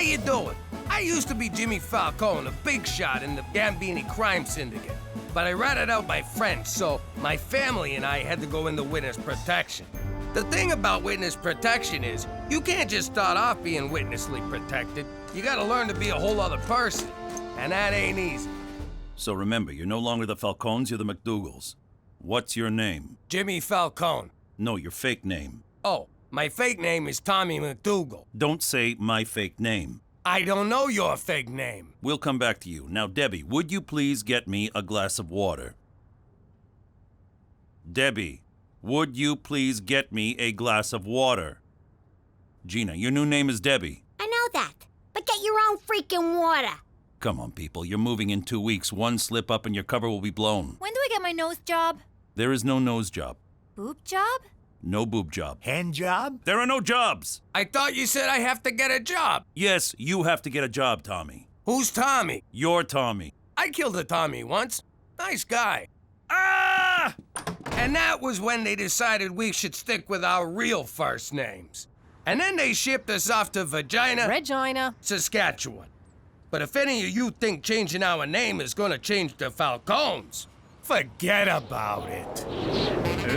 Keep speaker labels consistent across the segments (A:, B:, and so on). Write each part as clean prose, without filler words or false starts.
A: you doing? I used to be Jimmy Falcone, a big shot in the Gambini crime syndicate. But I ratted out my friends, so my family and I had to go into witness protection. The thing about witness protection is, you can't just start off being witnessly protected. You gotta learn to be a whole other person, and that ain't easy.
B: So remember, you're no longer the Falcones, you're the McDougalls. What's your name?
A: Jimmy Falcone.
B: No, your fake name.
A: Oh, my fake name is Tommy McDougal.
B: Don't say my fake name.
A: I don't know your fake name.
B: We'll come back to you. Now, Debbie, would you please get me a glass of water? Debbie, would you please get me a glass of water? Gina, your new name is Debbie.
C: I know that, but get your own freaking water.
B: Come on, people. You're moving in 2 weeks. One slip up and your cover will be blown.
D: When do I get my nose job?
B: There is no nose job.
D: Boob job?
B: No boob job.
E: Hand job?
B: There are no jobs.
A: I thought you said I have to get a job.
B: Yes, you have to get a job, Tommy.
A: Who's Tommy?
B: You're Tommy.
A: I killed a Tommy once. Nice guy.
B: Ah!
A: And that was when they decided we should stick with our real first names. And then they shipped us off to
D: Regina.
A: Saskatchewan. But if any of you think changing our name is gonna change the Falcones, forget about it.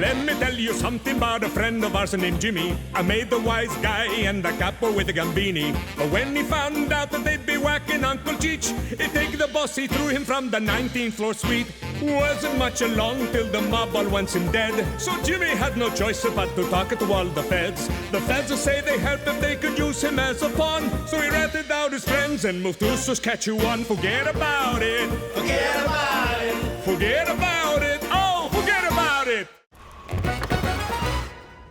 F: Let me tell you something about a friend of ours named Jimmy. I made the wise guy and the capo with the Gambini. But when he found out that they'd be whacking Uncle Cheech, he'd take the bus, he threw him from the 19th floor suite. Wasn't much along till the mob all wants him dead. So Jimmy had no choice but to talk to all the feds. The feds say they helped if they could use him as a pawn. So he ratted out his friends and moved to Saskatchewan. Forget about it. Forget about it. Forget about it. Oh, forget about it.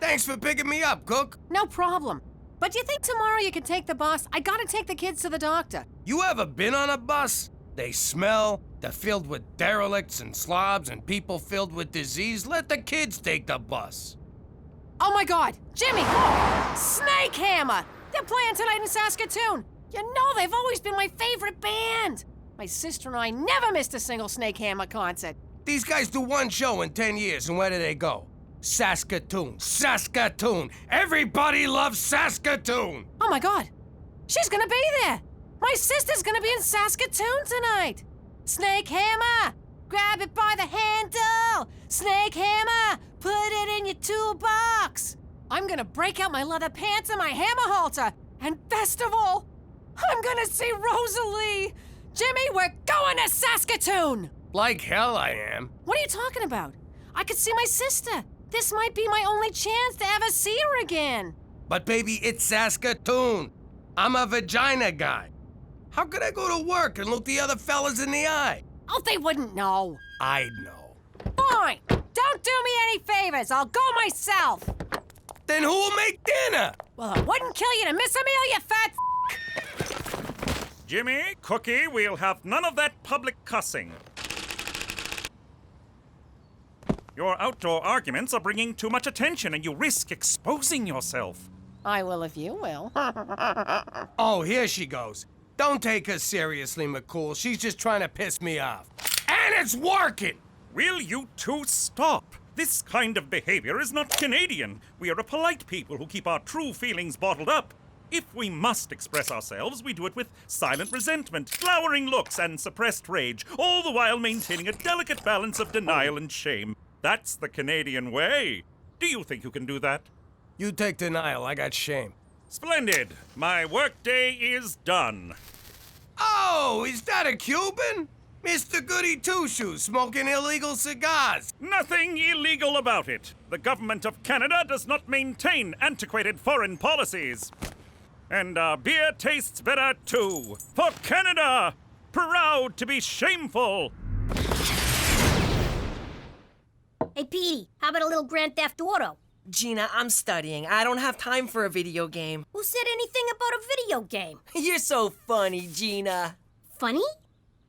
A: Thanks for picking me up, Cook.
D: No problem. But do you think tomorrow you can take the bus? I gotta take the kids to the doctor.
A: You ever been on a bus? They smell, they're filled with derelicts and slobs and people filled with disease. Let the kids take the bus.
D: Oh my God, Jimmy! Snake Hammer! They're playing tonight in Saskatoon. You know they've always been my favorite band. My sister and I never missed a single Snake Hammer concert.
A: These guys do one show in 10 years, and where do they go? Saskatoon. Saskatoon. Everybody loves Saskatoon.
D: Oh my God, she's gonna be there. My sister's gonna be in Saskatoon tonight. Snake Hammer, grab it by the handle. Snake Hammer, put it in your toolbox. I'm gonna break out my leather pants and my hammer halter. And best of all, I'm gonna see Rosalie. Jimmy, we're going to Saskatoon.
A: Like hell I am.
D: What are you talking about? I could see my sister. This might be my only chance to ever see her again.
A: But baby, it's Saskatoon. I'm a vagina guy. How could I go to work and look the other fellas in the eye?
D: Oh, they wouldn't know.
A: I'd know.
D: Fine. Don't do me any favors. I'll go myself.
A: Then who'll make dinner?
D: Well, I wouldn't kill you to miss a meal, you fat
G: Jimmy, Cookie, we'll have none of that public cussing. Your outdoor arguments are bringing too much attention and you risk exposing yourself.
D: I will if you will.
A: Oh, here she goes. Don't take her seriously, McCool. She's just trying to piss me off. And it's working!
G: Will you two stop? This kind of behavior is not Canadian. We are a polite people who keep our true feelings bottled up. If we must express ourselves, we do it with silent resentment, glowering looks, and suppressed rage, all the while maintaining a delicate balance of denial and shame. That's the Canadian way. Do you think you can do that?
A: You take denial, I got shame.
G: Splendid. My workday is done.
A: Oh, is that a Cuban? Mr. Goody Two-Shoes smoking illegal cigars.
G: Nothing illegal about it. The government of Canada does not maintain antiquated foreign policies. And our beer tastes better too. For Canada! Proud to be shameful!
C: Hey, Petey, how about a little Grand Theft Auto?
H: Gina, I'm studying. I don't have time for a video game.
C: Who said anything about a video game?
H: You're so funny, Gina.
C: Funny?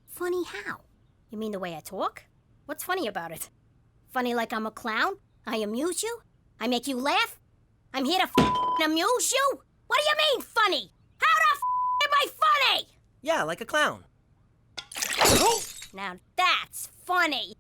C: Funny how? You mean the way I talk? What's funny about it? Funny like I'm a clown? I amuse you? I make you laugh? I'm here to amuse you? What do you mean, funny? How the am I funny?
H: Yeah, like a clown.
C: Now that's funny.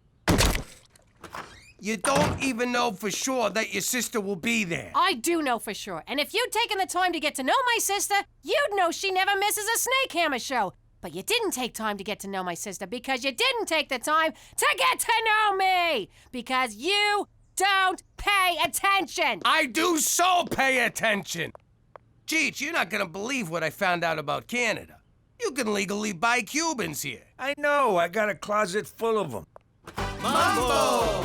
A: You don't even know for sure that your sister will be there.
D: I do know for sure. And if you'd taken the time to get to know my sister, you'd know she never misses a Snake Hammer show. But you didn't take time to get to know my sister because you didn't take the time to get to know me. Because you don't pay attention.
A: I do so pay attention. Cheech, you're not gonna believe what I found out about Canada. You can legally buy Cubans here.
E: I know, I got a closet full of them.
A: Mambo!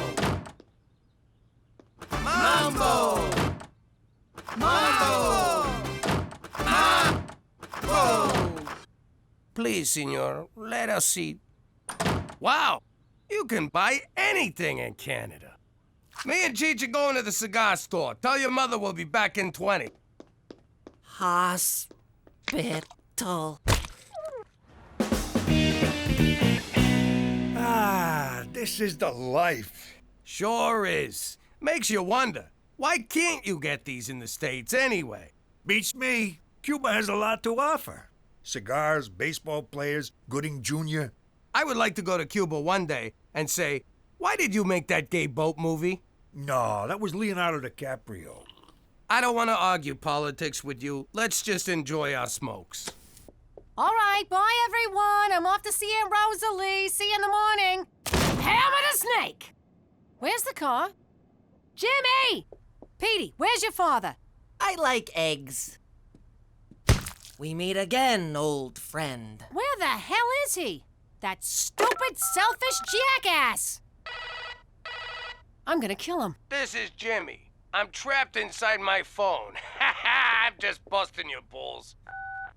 A: Mambo! Mambo! Mambo! Please, senor, let us see. Wow! You can buy anything in Canada. Me and Cheech are going to the cigar store. Tell your mother we'll be back in 20.
H: Hospital.
E: Ah, this is the life.
A: Sure is. Makes you wonder, why can't you get these in the States anyway?
E: Beats me. Cuba has a lot to offer. Cigars, baseball players, Gooding Jr.
A: I would like to go to Cuba one day and say, why did you make that gay boat movie?
E: No, that was Leonardo DiCaprio.
A: I don't want to argue politics with you. Let's just enjoy our smokes.
D: All right, bye, everyone. I'm off to see Aunt Rosalie. See you in the morning. Hammer the Snake! Where's the car? Jimmy! Petey, where's your father?
H: I like eggs. We meet again, old friend.
D: Where the hell is he? That stupid, selfish jackass! I'm gonna kill him.
A: This is Jimmy. I'm trapped inside my phone. I'm just busting your balls.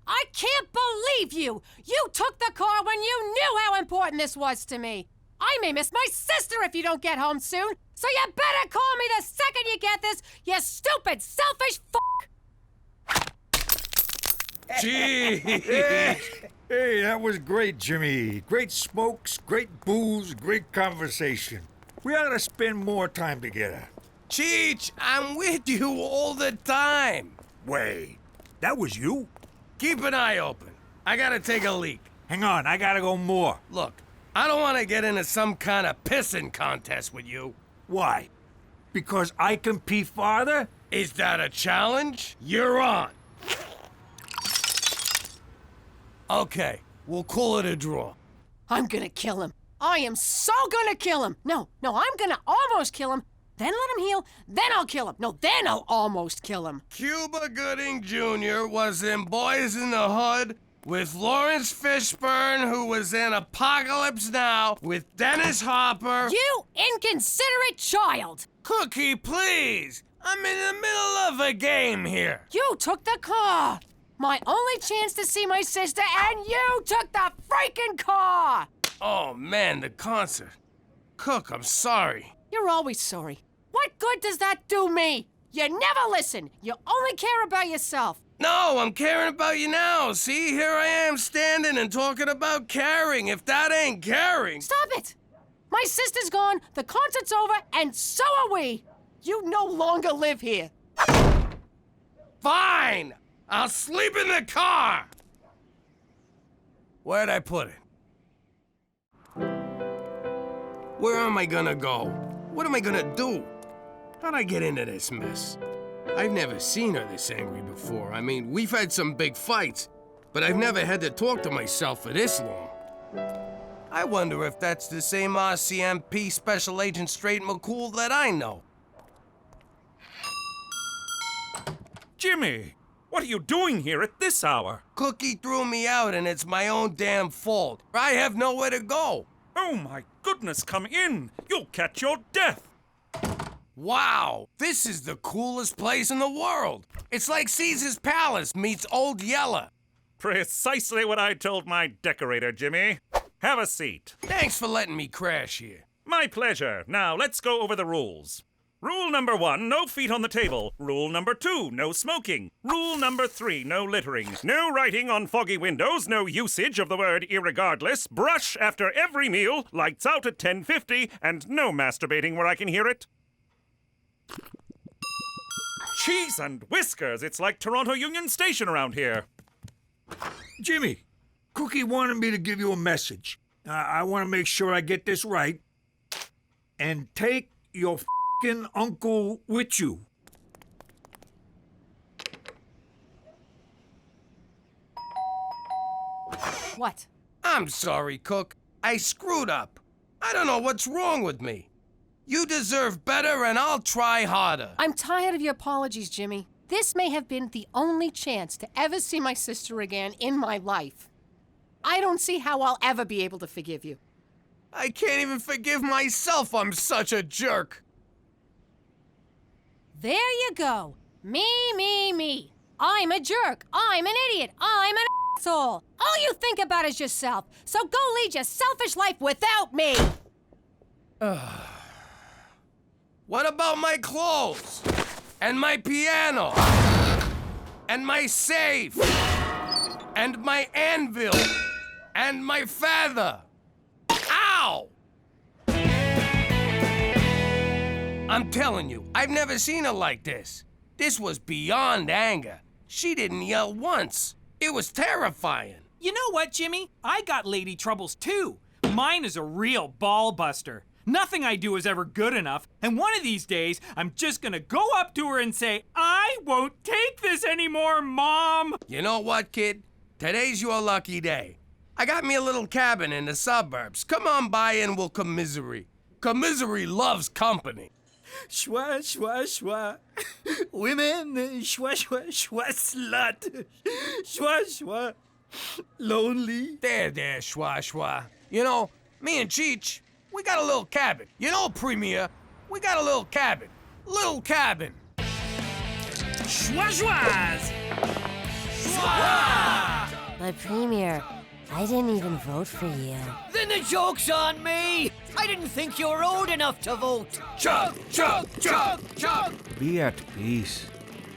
D: I can't believe you! You took the car when you knew how important this was to me. I may miss my sister if you don't get home soon, so you better call me the second you get this, you stupid, selfish f***.
A: Gee!
E: Hey, that was great, Jimmy. Great smokes, great booze, great conversation. We ought to spend more time together.
A: Cheech, I'm with you all the time.
E: Wait, that was you?
A: Keep an eye open. I gotta take a leak.
E: Hang on, I gotta go more.
A: Look, I don't want to get into some kind of pissing contest with you.
E: Why? Because I can pee farther?
A: Is that a challenge? You're on. Okay, we'll call it a draw.
D: I'm gonna kill him. I am so gonna kill him. No, I'm gonna almost kill him. Then let him heal. Then I'll kill him. No, then I'll almost kill him.
A: Cuba Gooding Jr. was in Boys in the Hood with Lawrence Fishburne, who was in Apocalypse Now with Dennis Hopper.
D: You inconsiderate child!
A: Cookie, please! I'm in the middle of a game here.
D: You took the car! My only chance to see my sister, and you took the freaking car!
A: Oh, man, the concert. Cook, I'm sorry.
D: You're always sorry. What good does that do me? You never listen. You only care about yourself.
A: No, I'm caring about you now. See, here I am standing and talking about caring. If that ain't caring.
D: Stop it! My sister's gone, the concert's over, and so are we. You no longer live here.
A: Fine! I'll sleep in the car! Where'd I put it? Where am I gonna go? What am I gonna do? How'd I get into this mess? I've never seen her this angry before. I mean, we've had some big fights, but I've never had to talk to myself for this long. I wonder if that's the same RCMP Special Agent Straight McCool that I know.
G: Jimmy, what are you doing here at this hour?
A: Cookie threw me out, and it's my own damn fault. I have nowhere to go.
G: Oh my goodness, come in. You'll catch your death.
A: Wow, this is the coolest place in the world. It's like Caesar's Palace meets Old Yeller.
G: Precisely what I told my decorator, Jimmy. Have a seat.
A: Thanks for letting me crash here.
G: My pleasure. Now, let's go over the rules. Rule number 1, no feet on the table. Rule number 2, no smoking. Rule number 3, no littering. No writing on foggy windows, no usage of the word irregardless, brush after every meal, lights out at 10:50, and no masturbating where I can hear it. Cheese and whiskers, it's like Toronto Union Station around here.
E: Jimmy, Cookie wanted me to give you a message. I want to make sure I get this right. And take your f***ing uncle with you.
D: What?
A: I'm sorry, Cook. I screwed up. I don't know what's wrong with me. You deserve better, and I'll try harder.
D: I'm tired of your apologies, Jimmy. This may have been the only chance to ever see my sister again in my life. I don't see how I'll ever be able to forgive you.
A: I can't even forgive myself. I'm such a jerk.
D: There you go. Me. I'm a jerk. I'm an idiot. I'm an asshole. All you think about is yourself. So go lead your selfish life without me.
A: What about my clothes? And my piano? And my safe? And my anvil? And my feather? Ow! I'm telling you, I've never seen her like this. This was beyond anger. She didn't yell once. It was terrifying.
I: You know what, Jimmy? I got lady troubles too. Mine is a real ball buster. Nothing I do is ever good enough, and one of these days, I'm just gonna go up to her and say, I won't take this anymore, Mom!
A: You know what, kid? Today's your lucky day. I got me a little cabin in the suburbs. Come on by and we'll commiserate. Commiserate loves company.
J: Schwa, schwa, schwa. Women, schwa, schwa, schwa, slut. Schwa, schwa. Lonely.
A: There, Schwa Schwa. You know, me and Cheech, we got a little cabin. You know, Premier, we got a little cabin. Little cabin.
J: Schwa, schwas.
K: But Premier, I didn't even vote for you.
J: Then the joke's on me. I didn't think you were old enough to vote.
A: Chug, chug, chug, chug.
L: Be at peace.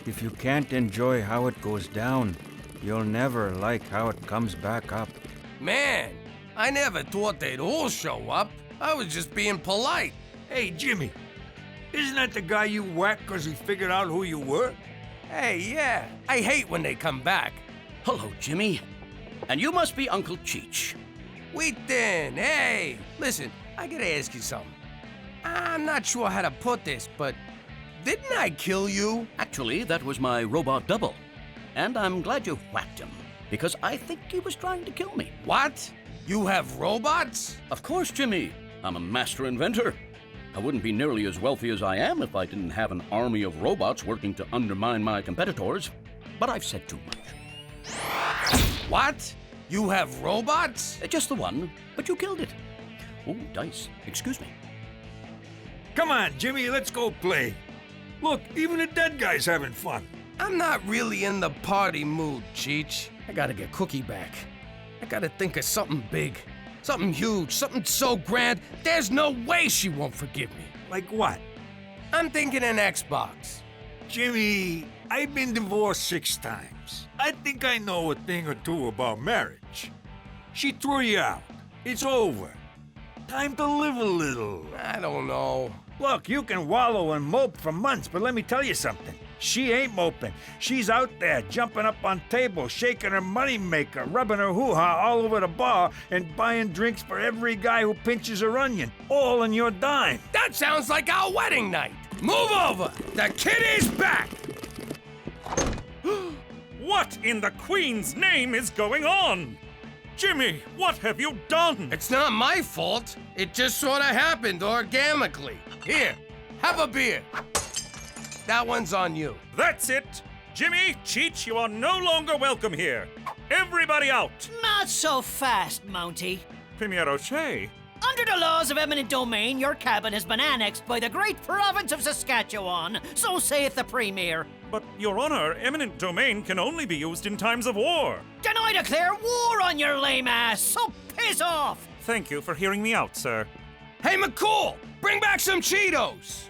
L: If you can't enjoy how it goes down, you'll never like how it comes back up.
A: Man, I never thought they'd all show up. I was just being polite.
E: Hey, Jimmy, isn't that the guy you whacked because he figured out who you were?
A: Hey, yeah, I hate when they come back.
J: Hello, Jimmy. And you must be Uncle Cheech.
A: Wheaton, hey, listen, I gotta ask you something. I'm not sure how to put this, but didn't I kill you?
J: Actually, that was my robot double. And I'm glad you whacked him, because I think he was trying to kill me.
A: What? You have robots?
J: Of course, Jimmy. I'm a master inventor. I wouldn't be nearly as wealthy as I am if I didn't have an army of robots working to undermine my competitors. But I've said too much.
A: What? You have robots?
J: Just the one, but you killed it. Oh, dice. Excuse me.
E: Come on, Jimmy, let's go play. Look, even the dead guy's having fun.
A: I'm not really in the party mood, Cheech. I gotta get Cookie back. I gotta think of something big. Something huge, something so grand, there's no way she won't forgive me.
E: Like what?
A: I'm thinking an Xbox.
E: Jimmy, I've been divorced 6 times. I think I know a thing or two about marriage. She threw you out. It's over. Time to live a little.
A: I don't know.
E: Look, you can wallow and mope for months, but let me tell you something. She ain't moping. She's out there jumping up on tables, shaking her moneymaker, rubbing her hoo-ha all over the bar, and buying drinks for every guy who pinches her onion, all on your dime.
A: That sounds like our wedding night. Move over. The kid is back.
G: What in the Queen's name is going on? Jimmy, what have you done?
A: It's not my fault. It just sort of happened organically. Here, have a beer. That one's on you.
G: That's it. Jimmy, Cheech, you are no longer welcome here. Everybody out.
J: Not so fast, Mountie.
G: Premier O'Shea.
J: Under the laws of eminent domain, your cabin has been annexed by the great province of Saskatchewan. So saith the Premier.
G: But, Your Honor, eminent domain can only be used in times of war.
J: Then I declare war on your lame ass, so piss off!
G: Thank you for hearing me out, sir.
A: Hey, McCool, bring back some Cheetos.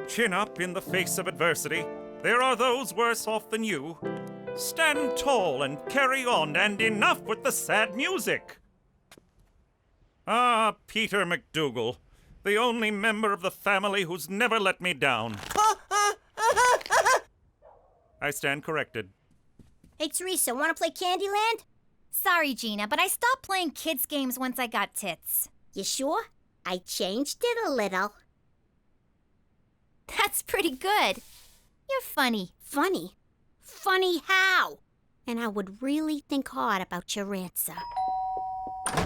G: Chin up in the face of adversity. There are those worse off than you. Stand tall and carry on, and enough with the sad music. Ah, Peter McDougal, the only member of the family who's never let me down. I stand corrected.
C: Hey, Teresa, wanna play Candyland?
M: Sorry, Gina, but I stopped playing kids' games once I got tits.
C: You sure? I changed it a little.
M: That's pretty good. You're funny.
C: Funny? Funny how? And I would really think hard about your answer.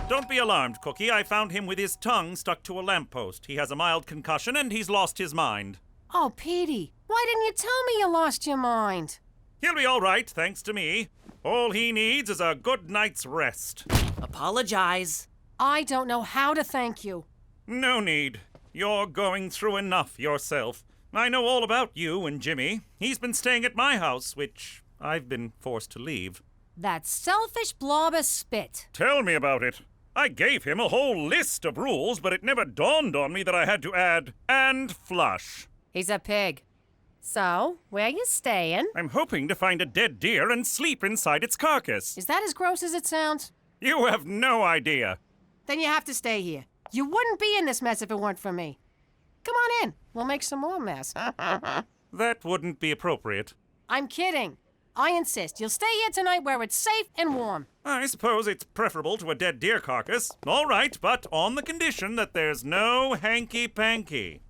G: Don't be alarmed, Cookie. I found him with his tongue stuck to a lamppost. He has a mild concussion and he's lost his mind.
D: Oh, Petey, why didn't you tell me you lost your mind?
G: He'll be all right, thanks to me. All he needs is a good night's rest.
H: Apologize.
D: I don't know how to thank you.
G: No need. You're going through enough yourself. I know all about you and Jimmy. He's been staying at my house, which I've been forced to leave.
D: That selfish blob of spit.
G: Tell me about it. I gave him a whole list of rules, but it never dawned on me that I had to add, and flush.
D: He's a pig. So, where you staying?
G: I'm hoping to find a dead deer and sleep inside its carcass.
D: Is that as gross as it sounds?
G: You have no idea.
D: Then you have to stay here. You wouldn't be in this mess if it weren't for me. Come on in. We'll make some more mess.
G: That wouldn't be appropriate.
D: I'm kidding. I insist. You'll stay here tonight where it's safe and warm.
G: I suppose it's preferable to a dead deer carcass. All right, but on the condition that there's no hanky-panky.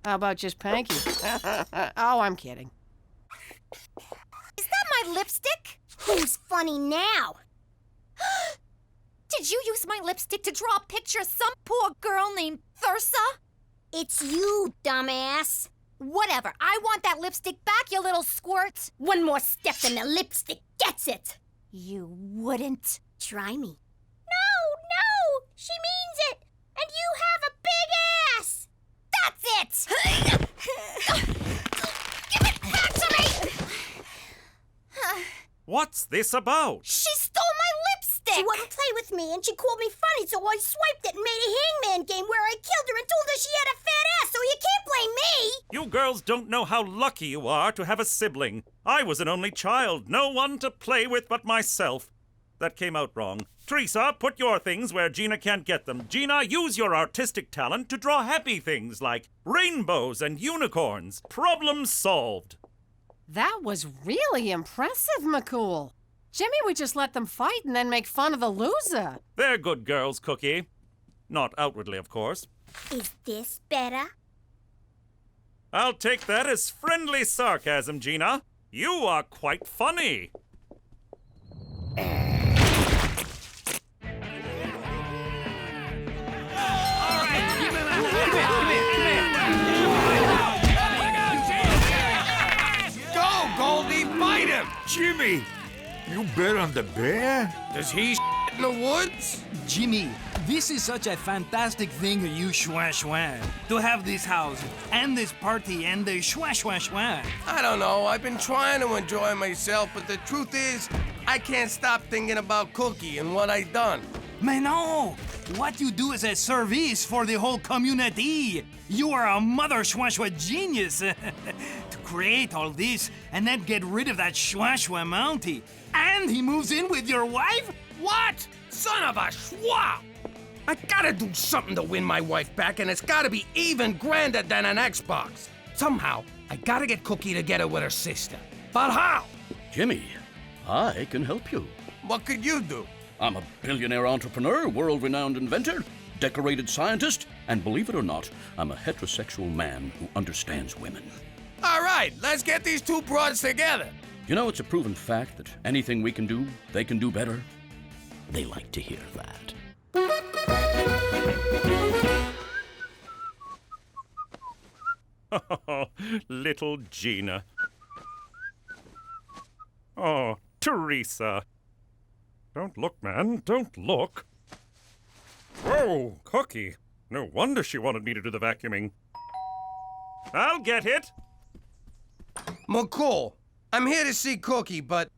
D: How about just Panky? Oh, I'm kidding.
C: Is that my lipstick? Who's funny now?
M: Did you use my lipstick to draw a picture of some poor girl named Thursa?
C: It's you, dumbass.
M: Whatever. I want that lipstick back, you little squirt.
C: One more step and the lipstick gets it.
M: You wouldn't.
C: Try me.
M: No! She means it! And you have a big ass! That's it! Give it back to me!
G: What's this about?
M: She stole my lipstick!
C: She wouldn't play with me, and she called me funny, so I swiped it and made a hangman game where I killed her and told her she had a fat ass, so you can't blame me!
G: You girls don't know how lucky you are to have a sibling. I was an only child, no one to play with but myself. That came out wrong. Teresa, put your things where Gina can't get them. Gina, use your artistic talent to draw happy things like rainbows and unicorns. Problem solved.
D: That was really impressive, McCool. Jimmy would just let them fight and then make fun of the loser.
G: They're good girls, Cookie. Not outwardly, of course.
C: Is this better?
G: I'll take that as friendly sarcasm, Gina. You are quite funny.
A: Go, Goldie, fight him!
E: Jimmy, you bet on the bear?
A: Does he in the woods?
N: Jimmy, this is such a fantastic thing that you schwa to have this house and this party and the schwa.
A: I don't know. I've been trying to enjoy myself, but the truth is, I can't stop thinking about Cookie and what I done.
N: Mais no! What you do is a service for the whole community. You are a mother schwa genius to create all this and then get rid of that schwa Mountie. And he moves in with your wife?
A: What? Son of a schwa! I gotta do something to win my wife back, and it's gotta be even grander than an Xbox. Somehow, I gotta get Cookie together with her sister. But how?
J: Jimmy, I can help you.
A: What could you do?
J: I'm a billionaire entrepreneur, world-renowned inventor, decorated scientist, and believe it or not, I'm a heterosexual man who understands women.
A: All right, let's get these two broads together.
J: You know, it's a proven fact that anything we can do, they can do better. They like to hear that.
G: Oh, little Gina. Oh, Teresa. Don't look, man. Don't look. Whoa, Cookie. No wonder she wanted me to do the vacuuming. I'll get it.
A: McCool, I'm here to see Cookie, but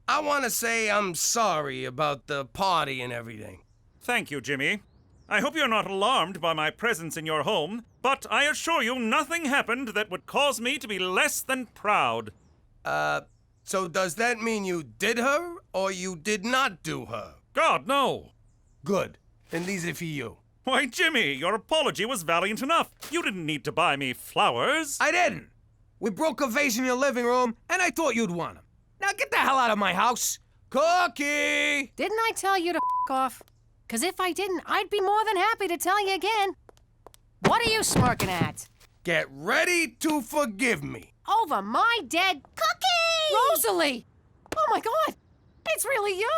A: I want to say I'm sorry about the party and everything.
G: Thank you, Jimmy. I hope you're not alarmed by my presence in your home, but I assure you nothing happened that would cause me to be less than proud.
A: So does that mean you did her, or you did not do her?
G: God, no.
A: Good. Then these are for you.
G: Why, Jimmy, your apology was valiant enough. You didn't need to buy me flowers.
A: I didn't. We broke a vase in your living room, and I thought you'd want them. Now get the hell out of my house. Cookie!
D: Didn't I tell you to f off? Because if I didn't, I'd be more than happy to tell you again. What are you smirking at?
A: Get ready to forgive me.
D: Over my dead
M: Cookie!
D: Rosalie! Oh my God! It's really you!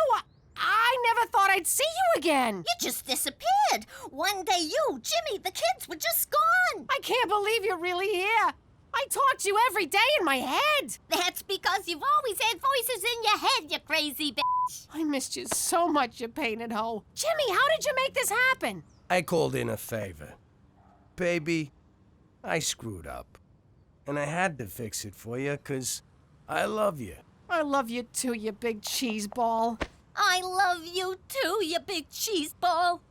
D: I never thought I'd see you again!
M: You just disappeared. One day you, Jimmy, the kids were just gone.
D: I can't believe you're really here! I talk to you every day in my head!
M: That's because you've always had voices in your head, you crazy bitch.
D: I missed you so much, you painted hoe. Jimmy, how did you make this happen?
A: I called in a favor. Baby, I screwed up. And I had to fix it for you, 'cause I love you.
D: I love you too, you big cheese ball.
M: I love you too, you big cheese ball.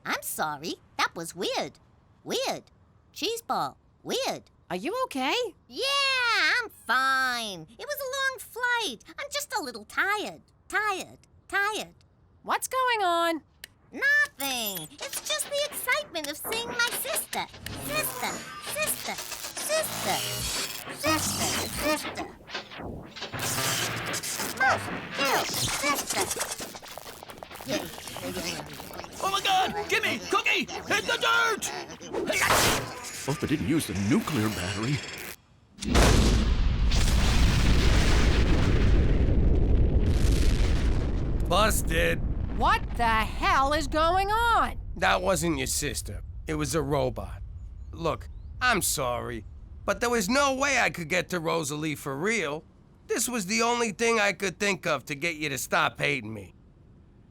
M: I'm sorry. That was weird. Weird. Cheese ball. Weird.
D: Are you okay?
M: Yeah, I'm fine. It was a long flight. I'm just a little tired. Tired.
D: What's going on?
M: Nothing. It's just the excitement of seeing my sister. Sister. Mom, Jill, sister. Yeah.
J: Oh my God! Jimmy! Cookie! Hit the dirt! Hope I didn't use the nuclear battery.
A: Busted.
D: What the hell is going on?
A: That wasn't your sister. It was a robot. Look, I'm sorry, but there was no way I could get to Rosalie for real. This was the only thing I could think of to get you to stop hating me.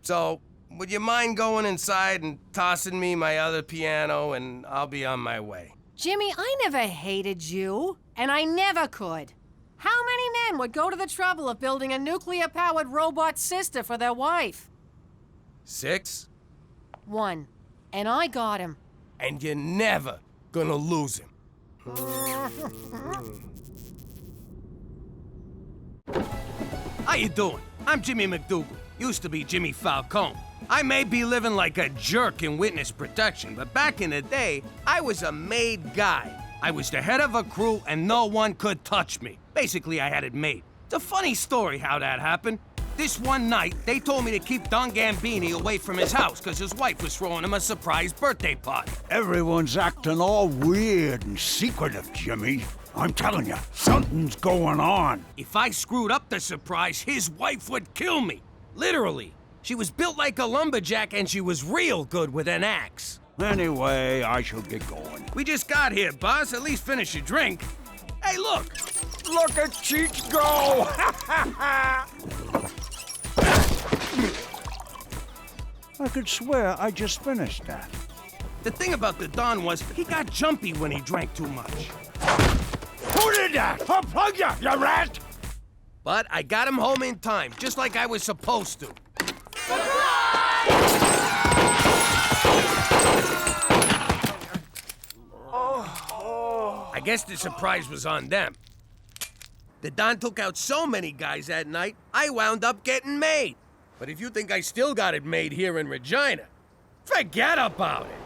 A: So, would you mind going inside and tossing me my other piano, and I'll be on my way?
D: Jimmy, I never hated you, and I never could. How many men would go to the trouble of building a nuclear-powered robot sister for their wife?
A: 6?
D: 1. And I got him.
A: And you're never gonna lose him. How you doing? I'm Jimmy McDougal. Used to be Jimmy Falcone. I may be living like a jerk in witness protection, but back in the day, I was a made guy. I was the head of a crew and no one could touch me. Basically, I had it made. It's a funny story how that happened. This one night, they told me to keep Don Gambini away from his house because his wife was throwing him a surprise birthday party.
E: Everyone's acting all weird and secretive, Jimmy. I'm telling you, something's going on.
A: If I screwed up the surprise, his wife would kill me. Literally. She was built like a lumberjack and she was real good with an axe.
E: Anyway, I shall get going.
A: We just got here, boss. At least finish your drink. Hey, look!
E: Look at Cheech go! I could swear I just finished that.
A: The thing about the Don was he got jumpy when he drank too much.
E: Who did that? Unplug ya, you rat!
A: But I got him home in time, just like I was supposed to. I guess the surprise was on them. The Don took out so many guys that night, I wound up getting made. But if you think I still got it made here in Regina, forget about it.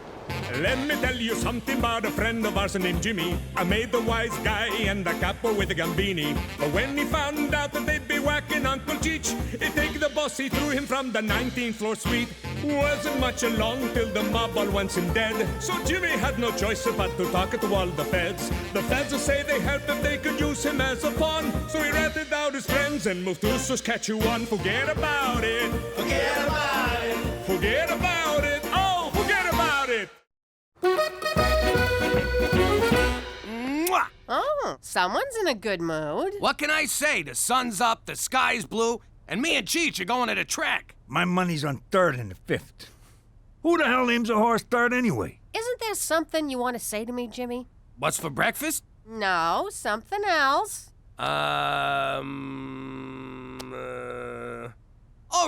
F: Let me tell you something about a friend of ours named Jimmy. I made the wise guy and the capo with the Gambini. But when he found out that they'd be whacking Uncle Cheech, he'd take the boss, he threw him from the 19th floor suite. Wasn't much along till the mob all wants him dead. So Jimmy had no choice but to talk to all the feds. The feds will say they helped if they could use him as a pawn. So he ratted out his friends and moved to Saskatchewan. Forget about it. Forget about it. Forget about it. Oh, forget about it.
A: Mwah!
D: Oh, someone's in a good mood.
A: What can I say? The sun's up, the sky's blue, and me and Cheech are going to the track.
E: My money's on 3rd and the 5th. Who the hell names a horse 3rd anyway?
D: Isn't there something you want to say to me, Jimmy?
A: What's for breakfast?
D: No, something else.
A: Oh,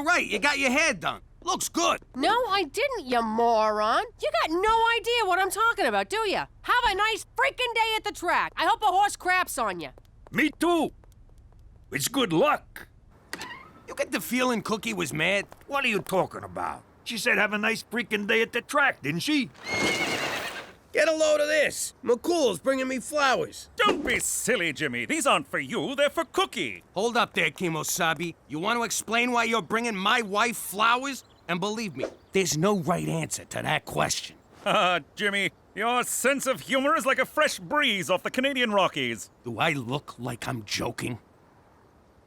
A: right, you got your hair done. Looks good.
D: No, I didn't, you moron. You got no idea what I'm talking about, do you? Have a nice freaking day at the track. I hope a horse craps on you.
E: Me too. It's good luck.
A: You get the feeling Cookie was mad?
E: What are you talking about? She said have a nice freaking day at the track, didn't she?
A: Get a load of this. McCool's bringing me flowers.
G: Don't be silly, Jimmy. These aren't for you, they're for Cookie.
A: Hold up there, Kimosabi. You want to explain why you're bringing my wife flowers? And believe me, there's no right answer to that question.
G: Jimmy, Your sense of humor is like a fresh breeze off the Canadian Rockies.
A: Do I look like I'm joking?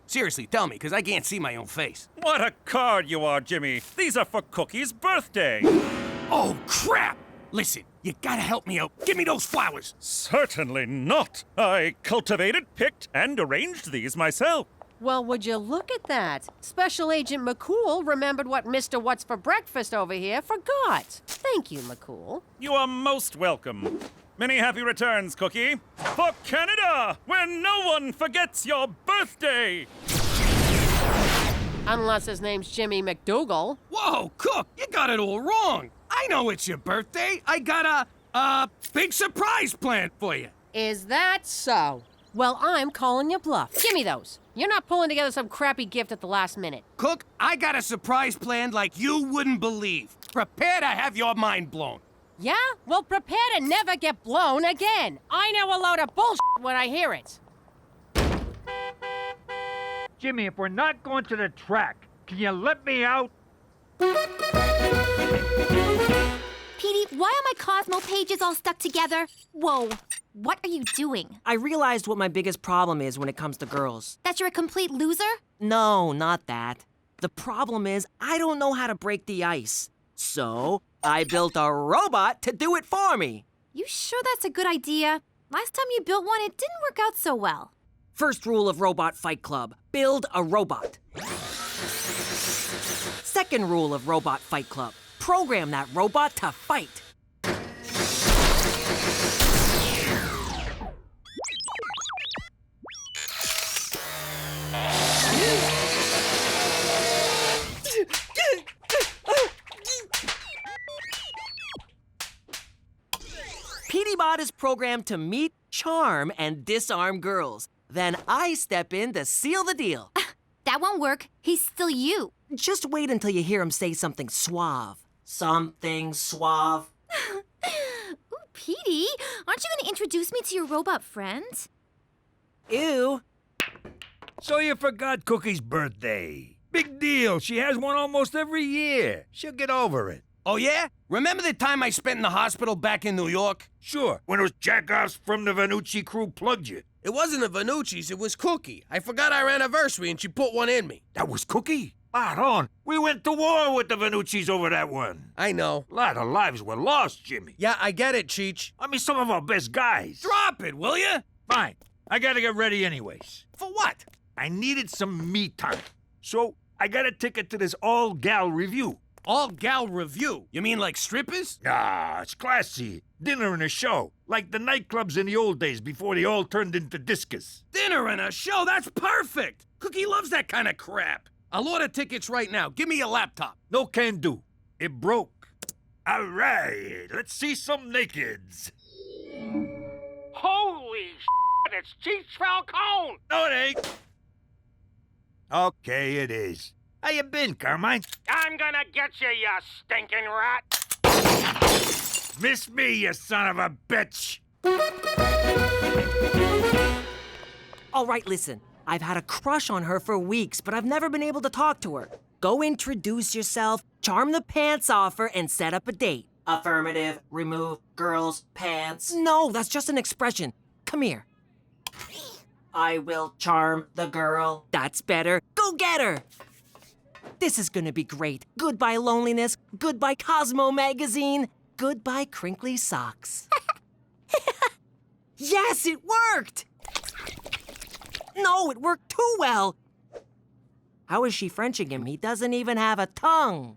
A: Seriously, tell me, because I can't see my own face.
G: What a card you are, Jimmy. These are for Cookie's birthday.
A: Oh, crap! Listen, you gotta help me out. Give me those flowers.
G: Certainly not. I cultivated, picked, and arranged these myself.
D: Well, would you look at that? Special Agent McCool remembered what Mr. What's for Breakfast over here forgot. Thank you, McCool.
G: You are most welcome. Many happy returns, Cookie. For Canada, where no one forgets your birthday.
D: Unless his name's Jimmy McDougal.
A: Whoa, Cook, you got it all wrong. I know it's your birthday. I got a big surprise planned for you.
D: Is that so? Well, I'm calling you bluff. Give me those. You're not pulling together some crappy gift at the last minute.
A: Cook, I got a surprise planned like you wouldn't believe. Prepare to have your mind blown.
D: Yeah? Well, prepare to never get blown again. I know a load of bullshit when I hear it.
E: Jimmy, if we're not going to the track, can you let me out?
M: Petey, why are my Cosmo pages all stuck together? Whoa, what are you doing?
H: I realized what my biggest problem is when it comes to girls.
M: That you're a complete loser?
H: No, not that. The problem is I don't know how to break the ice. So I built a robot to do it for me.
M: You sure that's a good idea? Last time you built one, it didn't work out so well.
H: First rule of Robot Fight Club, build a robot. Second rule of Robot Fight Club, program that robot to fight. Petey-Bot is programmed to meet, charm, and disarm girls. Then I step in to seal the deal.
M: That won't work. He's still you.
H: Just wait until you hear him say something suave. Something suave.
M: Ooh, Petey, aren't you going to introduce me to your robot friend?
H: Ew.
E: So you forgot Cookie's birthday. Big deal. She has one almost every year. She'll get over it.
A: Oh, yeah? Remember the time I spent in the hospital back in New York?
E: Sure, when those jackoffs from the Vanucci crew plugged you.
A: It wasn't the Vanucci's, it was Cookie. I forgot our anniversary and she put one in me.
E: That was Cookie? Pardon. We went to war with the Vanucci's over that one.
A: I know.
E: A lot of lives were lost, Jimmy.
A: Yeah, I get it, Cheech.
E: I mean, some of our best guys.
A: Drop it, will you?
E: Fine. I gotta get ready anyways.
A: For what?
E: I needed some me time. So I got a ticket to this all-gal review.
A: All-gal review? You mean like strippers?
E: Nah, it's classy. Dinner and a show. Like the nightclubs in the old days before they all turned into discos.
A: Dinner and a show? That's perfect! Cookie loves that kind of crap. I'll order tickets right now. Give me your laptop.
E: No can do. It broke. All right, let's see some nakeds.
O: Holy shit, it's Cheech Falcone!
E: No, it ain't. Okay, it is. How you been, Carmine?
O: I'm gonna get you, you stinking rat!
E: Miss me, you son of a bitch!
H: All right, listen. I've had a crush on her for weeks, but I've never been able to talk to her. Go introduce yourself, charm the pants off her, and set up a date. Affirmative. Remove girls' pants. No, that's just an expression. Come here. I will charm the girl. That's better. Go get her! This is gonna be great. Goodbye loneliness. Goodbye Cosmo magazine. Goodbye crinkly socks. Yes, it worked! No, it worked too well. How is she Frenching him? He doesn't even have a tongue.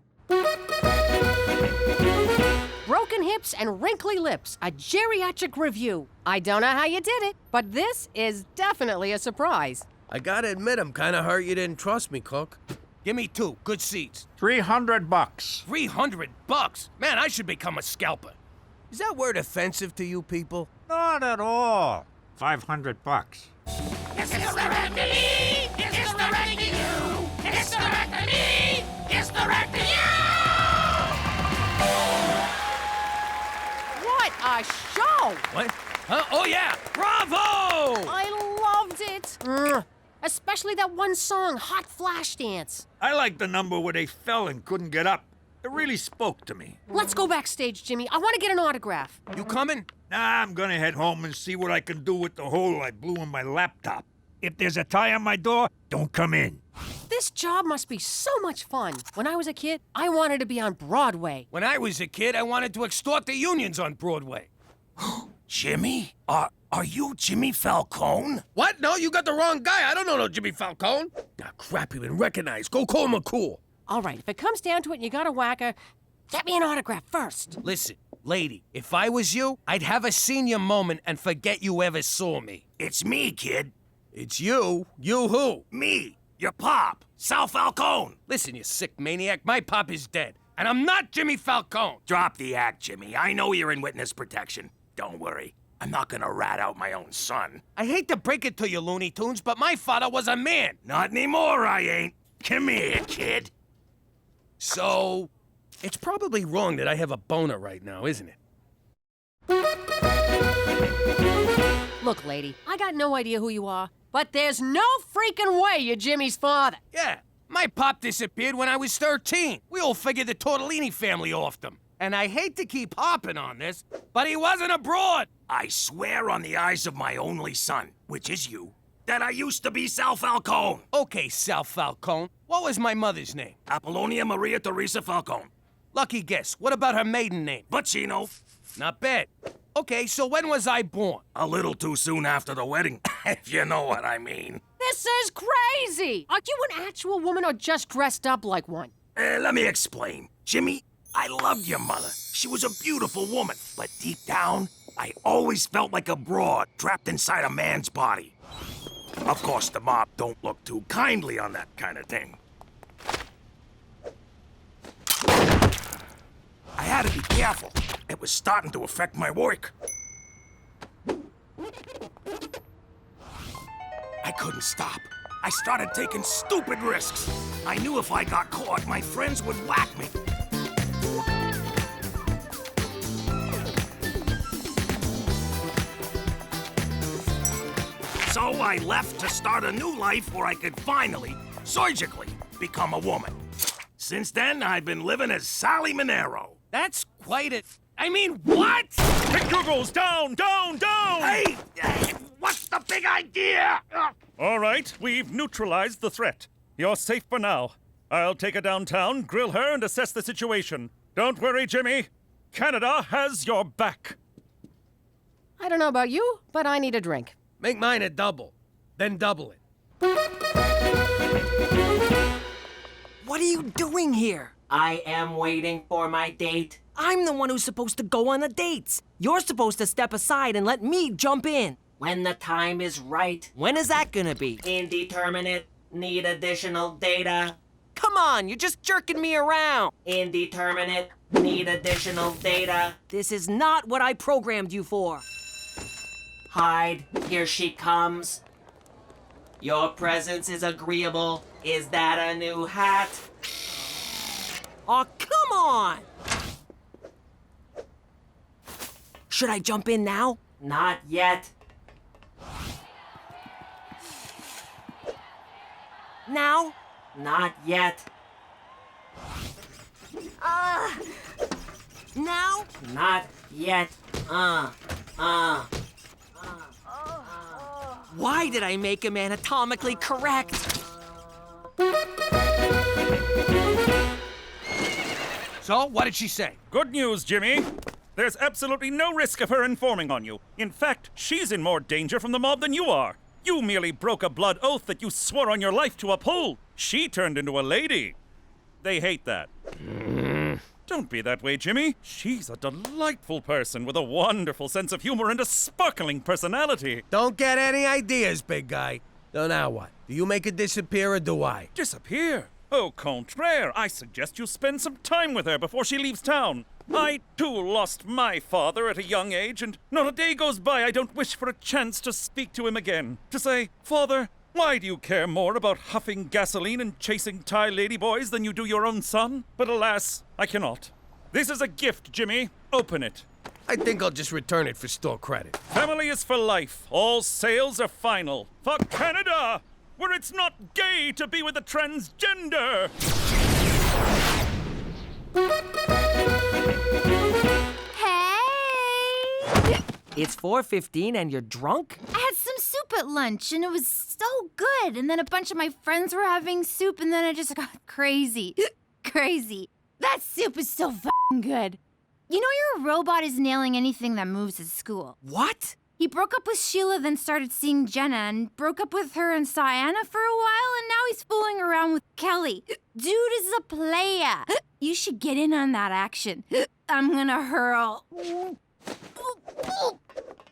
D: Broken hips and wrinkly lips, a geriatric review. I don't know how you did it, but this is definitely a surprise.
A: I gotta admit, I'm kinda hurt you didn't trust me, Cook. Give me 2 good seats.
E: $300.
A: $300? Man, I should become a scalper. Is that word offensive to you people?
E: Not at all. $500.
O: It's the me! It's the you! It's the me! It's the you!
D: What a show!
A: What? Huh? Oh, yeah! Bravo!
D: I loved it. Especially that one song, Hot Flash Dance.
E: I like the number where they fell and couldn't get up. It really spoke to me.
D: Let's go backstage, Jimmy. I want to get an autograph.
A: You coming?
E: Nah, I'm gonna head home and see what I can do with the hole I blew in my laptop. If there's a tie on my door, don't come in.
D: This job must be so much fun. When I was a kid, I wanted to be on Broadway.
A: When I was a kid, I wanted to extort the unions on Broadway.
P: Jimmy? Are you Jimmy Falcone?
A: What? No, you got the wrong guy. I don't know no Jimmy Falcone. Ah, crap, you've been recognized. Go call McCool.
D: All right, if it comes down to it and you got a whacker, get me an autograph first.
A: Listen, lady, if I was you, I'd have a senior moment and forget you ever saw me.
P: It's me, kid.
A: It's you? You who?
P: Me, your pop, Sal Falcone.
A: Listen, you sick maniac, my pop is dead. And I'm not Jimmy Falcone.
P: Drop the act, Jimmy. I know you're in witness protection. Don't worry. I'm not gonna rat out my own son.
A: I hate to break it to you, Looney Tunes, but my father was a man.
P: Not anymore, I ain't. Come here, kid.
A: So, it's probably wrong that I have a boner right now, isn't it?
D: Look, lady, I got no idea who you are, but there's no freaking way you're Jimmy's father.
A: Yeah, my pop disappeared when I was 13. We all figured the Tortellini family offed him. And I hate to keep harping on this, but he wasn't abroad.
P: I swear on the eyes of my only son, which is you, that I used to be Sal Falcone.
A: Okay, Sal Falcone. What was my mother's name?
P: Apollonia Maria Teresa Falcone.
A: Lucky guess. What about her maiden name?
P: Bacino.
A: Not bad. Okay, so when was I born?
P: A little too soon after the wedding, if you know what I mean.
D: This is crazy! Are you an actual woman or just dressed up like one?
P: Let me explain. Jimmy, I loved your mother. She was a beautiful woman. But deep down, I always felt like a broad trapped inside a man's body. Of course, the mob don't look too kindly on that kind of thing. I had to be careful. It was starting to affect my work. I couldn't stop. I started taking stupid risks. I knew if I got caught, my friends would whack me. So I left to start a new life where I could finally, surgically, become a woman. Since then, I've been living as Sally Monero.
A: That's quite a... I mean, what?
G: McDougal's down, down, down!
P: Hey, what's the big idea?
G: All right, we've neutralized the threat. You're safe for now. I'll take her downtown, grill her, and assess the situation. Don't worry, Jimmy. Canada has your back.
D: I don't know about you, but I need a drink.
A: Make mine a double, then double it.
H: What are you doing here? I am waiting for my date. I'm the one who's supposed to go on the dates. You're supposed to step aside and let me jump in. When the time is right. When is that gonna be? Indeterminate. Need additional data. Come on, you're just jerking me around. Indeterminate. Need additional data. This is not what I programmed you for. Hide, here she comes. Your presence is agreeable. Is that a new hat? Oh, come on! Should I jump in now? Not yet. Now? Not yet. Now? Not yet. Why did I make him anatomically correct?
A: So, what did she say?
G: Good news, Jimmy. There's absolutely no risk of her informing on you. In fact, she's in more danger from the mob than you are. You merely broke a blood oath that you swore on your life to uphold. She turned into a lady. They hate that. Don't be that way, Jimmy. She's a delightful person with a wonderful sense of humor and a sparkling personality.
A: Don't get any ideas, big guy. So now what? Do you make her disappear or do I?
G: Disappear? Au contraire, I suggest you spend some time with her before she leaves town. I, too, lost my father at a young age, and not a day goes by I don't wish for a chance to speak to him again. To say, Father, why do you care more about huffing gasoline and chasing Thai ladyboys than you do your own son? But alas, I cannot. This is a gift, Jimmy. Open it.
A: I think I'll just return it for store credit.
G: Family is for life. All sales are final. For Canada, where it's not gay to be with a transgender.
Q: Hey!
H: It's 4:15 and you're drunk?
Q: I had some soup at lunch and it was so good. And then a bunch of my friends were having soup and then I just got crazy. Crazy. That soup is so f***ing good. You know your robot is nailing anything that moves at school.
H: What?
Q: He broke up with Sheila, then started seeing Jenna, and broke up with her and saw Anna for a while, and now he's fooling around with Kelly. Dude is a player. You should get in on that action. I'm gonna hurl.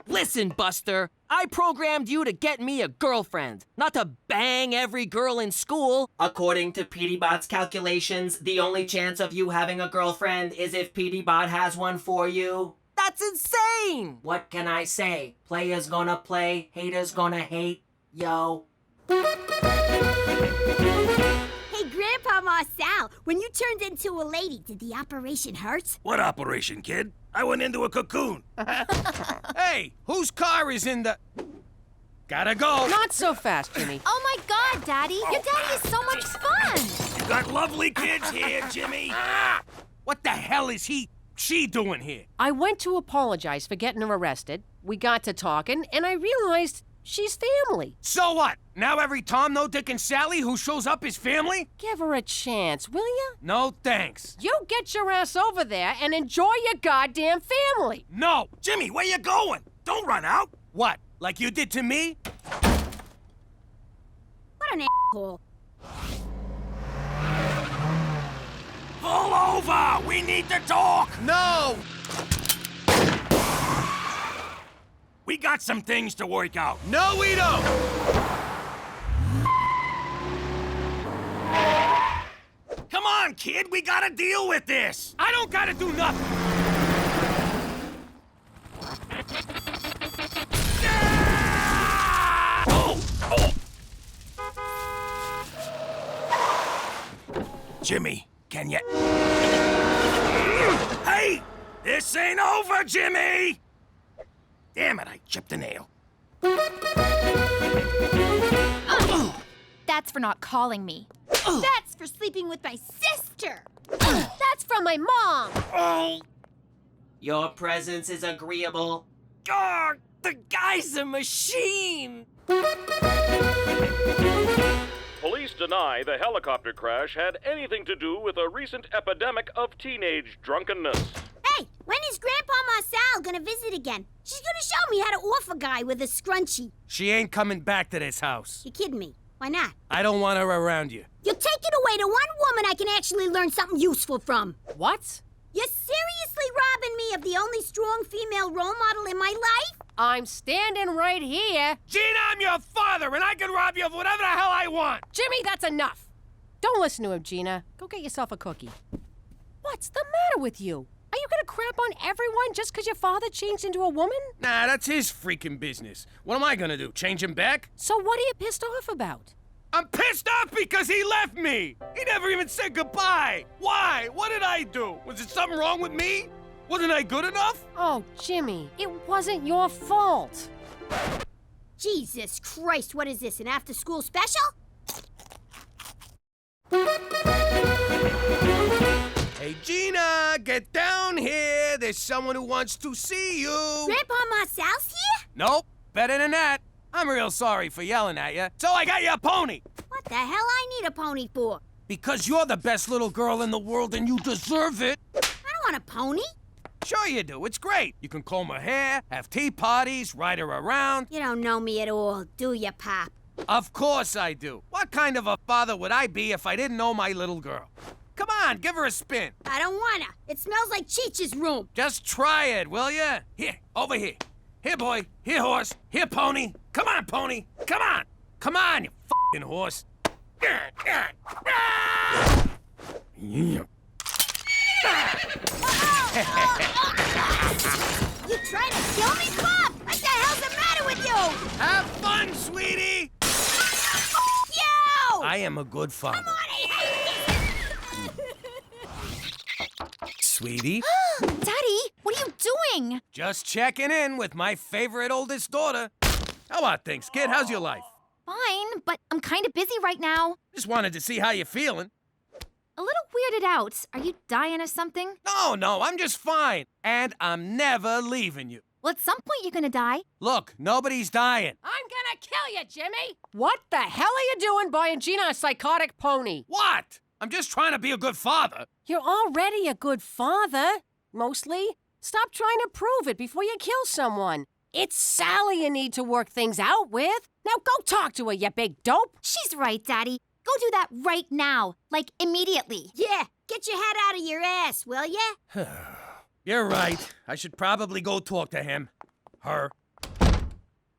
H: Listen, Buster, I programmed you to get me a girlfriend, not to bang every girl in school. According to PDBot's calculations, the only chance of you having a girlfriend is if PDBot has one for you. That's insane! What can I say? Players gonna play, haters gonna hate. Yo.
C: Hey, Grandpa Marcel, when you turned into a lady, did the operation hurt?
P: What operation, kid? I went into a cocoon.
A: Hey, whose car is in the... Gotta go.
D: Not so fast, Jimmy.
Q: Oh my God, Daddy! Your daddy is so much fun!
P: You got lovely kids here, Jimmy.
A: What the hell is she doing here?
D: I went to apologize for getting her arrested. We got to talking, and I realized she's family.
A: So what? Now every Tom, no Dick, and Sally who shows up is family?
D: Give her a chance, will ya?
A: No thanks.
D: You get your ass over there and enjoy your goddamn family.
A: No.
P: Jimmy, where you going? Don't run out.
A: What? Like you did to me?
C: What an asshole.
P: Pull over! We need to talk!
A: No!
P: We got some things to work out.
A: No, we don't!
P: Come on, kid, we gotta deal with this!
A: I don't gotta do nothing!
P: Jimmy, can you... Hey! This ain't over, Jimmy! Damn it, I chipped a nail.
Q: That's for not calling me.
C: That's for sleeping with my sister.
D: That's from my mom.
P: Oh!
H: Your presence is agreeable.
P: God,
H: the guy's a machine!
R: Police deny the helicopter crash had anything to do with a recent epidemic of teenage drunkenness.
C: Hey, when is Grandpa Marcel gonna visit again? She's gonna show me how to off a guy with a scrunchie.
A: She ain't coming back to this house.
C: You kidding me? Why not?
A: I don't want her around you.
C: You're taking away the one woman I can actually learn something useful from.
D: What?
C: You're seriously robbing me of the only strong female role model in my life?
D: I'm standing right here.
A: Gina, I'm your father, and I can rob you of whatever the hell I want.
D: Jimmy, that's enough. Don't listen to him, Gina. Go get yourself a cookie. What's the matter with you? Are you gonna crap on everyone just because your father changed into a woman?
A: Nah, that's his freaking business. What am I gonna do, change him back?
D: So what are you pissed off about?
A: I'm pissed off because he left me! He never even said goodbye! Why? What did I do? Was there something wrong with me? Wasn't I good enough?
D: Oh, Jimmy, it wasn't your fault.
C: Jesus Christ, what is this, an after-school special?
A: Hey, Gina, get down here. There's someone who wants to see you.
C: Grandpa Marcel's here?
A: Nope, better than that. I'm real sorry for yelling at you, so I got you a pony.
C: What the hell I need a pony for?
A: Because you're the best little girl in the world and you deserve it.
C: I don't want a pony.
A: Sure you do, it's great. You can comb her hair, have tea parties, ride her around.
C: You don't know me at all, do you, Pop?
A: Of course I do. What kind of a father would I be if I didn't know my little girl? Come on, give her a spin.
C: I don't wanna. It smells like Cheech's room.
A: Just try it, will ya? Here, over here. Here, boy. Here, horse. Here, pony. Come on, pony. Come on. Come on, you f***ing horse.
C: You trying to kill me, Pop? What the hell's the matter with you?
A: Have fun, sweetie.
C: You!
A: I am a good father.
C: Come on,
A: Sweetie?
Q: Daddy, what are you doing?
A: Just checking in with my favorite oldest daughter. How about things, kid? How's your life?
Q: Fine, but I'm kind of busy right now.
A: Just wanted to see how you're feeling.
Q: A little weirded out. Are you dying or something?
A: No, I'm just fine. And I'm never leaving you.
Q: Well, at some point you're gonna die.
A: Look, nobody's dying.
D: I'm gonna kill you, Jimmy! What the hell are you doing buying Gina a psychotic pony?
A: What? I'm just trying to be a good father.
D: You're already a good father, mostly. Stop trying to prove it before you kill someone. It's Sally you need to work things out with. Now go talk to her, you big dope.
Q: She's right, Daddy. Go do that right now. Like, immediately.
C: Yeah, get your head out of your ass, will ya?
A: You're right. I should probably go talk to him. Her.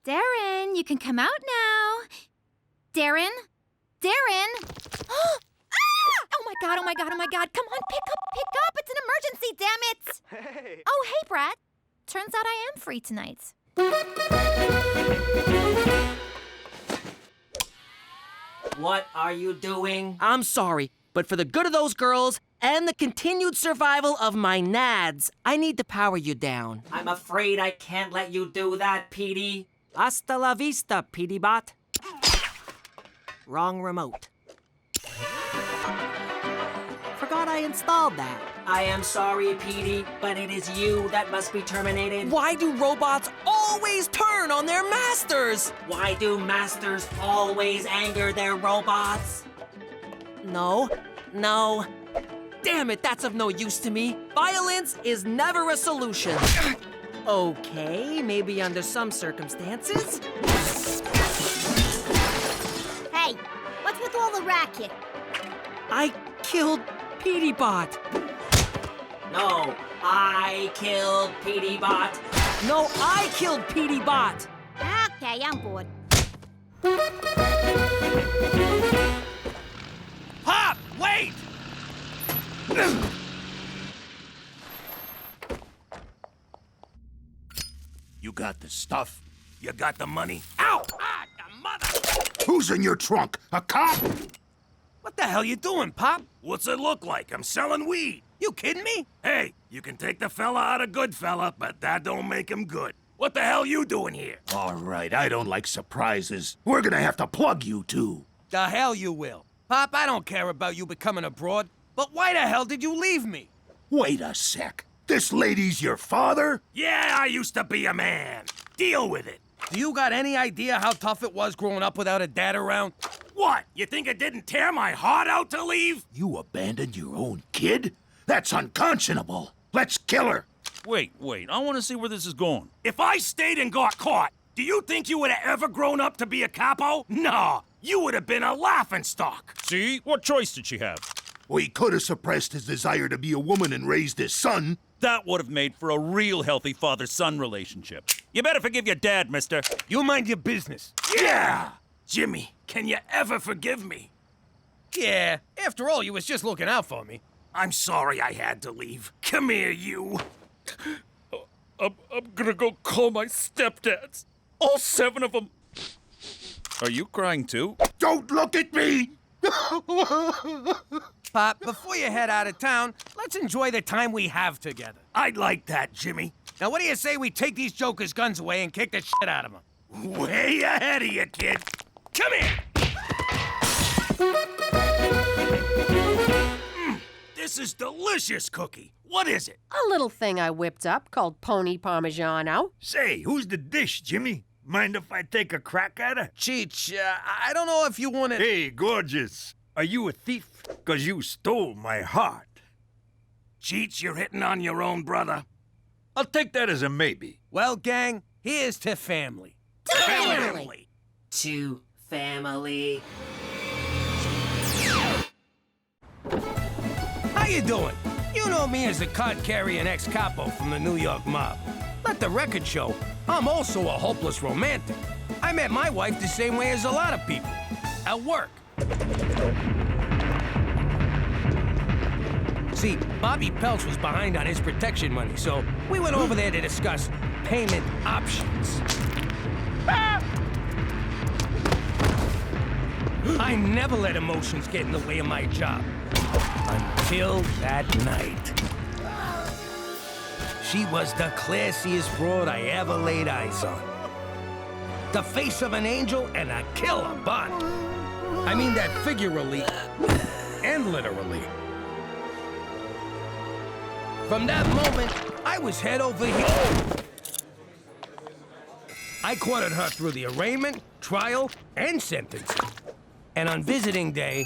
Q: Darren, you can come out now. Darren? Darren? Ah! Oh my god, oh my god, oh my god. Come on, pick up. It's an emergency, damn it.
S: Hey.
Q: Oh, hey, Brad. Turns out I am free tonight.
H: What are you doing? I'm sorry, but for the good of those girls and the continued survival of my nads, I need to power you down. I'm afraid I can't let you do that, Petey. Hasta la vista, Petey Bot. Wrong remote. Forgot I installed that. I am sorry, Petey, but it is you that must be terminated. Why do robots always turn on their masters? Why do masters always anger their robots? No. Damn it, that's of no use to me. Violence is never a solution. Okay, maybe under some circumstances.
C: Hey, what's with all the racket?
H: I killed Petey Bot. No, I killed Petey Bot. No, I killed Petey Bot.
C: Okay, I'm bored.
A: Pop, wait!
P: You got the stuff? You got the money?
A: Ow! Ah, the mother!
P: Who's in your trunk? A cop?
A: What the hell you doing, Pop?
P: What's it look like? I'm selling weed.
A: You kidding me?
P: Hey, you can take the fella out of good fella, but that don't make him good. What the hell you doing here? All right, I don't like surprises. We're gonna have to plug you two.
A: The hell you will. Pop, I don't care about you becoming a broad, but why the hell did you leave me?
P: Wait a sec. This lady's your father? Yeah, I used to be a man. Deal with it.
A: Do you got any idea how tough it was growing up without a dad around?
P: What? You think it didn't tear my heart out to leave? You abandoned your own kid? That's unconscionable. Let's kill her.
B: Wait, I want to see where this is going.
P: If I stayed and got caught, do you think you would have ever grown up to be a capo? No, you would have been a laughingstock.
B: See? What choice did she have?
P: Well, he could have suppressed his desire to be a woman and raised his son.
B: That would have made for a real healthy father-son relationship. You better forgive your dad, mister.
A: You mind your business.
P: Yeah! Jimmy, can you ever forgive me?
A: Yeah, after all, you was just looking out for me.
P: I'm sorry I had to leave. Come here, you.
B: I'm gonna go call my stepdads. All 7 of them. Are you crying too?
P: Don't look at me!
A: Pop, before you head out of town, let's enjoy the time we have together.
P: I'd like that, Jimmy.
A: Now, what do you say we take these jokers' guns away and kick the shit out of them?
P: Way ahead of you, kid. Come here! This is delicious, Cookie. What is it?
D: A little thing I whipped up called Pony Parmigiano.
E: Say, who's the dish, Jimmy? Mind if I take a crack at her?
A: Cheech, I don't know if you want to...
E: Hey, gorgeous. Are you a thief? 'Cause you stole my heart.
P: Cheech, you're hitting on your own brother.
E: I'll take that as a maybe.
A: Well, gang, here's to family.
C: To family!
H: To family.
A: How you doing? You know me as the card-carrying ex-capo from the New York mob. Let the record show, I'm also a hopeless romantic. I met my wife the same way as a lot of people. At work. See, Bobby Peltz was behind on his protection money, so we went over there to discuss payment options. I never let emotions get in the way of my job. Until that night. She was the classiest broad I ever laid eyes on. The face of an angel and a killer butt. I mean that figuratively and literally. From that moment, I was head over heels. I courted her through the arraignment, trial, and sentencing. And on visiting day,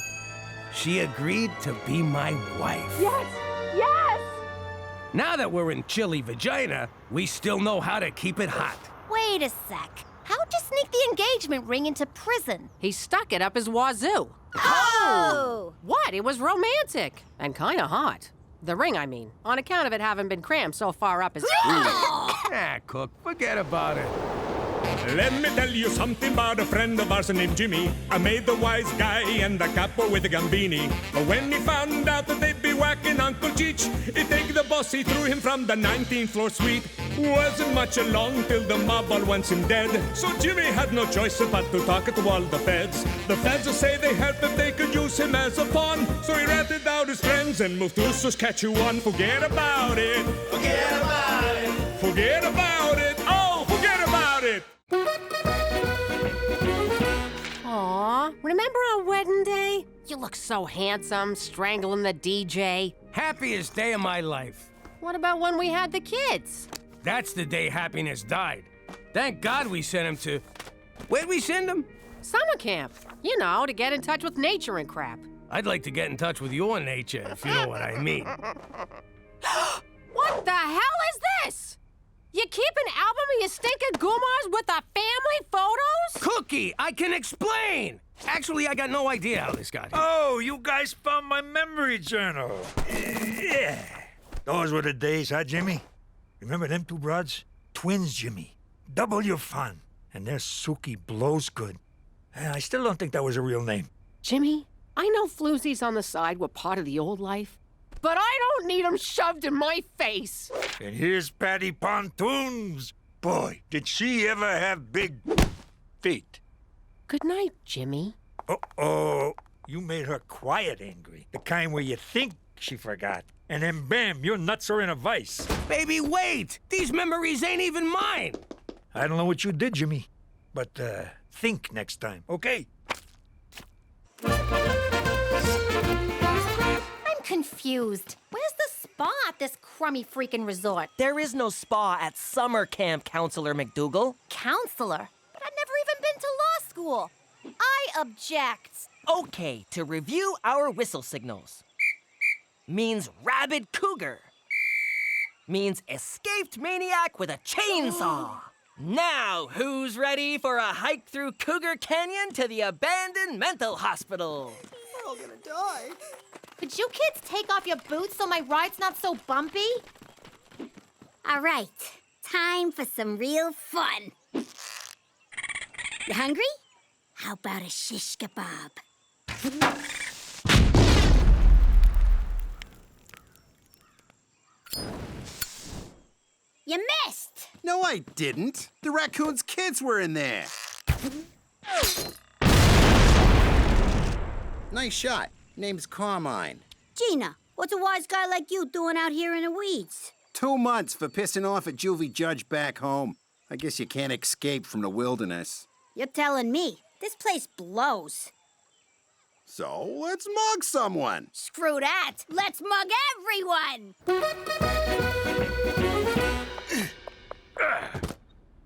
A: she agreed to be my wife.
D: Yes! Yes!
A: Now that we're in chilly vagina, we still know how to keep it hot.
M: Wait a sec. How'd you sneak the engagement ring into prison?
H: He stuck it up his wazoo.
M: Oh!
H: What? It was romantic. And kinda hot. The ring, I mean. On account of it having been crammed so far up his...
A: Ah, Cook, forget about it.
F: Let me tell you something about a friend of ours named Jimmy. I made the wise guy and the capo with the gambini. But when he found out that they'd be whacking Uncle Cheech, he take the boss, he threw him from the 19th floor suite. Wasn't much along till the mob all wants him dead. So Jimmy had no choice but to talk to all the feds. The feds will say they help if they could use him as a pawn. So he ratted out his friends and moved to Saskatchewan. Forget about it. Forget about it. Forget about it. Oh, forget about it.
H: Aw, remember our wedding day? You look so handsome, strangling the DJ.
A: Happiest day of my life.
H: What about when we had the kids?
A: That's the day happiness died. Thank God we sent him to... Where'd we send him?
H: Summer camp. You know, to get in touch with nature and crap.
A: I'd like to get in touch with your nature, if you know what I mean.
H: What the hell is this? You keep an album of your stinking goomars with the family photos?
A: Cookie, I can explain! Actually, I got no idea how this got here.
E: Oh, you guys found my memory journal. Yeah. Those were the days, huh, Jimmy? Remember them two broads? Twins, Jimmy. Double your fun. And their Suki blows good. I still don't think that was a real name.
H: Jimmy, I know floozies on the side were part of the old life, but I don't need them shoved in my face.
E: And here's Patty Pontoons. Boy, did she ever have big feet.
H: Good night, Jimmy.
E: Uh-oh. You made her quiet angry. The kind where you think she forgot. And then bam, your nuts are in a vice.
A: Baby, wait! These memories ain't even mine!
E: I don't know what you did, Jimmy. But, think next time, okay?
C: I'm confused. Where's the spa at this crummy freaking resort?
H: There is no spa at summer camp, Counselor McDougal.
C: Counselor? But I've never even been to law school. I object.
H: Okay, to review our whistle signals. Means rabid cougar. Means escaped maniac with a chainsaw. Now, who's ready for a hike through Cougar Canyon to the abandoned mental hospital?
C: We're all gonna die. Could you kids take off your boots so my ride's not so bumpy? All right, time for some real fun. You hungry? How about a shish kebab? You missed!
S: No, I didn't. The raccoon's kids were in there. Nice shot. Name's Carmine.
C: Gina, what's a wise guy like you doing out here in the weeds?
S: 2 months for pissing off a juvie judge back home. I guess you can't escape from the wilderness.
C: You're telling me. This place blows.
S: So let's mug someone.
C: Screw that. Let's mug everyone.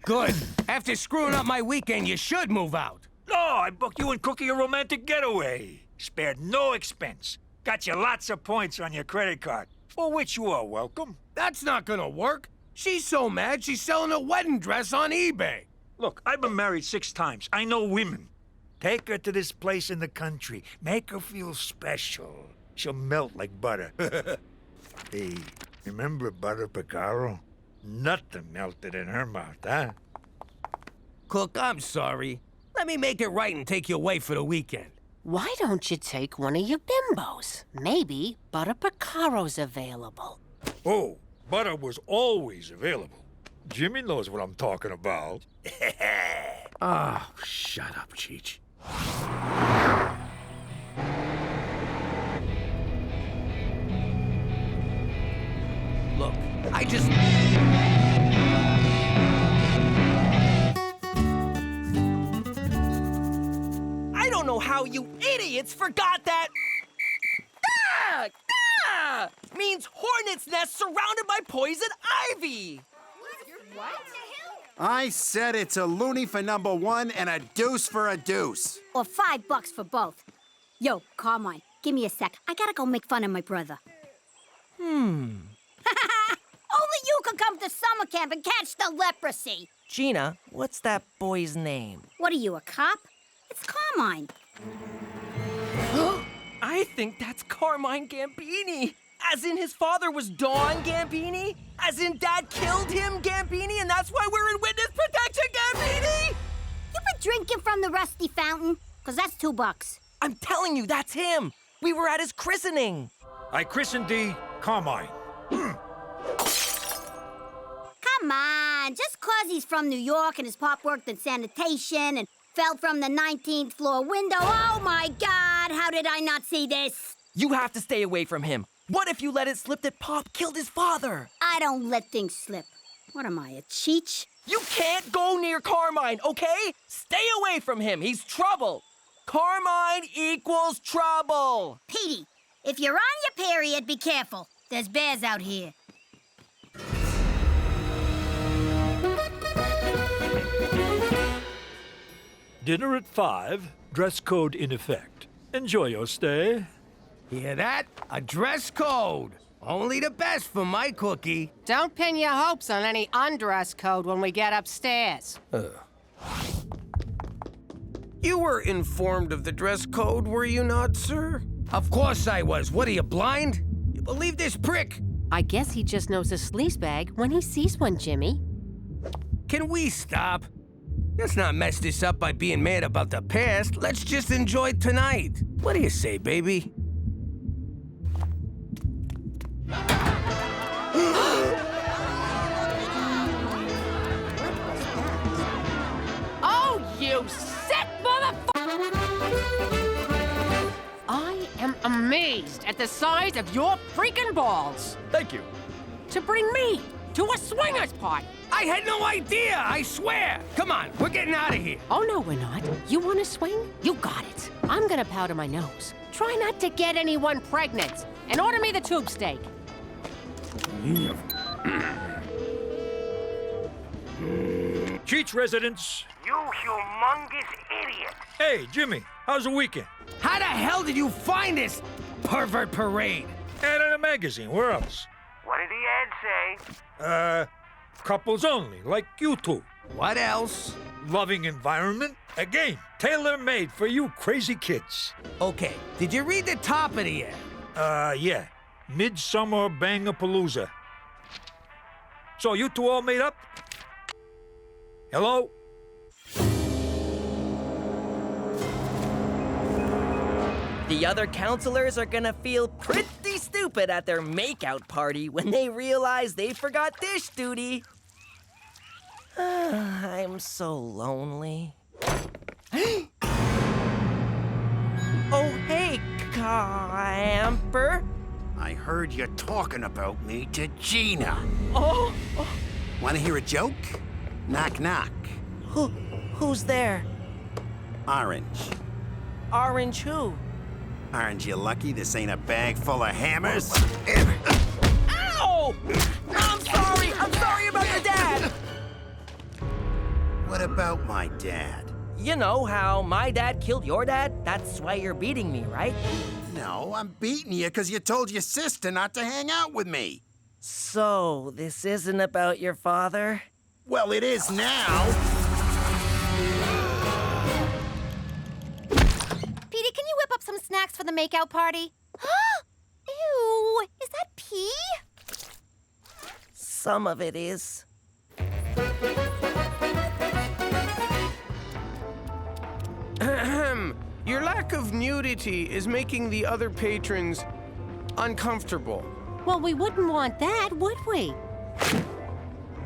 A: Good. After screwing up my weekend, you should move out.
E: No, I booked you and Cookie a romantic getaway. Spared no expense. Got you lots of points on your credit card, for which you are welcome.
A: That's not gonna work. She's so mad she's selling a wedding dress on eBay.
E: Look, I've been married 6 times. I know women. Take her to this place in the country. Make her feel special. She'll melt like butter. Hey, remember Butter Picaro? Nothing melted in her mouth, huh?
A: Cook, I'm sorry. Let me make it right and take you away for the weekend.
H: Why don't you take one of your bimbos? Maybe Butter Picaro's available.
E: Oh, butter was always available. Jimmy knows what I'm talking about.
A: Oh, shut up, Cheech. Look, I just...
H: I don't know how you idiots forgot that... Ah! Ah! Gina! Means hornet's nest surrounded by poison ivy!
D: What?
S: I said it's a loony for number one and a deuce for a deuce.
C: Or $5 for both. Yo, Carmine, give me a sec. I gotta go make fun of my brother. Only you can come to summer camp and catch the leprosy.
H: Gina, what's that boy's name?
C: What are you, a cop? It's Carmine.
H: I think that's Carmine Gambini. As in his father was Don Gambini? As in Dad killed him, Gambini, and that's why we're in witness protection, Gambini?
C: You been drinking from the rusty fountain? 'Cause that's $2.
H: I'm telling you, that's him. We were at his christening.
E: I christened thee Carmine.
C: Come on, just 'cause he's from New York and his pop worked in sanitation and fell from the 19th floor window. Oh my God, how did I not see this?
H: You have to stay away from him. What if you let it slip that Pop killed his father?
C: I don't let things slip. What am I, a cheech?
H: You can't go near Carmine, okay? Stay away from him. He's trouble. Carmine equals trouble.
C: Petey, if you're on your period, be careful. There's bears out here.
T: Dinner at 5, dress code in effect. Enjoy your stay.
A: Hear that? A dress code. Only the best for my cookie.
D: Don't pin your hopes on any undress code when we get upstairs.
A: You were informed of the dress code, were you not, sir? Of course I was. What are you, blind? You believe this prick?
D: I guess he just knows a sleaze bag when he sees one, Jimmy.
A: Can we stop? Let's not mess this up by being mad about the past. Let's just enjoy tonight. What do you say, baby?
D: Oh, you sick motherfucker! I am amazed at the size of your freaking balls.
T: Thank you.
D: To bring me to a swingers party.
A: I had no idea, I swear. Come on, we're getting out of here.
D: Oh, no, we're not. You want to swing? You got it. I'm gonna powder my nose. Try not to get anyone pregnant. And order me the tube steak.
E: Cheech residents.
P: You humongous idiot.
E: Hey, Jimmy, how's the weekend?
A: How the hell did you find this pervert parade?
E: Ad in a magazine, where else?
P: What did the ad say?
E: Couples only, like you two.
A: What else?
E: Loving environment. A game tailor-made for you crazy kids.
A: Okay, did you read the top of the ad?
E: Yeah. Midsummer Bangapalooza. So you two all made up? Hello?
H: The other counselors are gonna feel pretty stupid at their makeout party when they realize they forgot dish duty. I'm so lonely. Oh, hey, camper.
S: I heard you talking about me to Gina.
H: Oh.
S: Want to hear a joke? Knock, knock.
H: Who's there?
S: Orange.
H: Orange who?
S: Aren't you lucky this ain't a bag full of hammers?
H: Ow! I'm sorry about your dad!
S: What about my dad?
H: You know how my dad killed your dad? That's why you're beating me, right?
S: No, I'm beating you because you told your sister not to hang out with me.
H: So, this isn't about your father?
S: Well, it is now.
M: Petey, can you whip up some snacks for the makeout party? Ew, is that pee?
H: Some of it is.
A: Your lack of nudity is making the other patrons uncomfortable.
D: Well, we wouldn't want that, would we?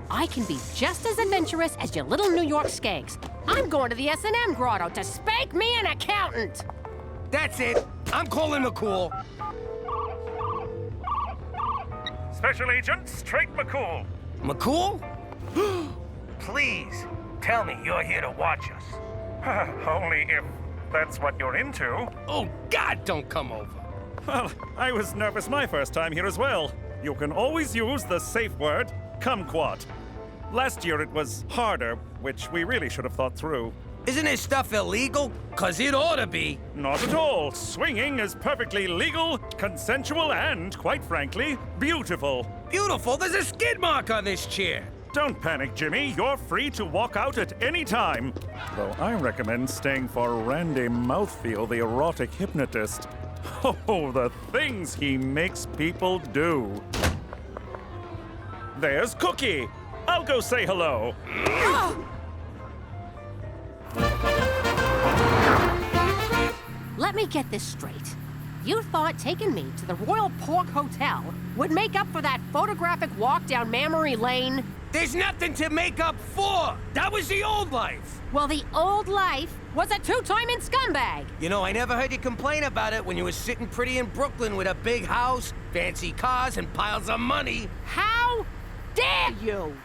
D: I can be just as adventurous as your little New York skanks. I'm going to the S&M grotto to spank me an accountant.
A: That's it. I'm calling McCool.
G: Special Agent Straight McCool.
A: McCool?
P: Please, tell me you're here to watch us.
G: Only if that's what you're into.
A: Oh, God, don't come over.
G: Well, I was nervous my first time here as well. You can always use the safe word, kumquat. Last year it was harder, which we really should have thought through.
A: Isn't this stuff illegal? 'Cause it ought to be.
G: Not at all. Swinging is perfectly legal, consensual, and, quite frankly, beautiful.
A: Beautiful? There's a skid mark on this chair.
G: Don't panic, Jimmy. You're free to walk out at any time. Though I recommend staying for Randy Mouthfeel, the erotic hypnotist. Oh, the things he makes people do. There's Cookie. I'll go say hello.
D: Let me get this straight. You thought taking me to the Royal Pork Hotel would make up for that photographic walk down Memory Lane?
A: There's nothing to make up for. That was the old life.
D: Well, the old life was a two-timing scumbag.
A: You know, I never heard you complain about it when you were sitting pretty in Brooklyn with a big house, fancy cars, and piles of money.
D: How dare you?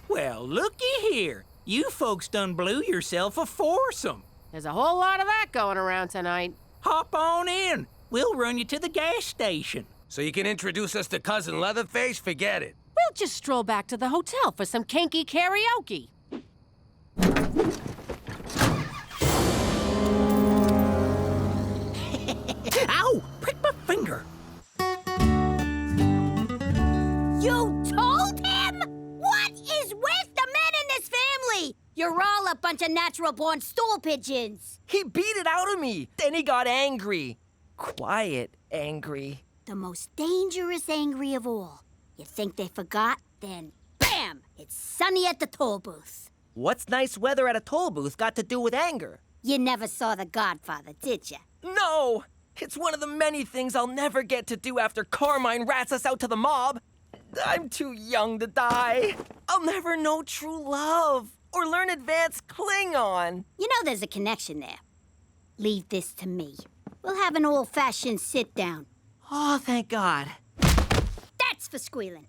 I: Well, looky here. You folks done blew yourself a foursome.
D: There's a whole lot of that going around tonight.
I: Hop on in. We'll run you to the gas station.
A: So you can introduce us to Cousin Leatherface? Forget it.
D: We'll just stroll back to the hotel for some kinky karaoke.
I: Ow! Prick my finger.
C: You told him? What is with the men in this family? You're all a bunch of natural-born stool pigeons.
H: He beat it out of me. Then he got angry. Quiet angry.
C: The most dangerous angry of all. You think they forgot? Then, bam! It's sunny at the toll booth.
H: What's nice weather at a toll booth got to do with anger?
C: You never saw The Godfather, did you?
H: No! It's one of the many things I'll never get to do after Carmine rats us out to the mob. I'm too young to die. I'll never know true love or learn advanced Klingon.
C: You know there's a connection there. Leave this to me. We'll have an old-fashioned sit-down.
H: Oh, thank God.
C: That's for squealing.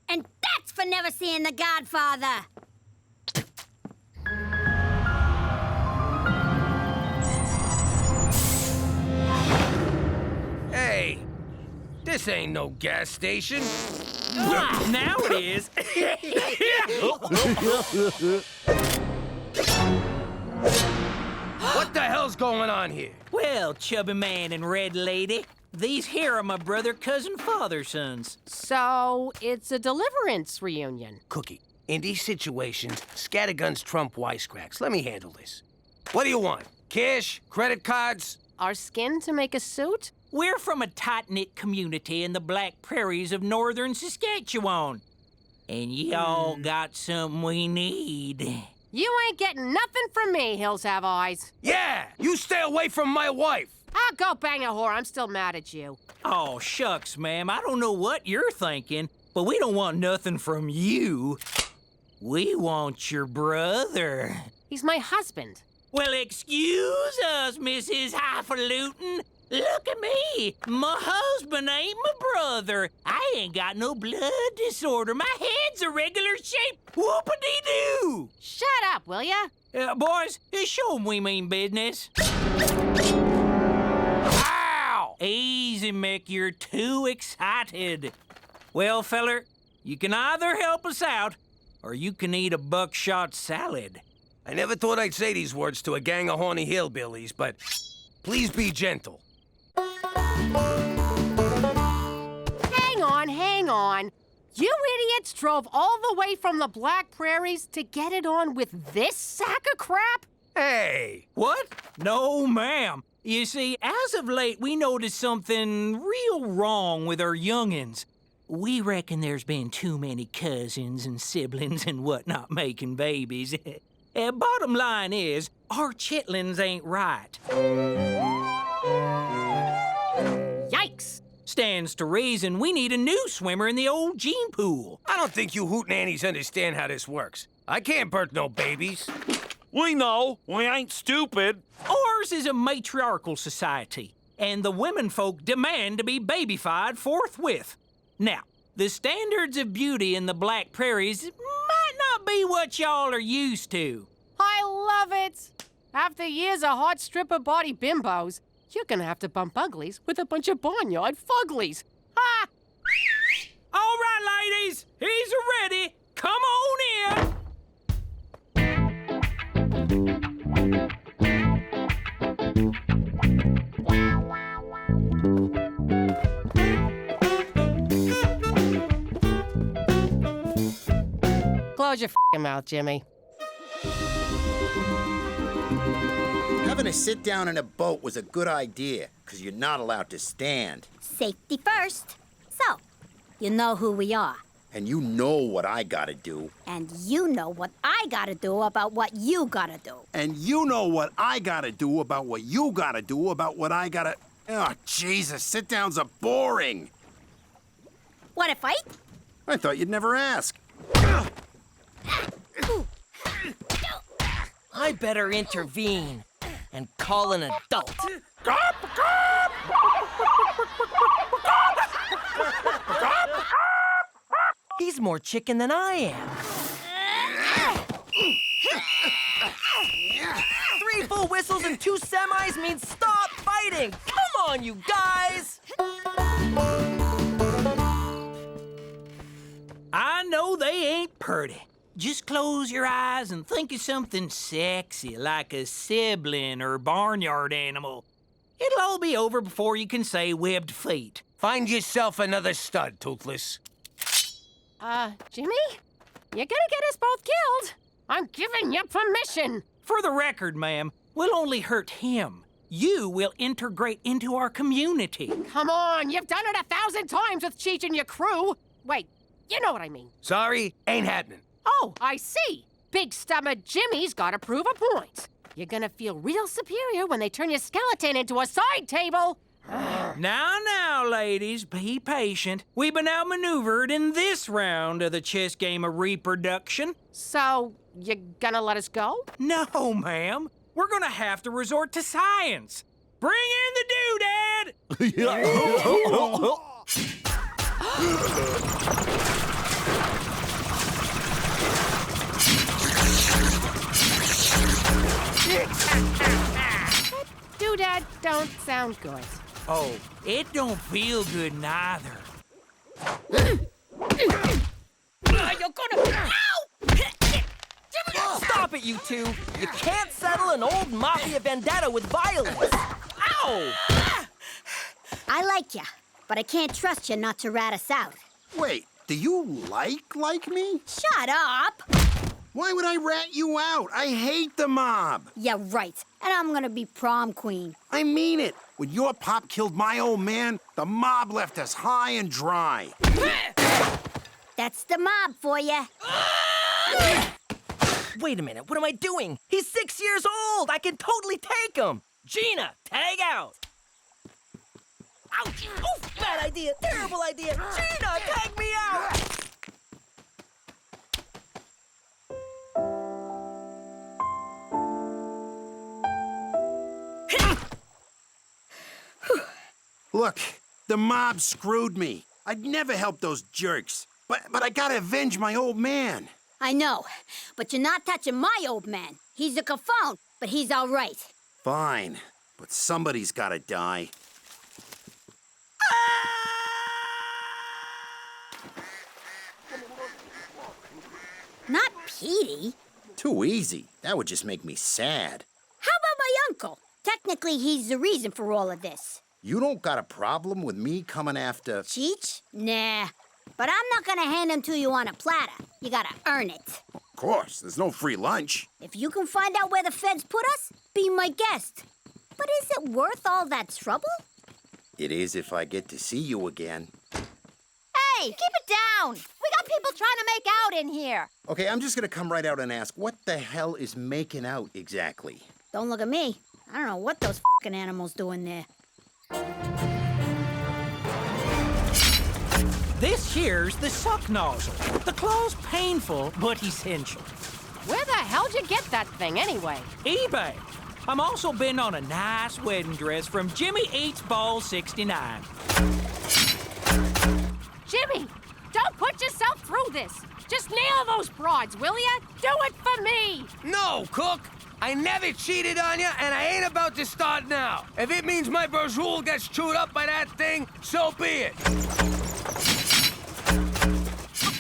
C: And that's for never seeing The Godfather.
A: Hey, this ain't no gas station.
I: Now it is.
A: What the hell's going on here?
I: Well, chubby man and red lady, these here are my brother, cousin, father sons.
D: So, it's a deliverance reunion.
A: Cookie, in these situations, scatterguns trump wisecracks. Let me handle this. What do you want? Cash? Credit cards?
D: Our skin to make a suit?
I: We're from a tight-knit community in the Black Prairies of northern Saskatchewan. And y'all got something we need.
D: You ain't getting nothing from me, Hills Have Eyes.
A: Yeah! You stay away from my wife!
D: I'll go bang a whore. I'm still mad at you.
I: Oh, shucks, ma'am. I don't know what you're thinking, but we don't want nothing from you. We want your brother.
D: He's my husband.
I: Well, excuse us, Mrs. Highfalutin. Look at me. My husband ain't my brother. I ain't got no blood disorder. My head's a regular shape. Whoop-a-dee-doo.
D: Shut up, will ya?
I: Boys, show 'em we mean business. Ow! Easy, Mick. You're too excited. Well, feller, you can either help us out, or you can eat a buckshot salad.
A: I never thought I'd say these words to a gang of horny hillbillies, but please be gentle.
D: Hang on. You idiots drove all the way from the Black Prairies to get it on with this sack of crap?
A: Hey!
I: What? No, ma'am. You see, as of late, we noticed something real wrong with our youngins. We reckon there's been too many cousins and siblings and whatnot making babies. Bottom line is, our chitlins ain't right.
D: Yikes!
I: Stands to reason we need a new swimmer in the old gene pool.
A: I don't think you hootenannies understand how this works. I can't birth no babies.
B: We know. We ain't stupid.
I: Ours is a matriarchal society. and the women folk demand to be babyfied forthwith. Now, the standards of beauty in the Black Prairies might not be what y'all are used to.
D: I love it! After years of hot stripper body bimbos, you're gonna have to bump uglies with a bunch of barnyard fuglies. Ha!
I: All right, ladies, he's ready. Come on in.
D: Close your f***ing mouth, Jimmy.
S: Having a sit down in a boat was a good idea, because you're not allowed to stand.
C: Safety first. So, you know who we are.
S: And you know what I gotta do.
C: And you know what I gotta do about what you gotta do.
S: And you know what I gotta do about what you gotta do about what I gotta... Oh, Jesus, sit-downs are boring.
C: Want to fight?
S: I thought you'd never ask.
H: I better intervene and call an adult. He's more chicken than I am. 3 full whistles and 2 semis means stop fighting! Come on, you guys!
I: I know they ain't purty. Just close your eyes and think of something sexy, like a sibling or barnyard animal. It'll all be over before you can say webbed feet.
A: Find yourself another stud, Toothless.
D: Jimmy? You're gonna get us both killed. I'm giving you permission.
I: For the record, ma'am, we'll only hurt him. You will integrate into our community.
D: Come on, you've done it 1,000 times with Cheech and your crew. Wait, you know what I mean.
A: Sorry, ain't happening.
D: Oh, I see. Big stomach Jimmy's gotta prove a point. You're gonna feel real superior when they turn your skeleton into a side table.
I: Now, ladies, be patient. We've been outmaneuvered in this round of the chess game of reproduction.
D: So, you gonna let us go?
I: No, ma'am. We're gonna have to resort to science. Bring in the doodad!
D: Doodad don't sound good.
I: Oh, it don't feel good neither.
H: You're gonna... Ow! Stop it, you two! You can't settle an old mafia vendetta with violence! Ow!
C: I like ya, but I can't trust you not to rat us out.
S: Wait, do you like me?
C: Shut up!
S: Why would I rat you out? I hate the mob.
C: Yeah, right. And I'm gonna be prom queen.
S: I mean it. When your pop killed my old man, the mob left us high and dry.
C: That's the mob for ya.
H: Wait a minute, what am I doing? He's 6 years old! I can totally take him! Gina, tag out! Ouch! Oof, bad idea! Terrible idea! Gina, tag me out!
S: Look, the mob screwed me. I'd never help those jerks. But I gotta avenge my old man.
C: I know, but you're not touching my old man. He's a cafone, but he's all right.
S: Fine, but somebody's gotta die.
C: Not Petey.
S: Too easy. That would just make me sad.
C: How about my uncle? Technically, he's the reason for all of this.
S: You don't got a problem with me coming after...
C: Cheech? Nah. But I'm not gonna hand him to you on a platter. You gotta earn it.
S: Of course, there's no free lunch.
C: If you can find out where the feds put us, be my guest. But is it worth all that trouble?
S: It is if I get to see you again.
M: Hey, keep it down! We got people trying to make out in here.
S: Okay, I'm just gonna come right out and ask, what the hell is making out exactly?
C: Don't look at me. I don't know what those f***ing animals do in there.
I: This here's the suck nozzle. The claw's painful, but essential.
D: Where the hell'd you get that thing anyway?
I: eBay. I'm also bidding on a nice wedding dress from Jimmy Eats Ball 69.
D: Jimmy, don't put yourself through this. Just nail those broads, will ya? Do it for me.
A: No, Cook. I never cheated on you, and I ain't about to start now. If it means my brazool gets chewed up by that thing, so be it.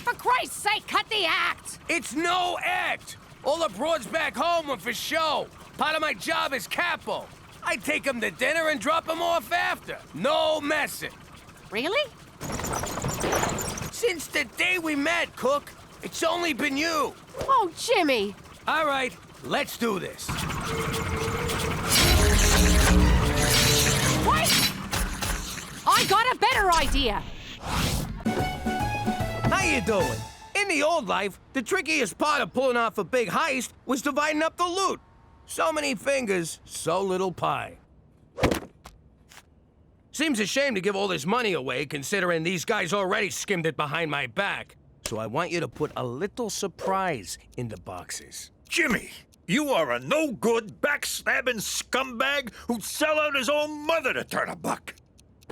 D: For Christ's sake, cut the act.
A: It's no act. All the broads back home were for show. Part of my job is capo. I take them to dinner and drop them off after. No messing.
D: Really?
A: Since the day we met, Cook, it's only been you.
D: Oh, Jimmy.
A: All right, let's do this.
D: What? I got a better idea.
A: How you doing? In the old life, the trickiest part of pulling off a big heist was dividing up the loot. So many fingers, so little pie. Seems a shame to give all this money away, considering these guys already skimmed it behind my back. So I want you to put a little surprise in the boxes.
E: Jimmy, you are a no-good, backstabbing scumbag who'd sell out his own mother to turn a buck.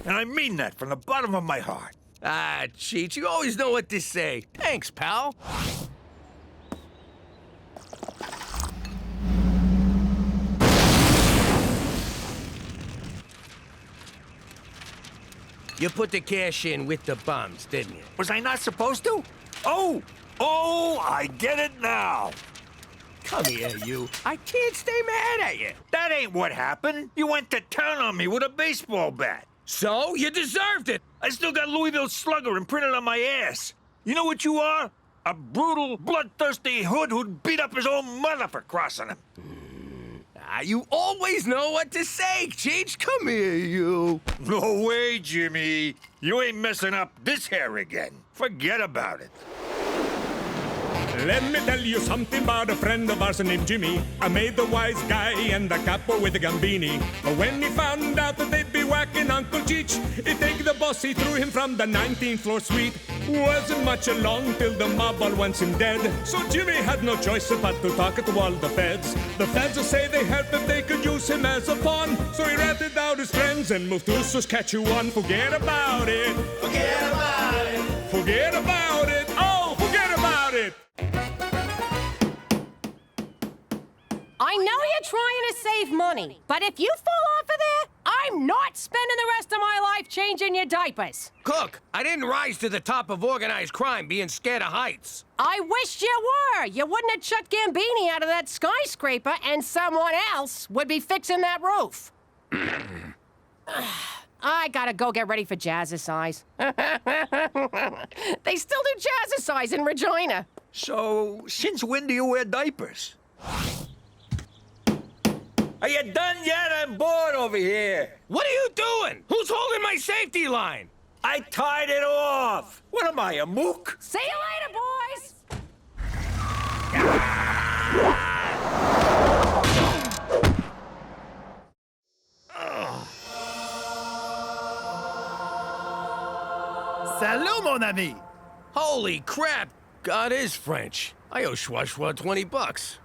E: And I mean that from the bottom of my heart.
A: Ah, Cheech, you always know what to say. Thanks, pal. You put the cash in with the bums, didn't you?
E: Was I not supposed to? Oh, I get it now.
A: Come here, you. I can't stay mad at you.
E: That ain't what happened. You went to town on me with a baseball bat.
A: So? You deserved it.
E: I still got Louisville Slugger imprinted on my ass. You know what you are? A brutal, bloodthirsty hood who'd beat up his own mother for crossing him.
A: You always know what to say, Cheech. Come here, you.
E: No way, Jimmy. You ain't messing up this hair again. Forget about it.
F: Let me tell you something about a friend of ours named Jimmy. I made the wise guy and the capo with the gambini. But when he found out that they'd be whacking Uncle Cheech, he'd take the boss, he threw him from the 19th floor suite. Wasn't much along till the mob all wants him dead. So Jimmy had no choice but to talk to all the feds. The feds will say they help if they could use him as a pawn. So he ratted out his friends and moved to Saskatchewan. Forget about it.
O: Forget about it.
F: Forget about it. Oh, forget about it.
D: I know you're trying to save money, but if you fall off of there, I'm not spending the rest of my life changing your diapers.
A: Cook, I didn't rise to the top of organized crime being scared of heights.
D: I wish you were. You wouldn't have chucked Gambini out of that skyscraper, and someone else would be fixing that roof. I gotta go get ready for jazzercise. They still do jazzercise in Regina.
E: So, since when do you wear diapers? Are you done yet? I'm bored over here.
A: What are you doing? Who's holding my safety line?
E: I tied it off. What am I, a mook?
D: See you later, boys.
N: Salut, mon ami.
A: Holy crap! God is French. I owe Schwa 20 bucks.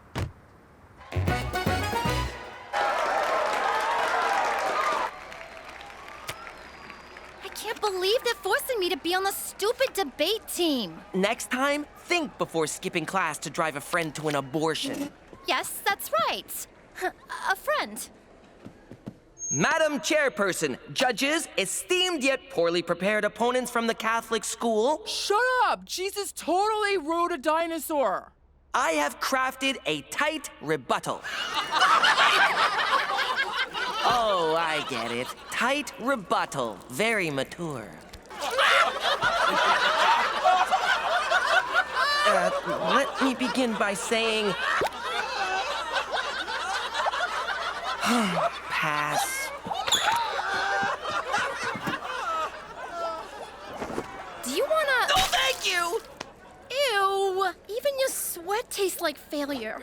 Q: I can't believe they're forcing me to be on the stupid debate team.
H: Next time, think before skipping class to drive a friend to an abortion.
Q: Yes, that's right. A friend.
H: Madam Chairperson, judges, esteemed yet poorly prepared opponents from the Catholic school.
U: Shut up! Jesus totally rode a dinosaur.
H: I have crafted a tight rebuttal. Oh, I get it. Tight rebuttal. Very mature. Let me begin by saying... Pass.
Q: Do you wanna...
A: No, thank you!
Q: Ew! Even your sweat tastes like failure.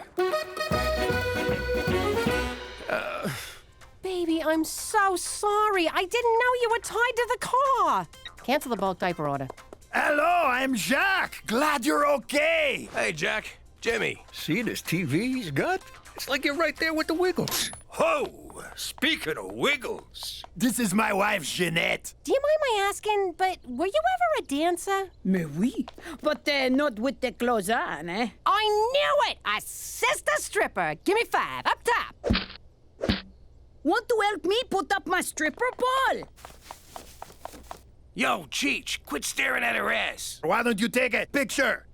D: Baby, I'm so sorry. I didn't know you were tied to the car. Cancel the bulk diaper order.
N: Hello, I'm Jacques. Glad you're okay.
A: Hey, Jack. Jimmy.
E: See this TV he's got? It's like you're right there with the Wiggles. Ho! Speaking of wiggles.
S: This is my wife, Jeanette.
D: Do you mind my asking, but were you ever a dancer?
K: Mais oui, but not with the clothes on, eh?
D: I knew it! A sister stripper. Give me 5, up top.
K: Want to help me put up my stripper ball?
A: Yo, Cheech, quit staring at her ass.
S: Why don't you take a picture?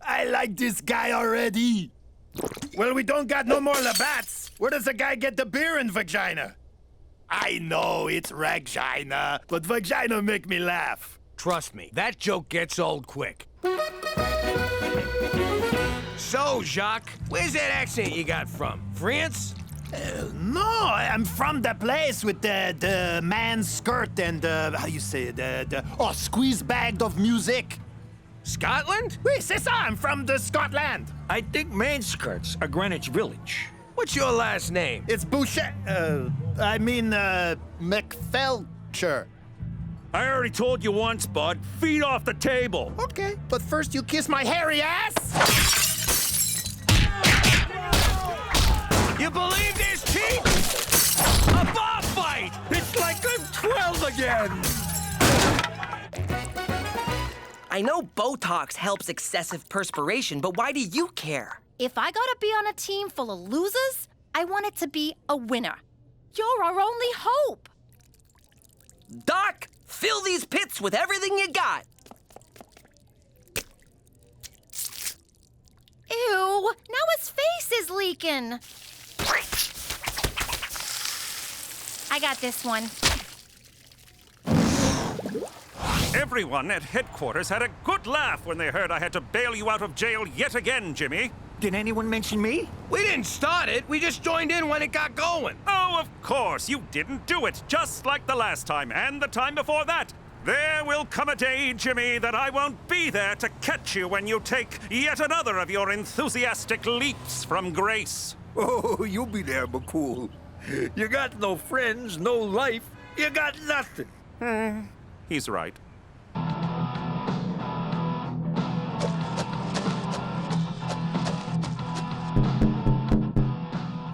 S: I like this guy already. Well, we don't got no more Labats. Where does the guy get the beer in vagina? I know it's Ragina, but vagina make me laugh.
A: Trust me, that joke gets old quick. So, Jacques, where's that accent you got from? France?
S: No, I'm from the place with the man's skirt and how you say it, squeeze bag of music.
A: Scotland?
S: Oui, c'est ça. I'm from the Scotland.
E: I think main skirts are Greenwich Village.
A: What's your last name?
S: It's Boucher. McFelcher.
E: I already told you once, bud. Feet off the table.
S: Okay, but first you kiss my hairy ass.
A: You believe this, Chief? A bar fight!
E: It's like I'm 12 again.
H: I know Botox helps excessive perspiration, but why do you care?
Q: If I gotta be on a team full of losers, I want it to be a winner. You're our only hope.
H: Doc, fill these pits with everything you got.
Q: Ew, now his face is leaking. I got this one.
G: Everyone at headquarters had a good laugh when they heard I had to bail you out of jail yet again, Jimmy.
E: Did anyone mention me?
A: We didn't start it. We just joined in when it got going.
G: Oh, of course. You didn't do it, just like the last time and the time before that. There will come a day, Jimmy, that I won't be there to catch you when you take yet another of your enthusiastic leaps from grace.
E: Oh, you'll be there, McCool. You got no friends, no life. You got nothing.
G: He's right.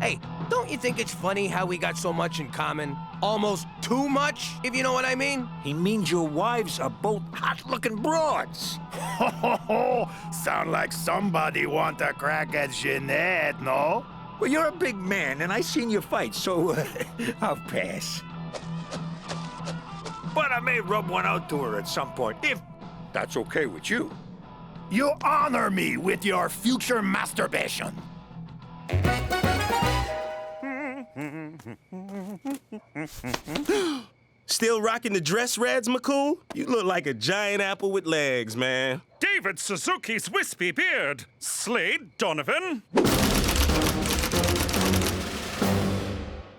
A: Hey, don't you think it's funny how we got so much in common? Almost too much, if you know what I mean?
E: He means your wives are both hot-looking broads.
S: Sound like somebody want a crack at Jeanette, no?
E: Well, you're a big man, and I seen you fight, so I'll pass. But I may rub one out to her at some point, if that's okay with you.
S: You honor me with your future masturbation.
V: Still rocking the dress reds, McCool? You look like a giant apple with legs, man.
G: David Suzuki's wispy beard. Slade Donovan.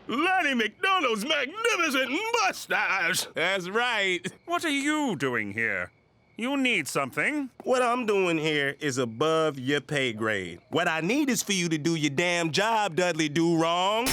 V: Lanny McDonald's magnificent mustache. That's right.
G: What are you doing here? You need something.
V: What I'm doing here is above your pay grade. What I need is for you to do your damn job, Dudley Do-Wrong.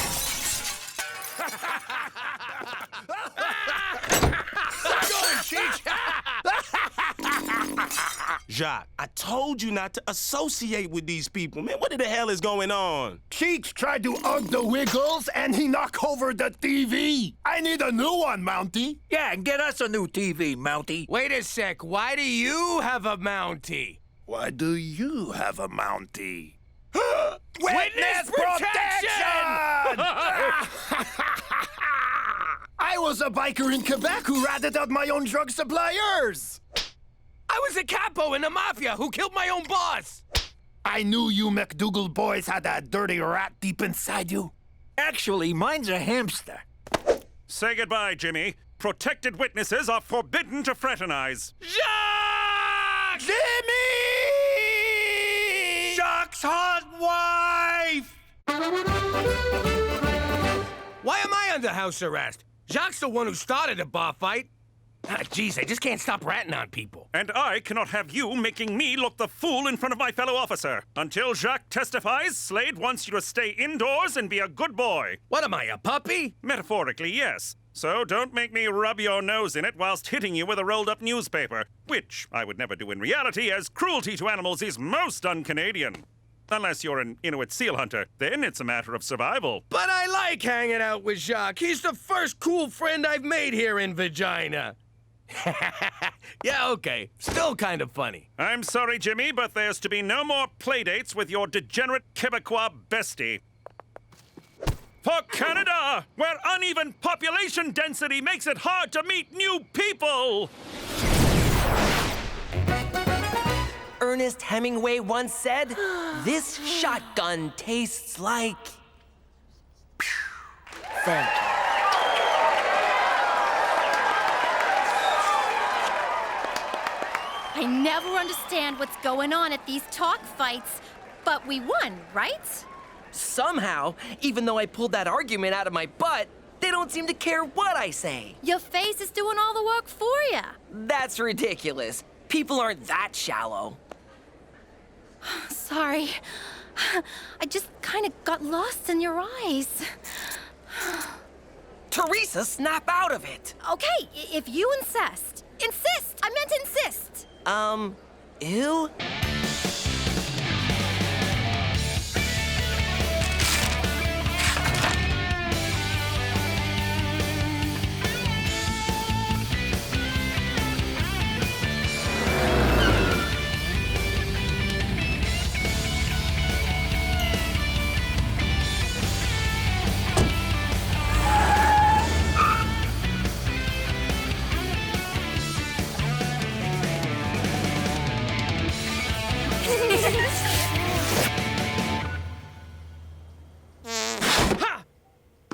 V: Jacques, I told you not to associate with these people, man. What the hell is going on?
S: Cheeks tried to hug the Wiggles and he knocked over the TV. I need a new one, Mountie.
E: Yeah, and get us a new TV, Mountie.
A: Wait a sec, why do you have a Mountie?
S: Why do you have a Mountie?
A: Witness protection!
S: I was a biker in Quebec who ratted out my own drug suppliers.
A: I was a capo in the mafia who killed my own boss.
S: I knew you McDougal boys had that dirty rat deep inside you.
E: Actually, mine's a hamster.
G: Say goodbye, Jimmy. Protected witnesses are forbidden to fraternize.
A: Jacques!
S: Jimmy!
E: Jacques' hot wife!
A: Why am I under house arrest? Jacques' the one who started the bar fight. Jeez, I just can't stop ratting on people.
G: And I cannot have you making me look the fool in front of my fellow officer. Until Jacques testifies, Slade wants you to stay indoors and be a good boy.
A: What am I, a puppy?
G: Metaphorically, yes. So don't make me rub your nose in it whilst hitting you with a rolled-up newspaper, which I would never do in reality, as cruelty to animals is most un-Canadian. Unless you're an Inuit seal hunter. Then it's a matter of survival.
A: But I like hanging out with Jacques. He's the first cool friend I've made here in Vagina. Yeah, okay. Still kind of funny.
G: I'm sorry, Jimmy, but there's to be no more playdates with your degenerate Quebecois bestie. For Canada, where uneven population density makes it hard to meet new people!
H: Ernest Hemingway once said, "This shotgun tastes like..." Thank you.
Q: I never understand what's going on at these talk fights, but we won, right?
H: Somehow, even though I pulled that argument out of my butt, they don't seem to care what I say.
Q: Your face is doing all the work for you.
H: That's ridiculous. People aren't that shallow.
Q: Sorry. I just kind of got lost in your eyes.
H: Teresa, snap out of it.
Q: Okay, if you insist. Insist! I meant insist!
H: Ew?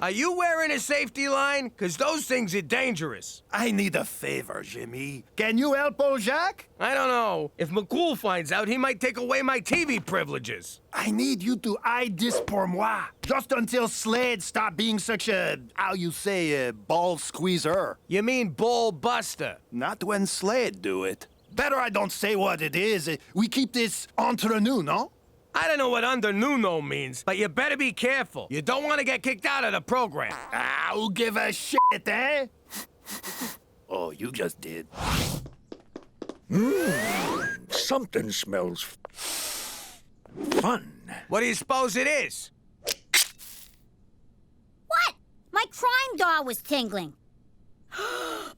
A: Are you wearing a safety line? Because those things are dangerous.
S: I need a favor, Jimmy. Can you help old Jacques?
A: I don't know. If McCool finds out, he might take away my TV privileges.
S: I need you to hide this pour moi. Just until Slade stop being such a, how you say, a ball squeezer.
A: You mean ball buster?
S: Not when Slade do it. Better I don't say what it is. We keep this entre nous, no?
A: I don't know what under nuno means, but you better be careful. You don't want to get kicked out of the program.
S: Ah, who give a shit, eh? Oh, you just did.
E: Something smells fun.
A: What do you suppose it is?
C: What? My crime doll was tingling.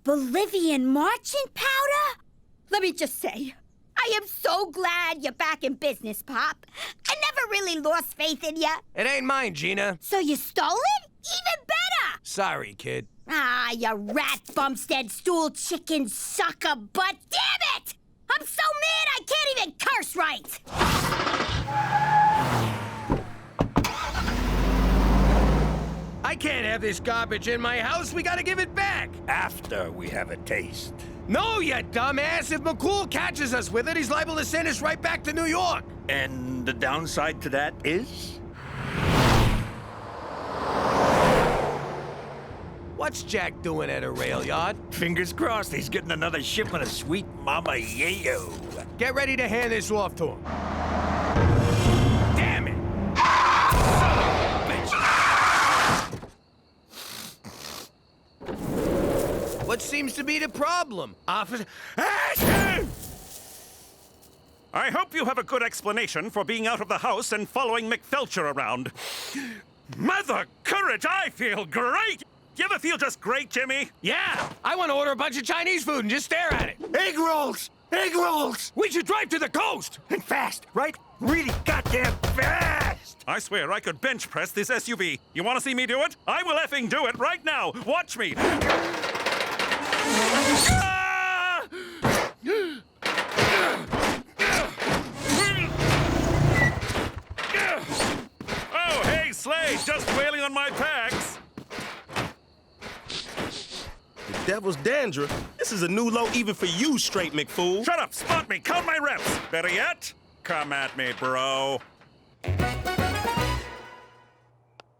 C: Bolivian marching powder? Let me just say, I am so glad you're back in business, Pop. I never really lost faith in you.
A: It ain't mine, Gina.
C: So you stole it? Even better!
A: Sorry, kid.
C: Ah, you rat bumstead stool chicken sucker butt. Damn it! I'm so mad I can't even curse right!
A: I can't have this garbage in my house. We gotta give it back.
E: After we have a taste.
A: No, you dumbass. If McCool catches us with it, he's liable to send us right back to New York.
E: And the downside to that is?
A: What's Jack doing at a rail yard?
E: Fingers crossed he's getting another shipment of sweet Mama Yayo.
A: Get ready to hand this off to him. Damn it! What seems to be the problem, officer?
G: I hope you have a good explanation for being out of the house and following McFelcher around. Mother courage, I feel great! You ever feel just great, Jimmy?
A: Yeah! I want to order a bunch of Chinese food and just stare at it.
S: Egg rolls! Egg rolls!
A: We should drive to the coast!
E: And fast, right? Really goddamn fast!
G: I swear I could bench press this SUV. You want to see me do it? I will effing do it right now. Watch me. Oh, hey, Slade, just wailing on my packs.
V: The devil's dandruff? This is a new low even for you, straight McFool.
G: Shut up, spot me, count my reps. Better yet, come at me, bro.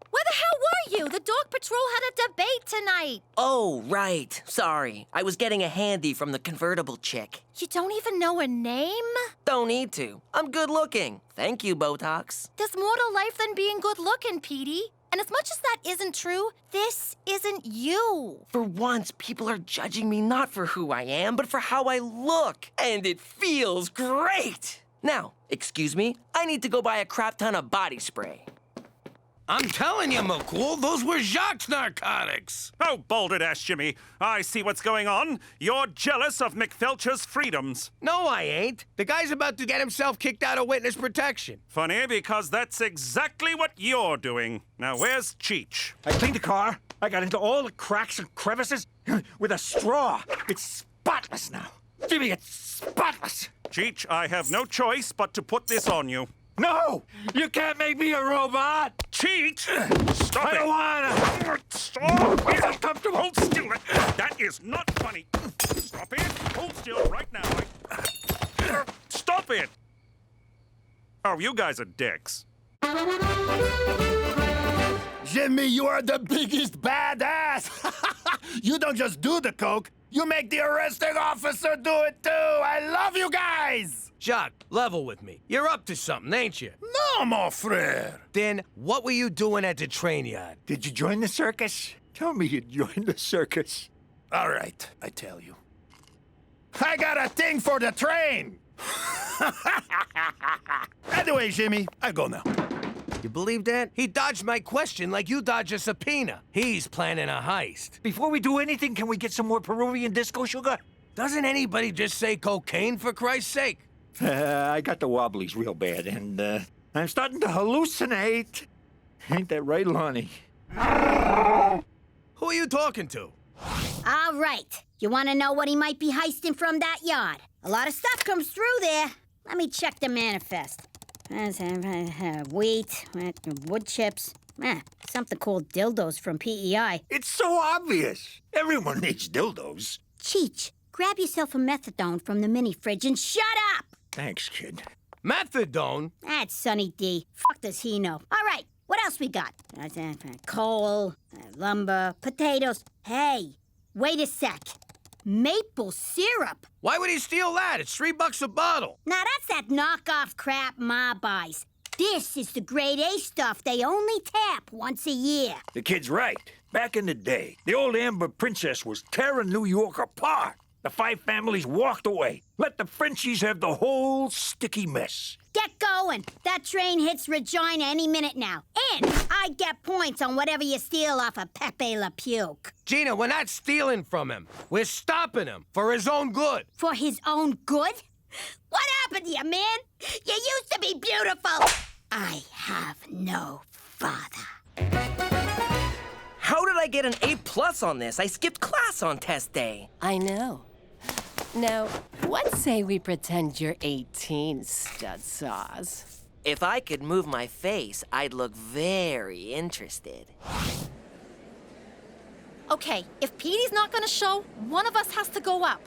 Q: Where the hell were you? The dog patrol had a debate tonight.
H: Oh, right. Sorry. I was getting a handy from the convertible chick.
Q: You don't even know her name?
H: Don't need to. I'm good looking. Thank you, Botox.
Q: There's more to life than being good looking, Petey. And as much as that isn't true, this isn't you.
H: For once, people are judging me not for who I am, but for how I look. And it feels great. Now, excuse me, I need to go buy a crap ton of body spray.
A: I'm telling you, McCool, those were Jacques' narcotics.
G: Oh, balderdash, Jimmy. I see what's going on. You're jealous of McFelcher's freedoms.
A: No, I ain't. The guy's about to get himself kicked out of witness protection.
G: Funny, because that's exactly what you're doing. Now, where's Cheech?
E: I cleaned the car. I got into all the cracks and crevices with a straw. It's spotless now. Jimmy, it's spotless.
G: Cheech, I have no choice but to put this on you.
E: No! You can't make me a robot!
G: Cheech! Stop it!
E: I don't wanna!
G: Stop! It's uncomfortable! Hold still! That is not funny! Stop it! Hold still right now! Stop it! Oh, you guys are dicks.
S: Jimmy, you are the biggest badass! You don't just do the coke, you make the arresting officer do it too! I love you guys!
A: Jacques, level with me. You're up to something, ain't you?
S: No, mon frère!
A: Then what were you doing at the train yard?
E: Did you join the circus? Tell me you joined the circus.
S: All right, I tell you. I got a thing for the train! Anyway, Jimmy, I go now.
A: You believe that? He dodged my question like you dodge a subpoena. He's planning a heist.
E: Before we do anything, can we get some more Peruvian disco sugar?
A: Doesn't anybody just say cocaine, for Christ's sake?
E: I got the wobblies real bad, and I'm starting to hallucinate. Ain't that right, Lonnie?
A: Who are you talking to?
C: All right. You want to know what he might be heisting from that yard? A lot of stuff comes through there. Let me check the manifest. Wheat, wood chips, something called dildos from PEI.
E: It's so obvious. Everyone needs dildos.
C: Cheech, grab yourself a methadone from the mini fridge and shut up!
E: Thanks, kid.
A: Methadone?
C: That's Sonny D. Fuck does he know? All right, what else we got? Coal, lumber, potatoes. Hey, wait a sec. Maple syrup.
A: Why would he steal that? It's $3 a bottle.
C: Now that's that knockoff crap Ma buys. This is the grade A stuff they only tap once a year.
E: The kid's right. Back in the day, the old Amber Princess was tearing New York apart. The 5 families walked away. Let the Frenchies have the whole sticky mess.
C: Get going. That train hits Regina any minute now. And I get points on whatever you steal off of Pepe Le Puke.
A: Gina, we're not stealing from him. We're stopping him for his own good.
C: For his own good? What happened to you, man? You used to be beautiful. I have no father.
H: How did I get an A+ on this? I skipped class on test day.
D: I know. Now, what say we pretend you're 18, stud sauce?
H: If I could move my face, I'd look very interested.
Q: Okay, if Petey's not gonna show, one of us has to go up.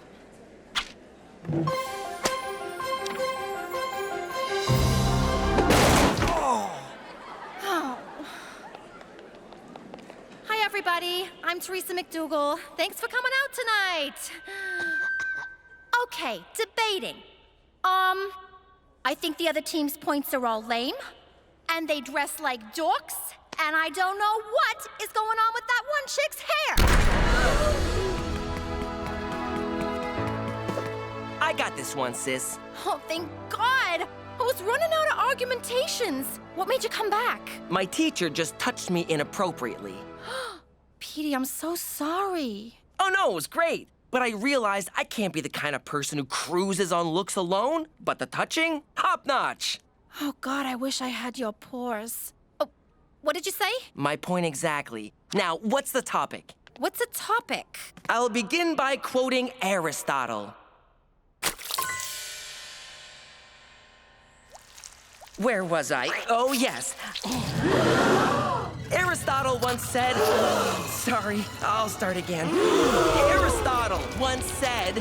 Q: Hi, everybody. I'm Teresa McDougal. Thanks for coming out tonight. Okay, debating. I think the other team's points are all lame, and they dress like dorks, and I don't know what is going on with that one chick's hair.
H: I got this one, sis.
Q: Oh, thank God. I was running out of argumentations. What made you come back?
H: My teacher just touched me inappropriately.
Q: Petey, I'm so sorry.
H: Oh no, it was great. But I realized I can't be the kind of person who cruises on looks alone. But the touching? Top notch.
Q: Oh, God, I wish I had your pores. Oh, what did you say?
H: My point exactly. Now, what's the topic?
Q: What's the topic?
H: I'll begin by quoting Aristotle. Where was I? Oh, yes. Aristotle once said... Sorry, I'll start again. Aristotle once said...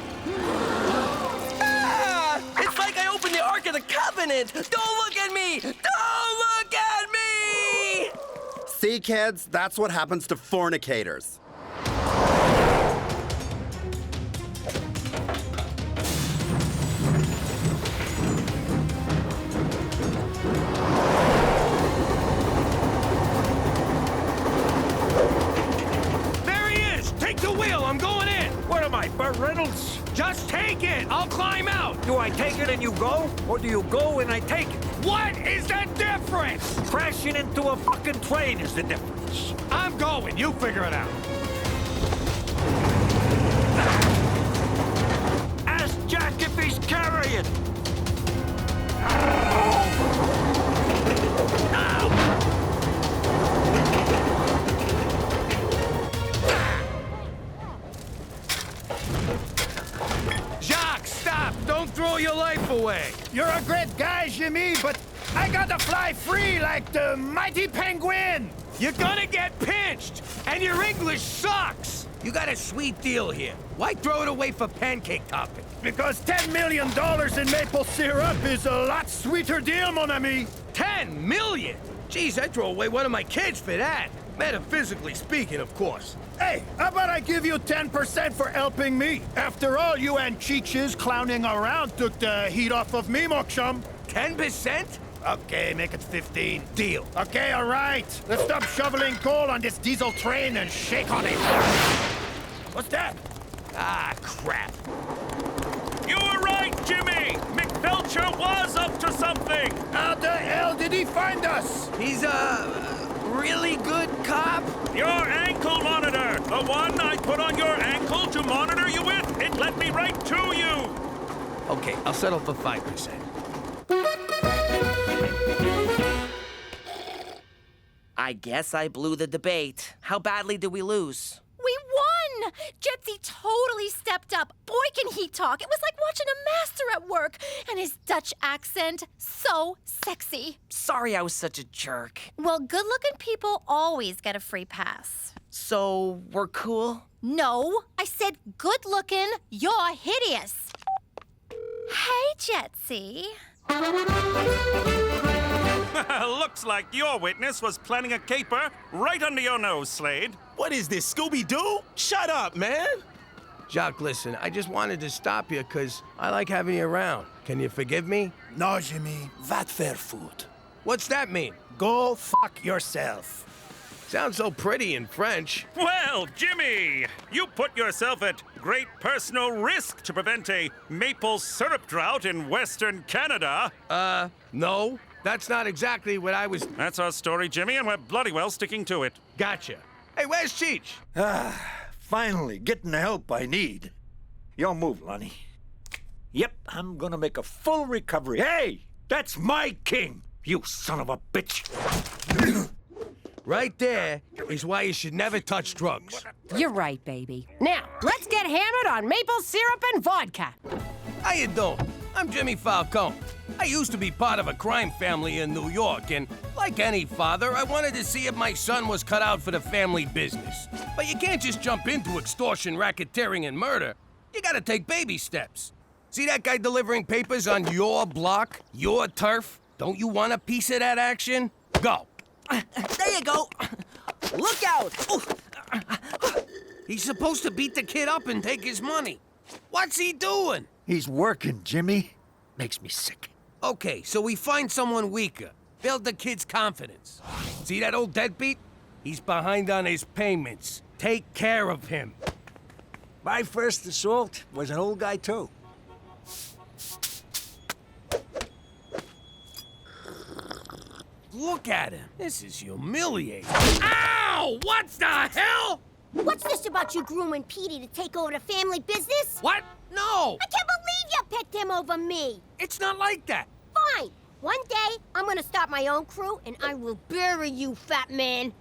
H: It's like I opened the Ark of the Covenant! Don't look at me! Don't look at me!
J: See, kids? That's what happens to fornicators.
A: There he is! Take the wheel! I'm going in!
E: What am I, Burt Reynolds?
A: Just take take it! I'll climb out!
E: Do I take it and you go? Or do you go and I take it?
A: What is the difference?
E: Crashing into a fucking train is the difference.
A: I'm going. You figure it out.
E: Ask Jack if he's carrying.
A: Jacques, stop! Don't throw your life away!
S: You're a great guy, Jimmy, but I gotta fly free like the mighty penguin!
A: You're gonna get pinched! And your English sucks! You got a sweet deal here. Why throw it away for pancake topping?
S: Because $10 million in maple syrup is a lot sweeter deal, mon ami!
A: 10 million? Jeez, I'd throw away one of my kids for that. Metaphysically speaking, of course.
S: Hey, how about I give you 10% for helping me? After all, you and Cheeches clowning around took the heat off of me, mon chum.
A: 10%?
S: Okay, make it 15.
A: Deal.
S: Okay, all right. Let's stop shoveling coal on this diesel train and shake on it. What's that?
A: Ah, crap.
B: You were right, Jimmy! McFelcher was up to something!
S: How the hell did he find us?
A: He's a really good cop.
B: Your ankle monitor! The one I put on your ankle to monitor you with! It led me right to you!
A: Okay, I'll settle for 5%.
H: I guess I blew the debate. How badly did we lose?
M: We won! Jetsy totally stepped up. Boy, can he talk. It was like watching a master at work. And his Dutch accent, so sexy.
H: Sorry I was such a jerk.
C: Well, good-looking people always get a free pass.
H: So, we're cool?
C: No, I said good-looking. You're hideous. Hey, Jetsy.
B: Looks like your witness was planning a caper right under your nose, Slade.
V: What is this, Scooby-Doo? Shut up, man!
A: Jacques, listen, I just wanted to stop you because I like having you around. Can you forgive me?
S: No, Jimmy. Vat fair food.
A: What's that mean?
S: Go fuck yourself.
A: Sounds so pretty in French.
B: Well, Jimmy, you put yourself at great personal risk to prevent a maple syrup drought in Western Canada.
A: No. That's not exactly what I was...
B: That's our story, Jimmy, and we're bloody well sticking to it.
A: Gotcha. Hey, where's Cheech?
E: Finally, getting the help I need. Your move, Lonnie. Yep, I'm gonna make a full recovery. Hey, that's my king, you son of a bitch.
A: Right there is why you should never touch drugs.
D: You're right, baby. Now, let's get hammered on maple syrup and vodka.
A: How you doing? I'm Jimmy Falcone. I used to be part of a crime family in New York, and like any father, I wanted to see if my son was cut out for the family business. But you can't just jump into extortion, racketeering, and murder. You gotta take baby steps. See that guy delivering papers on your block, your turf? Don't you want a piece of that action? Go.
H: There you go. Look out!
A: He's supposed to beat the kid up and take his money. What's he doing?
E: He's working, Jimmy. Makes me sick.
A: Okay, so we find someone weaker. Build the kid's confidence. See that old deadbeat? He's behind on his payments. Take care of him.
E: My first assault was an old guy, too.
A: Look at him. This is humiliating. Ow! What the hell?
C: What's this about you grooming Petey to take over the family business?
A: What? No!
C: I can't believe you picked him over me.
A: It's not like that.
C: Fine. One day, I'm gonna start my own crew, and I will bury you, fat man.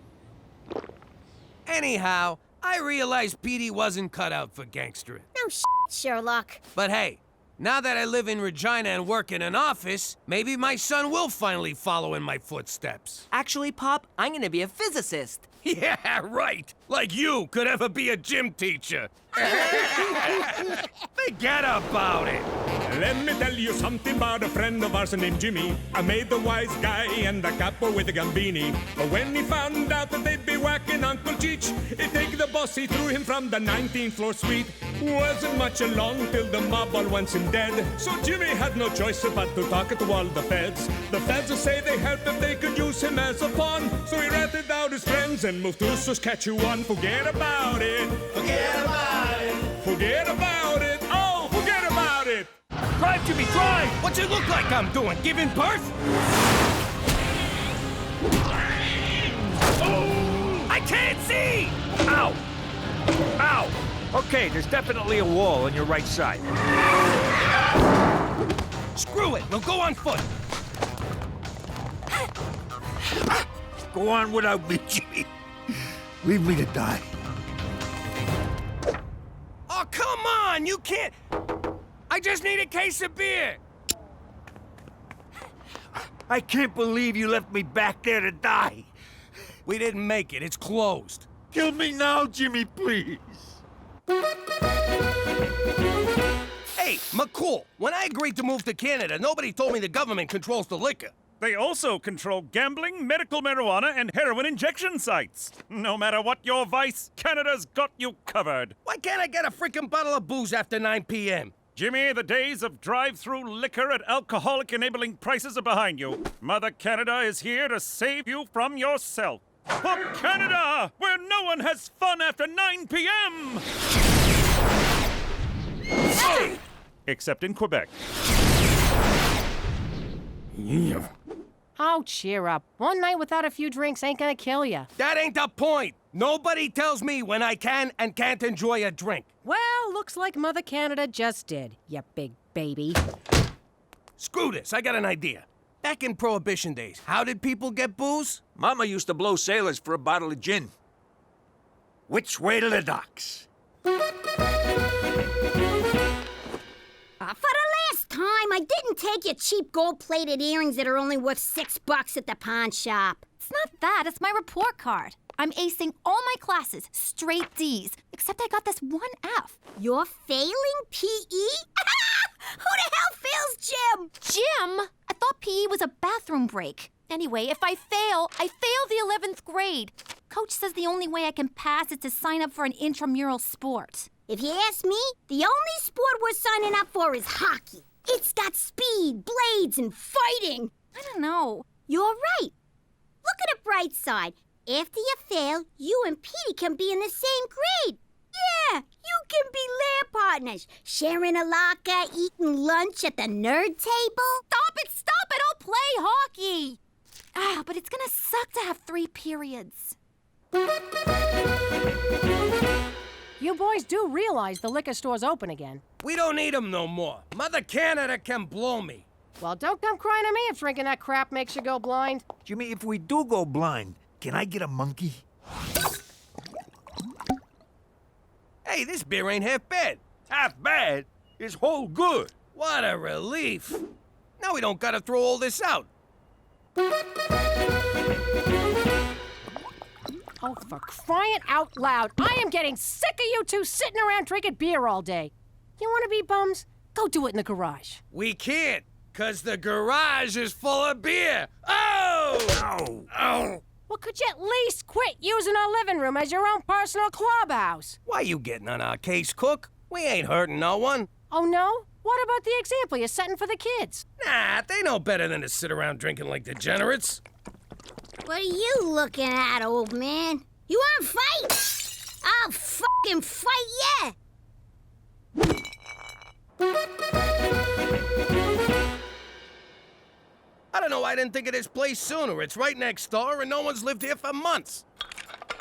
A: Anyhow, I realized Petey wasn't cut out for gangstering.
C: No Sherlock.
A: But hey, now that I live in Regina and work in an office, maybe my son will finally follow in my footsteps.
H: Actually, Pop, I'm gonna be a physicist.
A: Yeah, right. Like you could ever be a gym teacher. Forget about it.
F: Let me tell you something about a friend of ours named Jimmy. I made the wise guy and the capo with the gambini. But when he found out that they'd be whacking Uncle Cheech, he'd take the boss, he threw him from the 19th floor suite. Wasn't much along till the mob all wants him dead. So Jimmy had no choice but to talk to all the feds. The feds say they help if they could use him as a pawn. So he ratted out his friends and moved to Saskatchewan. Forget about it. Forget about it. Forget about it. Oh, forget about it.
E: Jimmy, drive!
A: What's it look like I'm doing? Giving birth? Oh! I can't see!
E: Ow! Ow! Okay, there's definitely a wall on your right side.
A: Screw it, we'll go on foot.
E: Go on without me, Jimmy. Leave me to die.
A: Oh, come on! You can't... I just need a case of beer!
E: I can't believe you left me back there to die.
A: We didn't make it. It's closed.
E: Kill me now, Jimmy, please.
A: Hey, McCool, when I agreed to move to Canada, nobody told me the government controls the liquor.
B: They also control gambling, medical marijuana, and heroin injection sites. No matter what your vice, Canada's got you covered.
A: Why can't I get a freaking bottle of booze after 9 p.m.?
B: Jimmy, the days of drive-through liquor at alcoholic-enabling prices are behind you. Mother Canada is here to save you from yourself. For Canada, where no one has fun after 9 p.m. Except in Quebec.
D: Oh, cheer up. One night without a few drinks ain't gonna kill you.
A: That ain't the point. Nobody tells me when I can and can't enjoy a drink.
D: Well, looks like Mother Canada just did, you big baby.
A: Screw this, I got an idea. Back in Prohibition days, how did people get booze?
E: Mama used to blow sailors for a bottle of gin. Which way to the docks?
C: For the last time, I didn't take your cheap gold-plated earrings that are only worth $6 at the pawn shop.
Q: It's not that, it's my report card. I'm acing all my classes, straight D's, except I got this one F.
C: You're failing PE? Who the hell fails gym?
Q: Gym? I thought PE was a bathroom break. Anyway, if I fail the 11th grade. Coach says the only way I can pass is to sign up for an intramural sport.
C: If you ask me, the only sport we're signing up for is hockey. It's got speed, blades, and fighting.
Q: I don't know.
C: You're right. Look at the bright side. After you fail, you and Petey can be in the same grade. Yeah, you can be lab partners, sharing a locker, eating lunch at the nerd table.
Q: Stop it, I'll play hockey. But it's gonna suck to have 3 periods.
D: You boys do realize the liquor store's open again.
A: We don't need them no more. Mother Canada can blow me.
D: Well, don't come crying to me if drinking that crap makes you go blind.
E: Jimmy, if we do go blind, can I get a monkey?
A: Hey, this beer ain't half bad.
E: Half bad? It's whole good.
A: What a relief. Now we don't gotta throw all this out.
D: Oh, for crying out loud. I am getting sick of you two sitting around drinking beer all day. You want to be bums? Go do it in the garage.
A: We can't, 'cause the garage is full of beer. Oh!
E: Ow!
A: Oh!
D: Well, could you at least quit using our living room as your own personal clubhouse?
A: Why you getting on our case, Cook? We ain't hurting no one.
D: Oh, no? What about the example you're setting for the kids?
A: Nah, they know better than to sit around drinking like degenerates.
C: What are you looking at, old man? You wanna fight? I'll fucking fight ya!
A: I don't know why I didn't think of this place sooner. It's right next door and no one's lived here for months.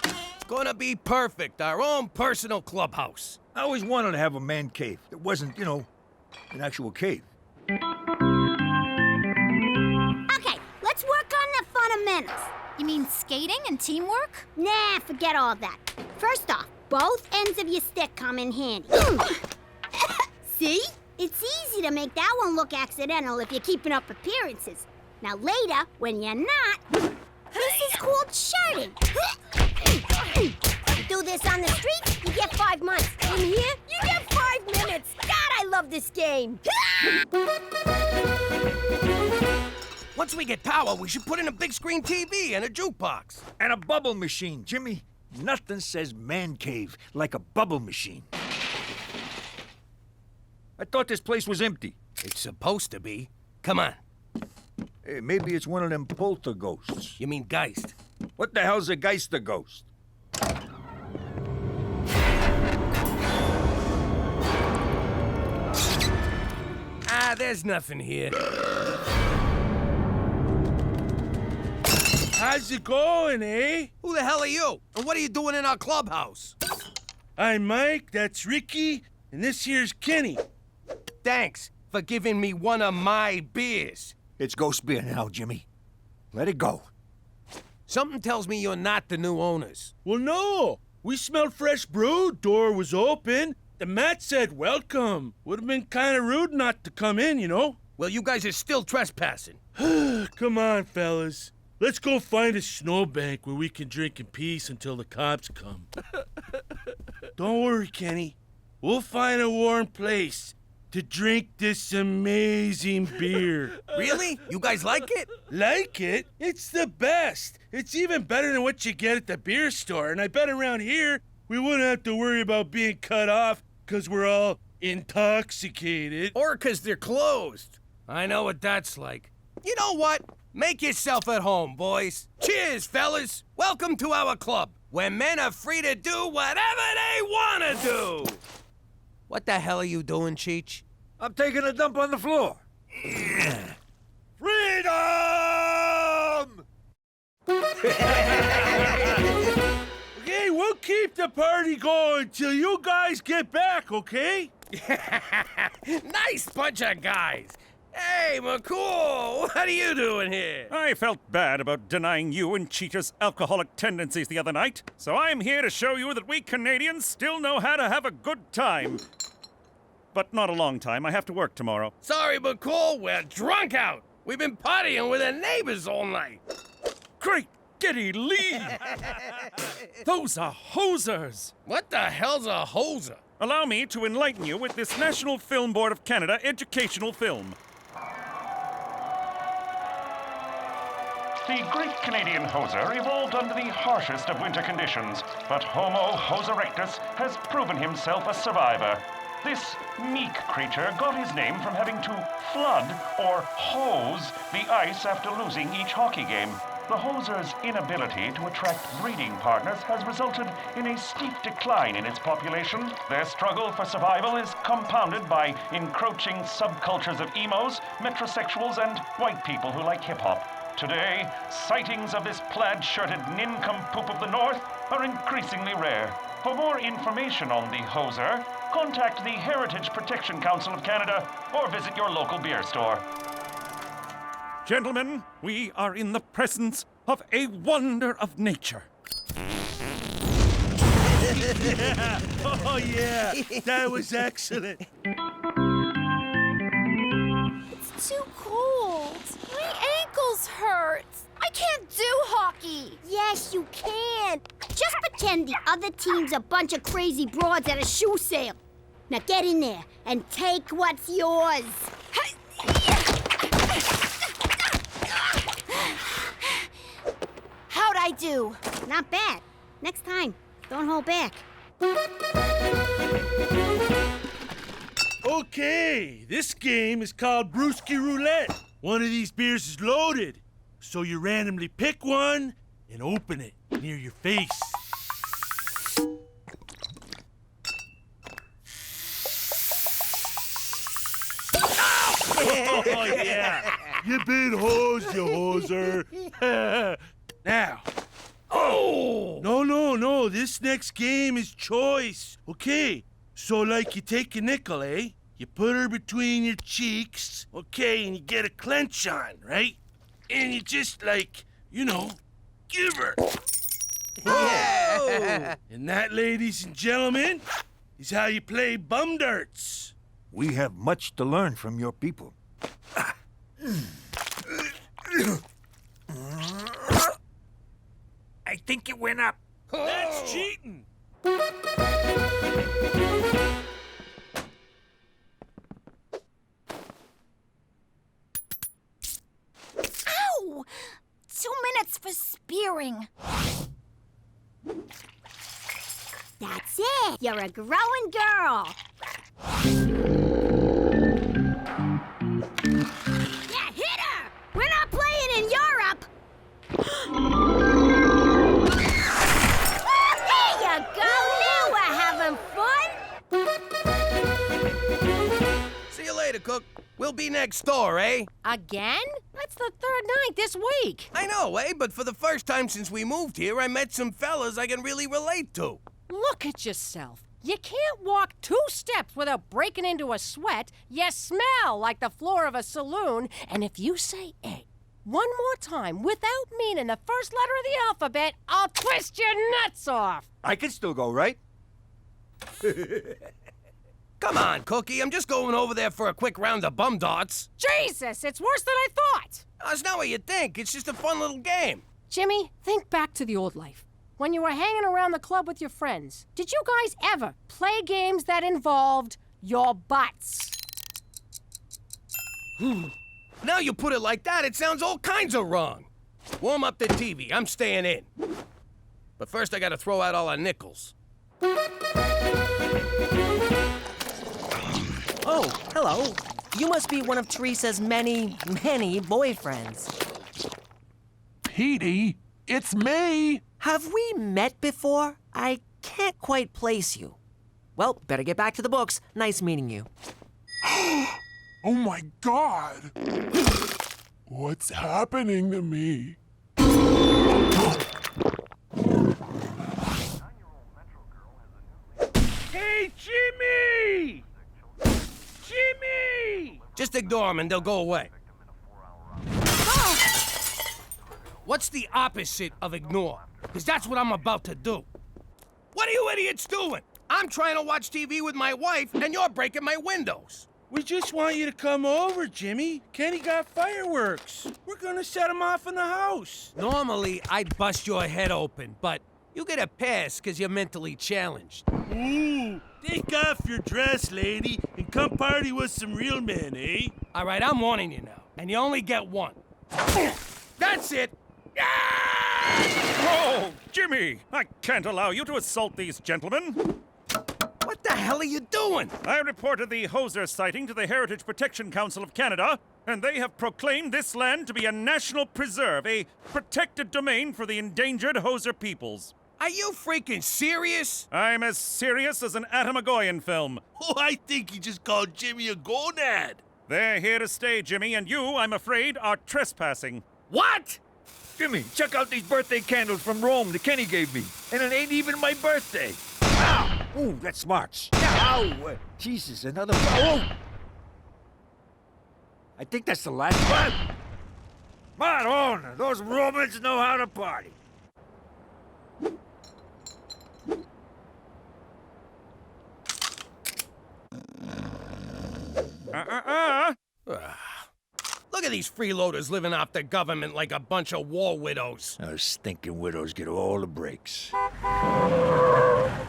A: It's gonna be perfect, our own personal clubhouse.
E: I always wanted to have a man cave. It wasn't, an actual cave.
C: Okay, let's work on the fundamentals.
Q: You mean skating and teamwork?
C: Nah, forget all that. First off, both ends of your stick come in handy. See? It's easy to make that one look accidental if you're keeping up appearances. Now later, when you're not, this is called shirting. You do this on the street, you get 5 months. In here, you get 5 minutes. God, I love this game.
A: Once we get power, we should put in a big screen TV and a jukebox.
E: And a bubble machine. Jimmy, nothing says man cave like a bubble machine. I thought this place was empty.
A: It's supposed to be. Come on.
E: Hey, maybe it's one of them poltergeists.
A: You mean Geist?
E: What the hell's a Geister ghost?
A: Nah, there's nothing here.
L: How's it going, eh?
A: Who the hell are you? And what are you doing in our clubhouse?
L: I'm Mike, that's Ricky, and this here's Kenny.
A: Thanks for giving me one of my beers.
E: It's ghost beer now, Jimmy. Let it go.
A: Something tells me you're not the new owners.
L: Well, no. We smelled fresh brew, door was open. The mat said welcome. Would have been kind of rude not to come in, you know?
A: Well, you guys are still trespassing.
L: Come on, fellas. Let's go find a snowbank where we can drink in peace until the cops come. Don't worry, Kenny. We'll find a warm place to drink this amazing beer.
A: Really? You guys like it?
L: Like it? It's the best. It's even better than what you get at the beer store. And I bet around here, we wouldn't have to worry about being cut off because we're all intoxicated.
A: Or because they're closed. I know what that's like. You know what? Make yourself at home, boys. Cheers, fellas. Welcome to our club, where men are free to do whatever they want to do. What the hell are you doing, Cheech?
E: I'm taking a dump on the floor.
L: Freedom! Okay, we'll keep the party going till you guys get back, okay?
A: Nice bunch of guys. Hey, McCool, what are you doing here?
B: I felt bad about denying you and Cheetah's alcoholic tendencies the other night, so I'm here to show you that we Canadians still know how to have a good time. But not a long time. I have to work tomorrow.
A: Sorry, McCool, we're drunk out. We've been partying with the neighbors all night.
B: Great giddy Lee! Those are hosers!
A: What the hell's a hoser?
B: Allow me to enlighten you with this National Film Board of Canada educational film.
R: The great Canadian hoser evolved under the harshest of winter conditions, but Homo hos erectus has proven himself a survivor. This meek creature got his name from having to flood, or hose, the ice after losing each hockey game. The hoser's inability to attract breeding partners has resulted in a steep decline in its population. Their struggle for survival is compounded by encroaching subcultures of emos, metrosexuals, and white people who like hip-hop. Today, sightings of this plaid-shirted nincompoop of the North are increasingly rare. For more information on the hoser, contact the Heritage Protection Council of Canada or visit your local beer store.
B: Gentlemen, we are in the presence of a wonder of nature.
L: Yeah. Oh, yeah. That was excellent.
M: It's too cold. My ankles hurt. I can't do hockey. Yes, you can. Just pretend the other team's a bunch of crazy broads at a shoe sale. Now get in there and take what's yours. How'd I do? Not bad. Next time, don't hold back.
L: Okay, this game is called Brewski Roulette. One of these beers is loaded, so you randomly pick one and open it near your face. Oh, yeah. You been hosed, you hoser. Now. Oh! No. This next game is choice. Okay. So, like, you take a nickel, eh? You put her between your cheeks, okay, and you get a clench on, right? And you just, like, you know, give her. Oh! And that, ladies and gentlemen, is how you play bum darts.
E: We have much to learn from your people.
P: I think it went up.
L: That's cheating.
M: Ow! 2 minutes for spearing. That's it. You're a growing girl. Yeah, hit her! We're not playing in Europe. There you go. Now we're having fun.
A: See you later, later, Cook. We'll be next door, eh?
D: Again? That's the third night this week.
A: I know, eh? But for the first time since we moved here, I met some fellas I can really relate to.
D: Look at yourself. You can't walk 2 steps without breaking into a sweat. You smell like the floor of a saloon. And if you say A one more time without meaning the first letter of the alphabet, I'll twist your nuts off.
E: I can still go, right?
A: Come on, Cookie. I'm just going over there for a quick round of bum darts.
D: Jesus, it's worse than I thought.
A: That's not what you think. It's just a fun little game.
D: Jimmy, think back to the old life. When you were hanging around the club with your friends, did you guys ever play games that involved your butts?
A: Now you put it like that, it sounds all kinds of wrong. Warm up the TV. I'm staying in. But first, I gotta throw out all our nickels.
H: Oh, hello. You must be one of Teresa's many boyfriends.
L: Petey, it's me.
H: Have we met before? I can't quite place you. Well, better get back to the books. Nice meeting you.
L: Oh my God. What's happening to me? Hey, Jimmy! Jimmy!
A: Just ignore them and they'll go away. What's the opposite of ignore? Because that's what I'm about to do. What are you idiots doing? I'm trying to watch TV with my wife, and you're breaking my windows.
L: We just want you to come over, Jimmy. Kenny got fireworks. We're gonna set them off in the house.
A: Normally, I'd bust your head open, but you get a pass because you're mentally challenged.
L: Ooh, take off your dress, lady, and come party with some real men, eh?
A: All right, I'm warning you now, and you only get one. That's it.
B: Oh, Jimmy! I can't allow you to assault these gentlemen.
A: What the hell are you doing?
B: I reported the Hoser sighting to the Heritage Protection Council of Canada, and they have proclaimed this land to be a national preserve, a protected domain for the endangered Hoser peoples.
A: Are you freaking serious?
B: I'm as serious as an Atomagoyan film.
L: Oh, I think he just called Jimmy a gonad.
B: They're here to stay, Jimmy, and you, I'm afraid, are trespassing.
A: What?
E: Jimmy, check out these birthday candles from Rome that Kenny gave me. And it ain't even my birthday. Ow! Ooh, that smarts. Ow! Jesus, another... Oh! I think that's the last one. Come on, those Romans know how to party.
A: Look at these freeloaders living off the government like a bunch of war widows.
E: Those stinking widows get all the breaks.
A: Ow!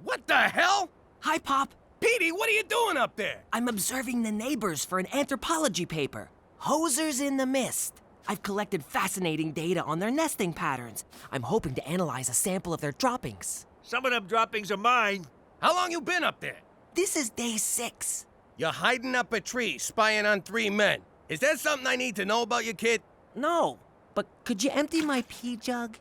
A: What the hell?
H: Hi, Pop.
A: Petey, what are you doing up there?
H: I'm observing the neighbors for an anthropology paper. Hosers in the mist. I've collected fascinating data on their nesting patterns. I'm hoping to analyze a sample of their droppings.
E: Some of them droppings are mine.
A: How long you been up there?
H: This is day 6.
A: You're hiding up a tree, spying on 3 men. Is that something I need to know about you, kid?
H: No, but could you empty my pee jug?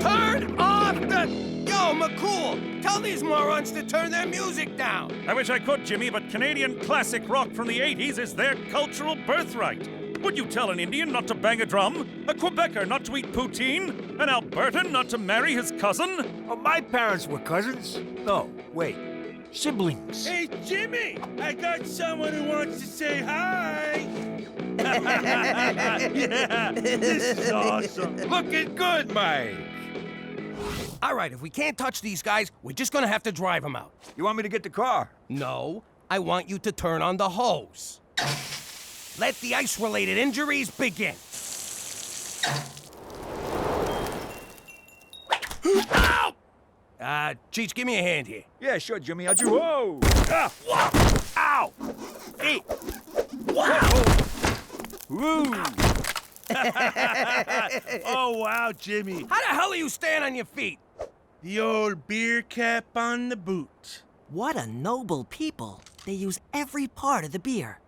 A: Turn off the... Yo, McCool, tell these morons to turn their music down.
B: I wish I could, Jimmy, but Canadian classic rock from the 80s is their cultural birthright. Would you tell an Indian not to bang a drum? A Quebecer not to eat poutine? An Albertan not to marry his cousin?
E: Oh, my parents were cousins. No, wait. Siblings.
L: Hey, Jimmy! I got someone who wants to say hi! Yeah, this is awesome.
E: Looking good, Mike.
A: All right, if we can't touch these guys, we're just gonna have to drive them out.
E: You want me to get the car?
A: No, I want you to turn on the hose. Let the ice-related injuries begin. Ow! Cheech, give me a hand here.
E: Yeah, sure, Jimmy. I'll do. Whoa! Ah!
A: Ow!
E: Hey!
A: Wow!
E: Woo!
L: Oh, wow, Jimmy.
A: How the hell are you staying on your feet?
L: The old beer cap on the boot.
H: What a noble people. They use every part of the beer.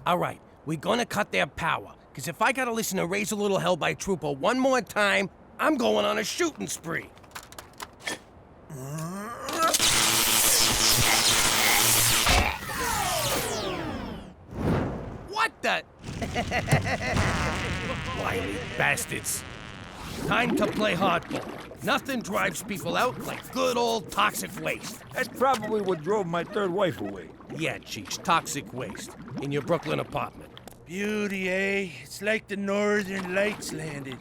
A: All right, we're gonna cut their power. Because if I gotta listen to Raise a Little Hell by Trooper one more time, I'm going on a shooting spree. What the?
L: Wily bastards.
A: Time to play hardball. Nothing drives people out like good old toxic waste.
E: That's probably what drove my third wife away.
A: Yeah, Cheech, toxic waste. In your Brooklyn apartment.
L: Beauty, eh? It's like the Northern Lights landed.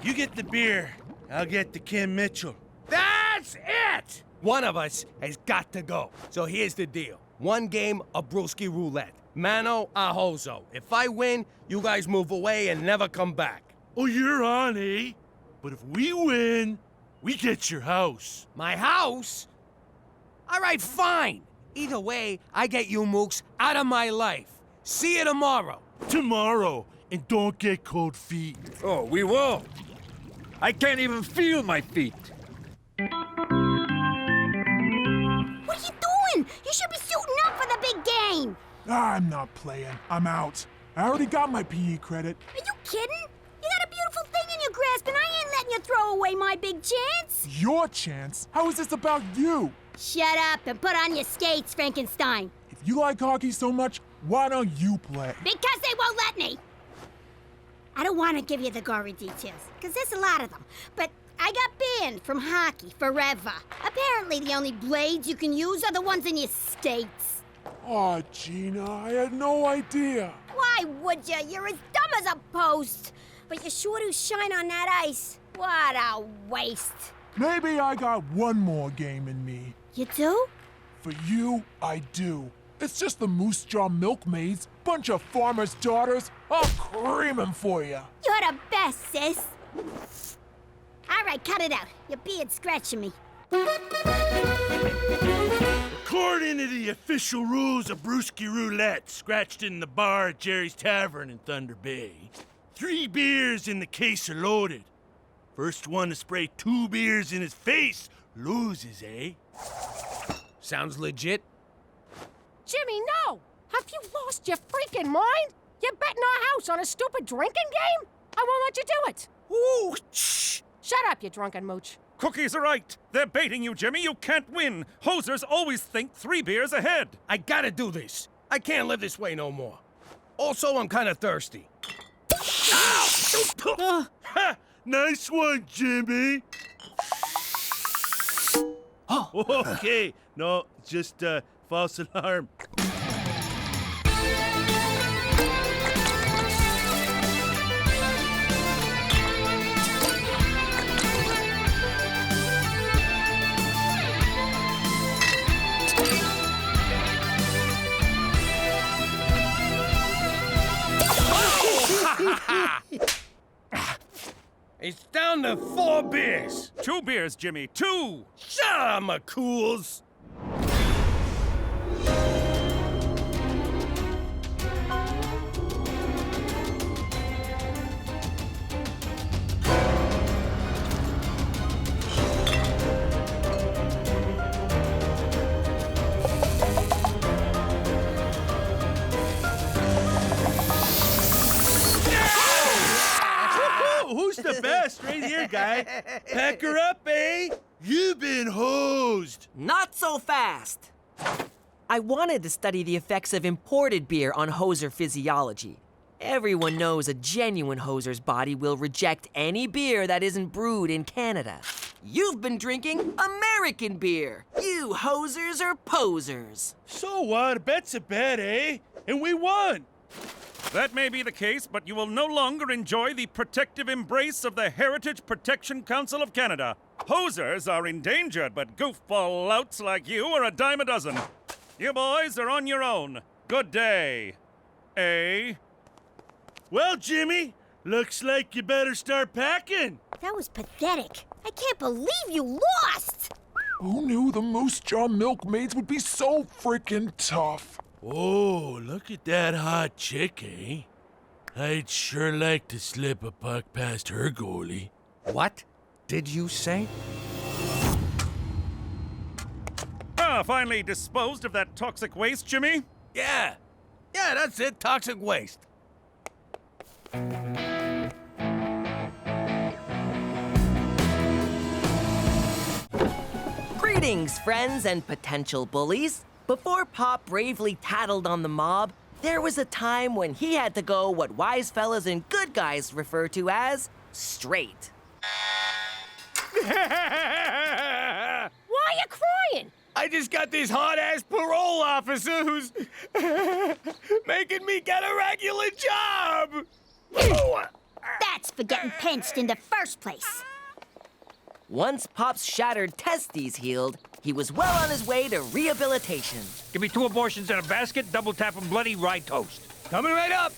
L: You get the beer, I'll get the Kim Mitchell.
A: That's it! One of us has got to go. So here's the deal. One game of brewski roulette. Mano a hozo. If I win, you guys move away and never come back.
L: Oh, you're on, eh? But if we win, we get your house.
A: My house? All right, fine. Either way, I get you mooks out of my life. See you tomorrow.
L: Tomorrow. And don't get cold feet.
E: Oh, we won't. I can't even feel my feet.
C: What are you doing? You should be suiting up for the big game.
I: I'm not playing. I'm out. I already got my PE credit.
C: Are you kidding? You got a beautiful thing in your grasp, and I ain't letting you throw away my big chance.
I: Your chance? How is this about you?
C: Shut up and put on your skates, Frankenstein.
I: If you like hockey so much, why don't you play?
C: Because they won't let me. I don't want to give you the gory details, because there's a lot of them. But I got banned from hockey forever. Apparently the only blades you can use are the ones in your skates.
I: Aw, Gina, I had no idea.
C: Why would you? You're as dumb as a post. But you sure do shine on that ice. What a waste.
I: Maybe I got one more game in me.
C: You do?
I: For you, I do. It's just the Moose Jaw Milkmaids, bunch of farmers' daughters. I'll cream 'em for you.
C: You're the best, sis. All right, cut it out. Your beard's scratching me.
L: According to the official rules of brewski roulette, scratched in the bar at Jerry's Tavern in Thunder Bay, 3 beers in the case are loaded. First one to spray 2 beers in his face loses, eh?
A: Sounds legit.
D: Jimmy, no! Have you lost your freaking mind? You're betting our house on a stupid drinking game? I won't let you do it.
B: Ooh, shh!
D: Shut up, you drunken mooch.
B: Cookies are right. They're baiting you, Jimmy. You can't win. Hosers always think 3 beers ahead.
A: I gotta do this. I can't live this way no more. Also, I'm kind of thirsty. Ow!
L: Ha! Nice one, Jimmy. Okay. No, just false alarm.
A: It's down to 4 beers.
B: 2 beers, Jimmy. 2!
A: Shut up, McCools.
L: Who's the best? Right here, guy. Pack her up, eh? You've been hosed.
H: Not so fast. I wanted to study the effects of imported beer on hoser physiology. Everyone knows a genuine hoser's body will reject any beer that isn't brewed in Canada. You've been drinking American beer. You hosers are posers.
L: So what? A bet's a bet, eh? And we won.
B: That may be the case, but you will no longer enjoy the protective embrace of the Heritage Protection Council of Canada. Hosers are endangered, but goofball louts like you are a dime a dozen. You boys are on your own. Good day. Eh?
L: Well, Jimmy, looks like you better start packing.
C: That was pathetic. I can't believe you lost.
I: Who knew the Moose Jaw Milkmaids would be so freaking tough?
L: Oh, look at that hot chick, eh? I'd sure like to slip a puck past her goalie.
A: What did you say?
B: Finally disposed of that toxic waste, Jimmy?
A: Yeah. Yeah, that's it. Toxic waste.
H: Greetings, friends and potential bullies. Before Pop bravely tattled on the mob, there was a time when he had to go what wise fellas and good guys refer to as straight.
D: Why are you crying?
E: I just got this hard-ass parole officer who's making me get a regular job.
C: That's for getting pinched in the first place.
H: Once Pop's shattered testes healed, he was well on his way to rehabilitation.
E: Give me 2 abortions in a basket, double tap 'em bloody, rye toast.
A: Coming right up.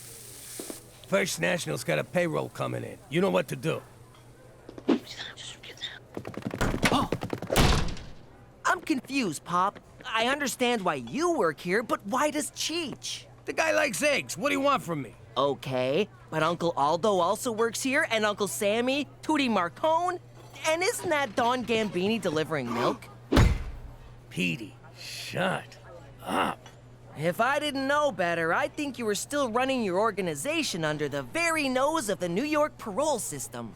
A: First National's got a payroll coming in. You know what to do.
H: I'm confused, Pop. I understand why you work here, but why does Cheech?
A: The guy likes eggs. What do you want from me?
H: Okay, but Uncle Aldo also works here, and Uncle Sammy, Tootie Marcone, and isn't that Don Gambini delivering milk?
A: Petey, shut up.
H: If I didn't know better, I'd think you were still running your organization under the very nose of the New York parole system.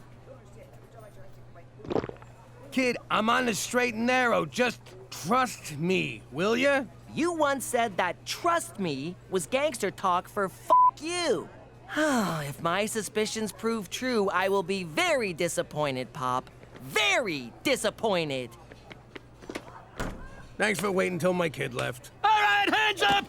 A: Kid, I'm on the straight and narrow. Just trust me, will ya?
H: You once said that trust me was gangster talk for f you. If my suspicions prove true, I will be very disappointed, Pop. Very disappointed.
A: Thanks for waiting until my kid left.
E: All right, hands up!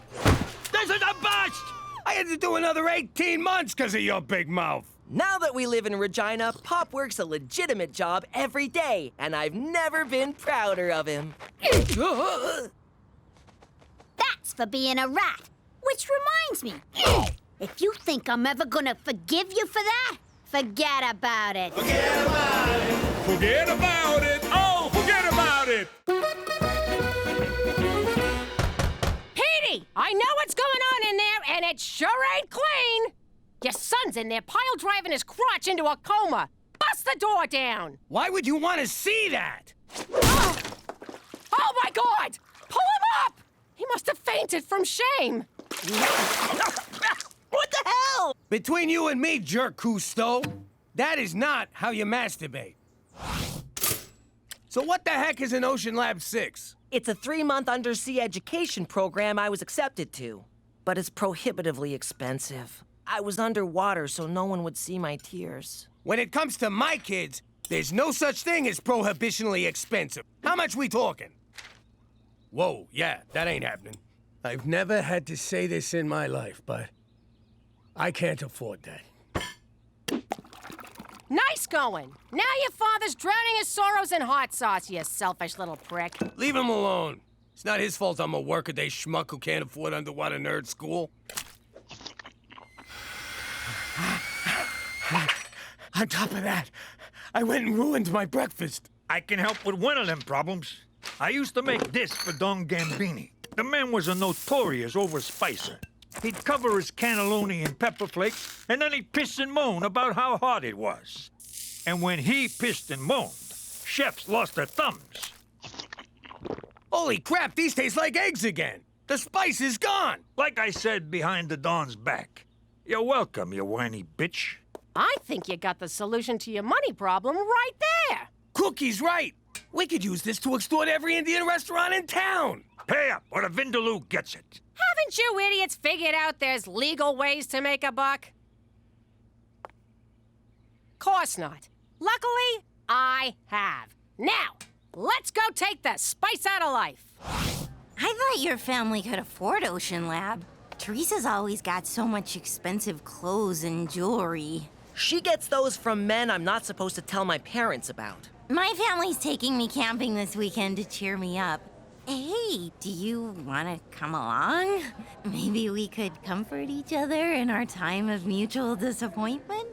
E: This is a bust!
A: I had to do another 18 months because of your big mouth.
H: Now that we live in Regina, Pop works a legitimate job every day, and I've never been prouder of him.
C: That's for being a rat. Which reminds me, if you think I'm ever gonna forgive you for that, forget about it.
F: Forget about it. Forget about it. Oh, forget about it.
D: Petey, I know what's going on in there, and it sure ain't clean. Your son's in there pile-driving his crotch into a coma. Bust the door down.
A: Why would you want to see that?
D: Oh, my God! Pull him up! He must have fainted from shame.
H: What the hell?
A: Between you and me, jerk Cousteau, that is not how you masturbate. So what the heck is an Ocean Lab 6?
H: It's a 3-month undersea education program I was accepted to, but it's prohibitively expensive. I was underwater so no one would see my tears.
A: When it comes to my kids, there's no such thing as prohibitionally expensive. How much we talking? Whoa, yeah, that ain't happening. I've never had to say this in my life, but I can't afford that.
D: Nice going. Now your father's drowning his sorrows in hot sauce, you selfish little prick.
A: Leave him alone. It's not his fault I'm a workaday schmuck who can't afford underwater nerd school. On top of that, I went and ruined my breakfast.
E: I can help with one of them problems. I used to make this for Don Gambini. The man was a notorious overspicer. He'd cover his cannelloni in pepper flakes, and then he'd piss and moan about how hot it was. And when he pissed and moaned, chefs lost their thumbs.
A: Holy crap, these taste like eggs again. The spice is gone.
E: Like I said behind the Don's back. You're welcome, you whiny bitch.
D: I think you got the solution to your money problem right there.
A: Cookie's right. We could use this to extort every Indian restaurant in town.
E: Pay up, or the Vindaloo gets it.
D: Haven't you idiots figured out there's legal ways to make a buck? Course not. Luckily, I have. Now, let's go take the spice out of life.
O: I thought your family could afford Ocean Lab. Teresa's always got so much expensive clothes and jewelry.
H: She gets those from men I'm not supposed to tell my parents about.
O: My family's taking me camping this weekend to cheer me up. Hey, do you want to come along? Maybe we could comfort each other in our time of mutual disappointment?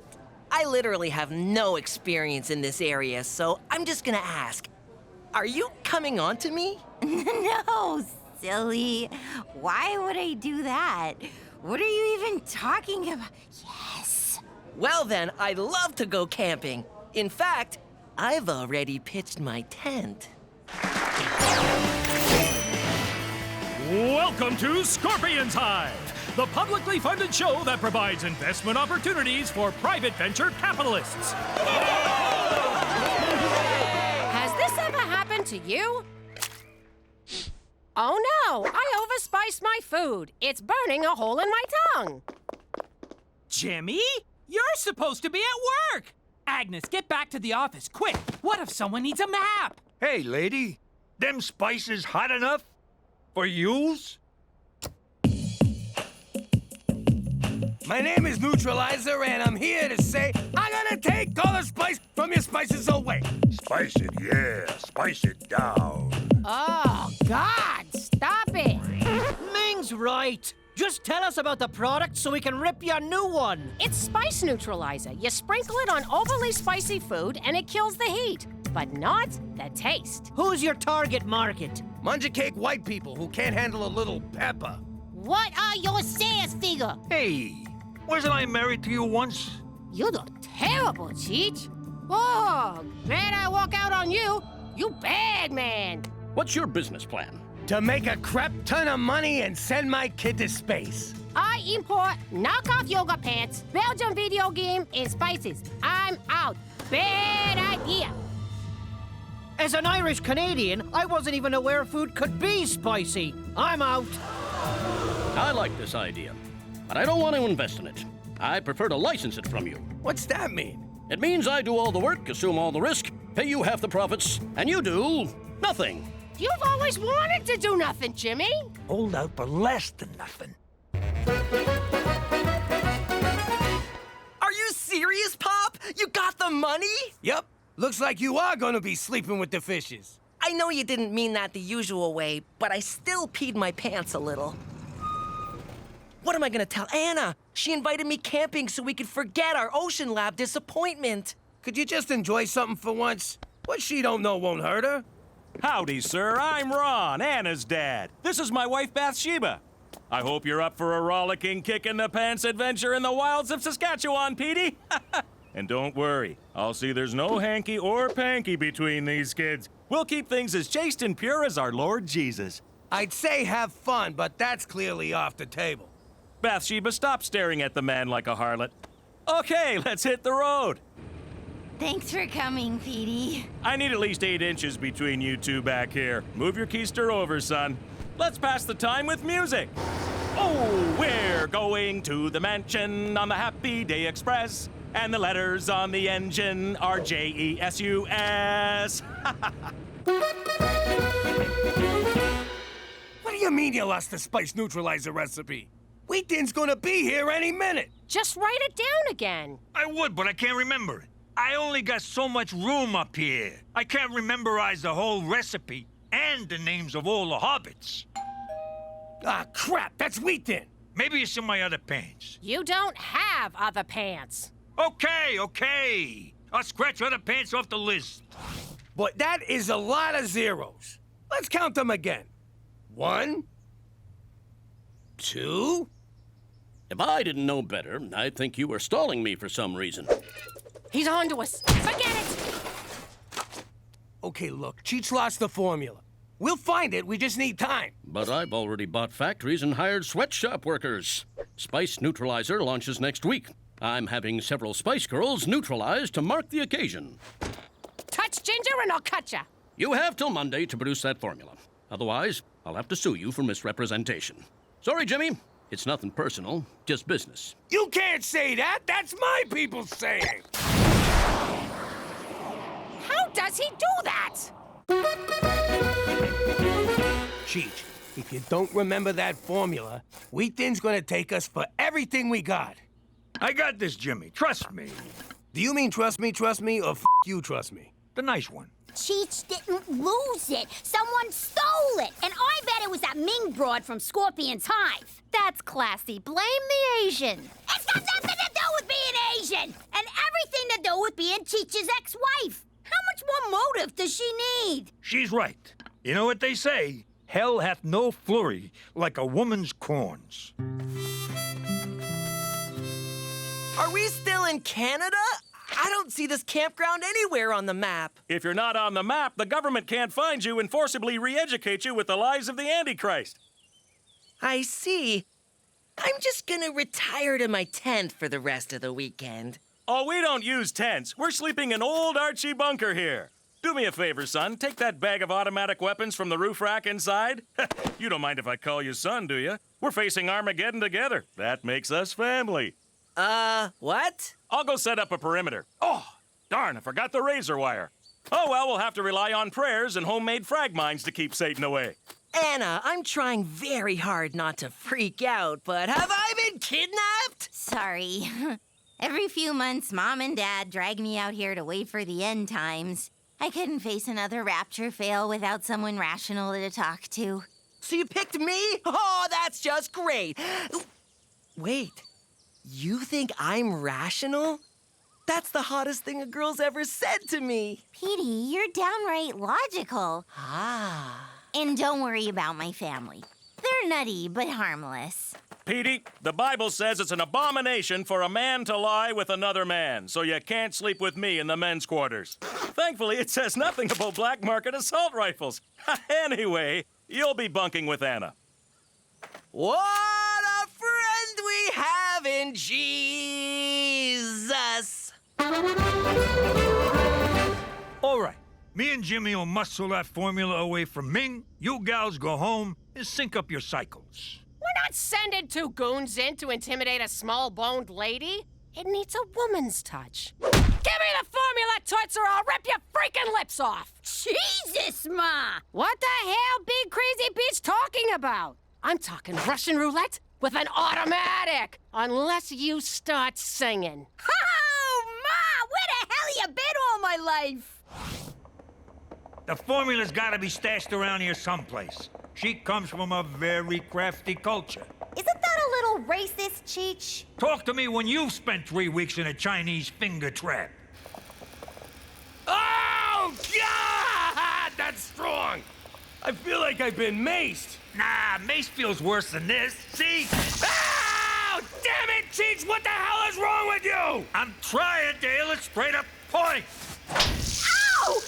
H: I literally have no experience in this area, so I'm just gonna ask. Are you coming on to me?
O: No, silly. Why would I do that? What are you even talking about? Yes.
H: Well then, I'd love to go camping. In fact, I've already pitched my tent.
B: Welcome to Scorpion's Hive, the publicly funded show that provides investment opportunities for private venture capitalists.
D: Has this ever happened to you? Oh no, I overspiced my food. It's burning a hole in my tongue.
T: Jimmy, you're supposed to be at work. Agnes, get back to the office, quick. What if someone needs a map?
E: Hey, lady, them spices hot enough for yous?
A: My name is Neutralizer, and I'm here to say I'm gonna take all the spice from your spices away.
E: Spice it, yeah. Spice it down.
D: Oh, God, stop it.
H: Ming's right. Just tell us about the product so we can rip you a new one.
D: It's spice neutralizer. You sprinkle it on overly spicy food and it kills the heat, but not the taste.
H: Who's your target market?
A: Munja cake white people who can't handle a little pepper.
C: What are your sass figure?
E: Hey, wasn't I married to you once?
C: You look terrible, Cheech.
D: Oh, glad I walk out on you. You bad man.
U: What's your business plan?
A: To make a crap ton of money and send my kid to space.
D: I import knockoff yoga pants, Belgian video game, and spices. I'm out. Bad idea.
H: As an Irish Canadian, I wasn't even aware food could be spicy. I'm out.
U: I like this idea, but I don't want to invest in it. I prefer to license it from you.
A: What's that mean?
U: It means I do all the work, assume all the risk, pay you half the profits, and you do nothing.
D: You've always wanted to do nothing, Jimmy.
E: Hold out for less than nothing.
H: Are you serious, Pop? You got the money?
A: Yep. Looks like you are gonna be sleeping with the fishes.
H: I know you didn't mean that the usual way, but I still peed my pants a little. What am I gonna tell Anna? She invited me camping so we could forget our Ocean Lab disappointment.
A: Could you just enjoy something for once? What she don't know won't hurt her.
B: Howdy, sir. I'm Ron, Anna's dad. This is my wife, Bathsheba. I hope you're up for a rollicking kick-in-the-pants adventure in the wilds of Saskatchewan, Petey. And don't worry, I'll see there's no hanky or panky between these kids. We'll keep things as chaste and pure as our Lord Jesus.
A: I'd say have fun, but that's clearly off the table.
B: Bathsheba, stop staring at the man like a harlot. Okay, let's hit the road.
O: Thanks for coming, Petey.
B: I need at least 8 inches between you two back here. Move your keister over, son. Let's pass the time with music. Oh, we're going to the mansion on the Happy Day Express. And the letters on the engine are J-E-S-U-S.
A: What do you mean you lost the spice neutralizer recipe? Wheat Thin's gonna be here any minute.
D: Just write it down again.
E: I would, but I can't remember it. I only got so much room up here. I can't memorize the whole recipe and the names of all the hobbits.
A: Ah, crap, that's Wheat Thin.
E: Maybe it's in my other pants.
D: You don't have other pants.
E: Okay. I'll scratch other pants off the list.
A: But that is a lot of zeros. Let's count them again. 1, 2.
U: If I didn't know better, I'd think you were stalling me for some reason.
D: He's on to us. Forget it.
A: Okay, look, Cheech lost the formula. We'll find it, we just need time.
U: But I've already bought factories and hired sweatshop workers. Spice Neutralizer launches next week. I'm having several Spice Girls neutralized to mark the occasion.
D: Touch Ginger and I'll cut ya.
U: You have till Monday to produce that formula. Otherwise, I'll have to sue you for misrepresentation. Sorry, Jimmy. It's nothing personal, just business.
A: You can't say that! That's my people saying!
D: How does he do that?
A: Cheech, if you don't remember that formula, Wheat Thin's gonna take us for everything we got.
E: I got this, Jimmy. Trust me.
A: Do you mean trust me, or you trust me?
E: The nice one.
C: Cheech didn't lose it. Someone stole it. And I bet it was that Ming broad from Scorpion's Hive.
Q: That's classy. Blame the Asian.
C: It's got nothing to do with being Asian. And everything to do with being Cheech's ex-wife. How much more motive does she need?
E: She's right. You know what they say? Hell hath no flurry like a woman's corns.
H: Are we still in Canada? I don't see this campground anywhere on the map.
B: If you're not on the map, the government can't find you and forcibly re-educate you with the lies of the Antichrist.
H: I see. I'm just gonna retire to my tent for the rest of the weekend.
B: Oh, we don't use tents. We're sleeping in old Archie bunker here. Do me a favor, son. Take that bag of automatic weapons from the roof rack inside. You don't mind if I call you son, do you? We're facing Armageddon together. That makes us family.
H: What?
B: I'll go set up a perimeter. Oh, darn, I forgot the razor wire. Oh, well, we'll have to rely on prayers and homemade frag mines to keep Satan away.
H: Anna, I'm trying very hard not to freak out, but have I been kidnapped?
O: Sorry. Every few months, Mom and Dad drag me out here to wait for the end times. I couldn't face another rapture fail without someone rational to talk to.
H: So you picked me? Oh, that's just great. Wait, you think I'm rational? That's the hottest thing a girl's ever said to me.
O: Petey, you're downright logical.
H: Ah.
O: And don't worry about my family. They're nutty, but harmless.
B: Petey, the Bible says it's an abomination for a man to lie with another man, so you can't sleep with me in the men's quarters. Thankfully, it says nothing about black market assault rifles. Anyway, you'll be bunking with Anna.
H: What a friend we have in Jesus!
E: All right, me and Jimmy will muscle that formula away from Ming. You gals go home and sync up your cycles.
D: We're not sending two goons in to intimidate a small-boned lady. It needs a woman's touch. Give me the formula, Toots, or I'll rip your freaking lips off!
C: Jesus, Ma!
D: What the hell Big Crazy Pete's talking about? I'm talking Russian roulette with an automatic, unless you start singing.
C: Oh, Ma! Where the hell you been all my life?
E: The formula's gotta be stashed around here someplace. She comes from a very crafty culture.
M: Isn't that a little racist, Cheech?
E: Talk to me when you've spent 3 weeks in a Chinese finger trap.
A: Oh, God! That's strong! I feel like I've been maced.
E: Nah, mace feels worse than this. See?
A: Oh, damn it, Cheech! What the hell is wrong with you?
E: I'm trying to illustrate a point.
C: Ow!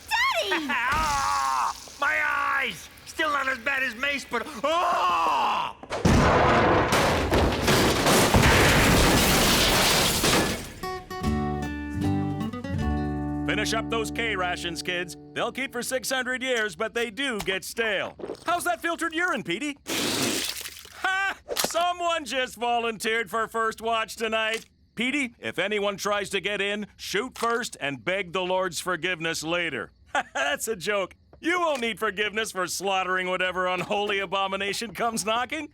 C: Daddy!
E: Ah, my eyes! Still not as bad as mace, but oh!
B: Finish up those K rations, kids. They'll keep for 600 years, but they do get stale. How's that filtered urine, Petey? Ha! Someone just volunteered for first watch tonight. Petey, if anyone tries to get in, shoot first and beg the Lord's forgiveness later. That's a joke. You won't need forgiveness for slaughtering whatever unholy abomination comes knocking.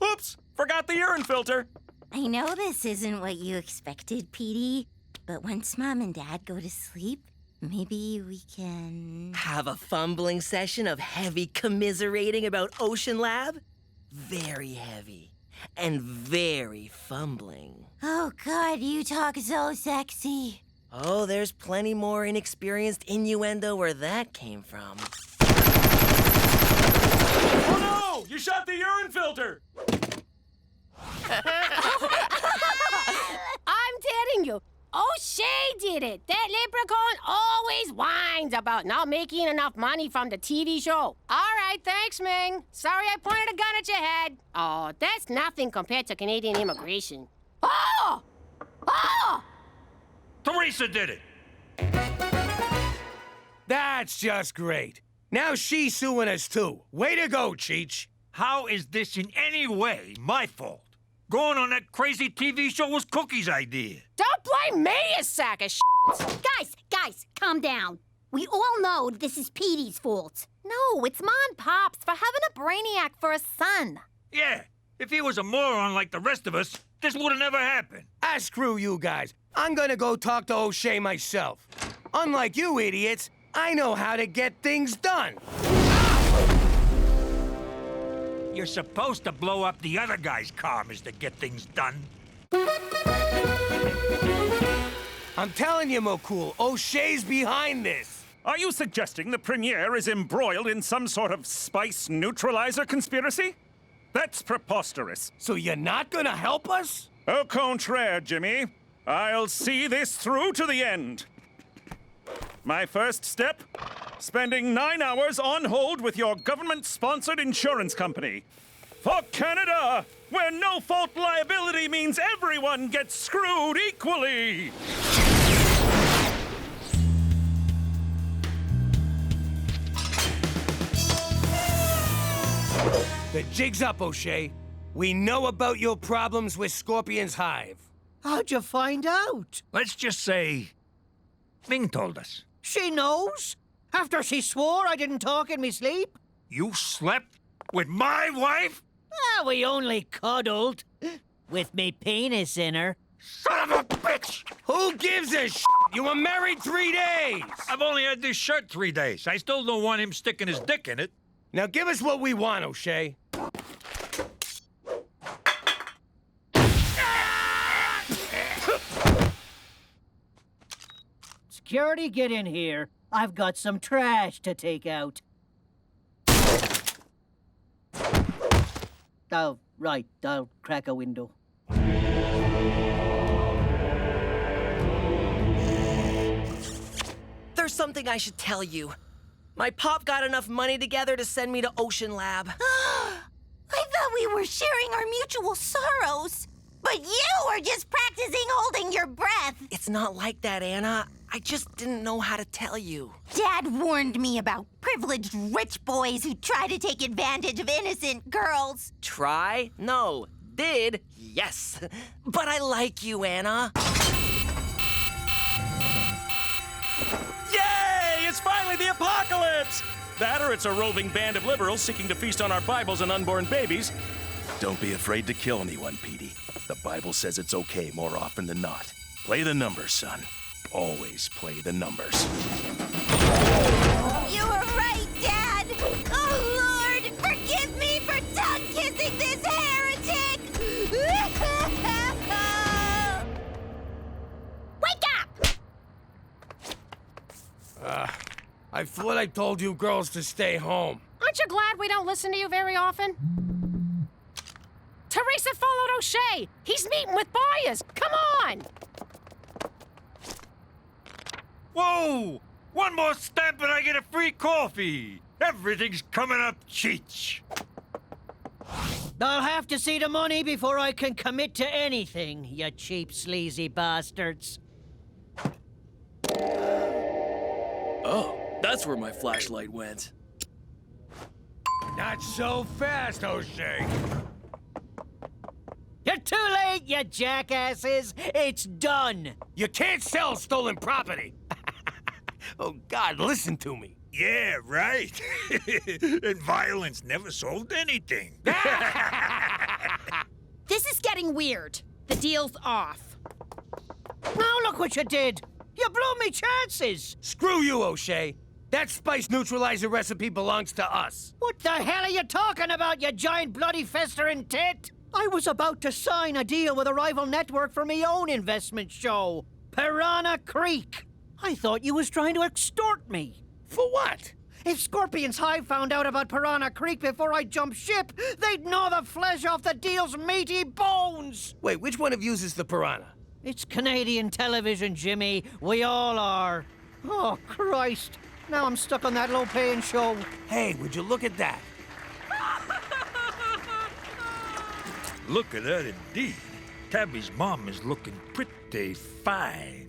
B: Oops, forgot the urine filter.
O: I know this isn't what you expected, Petey, but once Mom and Dad go to sleep, maybe we can...
H: Have a fumbling session of heavy commiserating about Ocean Lab? Very heavy. And very fumbling.
O: Oh, God, you talk so sexy.
H: Oh, there's plenty more inexperienced innuendo where that came from.
B: Oh, no! You shot the urine filter!
D: I'm telling you, O'Shea did it. That leprechaun always whines about not making enough money from the TV show. All right, thanks, Ming. Sorry I pointed a gun at your head. Oh, that's nothing compared to Canadian immigration. Oh! Oh!
E: Teresa did it.
A: That's just great. Now she's suing us too. Way to go, Cheech.
E: How is this in any way my fault? Going on that crazy TV show was Cookie's idea.
D: Don't blame me, you sack of shit.
C: Guys, calm down. We all know this is Petey's fault.
Q: No, it's Ma and Pop's for having a brainiac for a son.
E: Yeah, if he was a moron like the rest of us, this would have never happened.
A: Ah, screw you guys. I'm gonna go talk to O'Shea myself. Unlike you idiots, I know how to get things done.
E: You're supposed to blow up the other guy's karmas to get things done.
A: I'm telling you, McCool, O'Shea's behind this.
B: Are you suggesting the Premier is embroiled in some sort of spice neutralizer conspiracy? That's preposterous.
A: So you're not gonna help us?
B: Au contraire, Jimmy. I'll see this through to the end. My first step? Spending 9 hours on hold with your government-sponsored insurance company. For Canada, where no-fault liability means everyone gets screwed equally.
A: The jig's up, O'Shea. We know about your problems with Scorpion's hive.
K: How'd you find out?
E: Let's just say Ming told us.
K: She knows? After she swore I didn't talk in me sleep?
E: You slept with my wife?
K: Ah, we only cuddled. With me penis in her.
E: Son of a bitch!
A: Who gives a shit? You were married 3 days!
E: I've only had this shirt 3 days. I still don't want him sticking his dick in it.
A: Now give us what we want, O'Shea.
K: Security, get in here. I've got some trash to take out. Oh, right. I'll crack a window.
H: There's something I should tell you. My pop got enough money together to send me to Ocean Lab.
O: I thought we were sharing our mutual sorrows. But you were just practicing holding your breath.
H: It's not like that, Anna. I just didn't know how to tell you.
O: Dad warned me about privileged rich boys who try to take advantage of innocent girls.
H: Try? No. Did? Yes. But I like you, Anna.
B: Yay! It's finally the apocalypse! That or it's a roving band of liberals seeking to feast on our Bibles and unborn babies.
P: Don't be afraid to kill anyone, Petey. The Bible says it's okay more often than not. Play the numbers, son. Always play the numbers.
O: You were right, Dad! Oh, Lord! Forgive me for tongue-kissing this heretic!
C: Wake up!
A: I thought I told you girls to stay home.
D: Aren't you glad we don't listen to you very often? Teresa followed O'Shea. He's meeting with buyers. Come on!
E: Whoa! One more step and I get a free coffee. Everything's coming up cheech.
K: I'll have to see the money before I can commit to anything, you cheap, sleazy bastards.
N: Oh, that's where my flashlight went.
A: Not so fast, O'Shea.
K: You're too late, you jackasses. It's done.
A: You can't sell stolen property. Oh, God, listen to me.
E: Yeah, right. And violence never solved anything.
Q: This is getting weird. The deal's off.
K: Now look what you did. You blew me chances.
A: Screw you, O'Shea. That spice neutralizer recipe belongs to us.
K: What the hell are you talking about, you giant bloody festering tit? I was about to sign a deal with a rival network for me own investment show, Piranha Creek. I thought you was trying to extort me.
A: For what?
K: If Scorpion's Hive found out about Piranha Creek before I jumped ship, they'd gnaw the flesh off the deal's meaty bones.
A: Wait, which one of yous is the Piranha?
K: It's Canadian television, Jimmy. We all are. Oh, Christ. Now I'm stuck on that low-paying show.
A: Hey, would you look at that?
E: Look at that indeed. Tabby's mom is looking pretty fine.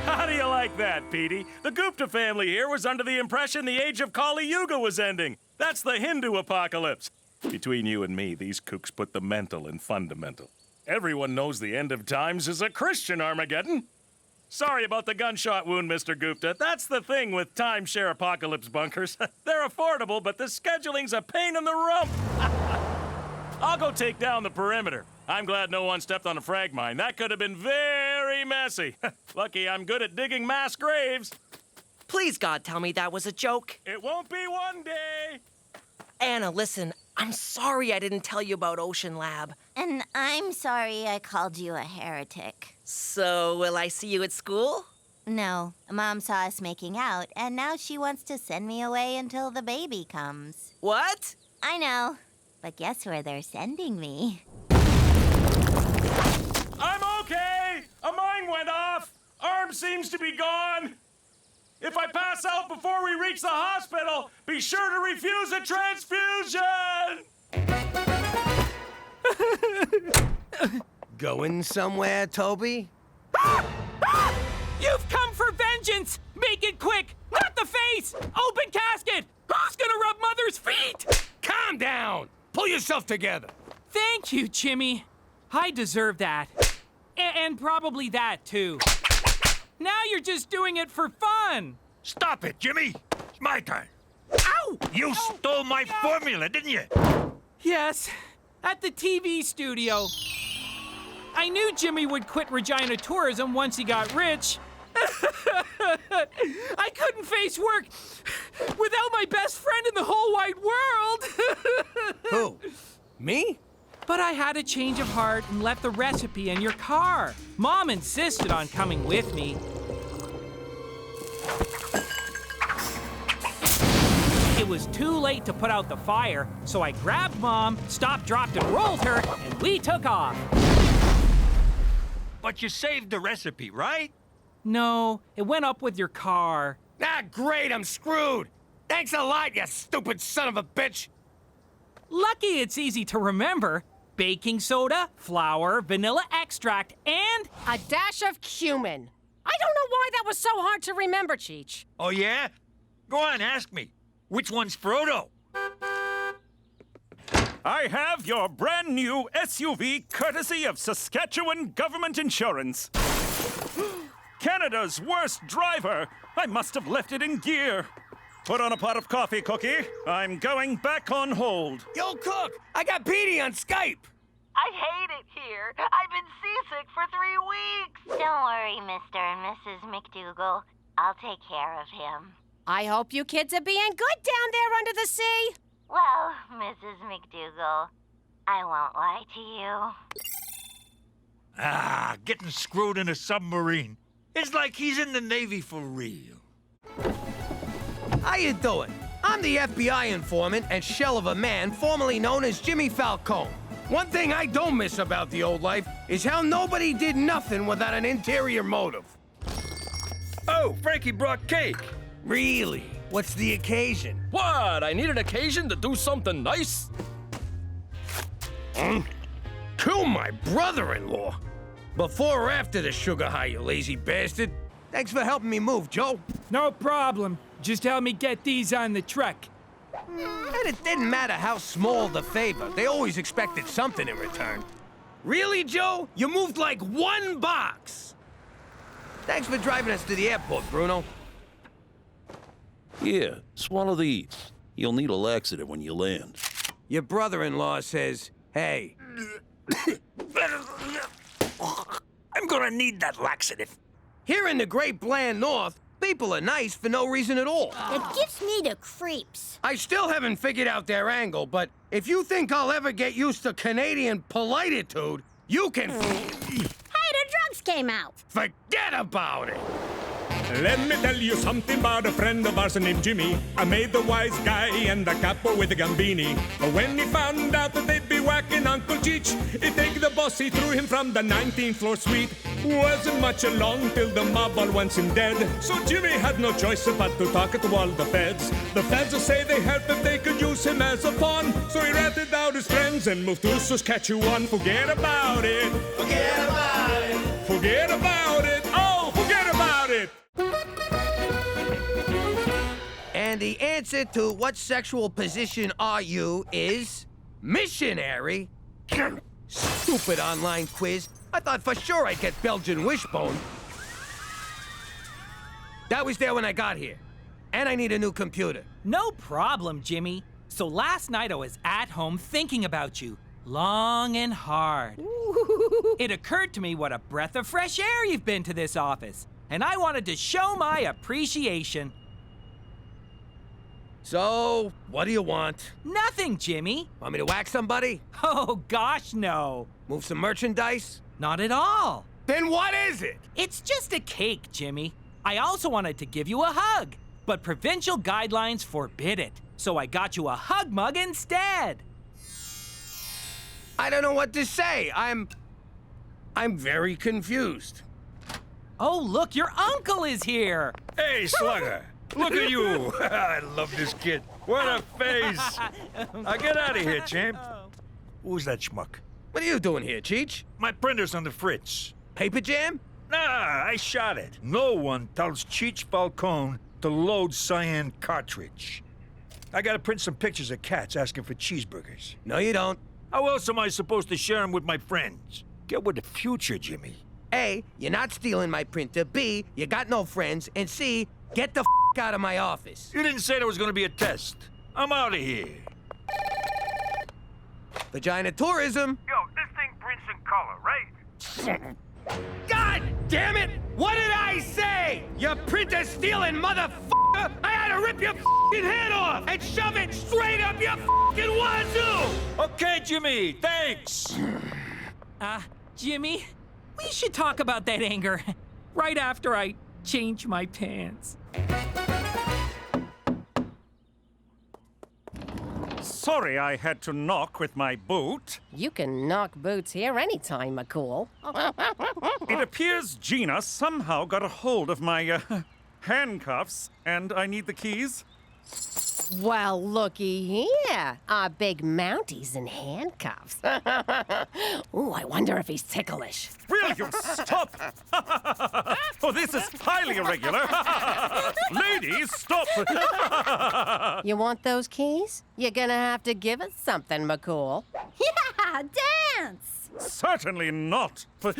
B: How do you like that, Petey? The Gupta family here was under the impression the age of Kali Yuga was ending. That's the Hindu apocalypse. Between you and me, these kooks put the mental in fundamental. Everyone knows the end of times is a Christian Armageddon. Sorry about the gunshot wound, Mr. Gupta. That's the thing with timeshare apocalypse bunkers. They're affordable, but the scheduling's a pain in the rump. I'll go take down the perimeter. I'm glad no one stepped on a frag mine. That could have been very messy. Lucky I'm good at digging mass graves.
H: Please, God, tell me that was a joke.
B: It won't be one day.
H: Anna, listen, I'm sorry I didn't tell you about Ocean Lab.
O: And I'm sorry I called you a heretic.
H: So, will I see you at school?
O: No, Mom saw us making out, and now she wants to send me away until the baby comes.
H: What?
O: I know, but guess where they're sending me?
B: I'm okay! A mine went off! Arm seems to be gone! If I pass out before we reach the hospital, be sure to refuse a transfusion!
A: Going somewhere, Toby?
T: You've come for vengeance! Make it quick! Not the face! Open casket! Who's
A: yourself together!
T: Thank you, Jimmy. I deserve that. And probably that, too. Now you're just doing it for fun.
E: Stop it, Jimmy. It's my turn.
T: Ow!
E: You stole my formula, didn't you?
T: Yes, at the TV studio. I knew Jimmy would quit Regina Tourism once he got rich. I couldn't face work without my best friend in the whole wide world.
A: Who? Me?
T: But I had a change of heart and left the recipe in your car. Mom insisted on coming with me. It was too late to put out the fire, so I grabbed Mom, stopped, dropped, and rolled her, and we took off.
E: But you saved the recipe, right?
T: No, it went up with your car.
A: Ah, great, I'm screwed! Thanks a lot, you stupid son of a bitch!
T: Lucky it's easy to remember. Baking soda, flour, vanilla extract, and
D: a dash of cumin. I don't know why that was so hard to remember, Cheech.
E: Oh, yeah? Go on, ask me. Which one's Frodo?
B: I have your brand new SUV courtesy of Saskatchewan Government Insurance. Canada's worst driver. I must have left it in gear. Put on a pot of coffee, Cookie. I'm going back on hold.
A: Yo, Cook, I got Petey on Skype.
O: I hate it here. I've been seasick for 3 weeks. Don't worry, Mr. and Mrs. McDougal. I'll take care of him.
D: I hope you kids are being good down there under the sea.
O: Well, Mrs. McDougal, I won't lie to you.
E: Ah, getting screwed in a submarine. It's like he's in the Navy for real.
A: How you doing? I'm the FBI informant and shell of a man formerly known as Jimmy Falcone. One thing I don't miss about the old life is how nobody did nothing without an interior motive.
E: Oh, Frankie brought cake.
A: Really? What's the occasion?
N: What? I need an occasion to do something nice?
A: Kill my brother-in-law. Before or after the sugar high, you lazy bastard? Thanks for helping me move, Joe.
T: No problem. Just help me get these on the truck.
A: And it didn't matter how small the favor. They always expected something in return. Really, Joe? You moved like 1 box. Thanks for driving us to the airport, Bruno.
G: Here, swallow these. You'll need a laxative when you land.
A: Your brother-in-law says, hey.
E: I'm gonna need that laxative.
A: Here in the great bland north, people are nice for no reason at all.
C: It gives me the creeps.
A: I still haven't figured out their angle, but if you think I'll ever get used to Canadian polititude, you can...
C: Hey, the drugs came out.
A: Forget about it.
F: Let me tell you something about a friend of ours named Jimmy. I made the wise guy and the capo with the gambini. But when he found out that they'd be whacking Uncle Cheech, he take the boss, he threw him from the 19th floor suite. Wasn't much along till the mob all wants him dead. So Jimmy had no choice but to talk to all the feds. The feds will say they help if they could use him as a pawn. So he ratted out his friends and moved to Saskatchewan. Forget about it.
S: Forget about it.
F: Forget about it. Oh, forget about it.
A: And the answer to what sexual position are you is missionary. Stupid online quiz. I thought for sure I'd get Belgian wishbone. That was there when I got here. And I need a new computer.
T: No problem, Jimmy. So last night I was at home thinking about you, long and hard. It occurred to me what a breath of fresh air you've been to this office. And I wanted to show my appreciation.
A: So, what do you want?
T: Nothing, Jimmy.
A: Want me to whack somebody?
T: Oh, gosh, no.
A: Move some merchandise?
T: Not at all.
A: Then what is it?
T: It's just a cake, Jimmy. I also wanted to give you a hug, but provincial guidelines forbid it. So I got you a hug mug instead.
A: I don't know what to say. I'm very confused.
T: Oh, look, your uncle is here.
E: Hey, Slugger. Look at you. I love this kid. What a face. Now get out of here, champ. Who's that schmuck?
A: What are you doing here, Cheech?
E: My printer's on the fritz.
A: Paper jam?
E: Nah, I shot it. No one tells Cheech Falcone to load cyan cartridge. I gotta print some pictures of cats asking for cheeseburgers.
A: No, you don't.
E: How else am I supposed to share them with my friends? Get with the future, Jimmy.
A: A, you're not stealing my printer. B, you got no friends. And C, get the out of my office.
E: You didn't say there was gonna be a test. I'm out of here.
A: Vagina tourism.
J: Yo, this thing prints in color, right?
A: God damn it! What did I say? You printer stealing motherfucker! I had to rip your fucking head off and shove it straight up your fucking wazoo!
E: Okay, Jimmy, thanks.
T: Jimmy, we should talk about that anger right after I change my pants.
B: Sorry I had to knock with my boot.
D: You can knock boots here anytime, McCool.
B: It appears Gina somehow got a hold of my handcuffs, and I need the keys.
D: Well, looky here. Our big Mounties in handcuffs. Ooh, I wonder if he's ticklish.
B: Will you stop? Oh, this is highly irregular. Ladies, stop.
D: You want those keys? You're gonna have to give us something, McCool.
C: Yeah, dance!
B: Certainly not.
C: For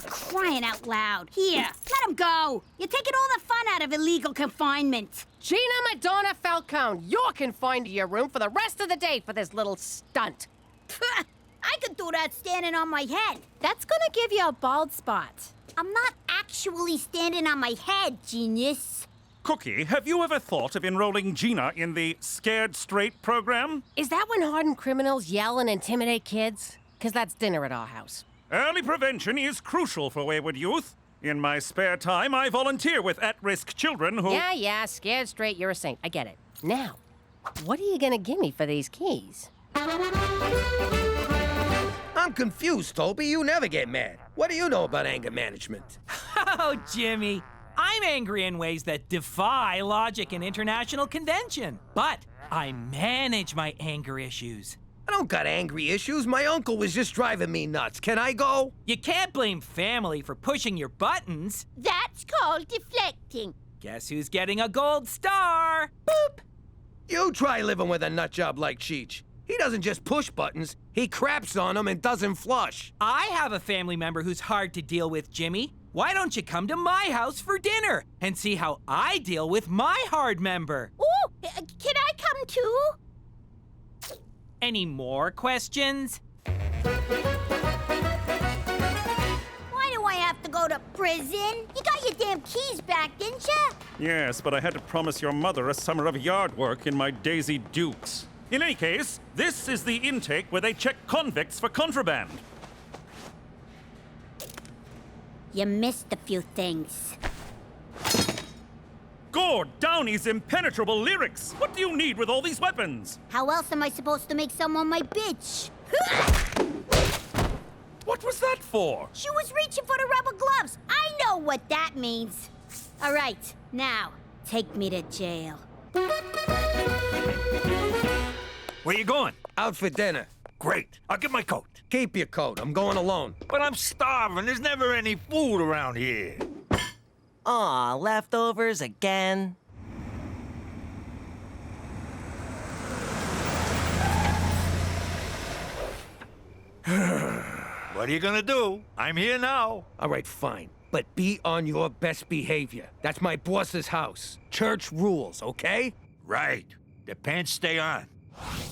C: crying out loud. Here, let him go. You're taking all the fun out of illegal confinement.
D: Gina Madonna Falcone, you're confined to your room for the rest of the day for this little stunt.
C: I could do that standing on my head.
D: That's gonna give you a bald spot.
C: I'm not actually standing on my head, genius.
B: Cookie, have you ever thought of enrolling Gina in the Scared Straight program?
D: Is that when hardened criminals yell and intimidate kids? 'Cause that's dinner at our house.
B: Early prevention is crucial for wayward youth. In my spare time, I volunteer with at-risk children who...
D: Yeah, scared straight, you're a saint. I get it. Now, what are you gonna give me for these keys?
A: I'm confused, Toby. You never get mad. What do you know about anger management?
T: Oh, Jimmy. I'm angry in ways that defy logic and international convention. But I manage my anger issues.
A: I don't got angry issues. My uncle was just driving me nuts. Can I go?
T: You can't blame family for pushing your buttons.
C: That's called deflecting.
T: Guess who's getting a gold star? Boop!
A: You try living with a nut job like Cheech. He doesn't just push buttons, he craps on them and doesn't flush.
T: I have a family member who's hard to deal with, Jimmy. Why don't you come to my house for dinner and see how I deal with my hard member?
C: Ooh, can I come too?
T: Any more questions?
C: Why do I have to go to prison? You got your damn keys back, didn't you?
B: Yes, but I had to promise your mother a summer of yard work in my Daisy Dukes. In any case, this is the intake where they check convicts for contraband.
C: You missed a few things.
B: Gord Downey's impenetrable lyrics! What do you need with all these weapons?
C: How else am I supposed to make someone my bitch?
B: What was that for?
C: She was reaching for the rubber gloves. I know what that means. All right, now, take me to jail.
E: Where you going?
A: Out for dinner.
E: Great. I'll get my coat.
A: Keep your coat. I'm going alone.
E: But I'm starving. There's never any food around here.
H: Aw, leftovers again?
E: What are you gonna do? I'm here now.
A: All right, fine. But be on your best behavior. That's my boss's house. Church rules, okay?
E: Right. The pants stay on.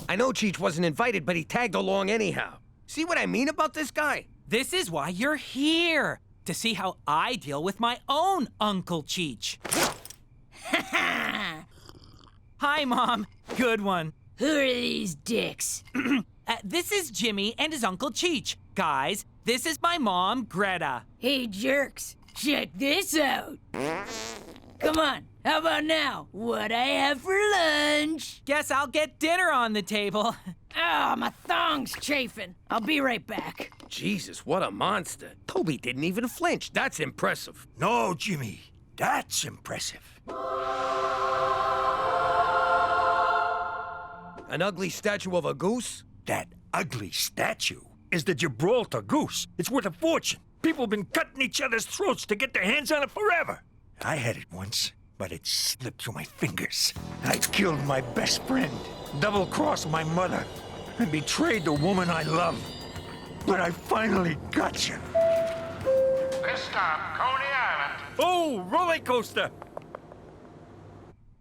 A: I know Cheech wasn't invited, but he tagged along anyhow. See what I mean about this guy?
T: This is why you're here. To see how I deal with my own Uncle Cheech. Hi, Mom. Good one.
C: Who are these dicks?
T: This is Jimmy and his Uncle Cheech. Guys, this is my mom, Greta.
K: Hey, jerks, check this out. Come on, how about now? What I have for lunch?
T: Guess I'll get dinner on the table.
K: Ah, my thong's chafing. I'll be right back.
A: Jesus, what a monster. Toby didn't even flinch. That's impressive.
E: No, Jimmy, that's impressive.
A: An ugly statue of a goose?
E: That ugly statue is the Gibraltar goose. It's worth a fortune. People been cutting each other's throats to get their hands on it forever. I had it once, but it slipped through my fingers. I killed my best friend, double-crossed my mother, and betrayed the woman I love. But I finally got you.
J: This stop, Coney Island.
E: Oh, roller coaster!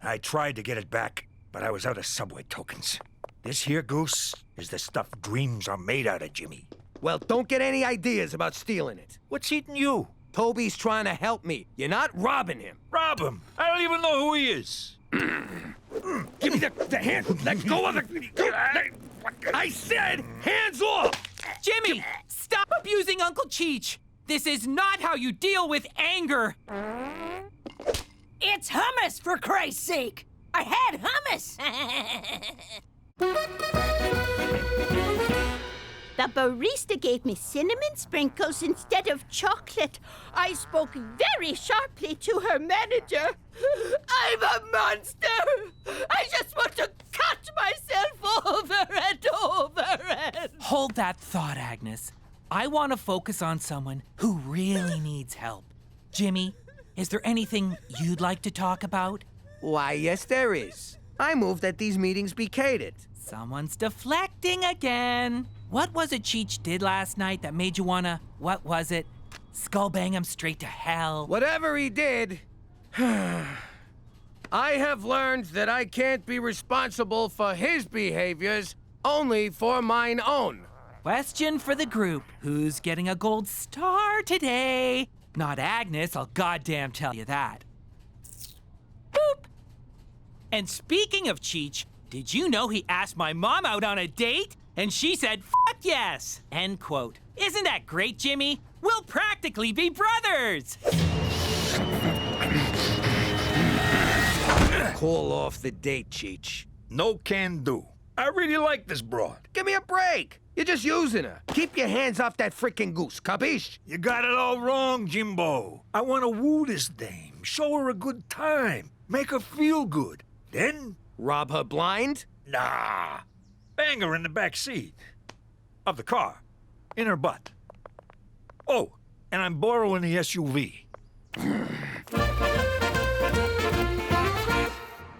E: I tried to get it back, but I was out of subway tokens. This here goose is the stuff dreams are made out of, Jimmy.
A: Well, don't get any ideas about stealing it.
E: What's eating you?
A: Toby's trying to help me. You're not robbing him.
E: Rob him? I don't even know who he is.
A: Give me the hand. Let go of the... I said hands off!
T: Jimmy, stop abusing Uncle Cheech. This is not how you deal with anger.
K: It's hummus, for Christ's sake! I had hummus!
R: The barista gave me cinnamon sprinkles instead of chocolate. I spoke very sharply to her manager. I'm a monster! I just want to cut myself over and over and...
T: Hold that thought, Agnes. I want to focus on someone who really needs help. Jimmy, is there anything you'd like to talk about?
A: Why, yes, there is. I move that these meetings be catered.
T: Someone's deflecting again. What was it Cheech did last night that made you wanna, what was it? Skull bang him straight to hell?
A: Whatever he did, I have learned that I can't be responsible for his behaviors, only for mine own.
T: Question for the group. Who's getting a gold star today? Not Agnes, I'll goddamn tell you that. Boop. And speaking of Cheech, did you know he asked my mom out on a date? And she said, "Fuck yes!" End quote. Isn't that great, Jimmy? We'll practically be brothers!
A: Call off the date, Cheech.
E: No can do. I really like this broad.
A: Give me a break. You're just using her. Keep your hands off that frickin' goose, capiche?
E: You got it all wrong, Jimbo. I want to woo this dame, show her a good time, make her feel good. Then...
A: rob her blind?
E: Nah. Bang her in the back seat of the car, in her butt. Oh, and I'm borrowing the SUV.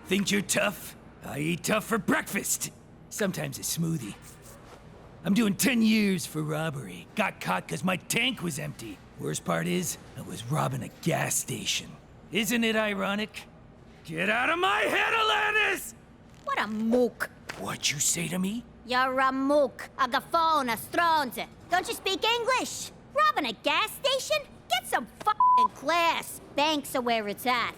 T: Think you're tough? I eat tough for breakfast. Sometimes a smoothie. I'm doing 10 years for robbery. Got caught because my tank was empty. Worst part is, I was robbing a gas station. Isn't it ironic? Get out of my head, Alanis!
C: What a mook.
T: What'd you say to me?
C: You're a mook, a gaffon, a stronze. Don't you speak English? Robbing a gas station? Get some fucking class. Banks are where it's at.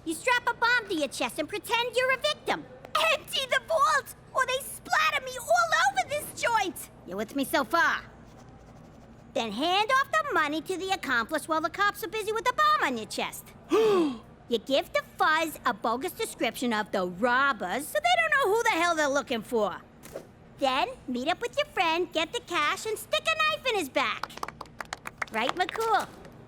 C: You strap a bomb to your chest and pretend you're a victim. Empty the vault, or they splatter me all over this joint. You with me so far? Then hand off the money to the accomplice while the cops are busy with the bomb on your chest. You give the fuzz a bogus description of the robbers so they don't know who the hell they're looking for. Then meet up with your friend, get the cash, and stick a knife in his back. Right, McCool?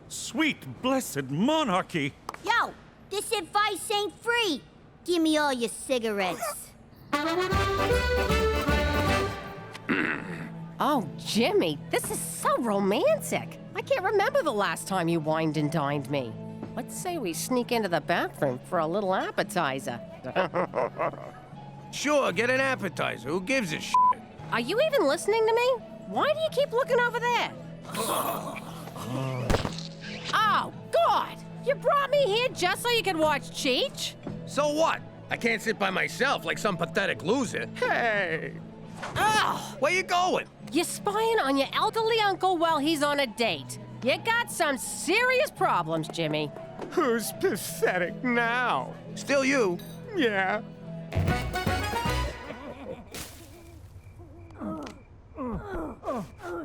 B: Sweet, blessed monarchy.
C: Yo, this advice ain't free. Give me all your cigarettes.
D: Oh, Jimmy, this is so romantic. I can't remember the last time you wined and dined me. Let's say we sneak into the bathroom for a little appetizer.
A: Sure, get an appetizer. Who gives a shit?
D: Are you even listening to me? Why do you keep looking over there? Oh, God! You brought me here just so you could watch Cheech?
A: So what? I can't sit by myself like some pathetic loser. Hey!
D: Oh!
A: Where you going?
D: You're spying on your elderly uncle while he's on a date. You got some serious problems, Jimmy.
A: Who's pathetic now? Still you? Yeah.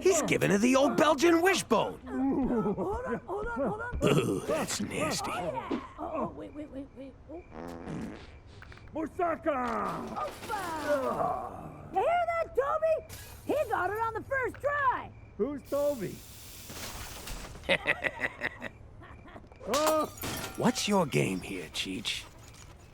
A: He's giving her the old Belgian wishbone. Ooh, that's nasty.
J: Wait.
E: Moussaka!
J: You hear that, Toby? He got it on the first try.
E: Who's Toby?
A: What's your game here, Cheech?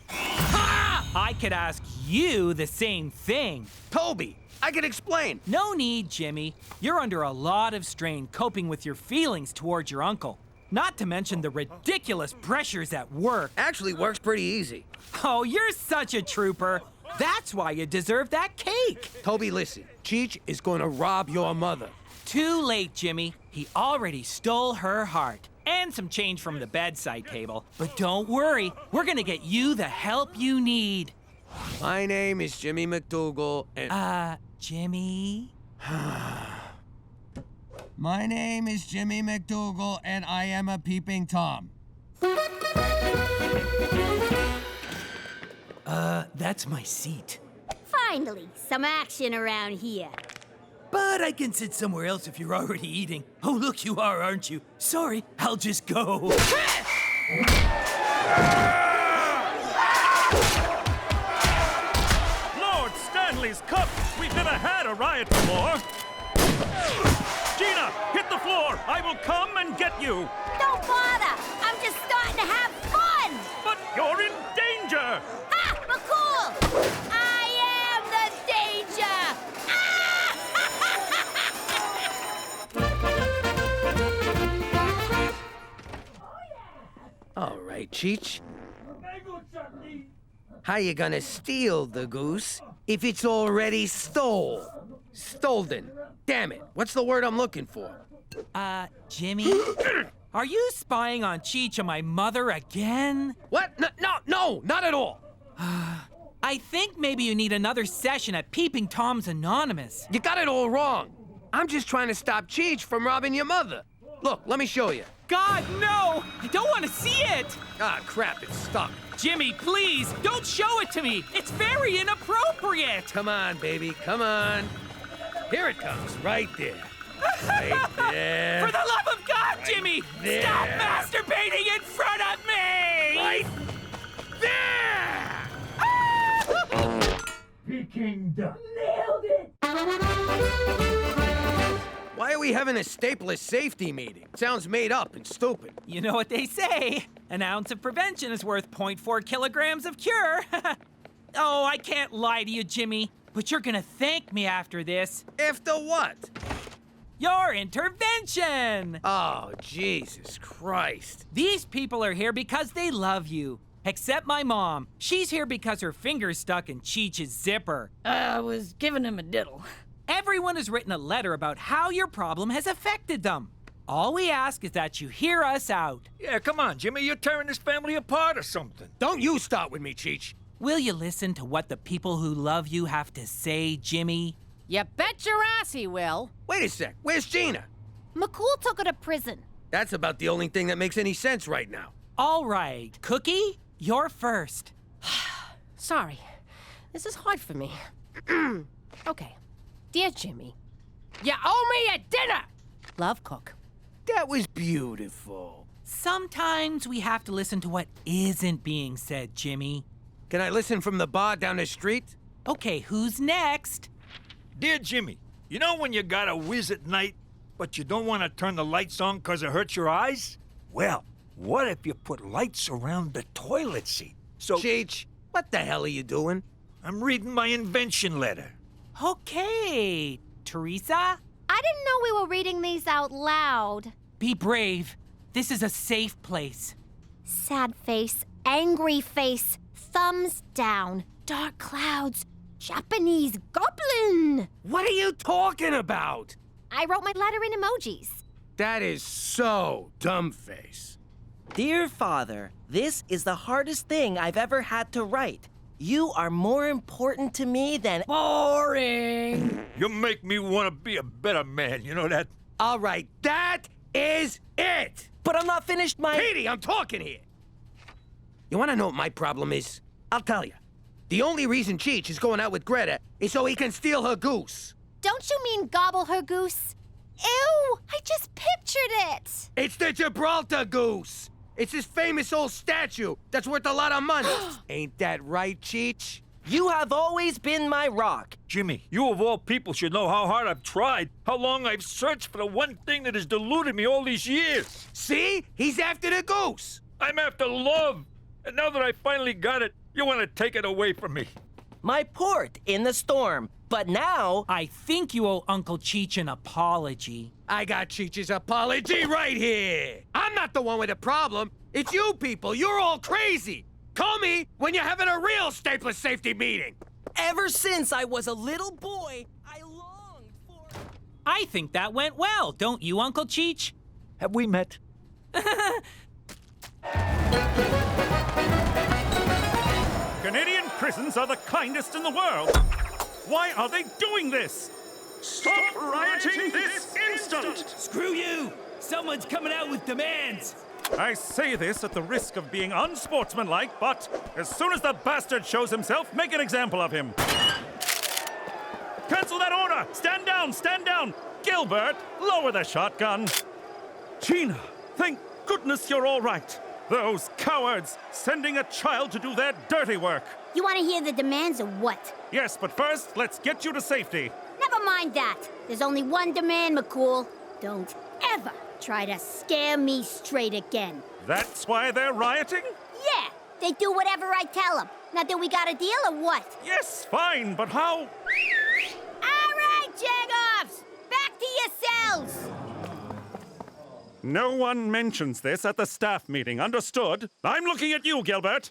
T: Ha! I could ask you the same thing.
A: Toby, I can explain.
T: No need, Jimmy. You're under a lot of strain coping with your feelings towards your uncle. Not to mention the ridiculous pressures at work.
A: Actually works pretty easy.
T: Oh, you're such a trooper. That's why you deserve that cake.
A: Toby, listen. Cheech is going to rob your mother.
T: Too late, Jimmy. He already stole her heart. And some change from the bedside table. But don't worry, we're gonna get you the help you need.
A: My name is Jimmy McDougal, and...
T: Jimmy?
A: My name is Jimmy McDougal, and I am a peeping Tom.
T: That's my seat.
C: Finally, some action around here.
T: But I can sit somewhere else if you're already eating. Oh, look, you are, aren't you? Sorry, I'll just go.
B: Lord Stanley's Cup! We've never had a riot before! Gina, hit the floor! I will come and get you!
C: Don't bother! I'm just starting to have fun!
B: But you're in danger!
C: Ah, McCool! I am the danger!
A: All right, Cheech. How you gonna steal the goose if it's already stolen? Damn it, what's the word I'm looking for?
T: Jimmy? Are you spying on Cheech and my mother again?
A: What? No, not at all.
T: I think maybe you need another session at Peeping Tom's Anonymous.
A: You got it all wrong. I'm just trying to stop Cheech from robbing your mother. Look, let me show you.
T: God, no! I don't want to see it!
A: Ah, crap, it's stuck.
T: Jimmy, please, don't show it to me! It's very inappropriate!
A: Come on, baby, come on. Here it comes, right there. Right there.
T: For the love of God,
A: Right
T: Jimmy!
A: there.
T: Stop masturbating in front of me!
A: Right there!
L: Peking duck.
J: Nailed it!
A: Why are we having a stapler safety meeting? Sounds made up and stupid.
T: You know what they say. An ounce of prevention is worth 0.4 kilograms of cure. Oh, I can't lie to you, Jimmy. But you're gonna thank me after this.
A: After what?
T: Your intervention!
A: Oh, Jesus Christ.
T: These people are here because they love you. Except my mom. She's here because her finger's stuck in Cheech's zipper.
D: I was giving him a diddle.
T: Everyone has written a letter about how your problem has affected them. All we ask is that you hear us out.
E: Yeah, come on, Jimmy. You're tearing this family apart or something.
A: Don't you start with me, Cheech.
T: Will you listen to what the people who love you have to say, Jimmy?
D: You bet your ass he will.
A: Wait a sec. Where's Gina?
M: McCool took her to prison.
A: That's about the only thing that makes any sense right now.
T: All right, Cookie, you're first.
D: Sorry. This is hard for me. Okay. Dear Jimmy, you owe me a dinner! Love, Cook.
A: That was beautiful.
T: Sometimes we have to listen to what isn't being said, Jimmy.
A: Can I listen from the bar down the street?
T: Okay, who's next?
E: Dear Jimmy, you know when you got a whiz at night, but you don't want to turn the lights on because it hurts your eyes? Well, what if you put lights around the toilet seat? So...
A: Cheech, what the hell are you doing?
E: I'm reading my invention letter.
T: Okay, Teresa?
M: I didn't know we were reading these out loud.
T: Be brave. This is a safe place.
M: Sad face, angry face, thumbs down, dark clouds, Japanese goblin.
A: What are you talking about?
M: I wrote my letter in emojis.
A: That is so dumbface.
H: Dear Father, this is the hardest thing I've ever had to write. You are more important to me than boring.
E: You make me want to be a better man, you know that?
A: All right, that is it.
H: But I'm not finished my...
A: Petey, I'm talking here. You want to know what my problem is? I'll tell you. The only reason Cheech is going out with Greta is so he can steal her goose.
M: Don't you mean gobble her goose? Ew, I just pictured it.
A: It's the Gibraltar goose. It's this famous old statue that's worth a lot of money. Ain't that right, Cheech?
H: You have always been my rock.
E: Jimmy, you of all people should know how hard I've tried, how long I've searched for the one thing that has deluded me all these years.
A: See? He's after the goose.
E: I'm after love. And now that I finally got it, you want to take it away from me.
H: My port in the storm. But now...
T: I think you owe Uncle Cheech an apology.
A: I got Cheech's apology right here. I'm not the one with a problem. It's you people. You're all crazy. Call me when you're having a real Stapler safety meeting.
H: Ever since I was a little boy, I longed for...
T: I think that went well, don't you, Uncle Cheech?
E: Have we met?
B: Canadian prisons are the kindest in the world. Why are they doing this? Stop rioting this instant!
I: Screw you! Someone's coming out with demands!
B: I say this at the risk of being unsportsmanlike, but as soon as the bastard shows himself, make an example of him. Cancel that order! Stand down! Stand down! Gilbert, lower the shotgun. Gina, thank goodness you're all right. Those cowards, sending a child to do their dirty work.
C: You want to hear the demands or what?
B: Yes, but first, let's get you to safety.
C: Never mind that. There's only one demand, McCool. Don't ever try to scare me straight again.
B: That's why they're rioting?
C: Yeah, they do whatever I tell them. Now, do we got a deal or what?
B: Yes, fine, but how?
C: All right, Jagoffs! Back to your cells!
B: No one mentions this at the staff meeting, understood? I'm looking at you, Gilbert.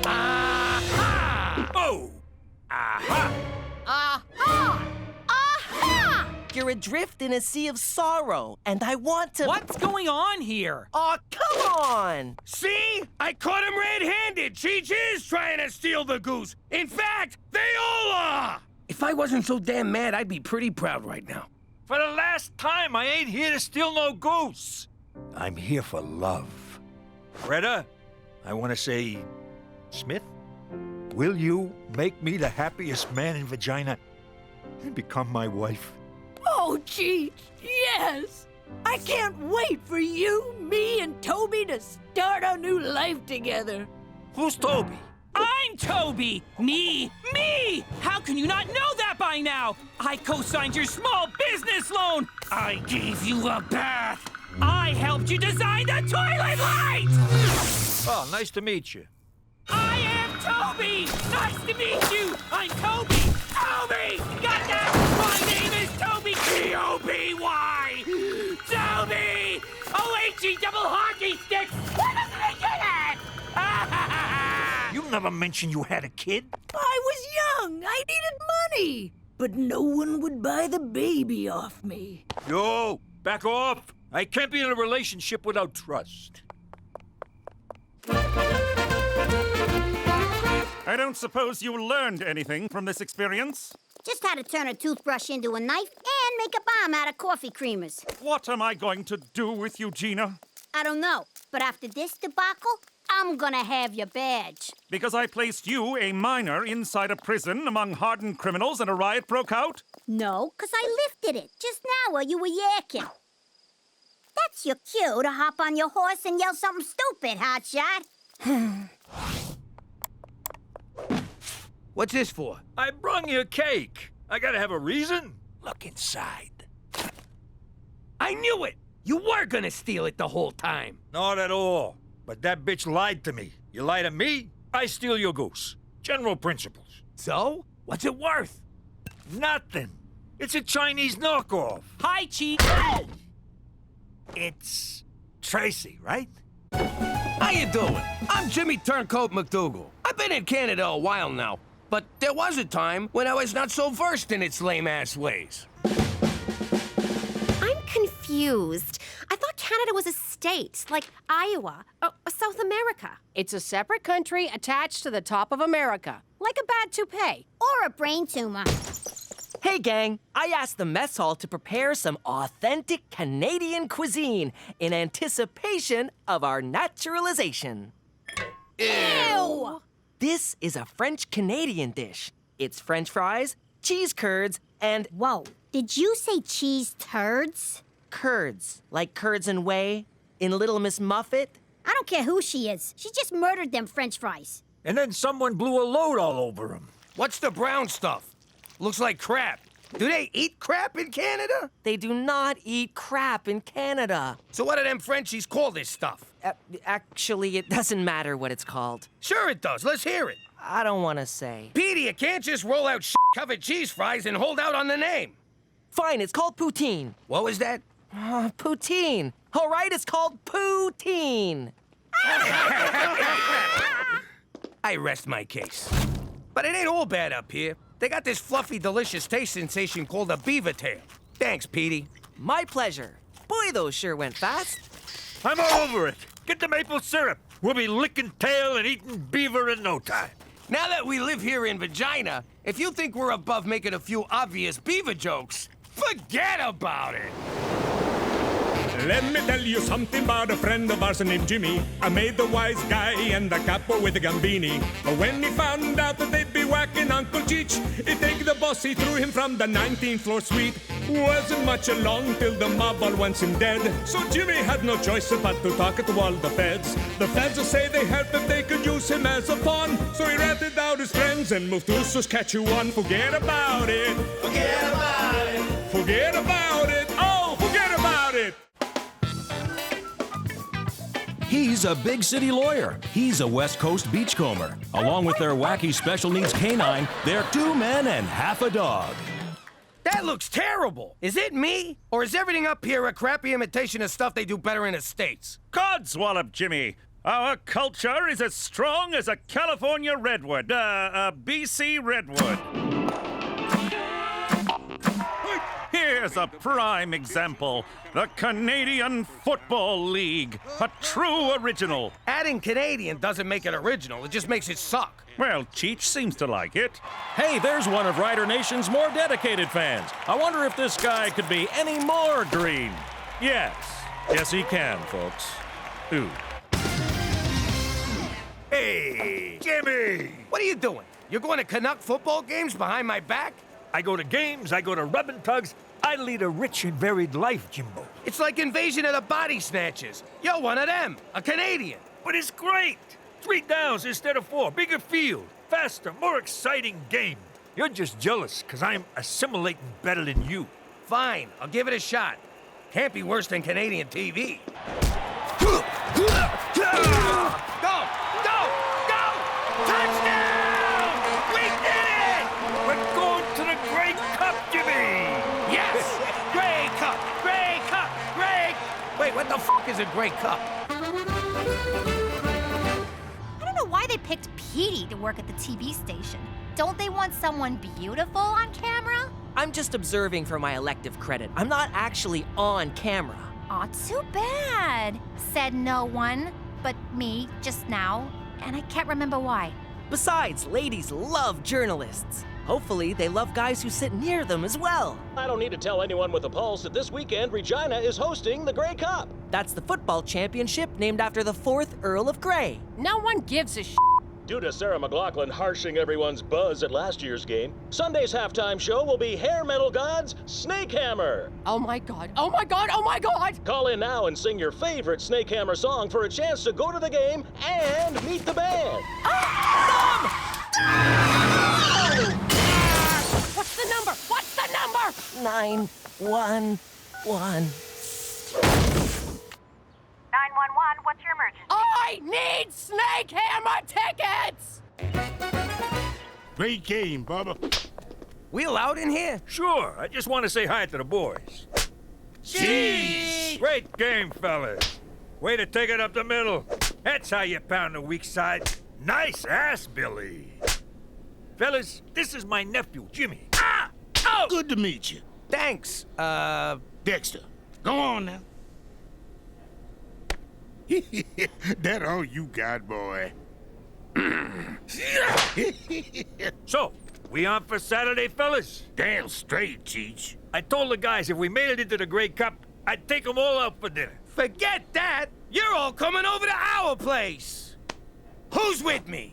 E: Aha! Oh! Aha!
C: Aha! Aha!
H: You're adrift in a sea of sorrow, and I want to...
T: What's going on here?
H: Oh, come on!
A: See? I caught him red-handed. Cheech is trying to steal the goose. In fact, they all are! If I wasn't so damn mad, I'd be pretty proud right now.
E: For the last time, I ain't here to steal no goose. I'm here for love. Greta, I want to say... Smith, will you make me the happiest man in Vagina and become my wife?
J: Oh, Cheech, yes! I can't wait for you, me, and Toby to start our new life together.
E: Who's Toby?
T: I'm Toby! Me! How can you not know that by now? I co-signed your small business loan! I gave you a bath! I helped you design the toilet light!
E: Oh, nice to meet you.
T: I am Toby! Nice to meet you! I'm Toby! Toby! Got that? My name is Toby! T-O-B-Y! Toby! O-H-E double hockey sticks! Why doesn't he get it?
E: You never mentioned you had a kid.
J: I was young. I needed money. But no one would buy the baby off me.
E: Yo, back off. I can't be in a relationship without trust.
B: I don't suppose you learned anything from this experience?
C: Just how to turn a toothbrush into a knife and make a bomb out of coffee creamers.
B: What am I going to do with you, Gina?
C: I don't know, but after this debacle, I'm gonna have your badge.
B: Because I placed you, a minor, inside a prison among hardened criminals and a riot broke out?
C: No, 'cause I lifted it just now while you were yakking. That's your cue to hop on your horse and yell something stupid, hotshot.
A: What's this for?
E: I brung you a cake. I gotta have a reason. Look inside.
A: I knew it! You were gonna steal it the whole time.
E: Not at all. But that bitch lied to me. You lie to me, I steal your goose. General principles.
A: So? What's it worth?
E: Nothing. It's a Chinese knockoff.
T: Hi, Cheech.
E: It's Tracy, right?
A: How you doing? I'm Jimmy Turncoat McDougal. I've been in Canada a while now, but there was a time when I was not so versed in its lame-ass ways.
V: I'm confused. I thought Canada was a state, like Iowa, or South America.
D: It's a separate country attached to the top of America, like a bad toupee.
C: Or a brain tumor.
H: Hey, gang, I asked the mess hall to prepare some authentic Canadian cuisine in anticipation of our naturalization.
C: Ew!
H: This is a French-Canadian dish. It's French fries, cheese curds, and...
C: Whoa, did you say cheese turds?
H: Curds, like curds and whey in Little Miss Muffet.
C: I don't care who she is. She just murdered them French fries.
E: And then someone blew a load all over him.
A: What's the brown stuff? Looks like crap. Do they eat crap in Canada?
H: They do not eat crap in Canada.
A: So what do them Frenchies call this stuff?
H: Actually, it doesn't matter what it's called.
A: Sure it does. Let's hear it.
H: I don't want to say.
A: Petey, you can't just roll out covered cheese fries and hold out on the name.
H: Fine, it's called poutine.
A: What was that?
H: Poutine. All right, it's called poutine.
A: I rest my case. But it ain't all bad up here. They got this fluffy, delicious taste sensation called a beaver tail. Thanks, Petey.
H: My pleasure. Boy, those sure went fast.
E: I'm all over it. Get the maple syrup. We'll be licking tail and eating beaver in no time.
A: Now that we live here in Vagina, if you think we're above making a few obvious beaver jokes, forget about it.
F: Let me tell you something about a friend of ours named Jimmy. I made the wise guy and the capo with the gambini. But when he found out that they'd be whacking Uncle Cheech, he'd take the boss, he threw him from the 19th floor suite. Wasn't much along till the mob all wants him dead. So Jimmy had no choice but to talk to all the feds. The feds say they help if they could use him as a pawn. So he ratted out his friends and moved to Saskatchewan. Forget about it.
I: Forget about it.
F: Forget about it. Oh, forget about it.
P: He's a big city lawyer. He's a West Coast beachcomber. Along with their wacky special needs canine, they're 2 men and half a dog.
A: That looks terrible. Is it me? Or is everything up here a crappy imitation of stuff they do better in the States?
B: Codswallop, Jimmy. Our culture is as strong as a California redwood, a BC redwood. Here's a prime example. The Canadian Football League. A true original.
A: Adding Canadian doesn't make it original. It just makes it suck.
B: Well, Cheech seems to like it.
P: Hey, there's one of Rider Nation's more dedicated fans. I wonder if this guy could be any more green.
B: Yes. Yes, he can, folks. Ooh.
E: Hey, Jimmy!
A: What are you doing? You're going to Canuck football games behind my back?
E: I go to games, I go to rubbing tugs. I lead a rich and varied life, Jimbo.
A: It's like Invasion of the Body Snatchers. You're one of them, a Canadian.
E: But it's great. 3 downs instead of 4. Bigger field, faster, more exciting game. You're just jealous because I'm assimilating better than you.
A: Fine, I'll give it a shot. Can't be worse than Canadian TV. Go! Go! Go! Touchdown! We did it!
E: We're going to the Grey Cup, Jimmy!
A: Yes! Grey Cup! Grey Cup! Grey... Wait, what the f*** is a Grey Cup?
Q: I don't know why they picked Petey to work at the TV station. Don't they want someone beautiful on camera?
H: I'm just observing for my elective credit. I'm not actually on camera.
Q: Aw, too bad. Said no one but me just now, and I can't remember why.
H: Besides, ladies love journalists. Hopefully, they love guys who sit near them as well.
U: I don't need to tell anyone with a pulse that this weekend Regina is hosting the Grey Cup.
H: That's the football championship named after the 4th Earl of Grey.
D: No one gives a sh**.
U: Due to Sarah McLachlan harshing everyone's buzz at last year's game, Sunday's halftime show will be hair metal gods Snake Hammer.
D: Oh my god, oh my god, oh my god!
U: Call in now and sing your favorite Snake Hammer song for a chance to go to the game and meet the band.
D: What's the number? What's the number?
H: 911.
W: 911, what's your emergency?
D: I need Snake Hammer tickets!
L: Great game, Bubba.
A: We allowed in here?
E: Sure, I just want to say hi to the boys.
A: Jeez!
E: Great game, fellas. Way to take it up the middle. That's how you pound the weak side. Nice ass, Billy. Fellas, this is my nephew, Jimmy.
L: Ah! Oh! Good to meet you.
A: Thanks,
L: Dexter. Go on now. That all you got, boy.
E: So, we on for Saturday, fellas?
L: Damn straight, Cheech.
E: I told the guys if we made it into the Grey Cup, I'd take them all out for dinner.
A: Forget that! You're all coming over to our place! Who's with me?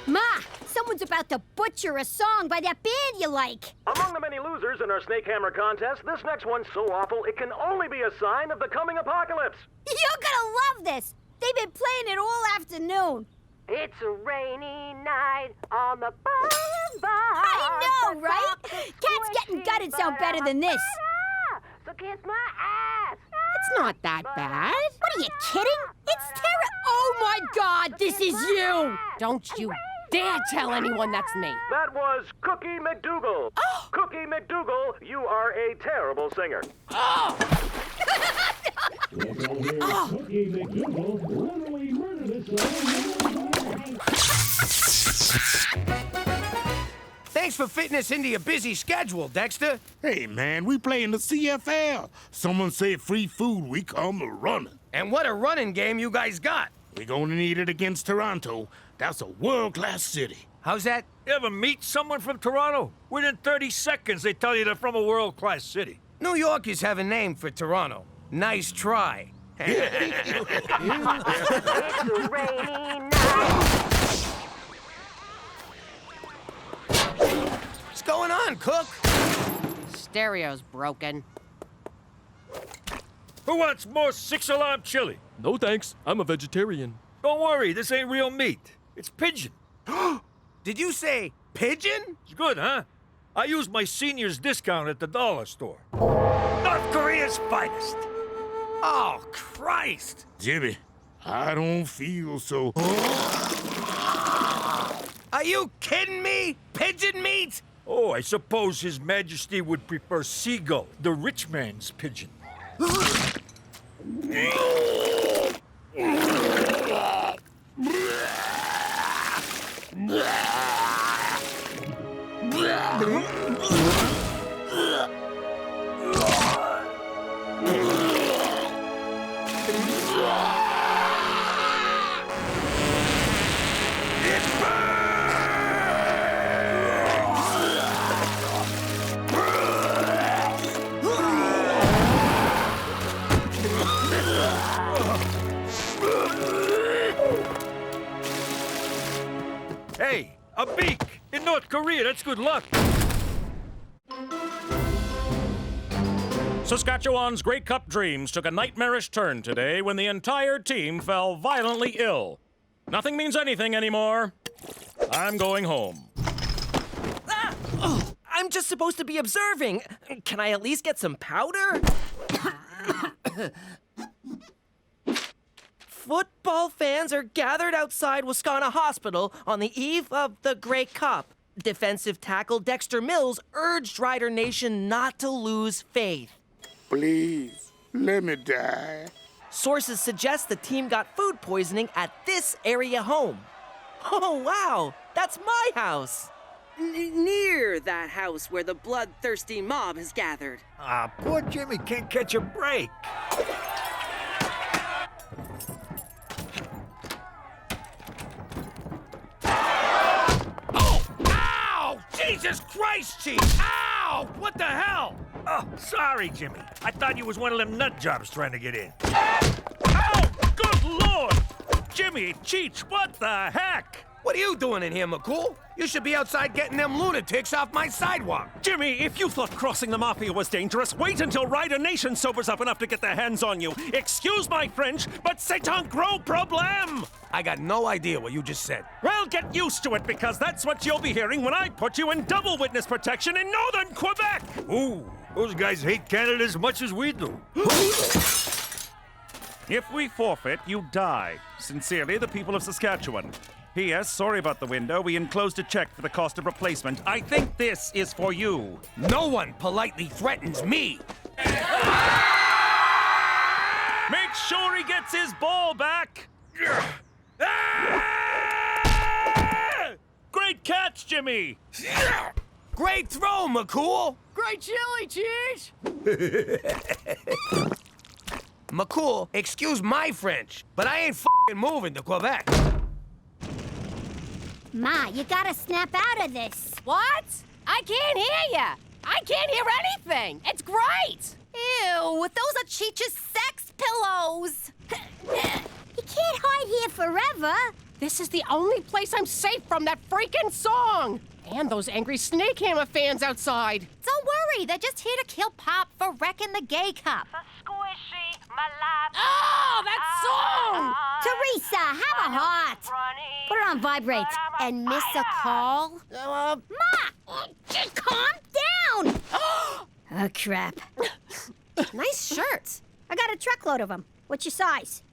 C: Ma, someone's about to butcher a song by that band you like.
U: Among the many losers in our Snake Hammer contest, this next one's so awful it can only be a sign of the coming apocalypse.
C: You're gonna love this. They've been playing it all afternoon.
N: It's a rainy night on the boulevard.
C: I know, right? Cats Getting Gutted sound better than this.
N: So kiss my ass.
R: It's not that bad.
C: What are you kidding? It's Tara. Oh my God, this is you.
D: Don't you dare tell anyone that's me.
U: That was Cookie McDougal.
C: Oh.
U: Cookie McDougal, you are a terrible singer.
A: Thanks for fitting us into your busy schedule, Dexter.
L: Hey, man, we play in the CFL. Someone said free food, we come running.
A: And what a running game you guys got.
L: We're gonna need it against Toronto. That's a world-class city.
A: How's that?
E: You ever meet someone from Toronto? Within 30 seconds, they tell you they're from a world-class city.
A: New Yorkers have a name for Toronto. Nice try.
N: It's a rainy night.
A: What's going on, Cook?
D: Stereo's broken.
E: Who wants more six-alarm chili?
O: No thanks, I'm a vegetarian.
E: Don't worry, this ain't real meat. It's pigeon.
A: Did you say pigeon?
E: It's good, huh? I used my senior's discount at the dollar store. North Korea's finest.
A: Oh, Christ!
L: Jimmy, I don't feel so...
A: Are you kidding me? Pigeon meat?
E: Oh, I suppose His Majesty would prefer seagull, the rich man's pigeon. Hey, a beak! In North Korea, that's good luck.
B: Saskatchewan's Grey Cup dreams took a nightmarish turn today when the entire team fell violently ill. Nothing means anything anymore. I'm going home.
H: Ah! Oh, I'm just supposed to be observing. Can I at least get some powder? Football fans are gathered outside Wascana Hospital on the eve of the Grey Cup. Defensive tackle Dexter Mills urged Rider Nation not to lose faith.
L: Please, let me die.
H: Sources suggest the team got food poisoning at this area home. Oh, wow, that's my house. Near that house where the bloodthirsty mob has gathered.
E: Ah, poor Jimmy can't catch a break.
A: Jesus Christ, Chief! Ow! What the hell?
E: Oh, sorry, Jimmy. I thought you was one of them nut jobs trying to get in.
B: Oh, good Lord! Jimmy, Cheech, what the heck?
A: What are you doing in here, McCool? You should be outside getting them lunatics off my sidewalk.
B: Jimmy, if you thought crossing the Mafia was dangerous, wait until Rider Nation sobers up enough to get their hands on you. Excuse my French, but c'est un gros problème!
A: I got no idea what you just said.
B: Well, get used to it, because that's what you'll be hearing when I put you in double witness protection in northern Quebec!
E: Ooh, those guys hate Canada as much as we do.
B: If we forfeit, you die. Sincerely, the people of Saskatchewan. P.S. Sorry about the window. We enclosed a check for the cost of replacement. I think this is for you.
A: No one politely threatens me.
B: Make sure he gets his ball back. Great catch, Jimmy.
A: Great throw, McCool.
J: Great chili, Cheese.
A: McCool, excuse my French, but I ain't f***ing moving to Quebec.
C: Ma, you gotta snap out of this.
D: What? I can't hear ya. I can't hear anything. It's great.
Q: Ew, those are Cheech's sex pillows.
C: You can't hide here forever.
D: This is the only place I'm safe from that freaking song. And those angry Snakehammer fans outside.
Q: Don't worry, they're just here to kill Pop for wrecking the Gay Cup.
N: The squishy
D: Oh, that song!
C: Teresa, have a heart. Put it on vibrate.
V: And miss a call?
C: Ma! Just calm down! Oh, crap.
V: Nice shirt.
C: I got a truckload of them. What's your size?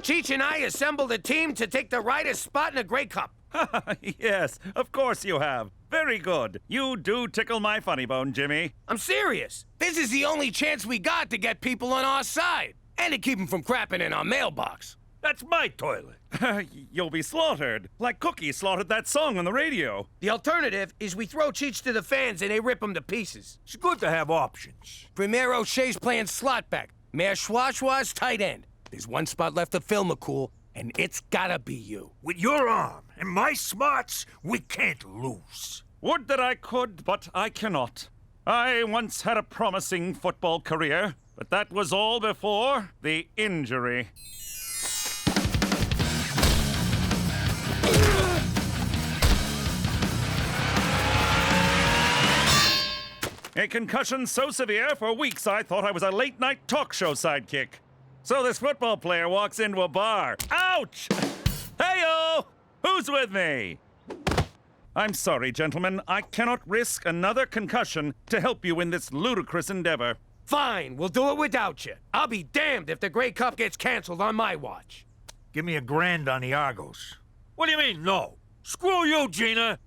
A: Cheech and I assembled a team to take the Riders' spot in the Grey Cup.
B: Yes, of course you have. Very good. You do tickle my funny bone, Jimmy.
A: I'm serious. This is the only chance we got to get people on our side. And to keep them from crapping in our mailbox.
E: That's my toilet.
B: You'll be slaughtered, like Cookie slaughtered that song on the radio.
A: The alternative is we throw Cheech to the fans and they rip him to pieces.
E: It's good to have options.
A: Premier O'Shea's playing slot back. Mayor Schwa's tight end. There's one spot left to fill McCool, and it's gotta be you.
E: With your arm and my smarts, we can't lose.
B: Would that I could, but I cannot. I once had a promising football career, but that was all before the injury. A concussion so severe, for weeks I thought I was a late-night talk show sidekick. So this football player walks into a bar. Ouch! Hey-o! Who's with me? I'm sorry, gentlemen. I cannot risk another concussion to help you in this ludicrous endeavor.
A: Fine, we'll do it without you. I'll be damned if the Grey Cup gets canceled on my watch.
E: Give me $1,000 on the Argos. What do you mean, no? Screw you, Gina!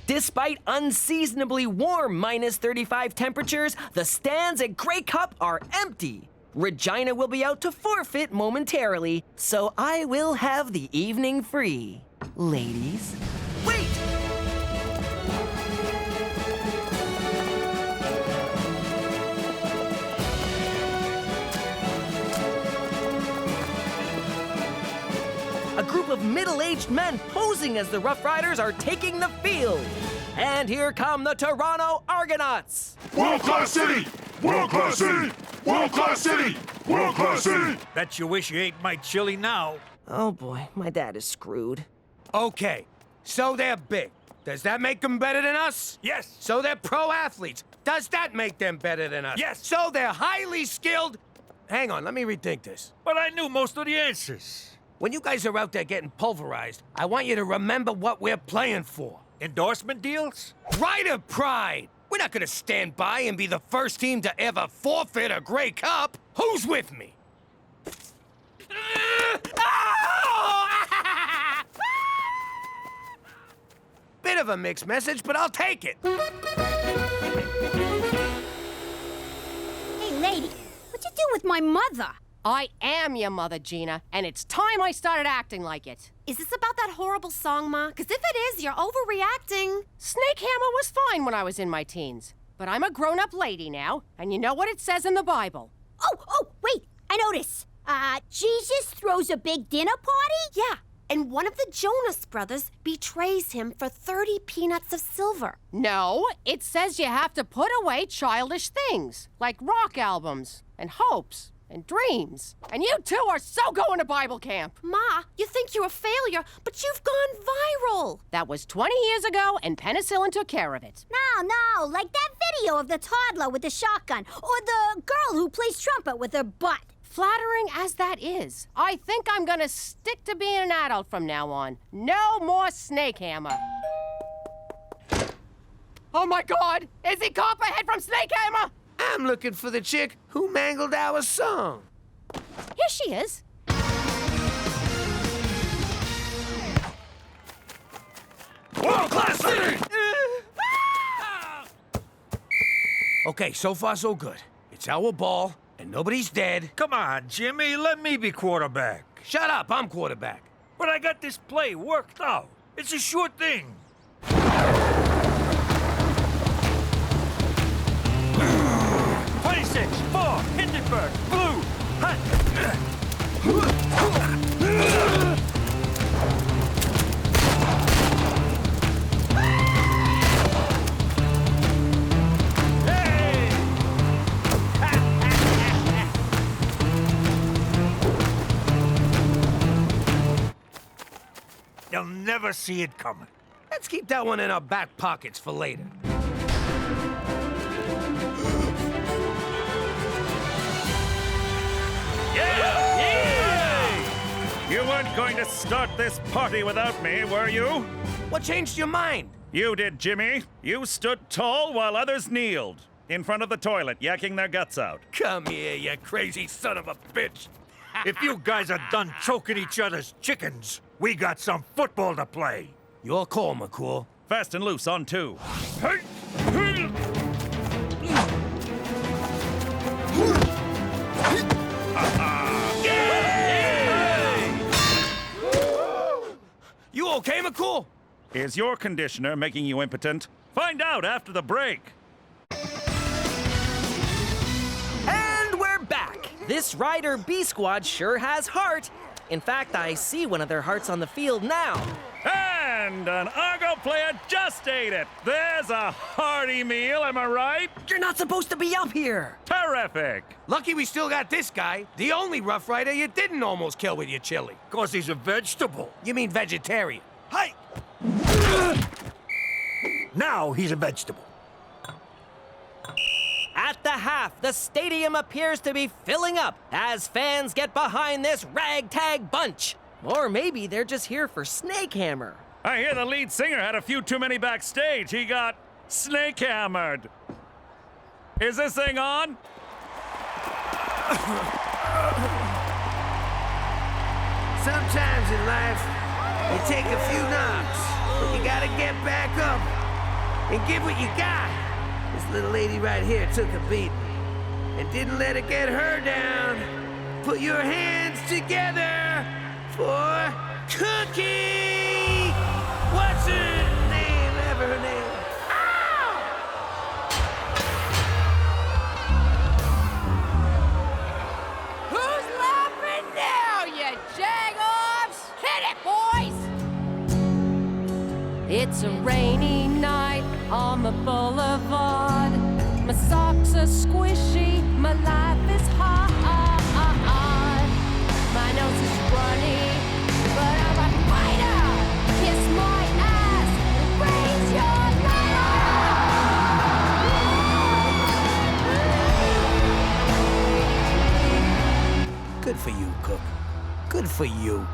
H: Despite unseasonably warm minus 35 temperatures, the stands at Grey Cup are empty. Regina will be out to forfeit momentarily, so I will have the evening free. Ladies, wait! A group of middle-aged men posing as the Rough Riders are taking the field. And here come the Toronto Argonauts.
G: World-class city! World-class city! World-class city! World-class city!
E: Bet you wish you ate my chili now.
H: Oh boy, my dad is screwed.
A: Okay, so they're big. Does that make them better than us?
E: Yes.
A: So they're pro athletes. Does that make them better than us?
E: Yes.
A: So they're highly skilled. Hang on, let me rethink this.
E: But I knew most of the answers.
A: When you guys are out there getting pulverized, I want you to remember what we're playing for.
E: Endorsement deals?
A: Rider pride! We're not gonna stand by and be the first team to ever forfeit a Grey Cup. Who's with me? Bit of a mixed message, but I'll take it.
C: Hey, lady, what'd you do with my mother?
V: I am your mother, Gina, and it's time I started acting like it.
Q: Is this about that horrible song, Ma? Because if it is, you're overreacting.
V: Snake Hammer was fine when I was in my teens, but I'm a grown-up lady now, and you know what it says in the Bible.
C: Oh, wait, I know this. Jesus throws a big dinner party?
V: Yeah,
Q: And one of the Jonas brothers betrays him for 30 peanuts of silver.
V: no, it says you have to put away childish things, like rock albums, and hopes, and dreams. And you two are so going to Bible camp.
Q: Ma, you think you're a failure, but you've gone viral.
V: That was 20 years ago, and penicillin took care of it.
C: No, like that video of the toddler with the shotgun, or the girl who plays trumpet with her butt.
V: Flattering as that is, I think I'm gonna stick to being an adult from now on. No more Snake Hammer. Oh my God! Is he Copperhead from Snake Hammer?
A: I'm looking for the chick who mangled our song.
V: Here she is.
A: World-class city! Okay, so far so good. It's our ball, and nobody's dead.
E: Come on, Jimmy, let me be quarterback.
A: Shut up, I'm quarterback.
E: But I got this play worked out. It's a sure thing. 26, 4, Hindenburg, blue, hot. They'll never see it coming.
A: Let's keep that one in our back pockets for later.
B: You weren't going to start this party without me, were you?
A: What changed your mind?
B: You did, Jimmy. You stood tall while others kneeled. In front of the toilet, yakking their guts out.
A: Come here, you crazy son of a bitch.
E: If you guys are done choking each other's chickens, we got some football to play.
A: Your call, McCool.
B: Fast and loose on 2.
A: You okay, McCool?
B: Is your conditioner making you impotent? Find out after the break.
H: And we're back. This Rider B Squad sure has heart. In fact, I see one of their hearts on the field now.
B: And an Argo player just ate it. There's a hearty meal, am I right?
H: You're not supposed to be up here.
B: Terrific.
A: Lucky we still got this guy, the only Rough Rider you didn't almost kill with your chili.
E: 'Cause he's a vegetable.
A: You mean vegetarian?
E: Hey! Now he's a vegetable.
H: At the half, the stadium appears to be filling up as fans get behind this ragtag bunch. Or maybe they're just here for Snake Hammer.
B: I hear the lead singer had a few too many backstage. He got snake hammered. Is this thing on?
A: Sometimes in life, you take a few knocks, but you gotta get back up and give what you got. This little lady right here took a beating and didn't let it get her down. Put your hands together for Cookie! What's her name? Ever her name?
V: Who's laughing now, you jagoffs? Hit it, boys! It's a rainy night on the boulevard. My socks are squishy, my life is hard. My nose is runny, but I'm a fighter. Kiss my ass and raise your ladder.
A: Good for you, Cook. Good for you.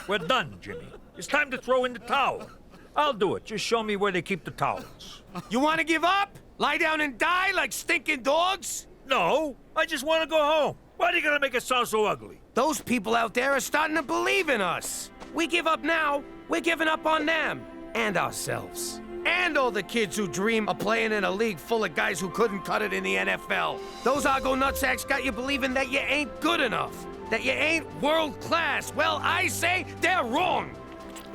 E: We're done, Jimmy. It's time to throw in the towel. I'll do it. Just show me where they keep the towels.
A: You want to give up? Lie down and die like stinking dogs?
E: No, I just want to go home. Why are you gonna make it sound so ugly?
A: Those people out there are starting to believe in us. We give up now, we're giving up on them. And ourselves. And all the kids who dream of playing in a league full of guys who couldn't cut it in the NFL. Those Argo nutsacks got you believing that you ain't good enough. That you ain't world class. Well, I say they're wrong.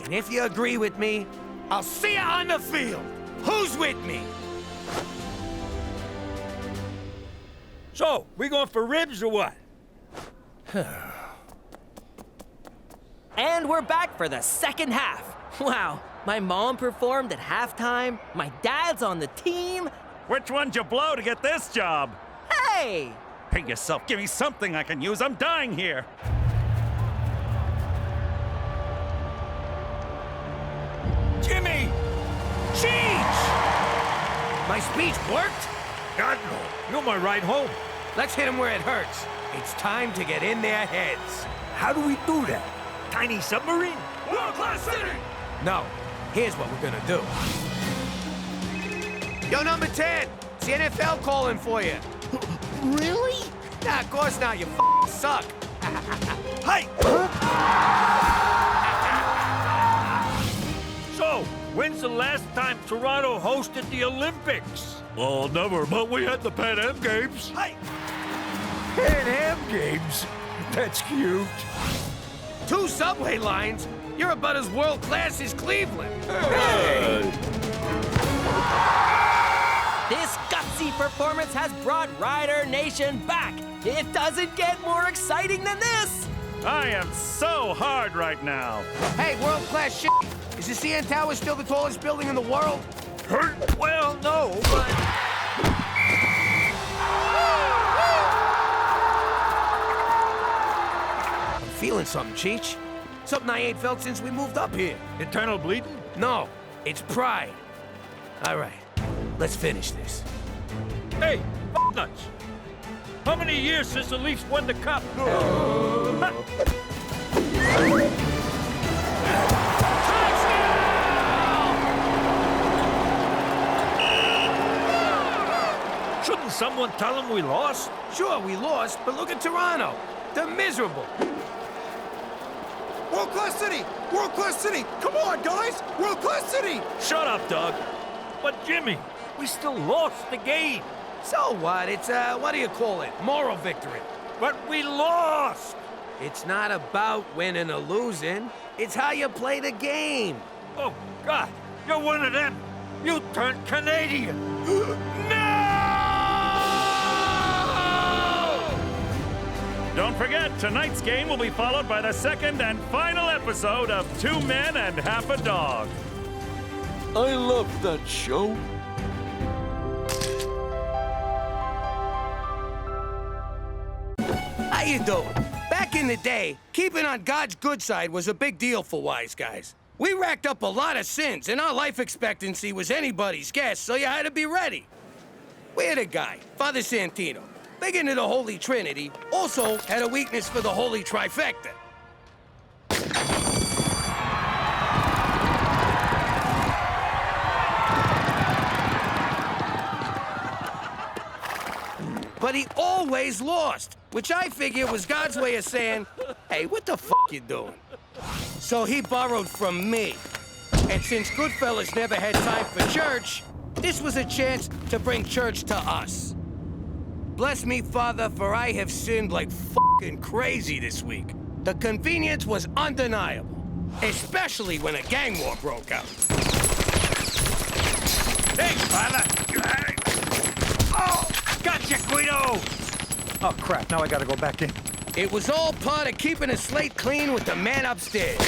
A: And if you agree with me, I'll see you on the field. Who's with me?
E: So, we going for ribs or what?
H: And we're back for the second half. Wow, my mom performed at halftime, my dad's on the team.
B: Which one'd you blow to get this job?
H: Hey!
B: Hey yourself, give me something I can use. I'm dying here.
A: Jimmy! Cheech! My speech worked?
E: God, no. You're my ride home.
A: Let's hit them where it hurts. It's time to get in their heads.
E: How do we do that? Tiny submarine?
A: World-class city! No. Here's what we're gonna do. Yo, number 10! It's the NFL calling for you.
J: Really?
A: Nah, of course not. You suck.
E: Hey! So, when's the last time Toronto hosted the Olympics?
G: Well, never, but we had the Pan Am Games.
E: Hey! Pan Am Games? That's cute.
A: 2 subway lines? You're about as world-class as Cleveland. Hey!
H: This gutsy performance has brought Rider Nation back. It doesn't get more exciting than this.
B: I am so hard right now.
A: Hey, world-class shit. Is the CN Tower still the tallest building in the world?
E: Well, no, but...
A: I'm feeling feeling something, Cheech. Something I ain't felt since we moved up here.
E: Internal bleeding?
A: No, it's pride. All right, let's finish this.
E: Hey, nuts! How many years since the Leafs won the cup? Shouldn't someone tell them we lost?
A: Sure, we lost, but look at Toronto. They're miserable.
K: World-class city! World-class city! Come on, guys! World-class city!
E: Shut up, Doug. But Jimmy, we still lost the game.
A: So what? It's, what do you call it? Moral victory.
E: But we lost!
A: It's not about winning or losing. It's how you play the game.
E: Oh, God. You're one of them. You turned Canadian.
B: Don't forget, tonight's game will be followed by the second and final episode of 2 Men and Half a Dog.
O: I love that show.
A: How you doing? Back in the day, keeping on God's good side was a big deal for wise guys. We racked up a lot of sins, and our life expectancy was anybody's guess, so you had to be ready. We had a guy, Father Santino, big into the Holy Trinity, also had a weakness for the Holy Trifecta. But he always lost, which I figure was God's way of saying, hey, what the f*** you doing? So he borrowed from me. And since Goodfellas never had time for church, this was a chance to bring church to us. Bless me, Father, for I have sinned like f***ing crazy this week. The convenience was undeniable, especially when a gang war broke out.
E: Hey, Father! Oh! Gotcha, Guido! Oh, crap. Now I gotta go back in.
A: It was all part of keeping a slate clean with the man upstairs.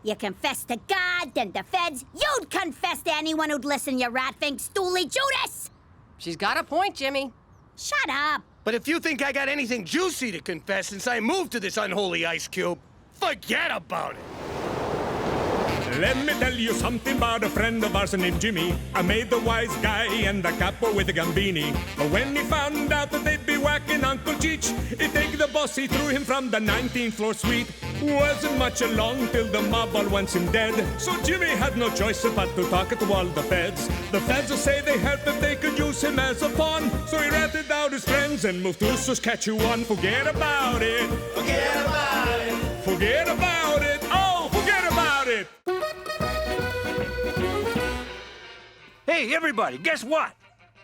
C: You confess to God, then the feds. You'd confess to anyone who'd listen, you rat-fink stoolie Judas!
V: She's got a point, Jimmy.
C: Shut up!
A: But if you think I got anything juicy to confess since I moved to this unholy ice cube, forget about it.
F: Let me tell you something about a friend of ours named Jimmy. I made the wise guy and the capo with the gambini. But when he found out that they'd be whacking Uncle Cheech, he take the boss, he threw him from the 19th floor suite. Wasn't much along till the mob all wants him dead. So Jimmy had no choice but to talk to all the feds. The feds will say they heard that they could use him as a pawn. So he ratted out his friends and moved to Saskatchewan. Forget about it.
I: Forget about it.
F: Forget about it. Oh, forget about it.
E: Hey, everybody, guess what?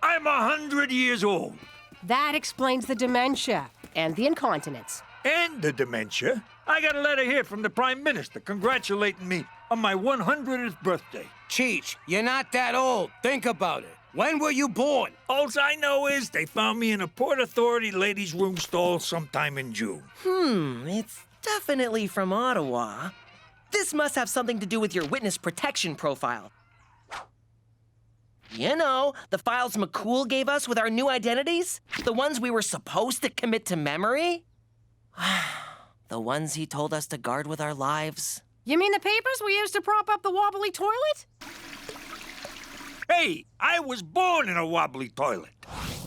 E: I'm 100 years old.
V: That explains the dementia and the incontinence.
E: And the dementia. I got a letter here from the Prime Minister congratulating me on my 100th birthday.
A: Cheech, you're not that old. Think about it. When were you born?
E: All I know is they found me in a Port Authority ladies' room stall sometime in June.
H: It's definitely from Ottawa. This must have something to do with your witness protection profile. You know, the files McCool gave us with our new identities? The ones we were supposed to commit to memory? The ones he told us to guard with our lives.
V: You mean the papers we used to prop up the wobbly toilet?
E: Hey, I was born in a wobbly toilet.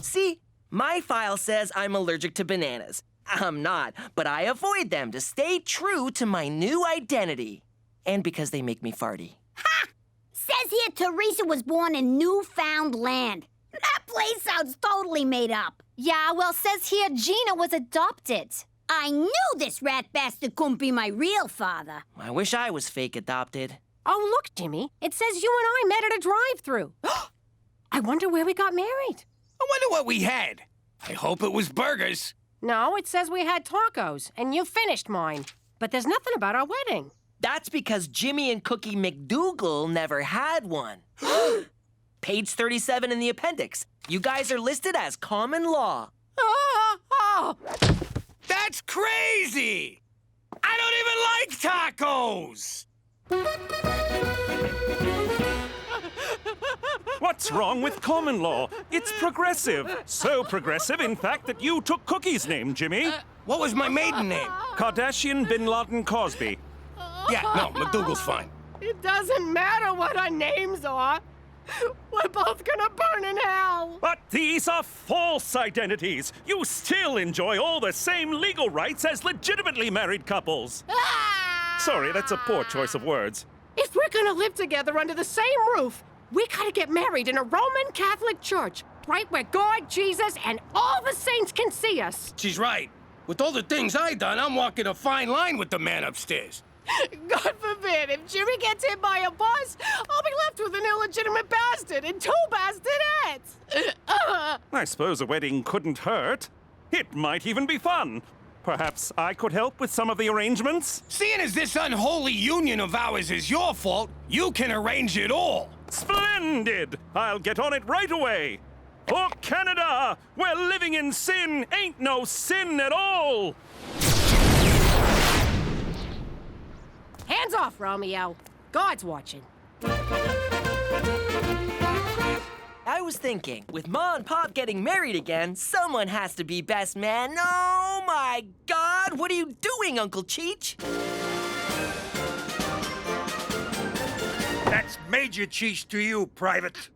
H: See, my file says I'm allergic to bananas. I'm not, but I avoid them to stay true to my new identity. And because they make me farty.
C: Ha! Says here Teresa was born in Newfoundland. That place sounds totally made up.
Q: Yeah, well, says here Gina was adopted.
C: I knew this rat bastard couldn't be my real father.
H: I wish I was fake adopted.
V: Oh, look, Jimmy. It says you and I met at a drive-thru. I wonder where we got married.
A: I wonder what we had. I hope it was burgers.
V: No, it says we had tacos, and you finished mine. But there's nothing about our wedding.
H: That's because Jimmy and Cookie McDougal never had one. Page 37 in the appendix. You guys are listed as common law.
A: That's crazy! I don't even like tacos!
B: What's wrong with common law? It's progressive. So progressive, in fact, that you took Cookie's name, Jimmy.
A: What was my maiden name?
B: Kardashian Bin Laden Cosby.
A: Yeah, no, McDougal's fine.
V: It doesn't matter what our names are. We're both gonna burn in hell.
B: But these are false identities. You still enjoy all the same legal rights as legitimately married couples. Sorry, that's a poor choice of words.
V: If we're gonna live together under the same roof, we gotta get married in a Roman Catholic church, right where God, Jesus, and all the saints can see us.
A: She's right. With all the things I done, I'm walking a fine line with the man upstairs.
V: God forbid, if Jimmy gets hit by a bus, I'll be left with an illegitimate bastard and 2 bastonettes.
B: I suppose a wedding couldn't hurt. It might even be fun. Perhaps I could help with some of the arrangements?
A: Seeing as this unholy union of ours is your fault, you can arrange it all.
B: Splendid! I'll get on it right away. For Canada, where living in sin ain't no sin at all!
V: Hands off, Romeo. God's watching.
H: I was thinking, with Ma and Pop getting married again, someone has to be best man. Oh my God! What are you doing, Uncle Cheech?
E: That's Major Cheech to you, Private.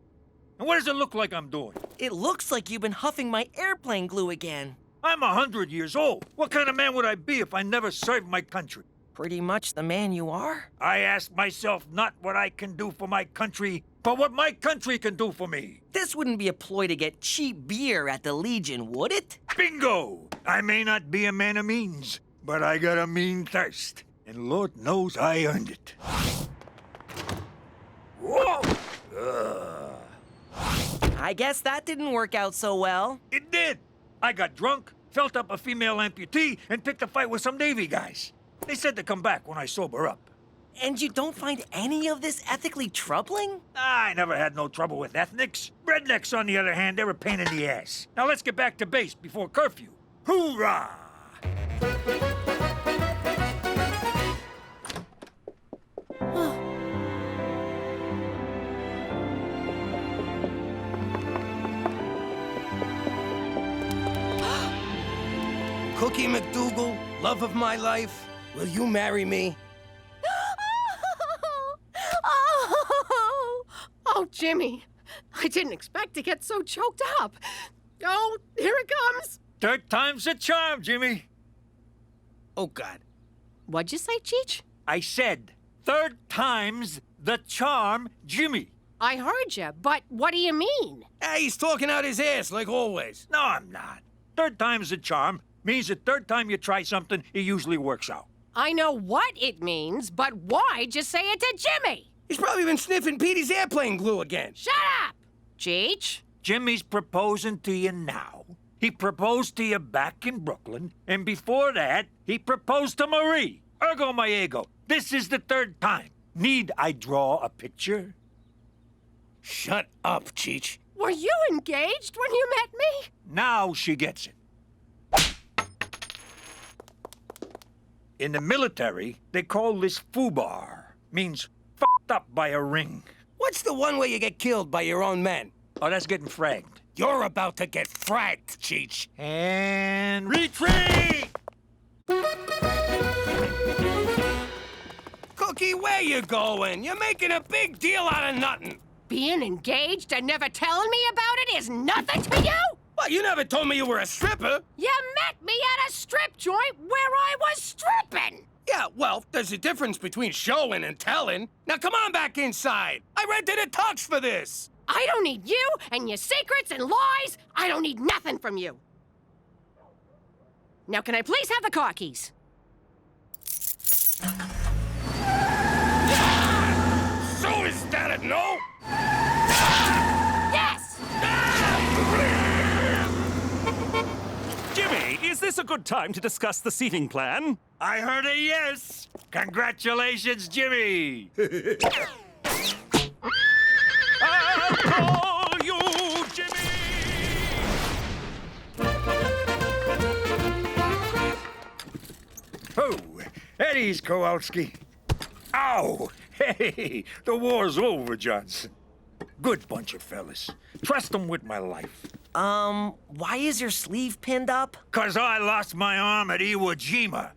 E: And what does it look like I'm doing?
H: It looks like you've been huffing my airplane glue again.
E: I'm 100 years old. What kind of man would I be if I never served my country?
H: Pretty much the man you are.
E: I ask myself not what I can do for my country, but what my country can do for me.
H: This wouldn't be a ploy to get cheap beer at the Legion, would it?
E: Bingo! I may not be a man of means, but I got a mean thirst. And Lord knows I earned it. Whoa!
H: I guess that didn't work out so well.
E: It did. I got drunk, felt up a female amputee, and picked a fight with some Navy guys. They said to come back when I sober up.
H: And you don't find any of this ethically troubling?
E: I never had no trouble with ethnics. Rednecks, on the other hand, they're a pain in the ass. Now let's get back to base before curfew. Hoorah!
A: Cookie McDougal, love of my life, will you marry me?
V: Oh, Jimmy. I didn't expect to get so choked up. Oh, here it comes.
E: 3rd time's the charm, Jimmy.
A: Oh, God.
V: What'd you say, Cheech?
E: I said 3rd time's the charm, Jimmy.
V: I heard you, but what do you mean?
A: Hey, he's talking out his ass, like always.
E: No, I'm not. 3rd time's the charm means the 3rd time you try something, it usually works out.
V: I know what it means, but why just say it to Jimmy?
A: He's probably been sniffing Petey's airplane glue again.
V: Shut up! Cheech?
E: Jimmy's proposing to you now. He proposed to you back in Brooklyn, and before that, he proposed to Marie. Ergo my ego. This is the 3rd time. Need I draw a picture?
A: Shut up, Cheech.
V: Were you engaged when you met me?
E: Now she gets it. In the military, they call this foobar. Means f***ed up by a ring.
A: What's the one where you get killed by your own men?
E: Oh, that's getting fragged.
A: You're about to get fragged, Cheech.
E: And retreat!
A: Cookie, where you going? You're making a big deal out of nothing.
V: Being engaged and never telling me about it is nothing to you?
A: Well, you never told me you were a stripper.
V: You met me at a strip joint where I was stripping.
A: Yeah, well, there's a difference between showing and telling. Now come on back inside. I rented a tux for this.
V: I don't need you and your secrets and lies. I don't need nothing from you. Now, can I please have the car keys?
A: So is that a no?
V: Yes!
B: Jimmy, is this a good time to discuss the seating plan?
E: I heard a yes. Congratulations, Jimmy.
B: I'll call you Jimmy!
E: Oh, Eddie's Kowalski. Ow! Hey, the war's over, Johnson. Good bunch of fellas. Trust them with my life.
H: Why is your sleeve pinned up?
E: 'Cause I lost my arm at Iwo Jima.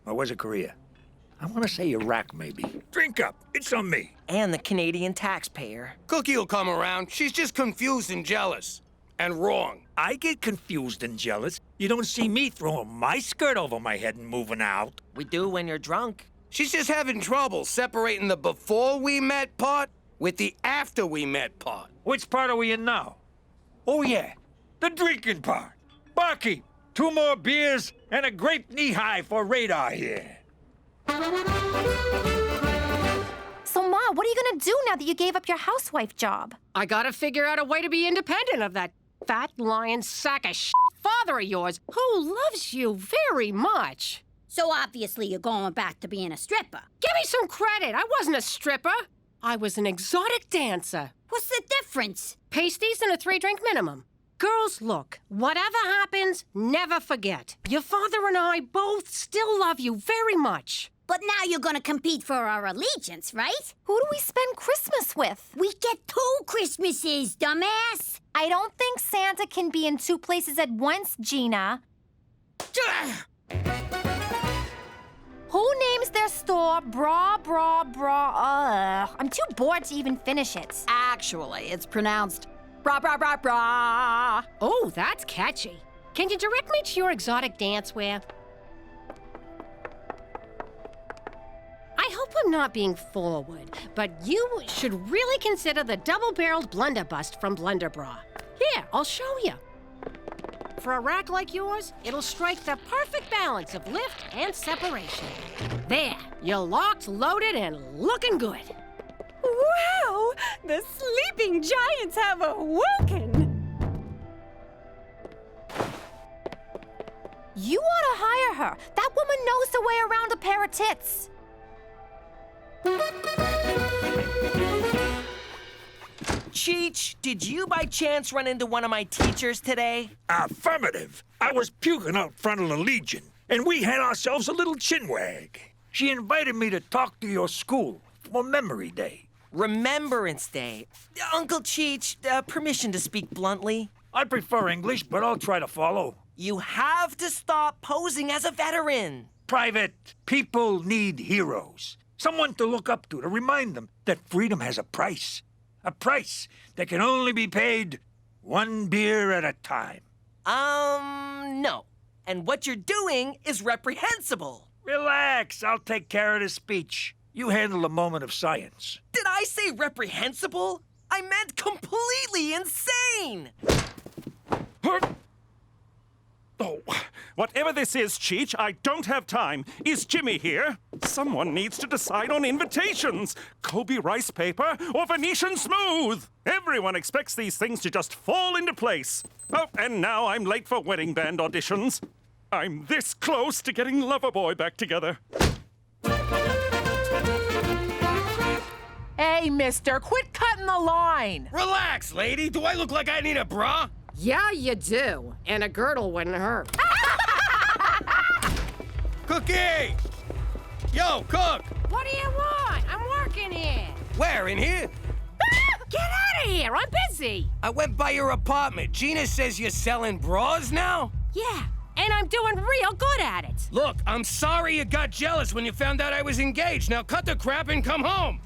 E: Or was it Korea? I want to say Iraq, maybe. Drink up. It's on me.
H: And the Canadian taxpayer.
A: Cookie will come around. She's just confused and jealous. And wrong.
E: I get confused and jealous. You don't see me throwing my skirt over my head and moving out.
H: We do when you're drunk.
A: She's just having trouble separating the before we met part with the after we met part.
E: Which part are we in now? Oh, yeah. The drinking part. Barkeep, 2 more beers and a grape knee-high for radar here.
Q: So, Ma, what are you gonna do now that you gave up your housewife job?
V: I gotta figure out a way to be independent of that fat lying sack of shit father of yours who loves you very much.
C: So obviously you're going back to being a stripper.
V: Give me some credit. I wasn't a stripper. I was an exotic dancer.
C: What's the difference?
V: Pasties and a 3-drink minimum. Girls, look, whatever happens, never forget. Your father and I both still love you very much.
C: But now you're gonna compete for our allegiance, right?
Q: Who do we spend Christmas with?
C: We get 2 Christmases, dumbass!
Q: I don't think Santa can be in 2 places at once, Gina. Who names their store Bra Bra Bra? I'm too bored to even finish it.
J: Actually, it's pronounced bra bra bra bra.
V: Oh, that's catchy. Can you direct me to your exotic dancewear? I hope I'm not being forward, but you should really consider the double-barreled blunderbust from Blunderbra. Here, I'll show you. For a rack like yours, it'll strike the perfect balance of lift and separation. There, you're locked, loaded, and looking good.
J: Wow! The sleeping giants have awoken!
Q: You ought to hire her. That woman knows the way around a pair of tits.
H: Cheech, did you by chance run into one of my teachers today?
E: Affirmative. I was puking out front of the Legion, and we had ourselves a little chinwag. She invited me to talk to your school for Memory Day.
H: Remembrance Day. Uncle Cheech, permission to speak bluntly.
E: I prefer English, but I'll try to follow.
H: You have to stop posing as a veteran.
E: Private, people need heroes. Someone to look up to remind them that freedom has a price. A price that can only be paid 1 beer at a time.
H: No. And what you're doing is reprehensible.
E: Relax, I'll take care of the speech. You handle the moment of science.
H: Did I say reprehensible? I meant completely insane!
B: Oh, whatever this is, Cheech, I don't have time. Is Jimmy here? Someone needs to decide on invitations. Kobe rice paper or Venetian smooth. Everyone expects these things to just fall into place. Oh, and now I'm late for wedding band auditions. I'm this close to getting Loverboy back together.
V: Hey, mister, quit cutting the line.
A: Relax, lady. Do I look like I need a bra?
V: Yeah, you do. And a girdle wouldn't hurt.
A: Cookie! Yo, Cook!
V: What do you want? I'm working here.
A: Where, in here?
V: Get out of here! I'm busy.
A: I went by your apartment. Gina says you're selling bras now?
V: Yeah, and I'm doing real good at it.
A: Look, I'm sorry you got jealous when you found out I was engaged. Now cut the crap and come home.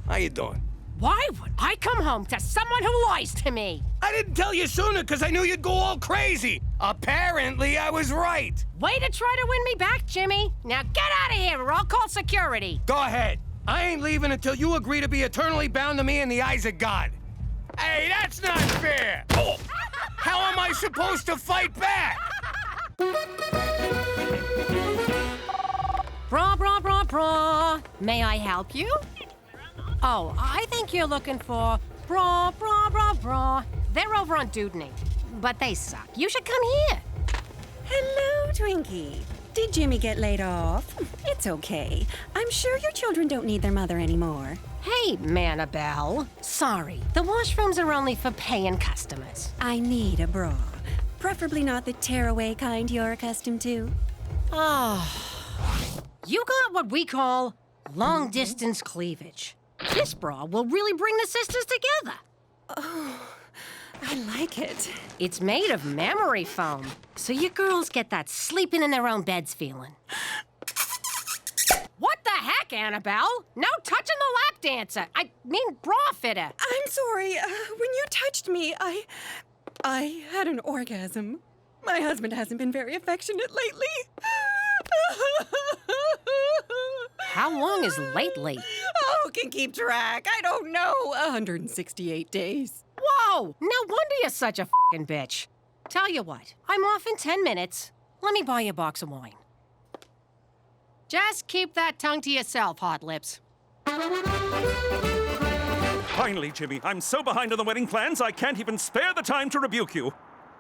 A: How you doing?
V: Why would I come home to someone who lies to me?
A: I didn't tell you sooner because I knew you'd go all crazy. Apparently, I was right.
V: Way to try to win me back, Jimmy. Now get out of here or I'll call security.
A: Go ahead. I ain't leaving until you agree to be eternally bound to me in the eyes of God. Hey, that's not fair. Oh, how am I supposed to fight back?
V: Bra, bra, bra, bra. May I help you? Oh, I think you're looking for bra, bra, bra, bra. They're over on Dudney, but they suck. You should come here.
M: Hello, Twinkie. Did Jimmy get laid off? It's okay. I'm sure your children don't need their mother anymore.
V: Hey, Manabelle. Sorry, the washrooms are only for paying customers.
M: I need a bra. Preferably not the tearaway kind you're accustomed to.
V: Oh. You got what we call long-distance cleavage. This bra will really bring the sisters together.
M: Oh, I like it.
V: It's made of memory foam, so you girls get that sleeping in their own beds feeling. What the heck, Annabelle? No touching the lap dancer. I mean bra fitter.
M: I'm sorry. When you touched me, I had an orgasm. My husband hasn't been very affectionate lately.
V: How long is lately?
M: Oh, who can keep track? I don't know. 168 days.
V: Whoa! No wonder you're such a f***ing bitch. Tell you what, I'm off in 10 minutes. Let me buy you a box of wine. Just keep that tongue to yourself, Hot Lips.
B: Finally, Jimmy, I'm so behind on the wedding plans, I can't even spare the time to rebuke you.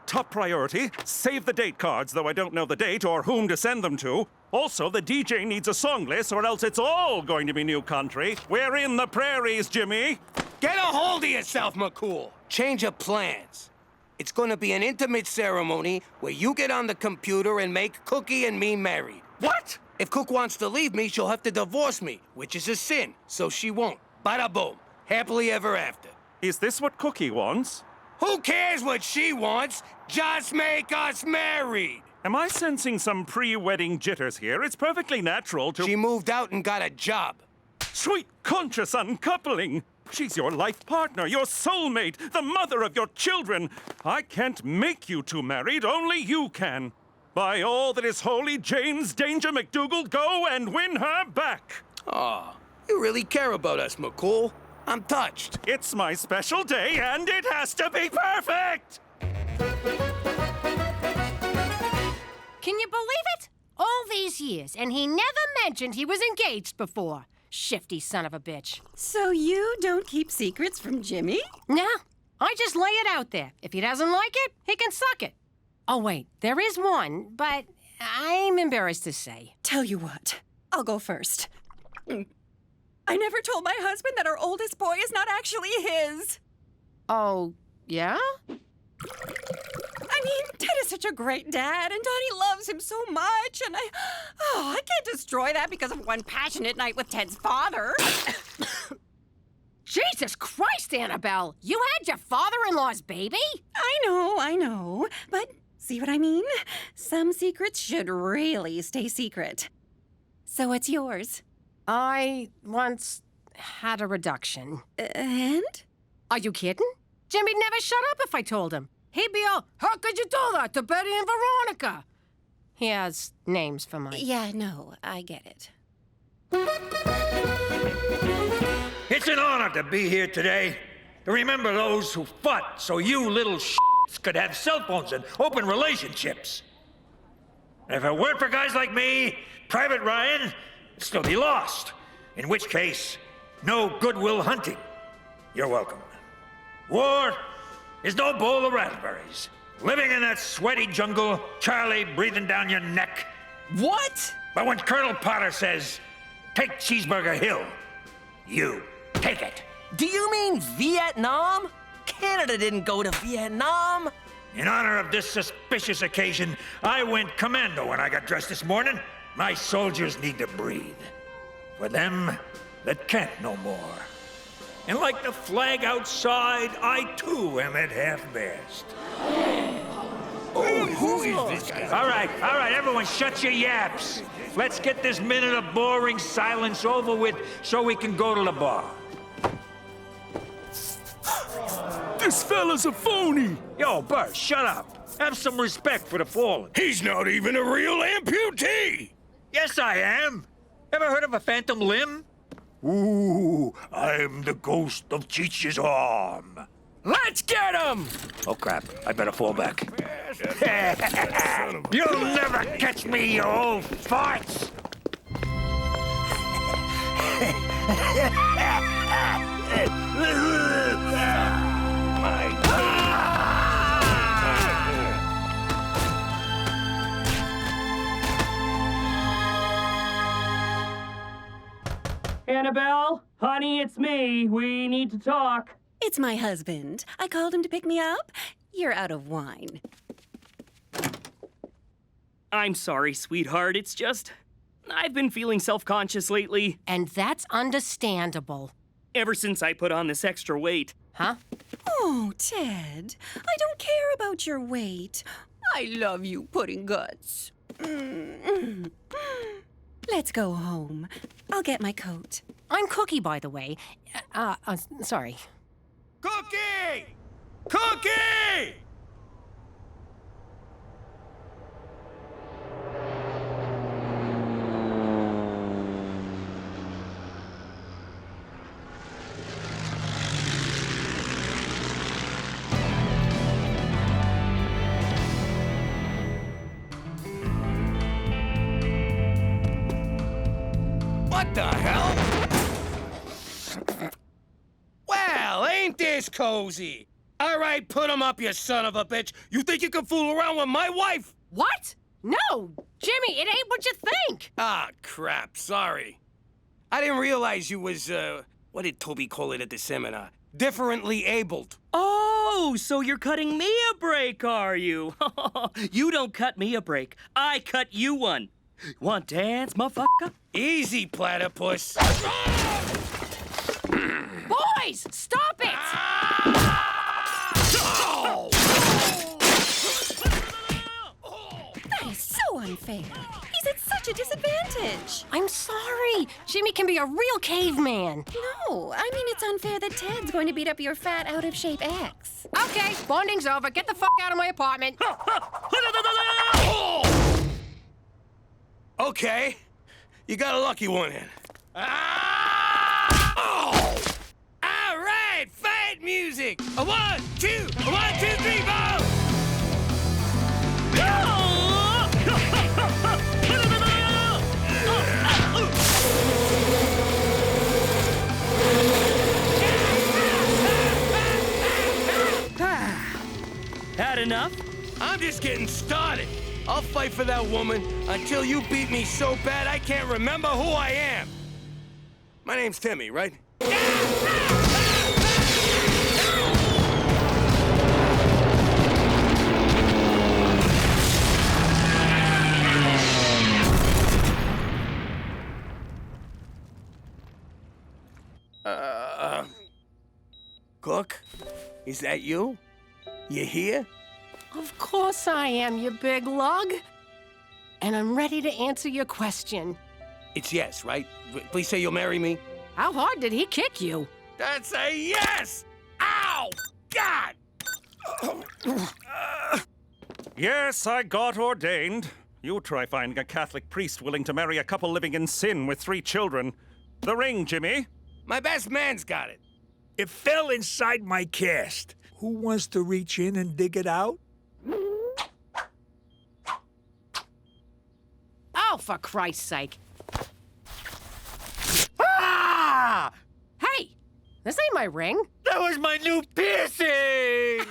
B: Top priority, save the date cards, though I don't know the date or whom to send them to. Also, the DJ needs a song list, or else it's all going to be new country. We're in the prairies, Jimmy.
A: Get a hold of yourself, McCool. Change of plans. It's gonna be an intimate ceremony where you get on the computer and make Cookie and me married.
B: What?
A: If Cook wants to leave me, she'll have to divorce me, which is a sin, so she won't. Bada boom. Happily ever after.
B: Is this what Cookie wants?
A: Who cares what she wants? Just make us married!
B: Am I sensing some pre-wedding jitters here? It's perfectly natural to...
A: She moved out and got a job.
B: Sweet conscious uncoupling! She's your life partner, your soulmate, the mother of your children. I can't make you two married, only you can. By all that is holy, James Danger McDougal, go and win her back!
A: Aw, you really care about us, McCool. I'm touched.
B: It's my special day, and it has to be perfect!
V: Can you believe it? All these years, and he never mentioned he was engaged before. Shifty son of a bitch.
M: So you don't keep secrets from Jimmy?
V: No, I just lay it out there. If he doesn't like it, he can suck it. Oh, wait, there is one, but I'm embarrassed to say.
M: Tell you what, I'll go first. I never told my husband that our oldest boy is not actually his.
V: Oh, yeah?
M: I mean, Ted is such a great dad, and Donnie loves him so much, and I can't destroy that because of one passionate night with Ted's father.
V: Jesus Christ, Annabelle! You had your father-in-law's baby?
M: I know, but see what I mean? Some secrets should really stay secret. So what's yours?
V: I once had a reduction.
M: And?
V: Are you kidding? Jimmy'd never shut up if I told him. He'd be all, how could you do that to Betty and Veronica? He has names for mine.
M: Yeah, no, I get it.
E: It's an honor to be here today, to remember those who fought so you little s***s could have cell phones and open relationships. And if it weren't for guys like me, Private Ryan, it'd still be lost. In which case, no Goodwill Hunting. You're welcome. War is no bowl of raspberries. Living in that sweaty jungle, Charlie breathing down your neck.
H: What?
E: But when Colonel Potter says, take Cheeseburger Hill, you take it.
H: Do you mean Vietnam? Canada didn't go to Vietnam.
E: In honor of this suspicious occasion, I went commando when I got dressed this morning. My soldiers need to breathe. For them that can't no more. And like the flag outside, I too am at half-mast.
A: Oh, who is this guy?
E: All right, everyone shut your yaps. Let's get this minute of boring silence over with so we can go to the bar.
G: This fella's a phony!
E: Yo, Bert, shut up. Have some respect for the fallen.
G: He's not even a real amputee!
E: Yes, I am. Ever heard of a phantom limb? Ooh, I'm the ghost of Cheech's arm.
A: Let's get him!
E: Oh, crap. I better fall back. You'll never catch me, you old farts!
S: Annabelle, honey, it's me. We need to talk.
M: It's my husband. I called him to pick me up. You're out of wine.
S: I'm sorry, sweetheart. It's just... I've been feeling self-conscious lately.
V: And that's understandable.
S: ever since I put on this extra weight.
V: Huh?
M: Oh, Ted, I don't care about your weight. I love you, Pudding Guts. Let's go home. I'll get my coat.
V: I'm Cookie, by the way. Sorry.
A: Cookie! Cookie! What the hell? Well, ain't this cozy? All right, put him up, you son of a bitch. You think you can fool around with my wife?
V: What? No, Jimmy, it ain't what you think.
A: Ah, crap, sorry. I didn't realize you was, what did Toby call it at the seminar? Differently abled.
S: Oh, so you're cutting me a break, are you? You don't cut me a break. I cut you one. Want to dance, motherfucker?
A: Easy, platypus.
V: Boys, stop it!
M: That is so unfair. He's at such a disadvantage.
V: I'm sorry. Jimmy can be a real caveman.
M: No, I mean it's unfair that Ted's going to beat up your fat, out-of-shape ex.
V: Okay, bonding's over. Get the fuck out of my apartment.
A: Okay, you got a lucky one in. All right, fight music. A 1, 2, a 1, 2, 3, 4.
S: Had enough?
A: I'm just getting started. I'll fight for that woman until you beat me so bad I can't remember who I am. My name's Timmy, right? Cook? Is that you? You here?
V: Of course I am, you big lug. And I'm ready to answer your question.
A: It's yes, right? Please say you'll marry me.
V: How hard did he kick you?
A: That's a yes! Ow! God!
B: Yes, I got ordained. You try finding a Catholic priest willing to marry a couple living in sin with 3 children. The ring, Jimmy.
A: My best man's got it.
E: It fell inside my cast. Who wants to reach in and dig it out?
V: Oh, for Christ's sake. Ah! Hey, this ain't my ring.
E: That was my new piercing!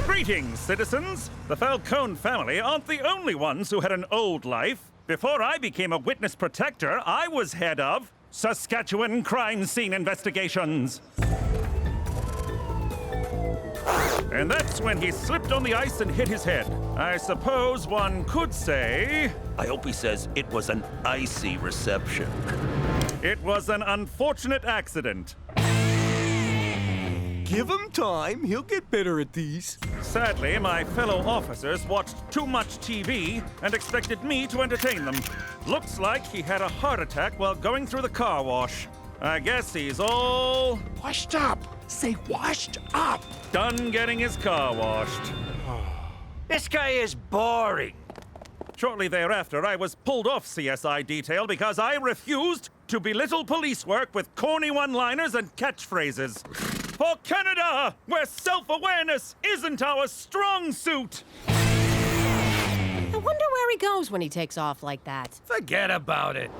B: Greetings, citizens. The Falcone family aren't the only ones who had an old life. Before I became a witness protector, I was head of Saskatchewan Crime Scene Investigations. And that's when he slipped on the ice and hit his head. I suppose one could say...
P: I hope he says it was an icy reception.
B: It was an unfortunate accident.
O: Give him time. He'll get better at these.
B: Sadly, my fellow officers watched too much TV and expected me to entertain them. Looks like he had a heart attack while going through the car wash. I guess he's all...
E: Washed up. Say washed up.
B: Done getting his car washed.
E: This guy is boring.
B: Shortly thereafter, I was pulled off CSI detail because I refused to belittle police work with corny one-liners and catchphrases. For Canada, where self-awareness isn't our strong suit.
V: I wonder where he goes when he takes off like that.
A: Forget about it.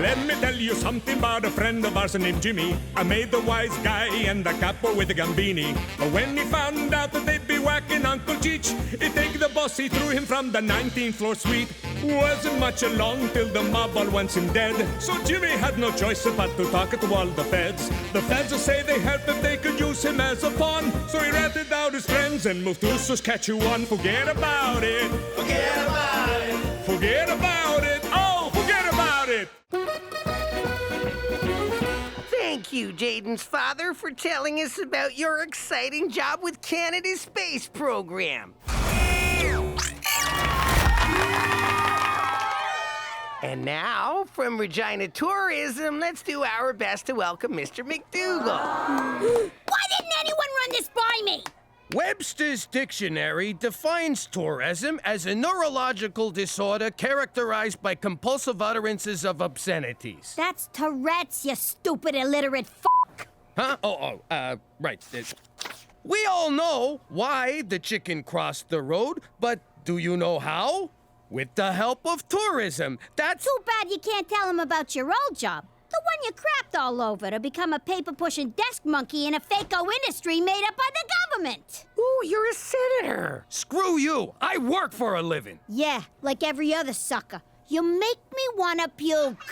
F: Let me tell you something about a friend of ours named Jimmy. I made the wise guy and the capo with the gambini. But when he found out that they'd be whacking Uncle Cheech, he'd take the boss, he threw him from the 19th floor suite. Wasn't much along till the mob all wants him dead. So Jimmy had no choice but to talk to all the feds. The feds will say they help if they could use him as a pawn. So he ratted out his friends and moved to Saskatchewan. Forget about it.
I: Forget about it.
F: Forget about it. Oh, forget about it. it!
R: Thank you, Jaden's father, for telling us about your exciting job with Canada's space program. And now, from Regina Tourism, let's do our best to welcome Mr. McDougal.
C: Why didn't anyone run this by me?
A: Webster's dictionary defines tourism as a neurological disorder characterized by compulsive utterances of obscenities.
C: That's Tourette's, you stupid illiterate f***.
A: Huh? Right. We all know why the chicken crossed the road, but do you know how? With the help of tourism. That's
C: too bad you can't tell him about your old job. The one you crapped all over to become a paper-pushing desk monkey in a fake-o industry made up by the government.
R: Ooh, you're a senator.
A: Screw you. I work for a living.
C: Yeah, like every other sucker. You make me wanna puke.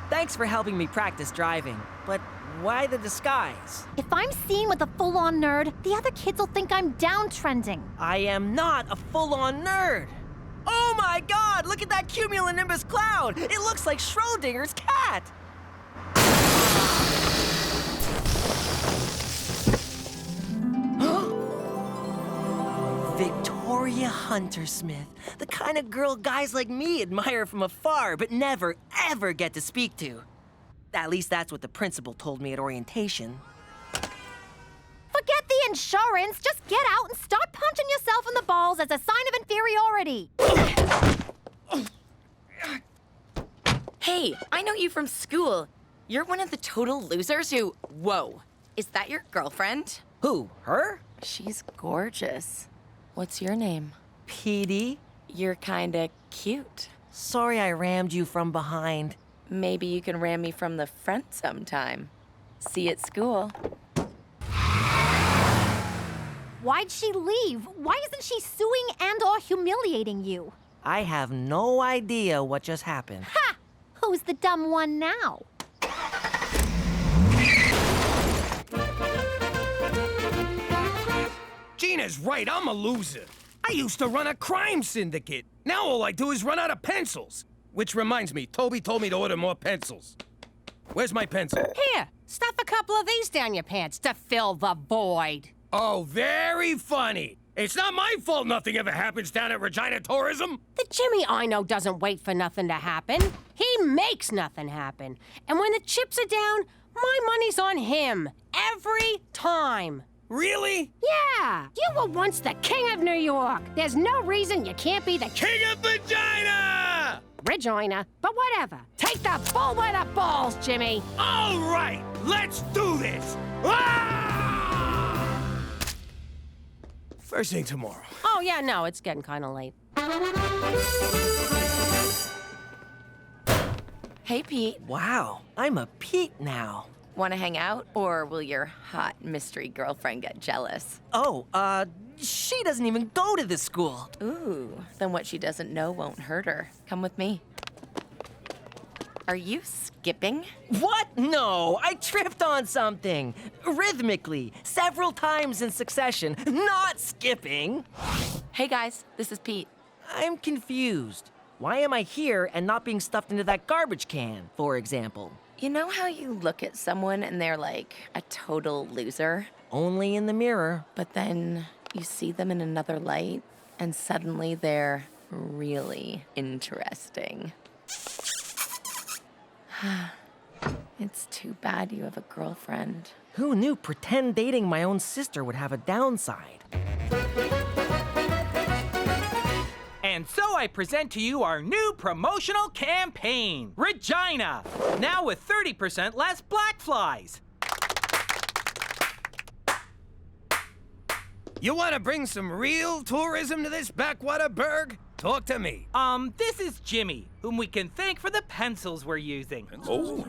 H: Thanks for helping me practice driving, but why the disguise?
Q: If I'm seen with a full-on nerd, the other kids will think I'm downtrending.
H: I am not a full-on nerd. Oh my god, look at that cumulonimbus cloud! It looks like Schrodinger's cat! Victoria Hunter-Smith, the kind of girl guys like me admire from afar but never, ever get to speak to. At least that's what the principal told me at orientation.
Q: Forget the insurance. Just get out and start punching yourself in the balls as a sign of inferiority.
T: Hey, I know you from school. You're one of the total losers who... Whoa. Is that your girlfriend?
H: Who, her?
T: She's gorgeous. What's your name?
H: Petey.
T: You're kinda cute.
H: Sorry I rammed you from behind.
T: Maybe you can ram me from the front sometime. See you at school.
Q: Why'd she leave? Why isn't she suing and/or humiliating you?
H: I have no idea what just happened.
Q: Ha! Who's the dumb one now?
A: Gina's right, I'm a loser. I used to run a crime syndicate. Now all I do is run out of pencils. Which reminds me, Toby told me to order more pencils. Where's my pencil?
V: Here, stuff a couple of these down your pants to fill the void.
A: Oh, very funny. It's not my fault nothing ever happens down at Regina Tourism.
V: The Jimmy I know doesn't wait for nothing to happen. He makes nothing happen. And when the chips are down, my money's on him. Every time.
A: Really?
V: Yeah. You were once the king of New York. There's no reason you can't be the
A: king of Regina!
V: Regina, but whatever. Take the bull by the balls, Jimmy.
A: All right, let's do this. Ah! First thing tomorrow.
V: Oh, yeah, no, it's getting kind of late.
T: Hey, Pete.
H: Wow, I'm a Pete now.
T: Want to hang out, or will your hot mystery girlfriend get jealous?
H: Oh, she doesn't even go to this school.
T: Ooh, then what she doesn't know won't hurt her. Come with me. Are you skipping?
H: What? No, I tripped on something. Rhythmically, several times in succession, not skipping.
T: Hey guys, this is Pete.
H: I'm confused. Why am I here and not being stuffed into that garbage can, for example?
T: You know how you look at someone and they're like a total loser?
H: Only in the mirror.
T: But then you see them in another light and suddenly they're really interesting. It's too bad you have a girlfriend.
H: Who knew pretend dating my own sister would have a downside?
W: And so I present to you our new promotional campaign, Regina, now with 30% less black flies.
A: You want to bring some real tourism to this backwater burg? Talk to me.
W: This is Jimmy, whom we can thank for the pencils we're using.
A: Oh,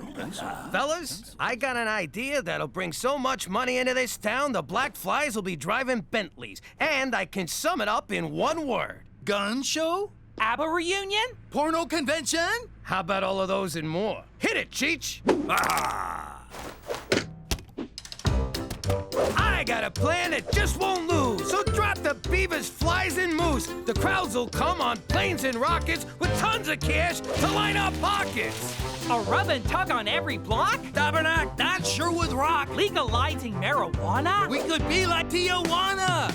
A: fellas, I got an idea that'll bring so much money into this town, the black flies will be driving Bentleys. And I can sum it up in one word.
O: Gun show?
W: ABBA reunion?
O: Porno convention?
A: How about all of those and more? Hit it, Cheech! Ah! I got a plan that just won't lose, so drop After beavers, flies, and moose, the crowds will come on planes and rockets with tons of cash to line our pockets.
W: A rub and tug on every block?
O: Tabernacle, that sure would rock.
W: Legalizing marijuana?
O: We could be like Tijuana.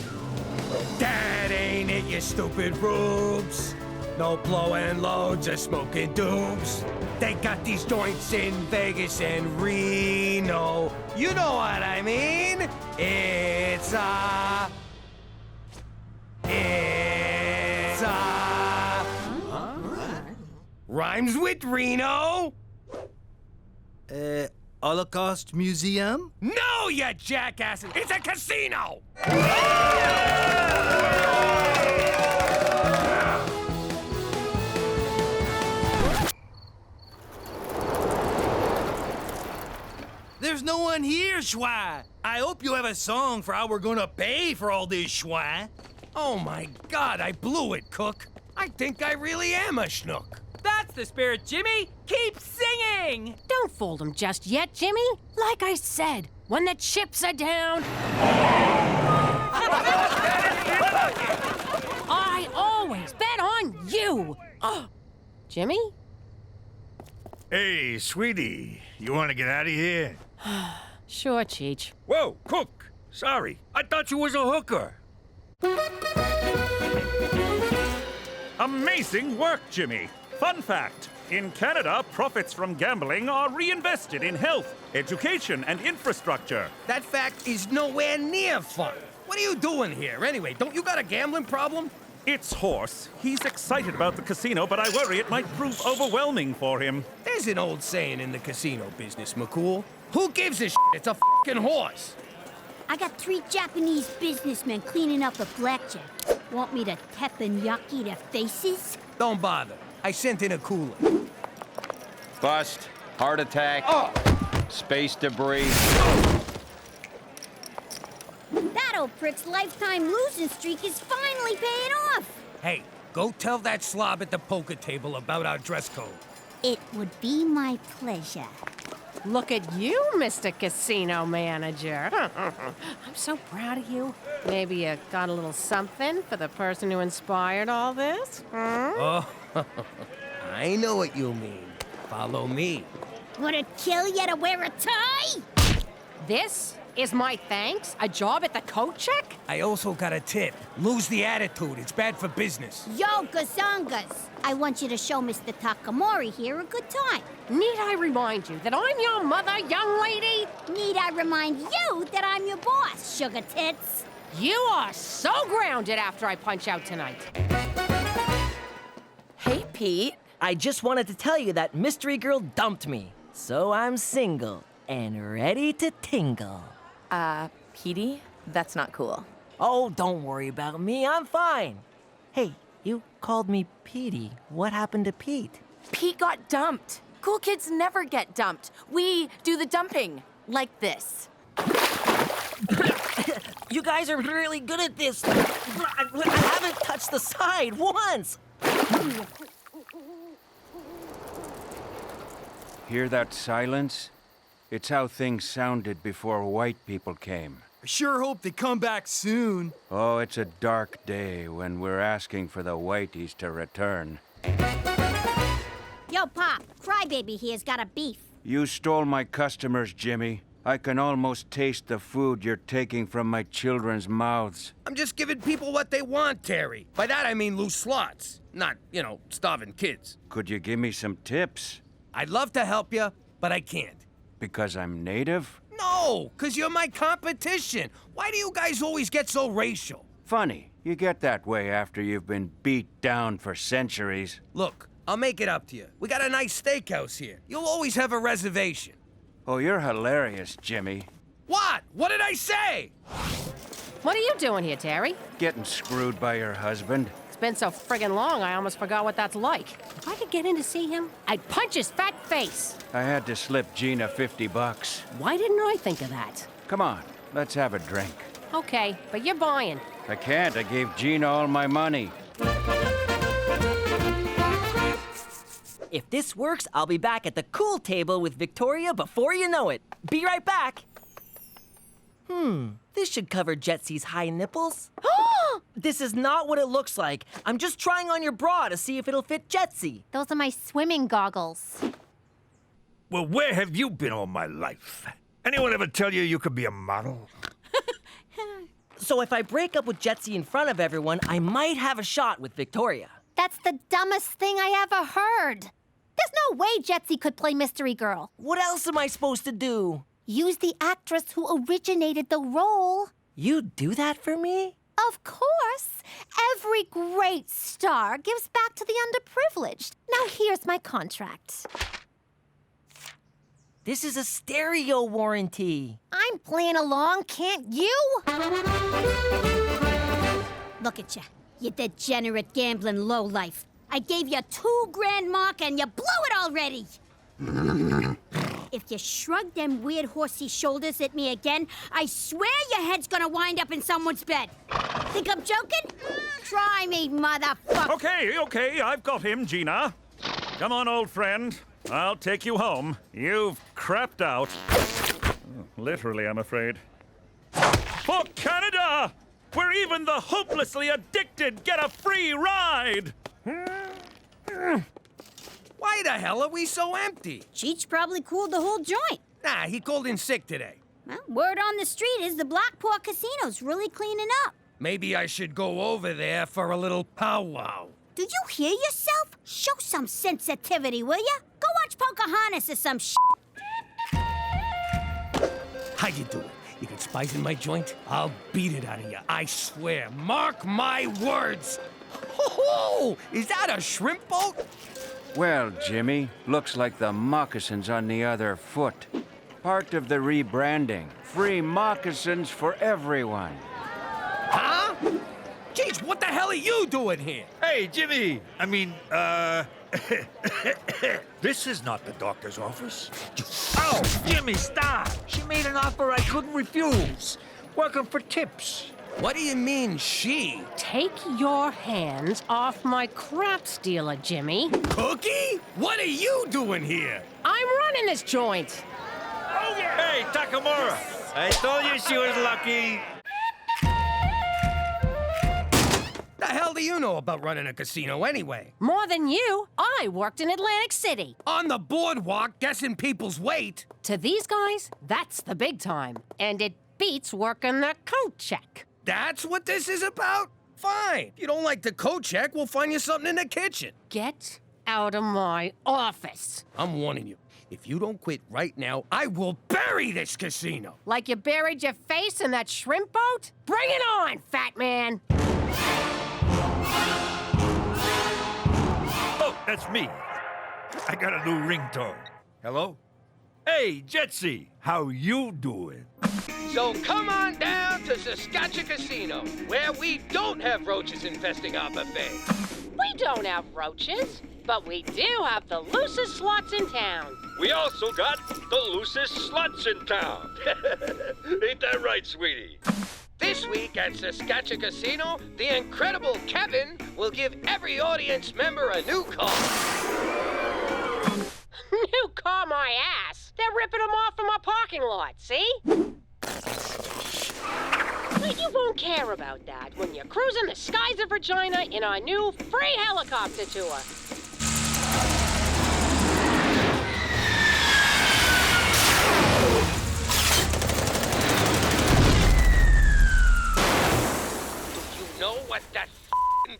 A: That ain't it, you stupid rubes. No blowing loads or smoking dooms. They got these joints in Vegas and Reno. You know what I mean? It's rhymes with Reno.
O: Holocaust Museum?
A: No, you jackasses! It's a casino!
O: There's no one here, Schwa. I hope you have a song for how we're gonna pay for all this, Schwa.
A: Oh my God, I blew it, Cook. I think I really am a schnook.
W: That's the spirit, Jimmy! Keep singing!
V: Don't fool them just yet, Jimmy. Like I said, when the chips are down... I always bet on you! Jimmy?
E: Hey, sweetie, you want to get out of here?
V: Sure, Cheech.
E: Whoa, Cook! Sorry, I thought you was a hooker.
B: Amazing work, Jimmy. Fun fact, in Canada, profits from gambling are reinvested in health, education, and infrastructure.
A: That fact is nowhere near fun. What are you doing here, anyway? Don't you got a gambling problem?
B: It's Horse. He's excited about the casino, but I worry it might prove overwhelming for him.
A: There's an old saying in the casino business, McCool. Who gives a shit? It's a fucking horse.
C: I got 3 Japanese businessmen cleaning up a blackjack. Want me to teppanyaki their faces?
A: Don't bother. I sent in a cooler.
L: Bust. Heart attack. Space debris.
C: That old prick's lifetime losing streak is finally paying off.
A: Hey, go tell that slob at the poker table about our dress code.
C: It would be my pleasure.
V: Look at you, Mr. Casino Manager. I'm so proud of you. Maybe you got a little something for the person who inspired all this?
A: Oh, I know what you mean. Follow me.
C: Would it kill you to wear a tie?
V: This is my thanks? A job at the coat check?
A: I also got a tip. Lose the attitude. It's bad for business.
C: Yo, gazongas. I want you to show Mr. Takamori here a good time.
V: Need I remind you that I'm your mother, young lady?
C: Need I remind you that I'm your boss, sugar tits?
V: You are so grounded after I punch out tonight.
H: Hey, Pete. I just wanted to tell you that Mystery Girl dumped me. So I'm single and ready to tingle.
T: Petey, that's not cool.
H: Oh, don't worry about me. I'm fine. Hey, you called me Petey. What happened to Pete?
T: Pete got dumped. Cool kids never get dumped. We do the dumping. Like this.
H: You guys are really good at this. I haven't touched the side once.
L: Hear that silence? It's how things sounded before white people came.
O: I sure hope they come back soon.
L: Oh, it's a dark day when we're asking for the whiteys to return.
C: Yo, Pop, Crybaby here's got a beef.
L: You stole my customers, Jimmy. I can almost taste the food you're taking from my children's mouths.
A: I'm just giving people what they want, Terry. By that I mean loose slots. Not, starving kids.
L: Could you give me some tips?
A: I'd love to help you, but I can't.
L: Because I'm native?
A: No, because you're my competition. Why do you guys always get so racial?
L: Funny. You get that way after you've been beat down for centuries.
A: Look, I'll make it up to you. We got a nice steakhouse here. You'll always have a reservation.
L: Oh, you're hilarious, Jimmy.
A: What? What did I say?
V: What are you doing here, Terry?
L: Getting screwed by your husband.
V: It's been so friggin' long, I almost forgot what that's like. If I could get in to see him, I'd punch his fat face.
L: I had to slip Gina $50.
V: Why didn't I think of that?
L: Come on, let's have a drink.
V: Okay, but you're buying.
L: I can't. I gave Gina all my money.
H: If this works, I'll be back at the cool table with Victoria before you know it. Be right back. This should cover Jetsy's high nipples. This is not what it looks like. I'm just trying on your bra to see if it'll fit Jetsy.
Q: Those are my swimming goggles.
E: Well, where have you been all my life? Anyone ever tell you could be a model?
H: So if I break up with Jetsy in front of everyone, I might have a shot with Victoria.
Q: That's the dumbest thing I ever heard. There's no way Jetsy could play Mystery Girl.
H: What else am I supposed to do?
Q: Use the actress who originated the role.
H: You'd do that for me?
Q: Of course. Every great star gives back to the underprivileged. Now here's my contract.
H: This is a stereo warranty.
Q: I'm playing along, can't you? Look at you, you degenerate gambling lowlife. I gave you $2 grand mark and you blew it already. If you shrug them weird horsey shoulders at me again, I swear your head's gonna wind up in someone's bed. Think I'm joking? Try me, motherfucker.
B: Okay, I've got him, Gina. Come on, old friend. I'll take you home. You've crapped out. Literally, I'm afraid. For Canada! Where even the hopelessly addicted get a free ride!
A: Why the hell are we so empty?
C: Cheech probably cooled the whole joint.
A: Nah, he called in sick today.
C: Well, word on the street is the Blackport Casino's really cleaning up.
A: Maybe I should go over there for a little powwow.
C: Did you hear yourself? Show some sensitivity, will ya? Go watch Pocahontas or some shit.
A: How you doing? You got spies in my joint? I'll beat it out of you, I swear. Mark my words! Ho-ho! Is that a shrimp boat?
L: Well, Jimmy, looks like the moccasins on the other foot. Part of the rebranding. Free moccasins for everyone.
A: Huh? Jeez, what the hell are you doing here?
E: Hey, Jimmy! This is not the doctor's office. Oh, Jimmy, stop! She made an offer I couldn't refuse. Welcome for tips.
A: What do you mean, she?
V: Take your hands off my crap stealer, Jimmy.
A: Cookie? What are you doing here?
V: I'm running this joint.
E: Oh, yeah! Hey, Takamura! I told you she was lucky.
A: The hell do you know about running a casino anyway?
V: More than you. I worked in Atlantic City.
A: On the boardwalk, guessing people's weight.
V: To these guys, that's the big time. And it beats working the coat check.
A: That's what this is about? Fine. If you don't like the coat check, we'll find you something in the kitchen.
V: Get out of my office.
A: I'm warning you. If you don't quit right now, I will bury this casino.
V: Like you buried your face in that shrimp boat? Bring it on, fat man.
E: Oh, that's me. I got a new ringtone. Hello? Hey, Jetsy, how you doing?
A: So come on down to Saskatchewan Casino, where we don't have roaches infesting our buffet.
V: We don't have roaches, but we do have the loosest slots in town.
D: We also got the loosest sluts in town. Ain't that right, sweetie?
A: This week at Saskatchewan Casino, the incredible Kevin will give every audience member a new car.
V: New car, my ass. They're ripping them off from our parking lot, see? But you won't care about that when you're cruising the skies of Regina in our new free helicopter tour.
A: Do you know what that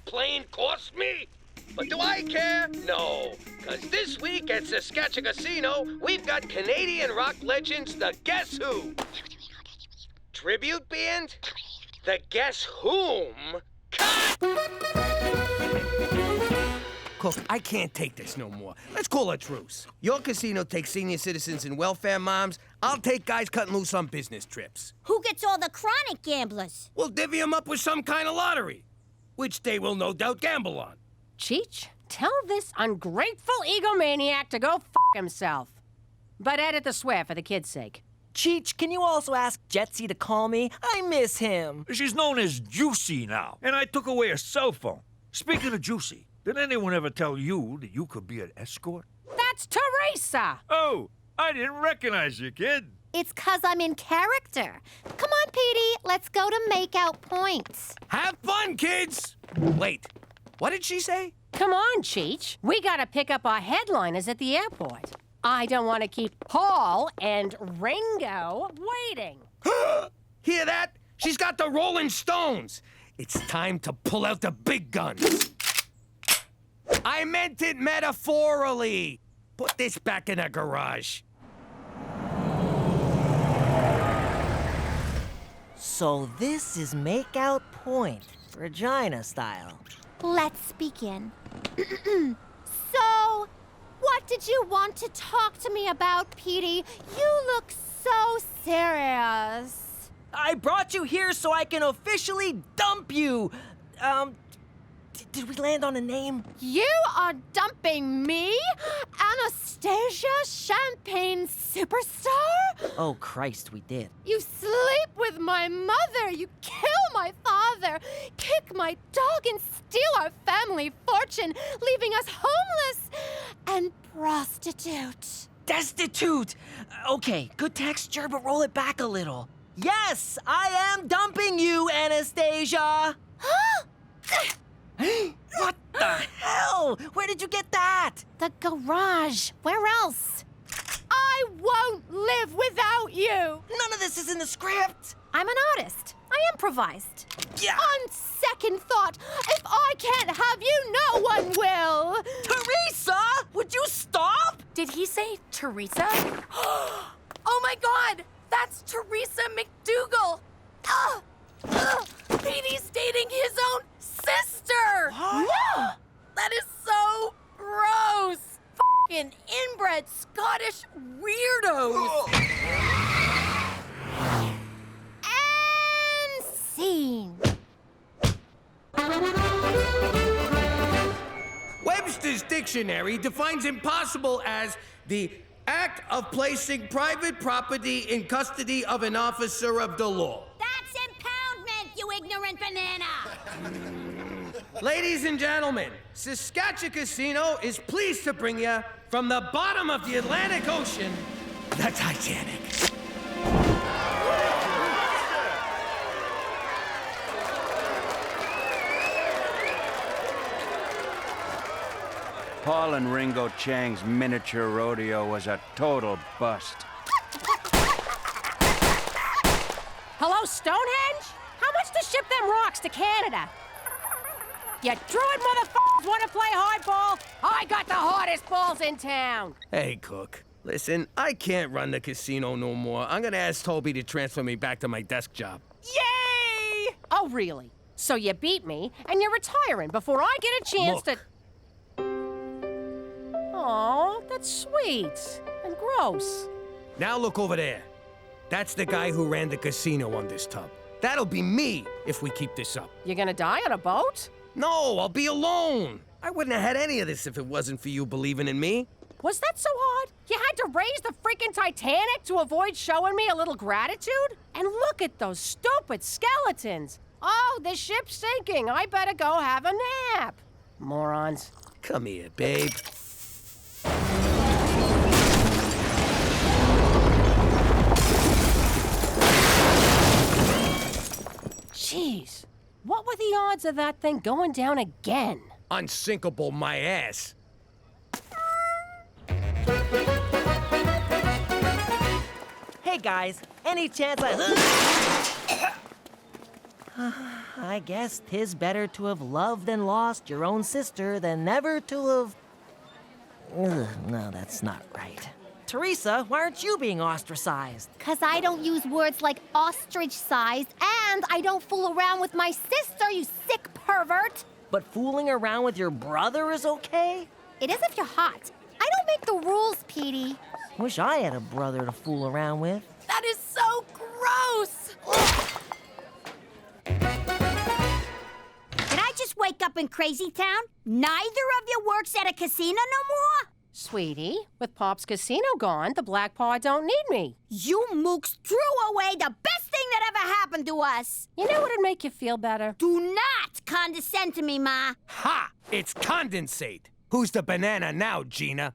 A: plane cost me? But do I care? No. Because this week at Saskatchewan Casino, we've got Canadian rock legends, the Guess Who. Tribute band? The Guess Whom? Cut! Cook, I can't take this no more. Let's call a truce. Your casino takes senior citizens and welfare moms. I'll take guys cutting loose on business trips.
C: Who gets all the chronic gamblers?
A: We'll divvy them up with some kind of lottery, which they will no doubt gamble on.
V: Cheech, tell this ungrateful egomaniac to go f*** himself. But edit the swear for the kid's sake.
H: Cheech, can you also ask Jetsy to call me? I miss him.
E: She's known as Juicy now, and I took away her cell phone. Speaking of Juicy, did anyone ever tell you that you could be an escort?
V: That's Teresa!
E: Oh, I didn't recognize you, kid.
Q: It's 'cause I'm in character. Come on on, Petey. Let's go to Makeout Point.
A: Have fun, kids! Wait, what did she say?
V: Come on, Cheech. We gotta pick up our headliners at the airport. I don't want to keep Paul and Ringo waiting.
A: Hear that? She's got the Rolling Stones. It's time to pull out the big guns. I meant it metaphorically. Put this back in the garage.
H: So this is Makeout Point, Regina style.
Q: Let's begin. So, what did you want to talk to me about, Petey? You look so serious.
H: I brought you here so I can officially dump you. Did we land on a name?
Q: You are dumping me? Anastasia Champagne Superstar?
H: Oh, Christ, we did.
Q: You sleep with my mother, you kill my father, kick my dog and steal our family fortune, leaving us homeless and prostitute.
H: Destitute! Okay, good texture, but roll it back a little. Yes, I am dumping you, Anastasia! What the hell? Where did you get that?
Q: The garage. Where else? I won't live without you.
H: None of this is in the script.
Q: I'm an artist. I improvised.
H: Yeah.
Q: On second thought, if I can't have you, no one will.
H: Teresa, would you stop?
M: Did he say Teresa? Oh my God, that's Teresa McDougal. Petey's dating his own sister. That is so gross. Fucking inbred Scottish weirdos.
Q: And scene.
A: Webster's dictionary defines impossible as the act of placing private property in custody of an officer of the law.
C: That's impoundment, you ignorant banana!
A: Ladies and gentlemen, Saskatchewan Casino is pleased to bring you from the bottom of the Atlantic Ocean, the Titanic.
L: Paul and Ringo Chang's miniature rodeo was a total bust.
V: Hello, Stonehenge? How much to ship them rocks to Canada? You druid motherfuckers want to play hardball? I got the hardest balls in town.
A: Hey, Cook. Listen, I can't run the casino no more. I'm gonna ask Toby to transfer me back to my desk job.
V: Yay! Oh, really? So you beat me, and you're retiring before I get a chance to... Aw, that's sweet. And gross.
A: Now look over there. That's the guy who ran the casino on this tub. That'll be me if we keep this up.
V: You gonna die on a boat?
A: No, I'll be alone. I wouldn't have had any of this if it wasn't for you believing in me.
V: Was that so hard? You had to raise the freaking Titanic to avoid showing me a little gratitude? And look at those stupid skeletons. Oh, the ship's sinking. I better go have a nap. Morons.
A: Come here, babe.
V: Jeez, what were the odds of that thing going down again?
A: Unsinkable my ass.
H: Hey guys, any chance I guess 'tis better to have loved and lost your own sister than never to have... no, that's not right. Teresa, why aren't you being ostracized?
Q: 'Cause I don't use words like ostrich-sized, and I don't fool around with my sister, you sick pervert!
H: But fooling around with your brother is okay?
Q: It is if you're hot. I don't make the rules, Petey.
H: Wish I had a brother to fool around with.
M: That is so gross.
C: Did I just wake up in Crazy Town? Neither of you works at a casino no more?
V: Sweetie, with Pop's casino gone, the Black Paw don't need me.
C: You mooks threw away the best thing that ever happened to us.
V: You know what'd make you feel better?
C: Do not condescend to me, Ma.
A: Ha! It's condensate. Who's the banana now, Gina?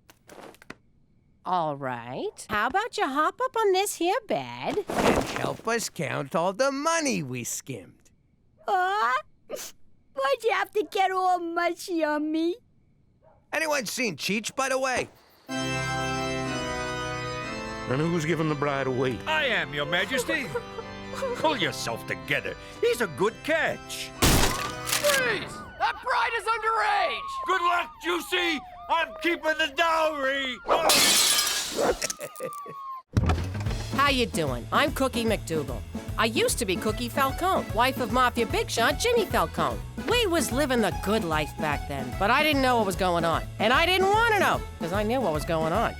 V: All right. How about you hop up on this here bed?
A: And help us count all the money we skimmed.
J: Why'd you have to get all mushy on me?
A: Anyone seen Cheech, by the way?
G: And who's giving the bride away?
E: I am, Your Majesty. Pull yourself together. He's a good catch.
I: Freeze! That bride is underage!
E: Good luck, Juicy! I'm keeping the dowry!
V: How you doing? I'm Cookie McDougal. I used to be Cookie Falcone, wife of Mafia Big Shot Jimmy Falcone. We was living the good life back then, but I didn't know what was going on. And I didn't want to know, because I knew what was going on.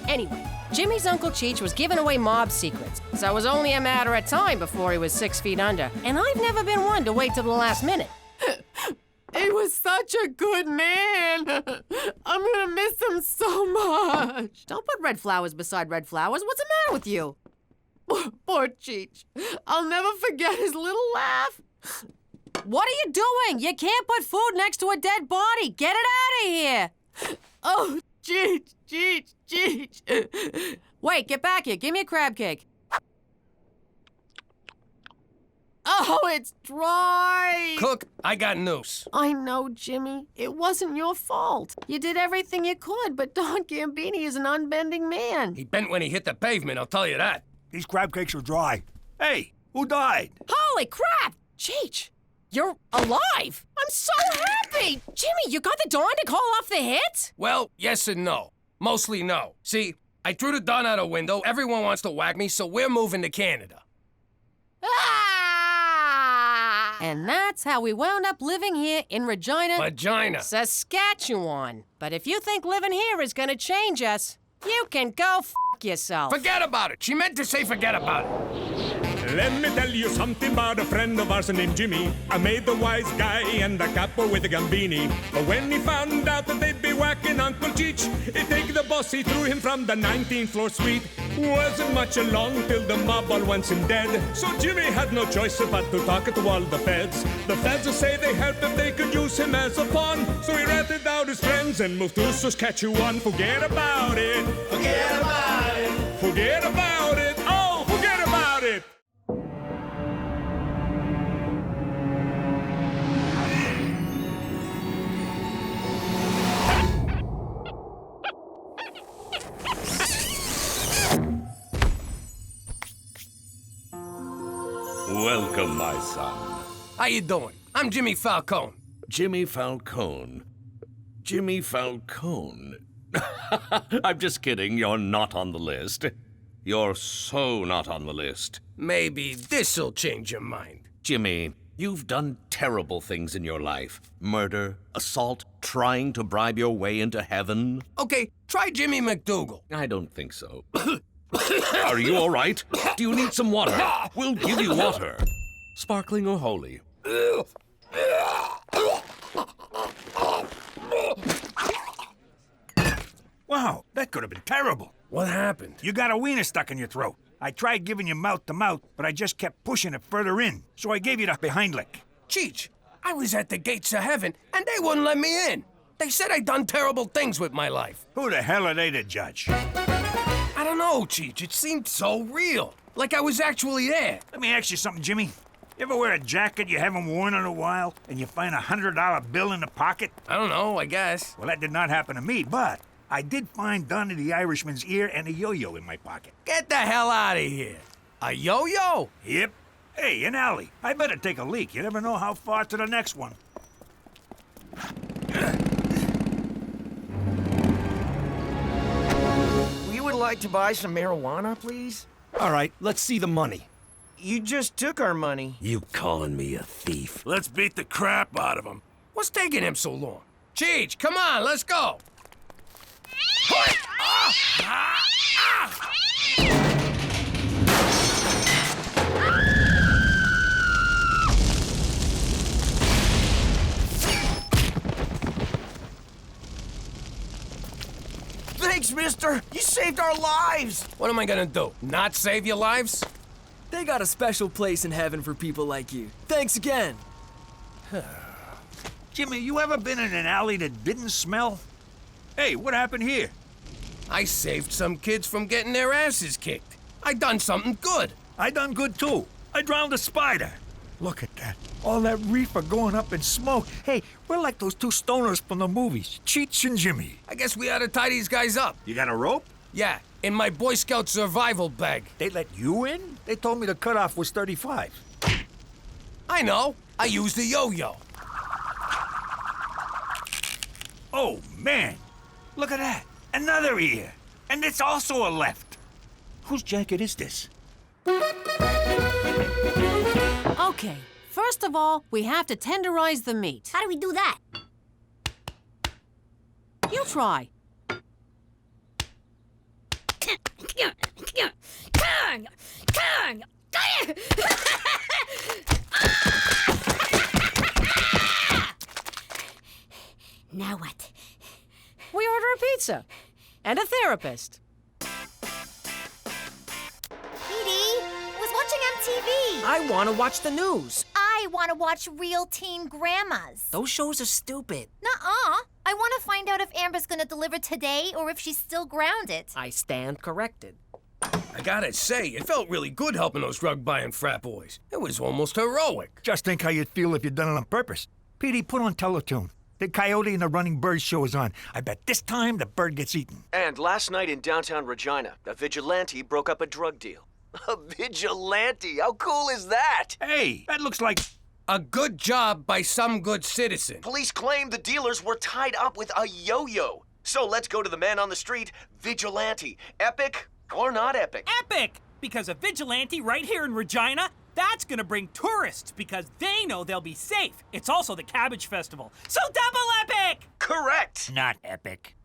V: Anyway, Jimmy's Uncle Cheech was giving away mob secrets, so it was only a matter of time before he was 6 feet under. And I've never been one to wait till the last minute.
K: He was such a good man. I'm gonna miss him so much.
V: Don't put red flowers beside red flowers. What's the matter with you?
K: Poor Cheech. I'll never forget his little laugh.
V: What are you doing? You can't put food next to a dead body. Get it out of here.
K: Oh, Cheech, Cheech, Cheech.
V: Wait, get back here. Give me a crab cake.
K: Oh, it's dry.
A: Cook, I got news.
K: I know, Jimmy. It wasn't your fault. You did everything you could, but Don Gambini is an unbending man.
A: He bent when he hit the pavement, I'll tell you that.
E: These crab cakes are dry. Hey, who died?
V: Holy crap! Cheech, you're alive! I'm so happy! Jimmy, you got the Don to call off the hit?
A: Well, yes and no. Mostly no. See, I threw the Don out a window, everyone wants to whack me, so we're moving to Canada.
V: And that's how we wound up living here in
A: Regina,
V: Saskatchewan. But if you think living here is gonna change us, you can go f yourself.
A: Forget about it. She meant to say forget about it.
F: Let me tell you something about a friend of ours named Jimmy. I made the wise guy and the capo with the Gambini. But when he found out that they'd be whacking Uncle Cheech, he'd take the boss, he threw him from the 19th floor suite. Wasn't much along till the mob all wants him dead. So Jimmy had no choice but to talk to all the feds. The feds would say they helped if they could use him as a pawn. So he ratted out his friends and moved to Saskatchewan. Forget about it.
I: Forget about it.
F: Forget about it. Oh, forget about it.
P: Welcome, my son.
A: How you doing? I'm Jimmy Falcone.
P: Jimmy Falcone. Jimmy Falcone. I'm just kidding. You're not on the list. You're so not on the list.
A: Maybe this'll change your mind.
P: Jimmy, you've done terrible things in your life. Murder, assault, trying to bribe your way into heaven.
A: Okay, try Jimmy McDougal.
P: I don't think so. Are you all right? Do you need some water? We'll give you water. Sparkling or holy?
E: Wow, that could have been terrible.
A: What happened?
E: You got a wiener stuck in your throat. I tried giving you mouth to mouth, but I just kept pushing it further in. So I gave you the behind lick.
A: Cheech, I was at the gates of heaven, and they wouldn't let me in. They said I'd done terrible things with my life.
E: Who the hell are they to judge?
A: I don't know, Cheech. It seemed so real. Like I was actually there.
E: Let me ask you something, Jimmy. You ever wear a jacket you haven't worn in a while, and you find a $100 bill in the pocket?
A: I don't know, I guess.
E: Well, that did not happen to me, but I did find Donnie the Irishman's ear and a yo-yo in my pocket.
A: Get the hell out of here. A yo-yo?
E: Yep. Hey, an alley. I better take a leak. You never know how far to the next one.
N: We would like to buy some marijuana, please.
U: All right, let's see the money.
N: You just took our money.
U: You calling me a thief?
A: Let's beat the crap out of him. What's taking him so long? Cheech, come on, let's go.
N: Thanks, mister. You saved our lives.
A: What am I gonna do? Not save your lives?
X: They got a special place in heaven for people like you. Thanks again.
E: Jimmy, you ever been in an alley that didn't smell? Hey, what happened here?
A: I saved some kids from getting their asses kicked. I done something good.
E: I done good too. I drowned a spider. Look at that. All that reefer going up in smoke. Hey, we're like those two stoners from the movies, Cheech and Jimmy.
A: I guess we ought to tie these guys up.
E: You got a rope?
A: Yeah, in my Boy Scout survival bag.
E: They let you in? They told me the cutoff was 35.
A: I know. I used a yo-yo.
E: Oh, man. Look at that. Another ear. And it's also a left. Whose jacket is this?
V: Okay, first of all, we have to tenderize the meat.
C: How do we do that?
V: You try.
C: Now what?
V: We order a pizza and a therapist.
H: TV. I want to watch the news.
R: I want to watch Real Teen Grandmas.
H: Those shows are stupid.
R: Nuh-uh. I want to find out if Amber's gonna deliver today or if she's still grounded.
H: I stand corrected.
A: I gotta say, it felt really good helping those drug-buying frat boys. It was almost heroic.
E: Just think how you'd feel if you'd done it on purpose. Petey, put on Teletoon. The Coyote and the Running Bird show is on. I bet this time the bird gets eaten.
S: And last night in downtown Regina, a vigilante broke up a drug deal. A vigilante? How cool is that?
E: Hey, that looks like
A: a good job by some good citizen.
S: Police claim the dealers were tied up with a yo-yo. So let's go to the man on the street, vigilante. Epic or not epic?
T: Epic! Because a vigilante right here in Regina, that's gonna bring tourists because they know they'll be safe. It's also the Cabbage Festival, so double epic!
S: Correct!
E: Not epic.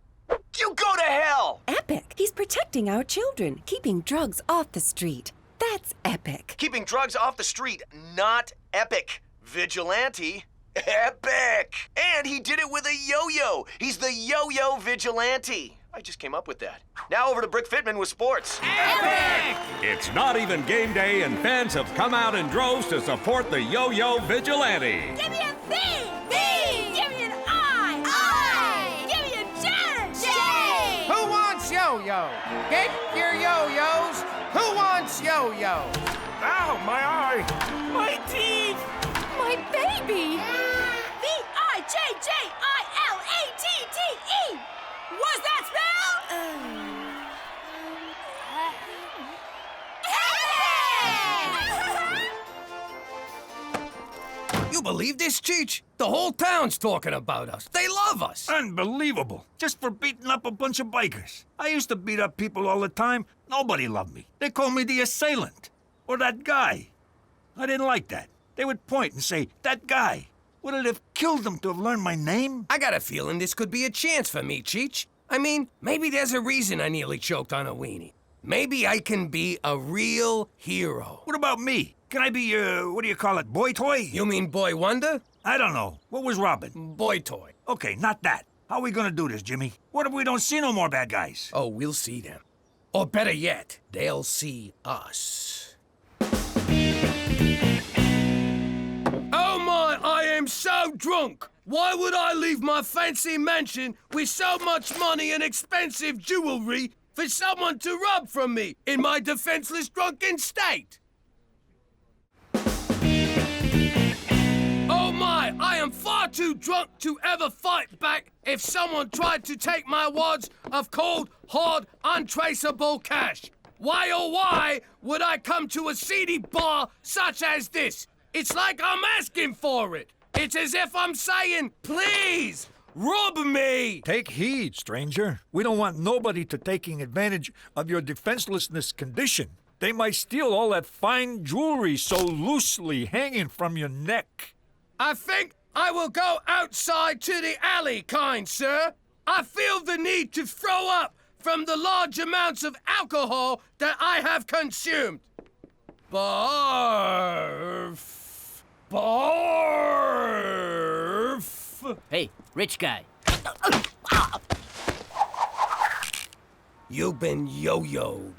S: You go to hell!
W: Epic. He's protecting our children, keeping drugs off the street. That's epic.
S: Keeping drugs off the street, not epic. Vigilante, epic! And he did it with a yo-yo. He's the yo-yo vigilante. I just came up with that. Now over to Brick Fitman with sports.
T: Epic!
P: It's not even game day, and fans have come out in droves to support the yo-yo vigilante.
R: Give me a V! V! Give me an I! I! Give me a J! J!
Y: Who wants yo-yo? Get your yo-yos. Who wants yo-yo?
E: Ow, my eye!
T: My teeth!
R: My baby! V-I-J-J-I-L-A-T-T-E! What's that spell?
A: You believe this, Cheech? The whole town's talking about us. They love us.
E: Unbelievable. Just for beating up a bunch of bikers. I used to beat up people all the time. Nobody loved me. They called me the assailant. Or that guy. I didn't like that. They would point and say, that guy. Would it have killed them to have learned my name?
A: I got a feeling this could be a chance for me, Cheech. I mean, maybe there's a reason I nearly choked on a weenie. Maybe I can be a real hero.
E: What about me? Can I be, what do you call it, boy toy?
A: You mean Boy Wonder?
E: I don't know. What was Robin?
A: Boy toy.
E: Okay, not that. How are we gonna do this, Jimmy? What if we don't see no more bad guys?
A: Oh, we'll see them. Or better yet, they'll see us. Oh my, I am so drunk! Why would I leave my fancy mansion with so much money and expensive jewelry for someone to rob from me in my defenseless drunken state? Oh my, I am far too drunk to ever fight back if someone tried to take my wads of cold, hard, untraceable cash. Why oh why would I come to a seedy bar such as this? It's like I'm asking for it. It's as if I'm saying, please, rob me.
E: Take heed, stranger. We don't want nobody to taking advantage of your defenselessness condition. They might steal all that fine jewelry so loosely hanging from your neck.
A: I think I will go outside to the alley, kind sir. I feel the need to throw up from the large amounts of alcohol that I have consumed. Barf. Barf!
Z: Hey, rich guy.
A: You've been yo-yoed,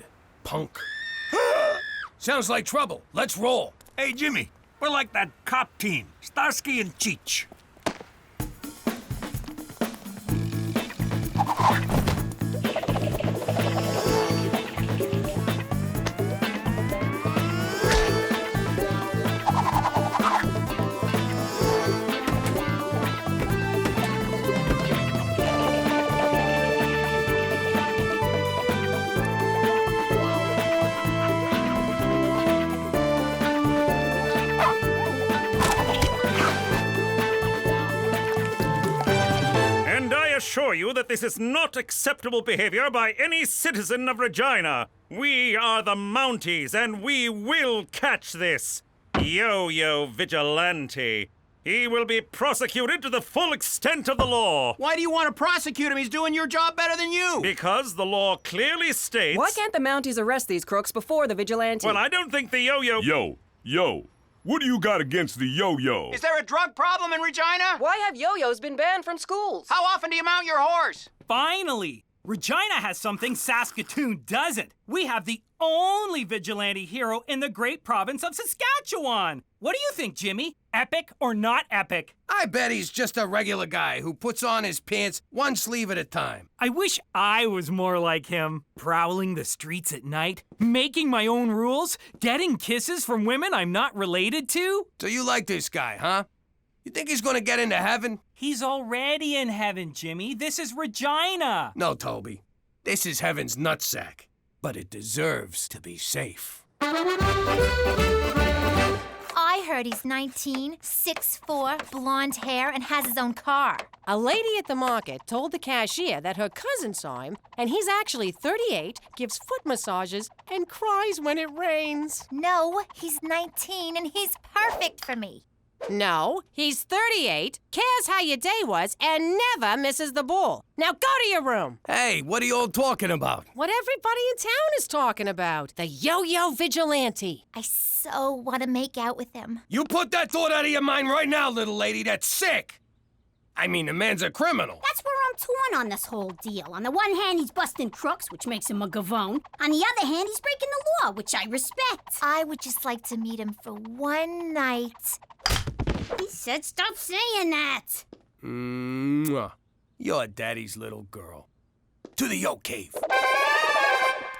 A: punk. Sounds like trouble. Let's roll.
E: Hey, Jimmy, we're like that cop team, Starsky and Cheech.
F: assure you that this is not acceptable behavior by any citizen of Regina. We are the Mounties, and we will catch this Yo-Yo Vigilante. He will be prosecuted to the full extent of the law.
B: Why do you want to prosecute him? He's doing your job better than you.
F: Because the law clearly states...
D: Why can't the Mounties arrest these crooks before the vigilante?
F: Well, I don't think the Yo-Yo...
G: Yo, what do you got against the yo-yo?
B: Is there a drug problem in Regina?
D: Why have yo-yos been banned from schools?
B: How often do you mount your horse?
T: Finally! Regina has something Saskatoon doesn't. We have the only vigilante hero in the great province of Saskatchewan. What do you think, Jimmy? Epic or not epic?
A: I bet he's just a regular guy who puts on his pants one sleeve at a time.
T: I wish I was more like him. Prowling the streets at night, making my own rules, getting kisses from women I'm not related to.
A: So you like this guy, huh? You think he's gonna get into heaven?
T: He's already in heaven, Jimmy. This is Regina.
A: No, Toby. This is heaven's nutsack. But it deserves to be safe.
R: I heard he's 19, 6'4", blonde hair, and has his own car.
V: A lady at the market told the cashier that her cousin saw him, and he's actually 38, gives foot massages, and cries when it rains.
R: No, he's 19, and he's perfect for me.
V: No, he's 38, cares how your day was, and never misses the ball. Now go to your room.
A: Hey, what are you all talking about?
V: What everybody in town is talking about. The Yo-Yo Vigilante.
R: I so want to make out with him.
A: You put that thought out of your mind right now, little lady. That's sick. I mean, the man's a criminal.
C: That's where I'm torn on this whole deal. On the one hand, he's busting crooks, which makes him a gavone. On the other hand, he's breaking the law, which I respect.
R: I would just like to meet him for one night.
C: He said stop saying that.
A: Mwah. You're daddy's little girl. To the Yo Cave.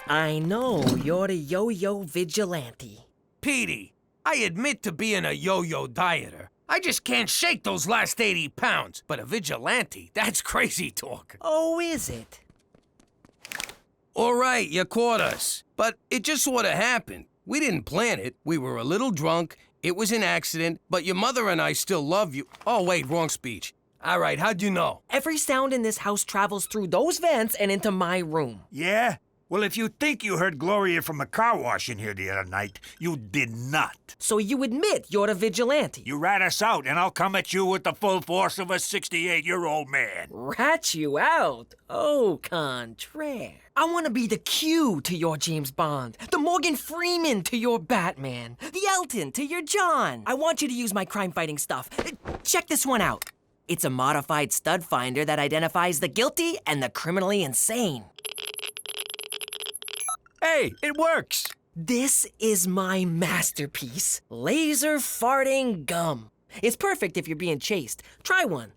H: I know you're the Yo-Yo Vigilante.
A: Petey, I admit to being a yo-yo dieter. I just can't shake those last 80 pounds. But a vigilante, that's crazy talk.
H: Oh, is it?
A: All right, you caught us. But it just sort of happened. We didn't plan it. We were a little drunk. It was an accident, but your mother and I still love you. Oh, wait, wrong speech. All right, how'd you know?
H: Every sound in this house travels through those vents and into my room.
E: Yeah? Well, if you think you heard Gloria from a car wash in here the other night, you did not.
H: So you admit you're the vigilante?
E: You rat us out, and I'll come at you with the full force of a 68-year-old man.
H: Rat you out? Au contraire. I want to be the Q to your James Bond, the Morgan Freeman to your Batman, the Elton to your John. I want you to use my crime-fighting stuff. Check this one out. It's a modified stud finder that identifies the guilty and the criminally insane.
E: Hey, it works.
H: This is my masterpiece, laser farting gum. It's perfect if you're being chased. Try one.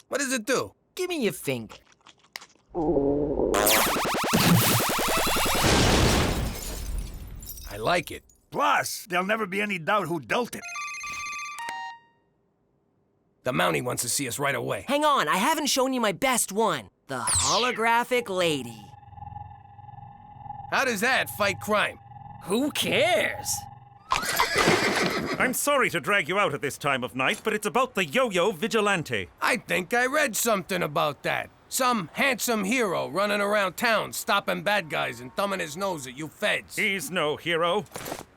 A: What does it do?
H: Give me your finger.
A: I like it.
E: Plus, there'll never be any doubt who dealt it.
A: The Mountie wants to see us right away.
H: Hang on, I haven't shown you my best one. The holographic lady.
A: How does that fight crime?
H: Who cares?
F: I'm sorry to drag you out at this time of night, but it's about the Yo-Yo Vigilante.
A: I think I read something about that. Some handsome hero running around town stopping bad guys and thumbing his nose at you feds.
F: He's no hero.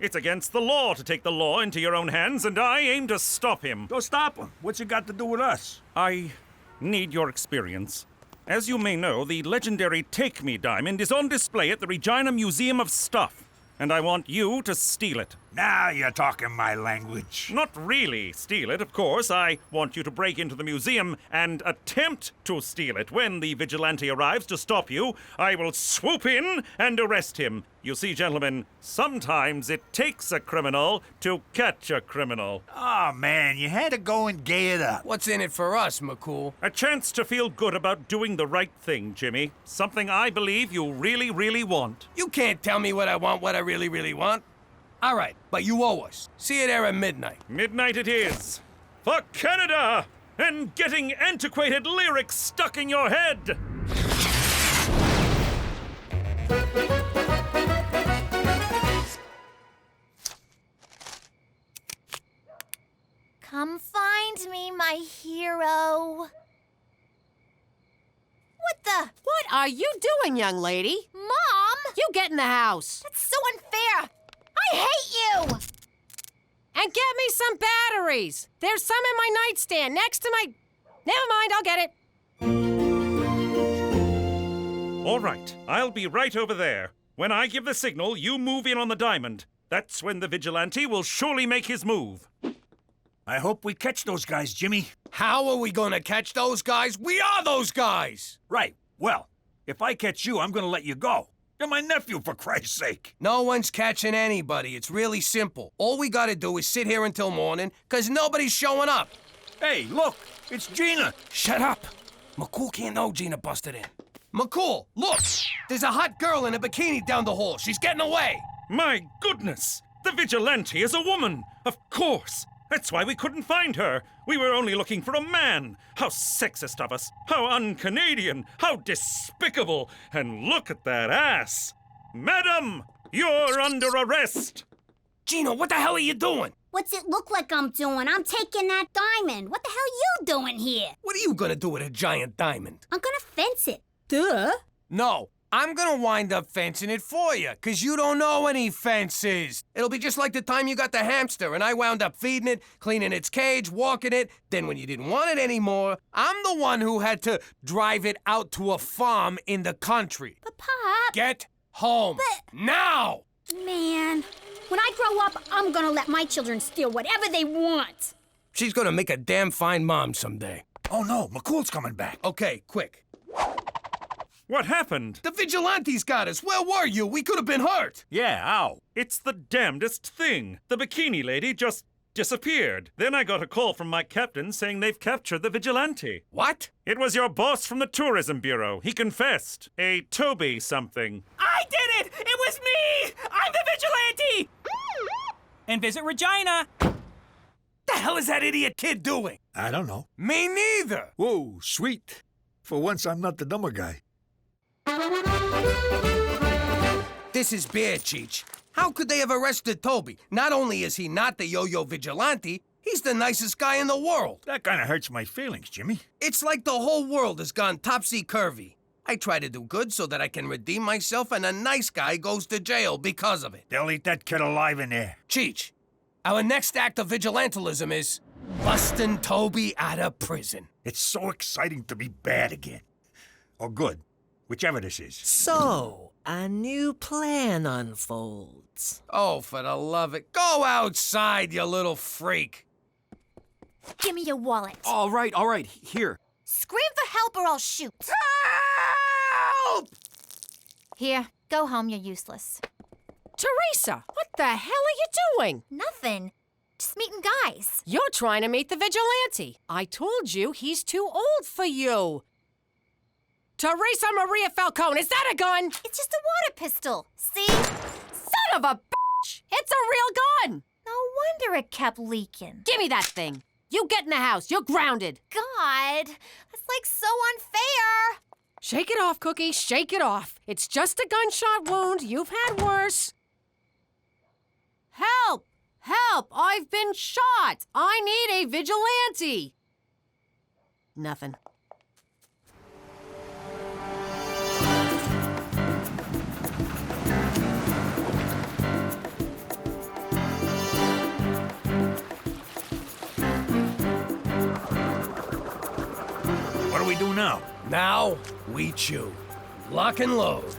F: It's against the law to take the law into your own hands, and I aim to stop him.
E: Go stop him. What's it got to do with us?
F: I need your experience. As you may know, the legendary Take Me diamond is on display at the Regina Museum of Stuff, and I want you to steal it.
E: Now you're talking my language.
F: Not really steal it, of course. I want you to break into the museum and attempt to steal it. When the vigilante arrives to stop you, I will swoop in and arrest him. You see, gentlemen, sometimes it takes a criminal to catch a criminal.
E: Oh, man, you had to go and gay it up.
A: What's in it for us, McCool?
F: A chance to feel good about doing the right thing, Jimmy. Something I believe you really, really want.
A: You can't tell me what I want, what I really, really want. All right, but you owe us. See you there at midnight.
F: Midnight it is. For Canada! And getting antiquated lyrics stuck in your head!
R: Come find me, my hero.
V: are you doing, young lady?
C: Mom!
V: You get in the house.
C: That's so unfair! I hate you!
V: And get me some batteries. There's some in my nightstand next to my... Never mind, I'll get it.
F: All right, I'll be right over there. When I give the signal, you move in on the diamond. That's when the vigilante will surely make his move.
E: I hope we catch those guys, Jimmy.
A: How are we gonna catch those guys? We are those guys!
E: Right. Well, if I catch you, I'm gonna let you go. You're my nephew, for Christ's sake.
A: No one's catching anybody. It's really simple. All we gotta do is sit here until morning, 'cause nobody's showing up.
E: Hey, look, it's Gina.
A: Shut up. McCool can't know Gina busted in. McCool, look! There's a hot girl in a bikini down the hall. She's getting away.
F: My goodness! The vigilante is a woman! Of course! That's why we couldn't find her. We were only looking for a man. How sexist of us. How un-Canadian. How despicable. And look at that ass. Madam, you're under arrest.
A: Gina, what the hell are you doing?
C: What's it look like I'm doing? I'm taking that diamond. What the hell you doing here?
A: What are you gonna do with a giant diamond?
C: I'm gonna fence it. Duh.
A: No, I'm gonna wind up fencing it for you, 'cause you don't know any fences. It'll be just like the time you got the hamster and I wound up feeding it, cleaning its cage, walking it. Then when you didn't want it anymore, I'm the one who had to drive it out to a farm in the country.
C: But Pop...
A: Get home. Now!
C: Man, when I grow up, I'm gonna let my children steal whatever they want.
A: She's gonna make a damn fine mom someday.
E: Oh no, McCool's coming back.
A: Okay, quick.
F: What happened?
A: The vigilantes got us. Where were you? We could have been hurt.
E: Yeah, ow.
F: It's the damnedest thing. The bikini lady just disappeared. Then I got a call from my captain saying they've captured the vigilante.
A: What?
F: It was your boss from the Tourism Bureau. He confessed. A Toby something.
T: I did it! It was me! I'm the vigilante! And visit Regina.
A: The hell is that idiot kid doing?
E: I don't know.
A: Me neither.
E: Whoa, sweet. For once, I'm not the dumber guy.
A: This is bad, Cheech. How could they have arrested Toby? Not only is he not the yo-yo vigilante, he's the nicest guy in the world.
E: That kind of hurts my feelings, Jimmy.
A: It's like the whole world has gone topsy-turvy. I try to do good so that I can redeem myself, and a nice guy goes to jail because of it.
E: They'll eat that kid alive in there.
A: Cheech, our next act of vigilantilism is busting Toby out of prison.
E: It's so exciting to be bad again. Or good, whichever this is.
H: So, a new plan unfolds.
A: Oh, for the love of it. Go outside, you little freak.
C: Give me your wallet.
U: All right, here.
C: Scream for help or I'll shoot.
A: Help!
C: Here, go home, you're useless.
V: Teresa, what the hell are you doing?
C: Nothing. Just meeting guys.
V: You're trying to meet the vigilante. I told you he's too old for you. Teresa Maria Falcone, is that a gun?
C: It's just a water pistol. See?
V: Son of a bitch! It's a real gun!
C: No wonder it kept leaking.
V: Give me that thing. You get in the house. You're grounded.
C: God, that's like so unfair.
V: Shake it off, Cookie. Shake it off. It's just a gunshot wound. You've had worse. Help! Help! I've been shot! I need a vigilante! Nothing.
E: What do we do now?
A: Now, we chew. Lock and load.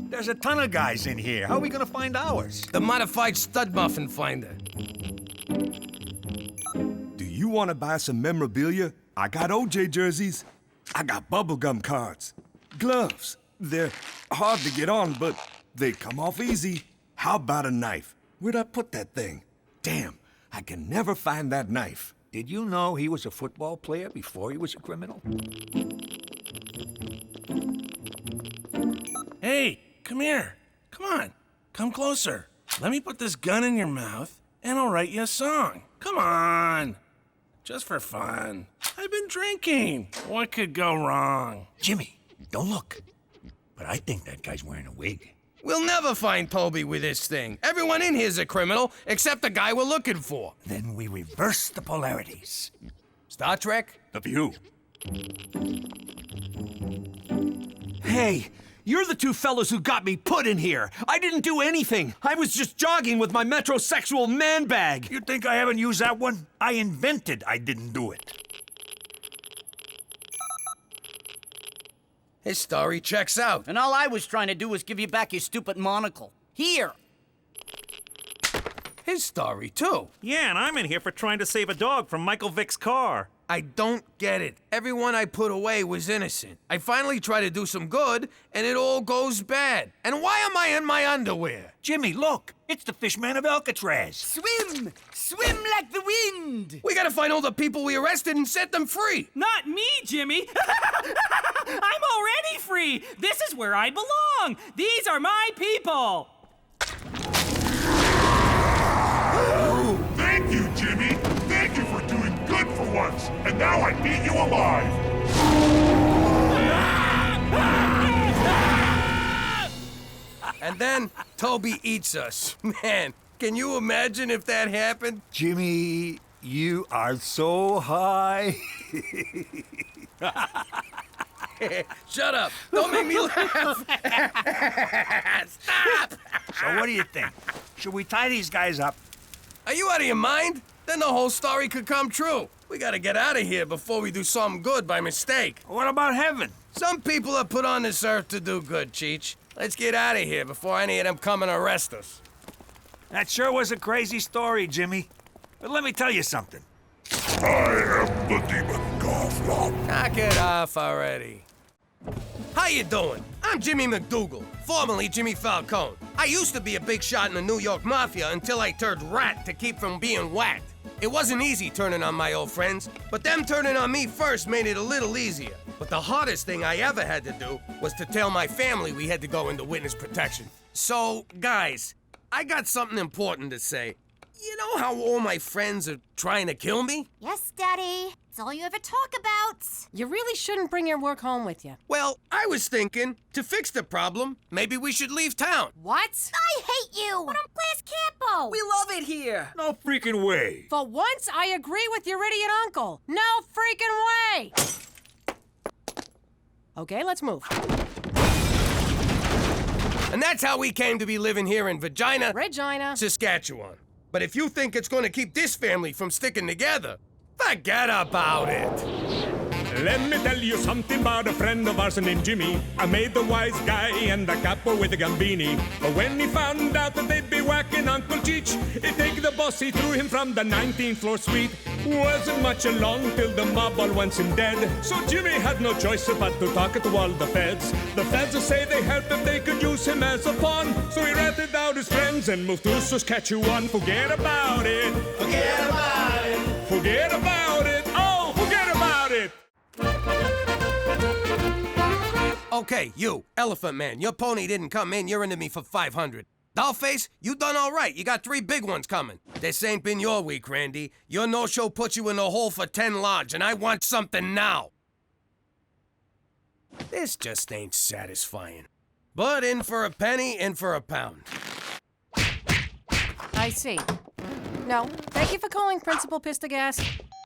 E: There's a ton of guys in here. How are we gonna find ours?
A: The modified stud muffin finder.
U: Do you want to buy some memorabilia? I got OJ jerseys. I got bubblegum cards. Gloves. They're hard to get on, but they come off easy. How about a knife? Where'd I put that thing? Damn, I can never find that knife.
E: Did you know he was a football player before he was a criminal?
J: Hey, come here. Come on. Come closer. Let me put this gun in your mouth, and I'll write you a song. Come on. Just for fun. I've been drinking. What could go wrong?
E: Jimmy, don't look. But I think that guy's wearing a wig.
A: We'll never find Toby with this thing. Everyone in here's a criminal, except the guy we're looking for.
E: Then we reverse the polarities.
A: Star Trek?
E: The View. Hey, you're the two fellows who got me put in here. I didn't do anything. I was just jogging with my metrosexual man bag. You think I haven't used that one? I invented I didn't do it.
A: His story checks out.
B: And all I was trying to do was give you back your stupid monocle. Here.
A: His story, too.
K: Yeah, and I'm in here for trying to save a dog from Michael Vick's car.
A: I don't get it. Everyone I put away was innocent. I finally try to do some good, and it all goes bad. And why am I in my underwear?
E: Jimmy, look. It's the Fishman of Alcatraz.
B: Swim! Swim like the wind!
A: We gotta find all the people we arrested and set them free.
T: Not me, Jimmy! I'm already free! This is where I belong! These are my people!
G: Thank you, Jimmy. Thank you for doing good for once. And now I need you alive.
A: And then Toby eats us. Man, can you imagine if that happened?
E: Jimmy, you are so high.
A: Shut up. Don't make me laugh. Stop.
E: So what do you think? Should we tie these guys up?
A: Are you out of your mind? Then the whole story could come true. We gotta get out of here before we do something good by mistake.
E: What about heaven?
A: Some people are put on this earth to do good, Cheech. Let's get out of here before any of them come and arrest us.
E: That sure was a crazy story, Jimmy. But let me tell you something.
G: I am the demon Garflop.
A: Knock it off already. How you doing? I'm Jimmy McDougal, formerly Jimmy Falcone. I used to be a big shot in the New York Mafia until I turned rat to keep from being whacked. It wasn't easy turning on my old friends, but them turning on me first made it a little easier. But the hardest thing I ever had to do was to tell my family we had to go into witness protection. So, guys, I got something important to say. You know how all my friends are trying to kill me?
R: Yes, Daddy. It's all you ever talk about.
V: You really shouldn't bring your work home with you.
A: Well, I was thinking, to fix the problem, maybe we should leave town.
V: What?
R: I hate you! But I'm Class Campo!
H: We love it here.
E: No freaking way.
V: For once, I agree with your idiot uncle. No freaking way! Okay, let's move.
A: And that's how we came to be living here in
V: Regina,
A: Saskatchewan. But if you think it's going to keep this family from sticking together, forget about it.
F: Let me tell you something about a friend of ours named Jimmy. I made the wise guy and the capo with the gambini. But when he found out that they'd be whacking Uncle Cheech, he'd take the boss, he threw him from the 19th floor suite. Wasn't much along till the mob all wants him dead. So Jimmy had no choice but to talk to all the feds. The feds say they helped him, they could use him as a pawn. So he ratted out his friends and moved to Saskatchewan. Forget about it.
B: Forget about it.
F: Forget about it. Oh, forget about it.
A: Okay, you, Elephant Man, your pony didn't come in, you're into me for 500. Dollface, you done all right. You got 3 big ones coming. This ain't been your week, Randy. Your no-show put you in the hole for 10 large, and I want something now. This just ain't satisfying. But in for a penny, in for a pound.
V: I see. No, thank you for calling Principal Pistagas.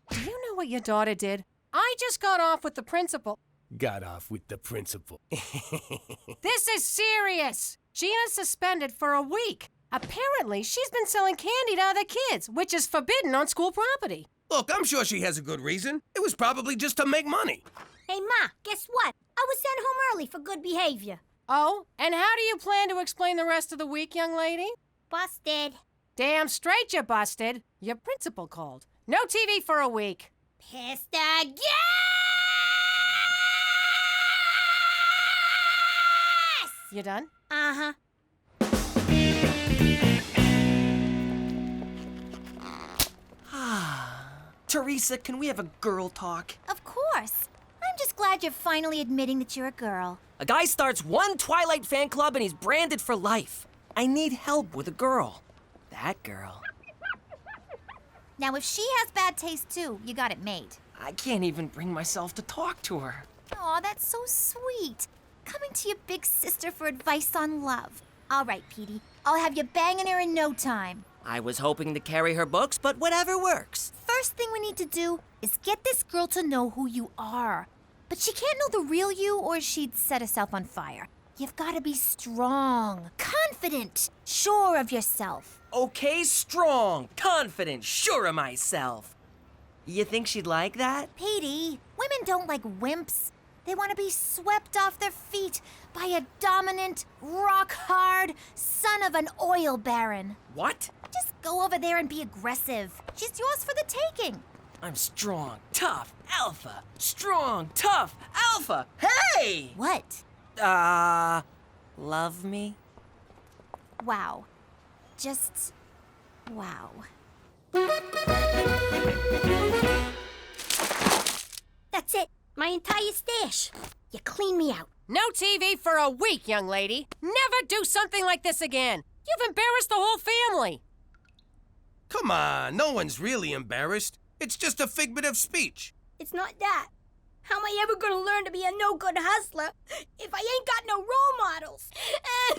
V: Do you know what your daughter did? I just got off with the principal.
A: Got off with the principal.
V: This is serious. Gina's suspended for a week. Apparently, she's been selling candy to other kids, which is forbidden on school property.
A: Look, I'm sure she has a good reason. It was probably just to make money.
C: Hey, Ma, guess what? I was sent home early for good behavior.
V: Oh, and how do you plan to explain the rest of the week, young lady?
C: Busted.
V: Damn straight you busted. Your principal called. No TV for a week.
C: Pissed again!
V: You done?
C: Uh-huh.
H: Teresa, can we have a girl talk?
R: Of course. I'm just glad you're finally admitting that you're a girl.
H: A guy starts one Twilight fan club and he's branded for life. I need help with a girl. That girl.
I: Now, if she has bad taste too, you got it made.
H: I can't even bring myself to talk to her.
I: Aw, that's so sweet. Coming to your big sister for advice on love. All right, Petey. I'll have you banging her in no time.
H: I was hoping to carry her books, but whatever works.
I: First thing we need to do is get this girl to know who you are. But she can't know the real you or she'd set herself on fire. You've got to be strong, confident, sure of yourself.
H: Okay, strong, confident, sure of myself. You think she'd like that?
I: Petey, women don't like wimps. They want to be swept off their feet by a dominant, rock-hard son of an oil baron.
H: What?
I: Just go over there and be aggressive. She's yours for the taking.
H: I'm strong, tough, alpha. Strong, tough, alpha. Hey!
I: What?
H: Love me?
I: Wow. Just wow.
C: That's it. My entire stash. You clean me out.
V: No TV for a week, young lady. Never do something like this again. You've embarrassed the whole family.
A: Come on, no one's really embarrassed. It's just a figment of speech.
C: It's not that. How am I ever gonna learn to be a no-good hustler if I ain't got no role models?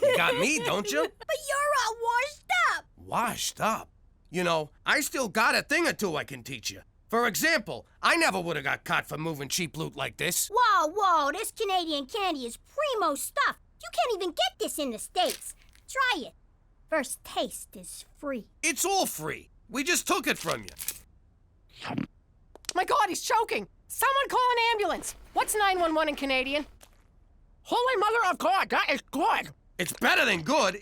A: You got me, don't you?
C: But you're all washed up.
A: Washed up? You know, I still got a thing or two I can teach you. For example, I never would have got caught for moving cheap loot like this.
C: Whoa, this Canadian candy is primo stuff. You can't even get this in the States. Try it. First taste is free.
A: It's all free. We just took it from you.
V: My God, he's choking. Someone call an ambulance. What's 911 in Canadian?
Y: Holy Mother of God, that is good.
A: It's better than good.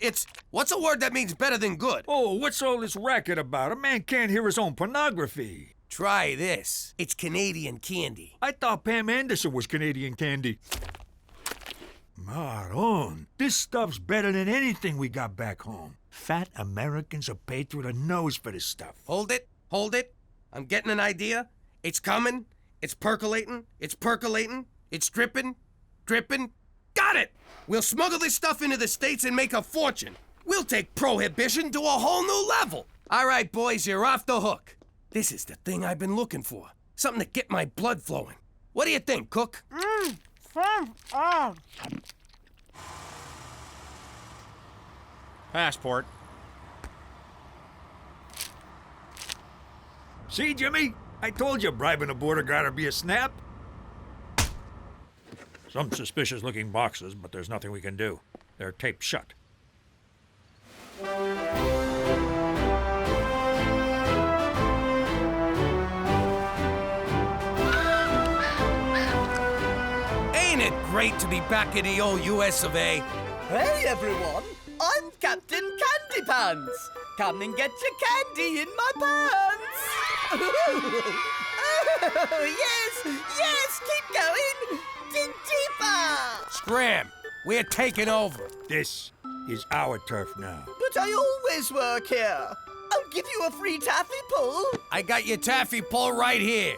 A: What's a word that means better than good?
E: Oh, what's all this racket about? A man can't hear his own pornography.
A: Try this. It's Canadian candy.
E: I thought Pam Anderson was Canadian candy. Maron, this stuff's better than anything we got back home. Fat Americans are paid through the nose for this stuff.
A: Hold it. I'm getting an idea. It's coming. It's percolating. It's dripping. Got it! We'll smuggle this stuff into the States and make a fortune. We'll take prohibition to a whole new level. All right, boys, you're off the hook. This is the thing I've been looking for. Something to get my blood flowing. What do you think, Cook?
K: Passport.
E: See, Jimmy? I told you bribing a border guard'd be a snap. Some suspicious-looking boxes, but there's nothing we can do. They're taped shut.
A: Ain't it great to be back in the old US of A?
B: Hey, everyone. I'm Captain Candy Pants. Come and get your candy in my pants. Oh, yes, keep going. Dig deeper.
A: Scram! We're taking over.
E: This is our turf now.
B: But I always work here. I'll give you a free taffy pull.
A: I got your taffy pull right here.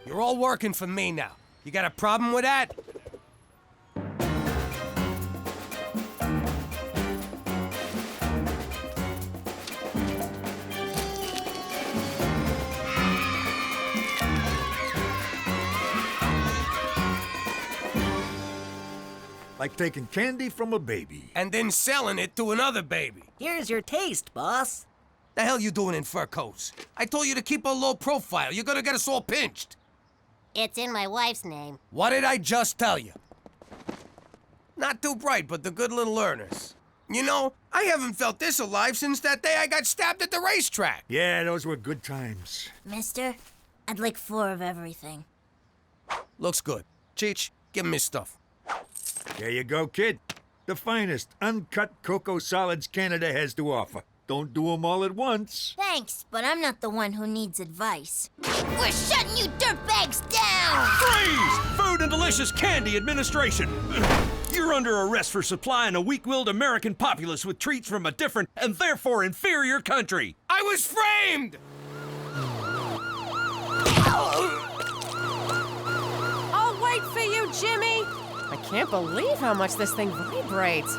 A: You're all working for me now. You got a problem with that?
E: Like taking candy from a baby.
A: And then selling it to another baby.
H: Here's your taste, boss.
A: The hell you doing in fur coats? I told you to keep a low profile. You're gonna get us all pinched.
C: It's in my wife's name.
A: What did I just tell you? Not too bright, but the good little learners. You know, I haven't felt this alive since that day I got stabbed at the racetrack.
E: Yeah, those were good times.
I: Mister, I'd like 4 of everything.
A: Looks good. Cheech, give him his stuff.
E: There you go, kid. The finest uncut cocoa solids Canada has to offer. Don't do them all at once.
I: Thanks, but I'm not the one who needs advice. We're shutting you dirtbags down!
K: Freeze! Food and Delicious Candy Administration! You're under arrest for supplying a weak-willed American populace with treats from a different and therefore inferior country.
A: I was framed!
V: I'll wait for you, Jimmy. I can't believe how much this thing vibrates.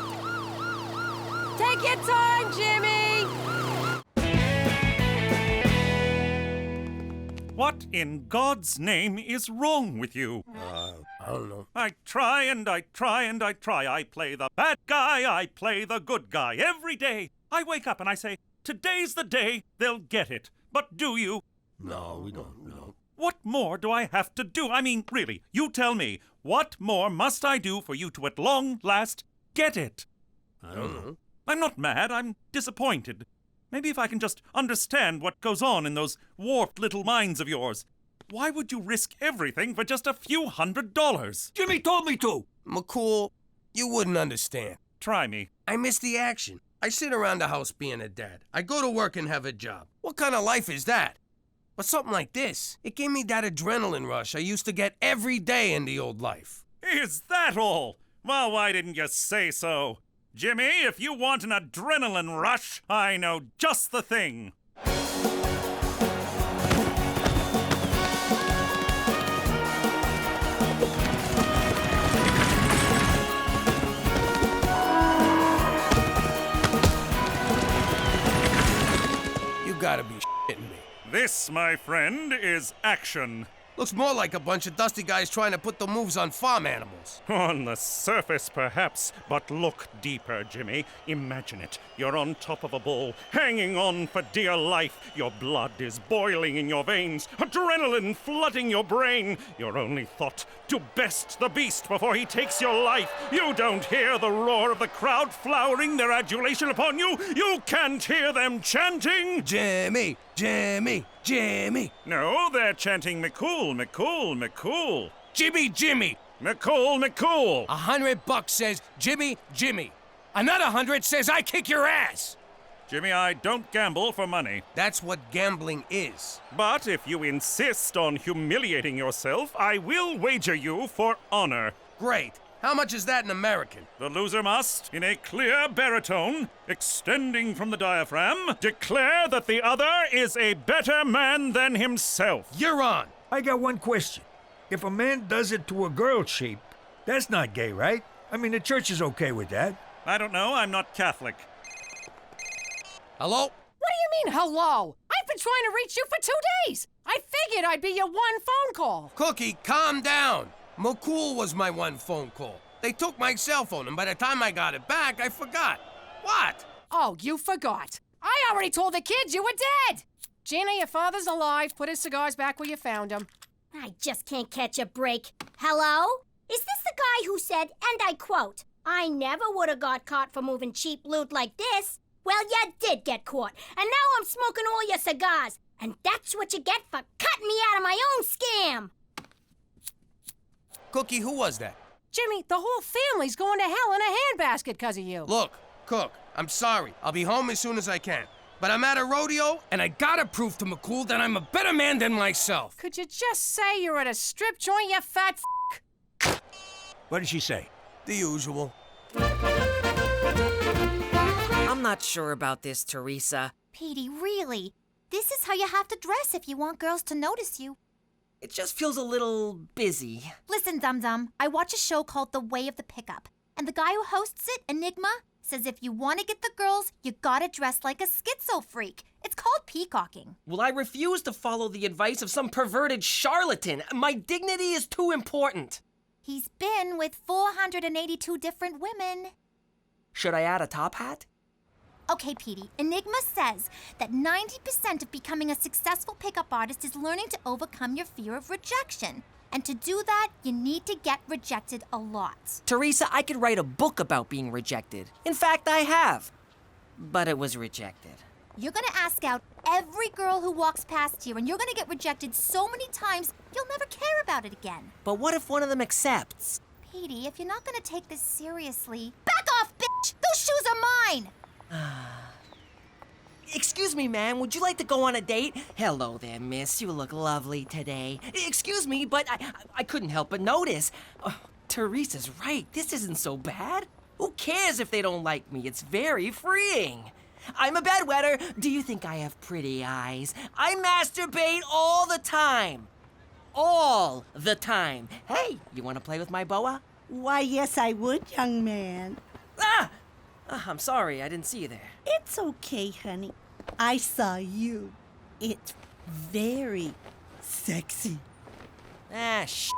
V: Take your time, Jimmy!
L: What in God's name is wrong with you?
A: I don't know.
L: I try and I try and I try. I play the bad guy, I play the good guy every day. I wake up and I say, today's the day they'll get it. But do you?
A: No, we don't. No.
L: What more do I have to do? I mean, really, you tell me, what more must I do for you to at long last get it?
A: I don't know.
L: I'm not mad, I'm disappointed. Maybe if I can just understand what goes on in those warped little minds of yours. Why would you risk everything for just a few $100?
E: Jimmy told me to.
A: McCool, you wouldn't understand.
L: Try me.
A: I miss the action. I sit around the house being a dad. I go to work and have a job. What kind of life is that? But something like this, it gave me that adrenaline rush I used to get every day in the old life.
L: Is that all? Well, why didn't you say so? Jimmy, if you want an adrenaline rush, I know just the thing.
A: You gotta be shitting me.
L: This, my friend, is action.
A: Looks more like a bunch of dusty guys trying to put the moves on farm animals.
L: On the surface, perhaps, but look deeper, Jimmy. Imagine it. You're on top of a bull, hanging on for dear life. Your blood is boiling in your veins, adrenaline flooding your brain. Your only thought, to best the beast before he takes your life. You don't hear the roar of the crowd flowering their adulation upon you. You can't hear them chanting,
A: Jimmy, Jimmy, Jimmy.
L: No, they're chanting McCool, McCool, McCool.
A: Jimmy, Jimmy.
L: McCool, McCool.
A: $100 says Jimmy, Jimmy. Another 100 says I kick your ass.
L: Jimmy, I don't gamble for money.
A: That's what gambling is.
L: But if you insist on humiliating yourself, I will wager you for honor.
A: Great. How much is that in American?
L: The loser must, in a clear baritone, extending from the diaphragm, declare that the other is a better man than himself.
A: You're on.
E: I got one question. If a man does it to a girl sheep, that's not gay, right? I mean, the church is okay with that.
L: I don't know. I'm not Catholic.
A: Hello?
V: What do you mean, hello? I've been trying to reach you for 2 days. I figured I'd be your one phone call.
A: Cookie, calm down. McCool was my one phone call. They took my cell phone, and by the time I got it back, I forgot. What?
V: Oh, you forgot. I already told the kids you were dead. Gina, your father's alive. Put his cigars back where you found them.
C: I just can't catch a break. Hello? Is this the guy who said, and I quote, I never would have got caught for moving cheap loot like this? Well, you did get caught, and now I'm smoking all your cigars. And that's what you get for cutting me out of my own scam.
A: Cookie, who was that?
V: Jimmy, the whole family's going to hell in a handbasket because of you.
A: Look, Cook, I'm sorry. I'll be home as soon as I can. But I'm at a rodeo, and I gotta prove to McCool that I'm a better man than myself.
V: Could you just say you're at a strip joint, you fat f***?
E: What did she say?
A: The usual.
H: I'm not sure about this, Teresa.
I: Petey, really? This is how you have to dress if you want girls to notice you.
H: It just feels a little busy.
I: Listen, Dum-Dum, I watch a show called The Way of the Pickup. And the guy who hosts it, Enigma, says if you want to get the girls, you gotta dress like a schizo freak. It's called peacocking.
H: Well, I refuse to follow the advice of some perverted charlatan. My dignity is too important.
I: He's been with 482 different women.
H: Should I add a top hat?
I: Okay, Petey, Enigma says that 90% of becoming a successful pickup artist is learning to overcome your fear of rejection. And to do that, you need to get rejected a lot.
H: Teresa, I could write a book about being rejected. In fact, I have. But it was rejected.
I: You're gonna ask out every girl who walks past here, and you're gonna get rejected so many times, you'll never care about it again.
H: But what if one of them accepts?
I: Petey, if you're not gonna take this seriously... Back off, bitch! Those shoes are mine!
H: Excuse me, ma'am, would you like to go on a date? Hello there, miss. You look lovely today. Excuse me, but I couldn't help but notice. Oh, Teresa's right. This isn't so bad. Who cares if they don't like me? It's very freeing. I'm a bedwetter. Do you think I have pretty eyes? I masturbate all the time. All the time. Hey, you want to play with my boa?
M: Why, yes, I would, young man.
H: Ah! I'm sorry, I didn't see you there.
M: It's okay, honey. I saw you. It's very sexy.
H: Ah, sh**.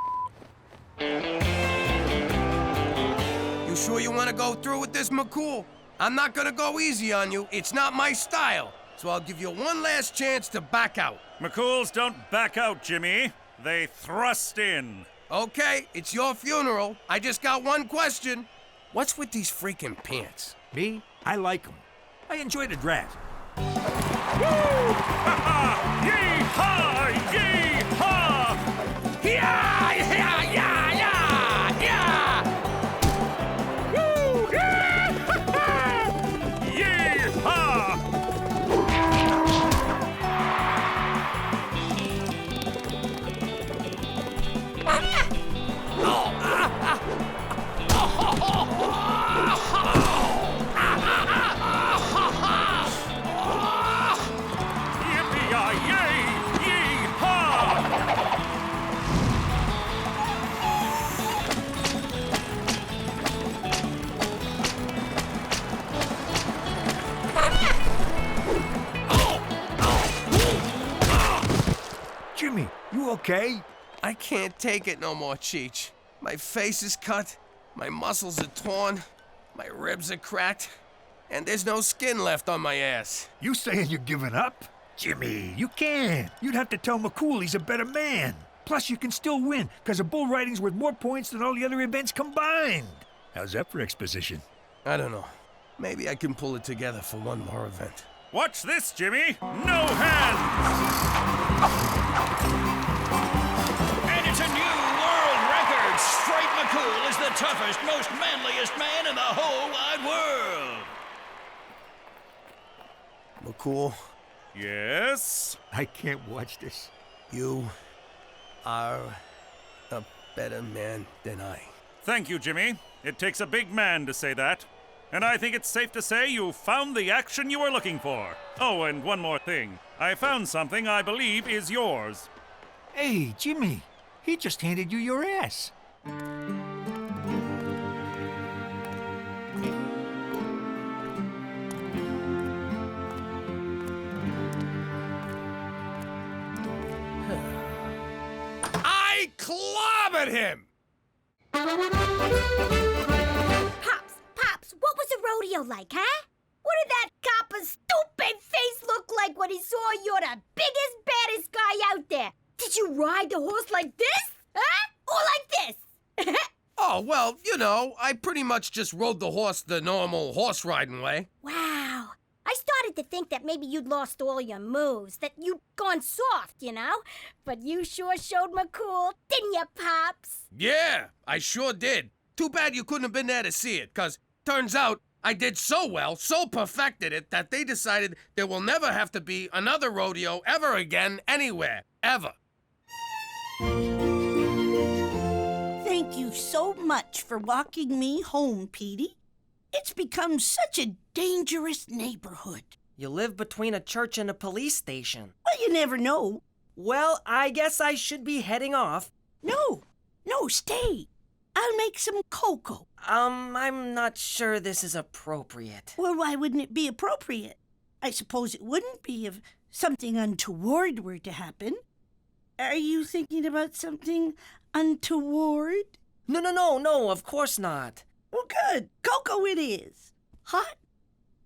A: You sure you want to go through with this, McCool? I'm not gonna go easy on you. It's not my style. So I'll give you one last chance to back out.
L: McCools don't back out, Jimmy. They thrust in.
A: Okay, it's your funeral. I just got one question. What's with these freaking pants?
E: Me? I like them. I enjoy the draft.
L: Woo! Ha-ha! Yee-haw! Yee-haw!
A: Yeah! Yeah! Yeah! Yeah! Yeah!
L: Woo! Yeah! Yee-haw! Yippee-yi-yay! Yee-haw!
E: Jimmy, you okay?
A: I can't take it no more, Cheech. My face is cut, my muscles are torn, my ribs are cracked, and there's no skin left on my ass.
E: You saying you're giving up? Jimmy, you can't. You'd have to tell McCool he's a better man. Plus, you can still win, because a bull riding's worth more points than all the other events combined. How's that for exposition?
A: I don't know. Maybe I can pull it together for one more event.
L: Watch this, Jimmy! No hands!
K: And it's a new world record! Straight McCool is the toughest, most manliest man in the whole wide world!
A: McCool?
L: Yes?
E: I can't watch this.
A: You are a better man than I.
L: Thank you, Jimmy. It takes a big man to say that. And I think it's safe to say you found the action you were looking for. Oh, and one more thing. I found something I believe is yours.
E: Hey, Jimmy, he just handed you your ass.
A: I clobbered him!
C: Pops, what was the rodeo like, huh? What did that copper's stupid face look like when he saw you're the biggest, baddest guy out there? Did you ride the horse like this? Huh? Or like this?
A: Oh, well, you know, I pretty much just rode the horse the normal horse riding way.
C: Wow. I started to think that maybe you'd lost all your moves, that you'd gone soft, you know? But you sure showed McCool, didn't you, Pops?
A: Yeah, I sure did. Too bad you couldn't have been there to see it, 'cause turns out I did so well, so perfected it, that they decided there will never have to be another rodeo ever again, anywhere, ever.
M: Thank you so much for walking me home, Petey. It's become such a dangerous neighborhood.
H: You live between a church and a police station.
M: Well, you never know.
H: Well, I guess I should be heading off.
M: No, stay. I'll make some cocoa.
H: I'm not sure this is appropriate.
M: Well, why wouldn't it be appropriate? I suppose it wouldn't be if something untoward were to happen. Are you thinking about something untoward?
H: No, of course not.
M: Well, good. Cocoa it is. Hot,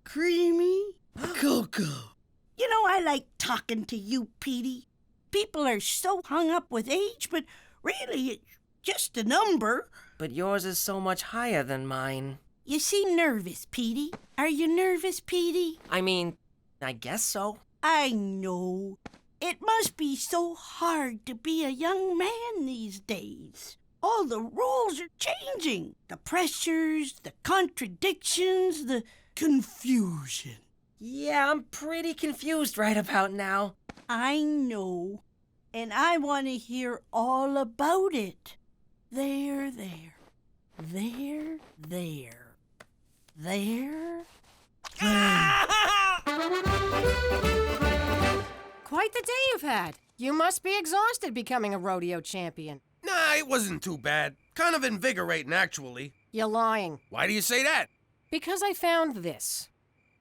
M: creamy cocoa. You know, I like talking to you, Petey. People are so hung up with age, but really, it's just a number.
H: But yours is so much higher than mine.
M: You seem nervous, Petey. Are you nervous, Petey?
H: I mean, I guess so.
M: I know. It must be so hard to be a young man these days. All the rules are changing. The pressures, the contradictions, the confusion.
H: Yeah, I'm pretty confused right about now.
M: I know. And I want to hear all about it. There.
V: Quite the day you've had. You must be exhausted becoming a rodeo champion.
A: Nah, it wasn't too bad. Kind of invigorating, actually.
V: You're lying.
A: Why do you say that?
V: Because I found this.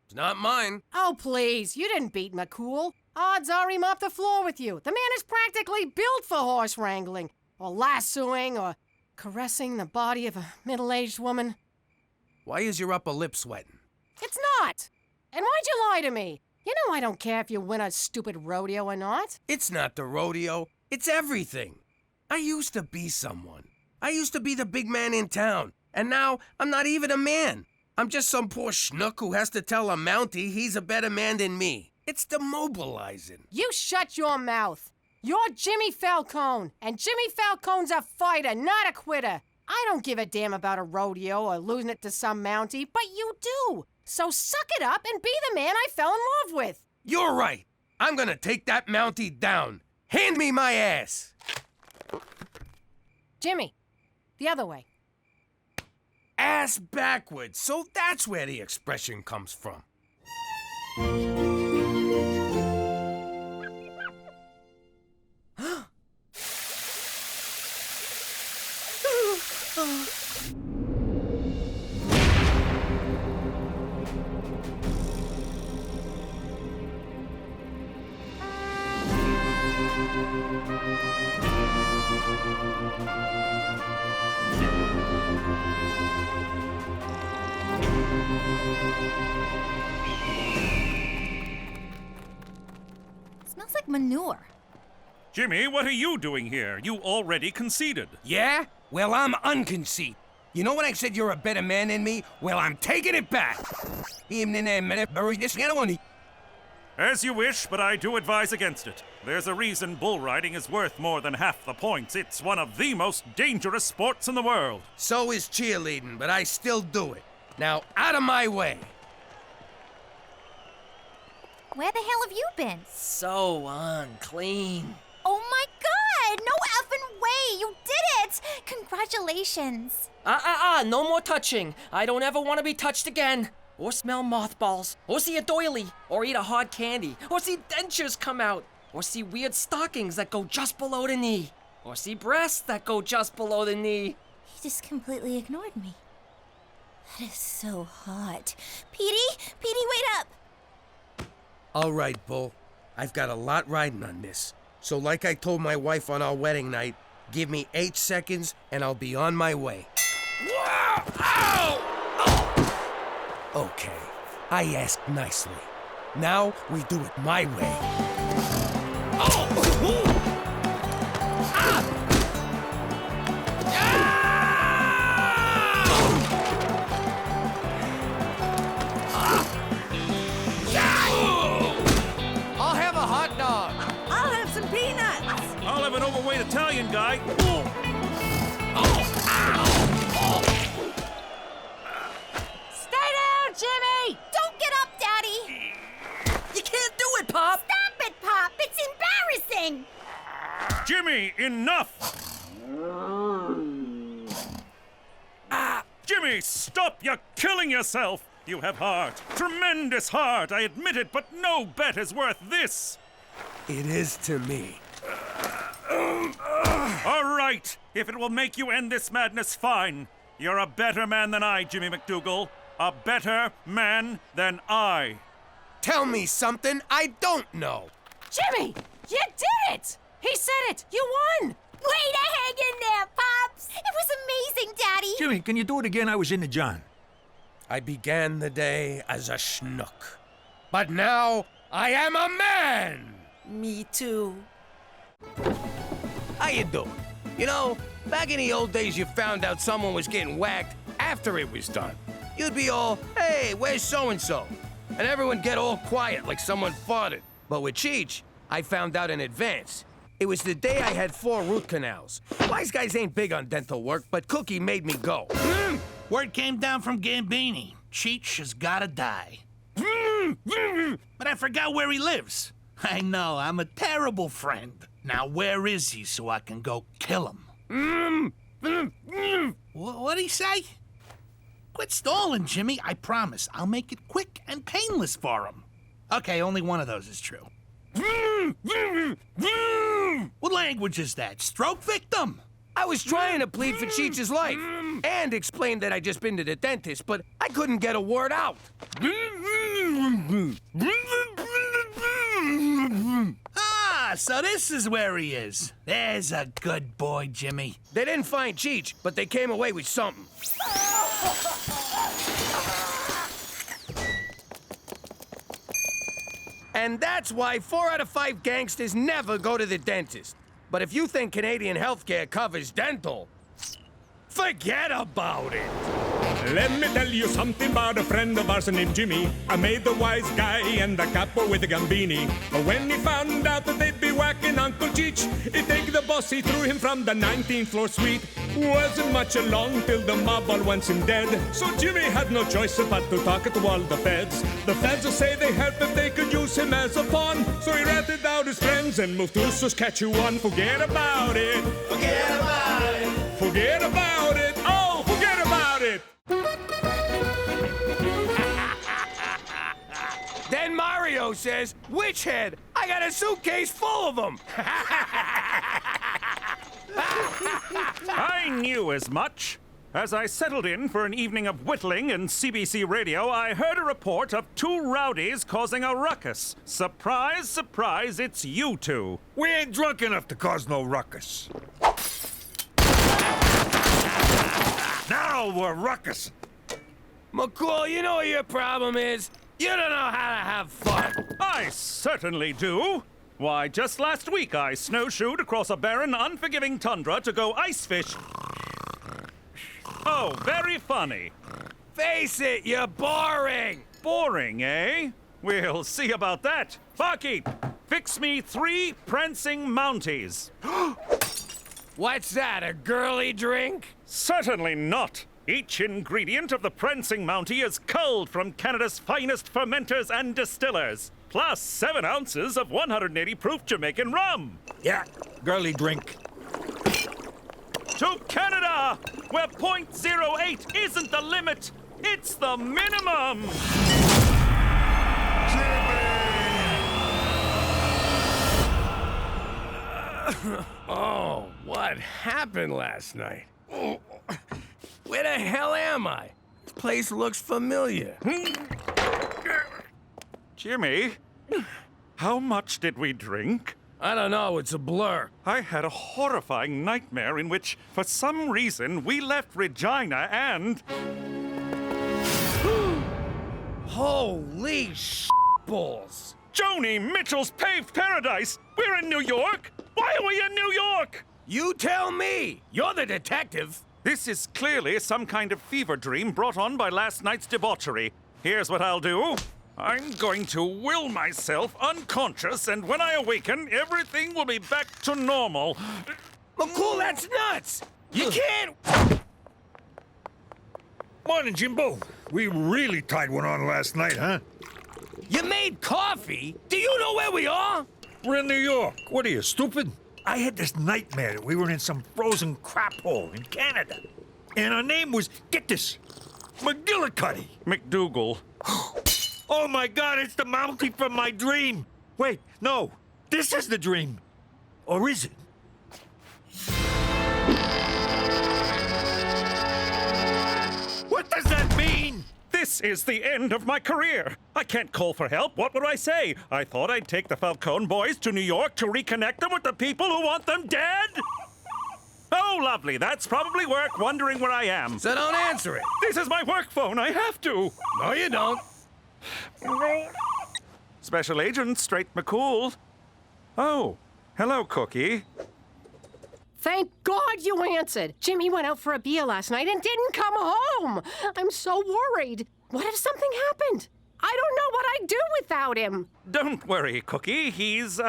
A: It's not mine.
V: Oh, please, you didn't beat McCool. Odds are he mopped the floor with you. The man is practically built for horse wrangling, or lassoing, or caressing the body of a middle-aged woman.
A: Why is your upper lip sweating?
V: It's not. And why'd you lie to me? You know I don't care if you win a stupid rodeo or not.
A: It's not the rodeo. It's everything. I used to be someone. I used to be the big man in town. And now I'm not even a man. I'm just some poor schnook who has to tell a Mountie he's a better man than me. It's demobilizing.
V: You shut your mouth. You're Jimmy Falcone, and Jimmy Falcone's a fighter, not a quitter. I don't give a damn about a rodeo or losing it to some Mountie, but you do. So suck it up and be the man I fell in love with.
A: You're right. I'm gonna take that Mountie down. Hand me my ass.
V: Jimmy, the other way.
A: Ass backwards. So that's where the expression comes from.
I: Smells like manure.
L: Jimmy, what are you doing here? You already conceded.
A: Yeah? Well, I'm unconceited. You know when I said you're a better man than me? Well, I'm taking it back.
L: As you wish, but I do advise against it. There's a reason bull riding is worth more than half the points. It's one of the most dangerous sports in the world.
A: So is cheerleading, but I still do it. Now, out of my way.
I: Where the hell have you been?
H: So unclean.
I: Oh my god! No effing way! You did it! Congratulations.
H: No more touching. I don't ever want to be touched again. Or smell mothballs. Or see a doily. Or eat a hard candy. Or see dentures come out. Or see weird stockings that go just below the knee. Or see breasts that go just below the knee.
I: He just completely ignored me. That is so hot. Petey, wait up!
A: All right, Bull. I've got a lot riding on this. So like I told my wife on our wedding night, give me 8 seconds and I'll be on my way. Wow! Ow! Oh! Okay, I asked nicely. Now we do it my way. Oh! Ah!
Y: I'll have a hot dog.
M: I'll have some peanuts.
L: I'll have an overweight Italian guy.
V: Stay down, Jimmy!
I: Don't get up, Daddy!
H: You can't do it, Pop!
C: Stop it, Pop! It's embarrassing!
L: Jimmy, enough! Jimmy, stop! You're killing yourself! You have heart. Tremendous heart, I admit it, but no bet is worth this!
A: It is to me.
L: All right, if it will make you end this madness, fine. You're a better man than I, Jimmy McDougal. A better man than I.
A: Tell me something I don't know.
V: Jimmy, you did it! He said it! You won!
C: Way to hang in there, Pops!
I: It was amazing, Daddy!
E: Jimmy, can you do it again? I was in the John.
A: I began the day as a schnook. But now I am a man!
H: Me too.
A: How you doing? You know, back in the old days, you found out someone was getting whacked after it was done. You'd be all, hey, where's so-and-so? And everyone get all quiet like someone farted. But with Cheech, I found out in advance. It was the day I had 4 root canals. Wise guys ain't big on dental work, but Cookie made me go.
J: Word came down from Gambini. Cheech has gotta die. But I forgot where he lives. I know, I'm a terrible friend. Now where is he so I can go kill him? What'd he say? Quit stalling, Jimmy. I promise. I'll make it quick and painless for him. Okay, only one of those is true. What language is that? Stroke victim?
A: I was trying to plead for Cheech's life and explain that I'd just been to the dentist, but I couldn't get a word out.
J: Ah, so this is where he is. There's a good boy, Jimmy.
A: They didn't find Cheech, but they came away with something. And that's why 4 out of 5 gangsters never go to the dentist. But if you think Canadian healthcare covers dental, forget about it.
F: Let me tell you something about a friend of ours named Jimmy. I made the wise guy and the capo with the gambini. But when he found out that they'd be whacking Uncle Cheech, he'd take the boss, he threw him from the 19th floor suite. Wasn't much along till the mob all wants him dead. So Jimmy had no choice but to talk to all the feds. The feds will say they help if they could use him as a pawn. So he ratted out his friends and moved to Saskatchewan. Forget about it.
R: Forget about it.
F: Forget about it. Oh, forget about it.
A: Then Mario says, "Witch head, I got a suitcase full of them."
L: I knew as much. As I settled in for an evening of whittling and CBC radio, I heard a report of 2 rowdies causing a ruckus. Surprise, surprise, it's you two.
E: We ain't drunk enough to cause no ruckus. Now we're ruckus.
A: McCool, you know what your problem is? You don't know how to have fun.
L: I certainly do. Why, just last week I snowshoed across a barren, unforgiving tundra to go ice fish. Oh, very funny.
A: Face it, you're boring.
L: Boring, eh? We'll see about that. Barkeep, fix me 3 prancing mounties.
A: What's that, a girly drink?
L: Certainly not. Each ingredient of the prancing mountie is culled from Canada's finest fermenters and distillers, plus 7 ounces of 180 proof Jamaican rum.
E: Yeah, girly drink.
L: To Canada, where .08 isn't the limit, it's the minimum.
A: Oh, what happened last night? Where the hell am I? This place looks familiar.
L: Jimmy, how much did we drink?
A: I don't know, it's a blur.
L: I had a horrifying nightmare in which, for some reason, we left Regina and...
A: Holy balls!
L: Joni Mitchell's Paved Paradise! We're in New York! Why are we in New York?
A: You tell me! You're the detective.
L: This is clearly some kind of fever dream brought on by last night's debauchery. Here's what I'll do. I'm going to will myself unconscious, and when I awaken, everything will be back to normal.
A: McCool, that's nuts! You can't...
E: Morning, Jimbo. We really tied one on last night, huh?
A: You made coffee? Do you know where we are?
E: We're in New York. What are you, stupid? I had this nightmare that we were in some frozen crap hole in Canada. And our name was, get this, McGillicuddy.
L: McDougal.
E: Oh my God, it's the Mountie from my dream. Wait, no, this is the dream. Or is it? What does that mean?
L: This is the end of my career. I can't call for help. What would I say? I thought I'd take the Falcone boys to New York to reconnect them with the people who want them dead. Oh, lovely. That's probably work wondering where I am.
A: So don't answer it.
L: This is my work phone. I have to.
A: No, you don't.
L: Special Agent Straight McCool. Oh, hello, Cookie.
V: Thank God you answered. Jimmy went out for a beer last night and didn't come home. I'm so worried. What if something happened? I don't know what I'd do without him.
L: Don't worry, Cookie. He's,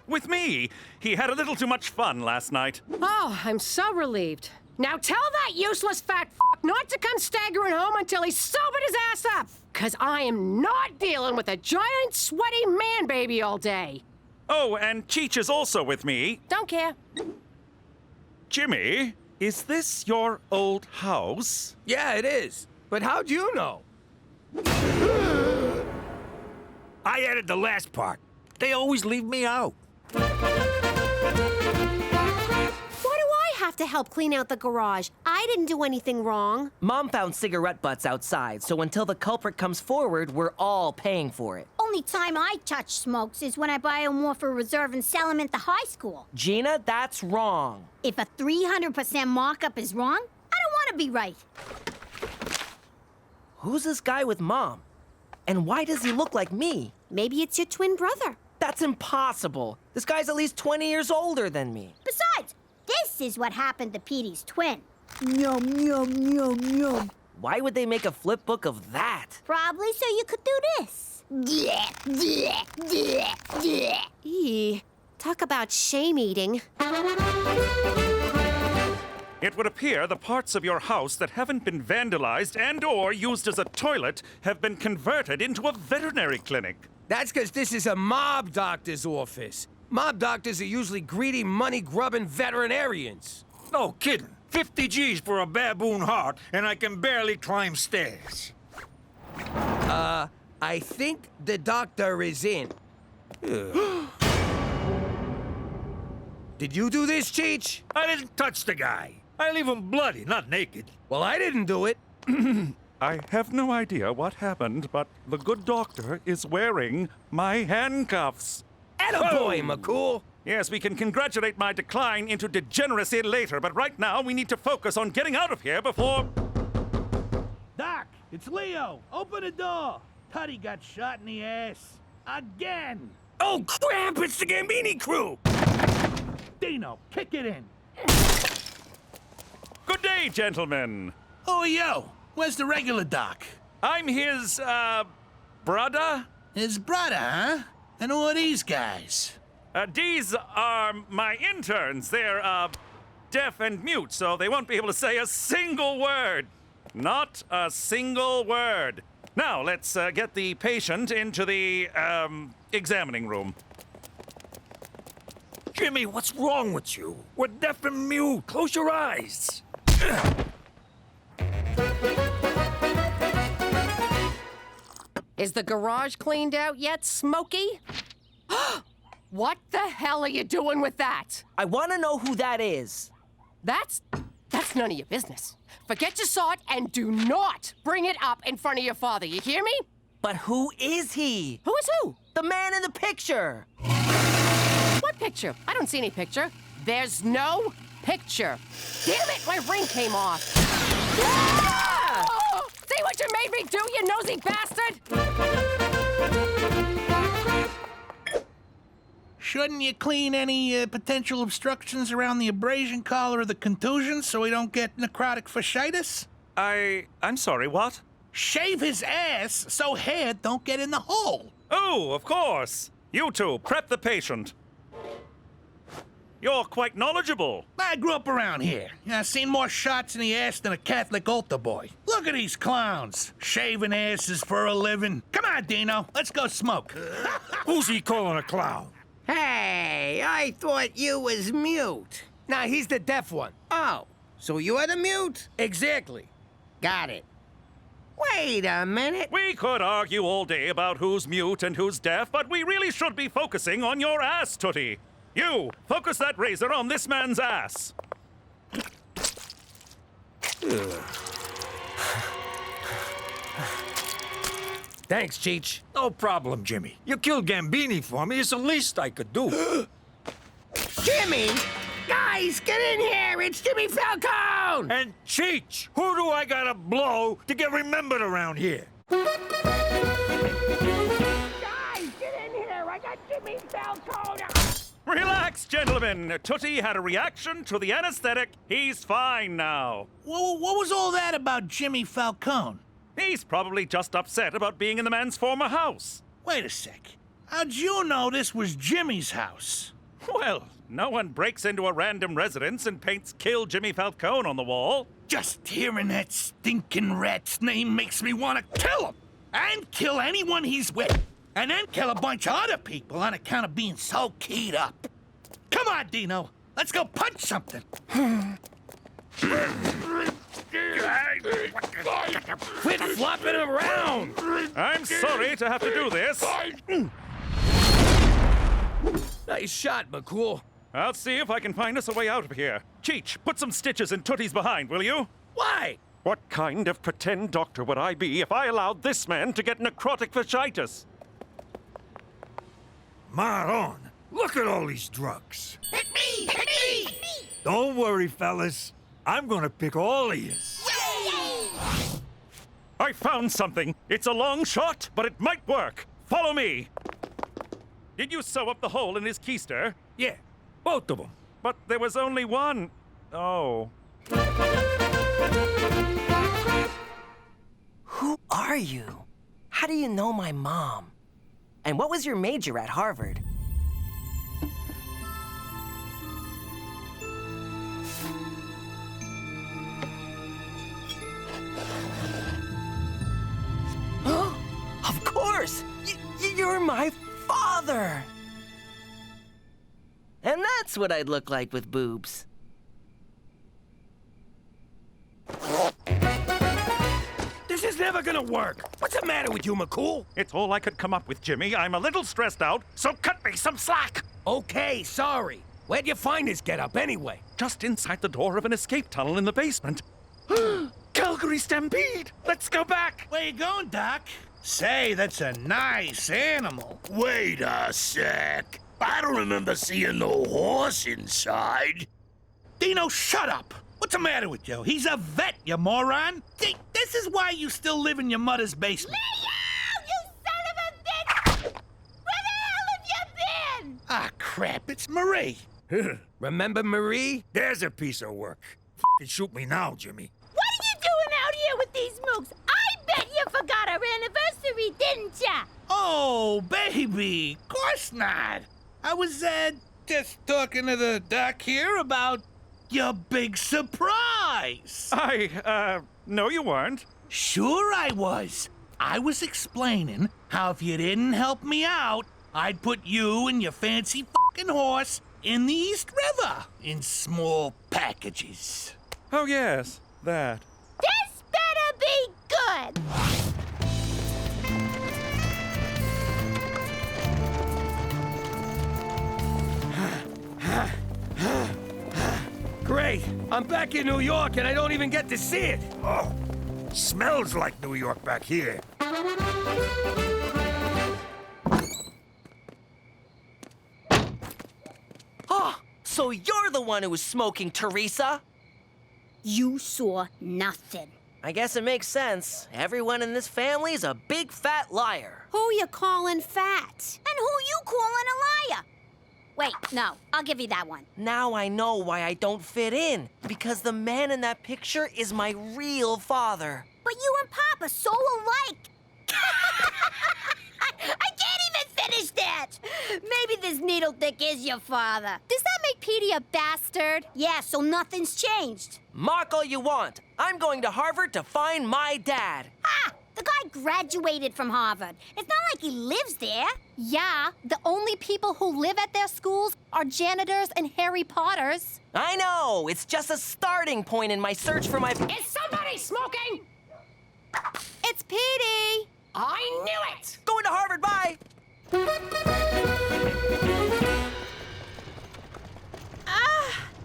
L: with me. He had a little too much fun last night.
V: Oh, I'm so relieved. Now tell that useless fat not to come staggering home until he's sobered his ass up. 'Cause I am not dealing with a giant, sweaty man baby all day.
L: Oh, and Cheech is also with me.
V: Don't care.
L: Jimmy, is this your old house?
A: Yeah, it is. But how'd you know?
E: I added the last part. They always leave me out.
V: What do I have to help clean out the garage. I didn't do anything wrong.
H: Mom found cigarette butts outside, so until the culprit comes forward, we're all paying for it.
C: Only time I touch smokes is when I buy them more for reserve and sell them at the high school.
H: Gina, that's wrong.
C: If a 300% markup is wrong, I don't want to be right.
H: Who's this guy with Mom? And why does he look like me?
V: Maybe it's your twin brother.
H: That's impossible. This guy's at least 20 years older than me.
C: Besides, this is what happened to Petey's twin. Yum, yum, yum, yum.
H: Why would they make a flip book of that?
C: Probably so you could do this.
V: Eee, talk about shame eating.
L: It would appear the parts of your house that haven't been vandalized and/or used as a toilet have been converted into a veterinary clinic.
A: That's because this is a mob doctor's office. Mob doctors are usually greedy, money-grubbing veterinarians.
E: No kidding. 50 G's for a baboon heart, and I can barely climb stairs.
A: I think the doctor is in. Did you do this, Cheech?
E: I didn't touch the guy. I leave him bloody, not naked.
A: Well, I didn't do it.
L: I have no idea what happened, but the good doctor is wearing my handcuffs.
A: Attaboy, McCool.
L: Yes, we can congratulate my decline into degeneracy later, but right now we need to focus on getting out of here before...
J: Doc, it's Leo. Open the door. Tutty got shot in the ass. Again.
E: Oh, crap! It's the Gambini crew!
J: Dino, kick it in.
L: Good day, gentlemen.
J: Oh, yo. Where's the regular Doc?
L: I'm his, brother?
J: His brother, huh? And who are these guys?
L: These are my interns. They're, deaf and mute, so they won't be able to say a single word. Not a single word. Now, let's, get the patient into the, examining room.
E: Jimmy, what's wrong with you? We're deaf and mute. Close your eyes.
V: Is the garage cleaned out yet, Smokey? What the hell are you doing with that?
H: I want to know who that is.
V: That's none of your business. Forget you saw it and do not bring it up in front of your father, you hear me?
H: But who is he?
V: Who is who?
H: The man in the picture.
V: What picture? I don't see any picture. There's no picture. Damn it, my ring came off. Ah! See what you made me do, you nosy bastard?
J: Shouldn't you clean any potential obstructions around the abrasion collar or the contusion so we don't get necrotic fasciitis?
L: I'm sorry, what?
J: Shave his ass so hair don't get in the hole.
L: Oh, of course. You two, prep the patient. You're quite knowledgeable.
J: I grew up around here. I've seen more shots in the ass than a Catholic altar boy. Look at these clowns, shaving asses for a living. Come on, Dino, let's go smoke.
E: Who's he calling a clown?
Y: Hey, I thought you was mute.
A: Nah, he's the deaf one.
Y: Oh, so you're the mute?
A: Exactly.
Y: Got it. Wait a minute.
L: We could argue all day about who's mute and who's deaf, but we really should be focusing on your ass, Tootie. You, focus that razor on this man's ass.
A: Thanks, Cheech.
E: No problem, Jimmy. You killed Gambini for me. It's the least I could do.
Y: Jimmy! Guys, get in here! It's Jimmy Falcone!
E: And Cheech, who do I gotta blow to get remembered around here?
Y: Guys, get in here! I got Jimmy Falcone!
L: Relax, gentlemen. Tootie had a reaction to the anesthetic. He's fine now.
J: What was all that about Jimmy Falcone?
L: He's probably just upset about being in the man's former house.
J: Wait a sec. How'd you know this was Jimmy's house?
L: Well, no one breaks into a random residence and paints "Kill Jimmy Falcone" on the wall.
J: Just hearing that stinking rat's name makes me want to kill him! And kill anyone he's with! And then kill a bunch of other people on account of being so keyed up. Come on, Dino. Let's go punch something.
A: Quit flopping around!
L: I'm sorry to have to do this.
A: Nice shot, McCool.
L: I'll see if I can find us a way out of here. Cheech, put some stitches in Tootie's behind, will you?
J: Why?
L: What kind of pretend doctor would I be if I allowed this man to get necrotic fasciitis?
E: Maron, look at all these drugs.
R: Hit me! Hit me! Hit me!
E: Don't worry, fellas. I'm gonna pick all of yous.
L: I found something. It's a long shot, but it might work. Follow me. Did you sew up the hole in his keister?
E: Yeah, both of them.
L: But there was only one. Oh.
H: Who are you? How do you know my mom? And what was your major at Harvard? Of course! You're my father! And that's what I'd look like with boobs.
A: This is never gonna work. What's the matter with you, McCool?
L: It's all I could come up with, Jimmy. I'm a little stressed out, so cut me some slack.
A: Okay, sorry. Where'd you find this getup anyway?
L: Just inside the door of an escape tunnel in the basement. Calgary Stampede! Let's go back!
J: Where you going, Doc? Say, that's a nice animal.
G: Wait a sec. I don't remember seeing no horse inside.
J: Dino, shut up! What's the matter with you? He's a vet, you moron! This is why you still live in your mother's basement.
R: Leo, you son of a bitch! Where the hell have you been?
J: Ah, crap, it's Marie.
A: Remember Marie?
E: There's a piece of work. F***ing shoot me now, Jimmy.
R: What are you doing out here with these mooks? I bet you forgot our anniversary, didn't ya?
J: Oh, baby, of course not. I was, just talking to the doc here about your big surprise.
L: No you weren't.
J: Sure I was. I was explaining how if you didn't help me out, I'd put you and your fancy fucking horse in the East River in small packages.
L: Oh, yes, that.
R: This better be good.
A: Great. I'm back in New York and I don't even get to see it.
E: Oh, smells like New York back here.
H: Oh, so you're the one who was smoking, Teresa?
C: You saw nothing.
H: I guess it makes sense. Everyone in this family is a big fat liar.
C: Who you calling fat? And who you calling a liar? Wait, no, I'll give you that one.
H: Now I know why I don't fit in. Because the man in that picture is my real father.
C: But you and Pop are so alike. I can't even finish that. Maybe this needle dick is your father.
I: Does that make Petey a bastard?
C: Yeah, so nothing's changed.
H: Mock all you want. I'm going to Harvard to find my dad.
C: Ah, the guy graduated from Harvard. It's not like he lives there.
I: Yeah, the only people who live at their schools are janitors and Harry Potters.
H: I know. It's just a starting point in my search for my...
V: Is somebody smoking?
I: It's Petey.
V: I knew it!
H: Going to Harvard, bye!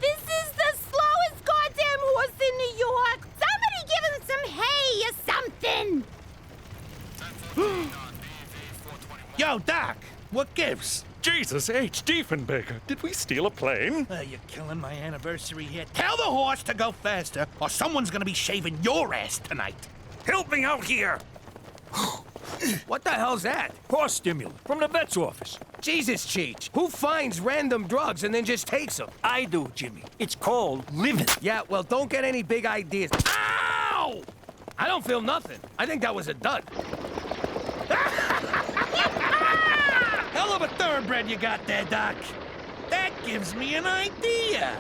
R: This is the slowest goddamn horse in New York. Somebody give him some hay or something.
J: Yo, Doc, what gives?
L: Jesus H. Diefenbaker, did we steal a plane?
J: You're killing my anniversary here. Tell the horse to go faster, or someone's gonna be shaving your ass tonight.
E: Help me out here.
A: What the hell's that?
E: Horse stimulant from the vet's office.
A: Jesus, Cheech. Who finds random drugs and then just takes them?
E: I do, Jimmy. It's called living.
A: Yeah, well, don't get any big ideas. Ow! I don't feel nothing. I think that was a dud.
J: Hell of a thoroughbred you got there, Doc. That gives me an idea.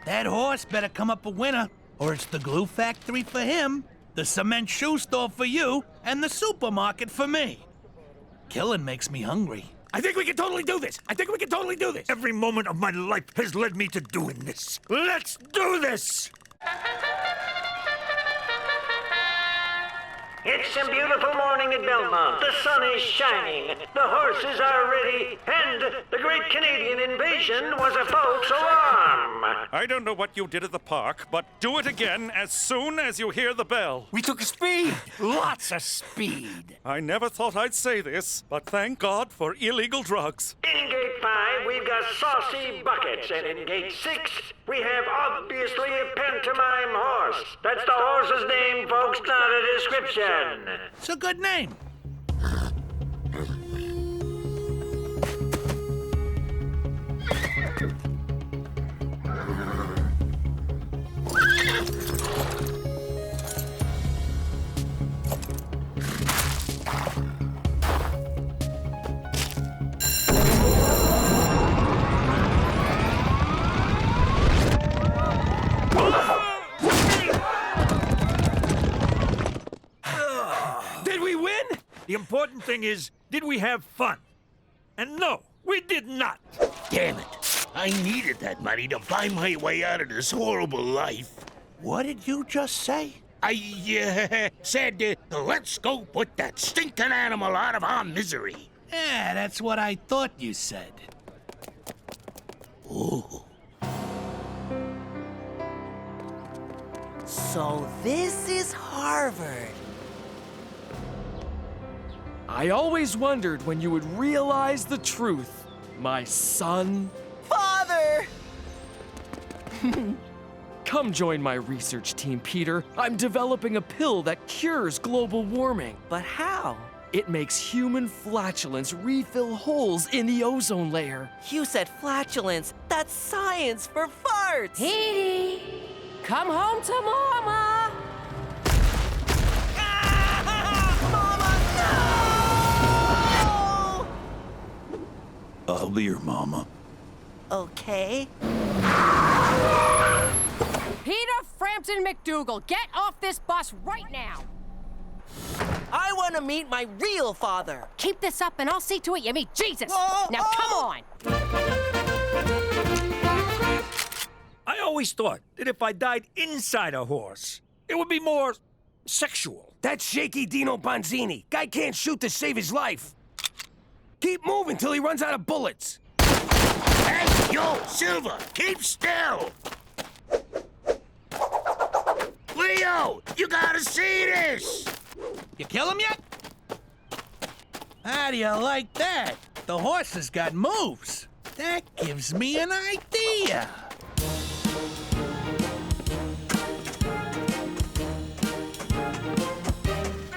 J: That horse better come up a winner, or it's the glue factory for him, the cement shoe store for you, and the supermarket for me. Killing makes me hungry.
E: I think we can totally do this. Every moment of my life has led me to doing this. Let's do this!
N: It's a beautiful morning at Belmont. The sun is shining, the horses are ready, and the Great Canadian Invasion was a false alarm.
L: I don't know what you did at the park, but do it again as soon as you hear the bell.
J: We took speed. Lots of speed.
L: I never thought I'd say this, but thank God for illegal drugs.
N: In Gate 5, we've got saucy buckets, and in Gate 6, we have obviously a pantomime horse. That's the horse's name, folks, not a description.
J: It's a good name.
E: The important thing is, did we have fun? And no, we did not.
G: Damn it. I needed that money to buy my way out of this horrible life.
J: What did you just say?
G: I said, let's go put that stinking animal out of our misery.
J: Yeah, that's what I thought you said.
G: Ooh.
H: So this is Harvard.
O: I always wondered when you would realize the truth, my son.
H: Father!
O: Come join my research team, Peter. I'm developing a pill that cures global warming.
H: But how?
O: It makes human flatulence refill holes in the ozone layer.
H: You said flatulence. That's science for farts.
V: Petey, come home to Mama.
G: I'll be your mama.
H: Okay.
V: Peter Frampton McDougal, get off this bus right now.
H: I want to meet my real father.
V: Keep this up and I'll see to it you meet Jesus. Now come on.
E: I always thought that if I died inside a horse, it would be more sexual.
A: That's shaky Dino Bonzini. Guy can't shoot to save his life. Keep moving till he runs out of bullets.
G: Hey, yo, Silver, keep still. Leo, you gotta see this.
J: You kill him yet? How do you like that? The horse has got moves. That gives me an idea.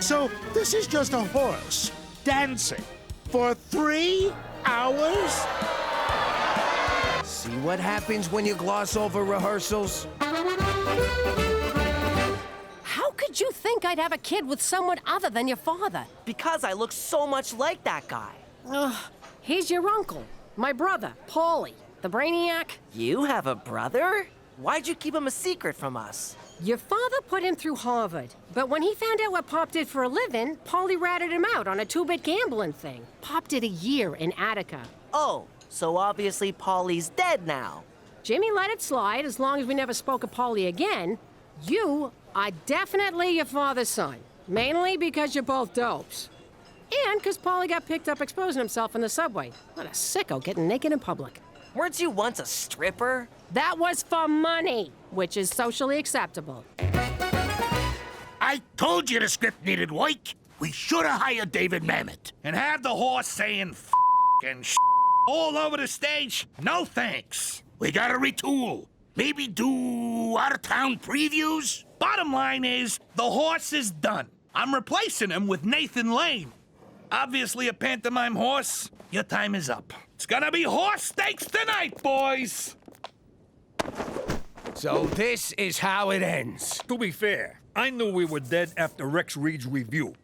Q: So this is just a horse dancing for 3 hours?
A: See what happens when you gloss over rehearsals?
V: How could you think I'd have a kid with someone other than your father?
H: Because I look so much like that guy.
V: He's your uncle, my brother, Paulie, the brainiac.
H: You have a brother? Why'd you keep him a secret from us?
V: Your father put him through Harvard, but when he found out what Pop did for a living, Paulie ratted him out on a 2-bit gambling thing. Pop did a year in Attica.
H: Oh, so obviously Paulie's dead now.
V: Jimmy let it slide as long as we never spoke of Paulie again. You are definitely your father's son, mainly because you're both dopes. And because Paulie got picked up exposing himself in the subway. What a sicko getting naked in public.
H: Weren't you once a stripper?
V: That was for money, which is socially acceptable.
G: I told you the script needed work. We should have hired David Mamet.
J: And have the horse saying f and all over the stage? No thanks.
G: We gotta retool. Maybe do out-of-town previews?
J: Bottom line is, the horse is done. I'm replacing him with Nathan Lane. Obviously a pantomime horse. Your time is up. It's gonna be horse steaks tonight, boys!
A: So this is how it ends.
E: To be fair, I knew we were dead after Rex Reed's review.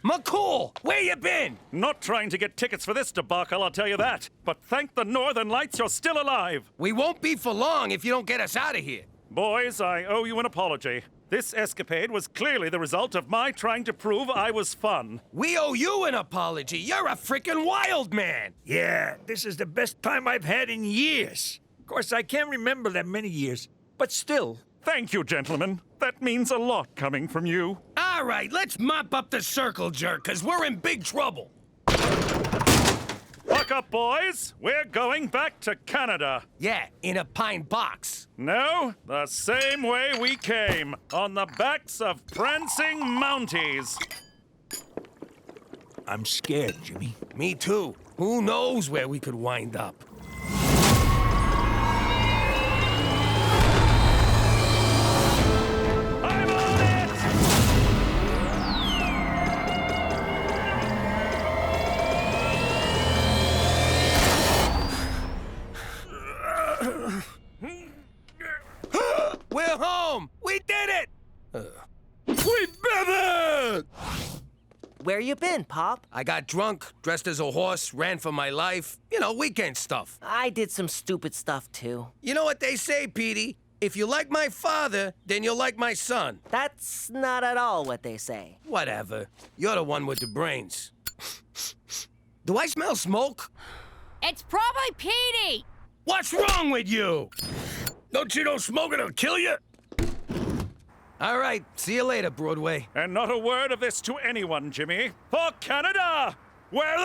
A: McCool, where you been?
L: Not trying to get tickets for this debacle, I'll tell you that. But thank the Northern Lights you're still alive.
A: We won't be for long if you don't get us out of here.
L: Boys, I owe you an apology. This escapade was clearly the result of my trying to prove I was fun.
A: We owe you an apology. You're a freaking wild man.
E: Yeah, this is the best time I've had in years. Of course, I can't remember that many years, but still.
L: Thank you, gentlemen. That means a lot coming from you.
A: All All right, let's mop up the circle jerk, because we're in big trouble.
L: Buck up, boys. We're going back to Canada.
A: Yeah, in a pine box.
L: No, the same way we came, on the backs of prancing Mounties.
E: I'm scared, Jimmy.
A: Me too. Who knows where we could wind up? We're home! We did it!
E: We did it!
H: Where you been, Pop?
A: I got drunk, dressed as a horse, ran for my life. You know, weekend stuff.
H: I did some stupid stuff, too.
A: You know what they say, Petey? If you like my father, then you'll like my son.
H: That's not at all what they say.
A: Whatever. You're the one with the brains. Do I smell smoke?
R: It's probably Petey.
A: What's wrong with you? Don't you know smoking will kill you? All right, see you later, Broadway.
L: And not a word of this to anyone, Jimmy. For Canada! We're...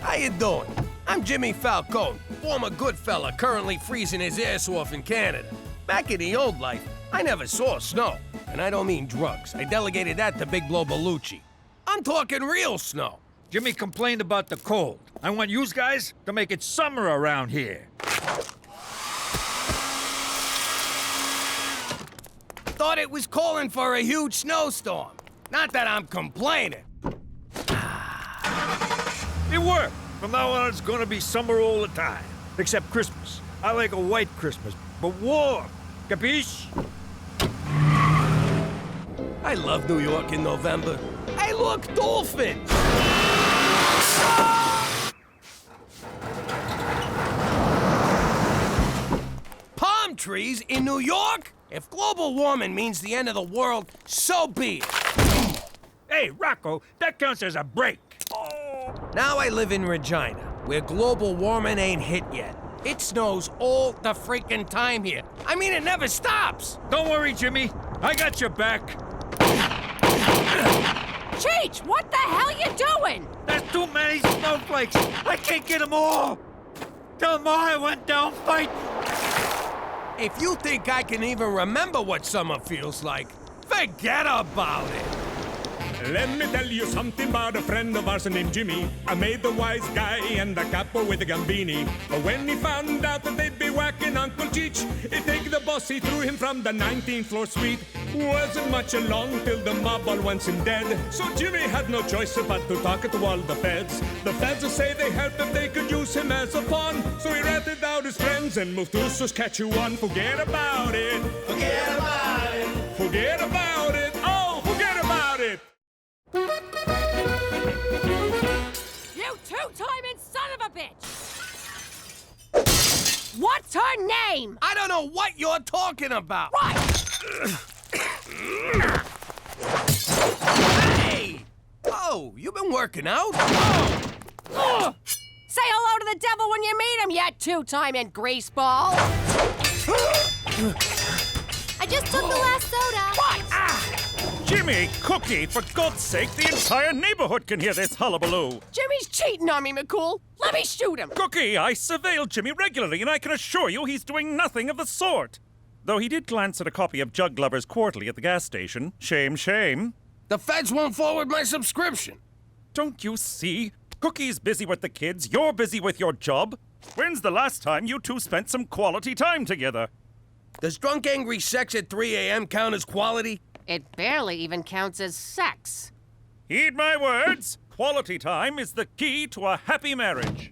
A: How you doing? I'm Jimmy Falcone, former good fella currently freezing his ass off in Canada. Back in the old life, I never saw snow. And I don't mean drugs. I delegated that to Big Blow Bellucci. I'm talking real snow.
E: Jimmy complained about the cold. I want you guys to make it summer around here.
A: Thought it was calling for a huge snowstorm. Not that I'm complaining.
E: It worked. From now on, it's gonna be summer all the time. Except Christmas. I like a white Christmas, but warm. Capiche?
A: I love New York in November. Hey, look, dolphins! Palm trees in New York? If global warming means the end of the world, so be it.
E: Hey, Rocco, that counts as a break.
A: Now I live in Regina, where global warming ain't hit yet. It snows all the freaking time here. I mean, it never stops.
E: Don't worry, Jimmy. I got your back.
R: Cheech, what the hell you doing?
E: There's too many snowflakes. I can't get them all. Tell Ma I went down fighting.
A: If you think I can even remember what summer feels like, forget about it.
F: Let me tell you something about a friend of ours named Jimmy. I made the wise guy and the capo with the gambini. But when he found out that they'd be whacking Uncle Cheech, he'd take the boss, he threw him from the 19th floor suite. Wasn't much along till the mob all wants him dead. So Jimmy had no choice but to talk to all the feds. The feds will say they helped if they could use him as a pawn. So he ratted out his friends and moved to Saskatchewan. Forget about it. Forget about it. Forget about it. Oh, forget about it.
R: You two-timing son of a bitch! What's her name?
A: I don't know what you're talking about.
R: Right!
A: Hey! Oh, you been working out? Oh.
R: Say hello to the devil when you meet him, you two-timing greaseball!
I: I just took the last soda.
R: What?
L: Jimmy, Cookie, for God's sake, the entire neighborhood can hear this hullabaloo.
R: Jimmy's cheating on me, McCool. Let me shoot him.
L: Cookie, I surveil Jimmy regularly, and I can assure you he's doing nothing of the sort. Though he did glance at a copy of Jug Glover's Quarterly at the gas station. Shame, shame.
A: The feds won't forward my subscription.
L: Don't you see? Cookie's busy with the kids, you're busy with your job. When's the last time you two spent some quality time together?
A: Does drunk angry sex at 3 a.m. count as quality?
V: It barely even counts as sex.
L: Heed my words. Quality time is the key to a happy marriage.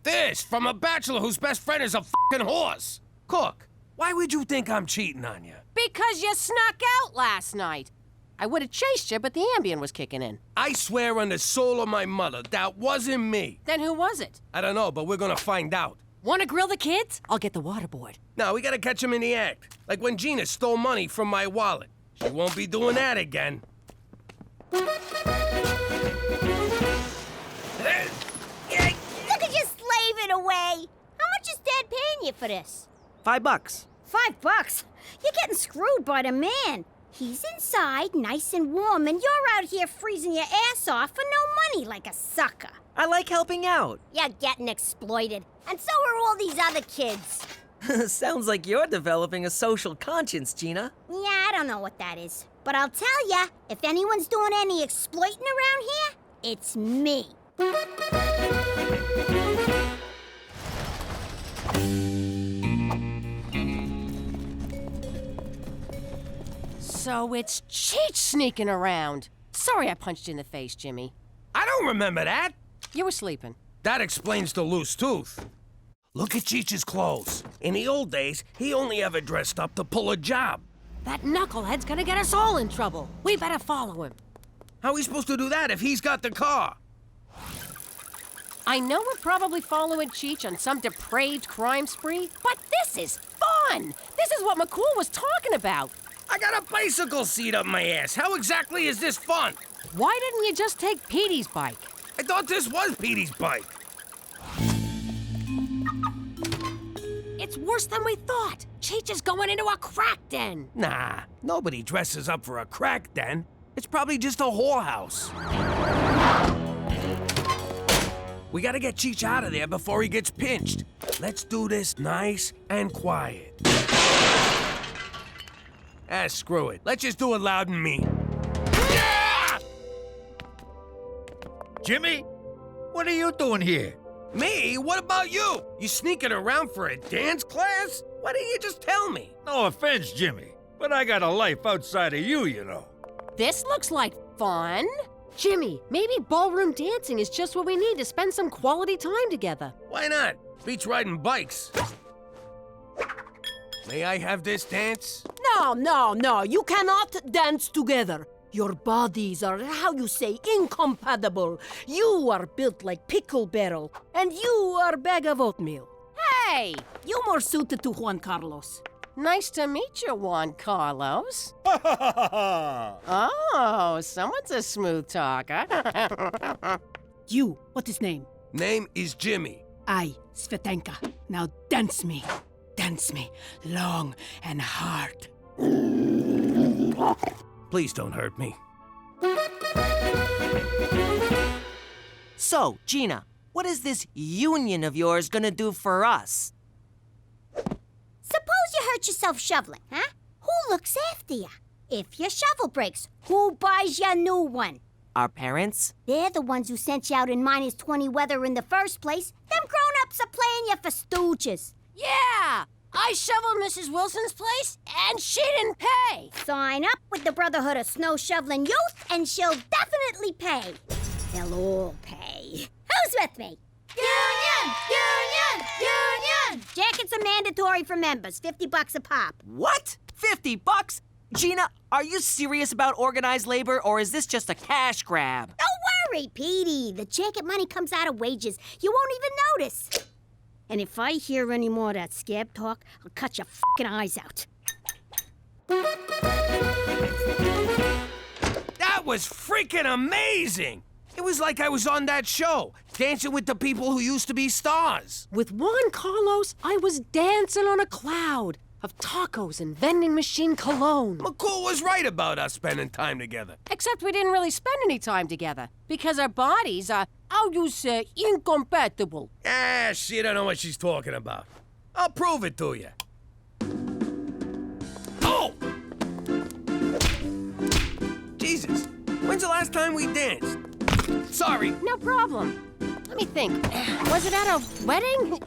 A: This from a bachelor whose best friend is a f***ing horse. Cook, why would you think I'm cheating on you?
V: Because you snuck out last night. I would have chased you, but the Ambien was kicking in.
A: I swear on the soul of my mother, that wasn't me.
V: Then who was it?
A: I don't know, but we're gonna find out.
V: Want to grill the kids? I'll get the waterboard.
A: No, we gotta catch him in the act. Like when Gina stole money from my wallet. She won't be doing that again.
C: Look at you slaving away. How much is Dad paying you for this?
H: $5.
C: $5? You're getting screwed by the man. He's inside, nice and warm, and you're out here freezing your ass off for no money like a sucker.
H: I like helping out.
C: You're getting exploited, and so are all these other kids.
H: Sounds like you're developing a social conscience, Gina.
C: Yeah, I don't know what that is. But I'll tell ya, if anyone's doing any exploiting around here, it's me.
V: So it's Cheech sneaking around. Sorry I punched you in the face, Jimmy.
A: I don't remember that.
V: You were sleeping.
A: That explains the loose tooth. Look at Cheech's clothes. In the old days, he only ever dressed up to pull a job.
V: That knucklehead's gonna get us all in trouble. We better follow him.
A: How are we supposed to do that if he's got the car?
V: I know we're probably following Cheech on some depraved crime spree, but this is fun! This is what McCool was talking about.
A: I got a bicycle seat up my ass. How exactly is this fun?
V: Why didn't you just take Petey's bike?
A: I thought this was Petey's bike.
V: It's worse than we thought. Cheech is going into a crack den.
A: Nah, nobody dresses up for a crack den. It's probably just a whorehouse. We gotta get Cheech out of there before he gets pinched. Let's do this nice and quiet. Screw it. Let's just do it loud and mean. Yeah!
E: Jimmy, what are you doing here?
A: Me? What about you? You sneaking around for a dance class? Why didn't you just tell me?
E: No offense, Jimmy, but I got a life outside of you, you know.
V: This looks like fun. Jimmy, maybe ballroom dancing is just what we need to spend some quality time together.
A: Why not? Beats riding bikes. May I have this dance?
D: No, you cannot dance together. Your bodies are, how you say, incompatible. You are built like pickle barrel, and you are bag of oatmeal.
V: Hey!
D: You more suited to Juan Carlos.
V: Nice to meet you, Juan Carlos. Oh, someone's a smooth talker.
D: You, what is name?
A: Name is Jimmy.
D: I, Svetanka. Now dance me. Dance me, long and hard.
A: Please don't hurt me.
H: So, Gina, what is this union of yours gonna do for us?
C: Suppose you hurt yourself shoveling, huh? Who looks after you? If your shovel breaks, who buys you a new one?
H: Our parents?
C: They're the ones who sent you out in -20 weather in the first place. Them grown-ups are playing you for stooges.
V: Yeah! I shoveled Mrs. Wilson's place, and she didn't pay.
C: Sign up with the Brotherhood of Snow Shoveling Youth, and she'll definitely pay. They'll all pay. Who's with me? Union! Union! Union! Jackets are mandatory for members, $50 a pop.
H: What? $50? Gina, are you serious about organized labor, or is this just a cash grab?
C: Don't worry, Petey. The jacket money comes out of wages. You won't even notice. And if I hear any more of that scab talk, I'll cut your fucking eyes out.
A: That was freaking amazing! It was like I was on that show, dancing with the people who used to be stars.
V: With Juan Carlos, I was dancing on a cloud of tacos and vending machine cologne.
A: McCool was right about us spending time together.
V: Except we didn't really spend any time together, because our bodies are, how you say, incompatible.
A: Ah, she don't know what she's talking about. I'll prove it to you. Oh! Jesus, when's the last time we danced? Sorry.
V: No problem. Let me think. Was it at a wedding?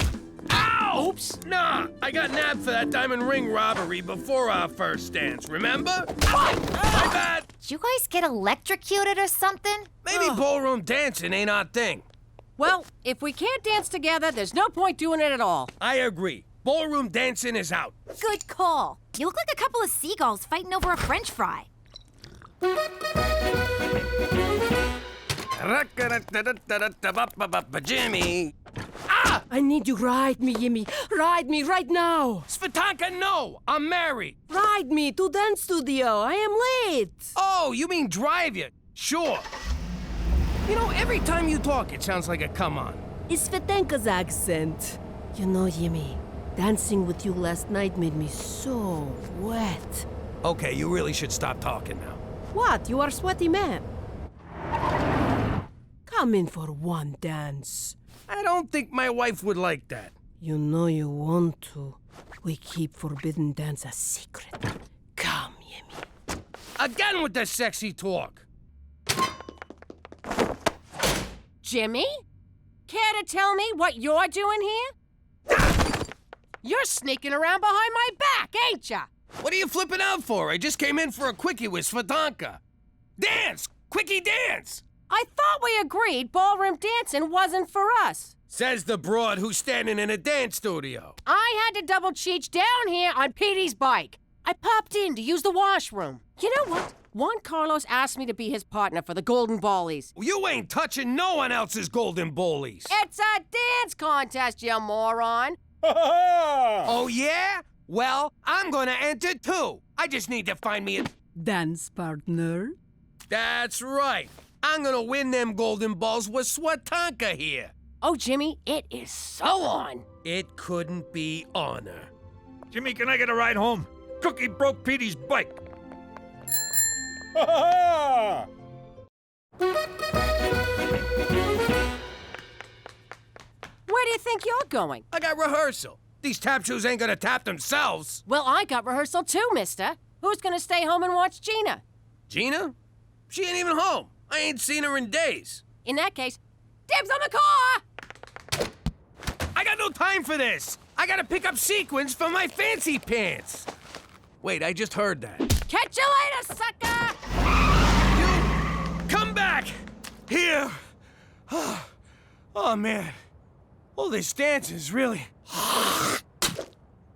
A: Ow! Oops. Nah, I got nabbed for that diamond ring robbery before our first dance, remember? My bad.
I: Did you guys get electrocuted or something?
A: Maybe ballroom dancing ain't our thing.
V: Well, if we can't dance together, there's no point doing it at all.
A: I agree. Ballroom dancing is out.
I: Good call. You look like a couple of seagulls fighting over a French fry.
A: Jimmy.
D: Ah! I need you ride me, Jimmy. Ride me right now.
A: Svetanka, no! I'm married.
D: Ride me to dance studio. I am late.
A: Oh, you mean drive you? Sure. You know, every time you talk, it sounds like a come on.
D: It's Svetanka's accent. You know, Jimmy, dancing with you last night made me so wet.
A: Okay, you really should stop talking now.
D: What? You are a sweaty man. Come in for one dance.
A: I don't think my wife would like that.
D: You know you want to. We keep forbidden dance a secret. Come, Yemi.
A: Again with the sexy talk.
V: Jimmy? Care to tell me what you're doing here? You're sneaking around behind my back, ain't ya?
A: What are you flipping out for? I just came in for a quickie with Svatanka. Dance! Quickie dance!
V: I thought we agreed ballroom dancing wasn't for us.
A: Says the broad who's standing in a dance studio.
V: I had to double cheech down here on Petey's bike. I popped in to use the washroom. You know what? Juan Carlos asked me to be his partner for the Golden Ballies.
A: You ain't touching no one else's golden bullies.
V: It's a dance contest, you moron.
A: Oh, yeah? Well, I'm gonna enter too. I just need to find me a
D: dance partner.
A: That's right. I'm gonna win them golden balls with Swatanka here.
V: Oh, Jimmy, it is so on.
A: It couldn't be honor.
E: Jimmy, can I get a ride home? Cookie broke Petey's bike.
V: Where do you think you're going?
A: I got rehearsal. These tap shoes ain't gonna tap themselves.
V: Well, I got rehearsal too, mister. Who's gonna stay home and watch Gina?
A: Gina? She ain't even home. I ain't seen her in days.
V: In that case, dibs on the car!
A: I got no time for this. I gotta pick up sequins for my fancy pants. Wait, I just heard that.
V: Catch you later, sucker!
A: You come back! Here! Oh, man. All this dance is really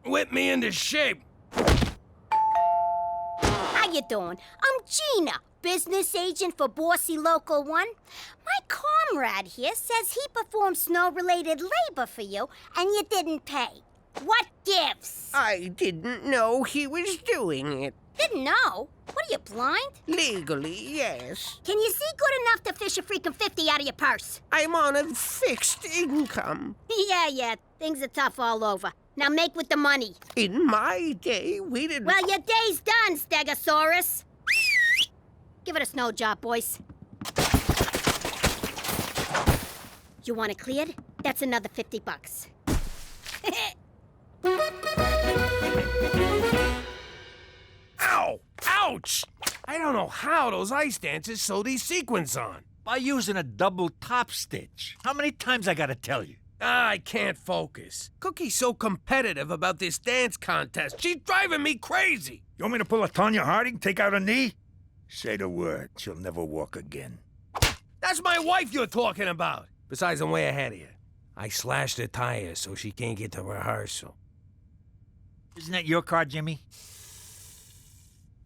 A: whipped me into shape.
C: How you doing? I'm Gina, business agent for Bossy Local 1. My comrade here says he performed snow-related labor for you, and you didn't pay. What gives?
Y: I didn't know he was doing it.
C: Didn't know? What are you, blind?
Y: Legally, yes.
C: Can you see good enough to fish a freaking 50 out of your purse?
Y: I'm on a fixed income.
C: Yeah, things are tough all over. Now make with the money.
Y: In my day, we didn't...
C: Well, your day's done, Stegosaurus. Give it a snow job, boys. You want it cleared? That's another $50.
A: Ow! Ouch! I don't know how those ice dancers sew these sequins on.
E: By using a double top stitch. How many times I gotta tell you?
A: I can't focus. Cookie's so competitive about this dance contest. She's driving me crazy.
E: You want me to pull a Tonya Harding, take out a knee? Say the word, she'll never walk again.
A: That's my wife you're talking about. Besides, I'm way ahead of you. I slashed her tires so she can't get to rehearsal.
E: Isn't that your car, Jimmy?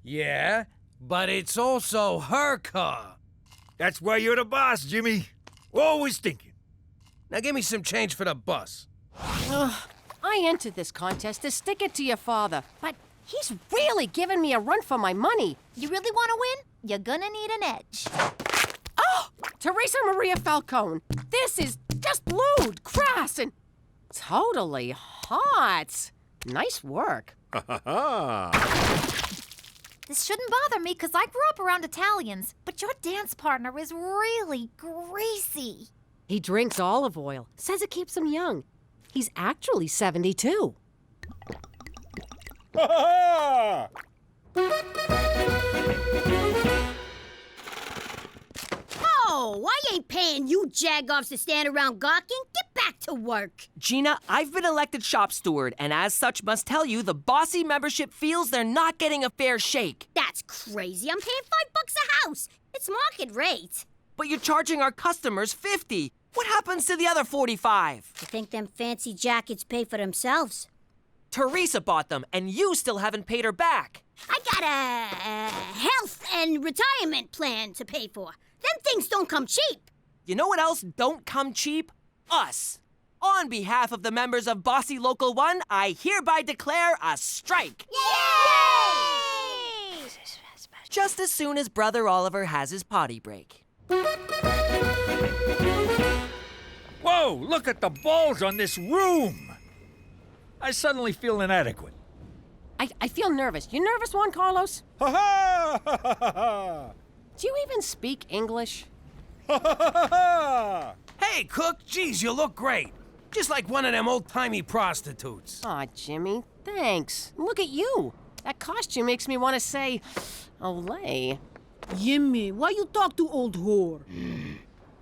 A: Yeah, but it's also her car.
E: That's why you're the boss, Jimmy. Always thinking.
A: Now give me some change for the bus.
V: I entered this contest to stick it to your father, but he's really giving me a run for my money.
I: You really want to win? You're gonna need an edge.
V: Oh! Teresa Maria Falcone, this is just lewd, crass, and totally hot. Nice work.
I: This shouldn't bother me because I grew up around Italians, but your dance partner is really greasy.
V: He drinks olive oil, says it keeps him young. He's actually 72.
C: Oh, I ain't paying you jagoffs to stand around gawking. Get back to work.
H: Gina, I've been elected shop steward, and as such must tell you the Bossy membership feels they're not getting a fair shake.
C: That's crazy. I'm paying $5 a house. It's market rate.
H: But you're charging our customers $50. What happens to the other $45?
C: You think them fancy jackets pay for themselves?
H: Teresa bought them, and you still haven't paid her back.
C: I got a health and retirement plan to pay for. Them things don't come cheap.
H: You know what else don't come cheap? Us. On behalf of the members of Bossy Local 1, I hereby declare a strike.
C: Yay!
H: Just as soon as Brother Oliver has his potty break.
E: Whoa, look at the balls on this room. I suddenly feel inadequate.
V: I feel nervous. You nervous, Juan Carlos?
E: Ha ha! Ha ha ha!
V: Do you even speak English?
E: Ha ha ha ha!
A: Hey, Cook, geez, you look great. Just like one of them old-timey prostitutes.
V: Aw, Jimmy, thanks. Look at you. That costume makes me want to say, Olay.
D: Jimmy, why you talk to old whore?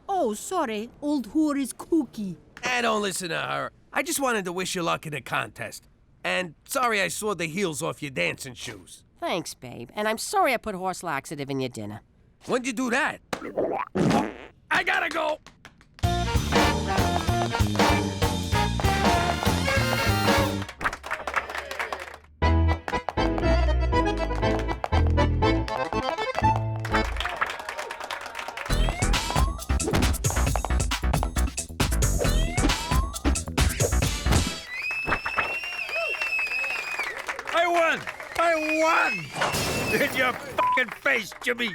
D: Oh, sorry, old whore is Cookie.
A: Don't listen to her. I just wanted to wish you luck in the contest. And sorry I sawed the heels off your dancing shoes.
V: Thanks, babe. And I'm sorry I put horse laxative in your dinner.
A: When'd you do that? I gotta go!
E: I won! In your fucking face, Jimmy!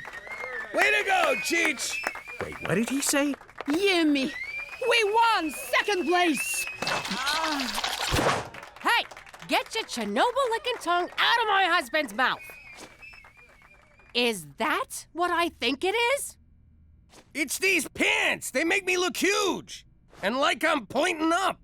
A: Way to go, Cheech!
K: Wait, what did he say?
D: Jimmy, we won second place!
V: Hey, get your Chernobyl-licking tongue out of my husband's mouth. Is that what I think it is?
A: It's these pants! They make me look huge! And like I'm pointing up!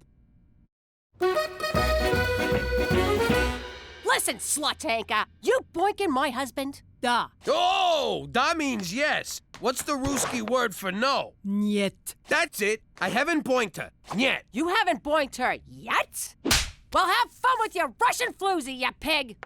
V: Listen, slut anchor, you boinking my husband? Da.
A: Oh, that means yes. What's the Ruski word for no?
D: Niet.
A: That's it. I haven't boinked her. Niet.
V: You haven't boinked her yet? Well, have fun with your Russian floozy, you pig.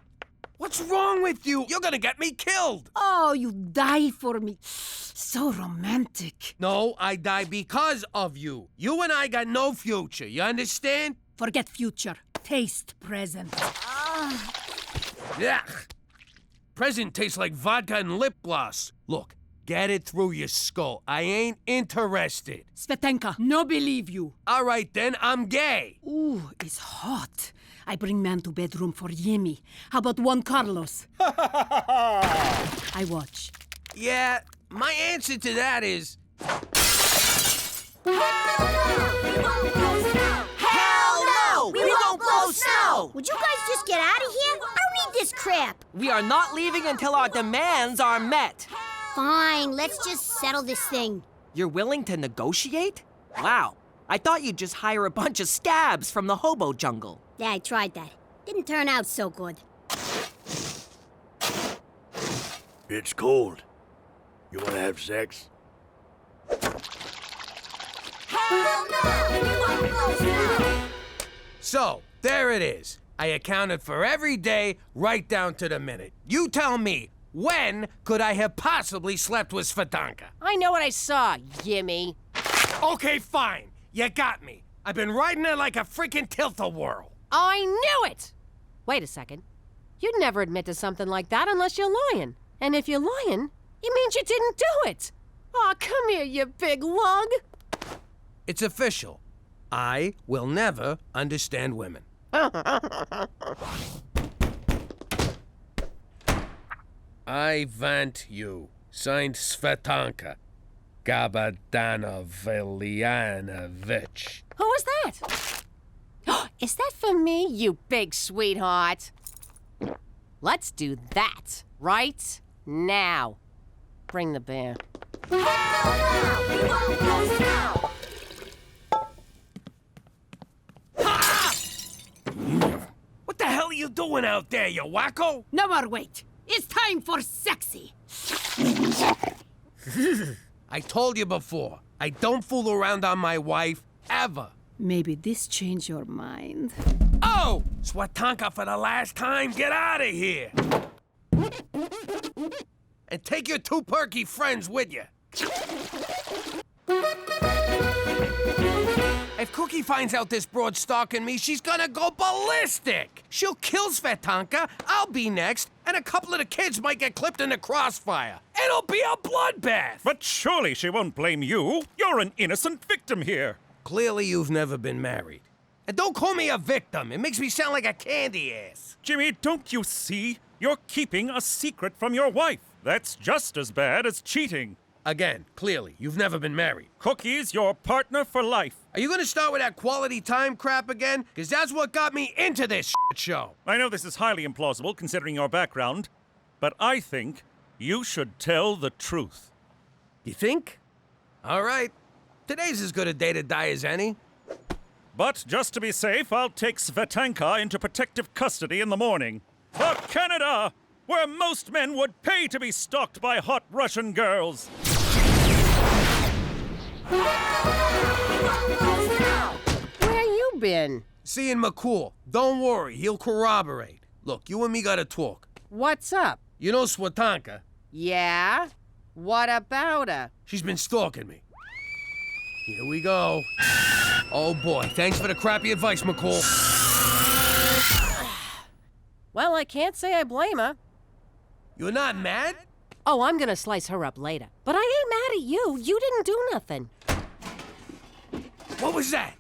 A: What's wrong with you? You're gonna get me killed.
D: Oh, you die for me. So romantic.
A: No, I die because of you. You and I got no future, you understand?
D: Forget future. Taste present.
A: Yuck. Present tastes like vodka and lip gloss. Look, get it through your skull. I ain't interested.
D: Svetanka, no believe you.
A: All right, then, I'm gay.
D: Ooh, it's hot. I bring man to bedroom for Jimmy. How about Juan Carlos? I watch.
A: Yeah, my answer to that is...
C: Hell no! We won't blow snow! Would you guys just get out of here? I don't need this crap.
H: We are not leaving until our demands are met.
C: Fine, let's just settle this thing.
H: You're willing to negotiate? Wow. I thought you'd just hire a bunch of scabs from the hobo jungle.
C: Yeah, I tried that. Didn't turn out so good.
G: It's cold. You want to have sex?
C: Hell no! We won't blow snow!
A: So, there it is. I accounted for every day, right down to the minute. You tell me, when could I have possibly slept with Svetanka?
V: I know what I saw, Jimmy.
A: Okay, fine. You got me. I've been riding it like a freaking tilt-a-whirl.
V: I knew it! Wait a second. You'd never admit to something like that unless you're lying. And if you're lying, it means you didn't do it. Aw, come here, you big lug.
A: It's official. I will never understand women. I want you. Signed Svetanka Gabadanoviljanovic.
V: Who was that? Is that for me, you big sweetheart? Let's do that right now. Bring the beer.
A: What the hell are you doing out there, you wacko?
D: No more wait. It's time for sexy.
A: I told you before, I don't fool around on my wife, ever.
D: Maybe this changed your mind.
A: Oh! Svetanka for the last time, get out of here! And take your two perky friends with you. If Cookie finds out this broad's stalking me, she's gonna go ballistic! She'll kill Svetanka, I'll be next, and a couple of the kids might get clipped in the crossfire. It'll be a bloodbath!
L: But surely she won't blame you. You're an innocent victim here.
A: Clearly you've never been married. And don't call me a victim. It makes me sound like a candy ass.
L: Jimmy, don't you see? You're keeping a secret from your wife. That's just as bad as cheating.
A: Again, clearly, you've never been married.
K: Cookie's your partner for life.
A: Are you gonna start with that quality time crap again? Because that's what got me into this shit show.
K: I know this is highly implausible considering your background, but I think you should tell the truth.
A: You think? All right. Today's as good a day to die as any.
K: But just to be safe, I'll take Svetanka into protective custody in the morning. For Canada, where most men would pay to be stalked by hot Russian girls.
V: Where you been?
A: Seeing McCool. Don't worry, he'll corroborate. Look, you and me gotta talk.
V: What's up?
A: You know Swatanka?
V: Yeah? What about her?
A: She's been stalking me. Here we go. Oh boy, thanks for the crappy advice, McCool.
V: Well, I can't say I blame her.
A: You're not mad?
V: Oh, I'm gonna slice her up later. But I ain't mad at you. You didn't do nothing.
A: What was that?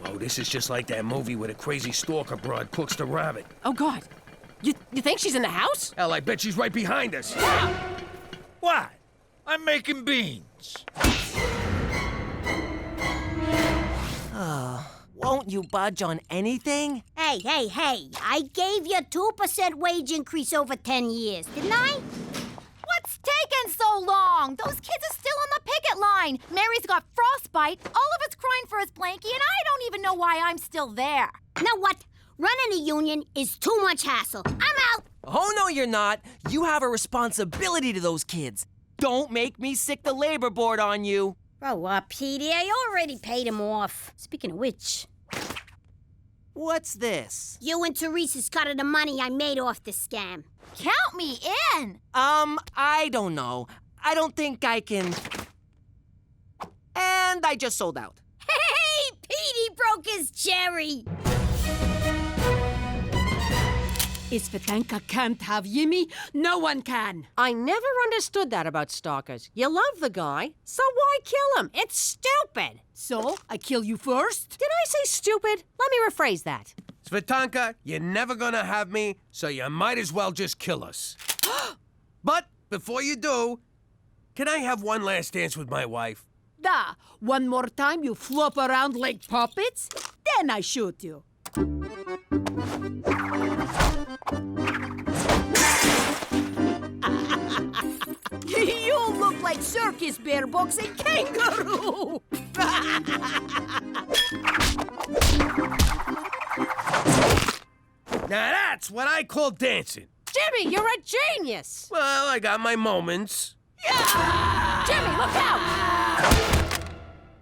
A: Whoa, this is just like that movie where the crazy stalker broad cooks the rabbit.
V: Oh, God. You think she's in the house?
A: Hell, I bet she's right behind us.
E: What? I'm making beans.
H: Won't you budge on anything?
C: Hey, I gave you 2% wage increase over 10 years, didn't I?
I: What's taking so long? Those kids are still on the picket line. Mary's got frostbite, all of us crying for his blankie, and I don't even know why I'm still there.
C: Know what? Running a union is too much hassle. I'm out.
H: Oh, no, you're not. You have a responsibility to those kids. Don't make me sick the labor board on you.
C: Grow up, Petey. I already paid him off. Speaking of which...
H: What's this?
C: You and Teresa's cut of the money I made off the scam.
I: Count me in.
H: I don't know. I don't think I can... And I just sold out.
C: Hey, Petey broke his cherry.
D: If Svetanka can't have Yimmy, no one can.
V: I never understood that about stalkers. You love the guy, so why kill him? It's stupid.
D: So, I kill you first?
V: Did I say stupid? Let me rephrase that.
A: Svetanka, you're never gonna have me, so you might as well just kill us. But before you do, can I have one last dance with my wife?
D: Da, one more time you flop around like puppets, then I shoot you. You look like circus bear boxing kangaroo!
A: Now that's what I call dancing.
V: Jimmy, you're a genius!
A: Well, I got my moments.
V: Jimmy, look out!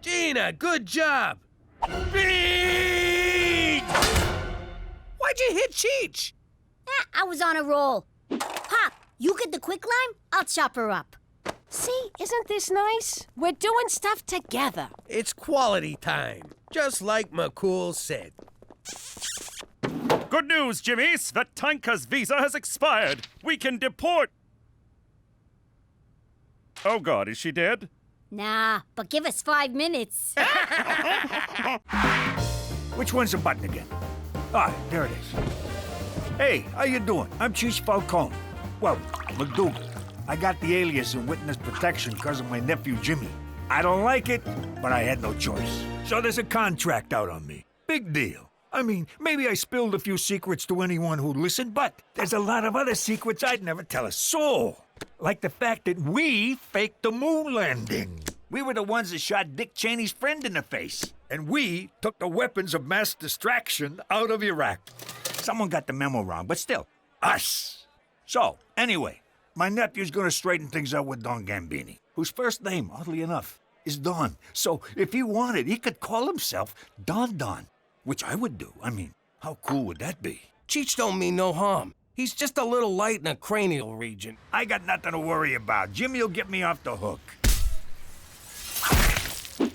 A: Gina, good job. Beat! Why'd you hit Cheech?
C: I was on a roll. Ha! You get the quicklime, I'll chop her up.
V: See, isn't this nice? We're doing stuff together.
A: It's quality time, just like McCool said.
K: Good news, Jimmy. Svetanka's visa has expired. We can deport. Oh, God, is she dead?
C: Nah, but give us 5 minutes.
E: Which one's the button again? Ah, there it is. Hey, how you doing? I'm Chief Falcone. Well, McDougal. I got the alias in witness protection because of my nephew Jimmy. I don't like it, but I had no choice. So there's a contract out on me. Big deal. I mean, maybe I spilled a few secrets to anyone who'd listen, but there's a lot of other secrets I'd never tell a soul. Like the fact that we faked the moon landing. We were the ones that shot Dick Cheney's friend in the face. And we took the weapons of mass distraction out of Iraq. Someone got the memo wrong, but still, us. So, anyway, my nephew's gonna straighten things out with Don Gambini, whose first name, oddly enough, is Don. So, if he wanted, he could call himself Don Don, which I would do. I mean, how cool would that be?
A: Cheech don't mean no harm. He's just a little light in the cranial region.
E: I got nothing to worry about. Jimmy'll get me off the hook.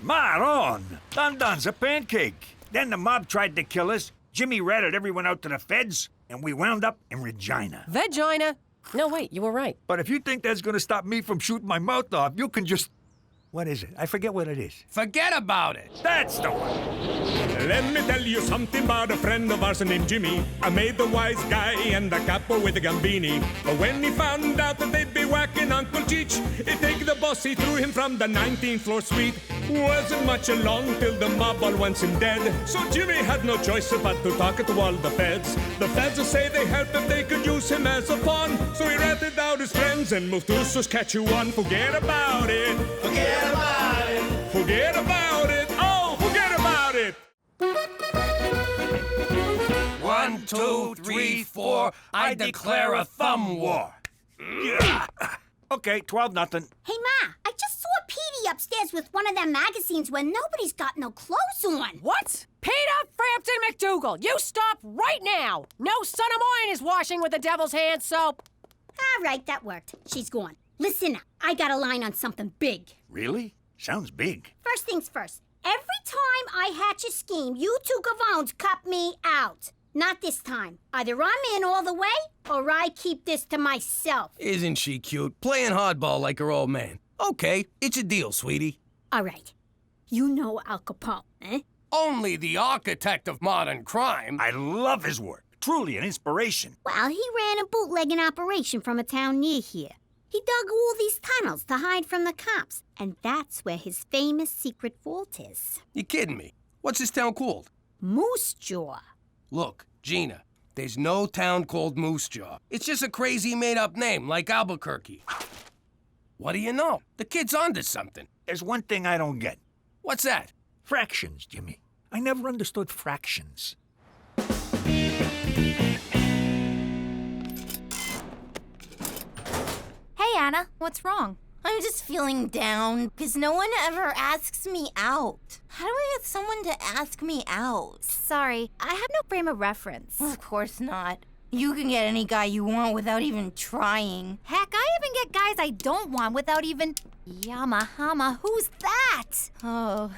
E: Maron! Don Don's a pancake. Then the mob tried to kill us. Jimmy ratted everyone out to the feds, and we wound up in Regina.
V: Vagina? No, wait, you were right.
E: But if you think that's gonna stop me from shooting my mouth off, you can just... What is it? I forget what it is.
A: Forget about it.
E: That's the one.
F: Let me tell you something about a friend of ours named Jimmy. I made the wise guy and the capo with the gambini. But when he found out that they'd be whacking Uncle Cheech, he'd take the boss, he threw him from the 19th floor suite. Wasn't much along till the mob all wants him dead. So Jimmy had no choice but to talk to all the feds. The feds will say they help if they could use him as a pawn. So he ratted out his friends and moved to Saskatchewan. Forget about it. Forget about it. Forget about it. Oh, forget about it.
A: 1, 2, 3, 4. I declare a thumb war.
E: Yeah. Okay, 12-0.
C: Hey, Ma, I just saw Petey upstairs with one of them magazines where nobody's got no clothes on.
V: What? Peter Frampton McDougal, you stop right now! No son of mine is washing with the devil's hand soap.
C: All right, that worked. She's gone. Listen, I got a line on something big.
E: Really? Sounds big.
C: First things first. Every time I hatch a scheme, you two gavones cut me out. Not this time. Either I'm in all the way, or I keep this to myself.
A: Isn't she cute? Playing hardball like her old man. Okay, it's a deal, sweetie.
C: All right. You know Al Capone, eh?
A: Only the architect of modern crime.
E: I love his work. Truly an inspiration.
C: Well, he ran a bootlegging operation from a town near here. He dug all these tunnels to hide from the cops, and that's where his famous secret vault is.
A: You kidding me? What's this town called?
C: Moose Jaw.
A: Look, Gina, there's no town called Moose Jaw. It's just a crazy made-up name, like Albuquerque. What do you know? The kid's onto something.
E: There's one thing I don't get.
A: What's that?
E: Fractions, Jimmy. I never understood fractions.
I: Hey, Anna, what's wrong?
P: I'm just feeling down because no one ever asks me out. How do I get someone to ask me out?
I: Sorry, I have no frame of reference.
P: Of course not. You can get any guy you want without even trying.
I: Heck, I even get guys I don't want without even... Yamahama, who's that?
P: Oh,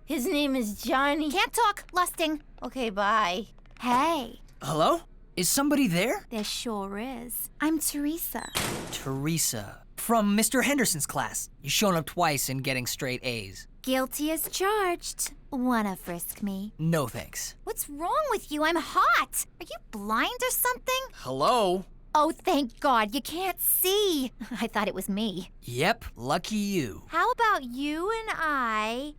P: his name is Johnny.
I: Can't talk, lusting.
P: Okay, bye.
I: Hey.
S: Hello? Is somebody there?
I: There sure is. I'm Teresa.
S: Teresa. From Mr. Henderson's class. You've shown up twice and getting straight A's.
I: Guilty as charged. Wanna frisk me?
S: No thanks.
I: What's wrong with you? I'm hot. Are you blind or something?
S: Hello?
I: Oh, thank God, you can't see. I thought it was me.
S: Yep, lucky you.
I: How about you and I...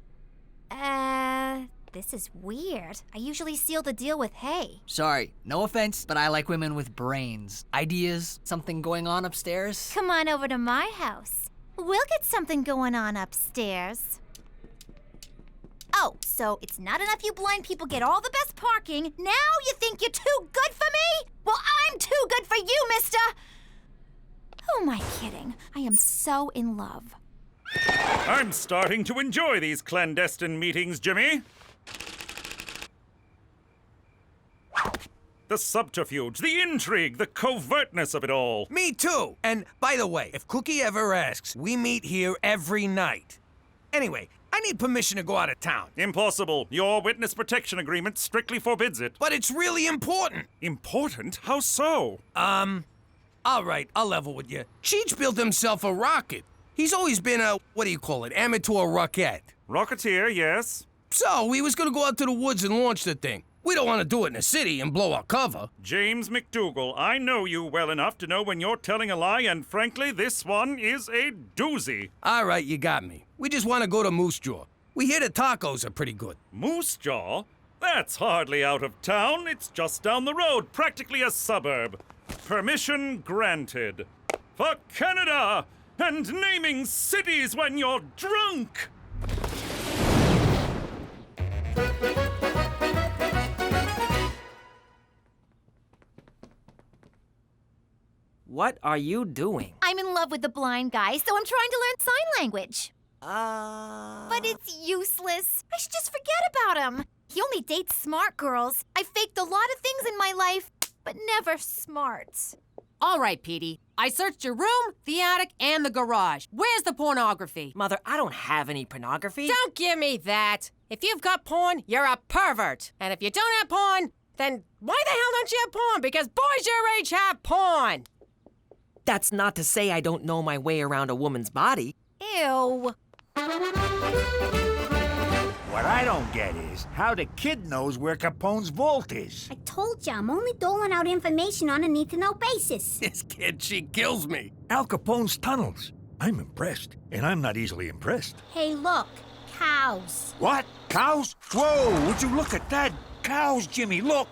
I: This is weird. I usually seal the deal with hey.
S: Sorry, no offense, but I like women with brains. Ideas? Something going on upstairs?
I: Come on over to my house. We'll get something going on upstairs. Oh, so it's not enough you blind people get all the best parking. Now you think you're too good for me? Well, I'm too good for you, mister! Who am I kidding? I am so in love.
K: I'm starting to enjoy these clandestine meetings, Jimmy. The subterfuge, the intrigue, the covertness of it all.
A: Me too. And by the way, if Cookie ever asks, we meet here every night. Anyway, I need permission to go out of town.
K: Impossible. Your witness protection agreement strictly forbids it.
A: But it's really important.
K: Important? How so?
A: All right, I'll level with you. Cheech built himself a rocket. He's always been a, amateur rocket.
K: Rocketeer, yes.
A: So, he was gonna go out to the woods and launch the thing. We don't want to do it in the city and blow our cover.
K: James McDougal, I know you well enough to know when you're telling a lie, and frankly, this one is a doozy.
A: All right, you got me. We just want to go to Moose Jaw. We hear the tacos are pretty good.
K: Moose Jaw? That's hardly out of town. It's just down the road, practically a suburb. Permission granted. For Canada! And naming cities when you're drunk!
H: What are you doing?
I: I'm in love with the blind guy, so I'm trying to learn sign language. But it's useless. I should just forget about him. He only dates smart girls. I faked a lot of things in my life, but never smart.
V: All right, Petey. I searched your room, the attic, and the garage. Where's the pornography?
H: Mother, I don't have any pornography.
V: Don't give me that. If you've got porn, you're a pervert. And if you don't have porn, then why the hell don't you have porn? Because boys your age have porn.
H: That's not to say I don't know my way around a woman's body.
I: Ew.
E: What I don't get is how the kid knows where Capone's vault is.
C: I told you, I'm only doling out information on a need-to-know basis.
A: This kid, she kills me.
E: Al Capone's tunnels. I'm impressed, and I'm not easily impressed.
C: Hey, look, cows.
E: What? Cows? Whoa, would you look at that? Cows, Jimmy, look!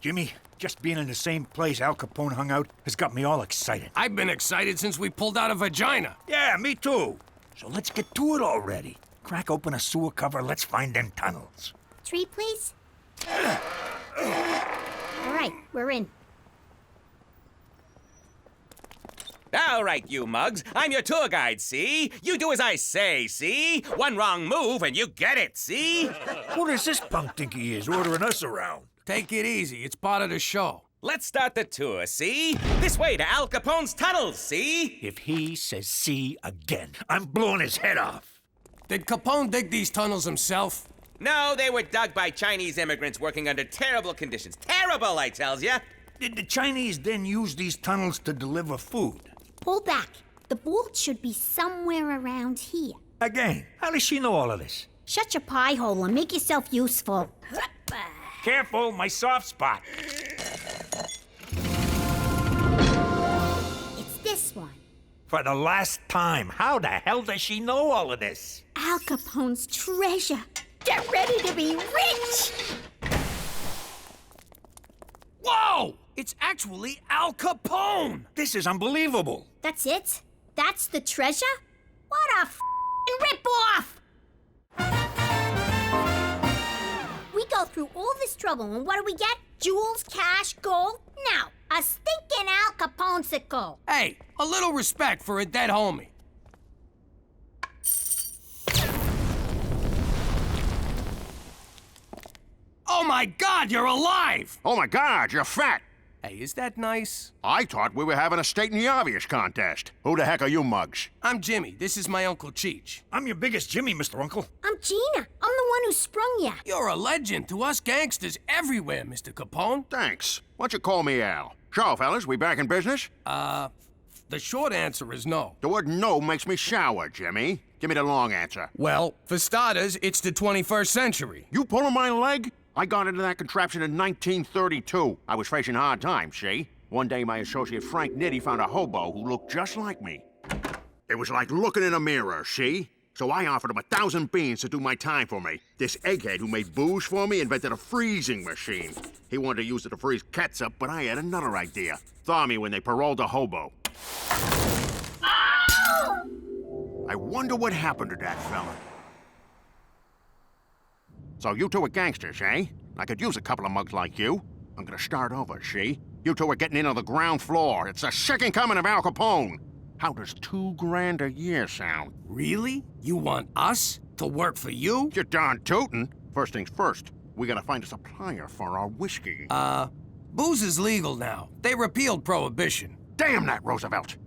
E: Jimmy, just being in the same place Al Capone hung out has got me all excited.
A: I've been excited since we pulled out a vagina.
E: Yeah, me too. So let's get to it already. Crack open a sewer cover, let's find them tunnels.
C: Treat, please. All right, we're in.
B: All right, you mugs. I'm your tour guide, see? You do as I say, see? One wrong move and you get it, see?
E: Who does this punk think he is, ordering us around?
A: Take it easy. It's part of the show.
B: Let's start the tour, see? This way to Al Capone's tunnels, see?
E: If he says see again, I'm blowing his head off.
A: Did Capone dig these tunnels himself?
B: No, they were dug by Chinese immigrants working under terrible conditions. Terrible, I tells ya.
E: Did the Chinese then use these tunnels to deliver food?
C: Pull back. The vault should be somewhere around here.
E: Again, how does she know all of this?
C: Shut your pie hole and make yourself useful.
E: Careful, my soft spot.
C: It's this one.
E: For the last time, how the hell does she know all of this?
C: Al Capone's treasure. Get ready to be rich!
A: Whoa! It's actually Al Capone!
E: This is unbelievable.
C: That's it? That's the treasure? What a f***ing rip-off! We go through all this trouble, and what do we get? Jewels, cash, gold? Now, a stinking Al Capone-sicle.
A: Hey, a little respect for a dead homie. Oh my God, you're alive!
G: Oh my God, you're fat!
A: Hey, is that nice?
G: I thought we were having a stating the obvious contest. Who the heck are you mugs?
A: I'm Jimmy. This is my Uncle Cheech.
E: I'm your biggest Jimmy, Mr. Uncle.
C: I'm Gina. I'm the one who sprung ya.
A: You're a legend to us gangsters everywhere, Mr. Capone.
G: Thanks. Why don't you call me Al? So, fellas, we back in business?
A: The short answer is no.
G: The word no makes me sour, Jimmy. Give me the long answer.
A: Well, for starters, it's the 21st century.
G: You pulling my leg? I got into that contraption in 1932. I was facing hard times, see? One day, my associate Frank Nitti found a hobo who looked just like me. It was like looking in a mirror, see? So I offered him 1,000 beans to do my time for me. This egghead who made booze for me invented a freezing machine. He wanted to use it to freeze ketchup, but I had another idea. Thaw me when they paroled a hobo. I wonder what happened to that fella. So you two are gangsters, eh? I could use a couple of mugs like you. I'm gonna start over, see? You two are getting in on the ground floor. It's the second coming of Al Capone. How does $2 grand a year sound?
A: Really? You want us to work for you?
G: You're darn tootin'. First things first, we gotta find a supplier for our whiskey.
A: Booze is legal now. They repealed Prohibition.
G: Damn that Roosevelt!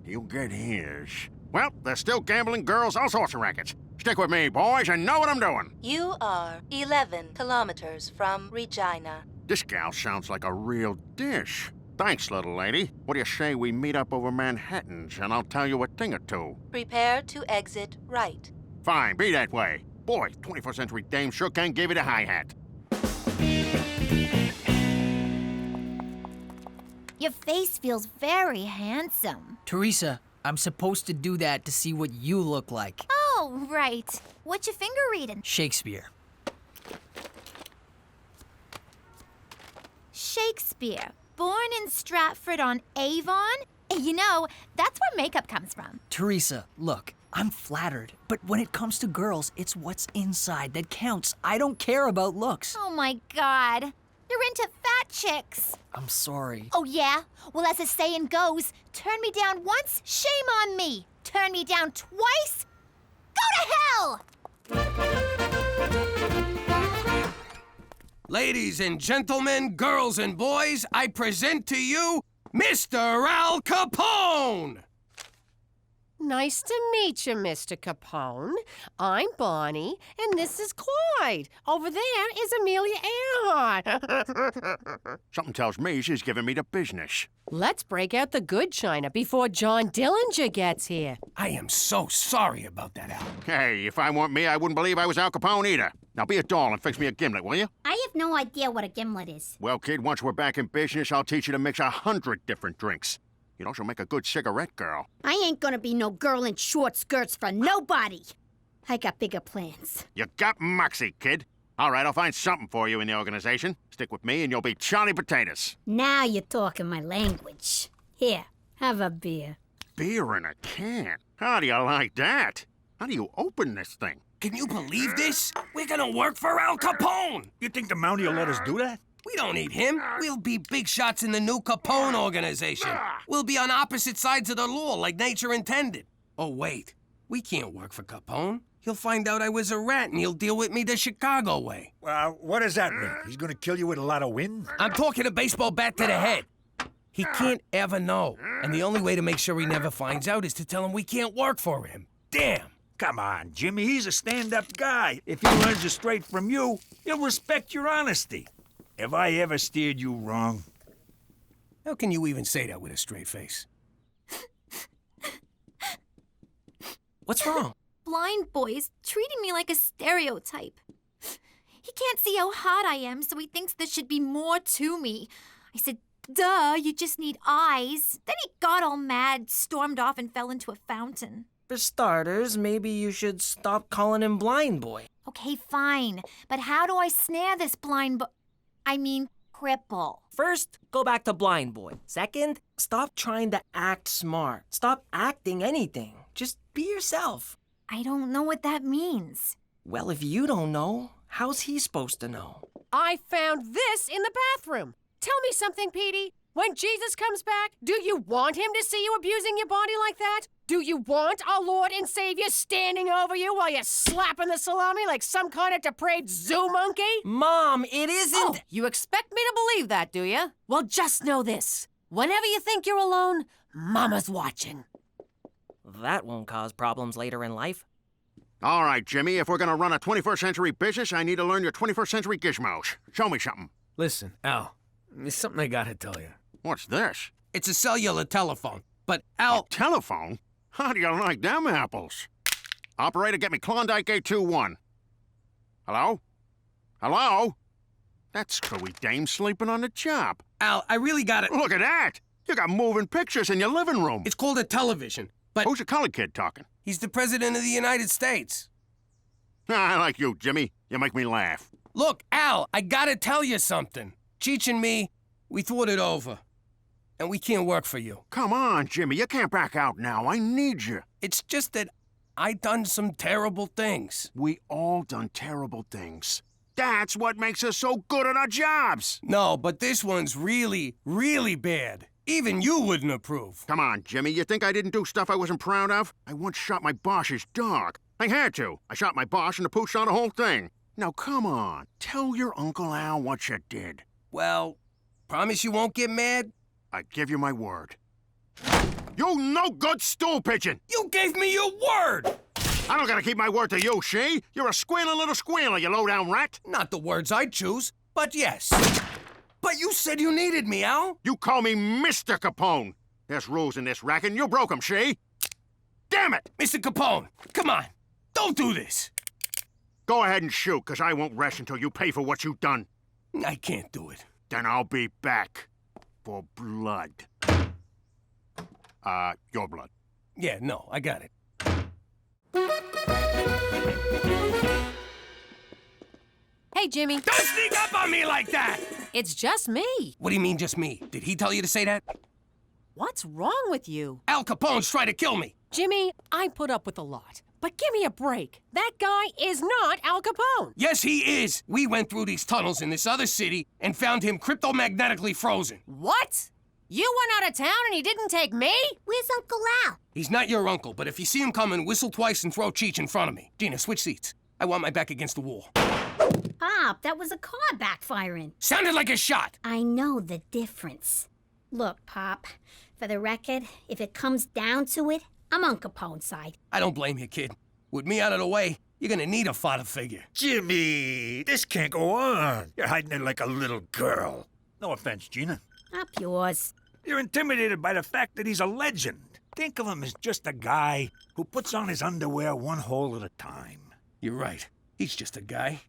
G: You'll get his. Well, there's still gambling, girls, all sorts of rackets. Stick with me, boys, and know what I'm doing.
T: You are 11 kilometers from Regina.
G: This gal sounds like a real dish. Thanks, little lady. What do you say we meet up over Manhattan's, and I'll tell you a thing or two?
T: Prepare to exit right.
G: Fine, be that way. Boy, 21st century dame sure can give you the hi-hat.
I: Your face feels very handsome.
S: Teresa, I'm supposed to do that to see what you look like.
I: Oh, right. What you finger reading?
S: Shakespeare.
I: Shakespeare. Born in Stratford-on-Avon? You know, that's where makeup comes from.
S: Teresa, look, I'm flattered, but when it comes to girls, it's what's inside that counts. I don't care about looks.
I: Oh my God. You're into fat chicks.
S: I'm sorry.
I: Oh yeah? Well, as the saying goes, turn me down once, shame on me. Turn me down twice, go to hell!
A: Ladies and gentlemen, girls and boys, I present to you Mr. Al Capone!
V: Nice to meet you, Mr. Capone. I'm Bonnie, and this is Clyde. Over there is Amelia Earhart.
G: Something tells me she's giving me the business.
V: Let's break out the good china before John Dillinger gets here.
A: I am so sorry about that, Al.
G: Hey, if I weren't me, I wouldn't believe I was Al Capone either. Now be a doll and fix me a gimlet, will you?
C: I have no idea what a gimlet is.
G: Well, kid, once we're back in business, I'll teach you to mix 100 different drinks. You know, she'll make a good cigarette girl.
C: I ain't gonna be no girl in short skirts for nobody. I got bigger plans.
G: You got moxie, kid. All right, I'll find something for you in the organization. Stick with me and you'll be Charlie Potatoes.
C: Now you're talking my language. Here, have a beer.
G: Beer in a can? How do you like that? How do you open this thing?
A: Can you believe this? We're gonna work for Al Capone!
E: You think the Mountie will let us do that?
A: We don't need him. We'll be big shots in the new Capone organization. We'll be on opposite sides of the law like nature intended. Oh, wait. We can't work for Capone. He'll find out I was a rat and he'll deal with me the Chicago way.
E: What does that mean? He's gonna kill you with a lot of wind?
A: I'm talking a baseball bat to the head. He can't ever know. And the only way to make sure he never finds out is to tell him we can't work for him. Damn.
E: Come on, Jimmy. He's a stand-up guy. If he learns it straight from you, he'll respect your honesty. Have I ever steered you wrong?
A: How can you even say that with a straight face?
V: What's wrong?
I: Blind boy is treating me like a stereotype. He can't see how hot I am, so he thinks there should be more to me. I said, duh, you just need eyes. Then he got all mad, stormed off, and fell into a fountain.
H: For starters, maybe you should stop calling him Blind Boy.
I: Okay, fine. But how do I snare this cripple?
H: First, go back to Blind Boy. Second, stop trying to act smart. Stop acting anything. Just be yourself.
I: I don't know what that means.
H: Well, if you don't know, how's he supposed to know?
V: I found this in the bathroom. Tell me something, Petey. When Jesus comes back, do you want him to see you abusing your body like that? Do you want our Lord and Savior standing over you while you're slapping the salami like some kind of depraved zoo monkey?
H: Mom, it isn't...
V: Oh, you expect me to believe that, do you? Well, just know this. Whenever you think you're alone, Mama's watching.
H: That won't cause problems later in life.
G: All right, Jimmy, if we're gonna run a 21st century business, I need to learn your 21st century gizmos. Show me something.
A: Listen, Al, there's something I gotta tell you.
G: What's this?
A: It's a cellular telephone, but Al...
G: A telephone? How do you like them apples? Operator, get me Klondike 821. Hello? Hello? That screwy dame sleeping on the job.
A: Al, I really got it.
G: Look at that! You got moving pictures in your living room.
A: It's called a television, but...
G: Who's the colored kid talking?
A: He's the President of the United States.
G: I like you, Jimmy. You make me laugh.
A: Look, Al, I gotta tell you something. Cheech and me, we thought it over. And we can't work for you.
G: Come on, Jimmy. You can't back out now. I need you.
A: It's just that I done some terrible things.
G: We all done terrible things. That's what makes us so good at our jobs.
A: No, but this one's really, really bad. Even you wouldn't approve.
G: Come on, Jimmy. You think I didn't do stuff I wasn't proud of? I once shot my boss's dog. I had to. I shot my boss and the pooch on the whole thing. Now, come on. Tell your Uncle Al what you did.
A: Well, promise you won't get mad?
G: I give you my word. You no-good stool pigeon!
A: You gave me your word!
G: I don't gotta keep my word to you, she. You're a squealing little squealer, you low-down rat.
A: Not the words I'd choose, but yes. But you said you needed me, Al.
G: You call me Mr. Capone. There's rules in this racket, and you broke them, she. Damn it!
A: Mr. Capone, come on. Don't do this.
G: Go ahead and shoot, because I won't rest until you pay for what you've done.
A: I can't do it.
G: Then I'll be back. For blood. Your blood.
A: Yeah, no, I got it.
V: Hey, Jimmy.
A: Don't sneak up on me like that!
V: It's just me.
A: What do you mean, just me? Did he tell you to say that?
V: What's wrong with you?
A: Al Capone's trying to kill me.
V: Jimmy, I put up with a lot. But give me a break. That guy is not Al Capone.
A: Yes, he is. We went through these tunnels in this other city and found him cryptomagnetically frozen.
V: What? You went out of town and he didn't take me?
C: Where's Uncle Al?
A: He's not your uncle, but if you see him coming, whistle twice and throw Cheech in front of me. Gina, switch seats. I want my back against the wall.
C: Pop, that was a car backfiring.
A: Sounded like a shot.
C: I know the difference. Look, Pop, for the record, if it comes down to it, I'm on Capone's side.
A: I don't blame you, kid. With me out of the way, you're gonna need a father figure.
E: Jimmy, this can't go on. You're hiding it like a little girl. No offense, Gina.
C: Up yours.
E: You're intimidated by the fact that he's a legend. Think of him as just a guy who puts on his underwear one hole at a time.
A: You're right. He's just a guy.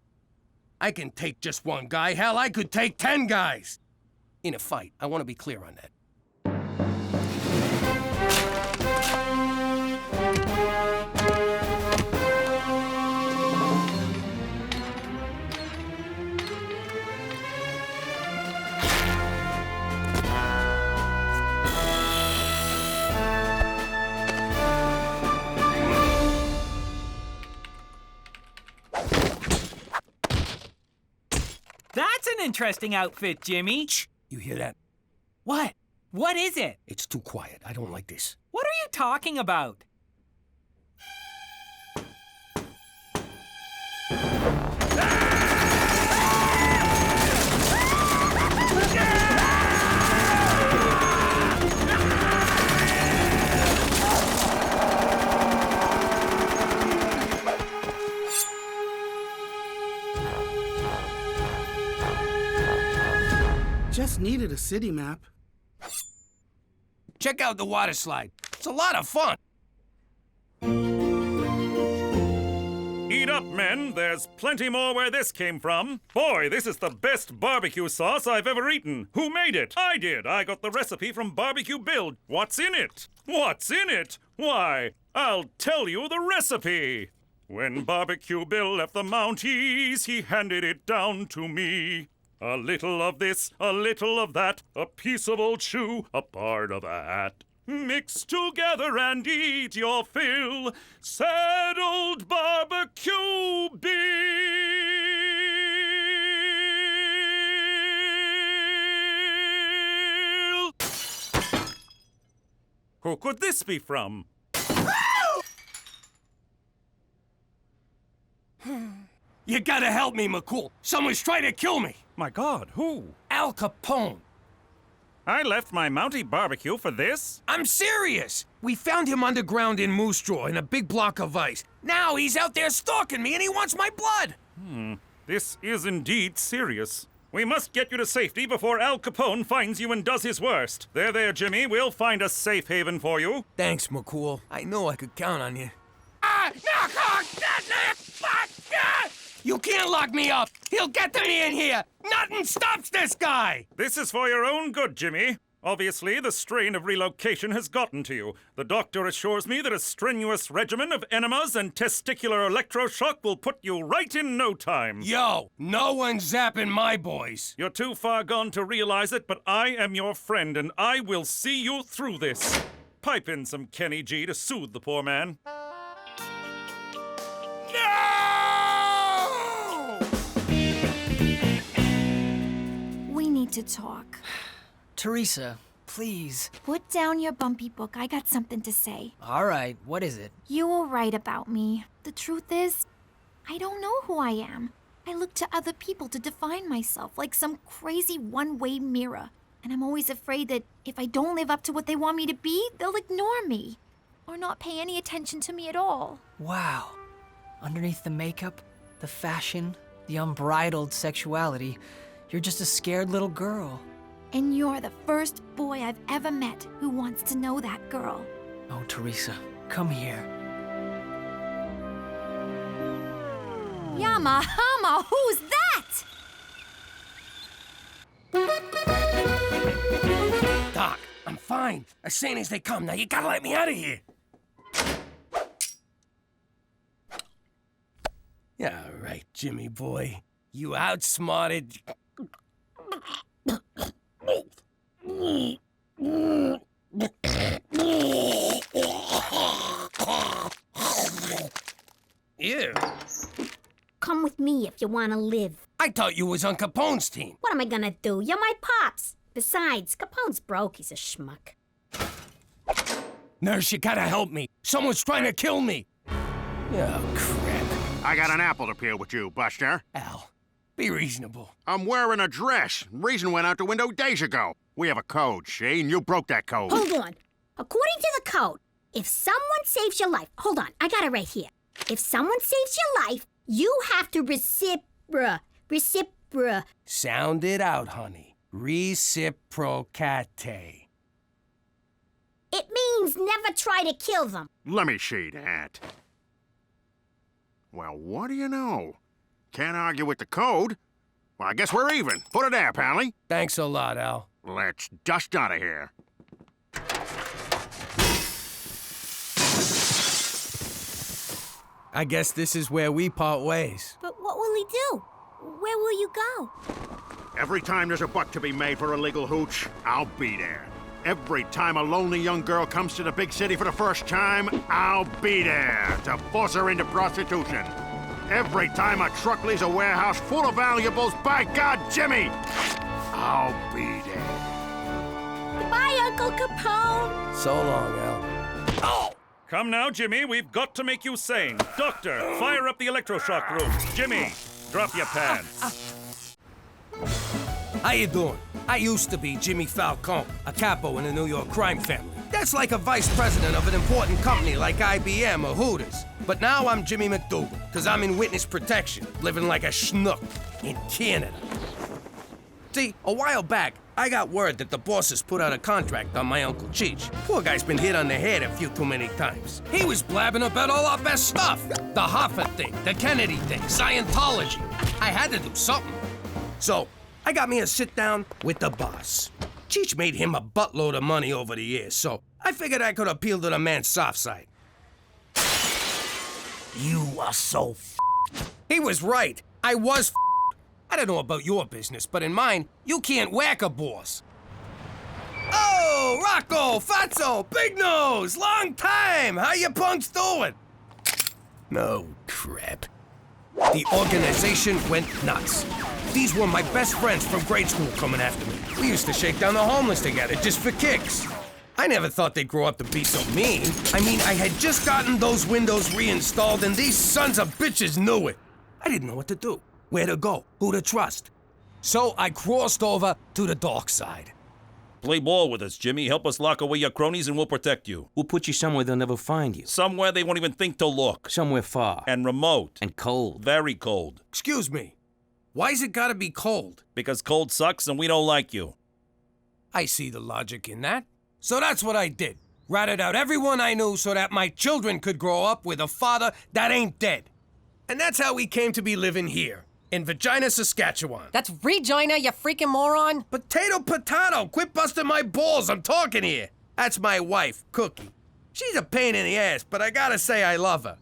A: I can take just one guy. Hell, I could take 10 guys. In a fight, I want to be clear on that.
M: That's an interesting outfit, Jimmy.
A: Shh! You hear that?
M: What? What is it?
A: It's too quiet. I don't like this.
M: What are you talking about?
N: Just needed a city map.
A: Check out the water slide. It's a lot of fun.
K: Eat up, men. There's plenty more where this came from. Boy, this is the best barbecue sauce I've ever eaten. Who made it? I did. I got the recipe from Barbecue Bill. What's in it? What's in it? Why, I'll tell you the recipe. When Barbecue Bill left the Mounties, he handed it down to me. A little of this, a little of that, a piece of old shoe, a part of a hat. Mix together and eat your fill. Sad old Barbecue Bill. Who could this be from?
A: You gotta help me, McCool. Someone's trying to kill me.
K: My God, who?
A: Al Capone.
K: I left my Mountie barbecue for this?
A: I'm serious. We found him underground in Moose Jaw in a big block of ice. Now he's out there stalking me and he wants my blood.
K: This is indeed serious. We must get you to safety before Al Capone finds you and does his worst. There, Jimmy. We'll find a safe haven for you.
A: Thanks, McCool. I know I could count on you. You can't lock me up! He'll get to me in here! Nothing stops this guy!
K: This is for your own good, Jimmy. Obviously, the strain of relocation has gotten to you. The doctor assures me that a strenuous regimen of enemas and testicular electroshock will put you right in no time.
A: Yo, no one's zapping my boys.
K: You're too far gone to realize it, but I am your friend, and I will see you through this. Pipe in some Kenny G to soothe the poor man.
I: We need to talk.
S: Teresa, please.
I: Put down your bumpy book. I got something to say.
S: All right, what is it?
I: You were right about me. The truth is, I don't know who I am. I look to other people to define myself like some crazy one-way mirror. And I'm always afraid that if I don't live up to what they want me to be, they'll ignore me. Or not pay any attention to me at all.
S: Wow. Underneath the makeup, the fashion, the unbridled sexuality, you're just a scared little girl.
I: And you're the first boy I've ever met who wants to know that girl.
S: Oh, Teresa, come here.
I: Yama Hama, who's that?
A: Doc, I'm fine. As sane as they come. Now you gotta let me out of here. Yeah, all right, Jimmy boy. You outsmarted... Ew.
C: Come with me if you want to live.
A: I thought you was on Capone's team.
C: What am I gonna do? You're my pops. Besides, Capone's broke. He's a schmuck.
A: Nurse, you gotta help me. Someone's trying to kill me. Oh, crap.
G: I got an apple to peel with you, Buster.
A: Al, be reasonable.
G: I'm wearing a dress. Reason went out the window days ago. We have a code, see? And you broke that code.
C: Hold on. According to the code, If someone saves your life, hold on, I got it right here. If someone saves your life, you have to recipro.
A: Sound it out, honey. Reciprocate.
C: It means never try to kill them.
G: Let me see that. Well, what do you know? Can't argue with the code. Well, I guess we're even. Put it there, Pally.
A: Thanks a lot, Al.
G: Let's dust out of here.
A: I guess this is where we part ways.
C: But what will he do? Where will you go?
G: Every time there's a buck to be made for illegal hooch, I'll be there. Every time a lonely young girl comes to the big city for the first time, I'll be there to force her into prostitution. Every time a truck leaves a warehouse full of valuables, by God, Jimmy, I'll be there.
C: Goodbye, Uncle Capone.
A: So long, Al.
K: Oh! Come now, Jimmy, we've got to make you sane. Doctor, fire up the electroshock rooms. Jimmy, drop your pants.
A: How you doing? I used to be Jimmy Falcone, a capo in the New York crime family. That's like a vice president of an important company like IBM or Hooters. But now I'm Jimmy McDougal, because I'm in witness protection, living like a schnook in Canada. See, a while back, I got word that the bosses put out a contract on my Uncle Cheech. Poor guy's been hit on the head a few too many times. He was blabbing about all our best stuff. The Hoffa thing, the Kennedy thing, Scientology. I had to do something. So, I got me a sit-down with the boss. Cheech made him a buttload of money over the years, so I figured I could appeal to the man's soft side. You are so He was right. I was I don't know about your business, but in mine, you can't whack a boss. Oh, Rocco, Fatso, Big Nose, long time. How you punks doing? No crap. The organization went nuts. These were my best friends from grade school coming after me. We used to shake down the homeless together just for kicks. I never thought they'd grow up to be so mean. I mean, I had just gotten those windows reinstalled and these sons of bitches knew it. I didn't know what to do, where to go, who to trust. So I crossed over to the dark side.
N: Play ball with us, Jimmy. Help us lock away your cronies and we'll protect you.
O: We'll put you somewhere they'll never find you.
N: Somewhere they won't even think to look.
O: Somewhere far.
N: And remote.
O: And cold.
N: Very cold.
A: Excuse me. Why's it gotta be cold?
N: Because cold sucks and we don't like you.
A: I see the logic in that. So that's what I did. Ratted out everyone I knew so that my children could grow up with a father that ain't dead. And that's how we came to be living here. In Vagina, Saskatchewan.
V: That's Regina, you freaking moron.
A: Potato, quit busting my balls, I'm talking here. That's my wife, Cookie. She's a pain in the ass, but I gotta say I love her.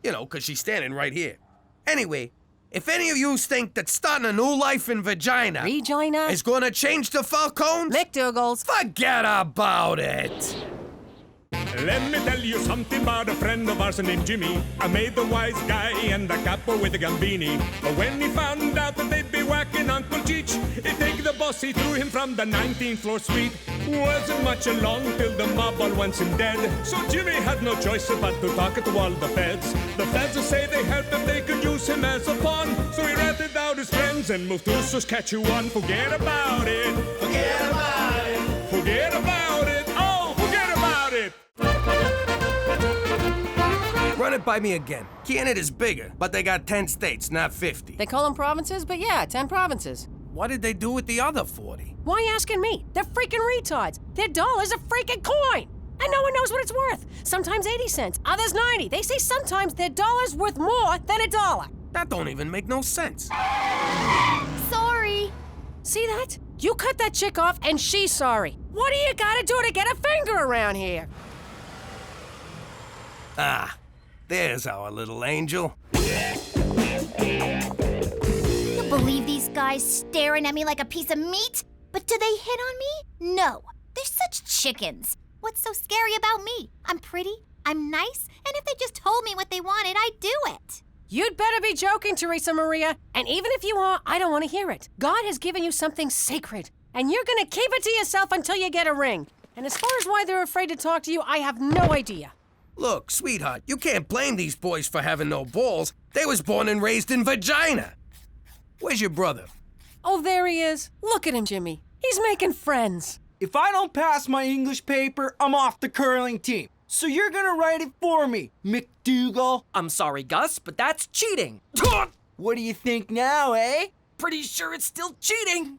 A: You know, 'cause she's standing right here. Anyway, if any of you think that starting a new life in Vagina
V: Regina
A: is gonna change the Falcones,
V: McDougal's,
A: forget about it.
F: Let me tell you something about a friend of ours named Jimmy. I made the wise guy and the capo with the gambini. But when he found out that they'd be whacking Uncle Cheech, he'd take the boss, he threw him from the 19th floor suite. Wasn't much along till the mob all wants him dead. So Jimmy had no choice but to talk to all the feds. The feds say they helped him, they could use him as a pawn. So he ratted out his friends and moved to Saskatchewan. Forget about it. Forget about it. Forget about it. Oh, forget about it.
A: Run it by me again. Canada's bigger, but they got 10 states, not 50.
V: They call them provinces, but yeah, 10 provinces.
A: What did they do with the other 40?
V: Why you asking me? They're freaking retards. Their dollar's a freaking coin. And no one knows what it's worth. Sometimes 80 cents, others 90. They say sometimes their dollar's worth more than a dollar.
A: That don't even make no sense.
V: Sorry. See that? You cut that chick off and she's sorry. What do you gotta do to get a finger around here?
A: Ah, there's our little angel.
I: You believe these guys staring at me like a piece of meat? But do they hit on me? No. They're such chickens. What's so scary about me? I'm pretty, I'm nice, and if they just told me what they wanted, I'd do it.
V: You'd better be joking, Teresa Maria. And even if you are, I don't want to hear it. God has given you something sacred, and you're gonna keep it to yourself until you get a ring. And as far as why they're afraid to talk to you, I have no idea.
A: Look, sweetheart, you can't blame these boys for having no balls. They was born and raised in Vagina. Where's your brother?
V: Oh, there he is. Look at him, Jimmy. He's making friends.
U: If I don't pass my English paper, I'm off the curling team.
J: So you're gonna write it for me, McDougal?
H: I'm sorry, Gus, but that's cheating.
J: What do you think now, eh?
H: Pretty sure it's still cheating.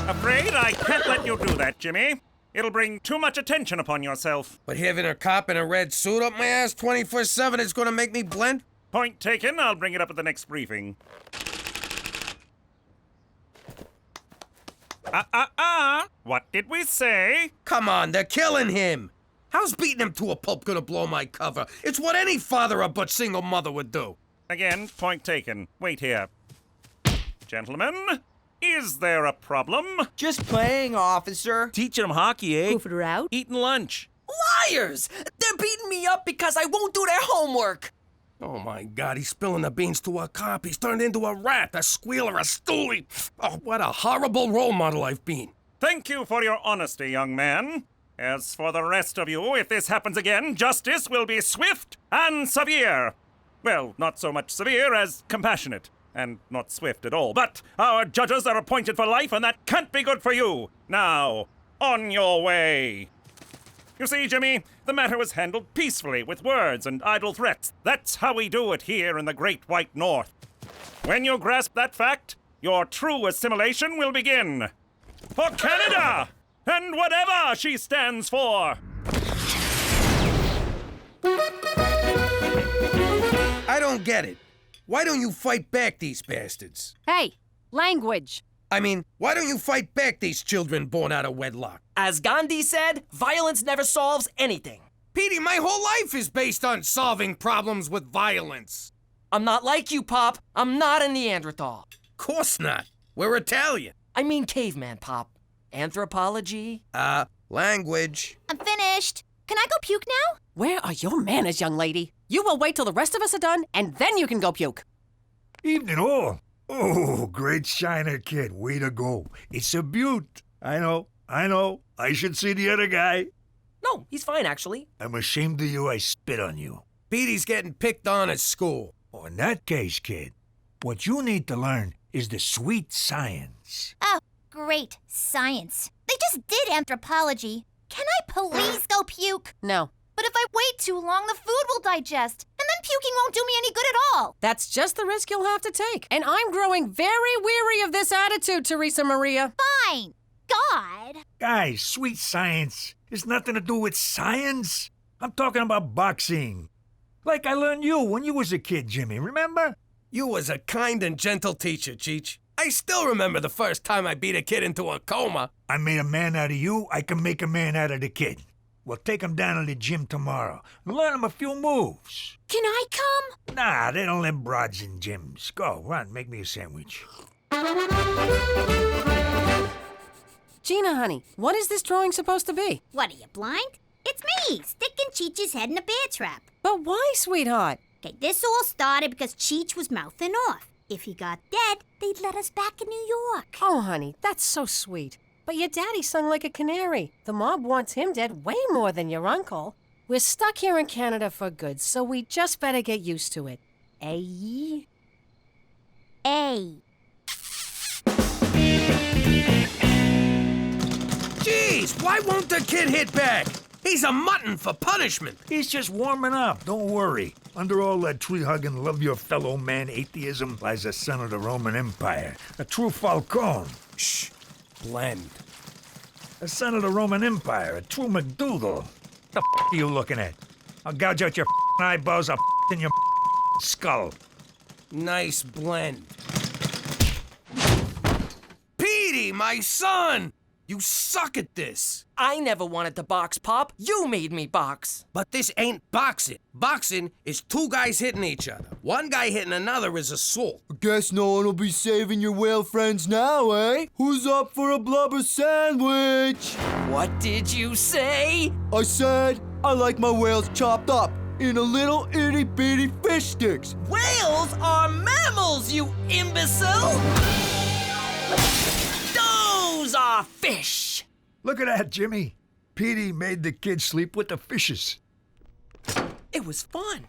K: Afraid I can't let you do that, Jimmy. It'll bring too much attention upon yourself.
A: But having a cop in a red suit up my ass 24/7 is gonna make me blend?
K: Point taken. I'll bring it up at the next briefing. What did we say?
A: Come on, they're killing him. How's beating him to a pulp gonna blow my cover? It's what any father or but single mother would do.
K: Again, point taken. Wait here. Gentlemen, is there a problem?
J: Just playing, officer.
N: Teaching them hockey, eh?
D: Goofing around?
N: Eating lunch.
H: Liars! They're beating me up because I won't do their homework.
A: Oh my God, he's spilling the beans to a cop. He's turned into a rat, a squealer, a stoolie. Oh, what a horrible role model I've been.
K: Thank you for your honesty, young man. As for the rest of you, if this happens again, justice will be swift and severe. Well, not so much severe as compassionate, and not swift at all. But our judges are appointed for life, and that can't be good for you. Now, on your way. You see, Jimmy, the matter was handled peacefully with words and idle threats. That's how we do it here in the Great White North. When you grasp that fact, your true assimilation will begin. For Canada! And whatever she stands for!
A: I don't get it. Why don't you fight back these bastards?
V: Hey, language.
A: I mean, why don't you fight back these children born out of wedlock?
H: As Gandhi said, violence never solves anything.
A: Petey, my whole life is based on solving problems with violence.
H: I'm not like you, Pop. I'm not a Neanderthal.
A: Course not. We're Italian.
H: I mean caveman, Pop. Anthropology?
A: Language.
I: I'm finished. Can I go puke now?
V: Where are your manners, young lady? You will wait till the rest of us are done, and then you can go puke.
E: Evening all. Oh, great shiner, kid. Way to go. It's a beaut. I know. I should see the other guy.
H: No, he's fine, actually.
E: I'm ashamed of you. I spit on you.
A: Petey's getting picked on at school.
E: Oh, in that case, kid, what you need to learn is the sweet science.
I: Oh, great. Science. They just did anthropology. Can I please go puke?
V: No.
I: But if I wait too long, the food will digest. And then puking won't do me any good at all.
V: That's just the risk you'll have to take. And I'm growing very weary of this attitude, Teresa Maria.
I: Fine. God.
E: Guys, sweet science has nothing to do with science. I'm talking about boxing. Like I learned you when you was a kid, Jimmy, remember?
A: You was a kind and gentle teacher, Cheech. I still remember the first time I beat a kid into a coma.
E: I made a man out of you, I can make a man out of the kid. We'll take him down to the gym tomorrow and learn him a few moves.
I: Can I come?
E: Nah, they don't let broads in gyms. Go, run, make me a sandwich.
V: Gina, honey, what is this drawing supposed to be?
C: What, are you blind? It's me, sticking Cheech's head in a bear trap.
V: But why, sweetheart?
C: Okay, this all started because Cheech was mouthing off. If he got dead, they'd let us back in New York.
V: Oh, honey, that's so sweet. But your daddy sung like a canary. The mob wants him dead way more than your uncle. We're stuck here in Canada for good, so we just better get used to it. Eh?
A: Jeez, why won't the kid hit back? He's a mutton for punishment.
E: He's just warming up, don't worry. Under all that tree-hugging, love-your-fellow-man atheism lies a son of the Roman Empire, a true Falcone.
A: Shh, blend.
E: A son of the Roman Empire, a true McDougal. The are you looking at? I'll gouge out your eyeballs, I'll in your skull.
A: Nice blend. Petey, my son! You suck at this.
H: I never wanted to box, Pop. You made me box.
A: But this ain't boxing. Boxing is two guys hitting each other. One guy hitting another is assault.
J: Guess no one will be saving your whale friends now, eh? Who's up for a blubber sandwich?
H: What did you say?
J: I said I like my whales chopped up in a little itty-bitty fish sticks.
H: Whales are mammals, you imbecile! Those are fish!
E: Look at that, Jimmy. Petey made the kid sleep with the fishes.
H: It was fun.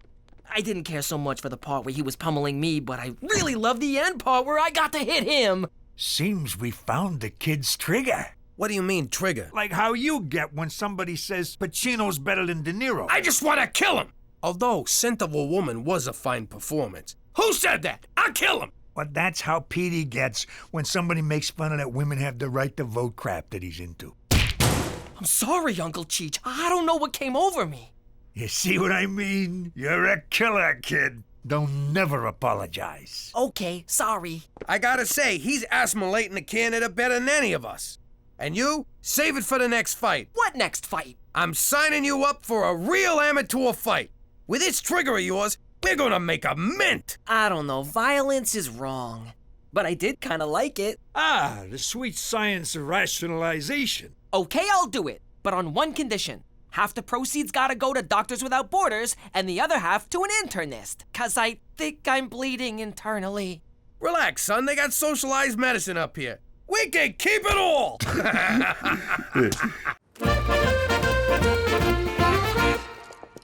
H: I didn't care so much for the part where he was pummeling me, but I really loved the end part where I got to hit him.
E: Seems we found the kid's trigger.
A: What do you mean, trigger?
E: Like how you get when somebody says Pacino's better than De Niro.
A: I just want to kill him! Although Scent of a Woman was a fine performance. Who said that? I'll kill him!
E: But that's how Petey gets when somebody makes fun of that women have the right to vote crap that he's into.
H: I'm sorry, Uncle Cheech. I don't know what came over me.
E: You see what I mean? You're a killer, kid. Don't never apologize.
H: Okay, sorry.
A: I gotta say, he's assimilating the Canada better than any of us. And you, save it for the next fight.
H: What next fight?
A: I'm signing you up for a real amateur fight. With this trigger of yours, we're gonna make a mint.
H: I don't know. Violence is wrong. But I did kind of like it.
E: Ah, the sweet science of rationalization.
H: Okay, I'll do it. But on one condition. Half the proceeds gotta go to Doctors Without Borders, and the other half to an internist. 'Cause I think I'm bleeding internally.
A: Relax, son. They got socialized medicine up here. We can keep it all!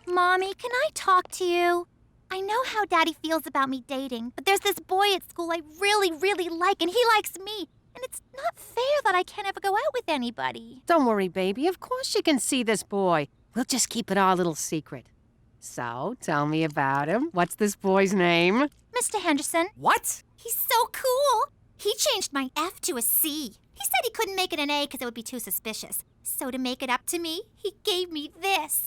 I: Mommy, can I talk to you? I know how Daddy feels about me dating, but there's this boy at school I really, really like, and he likes me. And it's not fair that I can't ever go out with anybody.
V: Don't worry, baby. Of course you can see this boy. We'll just keep it our little secret. So, tell me about him. What's this boy's name?
I: Mr. Henderson.
H: What?
I: He's so cool. He changed my F to a C. He said he couldn't make it an A because it would be too suspicious. So to make it up to me, he gave me this.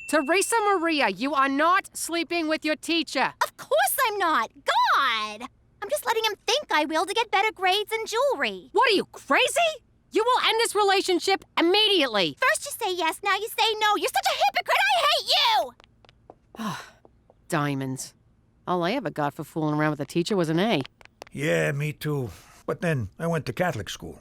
V: Teresa Maria, you are not sleeping with your teacher.
I: Of course I'm not. God! I'm just letting him think I will to get better grades and jewelry.
V: What are you, crazy? You will end this relationship immediately.
I: First you say yes, now you say no. You're such a hypocrite. I hate you!
V: Diamonds. All I ever got for fooling around with a teacher was an A.
E: Yeah, me too. But then I went to Catholic school.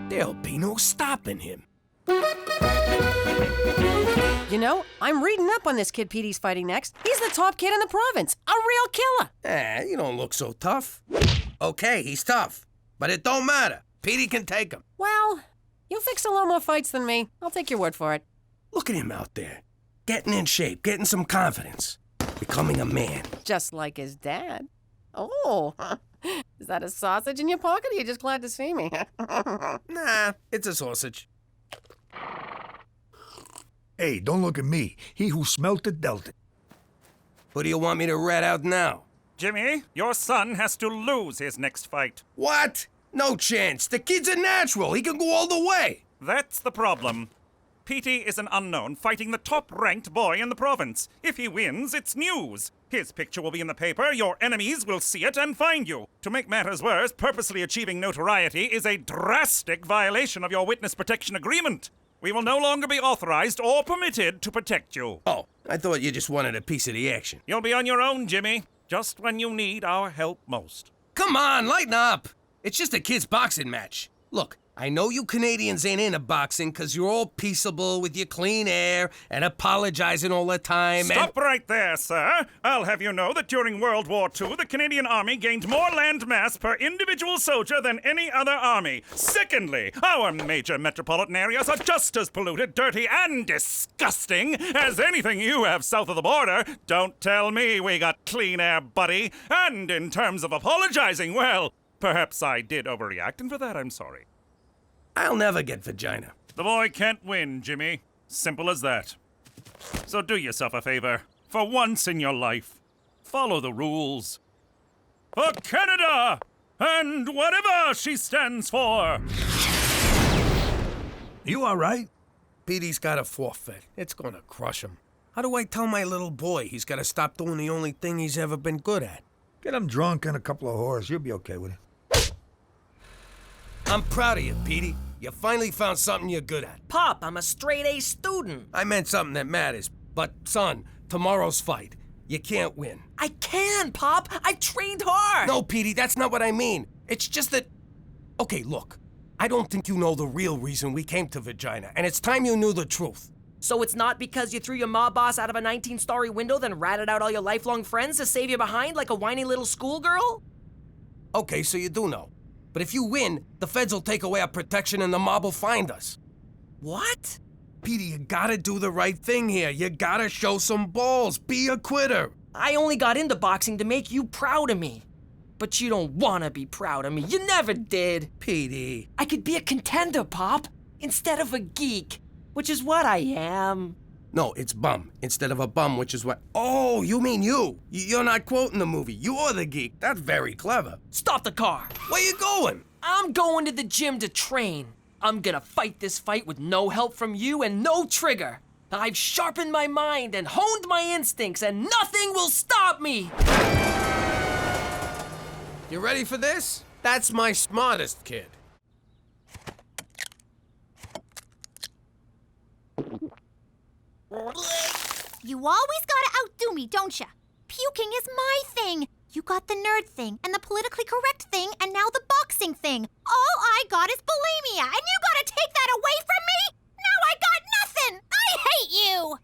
A: There'll be no stopping him.
V: You know, I'm reading up on this kid Petey's fighting next. He's the top kid in the province. A real killer.
A: You don't look so tough. Okay, he's tough. But it don't matter. Petey can take him.
V: Well, you fixed a lot more fights than me. I'll take your word for it.
A: Look at him out there. Getting in shape, getting some confidence. Becoming a man.
V: Just like his dad. Oh, is that a sausage in your pocket or are you just glad to see me?
A: Nah, it's a sausage.
E: Hey, don't look at me. He who smelt it dealt it.
A: Who do you want me to rat out now?
K: Jimmy, your son has to lose his next fight.
A: What? No chance. The kid's a natural. He can go all the way.
K: That's the problem. Petey is an unknown fighting the top-ranked boy in the province. If he wins, it's news. His picture will be in the paper, your enemies will see it and find you. To make matters worse, purposely achieving notoriety is a drastic violation of your witness protection agreement. We will no longer be authorized or permitted to protect you.
A: Oh, I thought you just wanted a piece of the action.
K: You'll be on your own, Jimmy, just when you need our help most.
A: Come on, lighten up. It's just a kid's boxing match. Look, I know you Canadians ain't into boxing because you're all peaceable with your clean air and apologizing all the time.
K: Stop right there, sir. I'll have you know that during World War II, the Canadian Army gained more land mass per individual soldier than any other army. Secondly, our major metropolitan areas are just as polluted, dirty, and disgusting as anything you have south of the border. Don't tell me we got clean air, buddy. And in terms of apologizing, well, perhaps I did overreact, and for that I'm sorry.
A: I'll never get vagina.
K: The boy can't win, Jimmy. Simple as that. So do yourself a favor. For once in your life, follow the rules. For Canada! And whatever she stands for!
E: You all right?
A: Petey's got a forfeit. It's gonna crush him. How do I tell my little boy he's gotta stop doing the only thing he's ever been good at?
E: Get him drunk and a couple of whores. You'll be okay with it.
A: I'm proud of you, Petey. You finally found something you're good at.
H: Pop, I'm a straight-A student.
A: I meant something that matters. But, son, tomorrow's fight. You can't win.
H: I can, Pop. I've trained hard.
A: No, Petey, that's not what I mean. It's just that... Okay, look. I don't think you know the real reason we came to Vagina, and it's time you knew the truth.
H: So it's not because you threw your mob boss out of a 19-story window, then ratted out all your lifelong friends to save you behind like a whiny little schoolgirl?
A: Okay, so you do know. But if you win, the feds will take away our protection and the mob will find us.
H: What?
A: Petey, you gotta do the right thing here. You gotta show some balls. Be a quitter.
H: I only got into boxing to make you proud of me. But you don't want to be proud of me. You never did.
A: Petey.
H: I could be a contender, Pop, instead of a geek, which is what I am.
A: No, it's bum instead of a bum, which is what... Oh, you mean you. You're not quoting the movie. You're the geek. That's very clever.
H: Stop the car.
A: Where you going?
H: I'm going to the gym to train. I'm gonna fight this fight with no help from you and no trigger. I've sharpened my mind and honed my instincts, and nothing will stop me.
A: You ready for this? That's my smartest kid.
I: You always gotta outdo me, don't ya? Puking is my thing. You got the nerd thing, and the politically correct thing, and now the boxing thing. All I got is bulimia, and you gotta take that away from me? Now I got nothing! I hate you!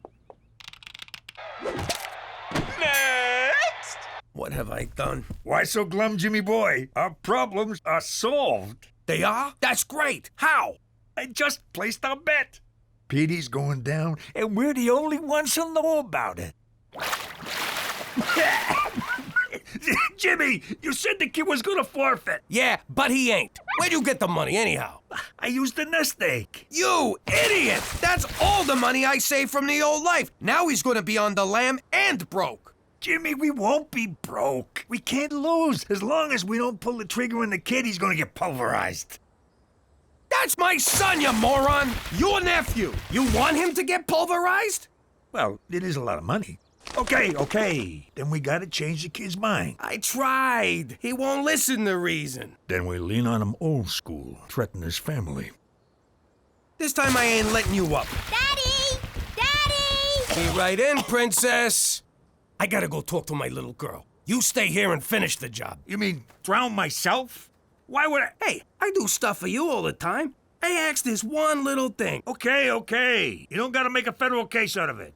B: Next!
A: What have I done?
E: Why so glum, Jimmy boy? Our problems are solved.
A: They are? That's great. How?
E: I just placed our bet. Petey's going down, and we're the only ones who'll know about it. Jimmy, you said the kid was gonna forfeit.
A: Yeah, but he ain't. Where'd you get the money anyhow?
E: I used the nest egg.
A: You idiot! That's all the money I saved from the old life. Now he's gonna be on the lam and broke.
E: Jimmy, we won't be broke. We can't lose. As long as we don't pull the trigger on the kid, he's gonna get pulverized.
A: That's my son, you moron! Your nephew! You want him to get pulverized?
E: Well, it is a lot of money. Okay. Then we gotta change the kid's mind.
A: I tried. He won't listen to reason.
E: Then we lean on him old school, threaten his family.
A: This time I ain't letting you up.
I: Daddy! Daddy!
A: Be right in, princess. I gotta go talk to my little girl. You stay here and finish the job.
E: You mean drown myself? Why would I?
A: Hey, I do stuff for you all the time. I ask this one little thing.
E: Okay. You don't gotta make a federal case out of it.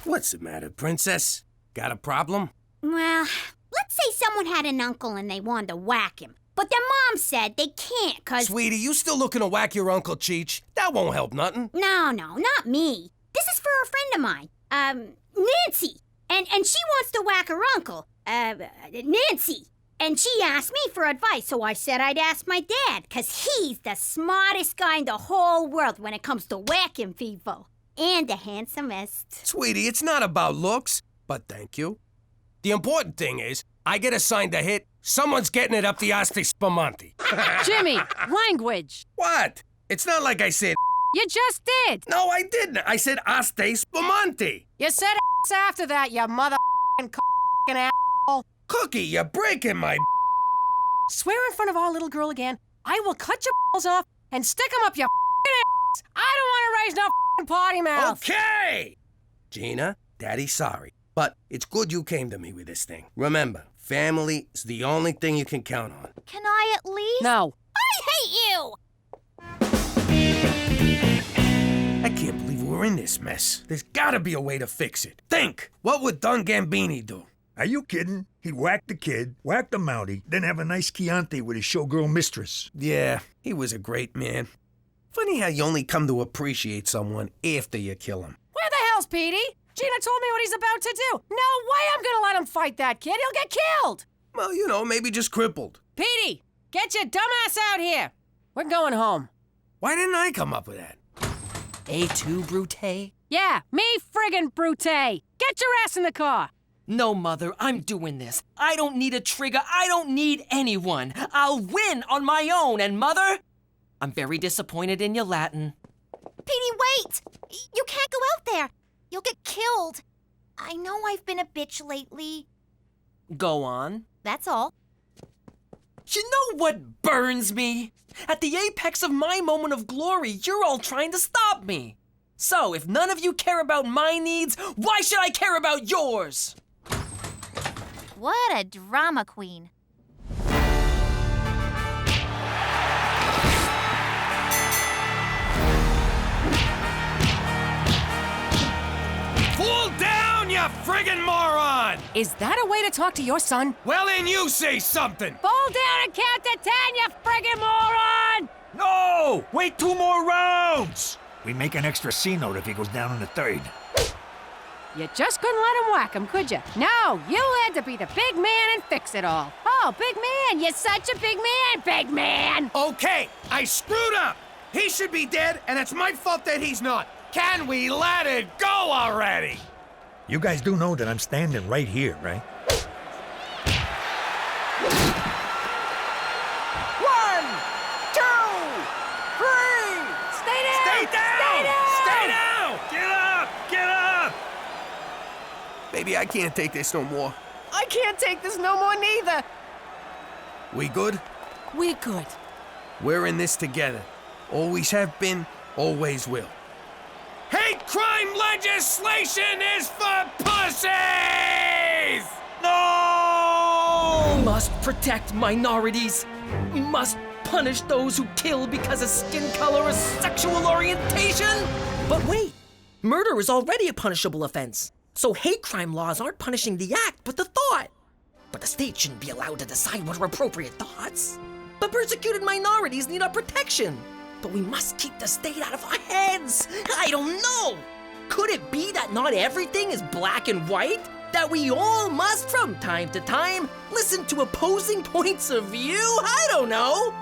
A: What's the matter, princess? Got a problem?
C: Well, let's say someone had an uncle and they wanted to whack him. But their mom said they can't, 'cause...
A: Sweetie, you still looking to whack your Uncle Cheech? That won't help nothing.
C: No, not me. This is for a friend of mine, Nancy. And she wants to whack her uncle, Nancy. And she asked me for advice, so I said I'd ask my dad, 'cause he's the smartest guy in the whole world when it comes to whacking people. And the handsomest.
A: Sweetie, it's not about looks, but thank you. The important thing is, I get assigned a hit, someone's getting it up the Asti Spumante.
V: Jimmy, language.
A: What? It's not like I said
V: You just did.
A: No, I didn't. I said Asti Spumante.
V: You said ass after that, you mother asshole.
A: Cookie, you're breaking my
V: Swear in front of our little girl again, I will cut your balls off and stick them up your ass. I don't want to raise no potty mouth.
A: Okay! Gina, Daddy's sorry, but it's good you came to me with this thing. Remember, family is the only thing you can count on.
I: Can I at least?
V: No.
I: I hate you!
A: I can't believe we're in this mess. There's gotta be a way to fix it. Think! What would Don Gambini do?
E: Are you kidding? He'd whack the kid, whack the Mountie, then have a nice Chianti with his showgirl mistress.
A: Yeah, he was a great man. Funny how you only come to appreciate someone after you kill him.
V: Where the hell's Petey? Gina told me what he's about to do. No way I'm gonna let him fight that kid. He'll get killed.
A: Well, you know, maybe just crippled.
V: Petey, get your dumb ass out here. We're going home.
A: Why didn't I come up with that?
H: A2, Brute?
V: Yeah, me friggin' Brute. Get your ass in the car.
H: No, Mother, I'm doing this. I don't need a trigger. I don't need anyone. I'll win on my own. And, Mother, I'm very disappointed in your Latin.
I: Petey, wait! You can't go out there. You'll get killed. I know I've been a bitch lately.
H: Go on.
I: That's all.
H: You know what burns me? At the apex of my moment of glory, you're all trying to stop me. So, if none of you care about my needs, why should I care about yours?
I: What a drama queen.
A: Fall down, you friggin' moron!
V: Is that a way to talk to your son?
A: Well, then you say something!
V: Fall down and count to 10, you friggin' moron!
E: No! Wait 2 more rounds! We make an extra C note if he goes down in the 3rd.
V: You just couldn't let him whack him, could you? No, you had to be the big man and fix it all. Oh, big man, you're such a big man, big man!
A: Okay, I screwed up! He should be dead, and it's my fault that he's not. Can we let it go already?
E: You guys do know that I'm standing right here, right?
V: 1, 2, 3! Stay down!
A: Stay down!
V: Stay down!
A: Stay down!
E: Get up! Get up!
A: Baby, I can't take this no more.
V: I can't take this no more neither.
A: We good?
V: We're good.
A: We're in this together. Always have been, always will. Hate crime legislation is for pussies!
H: No! Must protect minorities. Must punish those who kill because of skin color or sexual orientation. But wait, murder is already a punishable offense. So hate crime laws aren't punishing the act, but the thought. But the state shouldn't be allowed to decide what are appropriate thoughts. But persecuted minorities need our protection. But we must keep the state out of our heads. I don't know. Could it be that not everything is black and white? That we all must, from time to time, listen to opposing points of view? I don't know.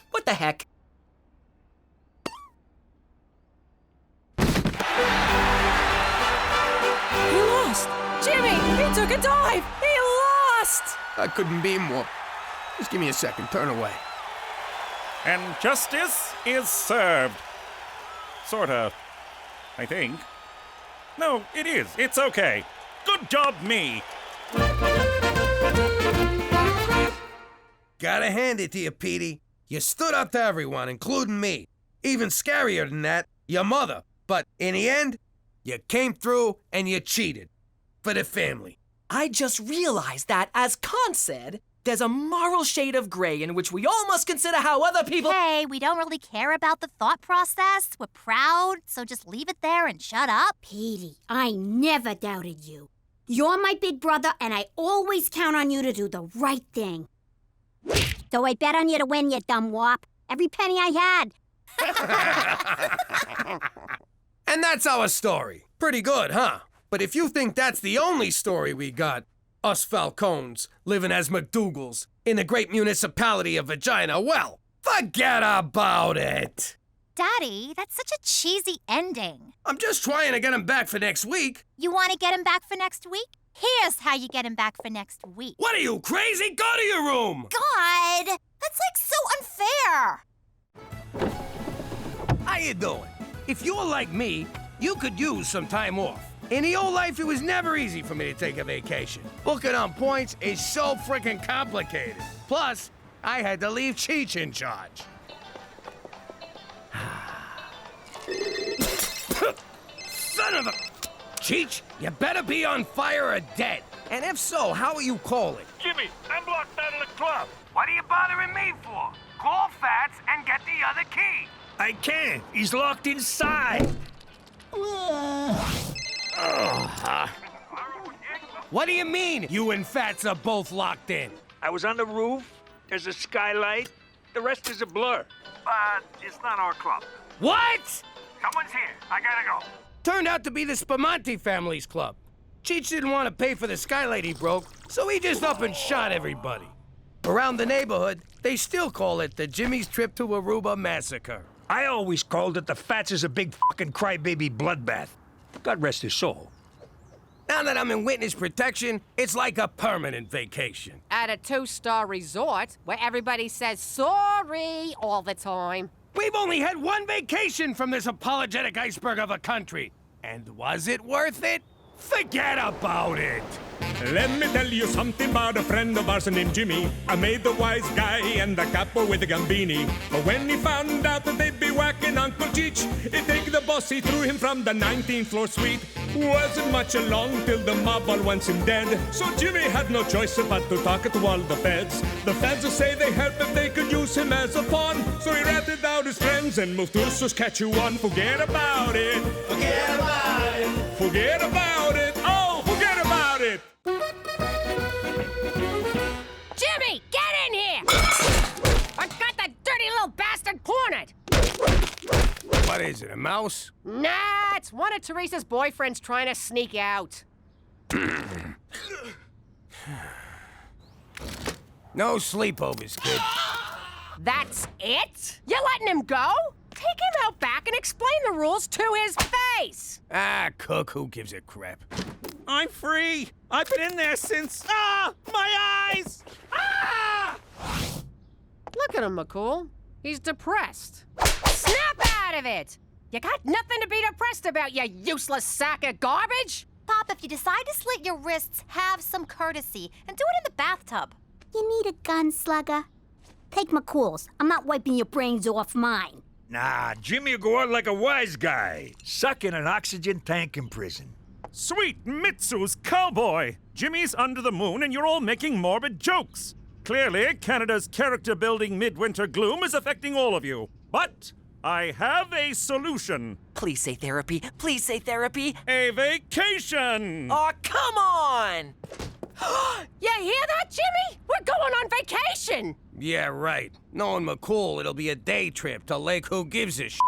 H: What the heck?
V: He lost! Jimmy, he took a dive! He lost!
A: I couldn't be more. Just give me a second. Turn away.
K: And justice is served. Sorta. I think. No, it is. It's okay. Good job, me.
A: Gotta hand it to you, Petey. You stood up to everyone, including me. Even scarier than that, your mother. But in the end, you came through and you cheated. For the family.
H: I just realized that, as Kant said, there's a moral shade of gray in which we all must consider how other people—
I: Hey, we don't really care about the thought process. We're proud, so just leave it there and shut up.
C: Petey, I never doubted you. You're my big brother, and I always count on you to do the right thing. So I bet on you to win, you dumb wop. Every penny I had.
A: And that's our story. Pretty good, huh? But if you think that's the only story we got, us Falcones living as McDougalls in the great municipality of Vagina, well, forget about it.
I: Daddy, that's such a cheesy ending.
A: I'm just trying to get him back for next week.
I: You want to get him back for next week? Here's how you get him back for next week.
A: What are you, crazy? Go to your room!
I: God, that's like so unfair.
A: How you doing? If you're like me, you could use some time off. In the old life, it was never easy for me to take a vacation. Booking on points is so freaking complicated. Plus, I had to leave Cheech in charge. Son of a... Cheech, you better be on fire or dead. And if so, how are you calling?
E: Jimmy, I'm locked out of the club.
A: What are you bothering me for? Call Fats and get the other key.
E: I can't. He's locked inside.
A: What do you mean, you and Fats are both locked in?
E: I was on the roof. There's a skylight. The rest is a blur. But it's not our club.
A: What?
E: Someone's here. I gotta go.
A: Turned out to be the Spumante family's club. Cheech didn't want to pay for the skylight he broke, so he just up and shot everybody. Around the neighborhood, they still call it the Jimmy's Trip to Aruba Massacre.
E: I always called it the Fats is a big fucking crybaby bloodbath. God rest his soul.
A: Now that I'm in witness protection, it's like a permanent vacation.
V: At a 2-star resort where everybody says sorry all the time.
A: We've only had one vacation from this apologetic iceberg of a country. And was it worth it? Forget about it!
F: Let me tell you something about a friend of ours named Jimmy. I made the wise guy and the capo with the gambini. But when he found out that they'd be whacking Uncle Cheech, he'd take the boss, he threw him from the 19th floor suite. Wasn't much along till the mob all wants him dead. So Jimmy had no choice but to talk to all the feds. The feds will say they help if they could use him as a pawn. So he ratted out his friends and moved to Saskatchewan. Forget about it. Forget about it. Forget about it. Oh, forget about it.
V: Jimmy, get in here! I got that dirty little bastard cornered!
A: What is it, a mouse?
V: Nah, it's one of Teresa's boyfriends trying to sneak out.
A: No sleepovers, kid.
V: That's it? You letting him go? Take him out back and explain the rules to his face!
A: Ah, Cook, who gives a crap?
B: I'm free. I've been in there since... Ah! My eyes! Ah!
V: Look at him, McCool. He's depressed. Snap out of it! You got nothing to be depressed about, you useless sack of garbage!
I: Pop, if you decide to slit your wrists, have some courtesy and do it in the bathtub.
C: You need a gun, Slugger? Take McCool's. I'm not wiping your brains off mine.
E: Nah, Jimmy will go out like a wise guy, stuck in an oxygen tank in prison.
K: Sweet Mitsu's cowboy! Jimmy's under the moon and you're all making morbid jokes. Clearly, Canada's character-building midwinter gloom is affecting all of you. But I have a solution.
H: Please say therapy. Please say therapy.
K: A vacation!
H: Oh, come on!
V: You hear that, Jimmy? We're going on vacation!
A: Yeah, right. Knowing McCool, it'll be a day trip to Lake Who Gives a Shit.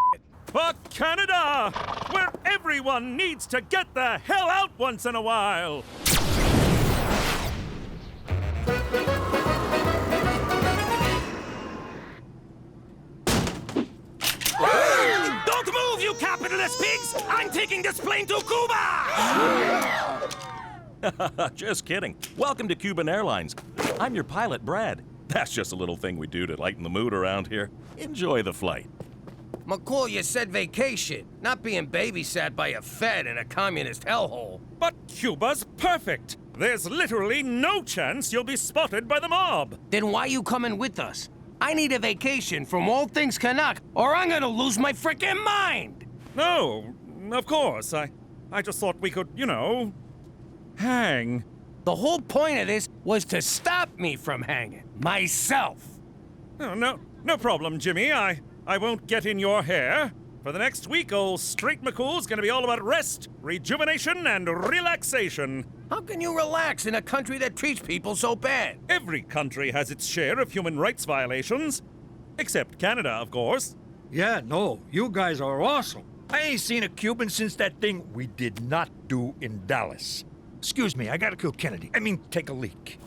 K: For Canada, where everyone needs to get the hell out once in a while.
B: Don't move, you capitalist pigs! I'm taking this plane to Cuba!
N: Just kidding. Welcome to Cuban Airlines. I'm your pilot, Brad. That's just a little thing we do to lighten the mood around here. Enjoy the flight.
A: McCool, you said vacation, not being babysat by a Fed in a communist hellhole.
K: But Cuba's perfect. There's literally no chance you'll be spotted by the mob.
A: Then why you coming with us? I need a vacation from all things Canuck, or I'm gonna lose my frickin' mind!
K: No, of course. I just thought we could, hang.
A: The whole point of this was to stop me from hanging. Myself.
K: Oh, no problem, Jimmy. I won't get in your hair. For the next week, old Straight McCool's gonna be all about rest, rejuvenation, and relaxation.
A: How can you relax in a country that treats people so bad?
K: Every country has its share of human rights violations. Except Canada, of course.
E: Yeah, no, you guys are awesome. I ain't seen a Cuban since that thing we did not do in Dallas. Excuse me, I gotta kill Kennedy. Take a leak.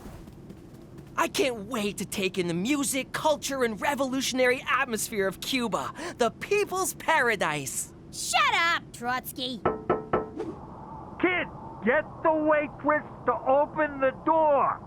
H: I can't wait to take in the music, culture, and revolutionary atmosphere of Cuba, the people's paradise.
C: Shut up, Trotsky.
E: Kid, get the waitress to open the door.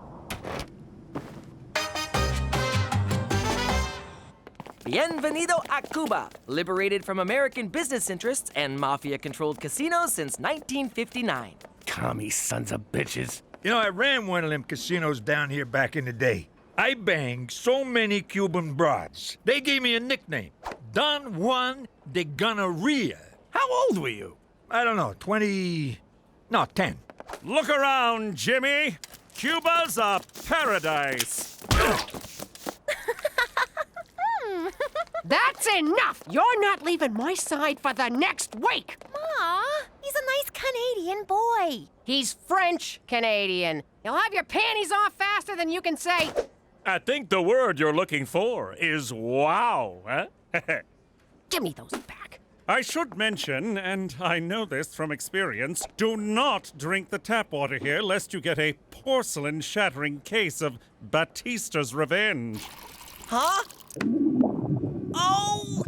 H: Bienvenido a Cuba, liberated from American business interests and mafia-controlled casinos since 1959.
A: Commie sons of bitches.
E: You know, I ran one of them casinos down here back in the day. I banged so many Cuban broads. They gave me a nickname, Don Juan de Gonorrhea.
A: How old were you?
E: I don't know, 10.
K: Look around, Jimmy. Cuba's a paradise.
V: That's enough! You're not leaving my side for the next week!
I: Ma, he's a nice Canadian boy.
V: He's French-Canadian. You'll have your panties off faster than you can say...
N: I think the word you're looking for is wow, huh?
V: Give me those back.
K: I should mention, and I know this from experience, do not drink the tap water here lest you get a porcelain-shattering case of Batista's revenge.
H: Huh? Oh!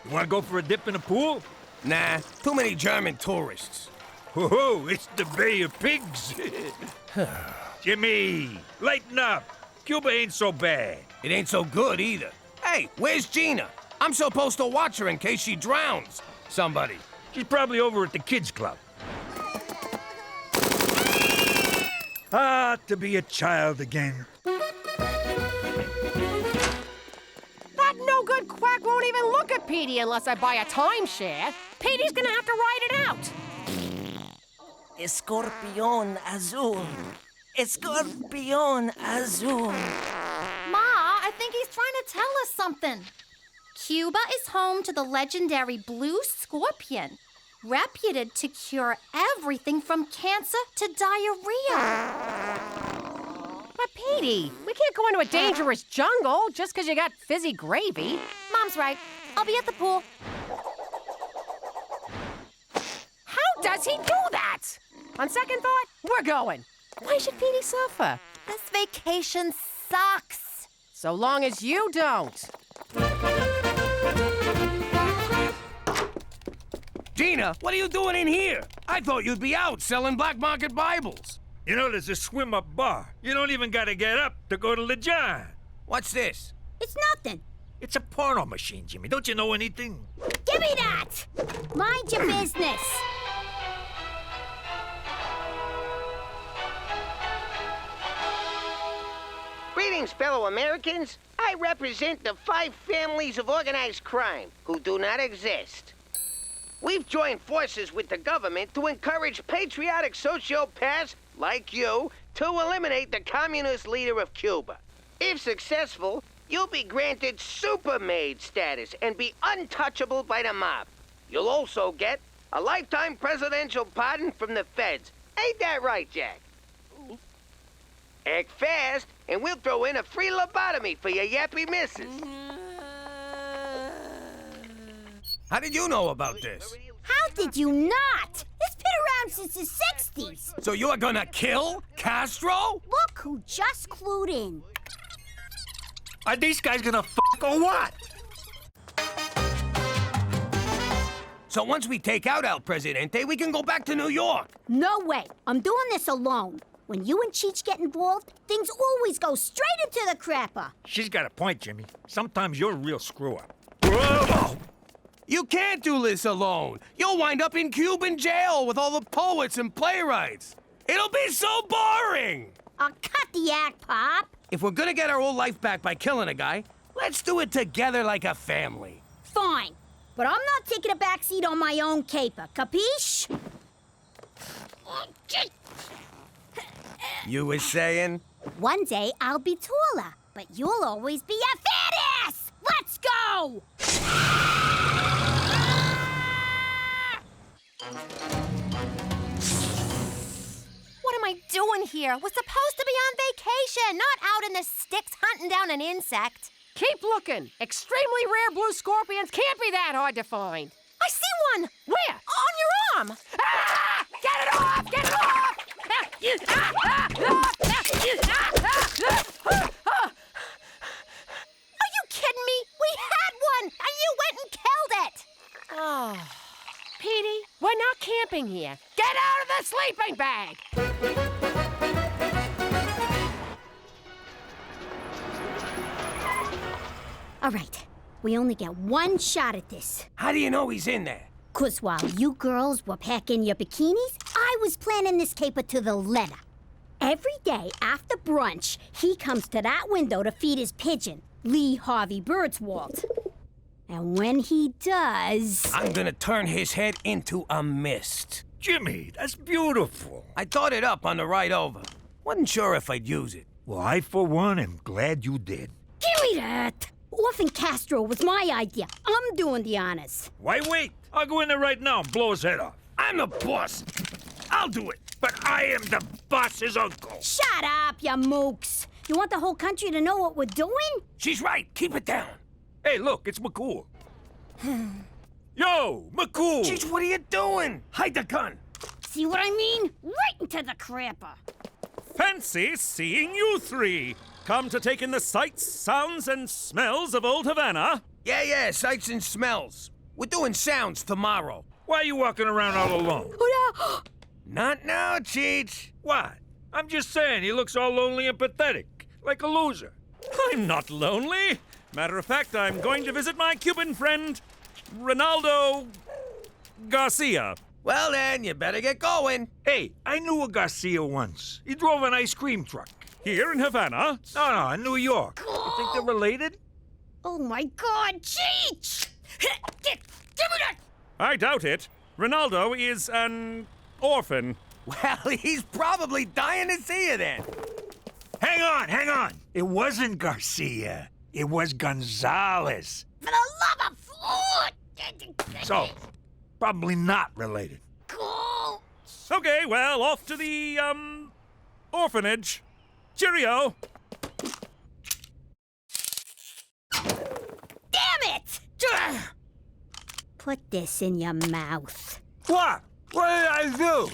E: You wanna go for a dip in the pool?
A: Nah, too many German tourists.
E: Whoa, it's the Bay of Pigs. Jimmy, lighten up. Cuba ain't so bad.
A: It ain't so good either. Hey, where's Gina? I'm supposed to watch her in case she drowns. Somebody.
E: She's probably over at the kids' club. Ah, to be a child again.
V: That no-good quack won't even look at Petey unless I buy a timeshare. Petey's gonna have to ride it out.
H: Escorpión azul. Escorpión azul.
I: Ma, I think he's trying to tell us something. Cuba is home to the legendary blue scorpion, reputed to cure everything from cancer to diarrhea.
V: But Petey, we can't go into a dangerous jungle just because you got fizzy gravy.
I: Mom's right. I'll be at the pool.
V: How does he do that? On second thought, we're going. Why should Petey suffer?
I: This vacation sucks.
V: So long as you don't.
A: Gina, what are you doing in here? I thought you'd be out selling black market Bibles.
E: You know, there's a swim-up bar. You don't even gotta get up to go to the John.
A: What's this?
C: It's nothing.
E: It's a porno machine, Jimmy. Don't you know anything?
C: Give me that! Mind your business.
Y: Greetings, fellow Americans. I represent the 5 families of organized crime who do not exist. We've joined forces with the government to encourage patriotic sociopaths like you to eliminate the communist leader of Cuba. If successful, you'll be granted supermaid status and be untouchable by the mob. You'll also get a lifetime presidential pardon from the feds. Ain't that right, Jack? Act fast, and we'll throw in a free lobotomy for your yappy missus.
A: How did you know about this?
C: How did you not? It's been around since the 60s.
A: So you are gonna kill Castro?
C: Look who just clued in.
E: Are these guys gonna or what?
A: So once we take out El Presidente, we can go back to New York.
C: No way. I'm doing this alone. When you and Cheech get involved, things always go straight into the crapper.
E: She's got a point, Jimmy. Sometimes you're a real screw-up.
A: Whoa! You can't do this alone. You'll wind up in Cuban jail with all the poets and playwrights. It'll be so boring.
C: I'll cut the act, Pop.
A: If we're gonna get our old life back by killing a guy, let's do it together like a family.
C: Fine. But I'm not taking a backseat on my own caper, capiche?
A: You was saying?
C: One day I'll be taller, but you'll always be a fat ass! Let's go!
I: What am I doing here? We're supposed to be on vacation, not out in the sticks hunting down an insect.
V: Keep looking. Extremely rare blue scorpions can't be that hard to find.
I: I see one!
V: Where?
I: On your arm!
V: Ah! Get it off! Get it off!
I: Are you kidding me? We had one, and you went and killed it!
V: Oh. Petey, we're not camping here. Get out of the sleeping bag!
C: All right, we only get one shot at this.
A: How do you know he's in there?
C: 'Cause while you girls were packing your bikinis, I was planning this caper to the letter. Every day after brunch, he comes to that window to feed his pigeon, Lee Harvey Birdswald. And when he does...
A: I'm gonna turn his head into a mist.
E: Jimmy, that's beautiful.
A: I thought it up on the ride over. Wasn't sure if I'd use it.
E: Well, I, for one, am glad you did.
C: Give me that! Orphan Castro was my idea. I'm doing the honors.
E: Why wait? I'll go in there right now and blow his head off.
A: I'm the boss. I'll do it.
E: But I am the boss's uncle.
C: Shut up, you mooks. You want the whole country to know what we're doing?
A: She's right. Keep it down.
E: Hey, look, it's McCool. Yo, McCool!
A: Jeez, what are you doing? Hide the gun.
C: See what I mean? Right into the crapper.
K: Fancy seeing you three. Come to take in the sights, sounds, and smells of Old Havana?
A: Yeah, sights and smells. We're doing sounds tomorrow.
E: Why are you walking around all alone?
A: Not now, Cheech.
E: What? I'm just saying, he looks all lonely and pathetic, like a loser.
K: I'm not lonely. Matter of fact, I'm going to visit my Cuban friend, Ronaldo Garcia.
A: Well then, you better get going.
E: Hey, I knew a Garcia once. He drove an ice cream truck.
K: Here in Havana?
E: No, in New York. You think they're related?
C: Oh my God, Cheech! Give me that!
K: I doubt it. Ronaldo is an orphan.
A: Well, he's probably dying to see you then.
E: Hang on. It wasn't Garcia. It was Gonzalez.
C: For the love of food!
E: So, probably not related.
C: Cool!
K: Okay, well, off to the, orphanage. Cheerio!
C: Damn it! Put this in your mouth.
E: What? What did I do?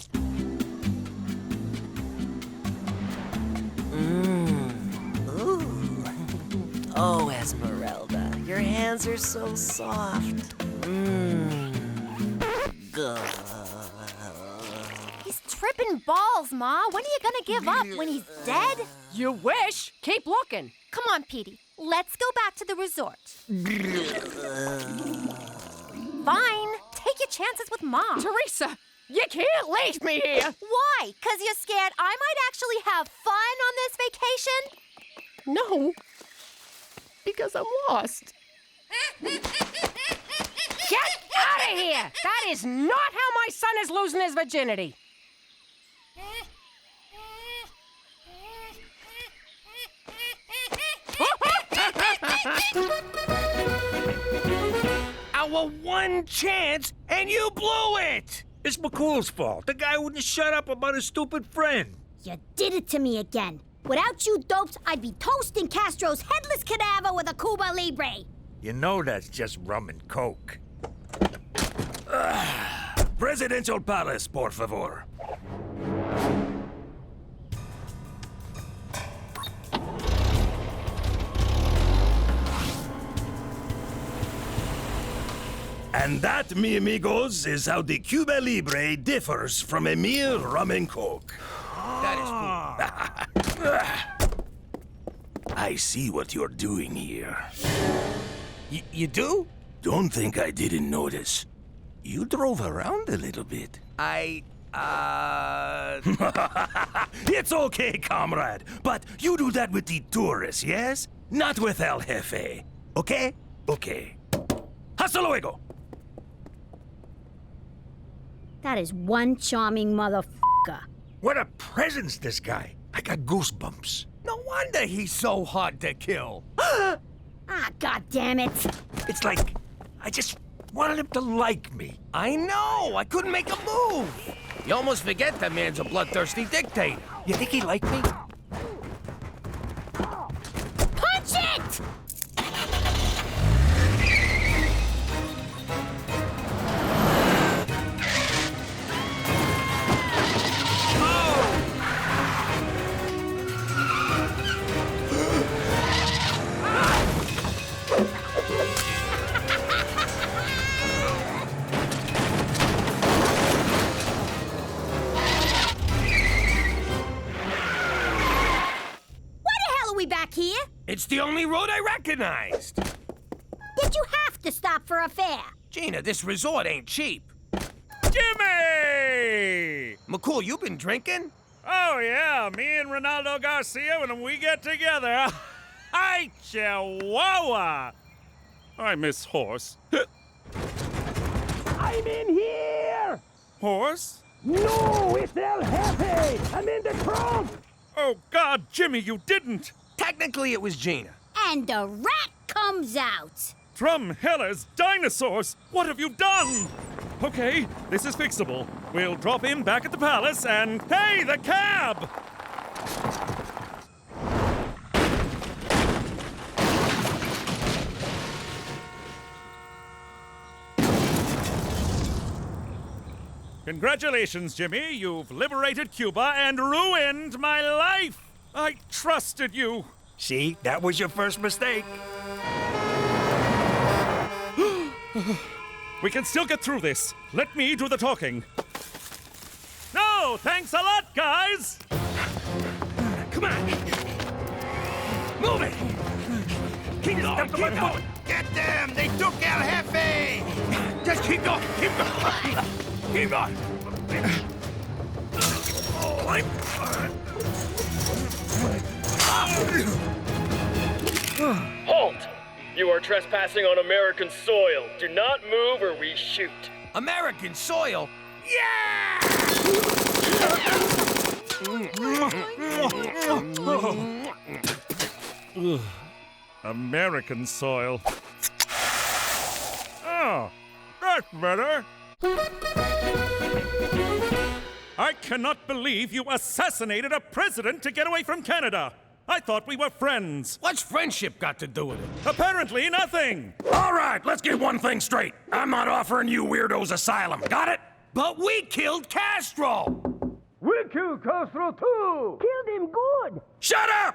H: Oh, Esmeralda, your hands are so soft.
I: He's tripping balls, Ma. When are you gonna give up? When he's dead?
V: You wish. Keep looking.
I: Come on, Petey. Let's go back to the resort. Fine. Take your chances with Mom.
V: Teresa, you can't leave me here.
I: Why? 'Cause you're scared I might actually have fun on this vacation?
V: No, because I'm lost. Get out of here! That is not how my son is losing his virginity.
A: Our one chance, and you blew it!
E: It's McCool's fault. The guy wouldn't shut up about his stupid friend.
C: You did it to me again. Without you dopes, I'd be toasting Castro's headless cadaver with a Cuba Libre.
E: You know that's just rum and coke.
N: Presidential Palace, por favor. And that, mi amigos, is how the Cuba Libre differs from a mere rum and coke.
A: That is cool.
N: I see what you're doing here.
A: You do?
N: Don't think I didn't notice. You drove around a little bit. It's okay, comrade. But you do that with the tourists, yes? Not with El Jefe. Okay? Okay. Hasta luego.
C: That is one charming motherfucker.
E: What a presence, this guy. I got goosebumps.
A: No wonder he's so hard to kill.
C: Ah, God damn it.
E: It's like I just wanted him to like me.
A: I know. I couldn't make a move. You almost forget that man's a bloodthirsty dictator.
E: You think he liked me?
C: Punch it! Back here?
A: It's the only road I recognized.
C: Did you have to stop for a fare?
A: Gina, this resort ain't cheap.
K: Jimmy!
A: McCool, you been drinking?
K: Oh, yeah. Me and Ronaldo Garcia, when we get together. Hi, Chihuahua! I miss horse.
N: I'm in here!
K: Horse?
N: No, it's El Jefe! I'm in the trunk!
K: Oh, God, Jimmy, you didn't!
A: Technically, it was Gina.
C: And the rat comes out.
K: From Hellas, dinosaurs! What have you done? Okay, this is fixable. We'll drop in back at the palace and... Hey, the cab! Congratulations, Jimmy. You've liberated Cuba and ruined my life! I trusted you!
E: See, that was your first mistake.
K: We can still get through this. Let me do the talking. No, thanks a lot, guys!
A: Come on! Move it! Keep going, keep going!
E: Get them! They took El Jefe!
A: Just keep going. Keep going. Keep going. Oh,
Q: Halt! You are trespassing on American soil. Do not move or we shoot.
A: American soil? Yeah!
K: American soil. Oh, that's better. I cannot believe you assassinated a president to get away from Canada. I thought we were friends.
A: What's friendship got to do with it?
K: Apparently nothing.
N: All right, let's get one thing straight. I'm not offering you weirdos asylum. Got it?
A: But we killed Castro!
E: We killed Castro too!
D: Killed him good!
N: Shut up!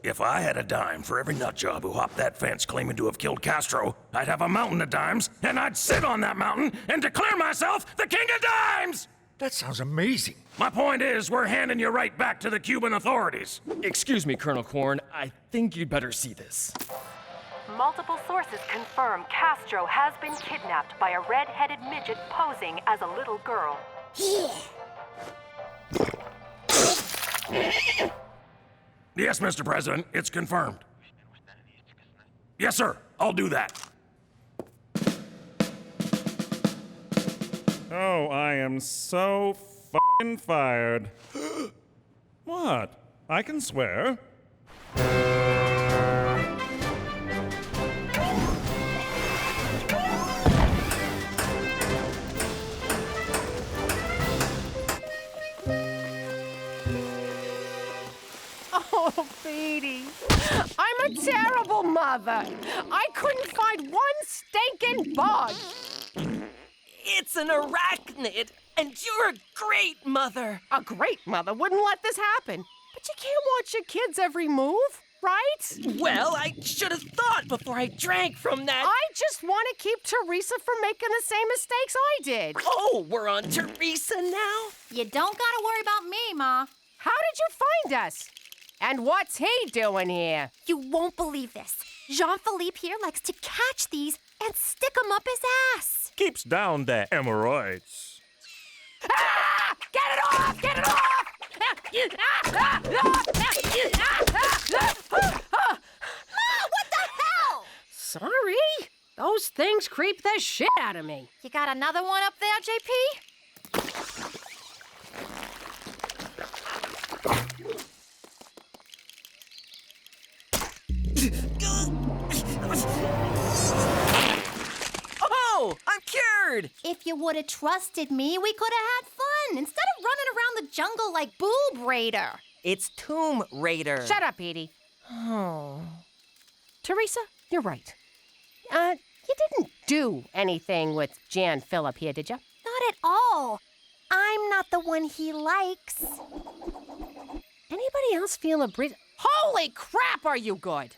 N: If I had a dime for every nutjob who hopped that fence claiming to have killed Castro, I'd have a mountain of dimes, and I'd sit on that mountain and declare myself the king of dimes!
E: That sounds amazing.
N: My point is, we're handing you right back to the Cuban authorities.
Q: Excuse me, Colonel Korn. I think you'd better see this.
R: Multiple sources confirm Castro has been kidnapped by a red-headed midget posing as a little girl.
N: Yes, Mr. President, it's confirmed. Yes, sir, I'll do that.
K: Oh, I am so f***ing fired. What? I can swear.
D: Oh, Petey, I'm a terrible mother. I couldn't find one stinking bug.
H: It's an arachnid, and you're a great mother.
D: A great mother wouldn't let this happen. But you can't watch your kids' every move, right?
H: Well, I should have thought before I drank from that.
D: I just want to keep Teresa from making the same mistakes I did.
H: Oh, we're on Teresa now?
I: You don't gotta worry about me, Ma.
D: How did you find us? And what's he doing here?
I: You won't believe this. Jean-Philippe here likes to catch these and stick them up his ass.
L: Keeps down the hemorrhoids.
D: Ah! Get it off! Get it off!
I: Ma, what the hell?
V: Sorry. Those things creep the shit out of me.
I: You got another one up there, JP?
H: Oh, I'm cured!
I: If you would have trusted me, we could have had fun instead of running around the jungle like Boob Raider.
H: It's Tomb Raider.
D: Shut up, Edie.
H: Oh.
D: Teresa, you're right. You didn't do anything with Jan Phillip here, did you?
I: Not at all. I'm not the one he likes.
D: Anybody else feel a breeze? Holy crap, are you good?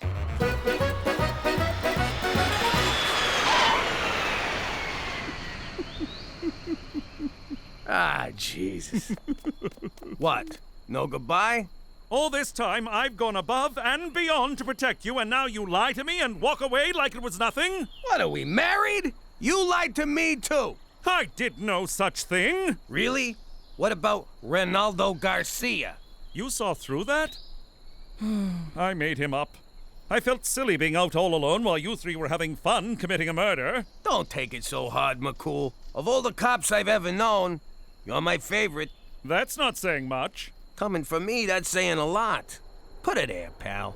A: Ah, Jesus. What? No goodbye?
K: All this time, I've gone above and beyond to protect you, and now you lie to me and walk away like it was nothing?
A: What, are we married? You lied to me, too.
K: I did no such thing.
A: Really? What about Ronaldo Garcia?
K: You saw through that? I made him up. I felt silly being out all alone while you three were having fun committing a murder.
A: Don't take it so hard, McCool. Of all the cops I've ever known, you're my favorite.
K: That's not saying much.
A: Coming from me, that's saying a lot. Put it there, pal.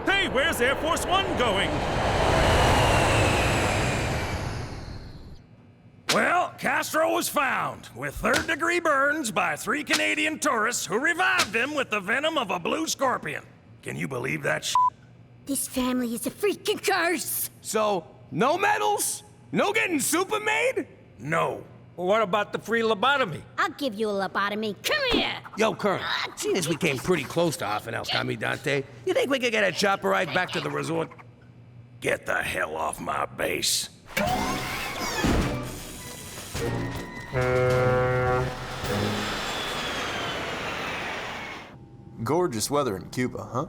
K: Hey, where's Air Force One going?
N: Well, Castro was found with third-degree burns by 3 Canadian tourists who revived him with the venom of a blue scorpion. Can you believe that shit?
C: This family is a freaking curse.
A: So, no medals? No getting super made?
N: No.
E: Well, what about the free lobotomy?
C: I'll give you a lobotomy. Come here.
A: Yo, Colonel, seeing as we came pretty close to Hoffen El Camidante, you think we could get a chopper ride back to the resort?
N: Get the hell off my base.
U: Gorgeous weather in Cuba, huh?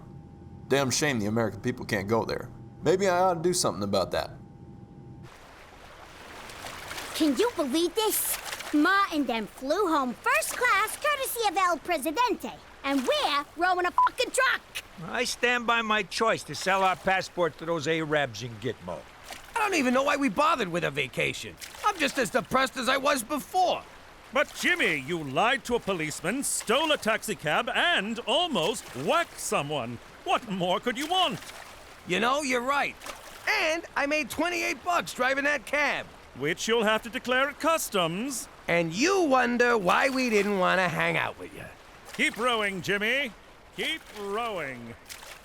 U: Damn shame the American people can't go there. Maybe I ought to do something about that.
C: Can you believe this? Ma and them flew home first class courtesy of El Presidente. And we're rowing a fucking truck.
E: I stand by my choice to sell our passport to those Arabs in Gitmo.
A: I don't even know why we bothered with a vacation. I'm just as depressed as I was before.
K: But Jimmy, you lied to a policeman, stole a taxicab, and almost whacked someone. What more could you want?
A: You know, you're right. And I made $28 driving that cab.
K: Which you'll have to declare at customs.
A: And you wonder why we didn't want to hang out with you.
K: Keep rowing, Jimmy. Keep rowing.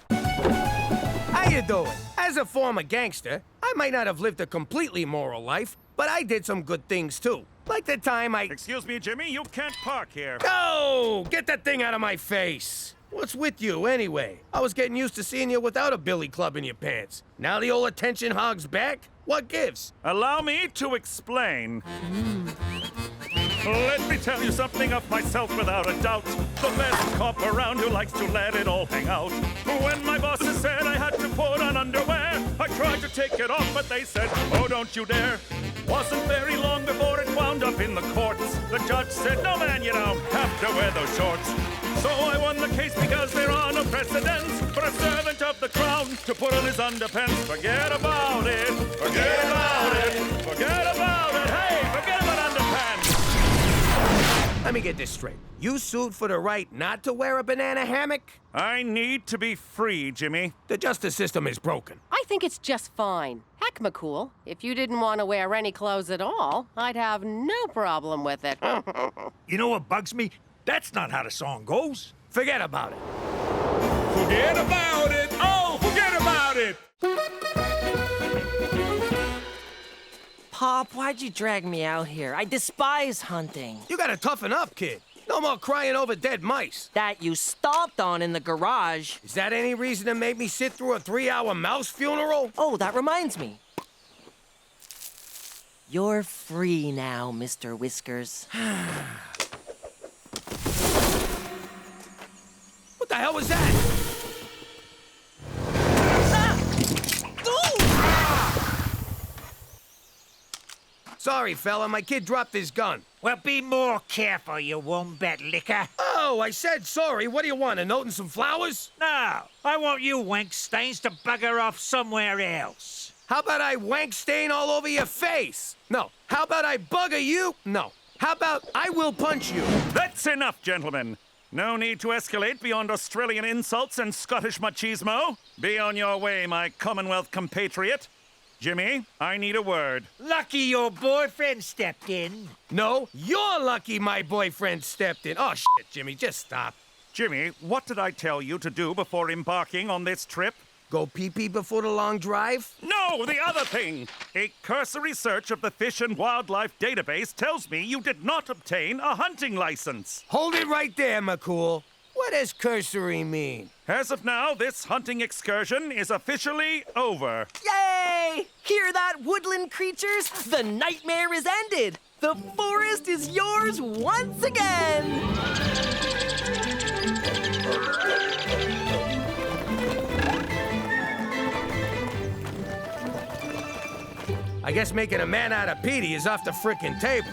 A: How you doing? As a former gangster, I might not have lived a completely moral life, but I did some good things too. Like the time I...
K: Excuse me, Jimmy, you can't park here.
A: No! Get that thing out of my face! What's with you, anyway? I was getting used to seeing you without a billy club in your pants. Now the old attention hog's back? What gives?
K: Allow me to explain. Let me tell you something of myself without a doubt. The best cop around who likes to let it all hang out. When my bosses said I had to put on underwear, I tried to take it off, but they said, oh, don't you dare. Wasn't very long before it wound up in the courts. The judge said, no, man, you don't have to wear those shorts. So I won the case because there are no precedents for a servant of the crown to put on his underpants. Forget about it. Forget about it. Forget about it. Hey, forget about underpants.
A: Let me get this straight. You sued for the right not to wear a banana hammock?
K: I need to be free, Jimmy.
A: The justice system is broken.
V: I think it's just fine. Heck, McCool, if you didn't want to wear any clothes at all, I'd have no problem with it.
E: You know what bugs me? That's not how the song goes.
A: Forget about it.
F: Forget about it. Oh, forget about it.
H: Pop, why'd you drag me out here? I despise hunting.
A: You gotta toughen up, kid. No more crying over dead mice.
H: That you stomped on in the garage.
A: Is that any reason to make me sit through a 3-hour mouse funeral?
H: Oh, that reminds me. You're free now, Mr. Whiskers.
A: What the hell was that? Sorry, fella, my kid dropped his gun.
E: Well, be more careful, you wombat licker.
A: Oh, I said sorry. What do you want, a note and some flowers?
E: No, I want you Wankstains to bugger off somewhere else.
A: How about I wank stain all over your face? No. How about I bugger you? No. How about I will punch you?
K: That's enough, gentlemen. No need to escalate beyond Australian insults and Scottish machismo. Be on your way, my Commonwealth compatriot. Jimmy, I need a word.
E: Lucky your boyfriend stepped in.
A: No, you're lucky my boyfriend stepped in. Oh, shit, Jimmy, just stop.
K: Jimmy, what did I tell you to do before embarking on this trip?
A: Go pee-pee before the long drive?
K: No, the other thing! A cursory search of the Fish and Wildlife database tells me you did not obtain a hunting license.
A: Hold it right there, McCool. What does cursory mean?
K: As of now, this hunting excursion is officially over.
H: Yay! Hear that, woodland creatures? The nightmare is ended! The forest is yours once again!
A: I guess making a man out of Petey is off the frickin' table.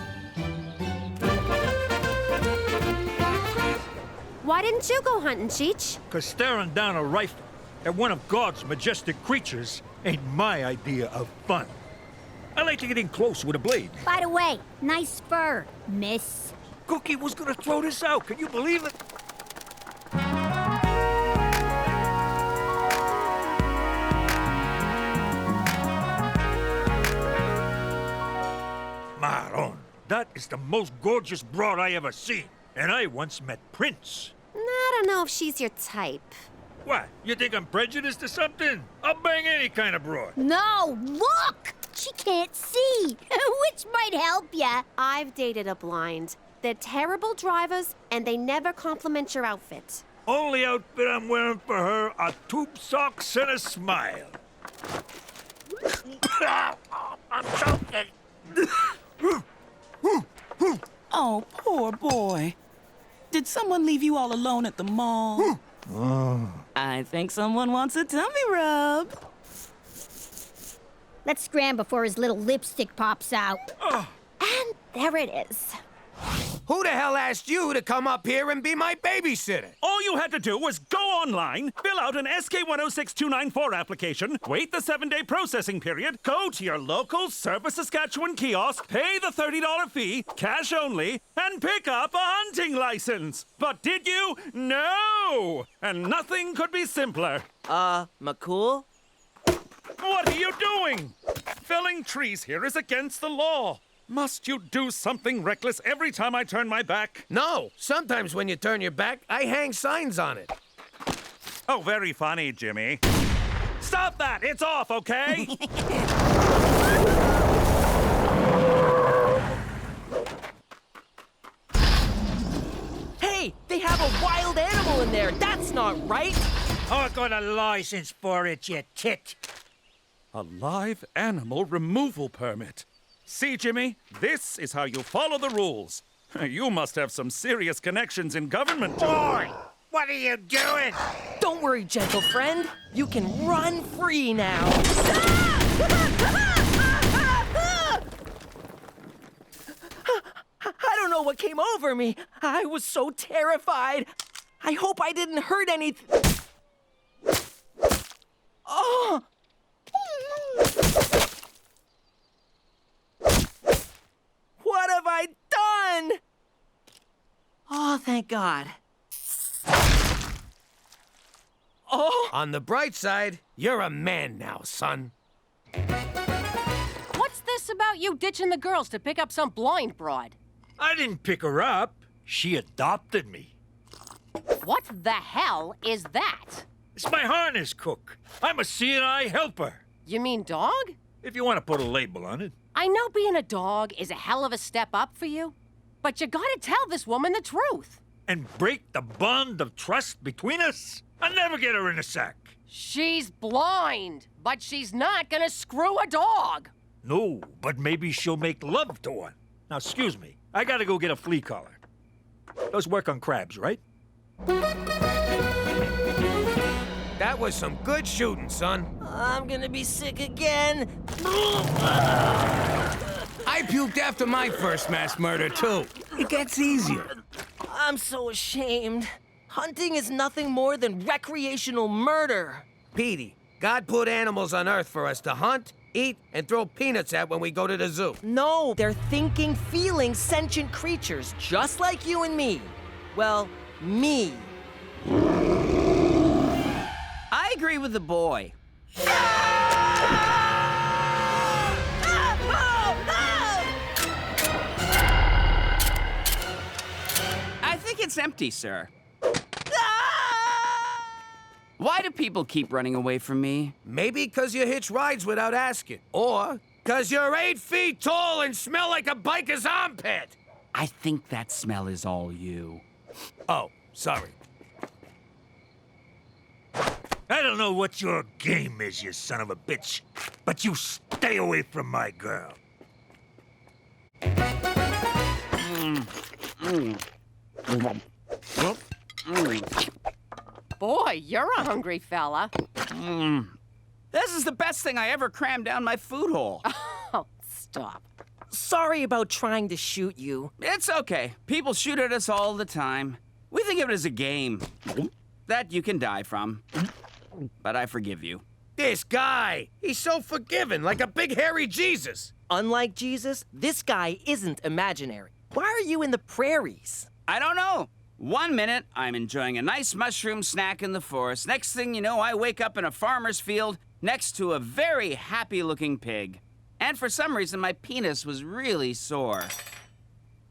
I: Why didn't you go hunting, Cheech?
E: 'Cause staring down a rifle at one of God's majestic creatures ain't my idea of fun. I like to get in close with a blade.
C: By the way, nice fur, miss.
E: Cookie was gonna throw this out, can you believe it? Maron, that is the most gorgeous broad I ever seen. And I once met Prince.
I: I don't know if she's your type.
E: What, you think I'm prejudiced or something? I'll bang any kind of broad.
C: No, look! She can't see, which might help ya.
I: I've dated a blind. They're terrible drivers, and they never compliment your outfit.
E: Only outfit I'm wearing for her are tube socks and a smile. I'm choking.
M: Oh, poor boy. Did someone leave you all alone at the mall? I think someone wants a tummy rub.
C: Let's scram before his little lipstick pops out.
I: There it is.
A: Who the hell asked you to come up here and be my babysitter?
K: All you had to do was go online, fill out an SK106294 application, wait the 7-day processing period, go to your local Service Saskatchewan kiosk, pay the $30 fee, cash only, and pick up a hunting license. But did you? No! And nothing could be simpler.
H: McCool?
K: What are you doing? Felling trees here is against the law. Must you do something reckless every time I turn my back?
A: No. Sometimes when you turn your back, I hang signs on it.
K: Oh, very funny, Jimmy. Stop that! It's off, okay?
H: Hey, they have a wild animal in there. That's not right.
E: I got a license for it, you tit.
K: A live animal removal permit. See, Jimmy, this is how you follow the rules. You must have some serious connections in government.
E: Boy, what are you doing?
H: Don't worry, gentle friend. You can run free now. I don't know what came over me. I was so terrified. I hope I didn't hurt anything. Oh! What have I done? Oh, thank God. Oh!
A: On the bright side, you're a man now, son.
V: What's this about you ditching the girls to pick up some blind broad?
E: I didn't pick her up. She adopted me.
V: What the hell is that?
E: It's my harness cook. I'm a CNI helper.
V: You mean dog?
E: If you want to put a label on it.
V: I know being a dog is a hell of a step up for you, but you gotta tell this woman the truth.
E: And break the bond of trust between us? I'll never get her in a sack.
V: She's blind, but she's not gonna screw a dog.
E: No, but maybe she'll make love to one. Now, excuse me. I gotta go get a flea collar. Those work on crabs, right?
A: That was some good shooting, son.
H: I'm gonna be sick again.
A: I puked after my first mass murder, too. It gets easier.
H: I'm so ashamed. Hunting is nothing more than recreational murder.
A: Petey, God put animals on Earth for us to hunt, eat, and throw peanuts at when we go to the zoo.
H: No, they're thinking, feeling, sentient creatures, just like you and me. Well, me.
P: I agree with the boy. I think it's empty, sir. Why do people keep running away from me?
A: Maybe because you hitch rides without asking. Or because you're 8 feet tall and smell like a biker's armpit.
P: I think that smell is all you.
A: Oh, sorry.
E: I don't know what your game is, you son of a bitch, but you stay away from my girl.
V: Boy, you're a hungry fella.
P: This is the best thing I ever crammed down my food hole.
V: Oh, stop.
H: Sorry about trying to shoot you.
P: It's okay. People shoot at us all the time. We think of it as a game that you can die from. But I forgive you.
A: This guy, he's so forgiving, like a big hairy Jesus.
H: Unlike Jesus, this guy isn't imaginary. Why are you in the prairies?
P: I don't know. 1 minute, I'm enjoying a nice mushroom snack in the forest. Next thing you know, I wake up in a farmer's field next to a very happy-looking pig. And for some reason, my penis was really sore.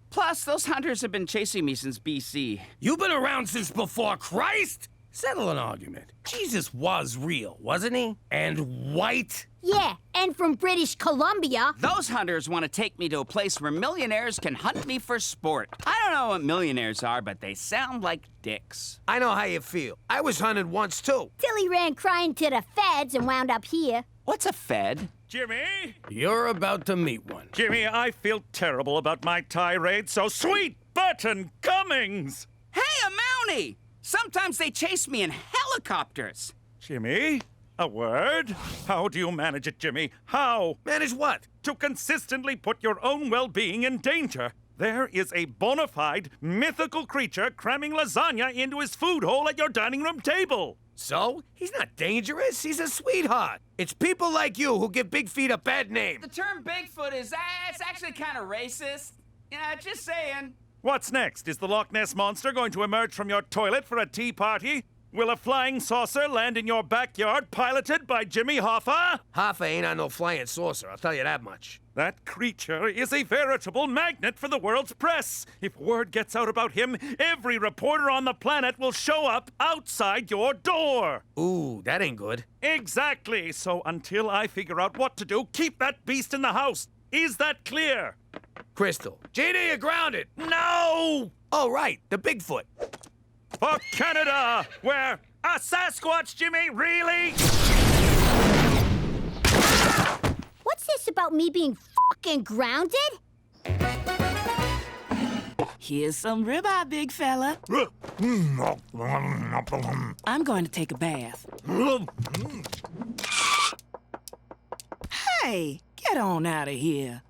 P: Plus, those hunters have been chasing me since BC.
A: You've been around since before Christ? Settle an argument. Jesus was real, wasn't he? And white?
C: Yeah, and from British Columbia.
P: Those hunters want to take me to a place where millionaires can hunt me for sport. I don't know what millionaires are, but they sound like dicks.
A: I know how you feel. I was hunted once, too.
C: Till he ran crying to the feds and wound up here.
P: What's a fed?
K: Jimmy?
A: You're about to meet one.
K: Jimmy, I feel terrible about my tirade, so sweet Burton Cummings!
P: Hey, a Mountie! Sometimes they chase me in helicopters.
K: Jimmy, A word? How do you manage it, Jimmy? How?
A: Manage what?
K: To consistently put your own well-being in danger. There is a bona fide, mythical creature cramming lasagna into his food hole at your dining room table.
A: So? He's not dangerous. He's a sweetheart. It's people like you who give Big Feet a bad name.
P: The term Bigfoot is it's actually kind of racist. Yeah, just saying.
K: What's next? Is the Loch Ness Monster going to emerge from your toilet for a tea party? Will a flying saucer land in your backyard piloted by Jimmy Hoffa?
A: Hoffa ain't on no flying saucer, I'll tell you that much.
K: That creature is a veritable magnet for the world's press. If word gets out about him, every reporter on the planet will show up outside your door.
A: Ooh, that ain't good.
K: Exactly. So until I figure out what to do, keep that beast in the house. Is that clear?
A: Crystal. Gina, you're grounded.
K: No!
A: Oh, right, the Bigfoot.
K: For Canada, where a Sasquatch, Jimmy, really?
C: What's this about me being fucking grounded?
M: Here's some ribeye, big fella. I'm going to take a bath. Hey, get on out of here.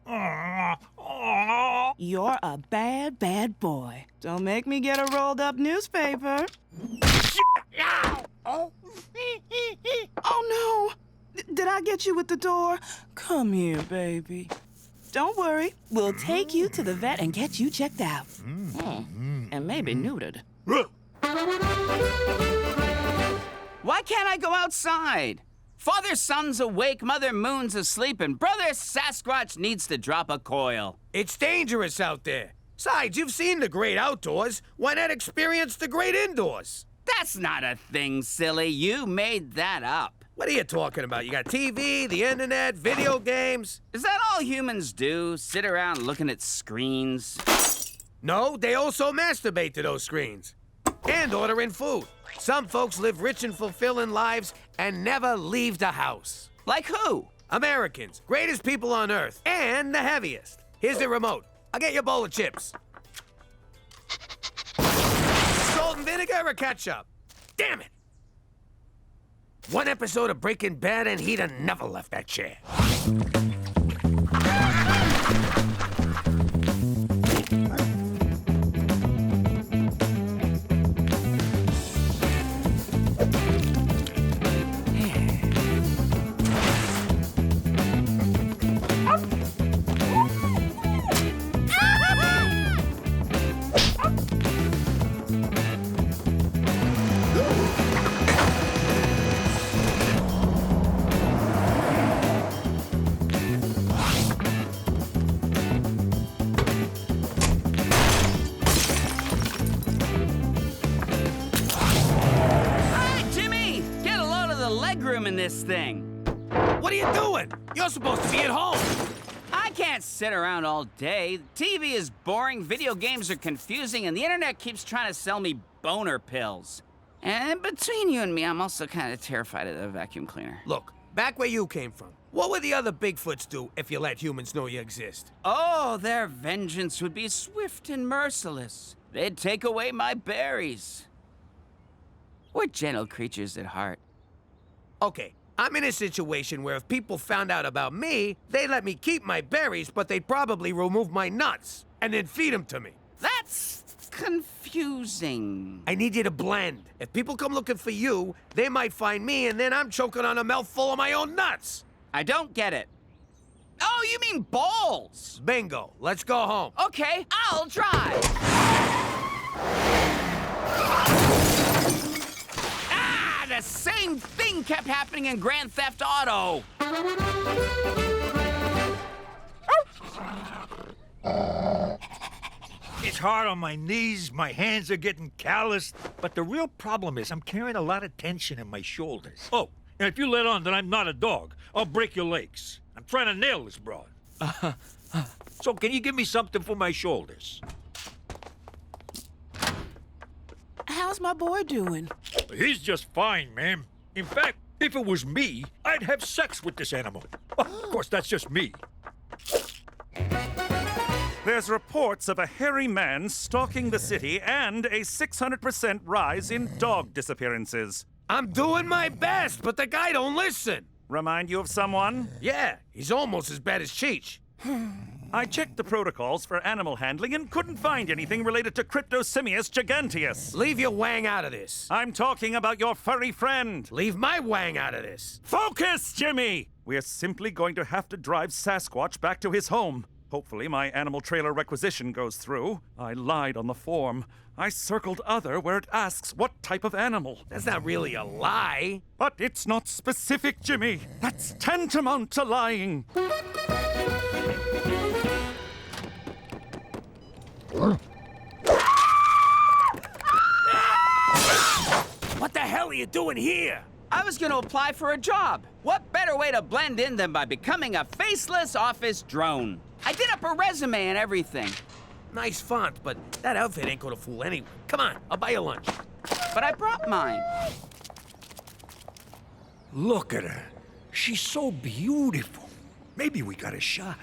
M: You're a bad, bad boy. Don't make me get a rolled-up newspaper. Oh no! Did I get you with the door? Come here, baby. Don't worry. We'll take you to the vet and get you checked out. And maybe neutered.
P: Why can't I go outside? Father Sun's awake, Mother Moon's asleep, and Brother Sasquatch needs to drop a coil.
A: It's dangerous out there. Besides, you've seen the great outdoors. Why not experience the great indoors?
P: That's not a thing, silly. You made that up.
A: What are you talking about? You got TV, the internet, video games.
P: Is that all humans do? Sit around looking at screens?
A: No, they also masturbate to those screens. And order in food. Some folks live rich and fulfilling lives and never leave the house.
P: Like who?
A: Americans. Greatest people on earth. And the heaviest. Here's the remote. I'll get you a bowl of chips. Salt and vinegar or ketchup? Damn it! One episode of Breaking Bad and he'd have never left that chair.
P: In this thing.
A: What are you doing? You're supposed to be at home.
P: I can't sit around all day. TV is boring, video games are confusing, and the internet keeps trying to sell me boner pills. And between you and me, I'm also kind of terrified of the vacuum cleaner.
A: Look, back where you came from, what would the other Bigfoots do if you let humans know you exist?
P: Oh, their vengeance would be swift and merciless. They'd take away my berries. We're gentle creatures at heart.
A: Okay, I'm in a situation where if people found out about me, they'd let me keep my berries, but they'd probably remove my nuts and then feed them to me.
P: That's confusing.
A: I need you to blend. If people come looking for you, they might find me, and then I'm choking on a mouthful of my own nuts.
P: I don't get it. Oh, you mean balls?
A: Bingo. Let's go home.
P: Okay, I'll drive. The same thing kept happening in Grand Theft Auto.
E: It's hard on my knees, my hands are getting calloused, but the real problem is I'm carrying a lot of tension in my shoulders. Oh, and if you let on that I'm not a dog, I'll break your legs. I'm trying to nail this broad. So can you give me something for my shoulders?
M: How's my boy doing?
E: He's just fine, ma'am. In fact, if it was me, I'd have sex with this animal. Of course, that's just me.
K: There's reports of a hairy man stalking the city and a 600% rise in dog disappearances.
A: I'm doing my best, but the guy don't listen.
K: Remind you of someone?
A: Yeah, he's almost as bad as Cheech.
K: I checked the protocols for animal handling and couldn't find anything related to Cryptosimius giganteus.
A: Leave your wang out of this.
K: I'm talking about your furry friend.
A: Leave my wang out of this.
K: Focus, Jimmy! We're simply going to have to drive Sasquatch back to his home. Hopefully my animal trailer requisition goes through. I lied on the form. I circled other where it asks what type of animal.
A: That's not really a lie.
K: But it's not specific, Jimmy. That's tantamount to lying.
A: What the hell are you doing here?
P: I was gonna apply for a job. What better way to blend in than by becoming a faceless office drone? I did up a resume and everything.
A: Nice font, but that outfit ain't gonna fool anyone. Come on, I'll buy you lunch.
P: But I brought mine.
E: Look at her. She's so beautiful. Maybe we got a shot.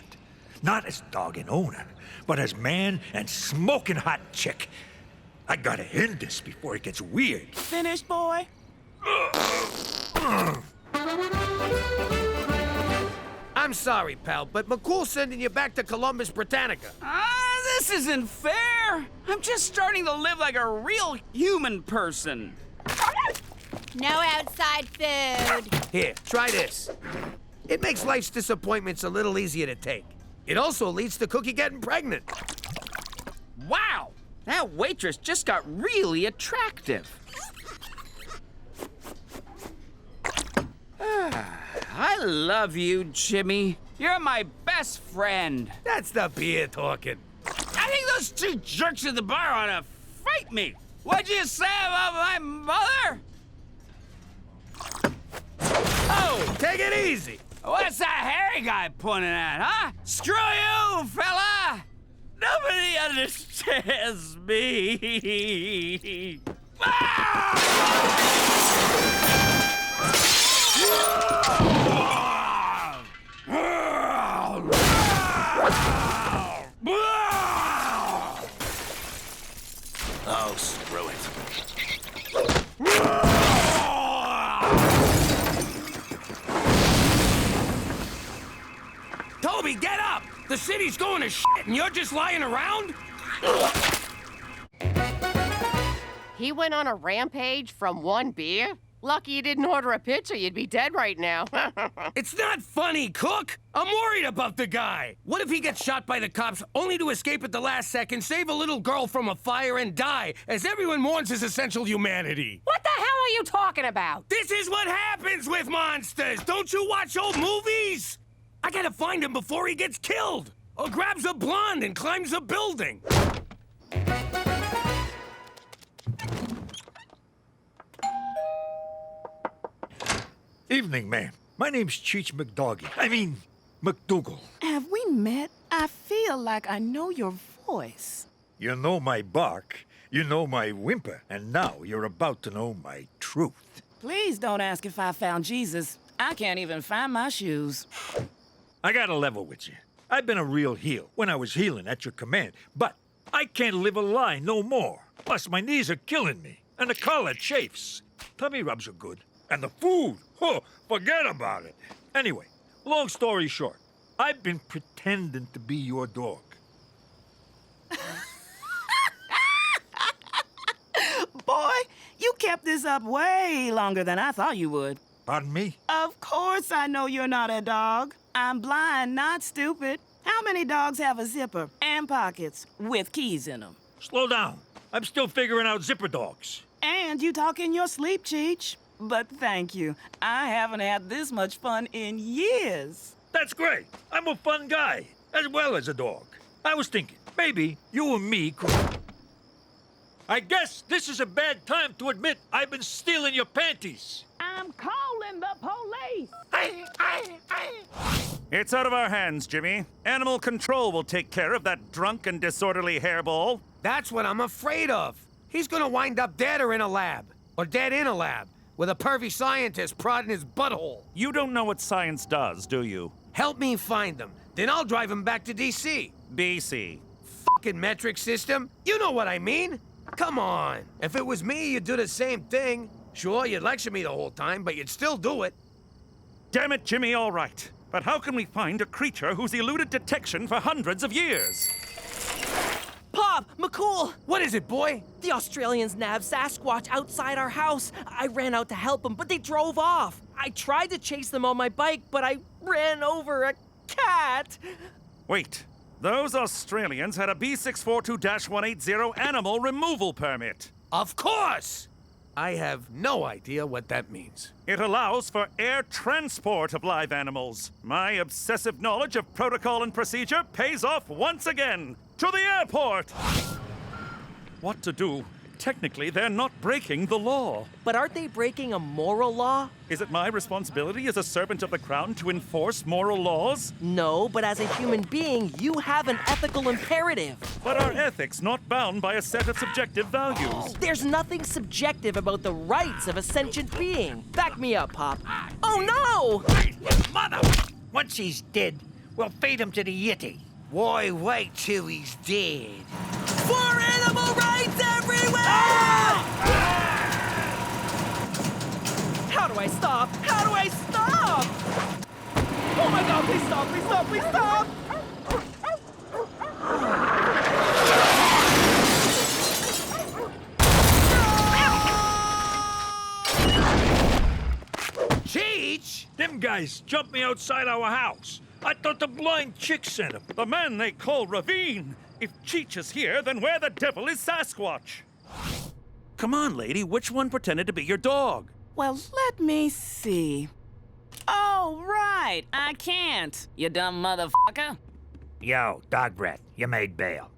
E: Not as dog and owner, but as man and smoking hot chick. I gotta end this before it gets weird.
M: Finished, boy?
A: I'm sorry, pal, but McCool's sending you back to Columbus Britannica.
P: This isn't fair. I'm just starting to live like a real human person.
I: No outside food.
A: Here, try this. It makes life's disappointments a little easier to take. It also leads to Cookie getting pregnant.
P: Wow, that waitress just got really attractive. I love you, Jimmy. You're my best friend.
A: That's the beer talking.
P: I think those two jerks at the bar ought to fight me. What'd you say about my mother?
A: Oh, take it easy.
P: What's that hairy guy pointing at, huh? Screw you, fella! Nobody understands me.
N: Oh, screw it.
A: Toby, get up! The city's going to shit and you're just lying around?
V: He went on a rampage from one beer? Lucky you didn't order a pizza, you'd be dead right now.
A: It's not funny, Cook! I'm worried about the guy! What if he gets shot by the cops only to escape at the last second, save a little girl from a fire, and die as everyone mourns his essential humanity?
V: What the hell are you talking about?
A: This is what happens with monsters! Don't you watch old movies? I gotta find him before he gets killed! Or grabs a blonde and climbs a building!
E: Evening, ma'am. My name's Cheech McDoggy. McDougal.
M: Have we met? I feel like I know your voice.
E: You know my bark, you know my whimper, and now you're about to know my truth.
M: Please don't ask if I found Jesus. I can't even find my shoes.
E: I gotta level with you. I've been a real heel when I was healing at your command, but I can't live a lie no more. Plus, my knees are killing me, and the collar chafes. Tummy rubs are good. And the food, forget about it. Anyway, long story short, I've been pretending to be your dog.
M: Boy, you kept this up way longer than I thought you would.
E: Pardon me?
M: Of course I know you're not a dog. I'm blind, not stupid. How many dogs have a zipper and pockets with keys in them?
E: Slow down. I'm still figuring out zipper dogs.
M: And you talk in your sleep, Cheech. But thank you. I haven't had this much fun in years.
E: That's great. I'm a fun guy, as well as a dog. I was thinking, maybe you and me could... I guess this is a bad time to admit I've been stealing your panties.
M: I'm calling the police.
K: It's out of our hands, Jimmy. Animal control will take care of that drunk and disorderly hairball.
A: That's what I'm afraid of. He's gonna wind up dead or in a lab. Or dead in a lab. With a pervy scientist prodding his butthole.
K: You don't know what science does, do you?
A: Help me find them. Then I'll drive him back to D.C.
K: BC.
A: Fucking metric system. You know what I mean. Come on. If it was me, you'd do the same thing. Sure, you'd lecture me the whole time, but you'd still do it.
K: Damn it, Jimmy, all right. But how can we find a creature who's eluded detection for hundreds of years?
H: Pop! McCool!
A: What is it, boy?
H: The Australians nabbed Sasquatch outside our house. I ran out to help them, but they drove off. I tried to chase them on my bike, but I ran over a cat.
K: Wait, those Australians had a B642-180 animal removal permit.
A: Of course! I have no idea what that means.
K: It allows for air transport of live animals. My obsessive knowledge of protocol and procedure pays off once again. To the airport! What to do? Technically, they're not breaking the law.
H: But aren't they breaking a moral law?
K: Is it my responsibility as a servant of the crown to enforce moral laws?
H: No, but as a human being, you have an ethical imperative.
K: But are ethics not bound by a set of subjective values?
H: There's nothing subjective about the rights of a sentient being. Back me up, Pop. Oh, no!
E: Mother! Once he's dead, we'll feed him to the Yeti. Why wait till he's dead?
H: For animal rights everywhere! How do I stop? How do I stop? Oh my God, please stop, please stop, please stop!
E: Cheech! Them guys jumped me outside our house. I thought the blind chick sent him.
K: The man they call Ravine. If Cheech is here, then where the devil is Sasquatch? Come on, lady, which one pretended to be your dog?
M: Well, let me see. Oh, right, I can't, you dumb motherfucker.
E: Yo, dog breath, you made bail.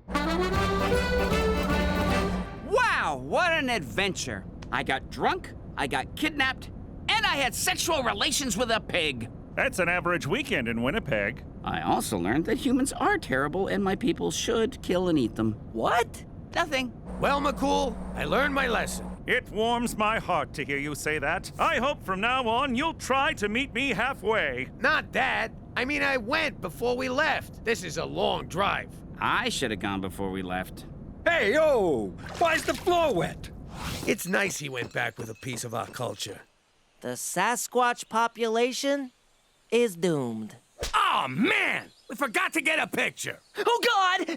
P: Wow, what an adventure. I got drunk, I got kidnapped, and I had sexual relations with a pig.
K: That's an average weekend in Winnipeg.
P: I also learned that humans are terrible and my people should kill and eat them.
H: What?
P: Nothing.
A: Well, McCool, I learned my lesson.
K: It warms my heart to hear you say that. I hope from now on you'll try to meet me halfway.
A: Not that. I mean, I went before we left. This is a long drive.
P: I should have gone before we left.
E: Hey, yo! Why's the floor wet?
A: It's nice he went back with a piece of our culture.
H: The Sasquatch population is doomed.
A: Oh, man! We forgot to get a picture.
H: Oh, God!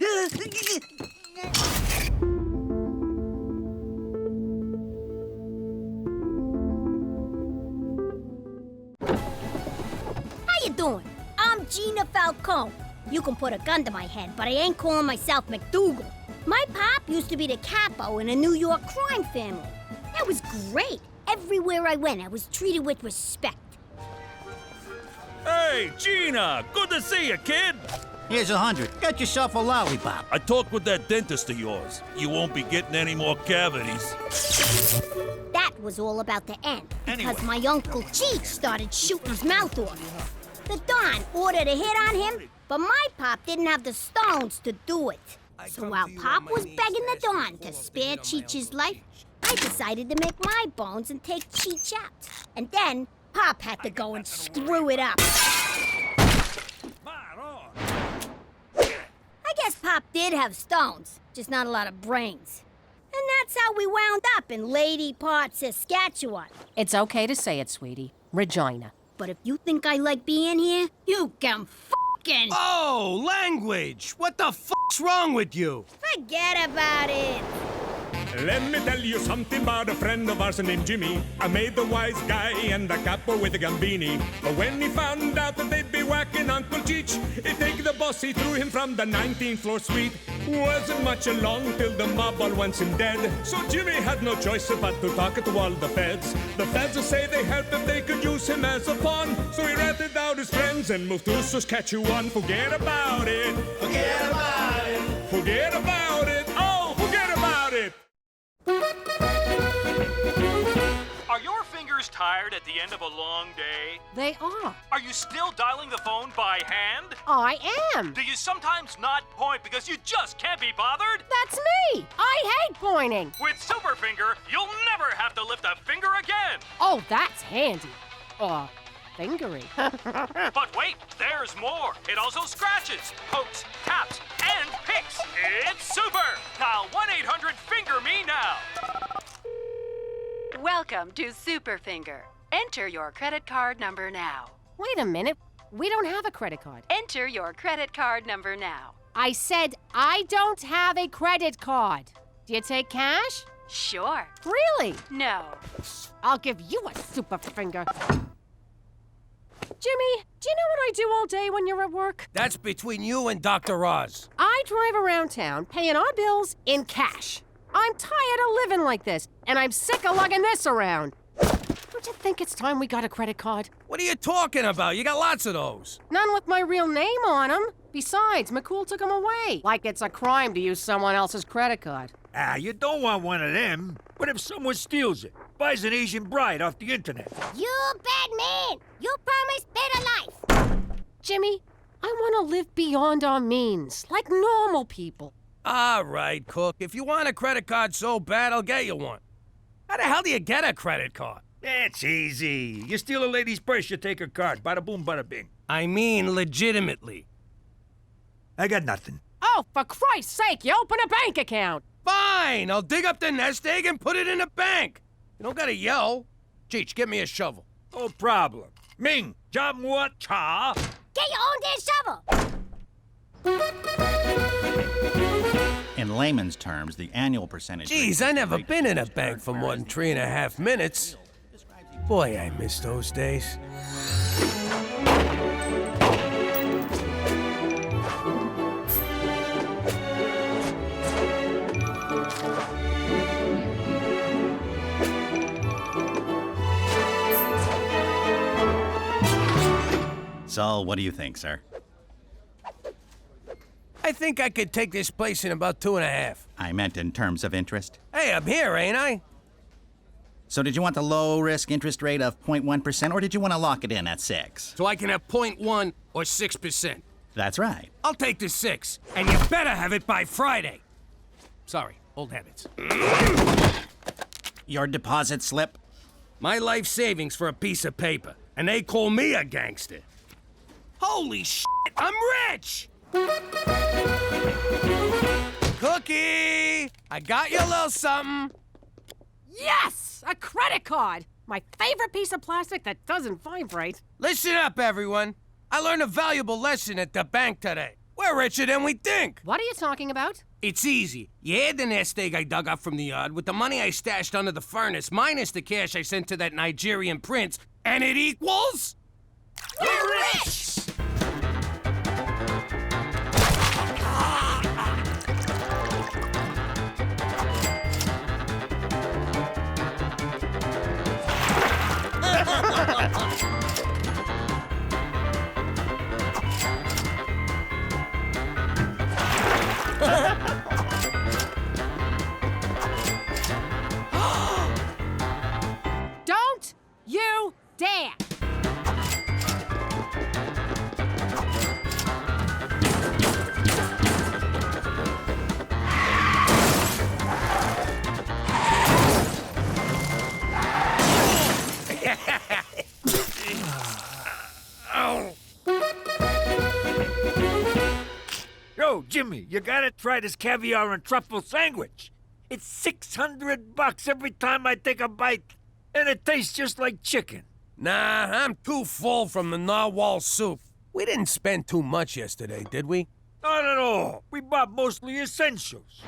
C: How you doing? I'm Gina Falcone. You can put a gun to my head, but I ain't calling myself McDougal. My pop used to be the capo in a New York crime family. That was great. Everywhere I went, I was treated with respect.
K: Hey, Gina! Good to see you, kid!
G: Here's 100. Get yourself a lollipop.
S: I talked with that dentist of yours. You won't be getting any more cavities.
C: That was all about to end, because my Uncle Cheech started shooting his mouth off. The Don ordered a hit on him, but my pop didn't have the stones to do it. So while Pop was begging the Don to spare Cheech's life, I decided to make my bones and take Cheech out. And then Pop had to go and screw it up. I guess Pop did have stones, just not a lot of brains. And that's how we wound up in Lady Part, Saskatchewan.
V: It's okay to say it, sweetie. Regina.
C: But if you think I like being here, you can f***ing...
A: Oh, language! What the f***'s wrong with you?
C: Forget about it.
F: Let me tell you something about a friend of ours named Jimmy. I made the wise guy and the capo with the gambini. But when he found out that they'd be whacking Uncle Cheech, he'd take the boss, he threw him from the 19th floor suite. Wasn't much along till the mob all wants him dead. So Jimmy had no choice but to talk to all the feds. The feds will say they helped if they could use him as a pawn. So he ratted out his friends and moved to Saskatchewan. Forget about it. Forget about it. Forget about it. Oh, forget about it.
T: Are your fingers tired at the end of a long day?
V: They are.
T: Are you still dialing the phone by hand?
V: I am.
T: Do you sometimes not point because you just can't be bothered?
V: That's me. I hate pointing.
T: With Superfinger, you'll never have to lift a finger again.
V: Oh, that's handy. Fingery.
T: But wait, there's more. It also scratches, pokes, taps, and picks. It's super. Dial 1-800-FINGER-ME now.
R: Welcome to Superfinger. Enter your credit card number now.
V: Wait a minute. We don't have a credit card.
R: Enter your credit card number now.
V: I said I don't have a credit card. Do you take cash?
R: Sure.
V: Really?
R: No.
V: I'll give you a super finger. Jimmy, do you know what I do all day when you're at work?
A: That's between you and Dr. Oz.
V: I drive around town paying our bills in cash. I'm tired of living like this, and I'm sick of lugging this around. Don't you think it's time we got a credit card?
A: What are you talking about? You got lots of those.
V: None with my real name on them. Besides, McCool took them away. Like it's a crime to use someone else's credit card.
E: Ah, you don't want one of them. What if someone steals it? Buys an Asian bride off the internet?
C: You bad man! You promised better life!
V: Jimmy, I want to live beyond our means, like normal people.
A: All right, Cook. If you want a credit card so bad, I'll get you one. How the hell do you get a credit card?
E: It's easy. You steal a lady's purse, you take her card. Bada boom, bada bing.
A: I mean legitimately.
E: I got nothing.
V: Oh, for Christ's sake, you open a bank account.
A: Fine, I'll dig up the nest egg and put it in the bank. You don't gotta yell. Cheech, get me a shovel.
E: No problem. Ming, jam what cha?
C: Get your own damn shovel!
G: In layman's terms, the annual percentage...
A: Geez, I never been in a bank for more than 3.5 minutes. Boy, I miss those days.
G: So, what do you think, sir?
A: I think I could take this place in about 2.5.
G: I meant in terms of interest.
A: Hey, I'm here, ain't I?
G: So did you want the low-risk interest rate of 0.1%, or did you want to lock it in at 6?
A: So I can have 0.1 or 6%.
G: That's right.
A: I'll take the 6, and you better have it by Friday. Sorry, old habits.
G: Your deposit slip?
A: My life savings for a piece of paper, and they call me a gangster. Holy shit, I'm rich! Cookie! I got you a little something.
V: Yes! A credit card! My favorite piece of plastic that doesn't vibrate.
A: Listen up, everyone. I learned a valuable lesson at the bank today. We're richer than we think.
V: What are you talking about?
A: It's easy. You add the nest egg I dug up from the yard with the money I stashed under the furnace minus the cash I sent to that Nigerian prince, and it equals...
C: We're rich!
V: Don't you dare!
E: Yo, Jimmy, you gotta try this caviar and truffle sandwich. It's $600 every time I take a bite, and it tastes just like chicken.
A: Nah, I'm too full from the narwhal soup. We didn't spend too much yesterday, did we?
E: Not at all. We bought mostly essentials.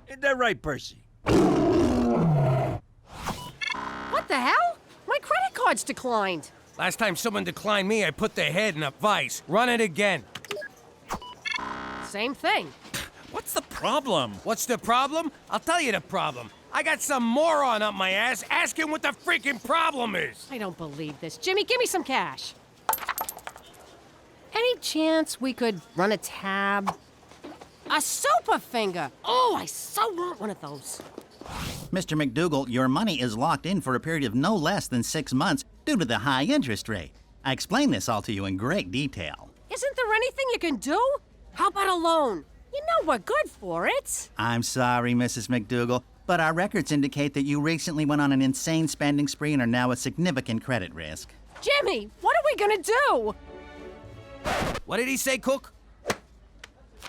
E: Ain't that right, Percy?
V: What the hell? My credit card's declined.
A: Last time someone declined me, I put their head in a vice. Run it again.
V: Same thing.
S: What's the problem?
A: What's the problem? I'll tell you the problem. I got some moron up my ass asking what the freaking problem is.
V: I don't believe this. Jimmy, give me some cash. Any chance we could run a tab? A super finger! Oh, I so want one of those.
G: Mr. McDougal, your money is locked in for a period of no less than 6 months due to the high interest rate. I explained this all to you in great detail.
V: Isn't there anything you can do? How about a loan? You know we're good for it.
G: I'm sorry, Mrs. McDougal, but our records indicate that you recently went on an insane spending spree and are now a significant credit risk.
V: Jimmy, what are we gonna do?
A: What did he say, Cook?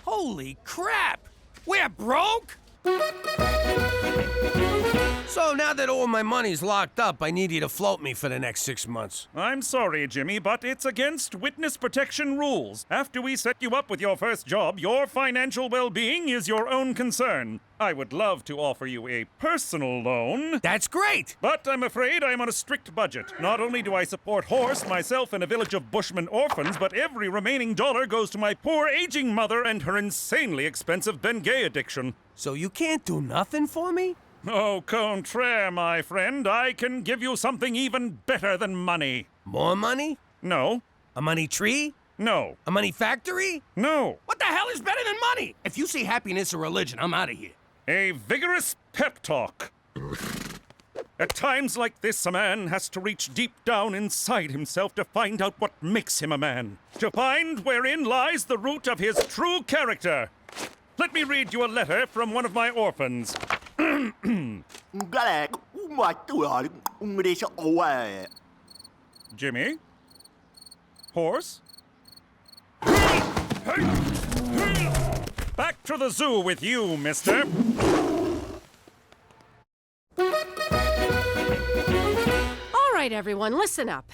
A: Holy crap! We're broke? So now that all my money's locked up, I need you to float me for the next 6 months.
K: I'm sorry, Jimmy, but it's against witness protection rules. After we set you up with your first job, your financial well-being is your own concern. I would love to offer you a personal loan.
A: That's great!
K: But I'm afraid I'm on a strict budget. Not only do I support Horse, myself, and a village of Bushmen orphans, but every remaining dollar goes to my poor aging mother and her insanely expensive Bengay addiction.
A: So you can't do nothing for me?
K: Au contraire, my friend. I can give you something even better than money.
A: More money?
K: No.
A: A money tree?
K: No.
A: A money factory?
K: No.
A: What the hell is better than money? If you see happiness or religion, I'm out of here.
K: A vigorous pep talk. At times like this, a man has to reach deep down inside himself to find out what makes him a man. To find wherein lies the root of his true character. Let me read you a letter from one of my orphans. Jimmy? Horse? Back to the zoo with you, mister.
V: All right, everyone, listen up.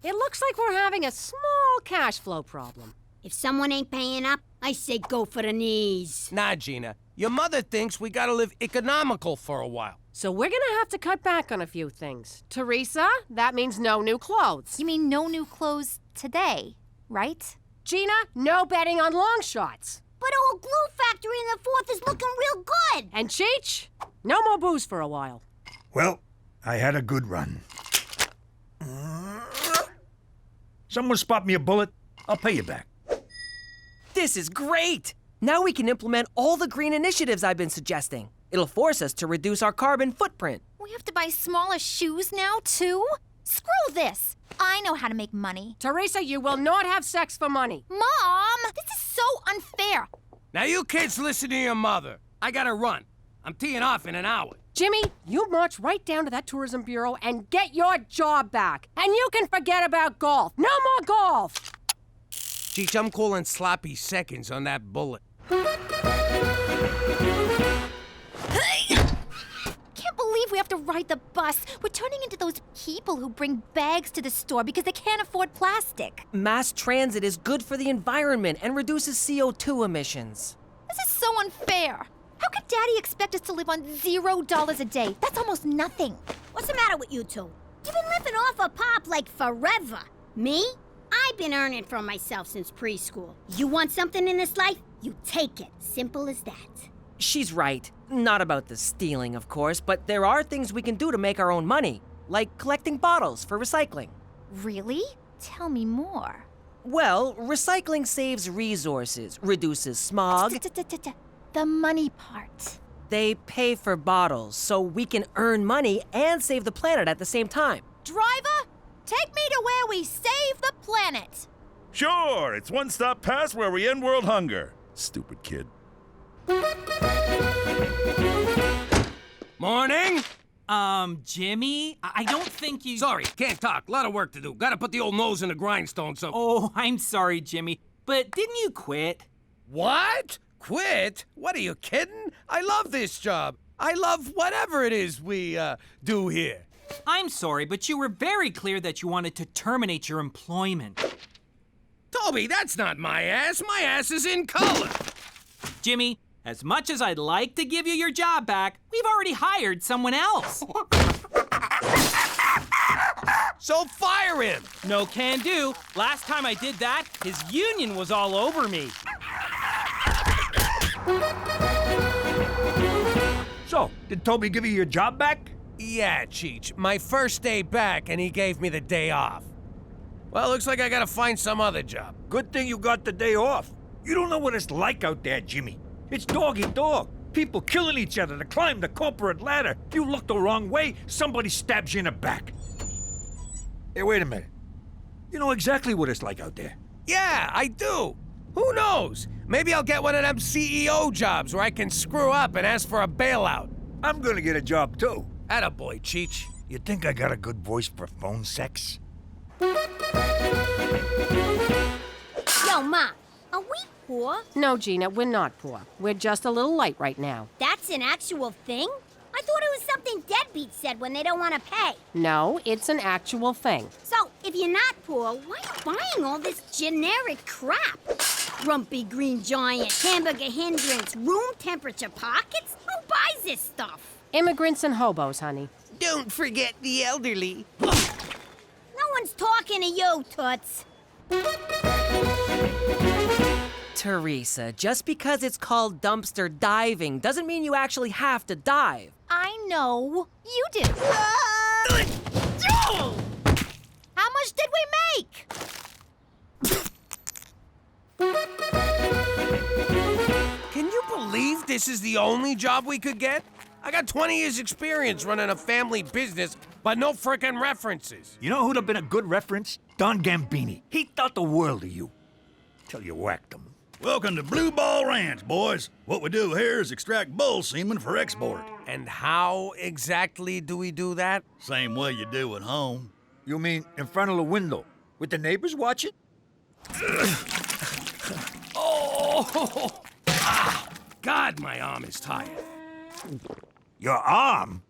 V: It looks like we're having a small cash flow problem.
C: If someone ain't paying up, I say go for the knees.
A: Nah, Gina. Your mother thinks we gotta live economical for a while.
V: So we're gonna have to cut back on a few things. Teresa, that means no new clothes.
I: You mean no new clothes today, right?
V: Gina, no betting on long shots.
C: But old glue factory in the 4th is looking real good.
V: And Cheech, no more booze for a while.
E: Well, I had a good run. Someone spot me a bullet, I'll pay you back.
H: This is great! Now we can implement all the green initiatives I've been suggesting. It'll force us to reduce our carbon footprint.
I: We have to buy smaller shoes now, too? Screw this! I know how to make money.
V: Teresa, you will not have sex for money.
I: Mom! This is so unfair!
A: Now you kids listen to your mother. I gotta run. I'm teeing off in an hour.
V: Jimmy, you march right down to that tourism bureau and get your job back. And you can forget about golf. No more golf!
A: Cheech, I'm calling sloppy seconds on that bullet.
I: Can't believe we have to ride the bus. We're turning into those people who bring bags to the store because they can't afford plastic.
H: Mass transit is good for the environment and reduces CO2 emissions.
I: This is so unfair. How could Daddy expect us to live on $0 a day? That's almost nothing.
C: What's the matter with you two? You've been living off of Pop like forever. Me? I've been earning for myself since preschool. You want something in this life? You take it. Simple as that.
H: She's right. Not about the stealing, of course, but there are things we can do to make our own money, like collecting bottles for recycling.
I: Really? Tell me more.
H: Well, recycling saves resources, reduces smog.
I: The money part.
H: They pay for bottles, so we can earn money and save the planet at the same time.
I: Driver, take me to where we save the planet.
S: Sure, it's one stop past where we end world hunger. Stupid kid.
A: Morning!
B: Jimmy, I don't think you...
A: Sorry, can't talk. Lot of work to do. Gotta put the old nose in the grindstone, so...
B: Oh, I'm sorry, Jimmy, but didn't you quit?
A: What? Quit? What, are you kidding? I love this job. I love whatever it is we, do here.
B: I'm sorry, but you were very clear that you wanted to terminate your employment.
A: Toby, that's not my ass. My ass is in color.
B: Jimmy, as much as I'd like to give you your job back, we've already hired someone else.
A: So fire him!
B: No can do. Last time I did that, his union was all over me.
E: So, did Toby give you your job back?
A: Yeah, Cheech. My first day back, and he gave me the day off. Well, looks like I gotta find some other job.
E: Good thing you got the day off. You don't know what it's like out there, Jimmy. It's dog-eat-dog. People killing each other to climb the corporate ladder. You look the wrong way, somebody stabs you in the back. Hey, wait a minute. You know exactly what it's like out there.
A: Yeah, I do. Who knows? Maybe I'll get one of them CEO jobs where I can screw up and ask for a bailout.
E: I'm gonna get a job, too.
A: Attaboy, Cheech.
E: You think I got a good voice for phone sex?
C: Yo, Ma, are we poor?
V: No, Gina, we're not poor. We're just a little light right now.
C: That's an actual thing? I thought it was something deadbeats said when they don't want to pay.
V: No, it's an actual thing.
C: So, if you're not poor, why are you buying all this generic crap? Grumpy green giant, hamburger hindrance, room temperature pockets? Who buys this stuff?
V: Immigrants and hobos, honey.
J: Don't forget the elderly.
C: No one's talking to you, Toots.
H: Teresa, just because it's called dumpster diving doesn't mean you actually have to dive.
I: I know. You do. How much did we make?
A: Can you believe this is the only job we could get? I got 20 years experience running a family business, but no frickin' references.
E: You know who'd have been a good reference? Don Gambini. He thought the world of you. Till you whacked him.
O: Welcome to Blue Ball Ranch, boys. What we do here is extract bull semen for export.
A: And how exactly do we do that?
O: Same way you do at home.
E: You mean in front of the window, with the neighbors watching?
A: Oh! Ah, God, my arm is tired.
E: Your arm?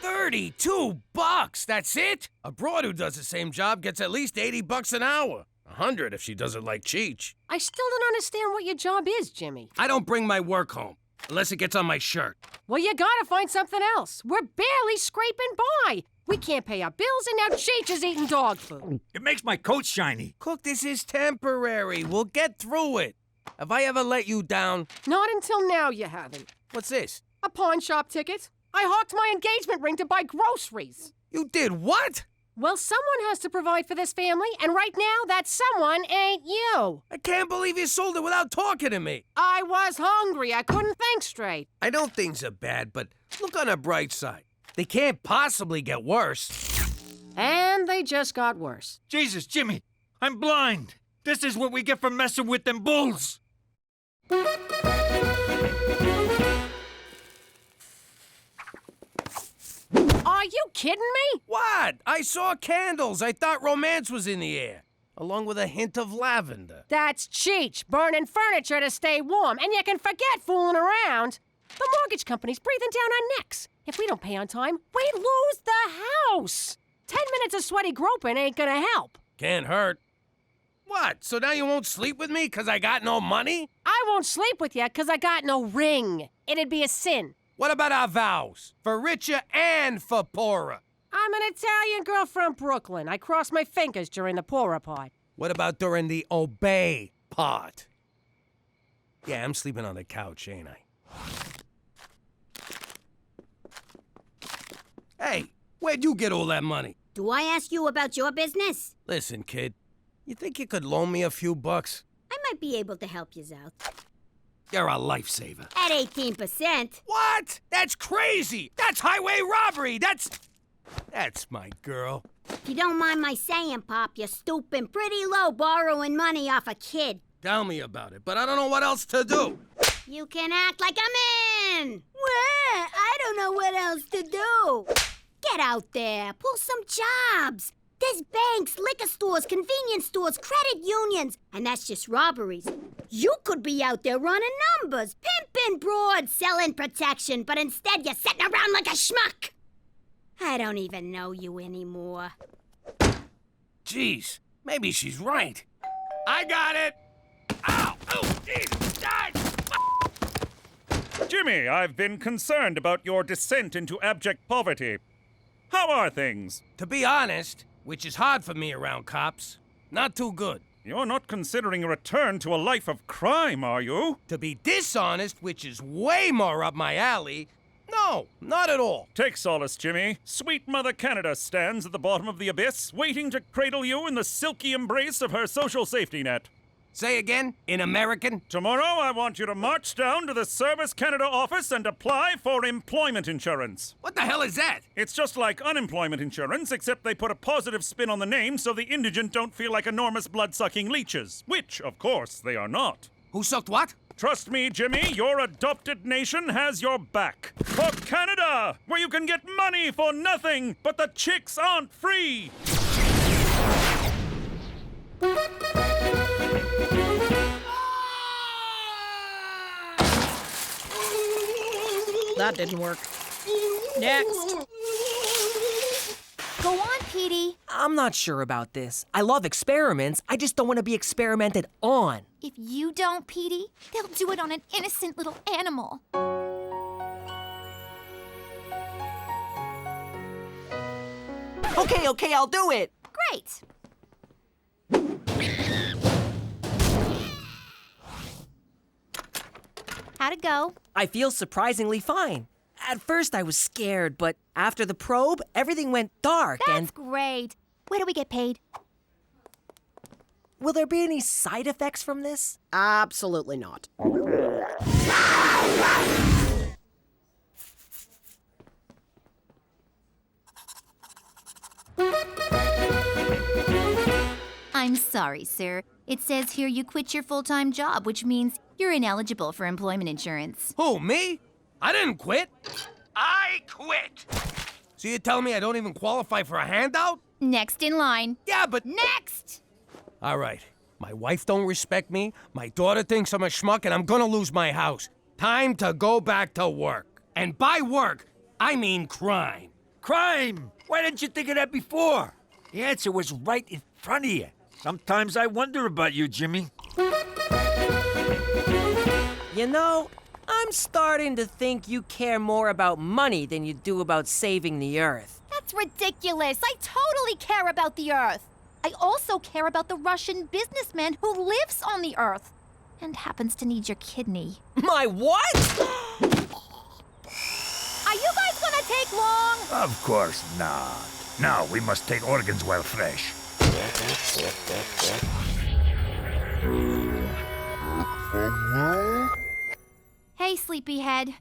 A: 32 bucks, that's it? A broad who does the same job gets at least 80 bucks an hour. 100 if she does it like Cheech.
V: I still don't understand what your job is, Jimmy.
A: I don't bring my work home, unless it gets on my shirt.
V: Well, you gotta find something else. We're barely scraping by. We can't pay our bills, and now Cheech is eating dog food.
E: It makes my coat shiny.
A: Cook, this is temporary. We'll get through it. Have I ever let you down?
V: Not until now you haven't.
A: What's this?
V: A pawn shop ticket. I hawked my engagement ring to buy groceries.
A: You did what?
V: Well, someone has to provide for this family, and right now, that someone ain't you.
A: I can't believe you sold it without talking to me.
V: I was hungry. I couldn't think straight.
A: I know things are bad, but look on the bright side. They can't possibly get worse.
V: And they just got worse.
E: Jesus, Jimmy, I'm blind. This is what we get for messing with them bulls.
V: Are you kidding me?
A: What? I saw candles. I thought romance was in the air, along with a hint of lavender.
V: That's Cheech, burning furniture to stay warm, and you can forget fooling around. The mortgage company's breathing down our necks. If we don't pay on time, we lose the house. 10 minutes of sweaty groping ain't gonna help.
A: Can't hurt. What? So now you won't sleep with me because I got no money?
V: I won't sleep with you because I got no ring. It'd be a sin.
A: What about our vows? For richer and for poorer?
V: I'm an Italian girl from Brooklyn. I cross my fingers during the poorer part.
A: What about during the obey part? Yeah, I'm sleeping on the couch, ain't I? Hey, where'd you get all that money?
C: Do I ask you about your business?
A: Listen, kid, you think you could loan me a few bucks?
C: I might be able to help you out.
A: You're a lifesaver.
C: At 18%.
A: What? That's crazy! That's highway robbery! That's my girl.
C: If you don't mind my saying, Pop, you're stooping pretty low borrowing money off a kid.
A: Tell me about it, but I don't know what else to do.
C: You can act like I'm in. What? I don't know what else to do. Get out there. Pull some jobs. There's banks, liquor stores, convenience stores, credit unions, and that's just robberies. You could be out there running numbers, pimping broad, selling protection, but instead you're sitting around like a schmuck. I don't even know you anymore.
A: Jeez, maybe she's right. I got it! Ow! Oh, Jesus!
K: Jimmy, I've been concerned about your descent into abject poverty. How are things?
A: To be honest, which is hard for me around cops, not too good.
K: You're not considering a return to a life of crime, are you?
A: To be dishonest, which is way more up my alley, no, not at all.
K: Take solace, Jimmy. Sweet Mother Canada stands at the bottom of the abyss, waiting to cradle you in the silky embrace of her social safety net.
A: Say again, in American?
K: Tomorrow, I want you to march down to the Service Canada office and apply for employment insurance.
A: What the hell is that?
K: It's just like unemployment insurance, except they put a positive spin on the name so the indigent don't feel like enormous blood-sucking leeches, which, of course, they are not.
A: Who sucked what?
K: Trust me, Jimmy, your adopted nation has your back. For Canada, where you can get money for nothing, but the chicks aren't free.
D: that didn't work. Next.
I: Go on, Petey.
H: I'm not sure about this. I love experiments. I just don't want to be experimented on.
I: If you don't, Petey, they'll do it on an innocent little animal.
H: Okay, I'll do it.
I: Great. How'd it go?
H: I feel surprisingly fine. At first, I was scared, but after the probe, everything went dark.
I: That's great. Where do we get paid?
H: Will there be any side effects from this?
D: Absolutely not.
I: I'm sorry, sir. It says here you quit your full-time job, which means you're ineligible for employment insurance.
A: Who, me? I didn't quit.
N: I quit!
A: So you're telling me I don't even qualify for a handout?
I: Next in line.
A: Yeah, but...
I: Next!
A: All right. My wife don't respect me, my daughter thinks I'm a schmuck, and I'm gonna lose my house. Time to go back to work. And by work, I mean crime.
E: Crime! Why didn't you think of that before? The answer was right in front of you. Sometimes I wonder about you, Jimmy.
H: You know, I'm starting to think you care more about money than you do about saving the Earth.
I: That's ridiculous. I totally care about the Earth. I also care about the Russian businessman who lives on the Earth and happens to need your kidney.
H: My what?
I: Are you guys gonna take long?
E: Of course not. Now we must take organs while fresh.
I: Hey, sleepyhead.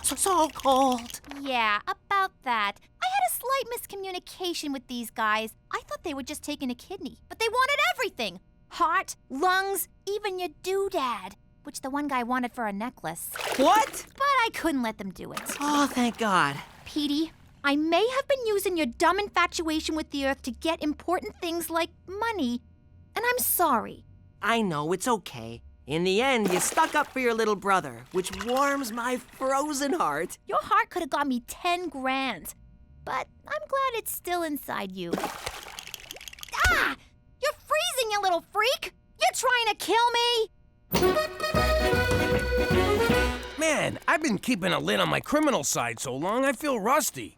H: So cold.
I: Yeah, about that. I had a slight miscommunication with these guys. I thought they were just taking a kidney, but they wanted everything. Heart, lungs, even your doodad, which the one guy wanted for a necklace.
H: What?
I: But I couldn't let them do it.
H: Oh, thank God.
I: Petey, I may have been using your dumb infatuation with the Earth to get important things like money, and I'm sorry.
H: I know, it's okay. In the end, you stuck up for your little brother, which warms my frozen heart.
I: Your heart could have got me 10 grand, but I'm glad it's still inside you. Ah! You're freezing, you little freak! You're trying to kill me?
A: Man, I've been keeping a lid on my criminal side so long, I feel rusty.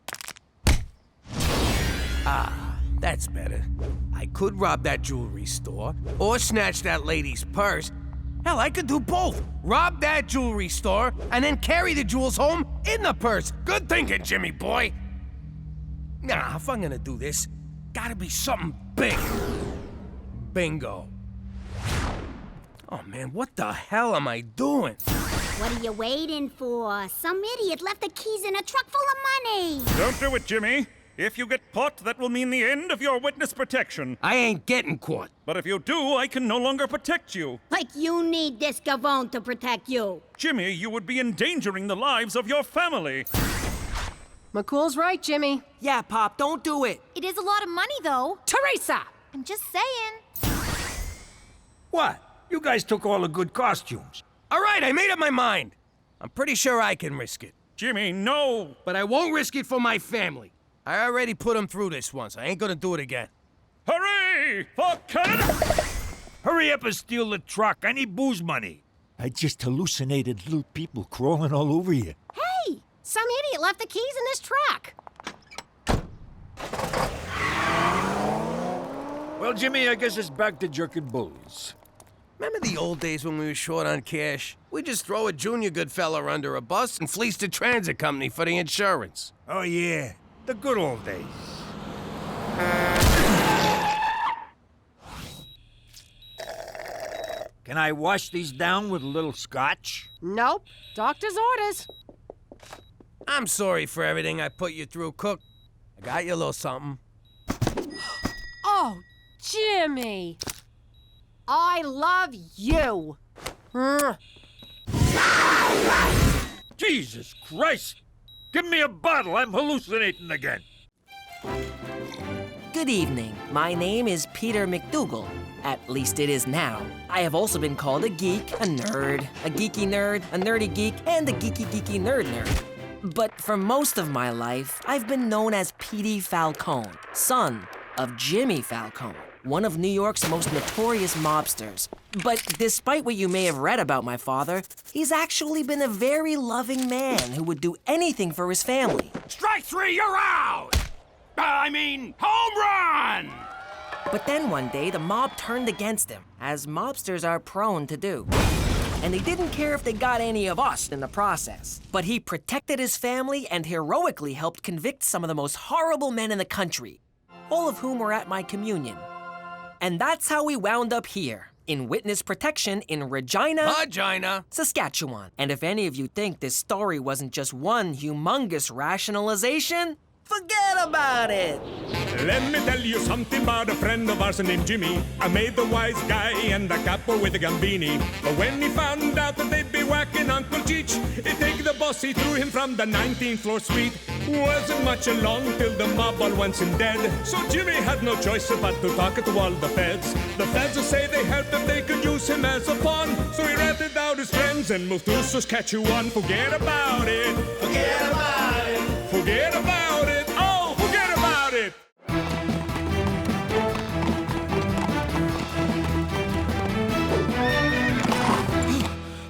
A: Ah, that's better. I could rob that jewelry store, or snatch that lady's purse. Hell, I could do both. Rob that jewelry store, and then carry the jewels home in the purse. Good thinking, Jimmy boy. Nah, if I'm gonna do this, gotta be something big. Bingo. Oh man, what the hell am I doing?
C: What are you waiting for? Some idiot left the keys in a truck full of money.
K: Don't do it, Jimmy. If you get caught, that will mean the end of your witness protection.
A: I ain't getting caught.
K: But if you do, I can no longer protect you.
C: Like you need this gavone to protect you.
K: Jimmy, you would be endangering the lives of your family.
V: McCool's right, Jimmy.
H: Yeah, Pop, don't do it.
I: It is a lot of money, though.
V: Teresa!
I: I'm just saying.
E: What? You guys took all the good costumes.
A: All right, I made up my mind. I'm pretty sure I can risk it.
K: Jimmy, no.
A: But I won't risk it for my family. I already put them through this once. I ain't gonna do it again.
K: Hooray for Canada!
E: Hurry up and steal the truck. I need booze money. I just hallucinated little people crawling all over you.
V: Hey! Some idiot left the keys in this truck.
E: Well, Jimmy, I guess it's back to jerking bulls.
A: Remember the old days when we were short on cash? We'd just throw a junior good fella under a bus and fleece the transit company for the insurance.
E: Oh, yeah. The good old days. Can I wash these down with a little scotch?
V: Nope. Doctor's orders.
A: I'm sorry for everything I put you through, Cook. I got you a little something.
V: Oh, Jimmy. I love you.
E: Jesus Christ! Give me a bottle. I'm hallucinating again.
H: Good evening. My name is Peter McDougal. At least it is now. I have also been called a geek, a nerd, a geeky nerd, a nerdy geek, and a geeky nerd. But for most of my life, I've been known as Petey Falcone, son of Jimmy Falcone, one of New York's most notorious mobsters. But despite what you may have read about my father, he's actually been a very loving man who would do anything for his family.
N: Strike three, you're out! Home run!
H: But then one day, the mob turned against him, as mobsters are prone to do. And they didn't care if they got any of us in the process. But he protected his family and heroically helped convict some of the most horrible men in the country, all of whom were at my communion. And that's how we wound up here, in witness protection in Regina, Saskatchewan. And if any of you think this story wasn't just one humongous rationalization, forget about it!
F: Let me tell you something about a friend of ours named Jimmy. I made the wise guy and the capo with the gambini. But when he found out that they'd be whacking Uncle Cheech, he'd take the boss, he threw him from the 19th floor suite. Wasn't much along till the mob all went in dead. So Jimmy had no choice but to talk to all the feds. The feds will say they helped if they could use him as a pawn. So he ratted out his friends and moved to Saskatchewan. Forget about it. Forget about it. Forget about it. Oh, forget about it.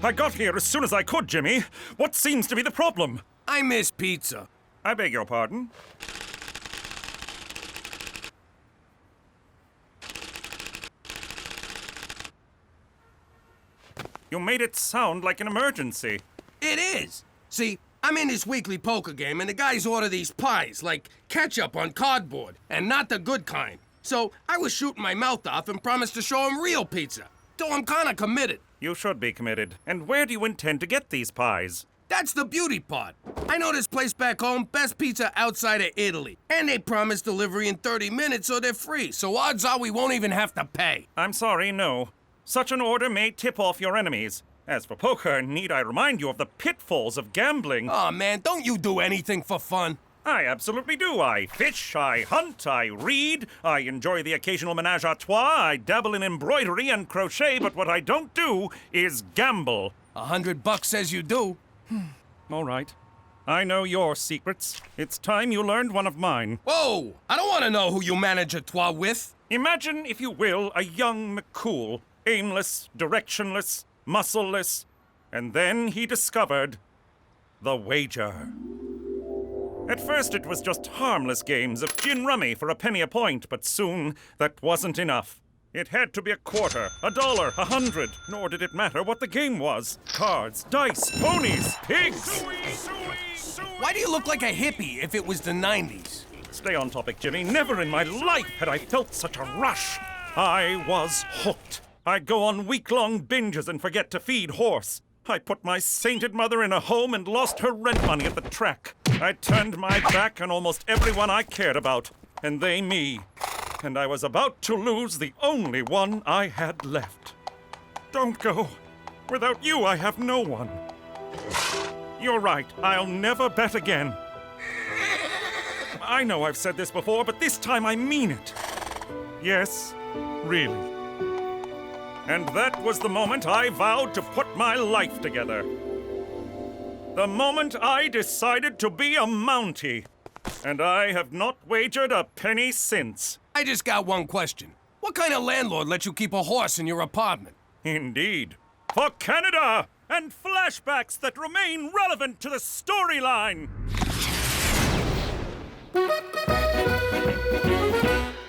K: I got here as soon as I could, Jimmy. What seems to be the problem?
A: I miss pizza.
K: I beg your pardon? You made it sound like an emergency.
A: It is. See, I'm in this weekly poker game, and the guys order these pies, like ketchup on cardboard, and not the good kind. So I was shooting my mouth off and promised to show them real pizza. So I'm kinda committed.
K: You should be committed. And where do you intend to get these pies?
A: That's the beauty part. I know this place back home, best pizza outside of Italy. And they promise delivery in 30 minutes, so they're free. So odds are we won't even have to pay.
K: I'm sorry, no. Such an order may tip off your enemies. As for poker, need I remind you of the pitfalls of gambling?
A: Aw, man, don't you do anything for fun?
K: I absolutely do. I fish, I hunt, I read, I enjoy the occasional menage a trois, I dabble in embroidery and crochet, but what I don't do is gamble.
A: $100 says you do.
K: All right. I know your secrets. It's time you learned one of mine.
A: Whoa! I don't want to know who you manage a trois with.
K: Imagine, if you will, a young McCool, aimless, directionless, muscleless, and then he discovered the wager. At first it was just harmless games of gin rummy for a penny a point, but soon that wasn't enough. It had to be a quarter, $1, $100, nor did it matter what the game was. Cards, dice, ponies, pigs!
A: Why do you look like a hippie if it was the 90s?
K: Stay on topic, Jimmy. Never in my life had I felt such a rush. I was hooked. I'd go on week-long binges and forget to feed horse. I put my sainted mother in a home and lost her rent money at the track. I turned my back on almost everyone I cared about, and they me. And I was about to lose the only one I had left. Don't go. Without you, I have no one. You're right. I'll never bet again. I know I've said this before, but this time I mean it. Yes, really. And that was the moment I vowed to put my life together. The moment I decided to be a Mountie. And I have not wagered a penny since.
A: I just got one question. What kind of landlord lets you keep a horse in your apartment?
K: Indeed. For Canada! And flashbacks that remain relevant to the storyline!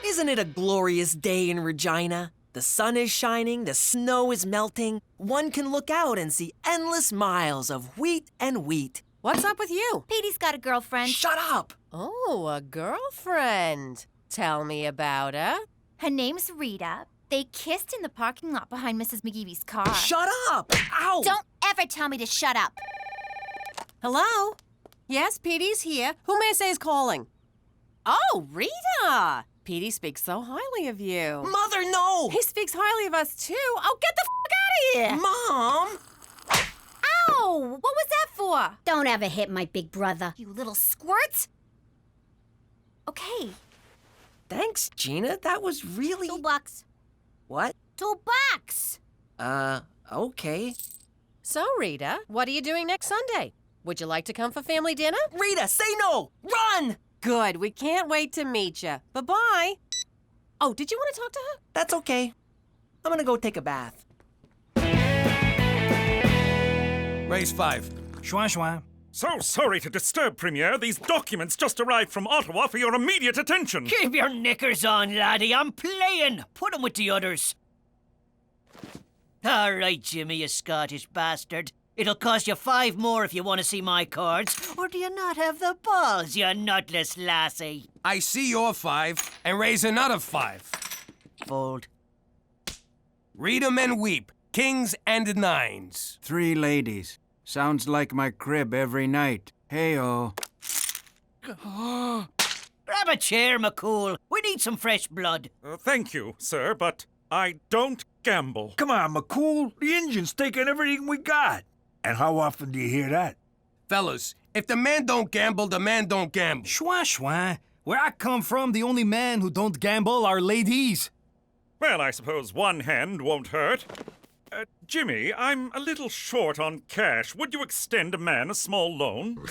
H: Isn't it a glorious day in Regina? The sun is shining, the snow is melting. One can look out and see endless miles of wheat and wheat.
V: What's up with you?
I: Petey's got a girlfriend.
H: Shut up!
V: Oh, a girlfriend. Tell me about her.
I: Her name's Rita. They kissed in the parking lot behind Mrs. McGeevy's car.
H: Shut up! Ow!
I: Don't ever tell me to shut up.
V: Hello? Yes, Petey's here. Who may I say is calling? Oh, Rita! Petey speaks so highly of you.
H: Mother, no!
V: He speaks highly of us, too. Oh, get the f*** out of here!
H: Mom!
I: Ow! What was that for?
C: Don't ever hit my big brother.
I: You little squirt. Okay.
H: Thanks, Gina. That was really...
C: $2.
H: What?
C: $2.
H: Okay.
V: So, Rita, what are you doing next Sunday? Would you like to come for family dinner?
H: Rita, say no! Run!
V: Good, we can't wait to meet you. Bye-bye. Oh, did you want to talk to her?
H: That's okay. I'm gonna go take a bath.
A: Raise 5.
K: Schwa schwa. So sorry to disturb, Premier. These documents just arrived from Ottawa for your immediate attention.
L: Keep your knickers on, laddie. I'm playing. Put 'em with the others. All right, Jimmy, you Scottish bastard. It'll cost you 5 more if you want to see my cards. Or do you not have the balls, you nutless lassie?
A: I see your 5 and raise another 5.
L: Fold.
A: Read 'em and weep. Kings and 9s.
Q: 3 ladies. Sounds like my crib every night. Hey-oh.
L: Grab a chair, McCool. We need some fresh blood.
K: Thank you, sir, but I don't gamble.
E: Come on, McCool. The engine's taking everything we got. And how often do you hear that?
A: Fellas, if the man don't gamble, the man don't gamble.
W: Schwa schwa. Where I come from, the only men who don't gamble are ladies.
K: Well, I suppose one hand won't hurt. Jimmy, I'm a little short on cash. Would you extend a man a small loan?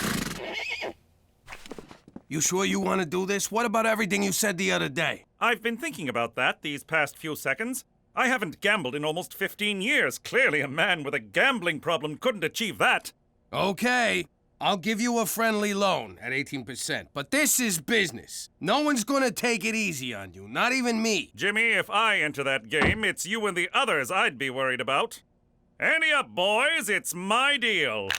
A: You sure you want to do this? What about everything you said the other day?
K: I've been thinking about that these past few seconds. I haven't gambled in almost 15 years. Clearly a man with a gambling problem couldn't achieve that.
A: Okay, I'll give you a friendly loan at 18%, but this is business. No one's gonna take it easy on you, not even me.
K: Jimmy, if I enter that game, it's you and the others I'd be worried about. Ante up, boys, it's my deal.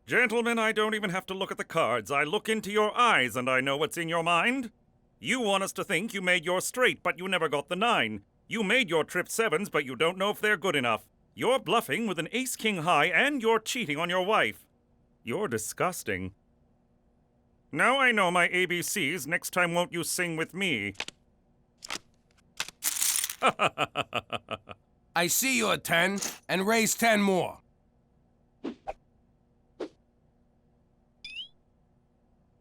K: Gentlemen, I don't even have to look at the cards. I look into your eyes and I know what's in your mind. You want us to think you made your straight, but you never got the 9. You made your trip 7s, but you don't know if they're good enough. You're bluffing with an ace-king high, and you're cheating on your wife. You're disgusting. Now I know my ABCs. Next time won't you sing with me?
A: I see your 10, and raise 10 more.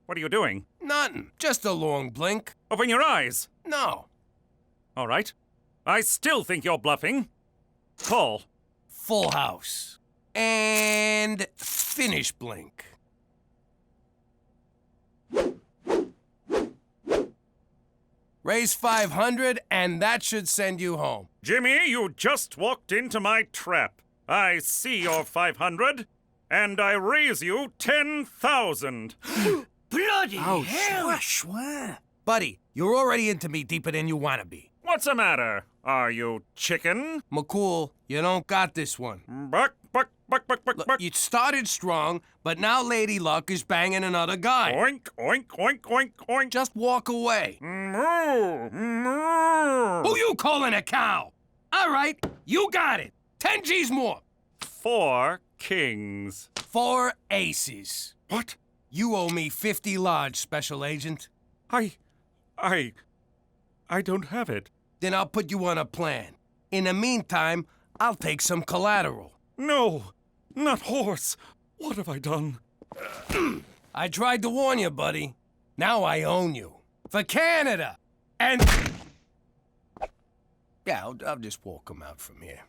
K: What are you doing?
A: Nothing. Just a long blink.
K: Open your eyes.
A: No.
K: All right. I still think you're bluffing. Call.
A: Full house. And finish blink. Raise 500, and that should send you home.
K: Jimmy, you just walked into my trap. I see your 500, and I raise you 10,000.
L: Bloody hell!
A: Schwa, schwa. Buddy, you're already into me deeper than you want to be.
K: What's the matter? Are you chicken?
A: McCool, you don't got this one.
K: Buck, buck, buck, buck, buck,
A: Look,
K: buck.
A: you started strong, but now Lady Luck is banging another guy.
K: Oink, oink, oink, oink, oink.
A: Just walk away.
K: Moo, moo.
A: Who you calling a cow? All right, you got it. 10 G's more.
K: 4 kings.
A: 4 aces.
K: What?
A: You owe me 50 large, Special Agent.
K: I don't have it.
A: Then I'll put you on a plan. In the meantime, I'll take some collateral.
K: No, not horse. What have I done?
A: I tried to warn you, buddy. Now I own you. For Canada! And... Yeah, I'll just walk him out from here.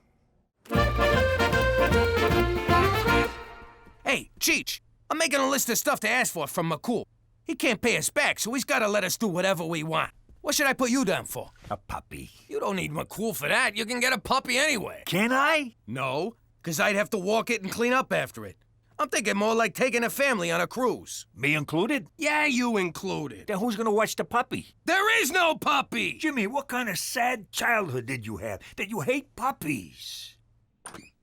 A: Hey, Cheech, I'm making a list of stuff to ask for from McCool. He can't pay us back, so he's gotta let us do whatever we want. What should I put you down for?
E: A puppy.
A: You don't need McCool for that. You can get a puppy anyway.
E: Can I?
A: No, because I'd have to walk it and clean up after it. I'm thinking more like taking a family on a cruise.
E: Me included?
A: Yeah, you included.
E: Then who's gonna watch the puppy?
A: There is no puppy!
E: Jimmy, what kind of sad childhood did you have that you hate puppies?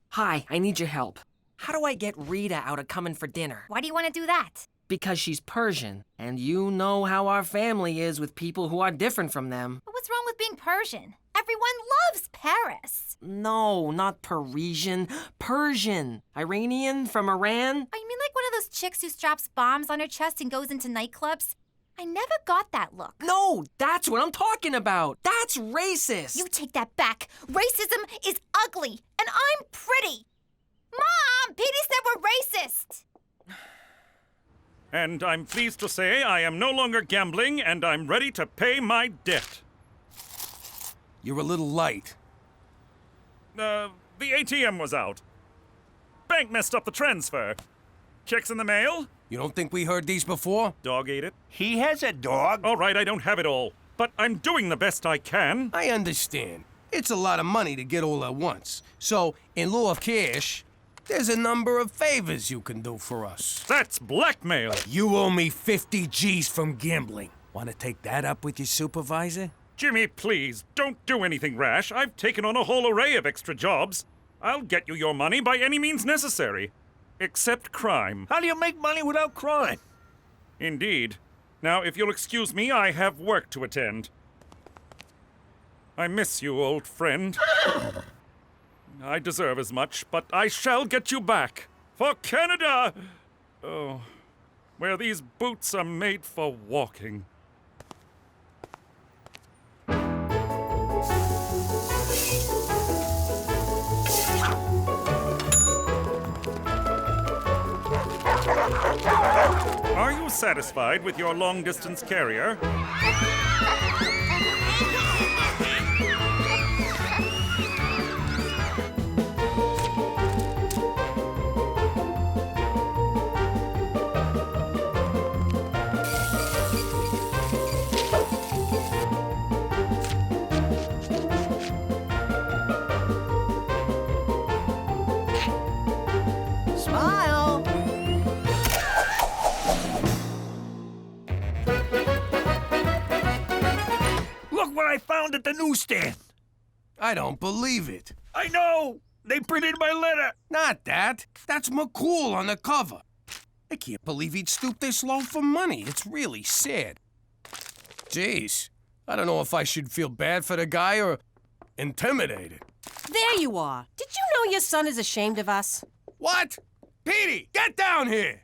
H: Hi, I need your help. How do I get Rita out of coming for dinner?
I: Why do you want to do that?
H: Because she's Persian, and you know how our family is with people who are different from them.
I: But what's wrong with being Persian? Everyone loves Paris.
H: No, not Parisian. Persian. Iranian from Iran.
I: Oh, you mean like one of those chicks who straps bombs on her chest and goes into nightclubs? I never got that look.
H: No, that's what I'm talking about. That's racist.
I: You take that back. Racism is ugly, and I'm pretty. Mom, Petey said we're racist.
K: And I'm pleased to say I am no longer gambling and I'm ready to pay my debt.
A: You're a little light.
K: The ATM was out. Bank messed up the transfer. Checks in the mail?
A: You don't think we heard these before?
K: Dog ate it.
E: He has a dog.
K: All right, I don't have it all. But I'm doing the best I can.
A: I understand. It's a lot of money to get all at once. So, in lieu of cash, there's a number of favors you can do for us.
K: That's blackmail.
A: You owe me 50 G's from gambling. Want to take that up with your supervisor?
K: Jimmy, please, don't do anything rash. I've taken on a whole array of extra jobs. I'll get you your money by any means necessary. Except crime.
E: How do you make money without crime?
K: Indeed. Now, if you'll excuse me, I have work to attend. I miss you, old friend. I deserve as much, but I shall get you back. For Canada! Oh, where these boots are made for walking. Are you satisfied with your long-distance carrier?
L: Smile!
E: Look what I found at the newsstand.
A: I don't believe it.
E: I know. They printed my letter.
A: Not that. That's McCool on the cover. I can't believe he'd stoop this low for money. It's really sad. Jeez, I don't know if I should feel bad for the guy or intimidated.
V: There you are. Did you know your son is ashamed of us?
A: What? Petey, get down here!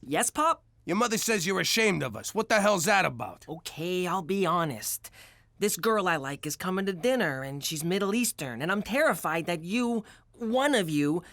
H: Yes, Pop?
A: Your mother says you're ashamed of us. What the hell's that about?
H: Okay, I'll be honest. This girl I like is coming to dinner, and she's Middle Eastern, and I'm terrified that you, one of you,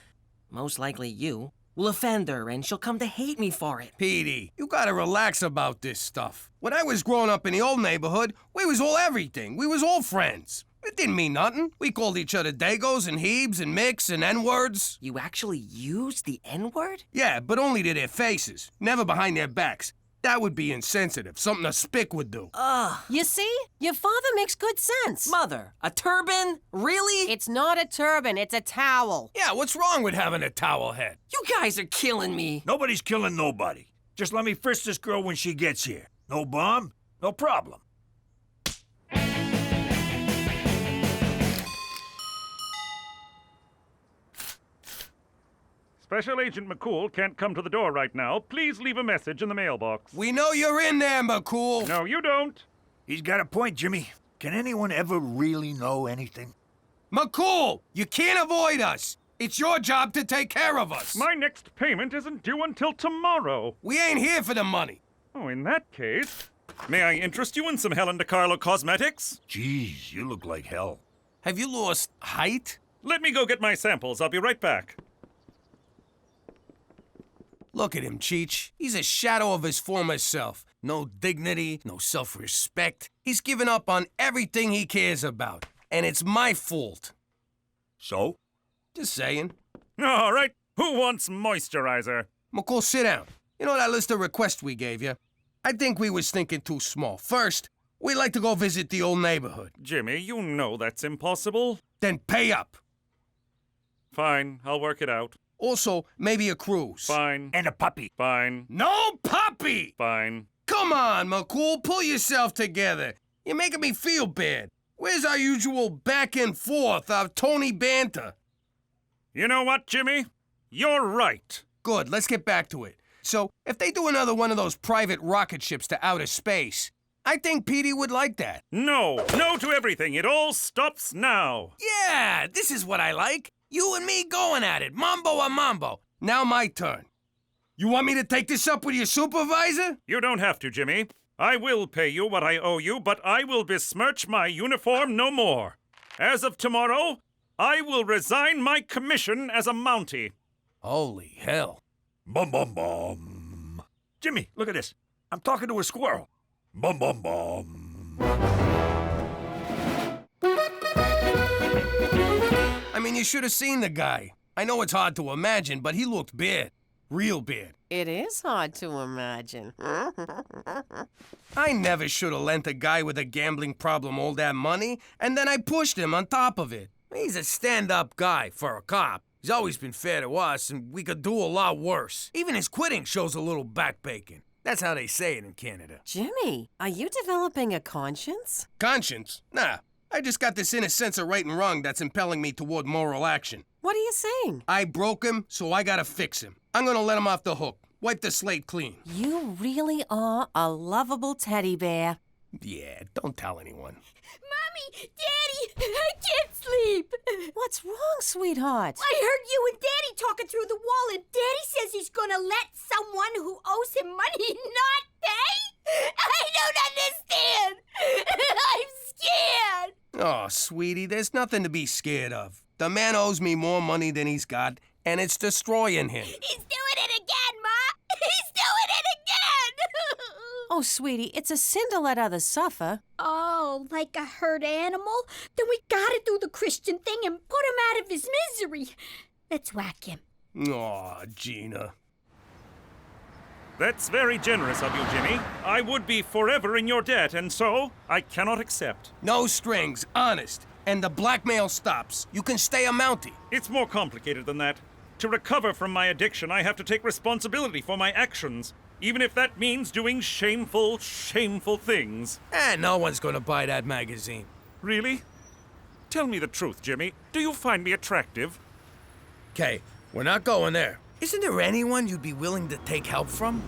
H: most likely you, will offend her, and she'll come to hate me for it.
A: Petey, you gotta relax about this stuff. When I was growing up in the old neighborhood, we was all everything. We was all friends. It didn't mean nothing. We called each other Dagos and Hebes and Micks and N-words.
H: You actually used the N-word?
A: Yeah, but only to their faces, never behind their backs. That would be insensitive, something a spick would do.
H: Ugh.
V: You see? Your father makes good sense.
H: Mother, a turban? Really?
V: It's not a turban, it's a towel.
A: Yeah, what's wrong with having a towel head?
H: You guys are killing me.
E: Nobody's killing nobody. Just let me frisk this girl when she gets here. No bomb, no problem.
K: Special Agent McCool can't come to the door right now. Please leave a message in the mailbox.
A: We know you're in there, McCool.
K: No, you don't.
E: He's got a point, Jimmy. Can anyone ever really know anything?
A: McCool, you can't avoid us. It's your job to take care of us.
K: My next payment isn't due until tomorrow.
A: We ain't here for the money.
K: Oh, in that case, may I interest you in some Helen DeCarlo cosmetics?
E: Jeez, you look like hell.
A: Have you lost height?
K: Let me go get my samples. I'll be right back.
A: Look at him, Cheech. He's a shadow of his former self. No dignity, no self-respect. He's given up on everything he cares about. And it's my fault.
E: So?
A: Just saying.
K: All right. Who wants moisturizer?
A: McCool, sit down. You know that list of requests we gave you? I think we was thinking too small. First, we'd like to go visit the old neighborhood.
K: Jimmy, you know that's impossible.
A: Then pay up.
K: Fine, I'll work it out.
A: Also, maybe a cruise.
K: Fine.
E: And a puppy.
K: Fine.
A: No puppy!
K: Fine.
A: Come on, McCool, pull yourself together. You're making me feel bad. Where's our usual back and forth, our Tony banter?
K: You know what, Jimmy? You're right.
A: Good, let's get back to it. So, if they do another one of those private rocket ships to outer space, I think Petey would like that.
K: No. No to everything. It all stops now.
A: Yeah, this is what I like. You and me going at it, mambo a mambo. Now my turn. You want me to take this up with your supervisor?
K: You don't have to, Jimmy. I will pay you what I owe you, but I will besmirch my uniform no more. As of tomorrow, I will resign my commission as a Mountie.
A: Holy hell.
E: Bum bum bum. Jimmy, look at this. I'm talking to a squirrel. Bum, bum, bum.
A: I mean, you should have seen the guy. I know it's hard to imagine, but he looked bad. Real bad.
V: It is hard to imagine.
A: I never should have lent a guy with a gambling problem all that money, and then I pushed him on top of it. He's a stand-up guy for a cop. He's always been fair to us, and we could do a lot worse. Even his quitting shows a little backbacon. That's how they say it in Canada.
V: Jimmy, are you developing a conscience?
A: Conscience? Nah. I just got this inner sense of right and wrong that's impelling me toward moral action.
V: What are you saying?
A: I broke him, so I gotta fix him. I'm gonna let him off the hook. Wipe the slate clean.
V: You really are a lovable teddy bear.
A: Yeah, don't tell anyone.
C: Mommy! Daddy! I can't sleep!
V: What's wrong, sweetheart?
C: I heard you and Daddy talking through the wall, and Daddy says he's gonna let someone who owes him money not pay? I don't understand! I'm scared!
A: Oh, sweetie, there's nothing to be scared of. The man owes me more money than he's got, and it's destroying him.
C: He's doing it again, Ma! He's doing it again!
V: Oh, sweetie, it's a sin to let others suffer.
C: Oh, like a hurt animal? Then we gotta do the Christian thing and put him out of his misery. Let's whack him.
A: Aw, Gina.
K: That's very generous of you, Jimmy. I would be forever in your debt, and so I cannot accept.
A: No strings, honest. And the blackmail stops. You can stay a Mountie.
K: It's more complicated than that. To recover from my addiction, I have to take responsibility for my actions, even if that means doing shameful, shameful things.
A: No one's gonna buy that magazine.
K: Really? Tell me the truth, Jimmy. Do you find me attractive?
A: Okay, we're not going there. Isn't there anyone you'd be willing to take help from?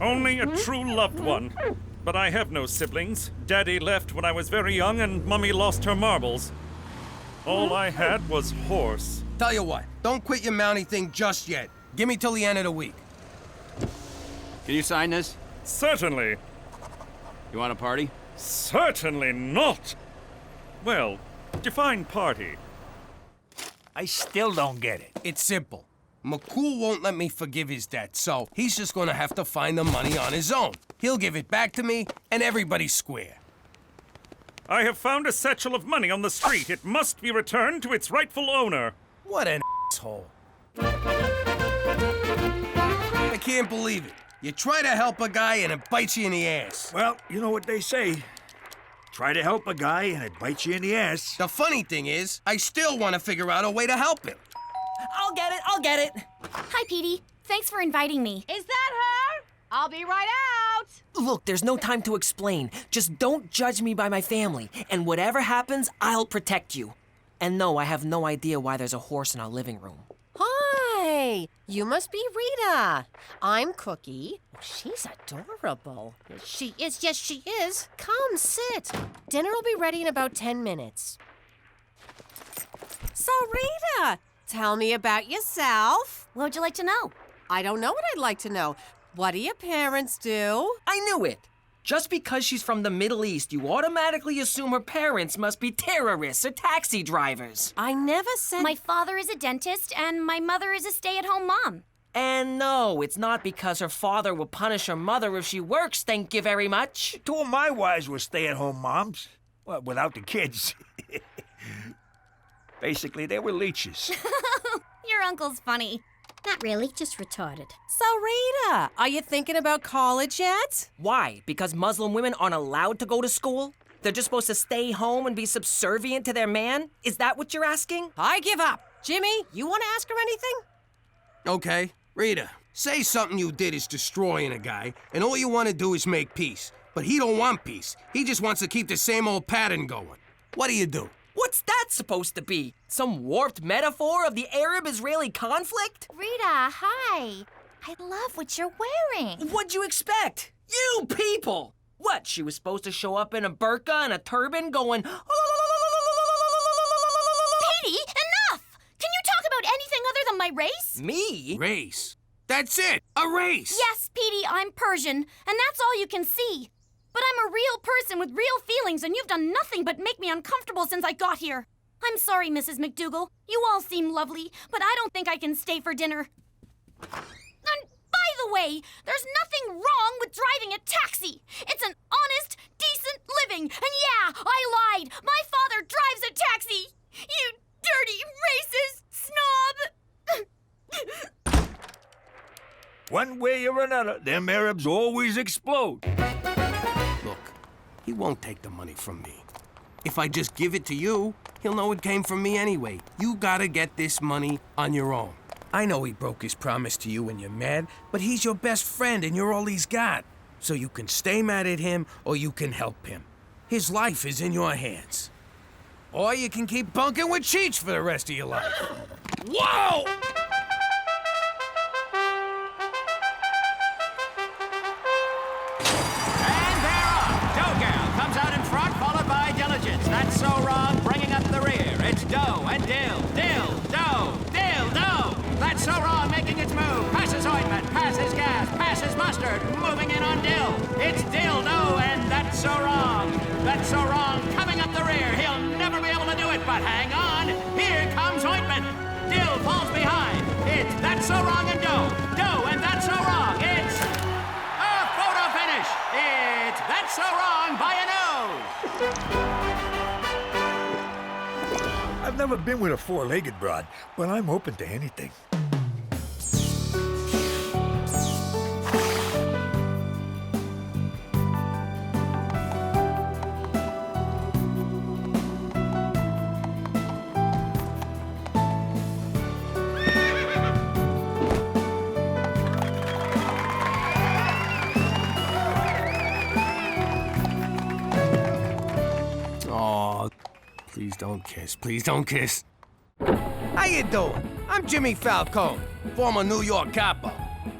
K: Only a true loved one. But I have no siblings. Daddy left when I was very young, and Mummy lost her marbles. All I had was horse.
A: Tell you what, don't quit your Mountie thing just yet. Give me till the end of the week.
Q: Can you sign this?
K: Certainly.
Q: You want a party?
K: Certainly not. Well, define party.
E: I still don't get it.
A: It's simple. McCool won't let me forgive his debt, so he's just gonna have to find the money on his own. He'll give it back to me, and everybody's square.
K: I have found a satchel of money on the street. It must be returned to its rightful owner.
A: What an asshole. I can't believe it. You try to help a guy and it bites you in the ass.
E: Well, you know what they say. Try to help a guy and it bites you in the ass.
A: The funny thing is, I still want to figure out a way to help him.
H: I'll get it.
I: Hi, Petey. Thanks for inviting me.
V: Is that her? I'll be right out.
H: Look, there's no time to explain. Just don't judge me by my family. And whatever happens, I'll protect you. And no, I have no idea why there's a horse in our living room.
V: Hi, you must be Rita. I'm Cookie. She's adorable. She is, yes, she is. Come, sit. Dinner will be ready in about 10 minutes. So, Rita, tell me about yourself.
C: What would you like to know?
V: I don't know what I'd like to know. What do your parents do?
H: I knew it. Just because she's from the Middle East, you automatically assume her parents must be terrorists or taxi drivers.
V: I never said...
C: My father is a dentist, and my mother is a stay-at-home mom.
H: And no, it's not because her father will punish her mother if she works, thank you very much.
E: Two of my wives were stay-at-home moms. Well, without the kids. Basically, they were leeches.
C: Your uncle's funny. Not really, just retarded.
V: So, Rita, are you thinking about college yet?
H: Why? Because Muslim women aren't allowed to go to school? They're just supposed to stay home and be subservient to their man? Is that what you're asking?
V: I give up. Jimmy, you want to ask her anything?
A: Okay, Rita, say something you did is destroying a guy, and all you want to do is make peace. But he don't want peace. He just wants to keep the same old pattern going. What do?
H: What's that supposed to be? Some warped metaphor of the Arab-Israeli conflict?
I: Rita, hi. I love what you're wearing.
H: What'd you expect? You people! What, she was supposed to show up in a burqa and a turban going...
I: Petey, enough! Can you talk about anything other than my race?
H: Me?
A: Race. That's it, a race!
I: Yes, Petey, I'm Persian, and that's all you can see. But I'm a real person with real feelings, and you've done nothing but make me uncomfortable since I got here. I'm sorry, Mrs. McDougal. You all seem lovely, but I don't think I can stay for dinner. And by the way, there's nothing wrong with driving a taxi. It's an honest, decent living. And yeah, I lied. My father drives a taxi. You dirty, racist snob.
E: One way or another, them Arabs always explode.
A: Look, he won't take the money from me. If I just give it to you, he'll know it came from me anyway. You gotta get this money on your own. I know he broke his promise to you and you're mad, but he's your best friend and you're all he's got. So you can stay mad at him or you can help him. His life is in your hands. Or you can keep bunking with Cheech for the rest of your life. Whoa!
B: That's so wrong, bringing up the rear. It's dough and dill, dough. That's so wrong, making its move. Passes ointment, passes gas, passes mustard, moving in on dill. It's dill, dough, and that's so wrong. That's so wrong, coming up the rear. He'll never be able to do it, but hang on. Here comes ointment. Dill falls behind. It's that's so wrong and dough and that's so wrong. It's a photo finish. It's that's so wrong by a nose.
E: I've never been with a four-legged broad, but I'm open to anything.
A: Aw, please don't kiss. Please don't kiss. How you doing? I'm Jimmy Falcone, former New York capo.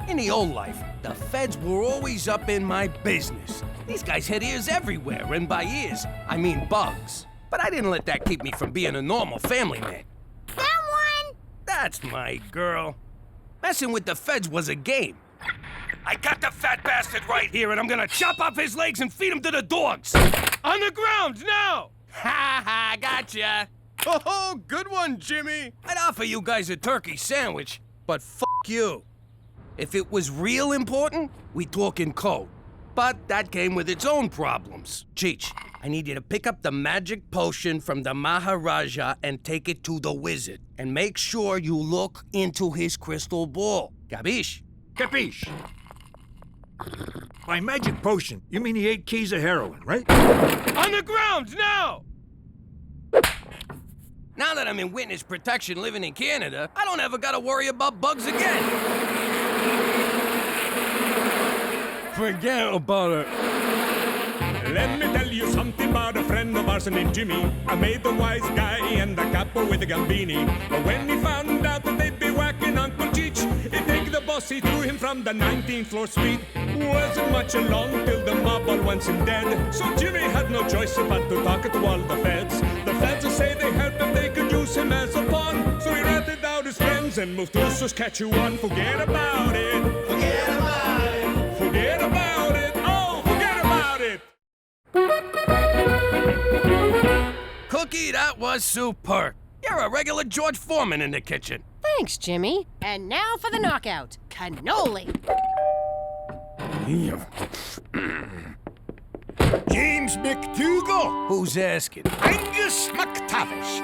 A: In the old life, the feds were always up in my business. These guys had ears everywhere, and by ears, I mean bugs. But I didn't let that keep me from being a normal family man.
C: Someone!
A: That's my girl. Messing with the feds was a game. I got the fat bastard right here, and I'm gonna chop off his legs and feed him to the dogs. On the ground, now! Ha ha, gotcha. Oh, good one, Jimmy. I'd offer you guys a turkey sandwich, but fuck you. If it was real important, we'd talk in code. But that came with its own problems. Cheech, I need you to pick up the magic potion from the Maharaja and take it to the wizard. And make sure you look into his crystal ball. Capiche?
E: Capiche? By magic potion, you mean he ate keys of heroin, right?
A: On the ground, now! Now that I'm in witness protection living in Canada, I don't ever gotta worry about bugs again.
F: Forget about it. Let me tell you something about a friend of ours named Jimmy. I made the wise guy and the capo with the gambini. But when he found out that they'd be whacking Uncle Cheech, he take the boss, he threw him from the 19th floor suite. Wasn't much along till the mob all wants him dead. So Jimmy had no choice but to talk to all the feds. The feds will say they help if they could use him as a pawn. So he ratted out his friends and moved to Saskatchewan. Forget about it. Forget about it. Forget about it. Oh, forget about it.
A: Cookie, that was superb. You're a regular George Foreman in the kitchen.
V: Thanks, Jimmy. And now for the knockout. Cannoli.
E: James McDougal.
A: Who's asking?
E: Angus McTavish.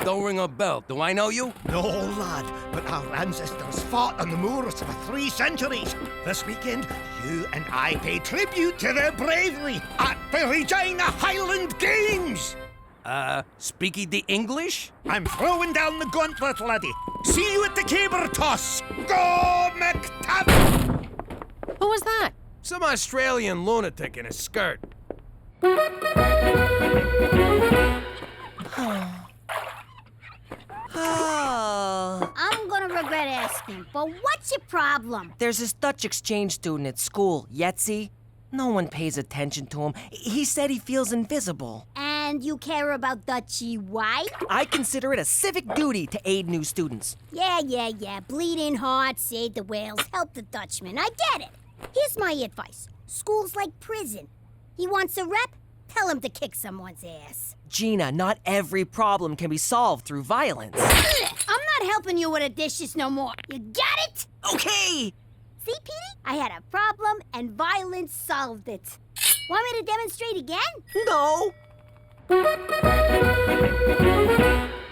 A: Don't ring a bell. Do I know you?
M: No, lad, but our ancestors fought on the moors for 3 centuries. This weekend, you and I pay tribute to their bravery at the Regina Highland Games.
A: Speaky the English?
M: I'm throwing down the gauntlet, laddie. See you at the caber toss. Go, McTavish!
V: Who was that?
A: Some Australian lunatic in a skirt.
C: I'm gonna regret asking, but what's your problem?
H: There's this Dutch exchange student at school, Yetzi. No one pays attention to him. He said he feels invisible.
C: And you care about Dutchie why?
H: I consider it a civic duty to aid new students.
C: Yeah. Bleeding heart, save the whales, help the Dutchman. I get it. Here's my advice. School's like prison. He wants a rep? Tell him to kick someone's ass.
H: Gina, not every problem can be solved through violence.
C: I'm not helping you with the dishes no more. You got it?
H: Okay!
C: See, Petey? I had a problem and violence solved it. Want me to demonstrate again?
H: No!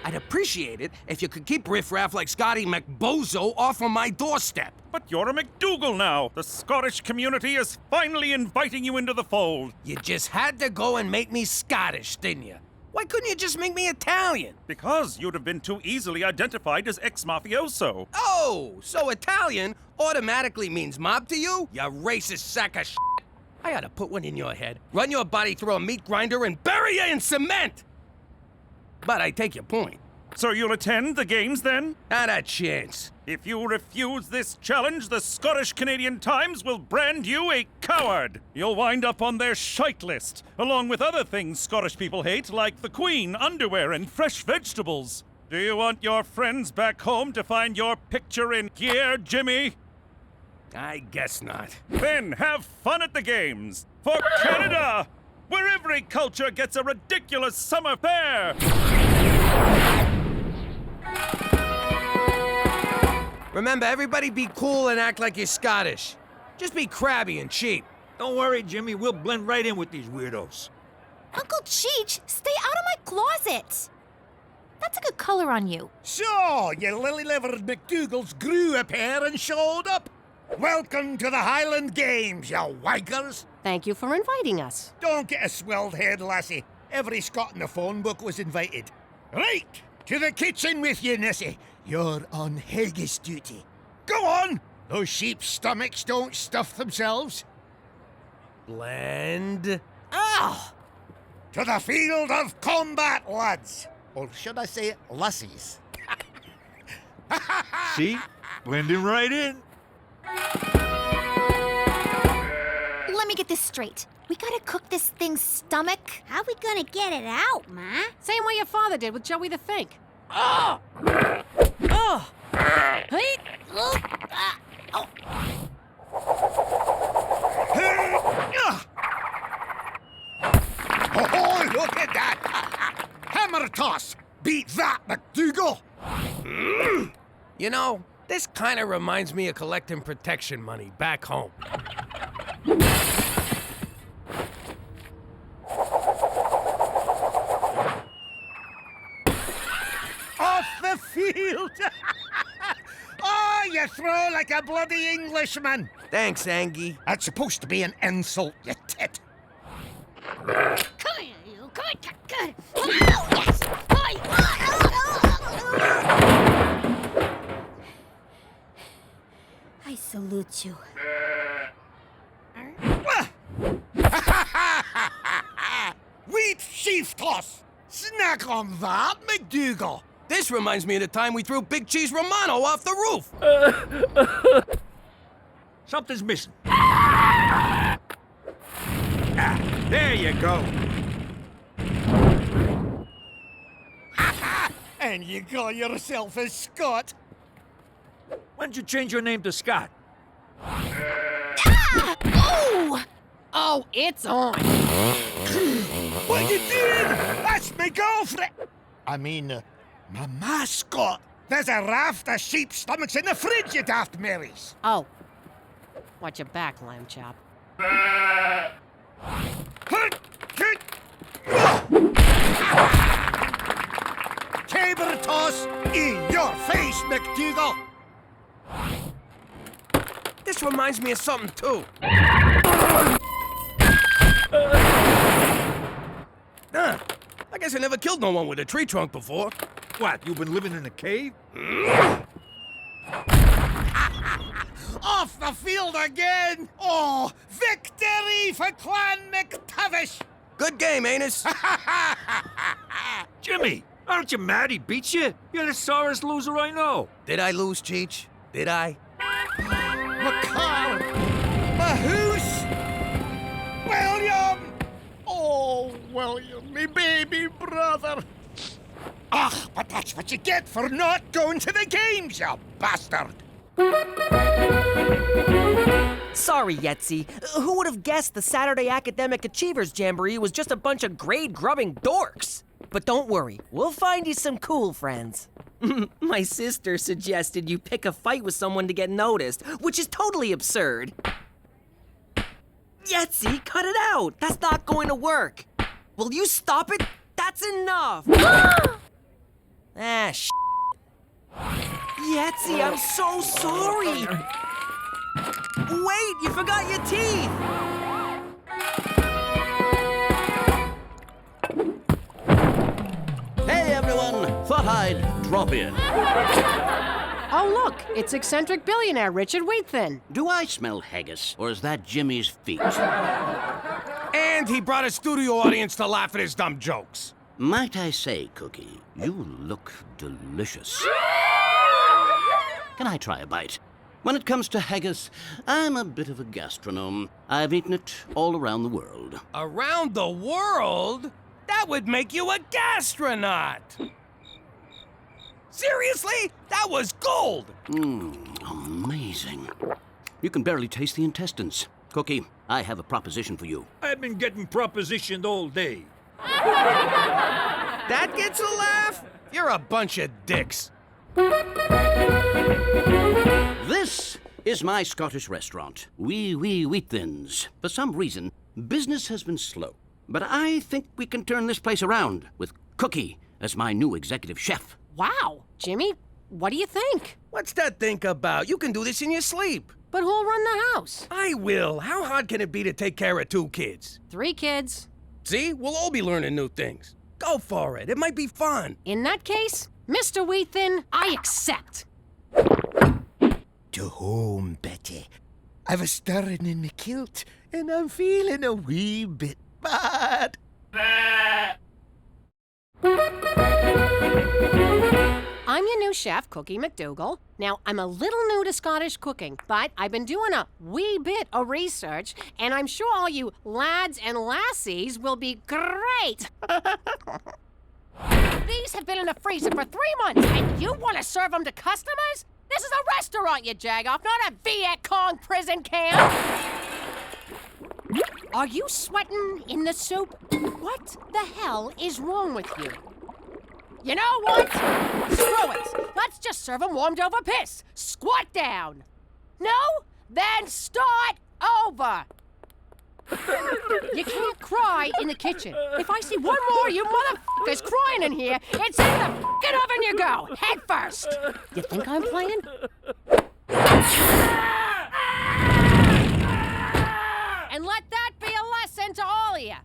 A: I'd appreciate it if you could keep riffraff like Scotty McBozo off of my doorstep.
K: But you're a McDougal now. The Scottish community is finally inviting you into the fold.
A: You just had to go and make me Scottish, didn't you? Why couldn't you just make me Italian?
K: Because you'd have been too easily identified as ex-mafioso.
A: Oh, so Italian automatically means mob to you? You racist sack of shit. I ought to put one in your head, run your body through a meat grinder, and bury you in cement! But I take your point.
K: So you'll attend the games then?
A: Not a chance.
K: If you refuse this challenge, the Scottish Canadian Times will brand you a coward. You'll wind up on their shite list, along with other things Scottish people hate, like the Queen, underwear, and fresh vegetables. Do you want your friends back home to find your picture in gear, Jimmy?
A: I guess not.
K: Then have fun at the games. For Canada, where every culture gets a ridiculous summer fair.
A: Remember, everybody be cool and act like you're Scottish. Just be crabby and cheap.
E: Don't worry, Jimmy. We'll blend right in with these weirdos.
I: Uncle Cheech, stay out of my closet. That's a good color on you.
M: So, you lily-livered McDougals grew a pair and showed up. Welcome to the Highland Games, you wankers.
V: Thank you for inviting us.
M: Don't get a swelled head, lassie. Every Scot in the phone book was invited. Right, to the kitchen with you, Nessie. You're on haggis duty. Go on! Those sheep's stomachs don't stuff themselves.
A: Blend.
M: Ah! To the field of combat, lads. Or should I say lassies?
E: See? Blending right in.
I: Let me get this straight. We gotta cook this thing's stomach.
C: How we gonna get it out, Ma?
V: Same way your father did with Joey the Fink.
A: Oh!
V: Oh! Hey!
M: Oh, look at that! Hammer toss! Beat that, McDougal!
A: You know, this kind of reminds me of collecting protection money back home.
M: Off the field! Oh, you throw like a bloody Englishman!
A: Thanks, Angie.
M: That's supposed to be an insult, you tit.
C: Come here, you. Come on, good. Oh, yes! I salute you.
M: Wheat sheaf toss! Snack on that, McDougal!
A: This reminds me of the time we threw Big Cheese Romano off the roof.
E: Something's missing. There you go.
M: And you call yourself a Scot?
E: When'd you change your name to Scott?
I: Oh!
V: Oh, it's on.
M: What you doing? That's my girlfriend! I mean, my mascot. There's a raft of sheep stomachs in the fridge, you daft Marys.
V: Oh. Watch your back, lamb chop.
M: Caber toss in your face, McDougal!
A: This reminds me of something, too. I guess I never killed no one with a tree trunk before.
E: What, you've been living in a cave?
M: Off the field again! Oh, victory for Clan McTavish!
A: Good game, Anus.
E: Jimmy, aren't you mad he beat you? You're the sorest loser I know.
A: Did I lose, Cheech? Did I?
M: McCall! Mahoose! William! Oh, William, me baby brother! Ah, but that's what you get for not going to the games, you bastard!
H: Sorry, Yetzi. Who would have guessed the Saturday Academic Achievers Jamboree was just a bunch of grade-grubbing dorks? But don't worry, we'll find you some cool friends. My sister suggested you pick a fight with someone to get noticed, which is totally absurd. Yetzi, cut it out. That's not going to work. Will you stop it? That's enough. Shh. Yetzi, I'm so sorry. Wait, you forgot your teeth.
P: Hey, everyone. Thought I'd drop in.
V: Oh, look, it's eccentric billionaire Richard Wheatthin.
P: Do I smell haggis, or is that Jimmy's feet?
A: And he brought a studio audience to laugh at his dumb jokes.
P: Might I say, Cookie, you look delicious. Can I try a bite? When it comes to haggis, I'm a bit of a gastronome. I've eaten it all around the world.
A: Around the world? That would make you a gastronaut! Seriously? That was gold!
P: Amazing. You can barely taste the intestines. Cookie, I have a proposition for you.
E: I've been getting propositioned all day.
A: That gets a laugh? You're a bunch of dicks.
P: This is my Scottish restaurant, Wee Wheatthin's. For some reason, business has been slow. But I think we can turn this place around with Cookie as my new executive chef.
V: Wow, Jimmy, what do you think?
A: What's that think about? You can do this in your sleep.
V: But who'll run the house?
A: I will. How hard can it be to take care of 2 kids?
V: 3 kids.
A: See? We'll all be learning new things. Go for it. It might be fun.
V: In that case, Mr. Wheatthin, I accept.
M: To home, Betty. I've a stirring in the kilt, and I'm feeling a wee bit bad.
V: I'm your new chef, Cookie McDougal. Now, I'm a little new to Scottish cooking, but I've been doing a wee bit of research, and I'm sure all you lads and lassies will be great. These have been in the freezer for 3 months, and you want to serve them to customers? This is a restaurant, you jagoff, not a Viet Cong prison camp. Are you sweating in the soup? What the hell is wrong with you? You know what? Screw it. Let's just serve them warmed over piss. Squat down. No? Then start over. You can't cry in the kitchen. If I see one more you motherfuckers crying in here, it's in the fucking oven you go, head first. You think I'm playing? And let that be a lesson to all of you.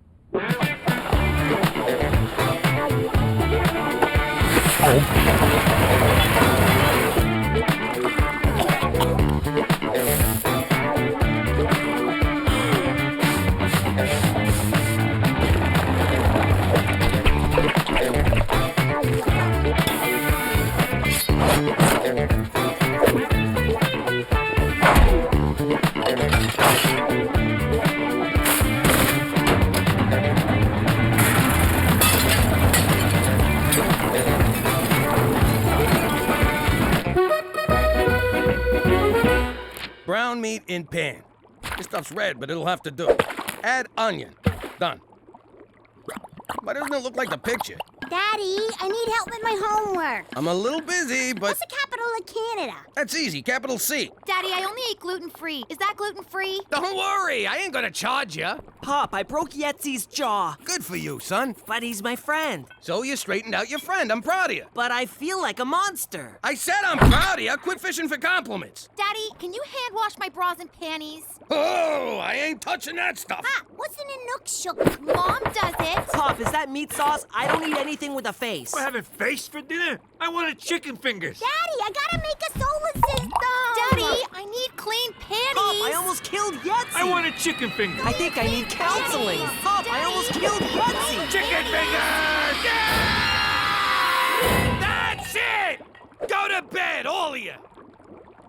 A: Brown meat in pan. This stuff's red, but it'll have to do. Add onion. Done. Why doesn't it look like the picture?
C: Daddy, I need help with my homework.
A: I'm a little busy, but...
C: What's the capital of Canada?
A: That's easy, capital C.
I: Daddy, I only eat gluten-free. Is that gluten-free?
A: Don't worry, I ain't gonna charge you.
H: Pop, I broke Yetzi's jaw.
A: Good for you, son.
H: But he's my friend.
A: So you straightened out your friend. I'm proud of you.
H: But I feel like a monster.
A: I said I'm proud of you. Quit fishing for compliments.
I: Daddy, can you hand wash my bras and panties?
A: Oh, I ain't touching that stuff.
C: Ah, what's in a nook shook?
I: Mom does it.
H: Pop, is that meat sauce? I don't eat anything with a face.
E: We're having face for dinner? I wanted chicken fingers.
C: Daddy, I gotta make a solar system.
I: Daddy, I need clean panties.
H: Pop, I almost killed Yetzi.
E: I wanted chicken fingers.
H: I think I need counseling. Pop, I almost killed Yetzi.
A: Chicken fingers! Yeah! That's it! Go to bed, all of you.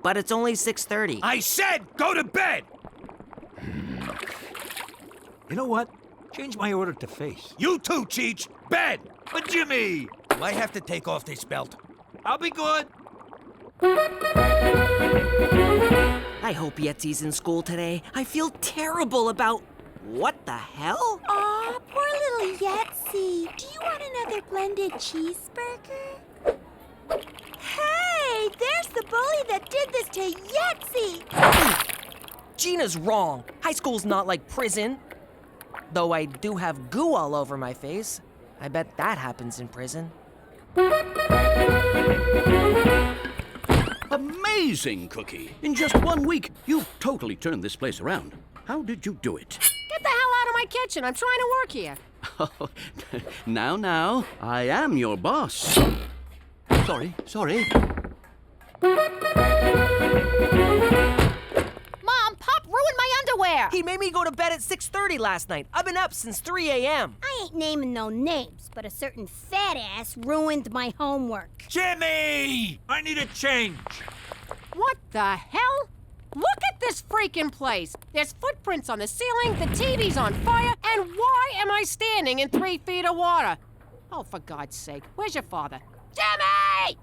H: But it's only 6:30.
A: I said go to bed.
E: You know what? Change my order to face.
A: You too, Cheech. Bed.
E: But Jimmy!
A: Do I have to take off this belt?
E: I'll be good.
H: I hope Yetzi's in school today. I feel terrible about... What the hell?
C: Aw, poor little Yetzi. Do you want another blended cheeseburger?
D: Hey, there's the bully that did this to Yetzi.
H: Gina's wrong. High school's not like prison. Though I do have goo all over my face. I bet that happens in prison.
P: Amazing, Cookie. In just 1 week, you've totally turned this place around. How did you do it?
V: Get the hell out of my kitchen. I'm trying to work here.
P: Oh, now, I am your boss. Sorry.
V: Mom, Pop ruined my underwear.
H: He made me go to bed at 6:30 last night. I've been up since 3 a.m.
C: I ain't naming no names, but a certain fat ass ruined my homework.
E: Jimmy! I need a change.
V: What the hell? Look at this freaking place. There's footprints on the ceiling, the TV's on fire, and why am I standing in 3 feet of water? Oh, for God's sake, where's your father? Jimmy!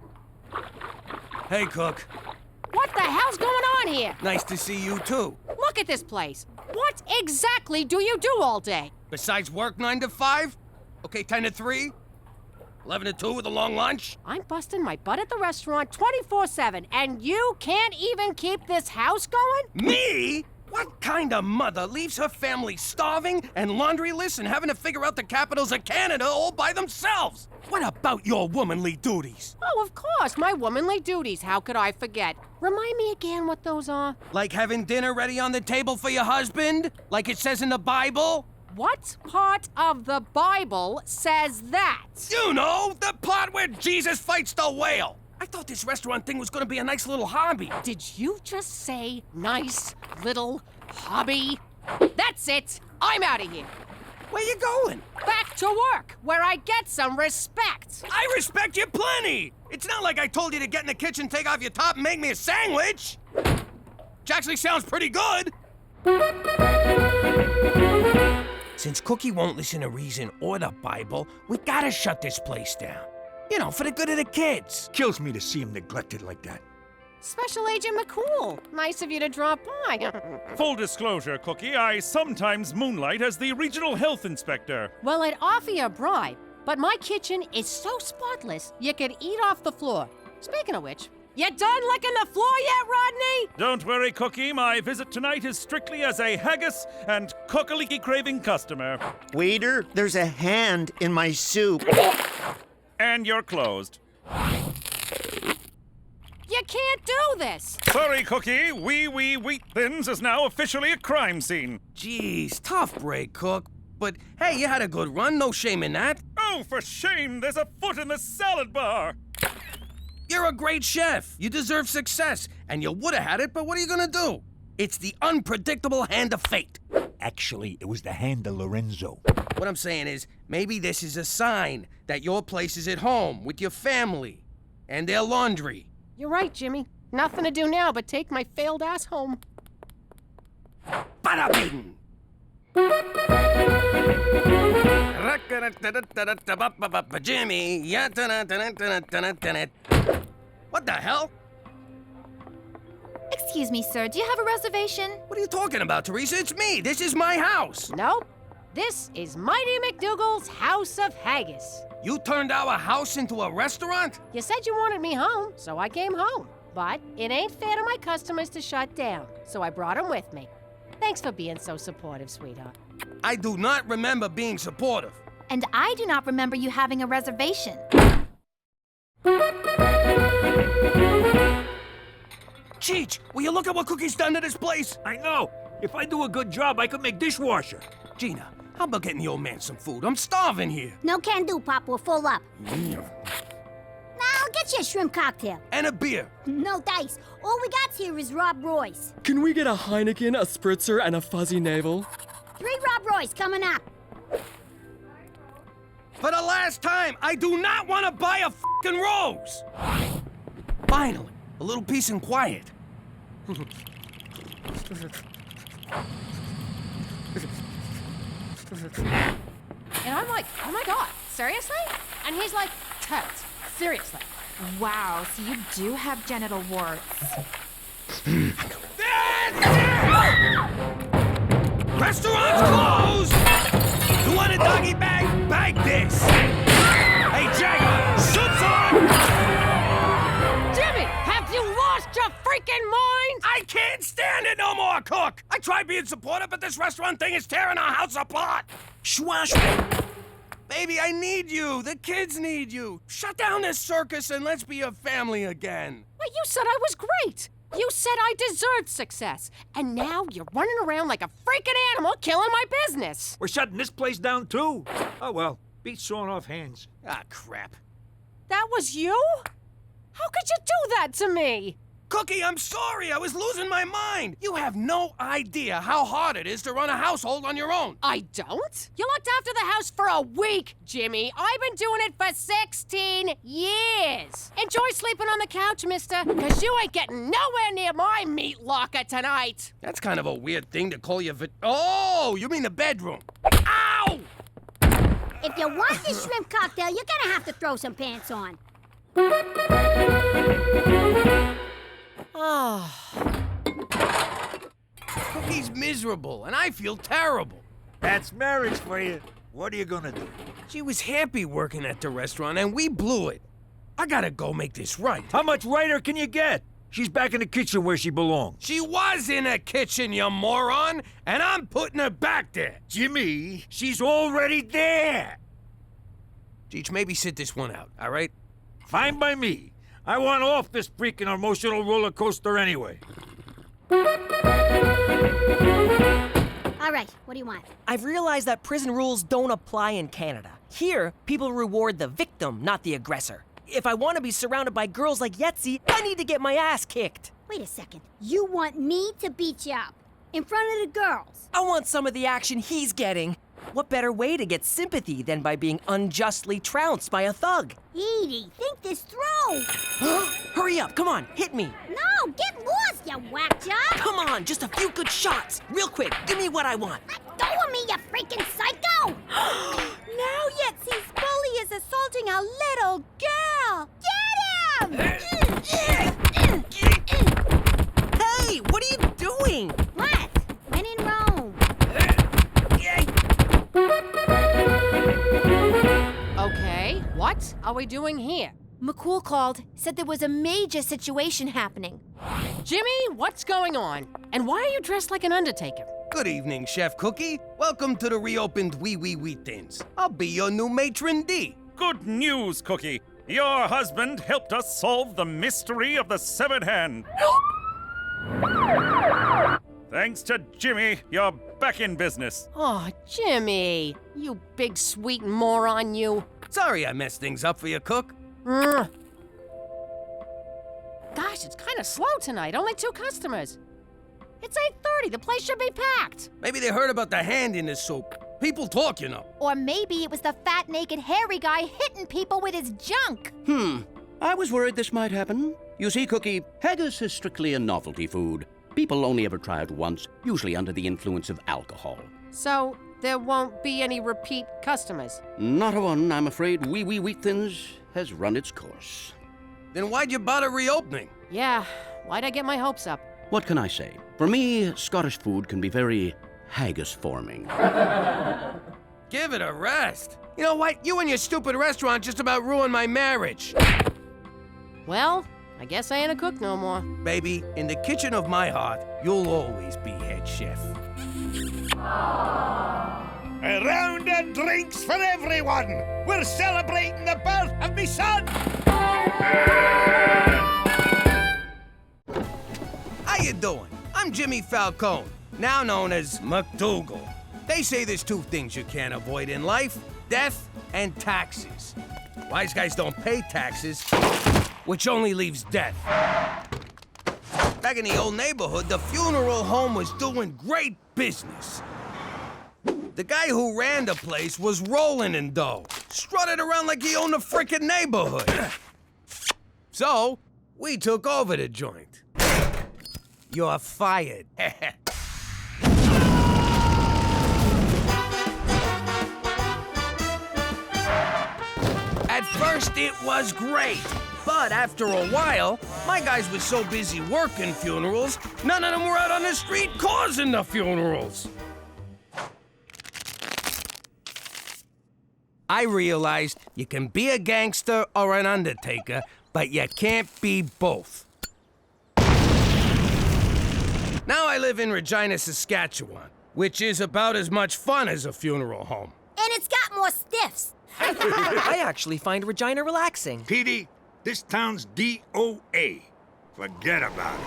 A: Hey, Cook.
V: What the hell's going on here?
A: Nice to see you, too.
V: Look at this place. What exactly do you do all day?
A: Besides work 9 to 5? Okay, 10 to 3? 11 to 2 with a long lunch?
V: I'm busting my butt at the restaurant 24/7, and you can't even keep this house going?
A: Me? What kind of mother leaves her family starving and laundryless and having to figure out the capitals of Canada all by themselves? What about your womanly duties?
V: Oh, of course, my womanly duties. How could I forget? Remind me again what those are.
A: Like having dinner ready on the table for your husband? Like it says in the Bible?
V: What part of the Bible says that?
A: You know, the part where Jesus fights the whale. I thought this restaurant thing was gonna be a nice little hobby.
V: Did you just say nice little hobby? That's it. I'm out of here.
A: Where you going?
V: Back to work, where I get some respect.
A: I respect you plenty. It's not like I told you to get in the kitchen, take off your top, and make me a sandwich. Which actually sounds pretty good. Since Cookie won't listen to reason or the Bible, we gotta shut this place down. You know, for the good of the kids.
E: Kills me to see him neglected like that.
V: Special Agent McCool, nice of you to drop by.
K: Full disclosure, Cookie, I sometimes moonlight as the regional health inspector.
V: Well, I'd offer you a bribe, but my kitchen is so spotless you could eat off the floor. Speaking of which, you done licking the floor yet, Rodney?
K: Don't worry, Cookie, my visit tonight is strictly as a haggis and cockaliki craving customer.
M: Waiter, there's a hand in my soup.
K: And you're closed.
V: You can't do this!
K: Sorry, Cookie. Wee Wheat Thins is now officially a crime scene.
A: Jeez, tough break, Cook. But hey, you had a good run, no shame in that.
K: Oh, for shame, there's a foot in the salad bar.
A: You're a great chef. You deserve success. And you would have had it, but what are you gonna do? It's the unpredictable hand of fate.
E: Actually, it was the hand of Lorenzo.
A: What I'm saying is, maybe this is a sign that your place is at home with your family and their laundry.
V: You're right, Jimmy. Nothing to do now but take my failed ass home.
A: Bada bing! Jimmy, what the hell?
I: Excuse me, sir. Do you have a reservation?
A: What are you talking about, Teresa? It's me. This is my house.
V: Nope. This is Mighty McDougal's House of Haggis.
A: You turned our house into a restaurant?
V: You said you wanted me home, so I came home. But it ain't fair to my customers to shut down, so I brought them with me. Thanks for being so supportive, sweetheart.
A: I do not remember being supportive.
I: And I do not remember you having a reservation.
A: Cheech, will you look at what Cookie's done to this place?
E: I know. If I do a good job, I could make dishwasher.
A: Gina, how about getting the old man some food? I'm starving here.
C: No can do, Pop. We're full up. Now I'll get you a shrimp cocktail.
A: And a beer.
C: No dice. All we got here is Rob Royce.
R: Can we get a Heineken, a Spritzer, and a Fuzzy Navel?
C: 3 Rob Royce coming up.
A: For the last time, I do not want to buy a f***ing rose. Finally, a little peace and quiet.
V: And I'm like, oh my God, seriously? And he's like, totes, seriously.
I: Wow, so you do have genital warts.
A: Restaurant's closed! You want a doggy bag? Bag this! Hey, Jagger, soup's on!
V: freaking mind?
A: I can't stand it no more, Cook! I tried being supportive, but this restaurant thing is tearing our house apart!
P: Schwash!
A: Baby, I need you! The kids need you! Shut down this circus and let's be a family again!
V: Well, you said I was great. You said I deserved success. And now you're running around like a freaking animal killing my business.
E: We're shutting this place down, too. Oh, well, beats sawing off hands.
A: Ah, crap.
V: That was you? How could you do that to me?
A: Cookie, I'm sorry. I was losing my mind. You have no idea how hard it is to run a household on your own.
V: I don't? You looked after the house for a week, Jimmy. I've been doing it for 16 years. Enjoy sleeping on the couch, mister, because you ain't getting nowhere near my meat locker tonight.
A: That's kind of a weird thing to call your Oh, you mean the bedroom. Ow!
C: If you want this shrimp cocktail, you're gonna have to throw some pants on.
A: Cookie's miserable, and I feel terrible.
E: That's marriage for you. What are you gonna do?
A: She was happy working at the restaurant, and we blew it. I gotta go make this right.
E: How much righter can you get? She's back in the kitchen where she belongs.
A: She was in a kitchen, you moron, and I'm putting her back there.
E: Jimmy, she's already there.
A: Cheech, maybe sit this one out, all right?
E: Fine by me. I want off this freaking emotional roller coaster anyway.
C: All right, what do you want?
H: I've realized that prison rules don't apply in Canada. Here, people reward the victim, not the aggressor. If I want to be surrounded by girls like Yetzi, I need to get my ass kicked.
C: Wait a second. You want me to beat you up in front of the girls?
H: I want some of the action he's getting. What better way to get sympathy than by being unjustly trounced by a thug?
C: Edie, think this through.
H: Hurry up, come on, hit me.
C: No, get lost, you whack job.
H: Come on, just a few good shots. Real quick, give me what I want.
C: Let go of me, you freaking psycho!
I: Now Yetzi's bully is assaulting a little girl. Get him!
H: Hey, what are you doing?
C: What? When in Rome.
V: Okay, what are we doing here?
I: McCool called, said there was a major situation happening.
V: Jimmy, what's going on? And why are you dressed like an undertaker?
A: Good evening, Chef Cookie. Welcome to the reopened Wee Wee Wheat Thins. I'll be your new matron D.
K: Good news, Cookie. Your husband helped us solve the mystery of the severed hand. Thanks to Jimmy, you're back in business.
V: Oh, Jimmy, you big sweet moron, you.
A: Sorry I messed things up for you, Cook.
V: Gosh, it's kind of slow tonight. Only 2 customers. It's 8:30. The place should be packed.
A: Maybe they heard about the hand in the soup. People talk, you know.
I: Or maybe it was the fat, naked, hairy guy hitting people with his junk.
P: I was worried this might happen. You see, Cookie, haggis is strictly a novelty food. People only ever try it once, usually under the influence of alcohol.
V: So there won't be any repeat customers?
P: Not a one, I'm afraid. Wee Wee Wheat Thins has run its course.
A: Then why'd you bother reopening?
V: Yeah, why'd I get my hopes up?
P: What can I say? For me, Scottish food can be very haggis-forming.
A: Give it a rest. You know what? You and your stupid restaurant just about ruined my marriage.
V: Well, I guess I ain't a cook no more.
A: Baby, in the kitchen of my heart, you'll always be head chef.
M: A round of drinks for everyone. We're celebrating the birth of me son.
A: How you doing? I'm Jimmy Falcone, now known as McDougal. They say there's 2 things you can't avoid in life: death and taxes. Wise guys don't pay taxes, which only leaves death. Back in the old neighborhood, the funeral home was doing great business. The guy who ran the place was rolling in dough, strutted around like he owned the frickin' neighborhood. So, we took over the joint. You're fired. At first, it was great. But after a while, my guys were so busy working funerals, none of them were out on the street causing the funerals. I realized you can be a gangster or an undertaker, but you can't be both. Now I live in Regina, Saskatchewan, which is about as much fun as a funeral home.
C: And it's got more stiffs.
H: I actually find Regina relaxing.
E: Petey, this town's DOA. Forget about it.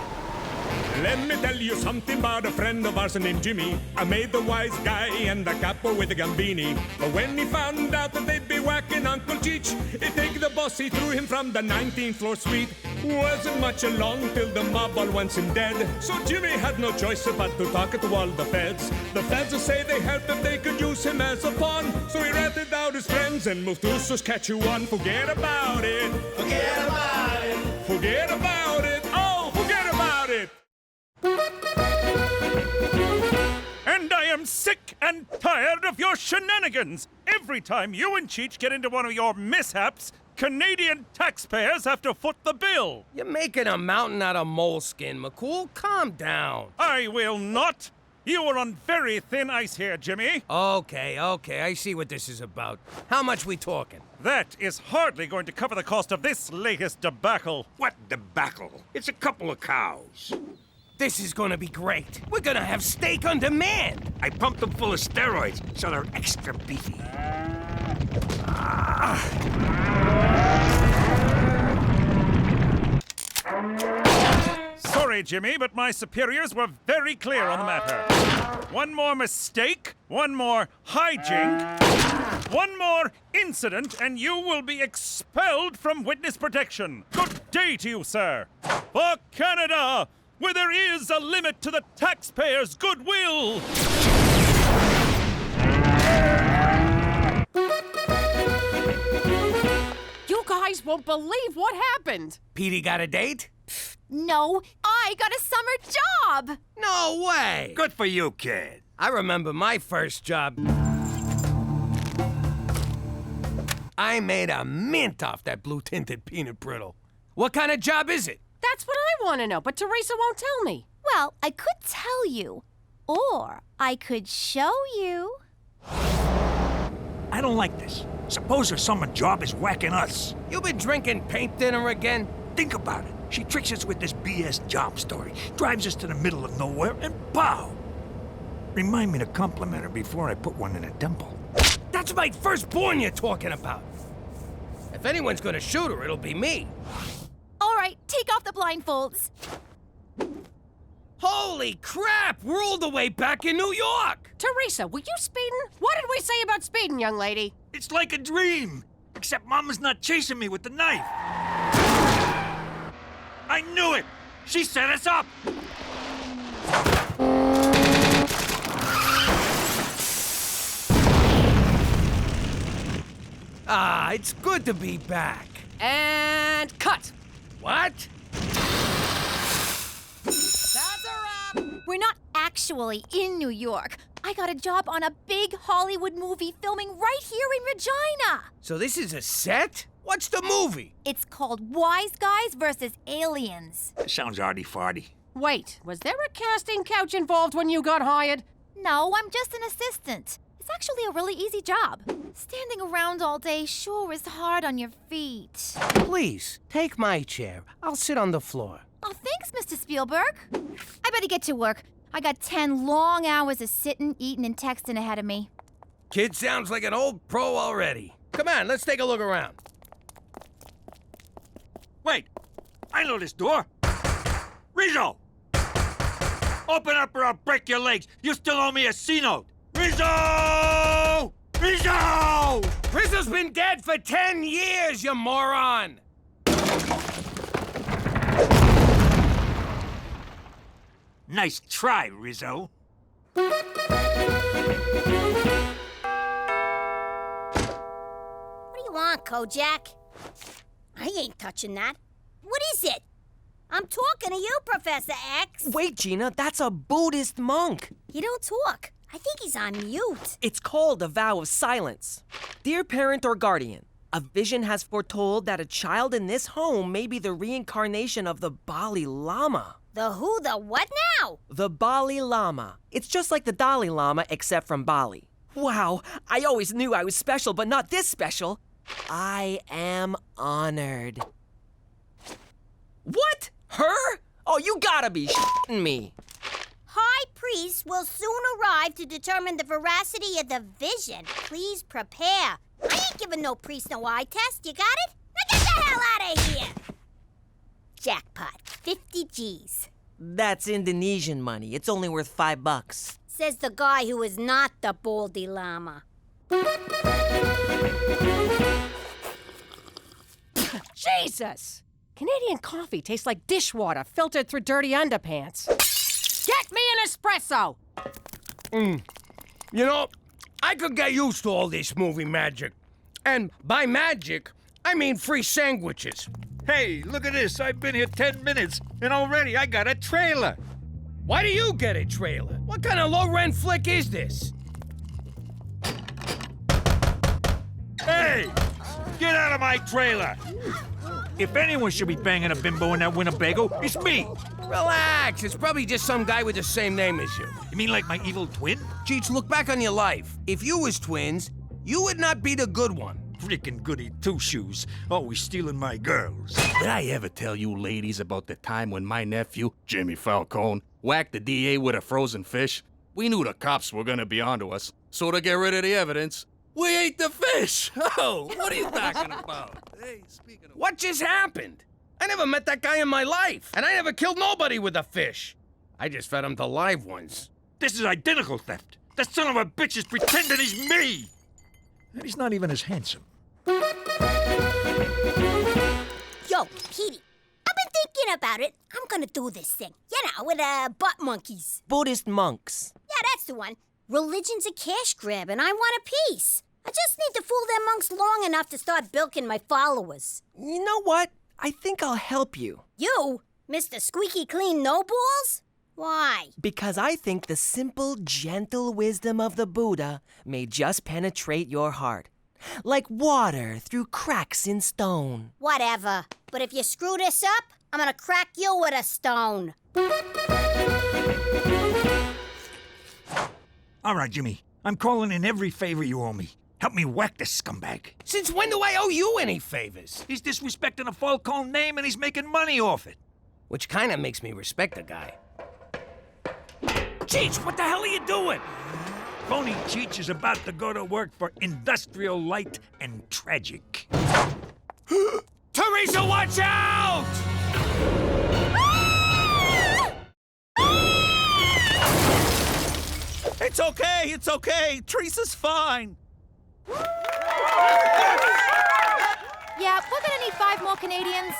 F: Let me tell you something about a friend of ours named Jimmy. I made the wise guy and the capo with the gambini. But when he found out that they'd be whacking Uncle Cheech, he take the boss, he threw him from the 19th floor suite. Wasn't much along till the mob all wants him dead. So Jimmy had no choice but to talk to all the feds. The feds say they helped if they could use him as a pawn. So he ratted out his friends and moved to Saskatchewan. Forget about it. Forget about it. Forget about it. Oh, forget about it.
K: And I am sick and tired of your shenanigans! Every time you and Cheech get into one of your mishaps, Canadian taxpayers have to foot the bill!
A: You're making a mountain out of moleskin, McCool. Calm down.
K: I will not! You are on very thin ice here, Jimmy.
A: Okay, I see what this is about. How much we talking?
K: That is hardly going to cover the cost of this latest debacle.
E: What debacle? It's a couple of cows.
A: This is gonna be great. We're gonna have steak on demand.
E: I pumped them full of steroids, so they're extra beefy.
K: Sorry, Jimmy, but my superiors were very clear on the matter. One more mistake, one more hijink, one more incident, and you will be expelled from witness protection. Good day to you, sir. For Canada, where there is a limit to the taxpayers' goodwill.
V: You guys won't believe what happened.
A: Petey got a date?
I: No, I got a summer job.
A: No way!
E: Good for you, kid.
A: I remember my first job. I made a mint off that blue-tinted peanut brittle. What kind of job is it?
V: That's what I want to know, but Teresa won't tell me.
I: Well, I could tell you, or I could show you.
E: I don't like this. Suppose her summer job is whacking us.
A: You been drinking paint thinner again?
E: Think about it. She tricks us with this BS job story, drives us to the middle of nowhere, and pow! Remind me to compliment her before I put one in a dimple.
A: That's my firstborn you're talking about. If anyone's gonna shoot her, it'll be me.
I: All right, take off the blindfolds.
A: Holy crap! We're all the way back in New York!
V: Teresa, were you speeding? What did we say about speeding, young lady?
E: It's like a dream, except Mama's not chasing me with the knife. I knew it! She set us up!
A: Ah, it's good to be back.
V: And cut.
A: What?
V: That's a wrap.
I: We're not actually in New York. I got a job on a big Hollywood movie filming right here in Regina.
A: So this is a set? What's the movie?
I: It's called Wise Guys versus Aliens.
E: Sounds arty-farty.
V: Wait, was there a casting couch involved when you got hired?
I: No, I'm just an assistant. It's actually a really easy job. Standing around all day sure is hard on your feet.
A: Please, take my chair. I'll sit on the floor.
I: Oh, thanks, Mr. Spielberg. I better get to work. I got 10 long hours of sitting, eating, and texting ahead of me.
A: Kid sounds like an old pro already. Come on, let's take a look around.
E: Wait, I know this door. Rizzo! Open up or I'll break your legs. You still owe me a C-note. Rizzo! Rizzo!
A: Rizzo's been dead for 10 years, you moron!
E: Nice try, Rizzo.
C: What do you want, Kojak? I ain't touching that. What is it? I'm talking to you, Professor X.
H: Wait, Gina, that's a Buddhist monk.
C: He don't talk. I think he's on mute.
H: It's called a vow of silence. Dear parent or guardian, a vision has foretold that a child in this home may be the reincarnation of the Bali Lama.
C: The who, the what now?
H: The Bali Lama. It's just like the Dalai Lama, except from Bali. Wow, I always knew I was special, but not this special. I am honored. What? Her? Oh, you gotta be shitting me.
C: priest will soon arrive to determine the veracity of the vision. Please prepare. I ain't giving no priest no eye test. You got it? Now get the hell out of here! Jackpot, 50 G's.
H: That's Indonesian money. It's only worth $5.
C: Says the guy who is not the Baldy Llama.
V: Jesus! Canadian coffee tastes like dishwater filtered through dirty underpants. Get me an espresso!
A: You know, I could get used to all this movie magic. And by magic, I mean free sandwiches.
E: Hey, look at this. I've been here 10 minutes, and already I got a trailer.
A: Why do you get a trailer? What kind of low-rent flick is this?
E: Hey! Get out of my trailer! If anyone should be banging a bimbo in that Winnebago, it's me!
A: Relax, it's probably just some guy with the same name as you.
E: You mean like my evil twin?
A: Cheech, look back on your life. If you was twins, you would not be the good one.
E: Freaking goody two-shoes, always stealing my girls.
G: Did I ever tell you ladies about the time when my nephew, Jimmy Falcone, whacked the DA with a frozen fish? We knew the cops were gonna be onto us, so to get rid of the evidence, we ate the fish! Oh, what are you talking about? Hey, speaking of...
A: What just happened? I never met that guy in my life, and I never killed nobody with a fish. I just fed him to live ones.
E: This is identical theft. That son of a bitch is pretending he's me! And he's not even as handsome.
C: Yo, Petey, I've been thinking about it. I'm gonna do this thing. You know, with butt monkeys.
H: Buddhist monks.
C: Yeah, that's the one. Religion's a cash grab, and I want a piece. I just need to fool them monks long enough to start bilking my followers.
H: You know what? I think I'll help you.
C: You? Mr. Squeaky Clean No Balls? Why?
H: Because I think the simple, gentle wisdom of the Buddha may just penetrate your heart. Like water through cracks in stone.
C: Whatever. But if you screw this up, I'm gonna crack you with a stone.
E: All right, Jimmy. I'm calling in every favor you owe me. Help me whack this scumbag.
A: Since when do I owe you any favors?
E: He's disrespecting a Falcone name and he's making money off it.
A: Which kind of makes me respect the guy. Cheech, what the hell are you doing?
E: Phony Cheech is about to go to work for Industrial Light and Tragic.
A: Teresa, watch out!
T: It's okay. Teresa's fine.
I: Yeah, we're gonna need 5 more Canadians.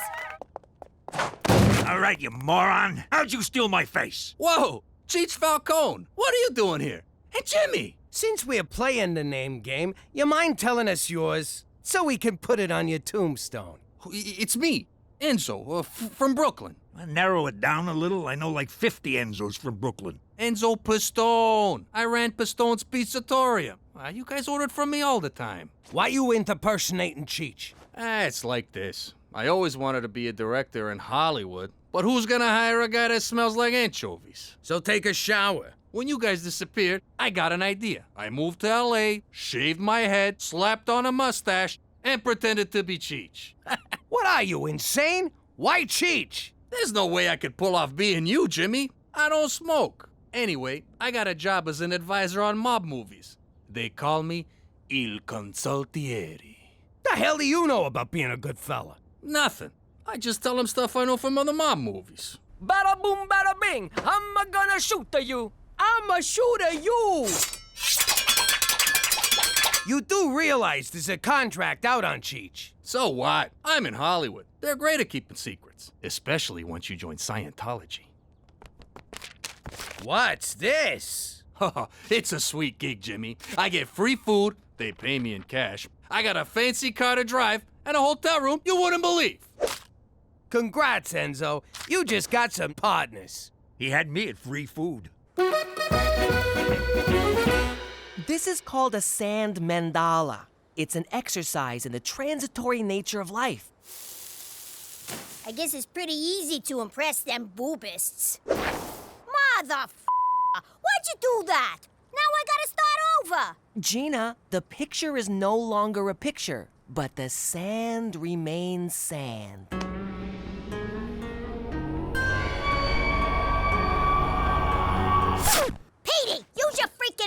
E: All right, you moron. How'd you steal my face?
G: Whoa! Cheech Falcone, what are you doing here? Hey, Jimmy!
A: Since we're playing the name game, you mind telling us yours so we can put it on your tombstone?
G: It's me, Enzo, from Brooklyn.
E: Narrow it down a little. I know like 50 Enzos from Brooklyn.
G: Enzo Pistone. I ran Pistone's Pizzatorium. You guys ordered from me all the time.
A: Why you impersonating Cheech?
G: It's like this. I always wanted to be a director in Hollywood, but who's gonna hire a guy that smells like anchovies?
A: So take a shower.
G: When you guys disappeared, I got an idea. I moved to LA, shaved my head, slapped on a mustache, and pretended to be Cheech.
A: What are you, insane? Why Cheech?
G: There's no way I could pull off being you, Jimmy. I don't smoke. Anyway, I got a job as an advisor on mob movies. They call me Il Consultieri.
A: The hell do you know about being a good fella?
G: Nothing. I just tell them stuff I know from other mob movies.
H: Bada boom, bada bing. I'm gonna shoot you. I'm a shooter you.
A: You do realize there's a contract out on Cheech.
G: So what? I'm in Hollywood. They're great at keeping secrets, especially once you join Scientology.
A: What's this?
G: It's a sweet gig, Jimmy. I get free food, they pay me in cash. I got a fancy car to drive, and a hotel room you wouldn't believe.
A: Congrats, Enzo. You just got some partners.
E: He had me at free food.
H: This is called a sand mandala. It's an exercise in the transitory nature of life.
C: I guess it's pretty easy to impress them boobists. Mother why'd you do that? Now I gotta start over.
H: Gina, the picture is no longer a picture, but the sand remains sand.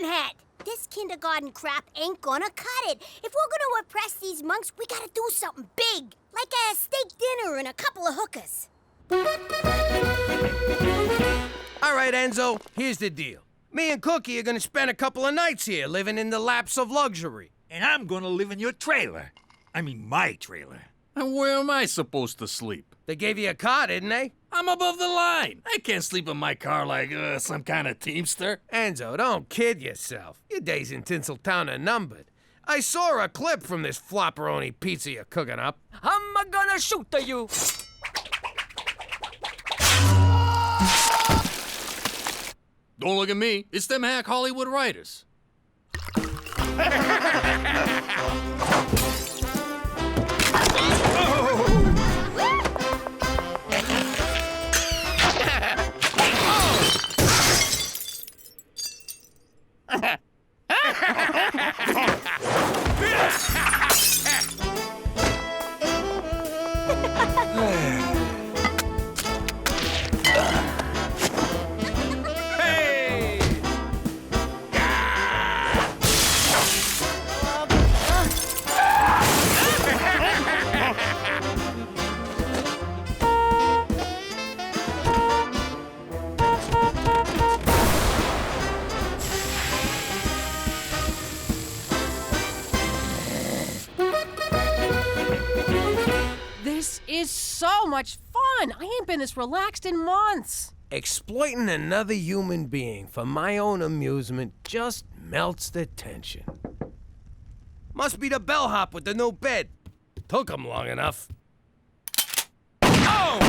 C: hat. This kindergarten crap ain't gonna cut it. If we're gonna oppress these monks, we gotta do something big. Like a steak dinner and a couple of hookers.
A: All right, Enzo, here's the deal. Me and Cookie are gonna spend a couple of nights here, living in the laps of luxury.
E: And I'm gonna live in your trailer. I mean, my trailer.
G: And where am I supposed to sleep?
A: They gave you a car, didn't they?
G: I'm above the line. I can't sleep in my car like some kind of teamster.
A: Enzo, don't kid yourself. Your days in Tinseltown are numbered. I saw a clip from this flopperoni pizza you're cooking up.
H: I'm gonna shoot you.
G: Don't look at me. It's them hack Hollywood writers.
V: This is so much fun. I ain't been this relaxed in months.
A: Exploiting another human being for my own amusement just melts the tension. Must be the bellhop with the new bed. Took him long enough. Oh!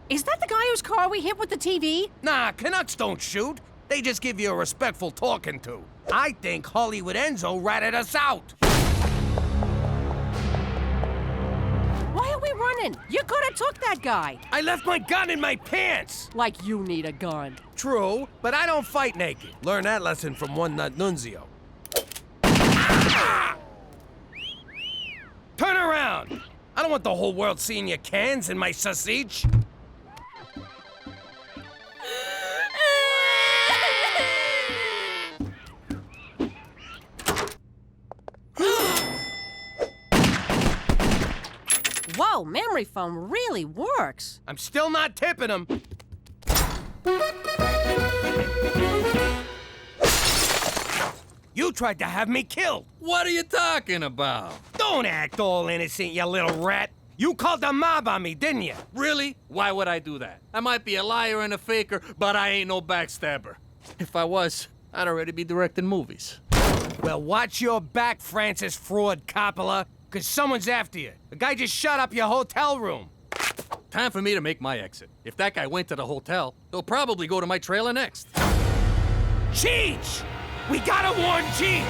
V: Is that the guy whose car we hit with the TV?
A: Nah, Canucks don't shoot. They just give you a respectful talking to. I think Hollywood Enzo ratted us out.
V: Why are we running? You could have took that guy.
A: I left my gun in my pants.
V: Like you need a gun.
A: True, but I don't fight naked. Learn that lesson from one nut nunzio. Ah! Turn around. I don't want the whole world seeing your cans and my sausage.
V: Whoa, memory foam really works.
A: I'm still not tipping him. You tried to have me killed.
G: What are you talking about?
A: Don't act all innocent, you little rat. You called the mob on me, didn't you?
G: Really? Why would I do that? I might be a liar and a faker, but I ain't no backstabber. If I was, I'd already be directing movies.
A: Well, watch your back, Francis Fraud Coppola, because someone's after you. The guy just shut up your hotel room.
G: Time for me to make my exit. If that guy went to the hotel, he'll probably go to my trailer next.
A: Cheech! We gotta warn Cheech!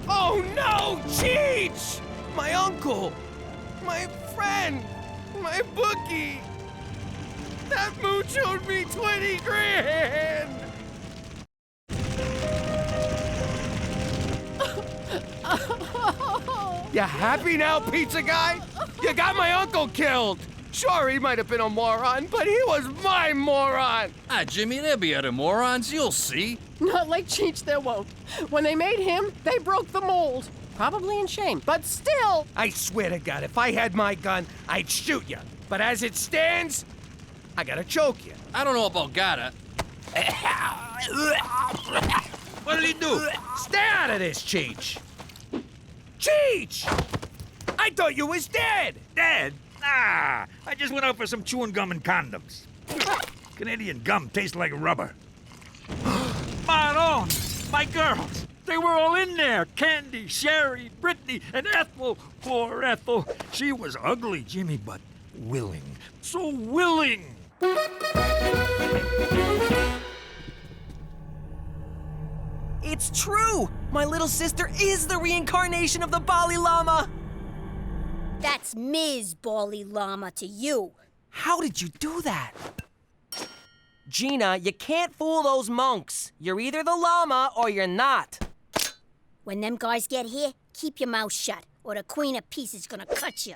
A: Oh no, Cheech! My uncle! My friend! My bookie! That mooch owed me 20 grand! You happy now, pizza guy? You got my uncle killed! Sure, he might have been a moron, but he was my moron!
G: Ah, Jimmy, there'll be other morons, you'll see.
V: Not like Cheech, there won't. When they made him, they broke the mold. Probably in shame, but still.
A: I swear to God, if I had my gun, I'd shoot you. But as it stands, I gotta choke you.
G: I don't know about gotta.
A: What did he do? Stay out of this, Cheech! Cheech! I thought you was dead!
E: Dead? Nah, I just went out for some chewing gum and condoms. Canadian gum tastes like rubber. Maron, my girls, they were all in there. Candy, Sherry, Brittany, and Ethel. Poor Ethel. She was ugly, Jimmy, but willing. So willing.
H: It's true! My little sister is the reincarnation of the Bali Lama!
C: That's Ms. Bali Lama to you.
H: How did you do that? Gina, you can't fool those monks. You're either the llama or you're not.
C: When them guys get here, keep your mouth shut, or the Queen of Peace is gonna cut you.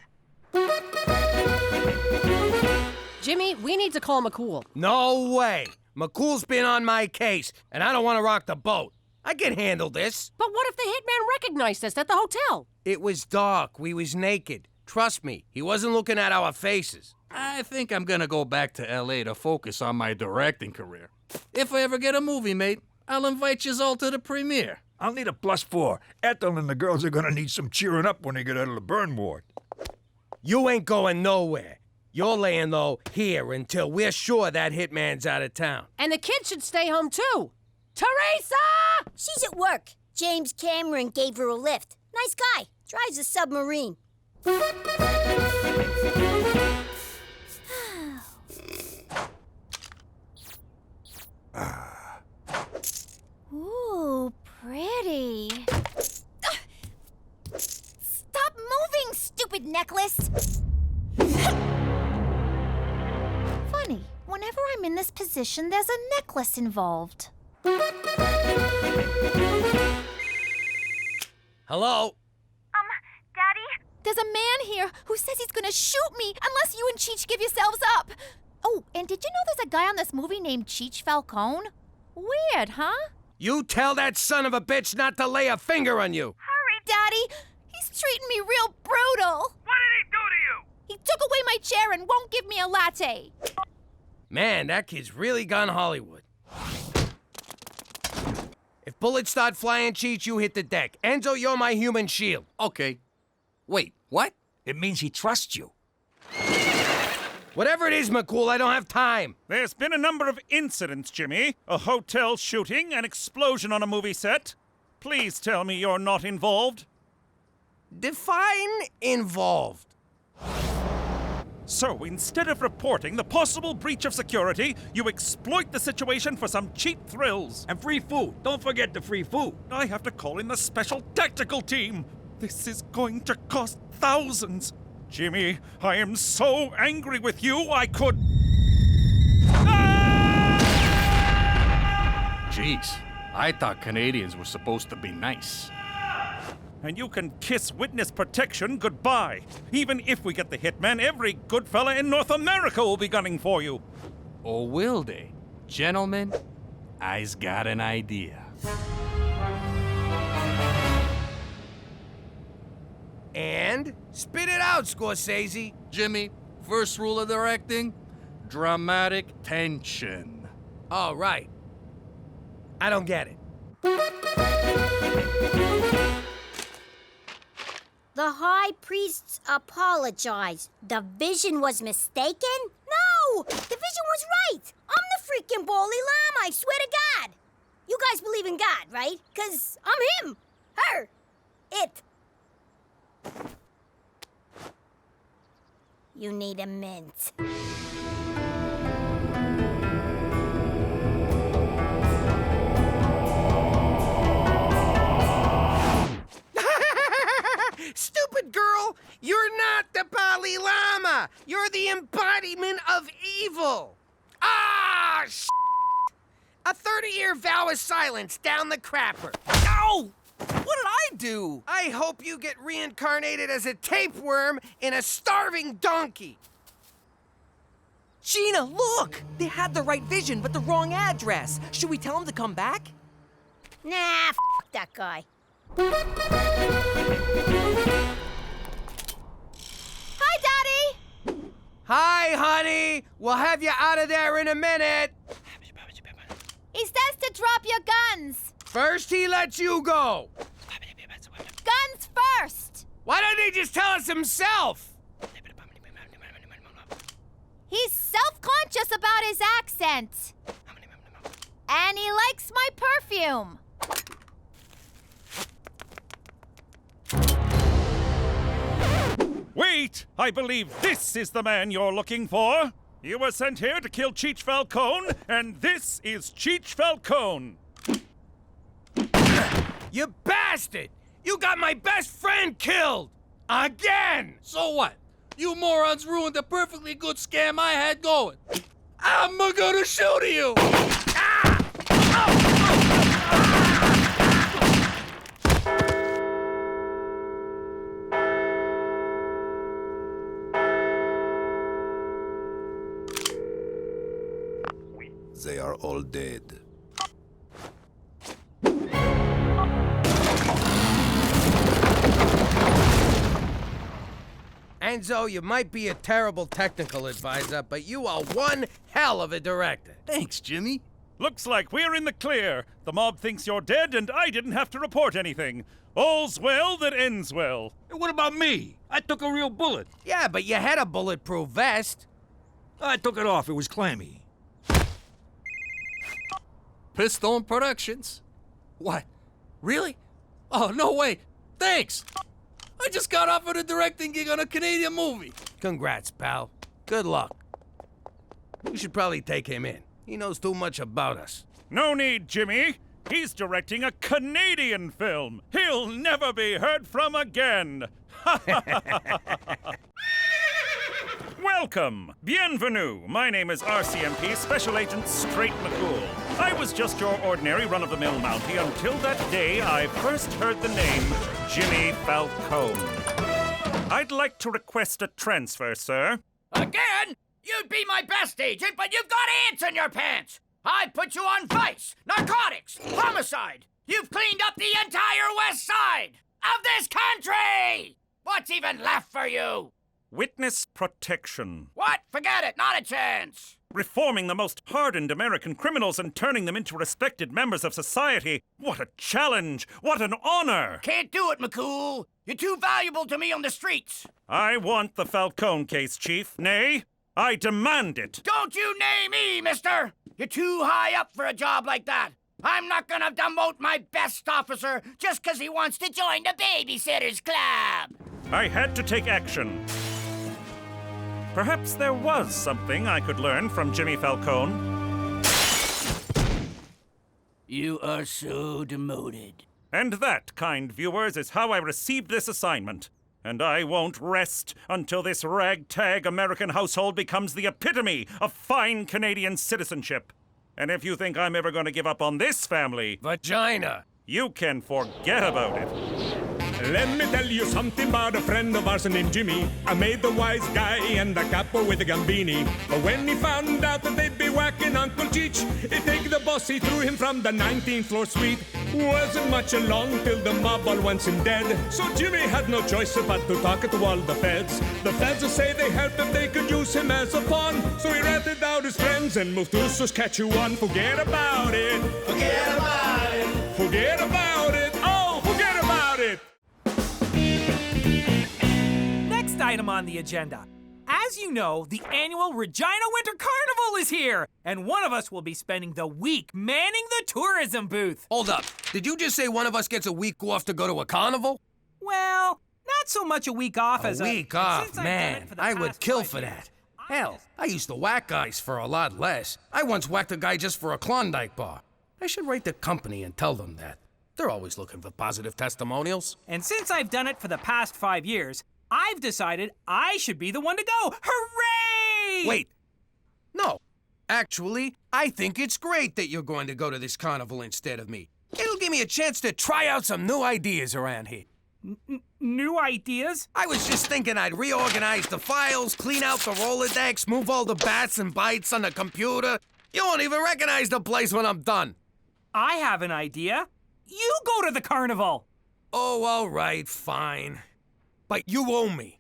V: Jimmy, we need to call McCool.
A: No way. McCool's been on my case, and I don't want to rock the boat. I can handle this.
V: But what if the hitman recognized us at the hotel?
A: It was dark. We was naked. Trust me, he wasn't looking at our faces.
G: I think I'm gonna go back to L.A. to focus on my directing career. If I ever get a movie, mate, I'll invite you all to the premiere.
E: I'll need a +4. Ethel and the girls are gonna need some cheering up when they get out of the burn ward.
A: You ain't going nowhere. You're laying low here until we're sure that hitman's out of town.
V: And the kids should stay home, too. Teresa!
C: She's at work. James Cameron gave her a lift. Nice guy. Drives a submarine.
I: Ooh, pretty. Stop moving, stupid necklace! Funny, whenever I'm in this position, there's a necklace involved.
A: Hello?
I: Daddy? There's a man here who says he's gonna shoot me unless you and Cheech give yourselves up. Oh, and did you know there's a guy on this movie named Cheech Falcone? Weird, huh?
A: You tell that son of a bitch not to lay a finger on you.
I: Hurry, Daddy! He's treating me real brutal.
A: What did he do to you?
I: He took away my chair and won't give me a latte.
A: Man, that kid's really gone Hollywood. If bullets start flying, Cheech, you hit the deck. Enzo, you're my human shield.
G: Okay. Wait, what?
E: It means he trusts you.
A: Whatever it is, McCool, I don't have time.
K: There's been a number of incidents, Jimmy. A hotel shooting, an explosion on a movie set. Please tell me you're not involved.
A: Define involved.
K: So instead of reporting the possible breach of security, you exploit the situation for some cheap thrills.
E: And free food. Don't forget the free food.
K: I have to call in the special tactical team. This is going to cost thousands. Jimmy, I am so angry with you, I could...
G: Jeez, I thought Canadians were supposed to be nice.
K: And you can kiss witness protection goodbye. Even if we get the hitman, every good fella in North America will be gunning for you.
G: Or will they? Gentlemen, I's got an idea.
A: And spit it out, Scorsese.
G: Jimmy, first rule of directing, dramatic tension.
A: Oh, right. I don't get it.
C: The high priests apologized. The vision was mistaken? No! The vision was right! I'm the freaking Bali Lama, I swear to God! You guys believe in God, right? 'Cause I'm him, her, it. You need a mint.
A: Stupid girl! You're not the Bali Lama! You're the embodiment of evil! Ah, A 30-year vow of silence down the crapper.
J: Ow! What did I do?
A: I hope you get reincarnated as a tapeworm in a starving donkey.
J: Gina, look! They had the right vision, but the wrong address. Should we tell them to come back?
C: Nah, f that guy.
I: Hi, Daddy!
A: Hi, honey! We'll have you out of there in a minute.
I: He says to drop your guns.
A: First, he lets you go.
I: Guns first!
A: Why don't he just tell us himself?
I: He's self-conscious about his accent. And he likes my perfume.
K: Wait! I believe this is the man you're looking for. You were sent here to kill Cheech Falcone, and this is Cheech Falcone.
A: You bastard! You got my best friend killed! Again!
G: So what? You morons ruined the perfectly good scam I had going. I'm gonna shoot you!
A: Heinzo, you might be a terrible technical advisor, but you are one hell of a director.
G: Thanks, Jimmy.
K: Looks like we're in the clear. The mob thinks you're dead, and I didn't have to report anything. All's well that ends well.
E: Hey, what about me? I took a real bullet.
A: Yeah, but you had a bulletproof vest.
E: I took it off. It was clammy.
G: Pistol Productions. What? Really? Oh, no way. Thanks. I just got offered a directing gig on a Canadian movie.
A: Congrats, pal. Good luck. You should probably take him in. He knows too much about us.
K: No need, Jimmy. He's directing a Canadian film. He'll never be heard from again. Welcome. Bienvenue. My name is RCMP Special Agent Straight McCool. I was just your ordinary run-of-the-mill Mountie until that day I first heard the name Jimmy Falcone. I'd like to request a transfer, sir.
B: Again? You'd be my best agent, but you've got ants in your pants! I put you on vice, narcotics, homicide! You've cleaned up the entire west side of this country! What's even left for you?
K: Witness protection.
B: What? Forget it, not a chance!
K: Reforming the most hardened American criminals and turning them into respected members of society. What a challenge! What an honor!
B: Can't do it, McCool. You're too valuable to me on the streets.
K: I want the Falcone case, Chief. Nay, I demand it.
B: Don't you name me, mister! You're too high up for a job like that. I'm not gonna demote my best officer just 'cause he wants to join the Babysitters Club.
K: I had to take action. Perhaps there was something I could learn from Jimmy Falcone.
L: You are so demoted.
K: And that, kind viewers, is how I received this assignment. And I won't rest until this ragtag American household becomes the epitome of fine Canadian citizenship. And if you think I'm ever going to give up on this family...
A: Vagina!
K: You can forget about it.
F: Let me tell you something about a friend of ours named Jimmy. I made the wise guy and the capo with the gambini. But when he found out that they'd be whacking Uncle Cheech, he take the boss, he threw him from the 19th floor suite. Wasn't much along till the mob all went him dead. So Jimmy had no choice but to talk to all the feds. The feds will say they helped if they could use him as a pawn. So he ratted out his friends and moved to Saskatchewan. Forget about it.
B: Forget about it.
F: Forget about it. Oh, forget about it.
J: Next item on the agenda. As you know, the annual Regina Winter Carnival is here, and one of us will be spending the week manning the tourism booth.
A: Hold up. Did you just say one of us gets a week off to go to a carnival?
J: Well, not so much a week off as
A: a week off, man. I would kill for
J: years,
A: that. Hell, I used to whack guys for a lot less. I once whacked a guy just for a Klondike bar. I should write the company and tell them that. They're always looking for positive testimonials.
J: And since I've done it for the past 5 years, I've decided I should be the one to go. Hooray!
A: Wait. No. Actually, I think it's great that you're going to go to this carnival instead of me. It'll give me a chance to try out some new ideas around here.
J: New ideas?
A: I was just thinking I'd reorganize the files, clean out the Rolodex, move all the bats and bytes on the computer. You won't even recognize the place when I'm done.
J: I have an idea. You go to the carnival.
A: Oh, all right, fine. But you owe me.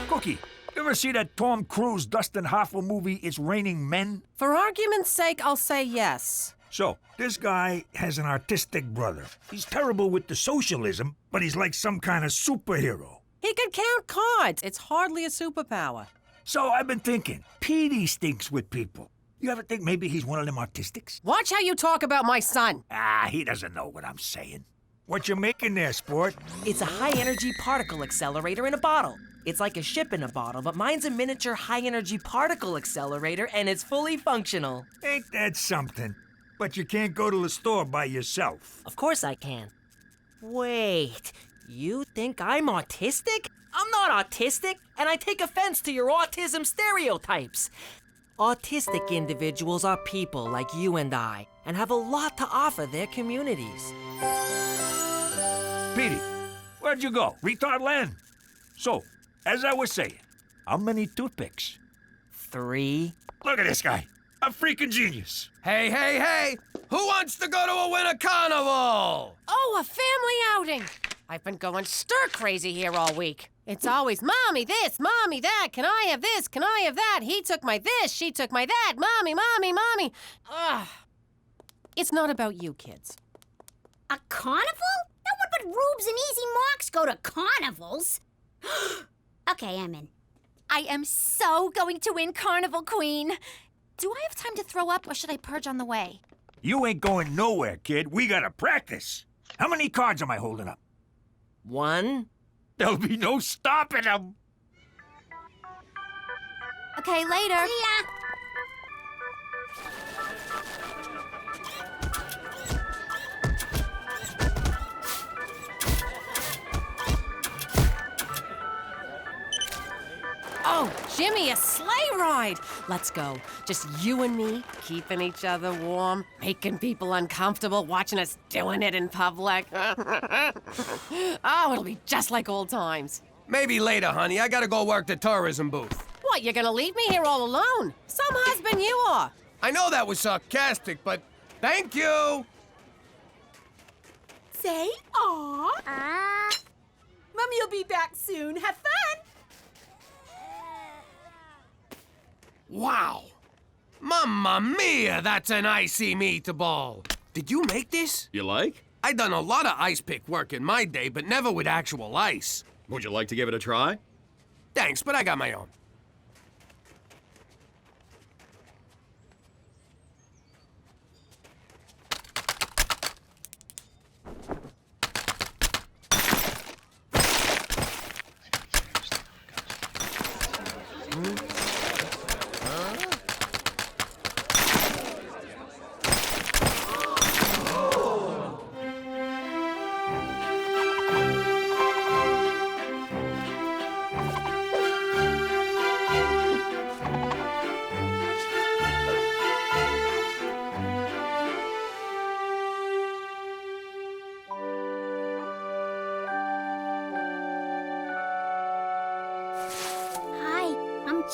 E: Cookie, you ever see that Tom Cruise, Dustin Hoffman movie, It's Raining Men?
O: For argument's sake, I'll say yes.
E: So, this guy has an artistic brother. He's terrible with the socialism, but he's like some kind of superhero.
O: He could count cards. It's hardly a superpower.
E: So I've been thinking, Petey stinks with people. You ever think maybe he's one of them artistics?
O: Watch how you talk about my son.
E: Ah, he doesn't know what I'm saying. What you making there, sport?
H: It's a high-energy particle accelerator in a bottle. It's like a ship in a bottle, but mine's a miniature high-energy particle accelerator, and it's fully functional.
E: Ain't that something? But you can't go to the store by yourself.
H: Of course I can. Wait, you think I'm autistic? I'm not autistic, and I take offense to your autism stereotypes. Autistic individuals are people like you and I, and have a lot to offer their communities.
E: Petey, where'd you go? Retard land? So, as I was saying, how many toothpicks?
H: 3.
E: Look at this guy. A freaking genius.
A: Hey, hey, hey! Who wants to go to a winter carnival?
V: Oh, a family outing.
O: I've been going stir crazy here all week. It's always, Mommy this, Mommy that, can I have this, can I have that? He took my this, she took my that, Mommy, Mommy, Mommy. Ugh. It's not about you, kids.
C: A carnival? No one but rubes and easy marks go to carnivals. Okay, I'm in.
I: I am so going to win Carnival Queen. Do I have time to throw up, or should I purge on the way?
E: You ain't going nowhere, kid. We gotta practice. How many cards am I holding up?
H: 1.
E: There'll be no stopping them.
I: Okay, later.
C: See ya.
O: Oh, Jimmy, a sleigh ride. Let's go. Just you and me, keeping each other warm, making people uncomfortable, watching us doing it in public. Oh, it'll be just like old times.
A: Maybe later, honey. I gotta go work the tourism booth.
O: What, you're gonna leave me here all alone? Some husband you are.
A: I know that was sarcastic, but thank you.
D: Say aw. Mommy'll be back soon. Have fun.
A: Wow. Mamma mia, that's an icy meatball. Did you make this?
N: You like?
A: I done a lot of ice pick work in my day, but never with actual ice.
N: Would you like to give it a try?
A: Thanks, but I got my own.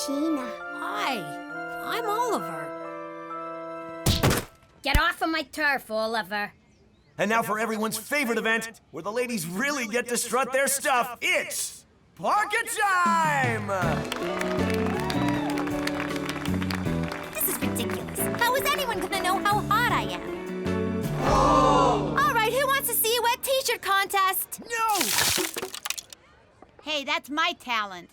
C: Gina.
O: Hi, I'm Oliver.
C: Get off of my turf, Oliver.
S: And now for everyone's favorite event, where the ladies really get to strut their stuff. It's Parket time!
I: This is ridiculous. How is anyone gonna know how hot I am? All right, who wants to see a wet t-shirt contest?
S: No!
U: Hey, that's my talent.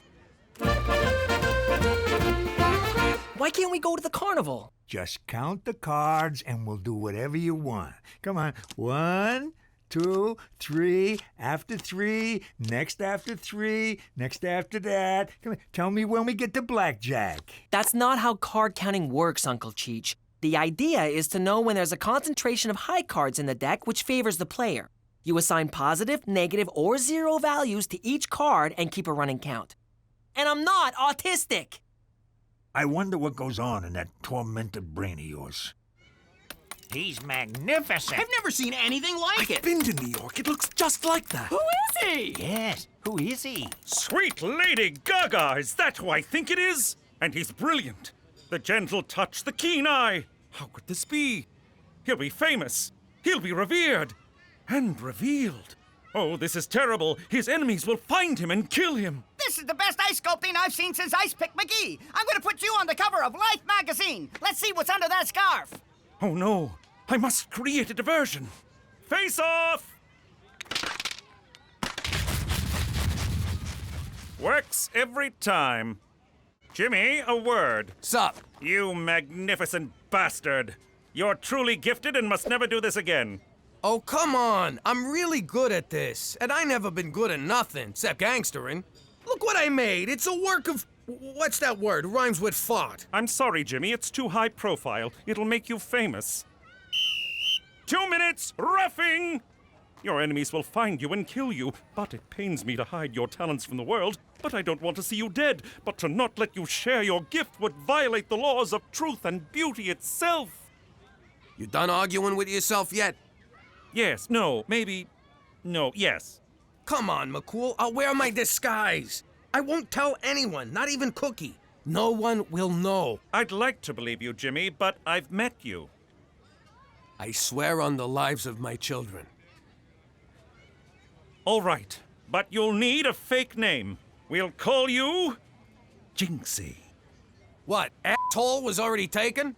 H: Why can't we go to the carnival?
E: Just count the cards and we'll do whatever you want. Come on. 1, 2, 3, after 3, next after 3, next after that. Come on. Tell me when we get to blackjack.
H: That's not how card counting works, Uncle Cheech. The idea is to know when there's a concentration of high cards in the deck which favors the player. You assign positive, negative, or 0 values to each card and keep a running count. And I'm not autistic!
E: I wonder what goes on in that tormented brain of yours.
B: He's magnificent.
T: I've never seen anything like it.
N: I've been to New York. It looks just like that.
T: Who is he?
B: Yes, who is he?
K: Sweet Lady Gaga, is that who I think it is? And he's brilliant. The gentle touch, the keen eye. How could this be? He'll be famous. He'll be revered. And revealed. Oh, this is terrible. His enemies will find him and kill him.
L: This is the best ice sculpting I've seen since Ice Pick McGee. I'm gonna put you on the cover of Life magazine. Let's see what's under that scarf.
K: Oh no, I must create a diversion. Face off! Works every time. Jimmy, a word.
A: Sup?
K: You magnificent bastard. You're truly gifted and must never do this again.
A: Oh, come on. I'm really good at this. And I never been good at nothing, except gangstering. Look what I made. It's a work of... What's that word? Rhymes with fart.
K: I'm sorry, Jimmy. It's too high profile. It'll make you famous. 2 minutes, roughing! Your enemies will find you and kill you. But it pains me to hide your talents from the world. But I don't want to see you dead. But to not let you share your gift would violate the laws of truth and beauty itself.
A: You done arguing with yourself yet?
K: Yes, no, maybe... No, yes.
A: Come on, McCool. I'll wear my disguise. I won't tell anyone, not even Cookie. No one will know.
K: I'd like to believe you, Jimmy, but I've met you.
A: I swear on the lives of my children.
K: All right, but you'll need a fake name. We'll call you Jinxie.
A: What, asshole was already taken?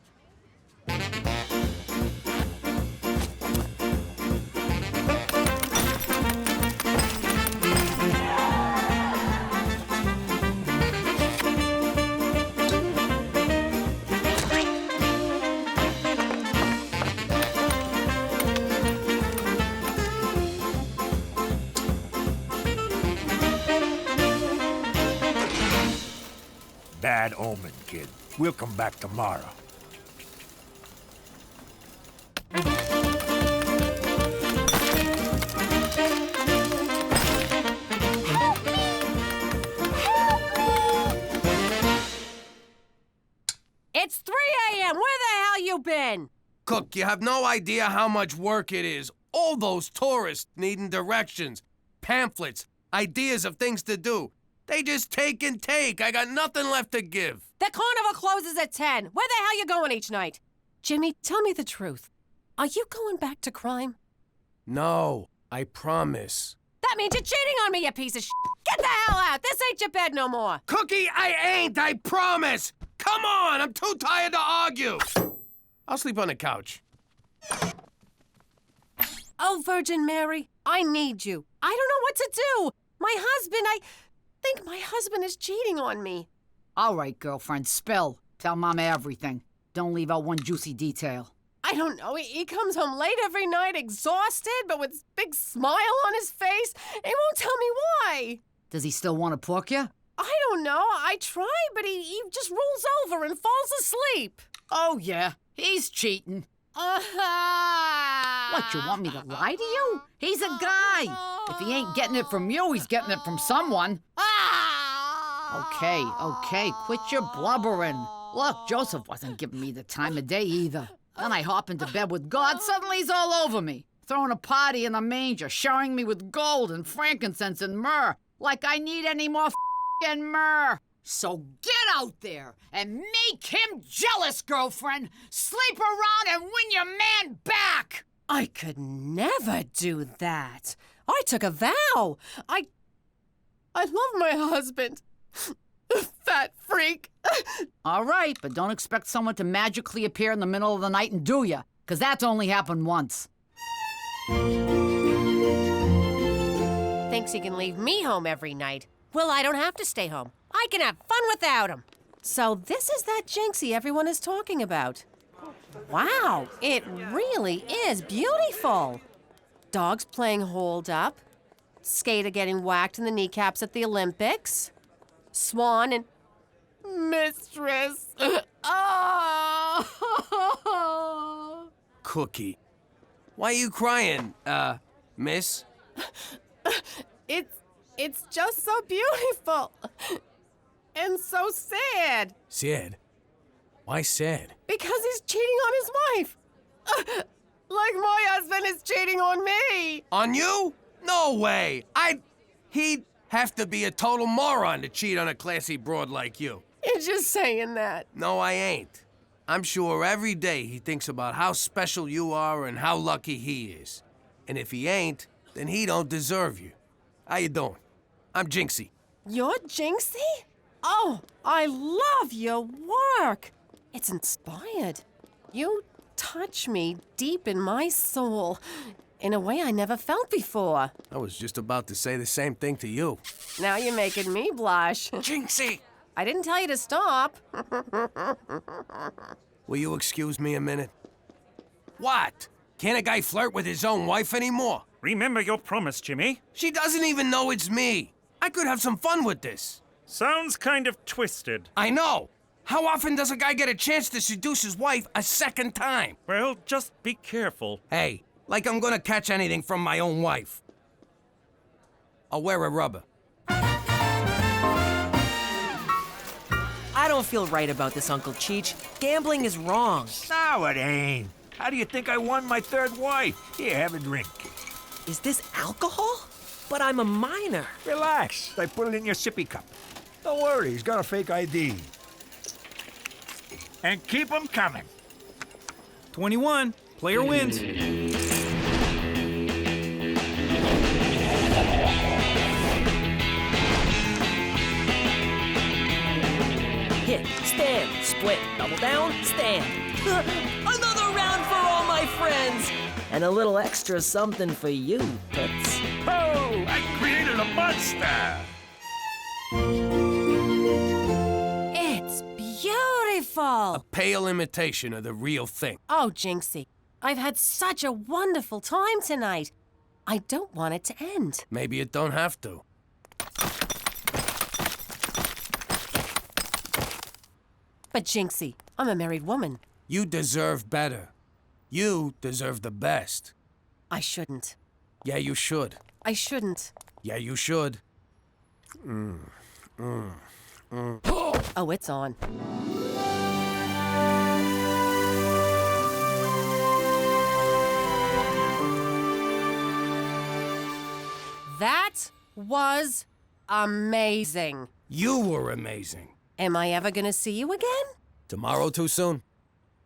E: Bad omen, kid. We'll come back tomorrow.
O: It's 3 a.m. Where the hell you been?
A: Cook, you have no idea how much work it is. All those tourists needing directions, pamphlets, ideas of things to do. They just take and take. I got nothing left to give.
O: The carnival closes at 10. Where the hell you going each night? Jimmy, tell me the truth. Are you going back to crime?
A: No, I promise.
O: That means you're cheating on me, you piece of shit. Get the hell out. This ain't your bed no more.
A: Cookie, I ain't, I promise. Come on, I'm too tired to argue. I'll sleep on the couch.
O: Oh, Virgin Mary, I need you. I don't know what to do. I think my husband is cheating on me.
Q: All right, girlfriend, spill. Tell Mama everything. Don't leave out one juicy detail.
O: I don't know. He comes home late every night, exhausted, but with a big smile on his face. He won't tell me why.
Q: Does he still want to pork you?
O: I don't know. I try, but he just rolls over and falls asleep.
Q: Oh, yeah. He's cheating. What, you want me to lie to you? He's a guy. If he ain't getting it from you, he's getting it from someone. Okay, quit your blubbering. Look, Joseph wasn't giving me the time of day either. Then I hop into bed with God, suddenly he's all over me. Throwing a party in the manger, showering me with gold and frankincense and myrrh. Like I need any more f***ing myrrh. So get out there and make him jealous, girlfriend. Sleep around and win your man back.
O: I could never do that. I took a vow. I love my husband. Fat freak.
Q: All right, but don't expect someone to magically appear in the middle of the night and do ya, because that's only happened once.
O: Thinks he can leave me home every night. Well, I don't have to stay home. I can have fun without him. So this is that Jinxie everyone is talking about. Wow, it really is beautiful. Dogs playing hold up. Skater getting whacked in the kneecaps at the Olympics. Swan and mistress. Oh!
A: Cookie. Why are you crying, miss?
O: It's just so beautiful. And so sad.
A: Sad? Why sad?
O: Because he's cheating on his wife. Like my husband is cheating on me.
A: On you? No way. He'd have to be a total moron to cheat on a classy broad like you.
O: You're just saying that.
A: No, I ain't. I'm sure every day he thinks about how special you are and how lucky he is. And if he ain't, then he don't deserve you. How you doing? I'm Jinxie.
O: You're Jinxie? Oh, I love your work. It's inspired. You touch me deep in my soul in a way I never felt before.
A: I was just about to say the same thing to you.
O: Now you're making me blush.
A: Jinxie!
O: I didn't tell you to stop.
A: Will you excuse me a minute? What? Can't a guy flirt with his own wife anymore?
K: Remember your promise, Jimmy.
A: She doesn't even know it's me. I could have some fun with this.
K: Sounds kind of twisted.
A: I know. How often does a guy get a chance to seduce his wife a second time?
K: Well, just be careful.
A: Hey, like I'm gonna catch anything from my own wife. I'll wear a rubber.
H: I don't feel right about this, Uncle Cheech. Gambling is wrong.
E: No, it ain't. How do you think I won my third wife? Here, have a drink.
H: Is this alcohol? But I'm a minor.
E: Relax. I put it in your sippy cup. Don't worry, he's got a fake ID. And keep them coming.
J: 21. Player wins.
H: Hit, stand, split, double down, stand. Another round for all my friends! And a little extra something for you, Toots.
E: Oh, I created a monster!
O: It's beautiful!
A: A pale imitation of the real thing.
O: Oh, Jinxie, I've had such a wonderful time tonight. I don't want it to end.
A: Maybe it don't have to.
O: But Jinxie, I'm a married woman.
A: You deserve better. You deserve the best.
O: I shouldn't.
A: Yeah, you should.
O: I shouldn't.
A: Yeah, you should.
O: Oh, it's on. That was amazing.
A: You were amazing.
O: Am I ever gonna see you again?
A: Tomorrow too soon?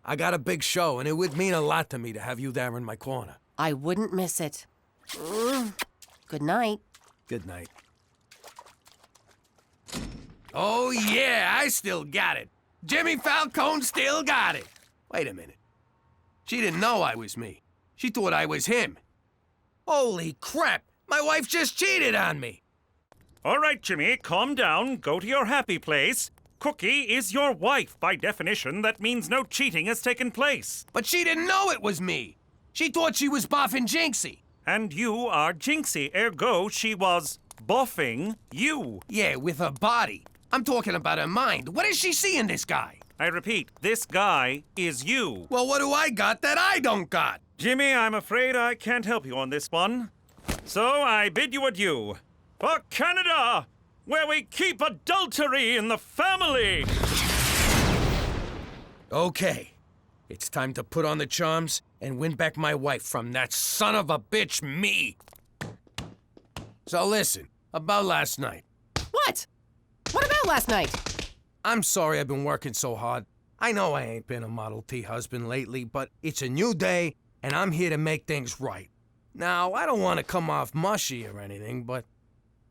A: I got a big show, and it would mean a lot to me to have you there in my corner.
O: I wouldn't miss it. Good night.
A: Good night. Oh, yeah, I still got it. Jimmy Falcone still got it. Wait a minute. She didn't know I was me. She thought I was him. Holy crap! My wife just cheated on me.
K: All right, Jimmy, calm down. Go to your happy place. Cookie is your wife. By definition, that means no cheating has taken place.
A: But she didn't know it was me. She thought she was boffing Jinxie.
K: And you are Jinxie, ergo she was boffing you.
A: Yeah, with her body. I'm talking about her mind. What does she see in this guy?
K: I repeat, this guy is you.
A: Well, what do I got that I don't got?
K: Jimmy, I'm afraid I can't help you on this one. So I bid you adieu. For Canada, where we keep adultery in the family.
A: Okay. It's time to put on the charms and win back my wife from that son of a bitch, me. So listen, about last night.
O: What? What about last night?
A: I'm sorry I've been working so hard. I know I ain't been a Model T husband lately, but it's a new day, and I'm here to make things right. Now, I don't want to come off mushy or anything, but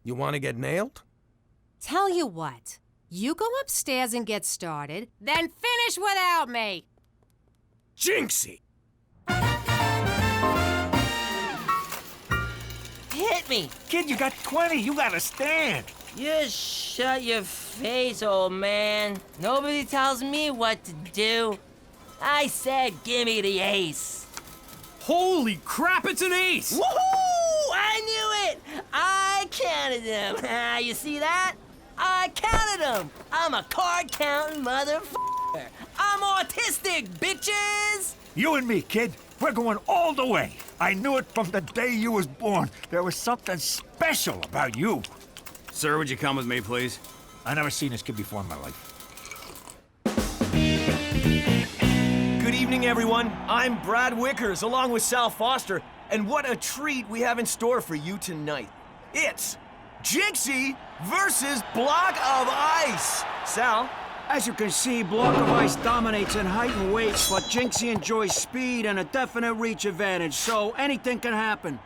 A: you want to get nailed?
O: Tell you what, you go upstairs and get started, then finish without me.
A: Jinxie!
H: Hit me!
E: Kid, you got 20. You gotta stand.
H: You shut your face, old man. Nobody tells me what to do. I said gimme the ace.
J: Holy crap, it's an ace!
H: Woohoo! I knew it! I counted them. You see that? I counted them. I'm a card counting motherfucker. I'm autistic, bitches!
E: You and me, kid. We're going all the way. I knew it from the day you was born. There was something special about you.
N: Sir, would you come with me, please?
E: I never seen this kid before in my life.
S: Good evening, everyone. I'm Brad Wickers, along with Sal Foster, and what a treat we have in store for you tonight. It's Jinxie versus Block of Ice. Sal?
P: As you can see, Block of Ice dominates in height and weight, but Jinxie enjoys speed and a definite reach advantage, so anything can happen.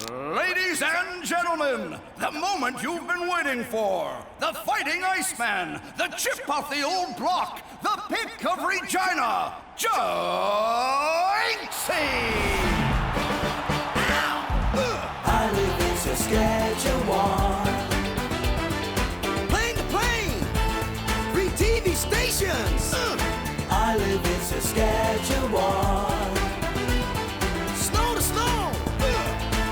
R: Ladies and gentlemen, the moment you've been waiting for. The Fighting Iceman, the chip off the old block, the pick of Regina, Jinxie!
W: I live in Saskatchewan.
R: Plane to plane, 3 TV stations.
W: I live in Saskatchewan.
R: Snow to snow,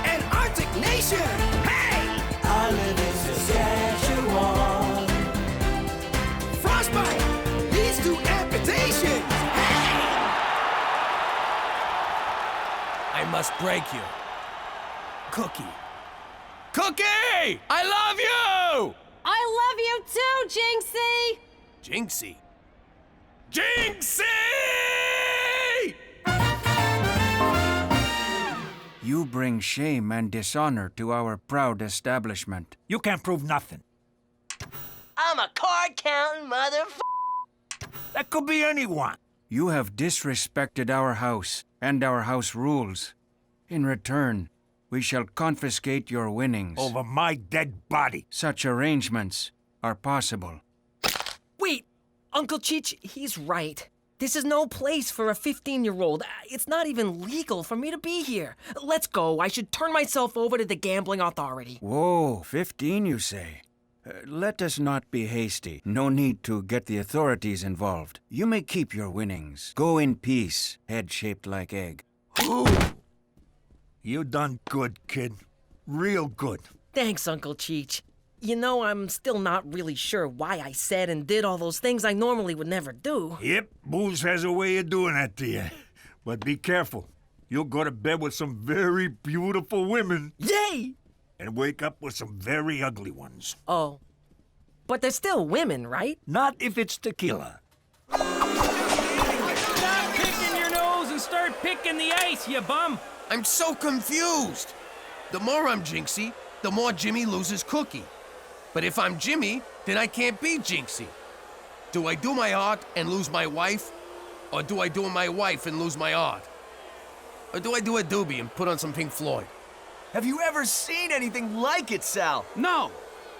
R: and Arctic Nation. Hey!
W: I live in Saskatchewan.
R: Frostbite leads to amputation. Hey!
A: I must break you. Cookie. Cookie! I love you!
O: I love you too, Jinxie!
A: Jinxie? Jinxie!
P: You bring shame and dishonor to our proud establishment.
E: You can't prove nothing.
H: I'm a card counting motherfucker.
E: That could be anyone.
P: You have disrespected our house and our house rules. In return, We shall confiscate your winnings.
E: Over my dead body.
P: Such arrangements are possible.
H: Wait, Uncle Cheech, he's right. This is no place for a 15-year-old. It's not even legal for me to be here. Let's go. I should turn myself over to the gambling authority.
P: Whoa, 15 you say? Let us not be hasty. No need to get the authorities involved. You may keep your winnings. Go in peace, head shaped like egg.
E: Ooh. You done good, kid. Real good.
H: Thanks, Uncle Cheech. You know, I'm still not really sure why I said and did all those things I normally would never do.
E: Yep, booze has a way of doing that to you. But be careful. You'll go to bed with some very beautiful women.
H: Yay!
E: And wake up with some very ugly ones.
H: Oh. But they're still women, right?
E: Not if it's tequila.
J: Stop picking your nose and start picking the ice, you bum!
A: I'm so confused. The more I'm Jinxie, the more Jimmy loses Cookie. But if I'm Jimmy, then I can't be Jinxie. Do I do my art and lose my wife? Or do I do my wife and lose my art? Or do I do a doobie and put on some Pink Floyd?
S: Have you ever seen anything like it, Sal?
P: No!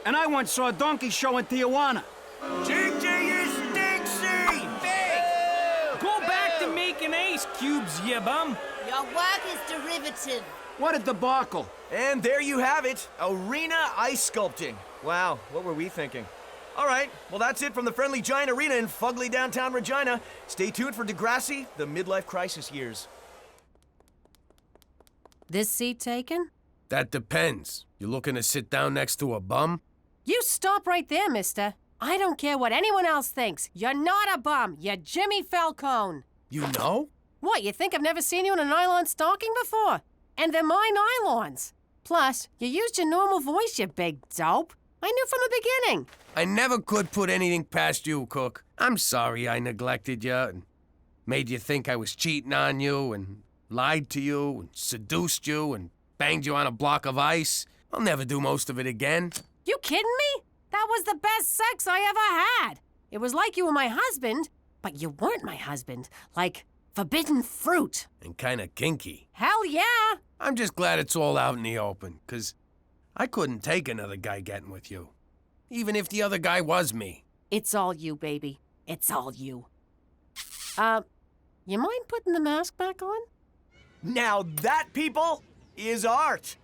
P: And I once saw a donkey show in Tijuana.
S: Jinxie is Dixie! Big!
J: Go back to making ice cubes, you bum!
U: Your work is derivative.
P: What a debacle.
S: And there you have it, arena ice sculpting. Wow, what were we thinking? All right, well that's it from the Friendly Giant Arena in fugly downtown Regina. Stay tuned for Degrassi, the midlife crisis years.
V: This seat taken?
A: That depends. You looking to sit down next to a bum?
V: You stop right there, mister. I don't care what anyone else thinks. You're not a bum. You're Jimmy Falcone.
A: You know?
V: What, you think I've never seen you in a nylon stocking before? And they're my nylons. Plus, you used your normal voice, you big dope. I knew from the beginning.
A: I never could put anything past you, Cook. I'm sorry I neglected you and made you think I was cheating on you and lied to you and seduced you and banged you on a block of ice. I'll never do most of it again.
V: You kidding me? That was the best sex I ever had. It was like you were my husband, but you weren't my husband. Like forbidden fruit.
A: And kinda kinky.
V: Hell yeah!
A: I'm just glad it's all out in the open, 'cause I couldn't take another guy getting with you. Even if the other guy was me.
V: It's all you, baby. It's all you. You mind putting the mask back on?
S: Now that, people, is art.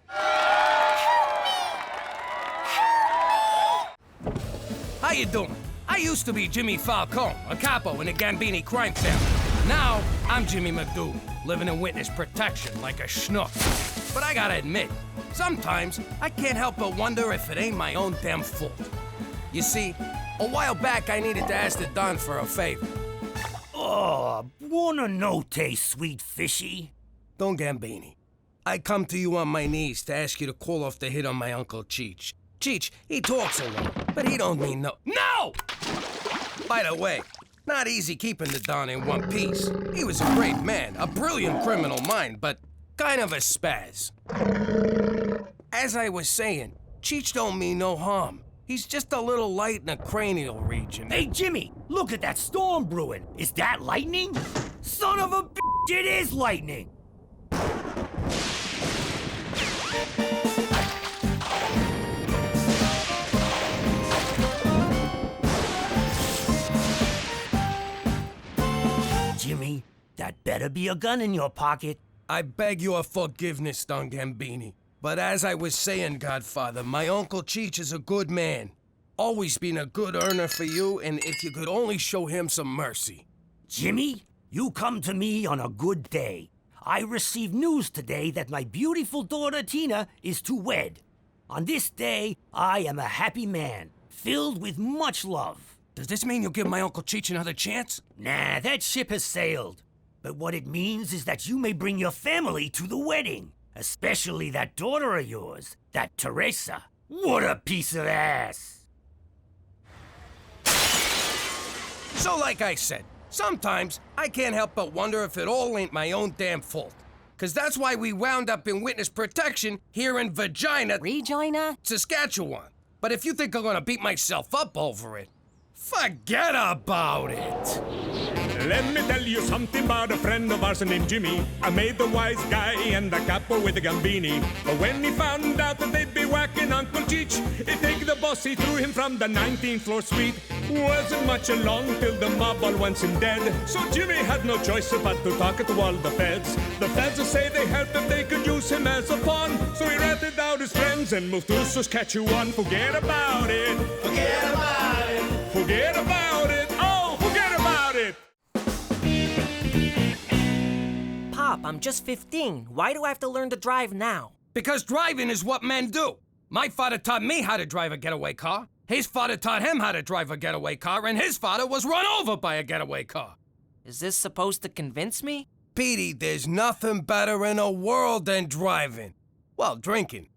A: How you doing? I used to be Jimmy Falcone, a capo in the Gambini crime family. Now, I'm Jimmy McDougal, living in witness protection like a schnook. But I gotta admit, sometimes I can't help but wonder if it ain't my own damn fault. You see, a while back I needed to ask the Don for a favor.
F: Oh, buona notte, sweet fishy.
A: Don Gambini, I come to you on my knees to ask you to call off the hit on my Uncle Cheech. Cheech, he talks a lot, but he don't mean no. No! By the way, not easy keeping the Don in one piece. He was a great man, a brilliant criminal mind, but kind of a spaz. As I was saying, Cheech don't mean no harm. He's just a little light in the cranial region.
F: Hey, Jimmy, look at that storm brewing. Is that lightning? Son of a bitch, it is lightning! Jimmy, that better be a gun in your pocket.
A: I beg your forgiveness, Don Gambini. But as I was saying, Godfather, my Uncle Cheech is a good man. Always been a good earner for you, and if you could only show him some mercy.
F: Jimmy, you come to me on a good day. I received news today that my beautiful daughter Tina is to wed. On this day, I am a happy man, filled with much love.
A: Does this mean you'll give my Uncle Cheech another chance?
F: Nah, that ship has sailed. But what it means is that you may bring your family to the wedding. Especially that daughter of yours, that Teresa. What a piece of ass!
A: So like I said, sometimes I can't help but wonder if it all ain't my own damn fault. 'Cause that's why we wound up in witness protection here in
V: Regina,
A: Saskatchewan. But if you think I'm gonna beat myself up over it, forget about it.
D: Let me tell you something about a friend of ours named Jimmy. I made the wise guy and the capo with the gambini. But when he found out that they'd be whacking Uncle Cheech, he'd take the boss, he threw him from the 19th floor suite. Wasn't much along till the mob all wants him dead. So Jimmy had no choice but to talk to all the feds. The feds say they helped him, they could use him as a pawn. So he ratted out his friends and moved to Saskatchewan. Forget about it.
W: Forget about it.
D: Forget about it. Oh, forget about it.
H: Pop, I'm just 15. Why do I have to learn to drive now?
A: Because driving is what men do. My father taught me how to drive a getaway car. His father taught him how to drive a getaway car, and his father was run over by a getaway car.
H: Is this supposed to convince me?
A: Petey, there's nothing better in the world than driving. Well, drinking.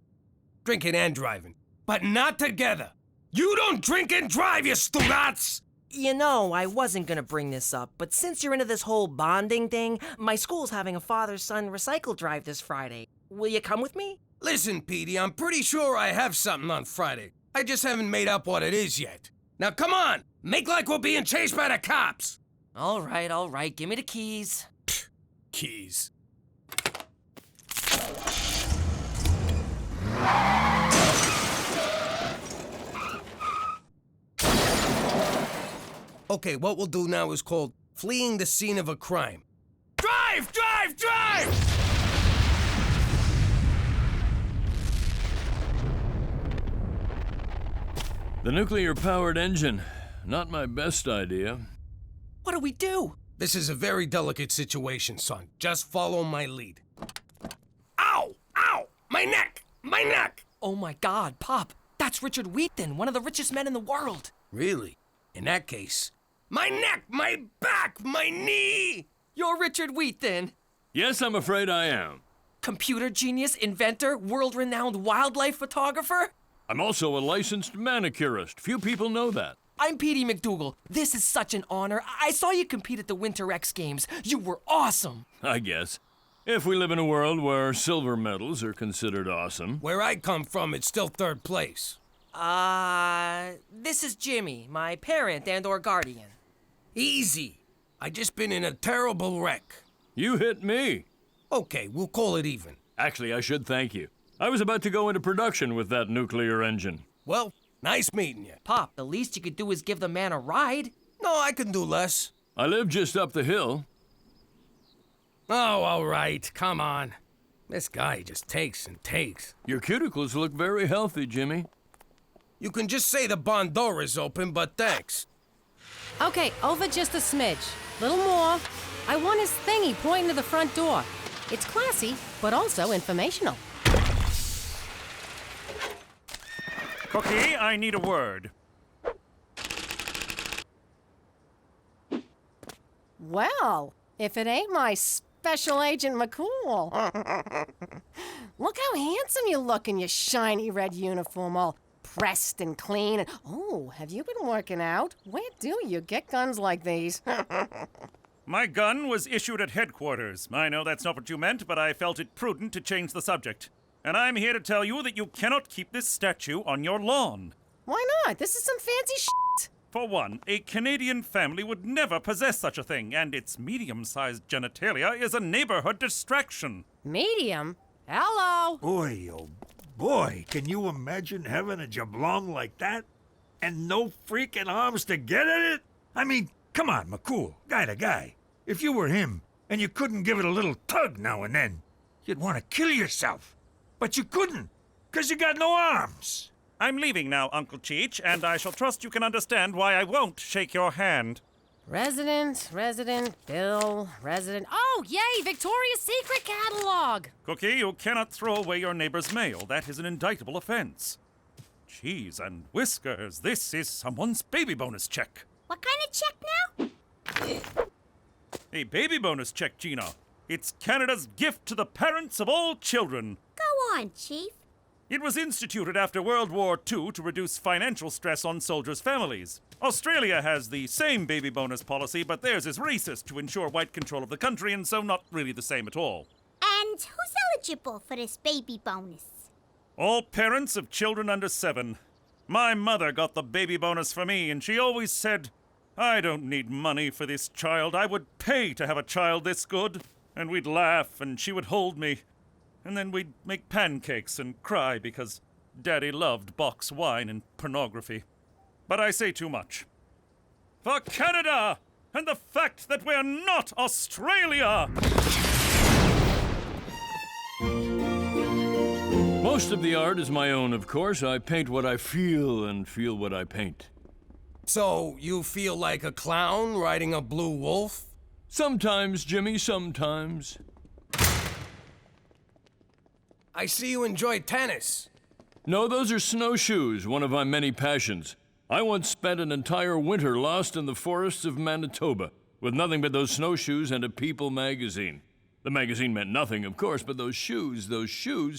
A: Drinking and driving. But not together. You don't drink and drive, you stugats!
H: You know, I wasn't gonna bring this up, but since you're into this whole bonding thing, my school's having a father-son recycle drive this Friday. Will you come with me?
A: Listen, Petey, I'm pretty sure I have something on Friday. I just haven't made up what it is yet. Now come on, make like we're being chased by the cops.
H: All right, give me the keys.
A: Keys. Okay, what we'll do now is called fleeing the scene of a crime. Drive, drive, drive!
G: The nuclear-powered engine. Not my best idea.
H: What do we do?
A: This is a very delicate situation, son. Just follow my lead. Ow! Ow! My neck! My neck!
H: Oh my God, Pop. That's Richard Wheaton, one of the richest men in the world.
A: Really? In that case, my neck, my back, my knee!
H: You're Richard Wheaton.
G: Yes, I'm afraid I am.
H: Computer genius, inventor, world-renowned wildlife photographer?
G: I'm also a licensed manicurist. Few people know that.
H: I'm Petey McDougal. This is such an honor. I saw you compete at the Winter X Games. You were awesome.
G: I guess. If we live in a world where silver medals are considered awesome.
A: Where I come from, it's still third place.
H: This is Jimmy, my parent and/or guardian.
A: Easy. I just been in a terrible wreck.
G: You hit me.
A: Okay, we'll call it even.
G: Actually, I should thank you. I was about to go into production with that nuclear engine.
A: Well, nice meeting you.
H: Pop, the least you could do is give the man a ride.
A: No, I can do less.
G: I live just up the hill.
A: Oh, all right. Come on. This guy just takes and takes.
G: Your cuticles look very healthy, Jimmy.
A: You can just say the barn door is open, but thanks.
V: Okay, over just a smidge. Little more. I want his thingy pointing to the front door. It's classy, but also informational.
K: Cookie, I need a word.
V: Well, if it ain't my Special Agent McCool. Look how handsome you look in your shiny red uniform, all pressed and clean. Oh, have you been working out? Where do you get guns like these?
K: My gun was issued at headquarters. I know that's not what you meant, but I felt it prudent to change the subject. And I'm here to tell you that you cannot keep this statue on your lawn.
V: Why not? This is some fancy shit.
K: For one, a Canadian family would never possess such a thing, and its medium-sized genitalia is a neighborhood distraction.
V: Medium? Hello?
E: Boy, oh boy, can you imagine having a jablong like that? And no freaking arms to get at it? I mean, come on, McCool, guy to guy. If you were him, and you couldn't give it a little tug now and then, you'd want to kill yourself. But you couldn't, 'cause you got no arms.
K: I'm leaving now, Uncle Cheech, and I shall trust you can understand why I won't shake your hand.
V: Resident, Bill, resident. Oh, yay, Victoria's Secret catalog!
K: Cookie, you cannot throw away your neighbor's mail. That is an indictable offense. Cheese and whiskers, this is someone's baby bonus check.
C: What kind of check now?
K: A baby bonus check, Gina. It's Canada's gift to the parents of all children.
C: Go on, Chief.
K: It was instituted after World War II to reduce financial stress on soldiers' families. Australia has the same baby bonus policy, but theirs is racist to ensure white control of the country, and so not really the same at all.
C: And who's eligible for this baby bonus?
K: All parents of children under 7. My mother got the baby bonus for me, and she always said, I don't need money for this child. I would pay to have a child this good. And we'd laugh, and she would hold me. And then we'd make pancakes and cry because Daddy loved box wine and pornography. But I say too much. For Canada! And the fact that we're not Australia!
G: Most of the art is my own, of course. I paint what I feel and feel what I paint.
A: So, you feel like a clown riding a blue wolf?
G: Sometimes, Jimmy, sometimes.
A: I see you enjoy tennis.
G: No, those are snowshoes, one of my many passions. I once spent an entire winter lost in the forests of Manitoba, with nothing but those snowshoes and a People magazine. The magazine meant nothing, of course, but those shoes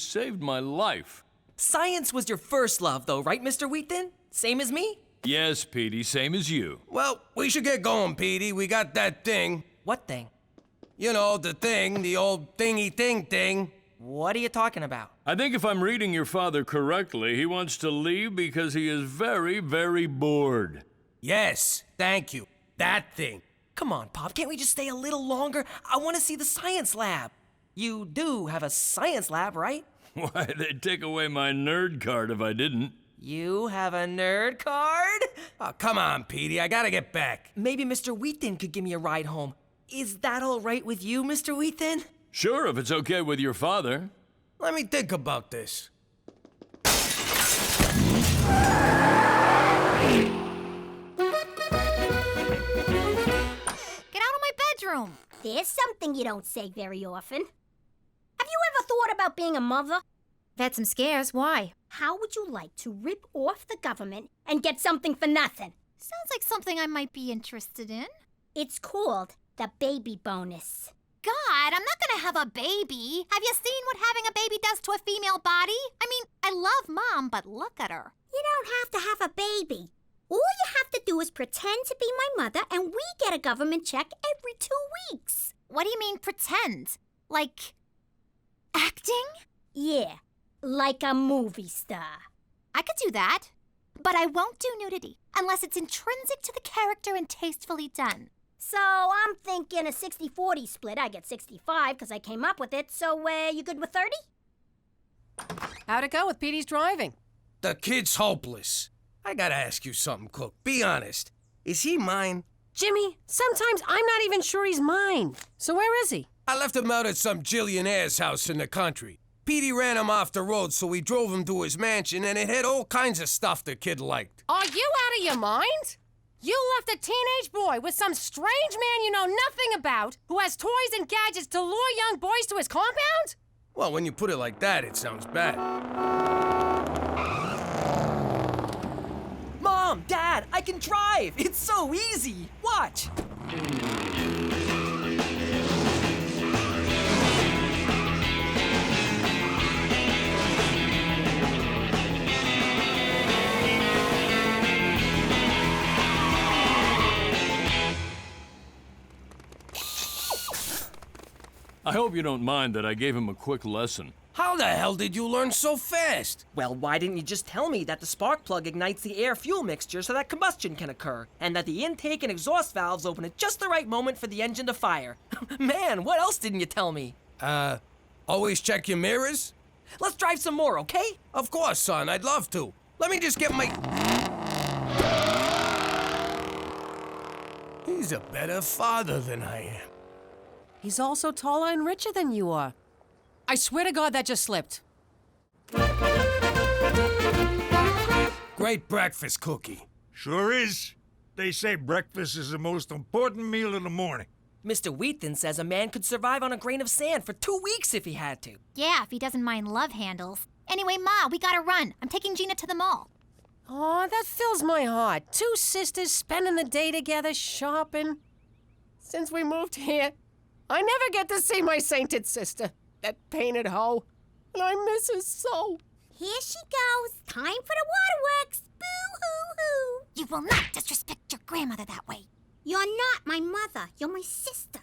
G: saved my life.
H: Science was your first love, though, right, Mr. Wheaton? Same as me?
G: Yes, Petey, same as you.
A: Well, we should get going, Petey. We got that thing.
H: What thing?
A: You know, the thing, the old thingy thing.
H: What are you talking about?
G: I think if I'm reading your father correctly, he wants to leave because he is very, very bored.
A: Yes, thank you. That thing.
H: Come on, Pop, can't we just stay a little longer? I want to see the science lab. You do have a science lab, right?
G: Why, they'd take away my nerd card if I didn't.
H: You have a nerd card?
A: Oh, come on, Petey, I gotta get back.
H: Maybe Mr. Wheaton could give me a ride home. Is that all right with you, Mr. Wheaton?
G: Sure, if it's okay with your father.
A: Let me think about this.
C: Get out of my bedroom. There's something you don't say very often. Have you ever thought about being a mother?
I: I've had some scares. Why?
C: How would you like to rip off the government and get something for nothing?
I: Sounds like something I might be interested in.
C: It's called the baby bonus.
I: God, I'm not gonna have a baby. Have you seen what having a baby does to a female body? I mean, I love Mom, but look at her.
C: You don't have to have a baby. All you have to do is pretend to be my mother and we get a government check every 2 weeks.
I: What do you mean pretend? Like, acting?
C: Yeah, like a movie star.
I: I could do that, but I won't do nudity unless it's intrinsic to the character and tastefully done.
C: So I'm thinking a 60-40 split. I get 65 because I came up with it. So you good with 30?
O: How'd it go with Petey's driving?
A: The kid's hopeless. I gotta ask you something, Cook. Be honest. Is he mine?
O: Jimmy, sometimes I'm not even sure he's mine. So where is he?
A: I left him out at some jillionaire's house in the country. Petey ran him off the road, so we drove him to his mansion, and it had all kinds of stuff the kid liked.
O: Are you out of your mind? You left a teenage boy with some strange man you know nothing about, who has toys and gadgets to lure young boys to his compound?
A: Well, when you put it like that, it sounds bad.
H: Mom, Dad, I can drive! It's so easy! Watch!
G: I hope you don't mind that I gave him a quick lesson.
A: How the hell did you learn so fast?
H: Well, why didn't you just tell me that the spark plug ignites the air-fuel mixture so that combustion can occur, and that the intake and exhaust valves open at just the right moment for the engine to fire? Man, what else didn't you tell me?
A: Always check your mirrors?
H: Let's drive some more, okay?
A: Of course, son, I'd love to. Let me just get my... He's a better father than I am.
O: He's also taller and richer than you are. I swear to God that just slipped.
A: Great breakfast, Cookie.
E: Sure is. They say breakfast is the most important meal in the morning.
H: Mr. Wheaton says a man could survive on a grain of sand for 2 weeks if he had to.
I: Yeah, if he doesn't mind love handles. Anyway, Ma, we gotta run. I'm taking Gina to the mall.
O: Oh, that fills my heart. 2 sisters spending the day together shopping. Since we moved here, I never get to see my sainted sister, that painted hoe, and I miss her so.
C: Here she goes. Time for the waterworks. Boo-hoo-hoo.
I: You will not disrespect your grandmother that way.
C: You're not my mother. You're my sister.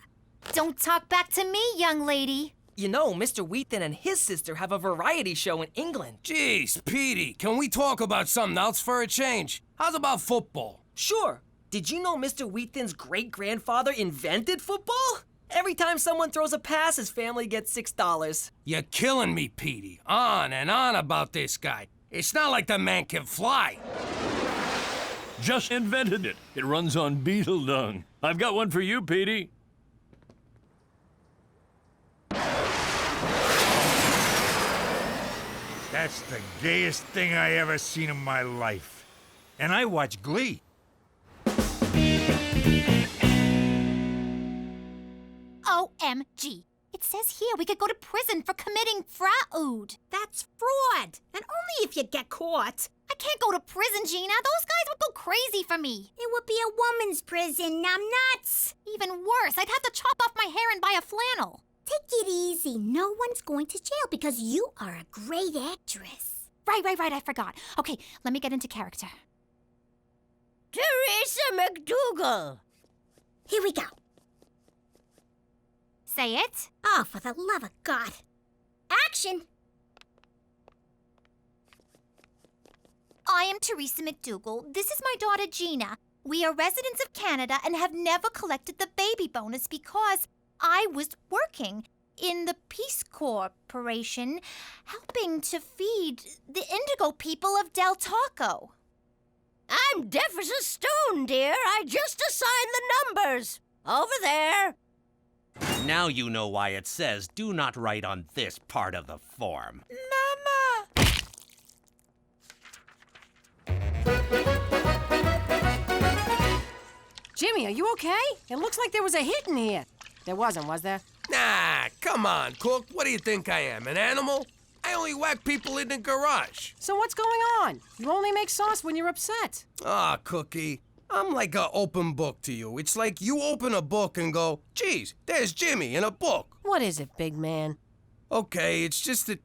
I: Don't talk back to me, young lady.
H: You know, Mr. Wheaton and his sister have a variety show in England.
A: Jeez, Petey, can we talk about something else for a change? How's about football?
H: Sure. Did you know Mr. Wheatfin's great-grandfather invented football? Every time someone throws a pass, his family gets $6.
A: You're killing me, Petey. On and on about this guy. It's not like the man can fly.
G: Just invented it. It runs on beetle dung. I've got one for you, Petey.
E: That's the gayest thing I ever seen in my life. And I watch Glee.
I: OMG. It says here we could go to prison for committing fraud.
C: That's fraud. And only if you get caught.
I: I can't go to prison, Gina. Those guys would go crazy for me.
C: It would be a woman's prison, numbnuts.
I: Even worse, I'd have to chop off my hair and buy a flannel.
C: Take it easy. No one's going to jail because you are a great actress.
I: Right, I forgot. Okay, let me get into character.
C: Teresa McDougal. Here we go.
I: Say it.
C: Oh, for the love of God. Action!
I: I am Teresa McDougal. This is my daughter, Gina. We are residents of Canada and have never collected the baby bonus because I was working in the Peace Corporation helping to feed the indigo people of Del Taco.
C: I'm deaf as a stone, dear. I just assigned the numbers. Over there.
B: Now you know why it says do not write on this part of the form.
C: Mama!
O: Jimmy, are you okay? It looks like there was a hit in here. There wasn't, was there?
A: Nah, come on, Cook. What do you think I am, an animal? I only whack people in the garage.
O: So what's going on? You only make sauce when you're upset.
A: Ah, Cookie. I'm like an open book to you. It's like you open a book and go, geez, there's Jimmy in a book.
O: What is it, big man?
A: Okay, it's just that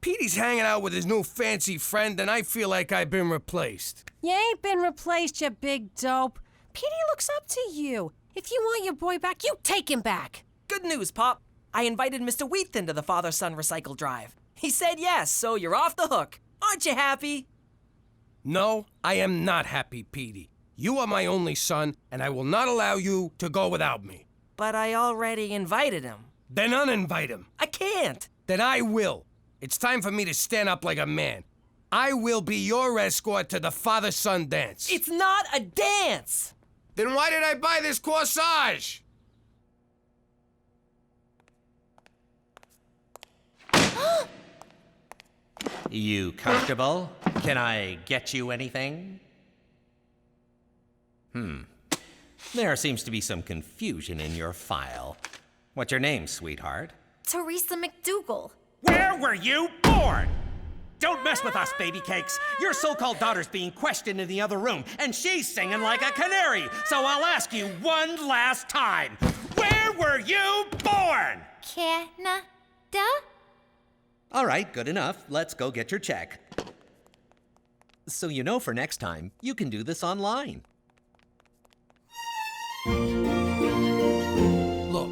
A: Petey's hanging out with his new fancy friend and I feel like I've been replaced.
O: You ain't been replaced, you big dope. Petey looks up to you. If you want your boy back, you take him back.
H: Good news, Pop. I invited Mr. Wheatfin to the father-son recycle drive. He said yes, so you're off the hook. Aren't you happy?
A: No, I am not happy, Petey. You are my only son, and I will not allow you to go without me.
H: But I already invited him.
A: Then uninvite him.
H: I can't.
A: Then I will. It's time for me to stand up like a man. I will be your escort to the father-son dance.
H: It's not a dance!
A: Then why did I buy this corsage?
B: You comfortable? Can I get you anything? There seems to be some confusion in your file. What's your name, sweetheart?
I: Teresa McDougal.
B: Where were you born? Don't mess with us, baby cakes. Your so-called daughter's being questioned in the other room, and she's singing like a canary. So I'll ask you one last time. Where were you born?
I: Canada?
B: All right, good enough. Let's go get your check. So you know for next time, you can do this online.
A: Look,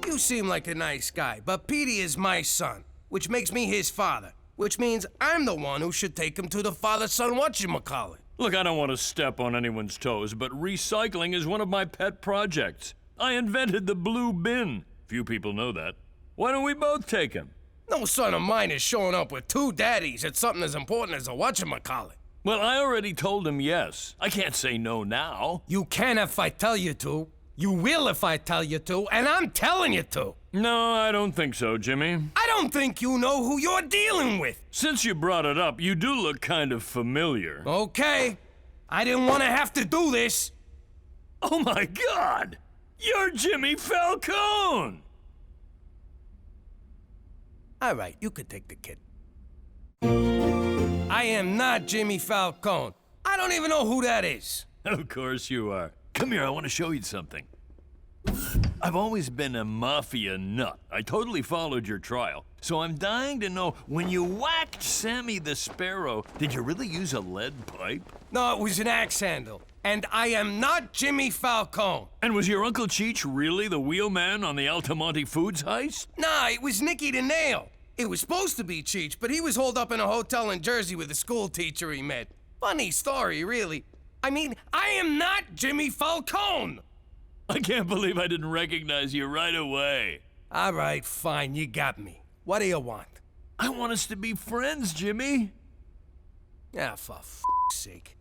A: you seem like a nice guy, but Petey is my son, which makes me his father, which means I'm the one who should take him to the father-son whatchamacallit.
G: Look, I don't want to step on anyone's toes, but recycling is one of my pet projects. I invented the blue bin. Few people know that. Why don't we both take him?
A: No son of mine is showing up with two daddies at something as important as a whatchamacallit.
G: Well, I already told him yes. I can't say no now.
A: You can if I tell you to. You will if I tell you to, and I'm telling you to.
G: No, I don't think so, Jimmy.
A: I don't think you know who you're dealing with.
G: Since you brought it up, you do look kind of familiar.
A: Okay. I didn't want to have to do this.
G: Oh my God! You're Jimmy Falcone!
A: All right, you could take the kid. I am not Jimmy Falcone. I don't even know who that is.
G: Of course you are. Come here, I want to show you something. I've always been a mafia nut. I totally followed your trial. So I'm dying to know, when you whacked Sammy the Sparrow, did you really use a lead pipe?
A: No, it was an axe handle. And I am not Jimmy Falcone.
G: And was your Uncle Cheech really the wheelman on the Altamonte Foods heist?
A: Nah, it was Nicky the Nail. It was supposed to be Cheech, but he was holed up in a hotel in Jersey with a school teacher he met. Funny story, really. I mean, I am not Jimmy Falcone!
G: I can't believe I didn't recognize you right away.
A: All right, fine, you got me. What do you want?
G: I want us to be friends, Jimmy.
A: Ah, for f***'s sake.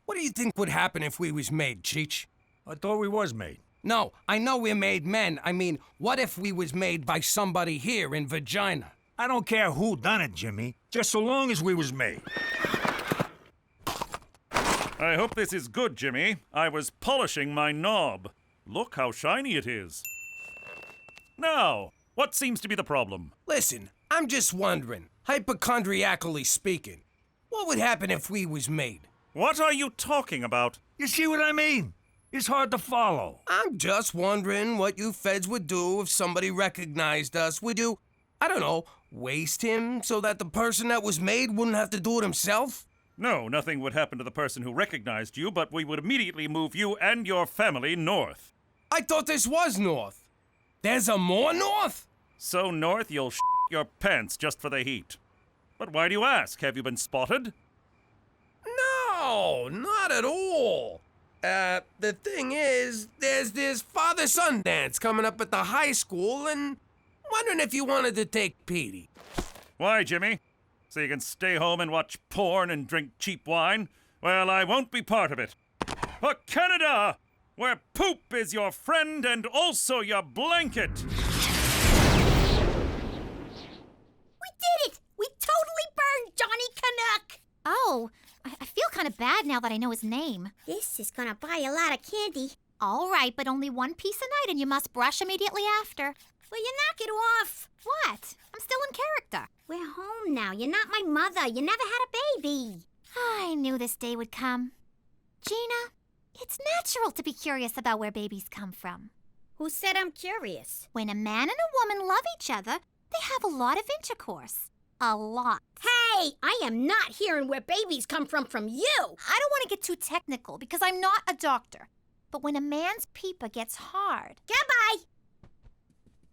A: What do you think would happen if we was made, Cheech?
E: I thought we was made.
A: No, I know we're made men. I mean, what if we was made by somebody here in Vagina?
E: I don't care who done it, Jimmy. Just so long as we was made.
K: I hope this is good, Jimmy. I was polishing my knob. Look how shiny it is. Now, what seems to be the problem?
A: Listen, I'm just wondering, hypochondriacally speaking, what would happen if we was made?
K: What are you talking about?
E: You see what I mean? It's hard to follow.
A: I'm just wondering what you feds would do if somebody recognized us. Would you, I don't know, waste him so that the person that was made wouldn't have to do it himself?
K: No, nothing would happen to the person who recognized you, but we would immediately move you and your family north.
A: I thought this was north. There's a more north?
K: So north you'll your pants just for the heat. But why do you ask? Have you been spotted?
A: No, not at all. The thing is, there's this father-son dance coming up at the high school, and wondering if you wanted to take Petey.
K: Why, Jimmy? So you can stay home and watch porn and drink cheap wine? Well, I won't be part of it. For Canada, where poop is your friend and also your blanket.
C: We did it! We totally burned Johnny Canuck!
I: Oh, I feel kind of bad now that I know his name.
C: This is gonna buy a lot of candy.
I: All right, but only one piece a night and you must brush immediately after.
C: Will you knock it off?
I: What? I'm still in character.
C: We're home now. You're not my mother. You never had a baby.
I: I knew this day would come. Gina, it's natural to be curious about where babies come from.
C: Who said I'm curious?
I: When a man and a woman love each other, they have a lot of intercourse. A lot.
C: Hey, I am not hearing where babies come from you.
I: I don't want to get too technical because I'm not a doctor. But when a man's peeper gets hard...
C: Goodbye!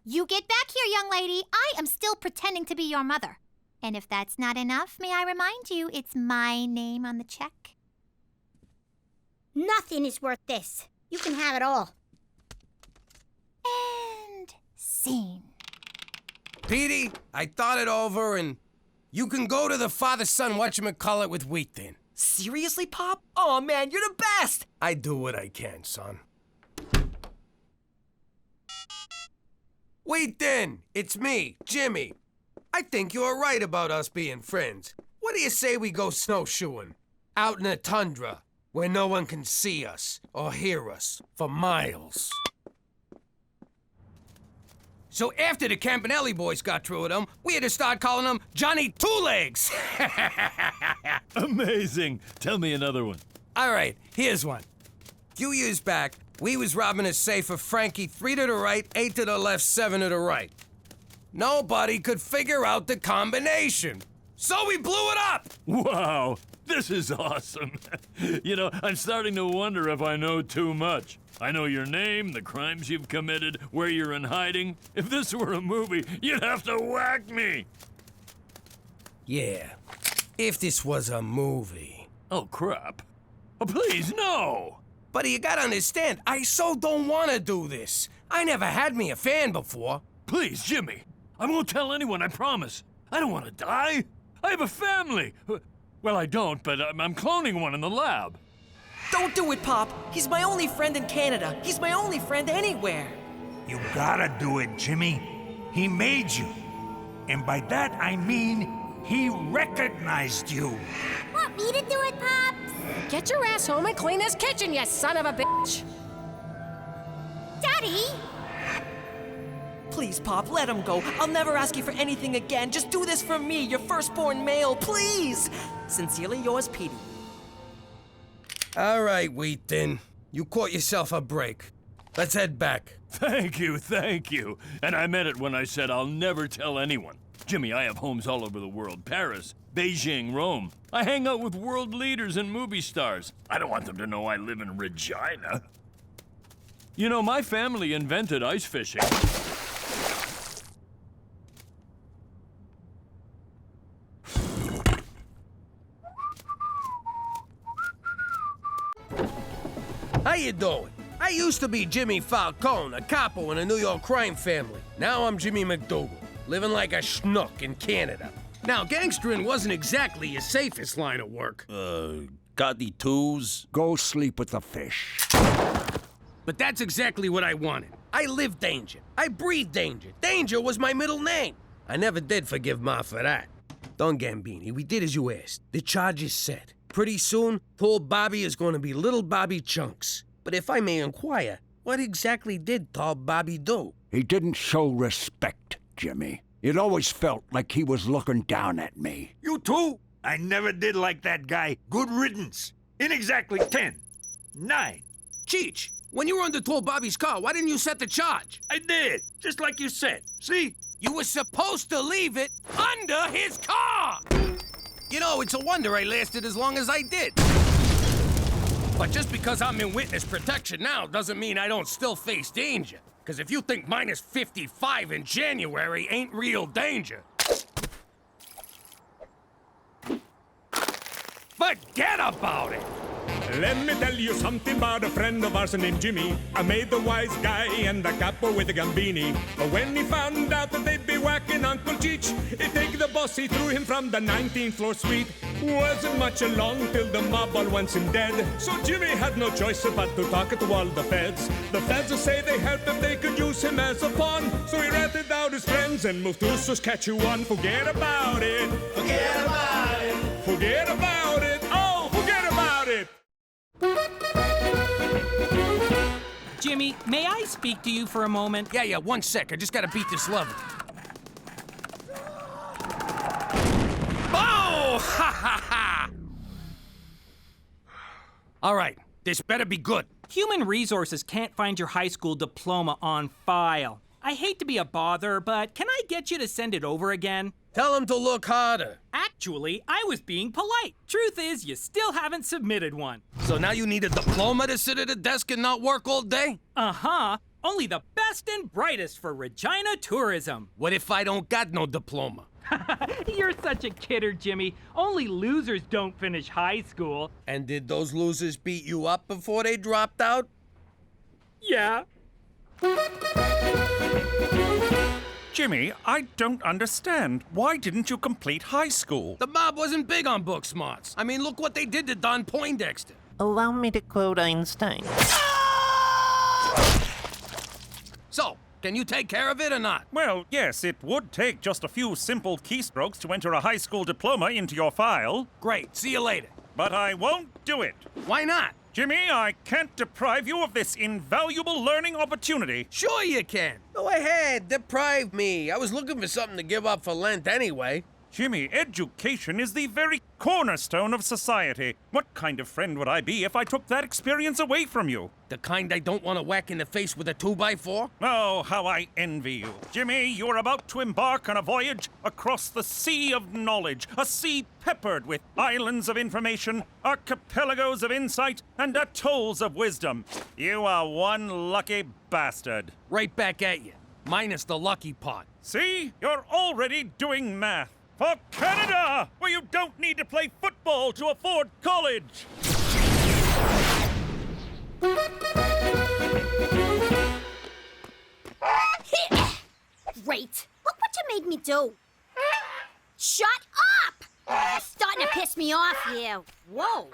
I: You get back here, young lady. I am still pretending to be your mother. And if that's not enough, may I remind you, it's my name on the check?
C: Nothing is worth this. You can have it all.
I: And scene.
A: Petey, I thought it over, and you can go to the father-son whatchamacallit with Wheat Thin.
H: Seriously, Pop? Oh, man, you're the best!
A: I do what I can, son. Wheat Thin, it's me, Jimmy. I think you're right about us being friends. What do you say we go snowshoeing? Out in the tundra, where no one can see us or hear us for miles. So after the Campanelli boys got through with him, we had to start calling him Johnny Two Legs.
G: Amazing. Tell me another one.
A: All right, here's one. A few years back, we was robbing a safe of Frankie 3 to the right, 8 to the left, 7 to the right. Nobody could figure out the combination. So we blew it up!
G: Wow, this is awesome. You know, I'm starting to wonder if I know too much. I know your name, the crimes you've committed, where you're in hiding. If this were a movie, you'd have to whack me.
A: Yeah, if this was a movie.
G: Oh, crap. Oh, please, no!
A: But you gotta understand, I so don't wanna do this. I never had me a fan before.
G: Please, Jimmy. I won't tell anyone, I promise. I don't want to die. I have a family. Well, I don't, but I'm cloning one in the lab.
H: Don't do it, Pop. He's my only friend in Canada. He's my only friend anywhere.
E: You gotta do it, Jimmy. He made you. And by that, I mean he recognized you.
C: Want me to do it, Pops?
V: Get your ass home and clean this kitchen, you son of a bitch!
I: Daddy!
H: Please, Pop, let him go. I'll never ask you for anything again. Just do this for me, your firstborn male, please! Sincerely yours, Petey.
A: All right, Wheat Thin. You caught yourself a break. Let's head back.
G: Thank you, thank you. And I meant it when I said I'll never tell anyone. Jimmy, I have homes all over the world. Paris, Beijing, Rome. I hang out with world leaders and movie stars. I don't want them to know I live in Regina. You know, my family invented ice fishing.
A: you doing? I used to be Jimmy Falcone, a capo in a New York crime family. Now I'm Jimmy McDougal, living like a schnook in Canada. Now, gangstering wasn't exactly your safest line of work.
N: Got the twos?
E: Go sleep with the fish.
A: But that's exactly what I wanted. I live danger. I breathe danger. Danger was my middle name. I never did forgive Ma for that. Don Gambini, we did as you asked. The charge is set. Pretty soon, Tall Bobby is going to be Little Bobby Chunks. But if I may inquire, what exactly did Tall Bobby do?
E: He didn't show respect, Jimmy. It always felt like he was looking down at me. You too? I never did like that guy. Good riddance. In exactly 10, 9.
A: Cheech, when you were under Tall Bobby's car, why didn't you set the charge?
E: I did, just like you said. See?
A: You were supposed to leave it under his car! You know, it's a wonder I lasted as long as I did. But just because I'm in witness protection now doesn't mean I don't still face danger. Because if you think minus 55 in January ain't real danger, forget about it!
D: Let me tell you something about a friend of ours named Jimmy. I made the wise guy and the capo with the Gambini. But when he found out that they'd be whacking Uncle Cheech, he'd take the boss, he threw him from the 19th floor suite. Wasn't much along till the mob all wants him dead. So Jimmy had no choice but to talk to all the feds. The feds say they help if they could use him as a pawn. So he ratted out his friends and moved to Saskatchewan. Forget about it. Forget about it. Forget about it. Oh, forget about it.
J: Jimmy, may I speak to you for a moment?
A: Yeah, 1 sec. I just gotta beat this level. Oh! Ha ha ha! All right, this better be good.
J: Human Resources can't find your high school diploma on file. I hate to be a bother, but can I get you to send it over again?
A: Tell him to look harder.
J: Actually, I was being polite. Truth is, you still haven't submitted one.
A: So now you need a diploma to sit at a desk and not work all day?
J: Uh-huh. Only the best and brightest for Regina tourism.
A: What if I don't got no diploma?
J: You're such a kidder, Jimmy. Only losers don't finish high school.
A: And did those losers beat you up before they dropped out?
J: Yeah.
K: Jimmy, I don't understand. Why didn't you complete high school?
A: The mob wasn't big on book smarts. I mean, look what they did to Don Poindexter.
L: Allow me to quote Einstein.
A: So, can you take care of it or not?
K: Well, yes, it would take just a few simple keystrokes to enter a high school diploma into your file.
A: Great, see you later.
K: But I won't do it.
A: Why not?
K: Jimmy, I can't deprive you of this invaluable learning opportunity.
A: Sure you can. Go ahead, deprive me. I was looking for something to give up for Lent anyway.
K: Jimmy, education is the very cornerstone of society. What kind of friend would I be if I took that experience away from you?
A: The kind I don't want to whack in the face with a 2x4?
K: Oh, how I envy you. Jimmy, you are about to embark on a voyage across the sea of knowledge, a sea peppered with islands of information, archipelagos of insight, and atolls of wisdom. You are one lucky bastard.
A: Right back at you, minus the lucky part.
K: See? You're already doing math. For Canada, where you don't need to play football to afford college.
C: Great. Look what you made me do. Shut up! You're starting to piss me off here. Whoa.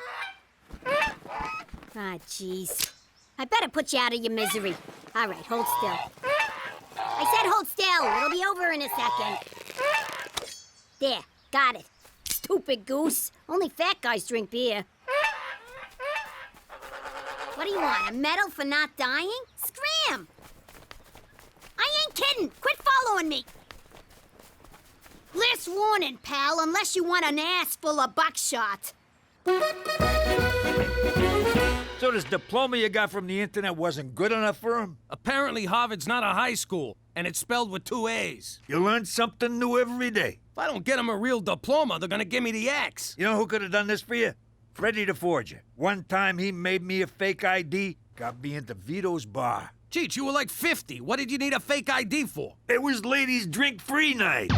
C: Ah, jeez. I better put you out of your misery. All right, hold still. I said hold still. It'll be over in a second. There, got it. Stupid goose. Only fat guys drink beer. What do you want, a medal for not dying? Scram! I ain't kidding. Quit following me. Last warning, pal, unless you want an ass full of buckshot.
E: So this diploma you got from the internet wasn't good enough for him?
A: Apparently Harvard's not a high school, and it's spelled with 2 A's.
E: You learn something new every day.
A: If I don't get him a real diploma, they're gonna give me the axe.
E: You know who could have done this for you? Freddie the Forger. One time he made me a fake ID, got me into Vito's bar.
A: Cheech, you were like 50. What did you need a fake ID for?
E: It was ladies' drink-free night.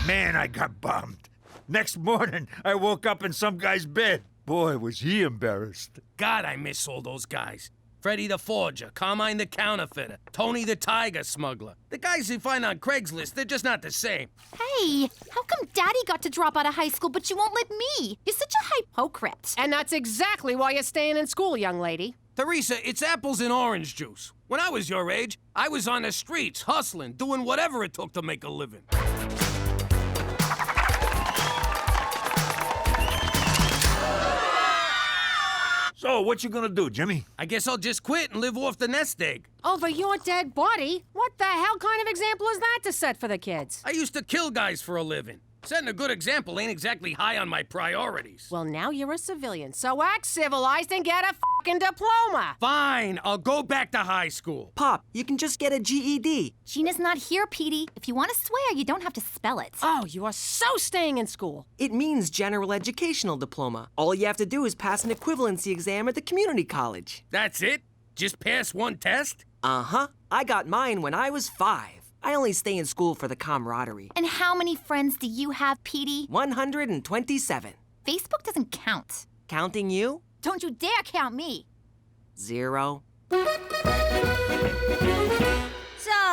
E: Man, I got bummed. Next morning, I woke up in some guy's bed. Boy, was he embarrassed.
A: God, I miss all those guys. Freddy the Forger, Carmine the Counterfeiter, Tony the Tiger Smuggler. The guys you find on Craigslist, they're just not the same.
I: Hey, how come Daddy got to drop out of high school, but you won't let me? You're such a hypocrite.
O: And that's exactly why you're staying in school, young lady.
A: Teresa, it's apples and orange juice. When I was your age, I was on the streets, hustling, doing whatever it took to make a living.
E: So, what you gonna do, Jimmy?
A: I guess I'll just quit and live off the nest egg.
O: Over your dead body? What the hell kind of example is that to set for the kids?
A: I used to kill guys for a living. Setting a good example ain't exactly high on my priorities.
O: Well, now you're a civilian, so act civilized and get a fucking diploma.
A: Fine, I'll go back to high school.
H: Pop, you can just get a GED.
I: Gina's not here, Petey. If you want to swear, you don't have to spell it.
O: Oh, you are so staying in school.
H: It means general educational diploma. All you have to do is pass an equivalency exam at the community college.
A: That's it? Just pass one test?
H: Uh-huh. I got mine when I was 5. I only stay in school for the camaraderie.
I: And how many friends do you have, Petey?
H: 127.
I: Facebook doesn't count.
H: Counting you?
I: Don't you dare count me.
H: 0.
C: So,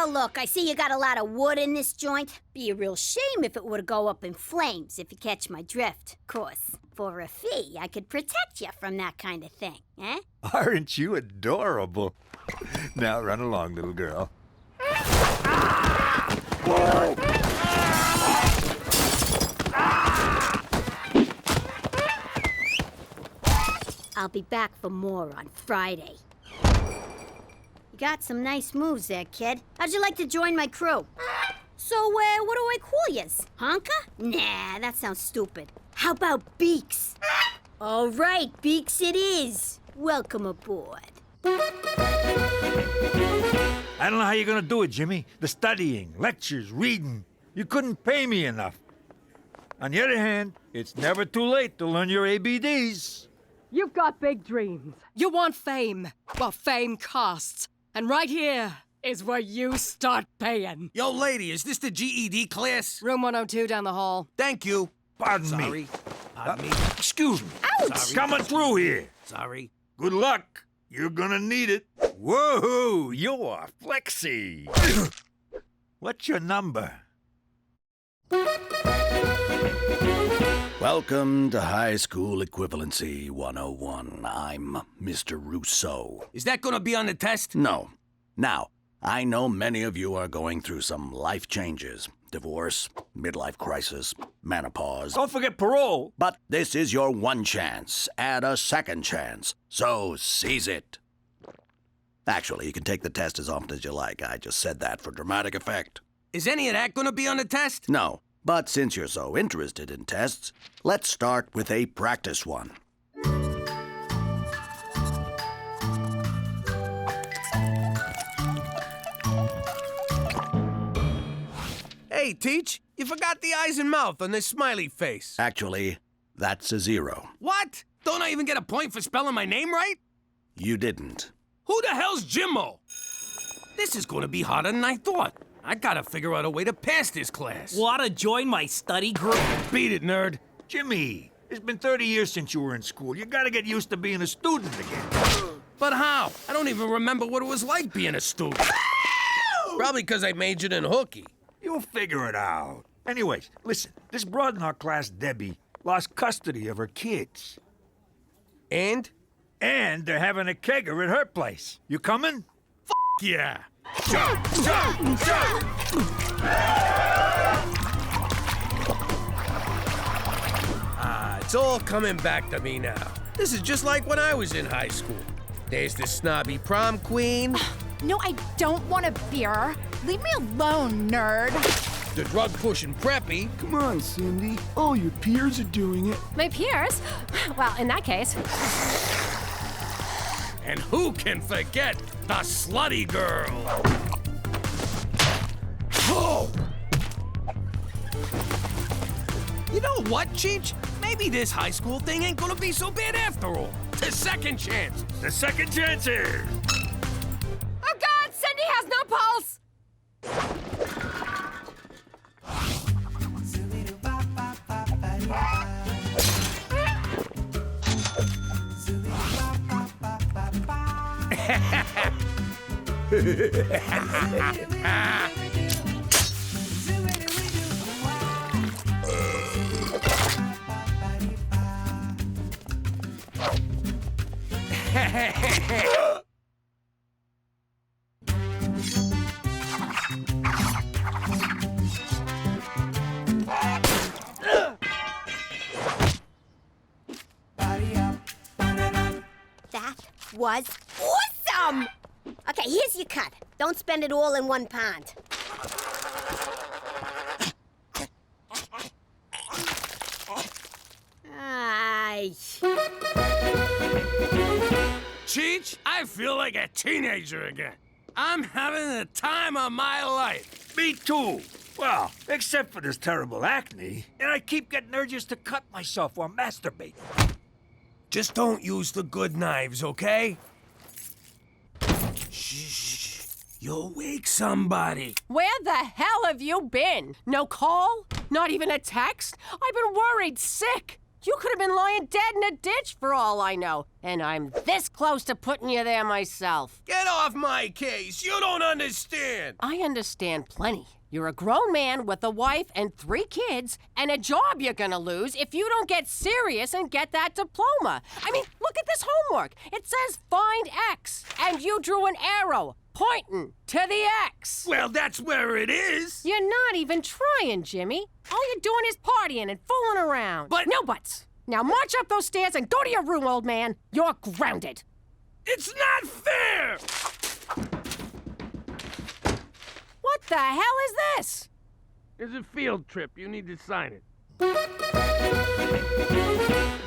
C: look, I see you got a lot of wood in this joint. Be a real shame if it were to go up in flames, if you catch my drift. Of course, for a fee, I could protect you from that kind of thing, eh?
E: Aren't you adorable? Now run along, little girl.
C: I'll be back for more on Friday. You got some nice moves there, kid. How'd you like to join my crew? So, what do I call yous? Honka? Nah, that sounds stupid. How about Beaks? All right, Beaks it is. Welcome aboard.
E: I don't know how you're gonna do it, Jimmy. The studying, lectures, reading. You couldn't pay me enough. On the other hand, it's never too late to learn your ABDs.
O: You've got big dreams. You want fame. Well, fame costs. And right here is where you start paying.
A: Yo, lady, is this the GED class?
O: Room 102 down the hall.
A: Thank you.
E: Pardon me.
A: Sorry. Pardon me.
E: Excuse me.
A: Ouch! Sorry.
E: Coming through here.
A: Sorry.
E: Good luck. You're gonna need it. Whoa, you're flexy. What's your number?
R: Welcome to High School Equivalency 101. I'm Mr. Rousseau.
A: Is that gonna be on the test?
R: No. Now, I know many of you are going through some life changes. Divorce, midlife crisis, menopause.
E: Don't forget parole.
R: But this is your one chance. Add a second chance. So seize it. Actually, you can take the test as often as you like. I just said that for dramatic effect.
A: Is any of that gonna be on the test?
R: No. But since you're so interested in tests, let's start with a practice one.
A: Hey, Teach, you forgot the eyes and mouth on this smiley face.
R: Actually, that's a 0.
A: What? Don't I even get a point for spelling my name right?
R: You didn't.
A: Who the hell's Jimmo? This is gonna be harder than I thought. I gotta figure out a way to pass this class.
J: Wanna join my study group?
A: Beat it, nerd.
E: Jimmy, it's been 30 years since you were in school. You gotta get used to being a student again.
A: But how? I don't even remember what it was like being a student. Probably because I majored in hooky.
E: You'll figure it out. Anyways, listen, this broad in our class, Debbie, lost custody of her kids.
A: And?
E: And they're having a kegger at her place. You coming?
A: Yeah.
E: Jump, jump, jump!
A: It's all coming back to me now. This is just like when I was in high school. There's the snobby prom queen.
I: No, I don't want a beer. Leave me alone, nerd.
A: The drug-pushing preppy.
M: Come on, Cindy. All your peers are doing it.
O: My peers? Well, in that case.
A: And who can forget the slutty girl? Oh! You know what, Cheech? Maybe this high school thing ain't gonna be so bad after all. The second chance.
E: The second chances.
O: Oh, God! Cindy has no pulse!
C: That was awesome! Okay, here's your cut. Don't spend it all in one pond. Ay.
A: Cheech, I feel like a teenager again. I'm having the time of my life.
E: Me too. Well, except for this terrible acne. And I keep getting urges to cut myself or masturbate.
A: Just don't use the good knives, okay? Shh. You'll wake somebody.
O: Where the hell have you been? No call? Not even a text? I've been worried sick. You could have been lying dead in a ditch for all I know. And I'm this close to putting you there myself.
A: Get off my case. You don't understand.
O: I understand plenty. You're a grown man with a wife and 3 kids and a job you're gonna lose if you don't get serious and get that diploma. I mean, look at this homework. It says find X, and you drew an arrow pointing to the X.
A: Well, that's where it is.
O: You're not even trying, Jimmy. All you're doing is partying and fooling around.
A: But
O: no buts. Now march up those stairs and go to your room, old man. You're grounded.
A: It's not fair!
O: What the hell is this?
A: It's a field trip. You need to sign it.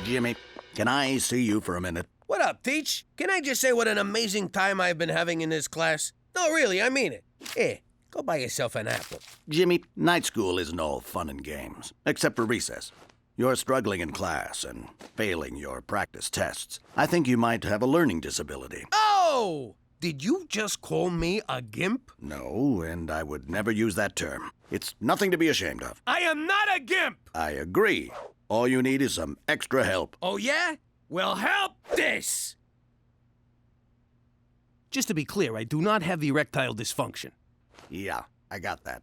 R: Jimmy, can I see you for a minute?
A: What up, Teach? Can I just say what an amazing time I've been having in this class? No, really, I mean it. Here, go buy yourself an apple.
R: Jimmy, night school isn't all fun and games, except for recess. You're struggling in class and failing your practice tests. I think you might have a learning disability.
A: Oh! Did you just call me a gimp?
R: No, and I would never use that term. It's nothing to be ashamed of.
A: I am not a gimp!
R: I agree. All you need is some extra help.
A: Oh, yeah? Well, help this! Just to be clear, I do not have erectile dysfunction.
R: Yeah, I got that.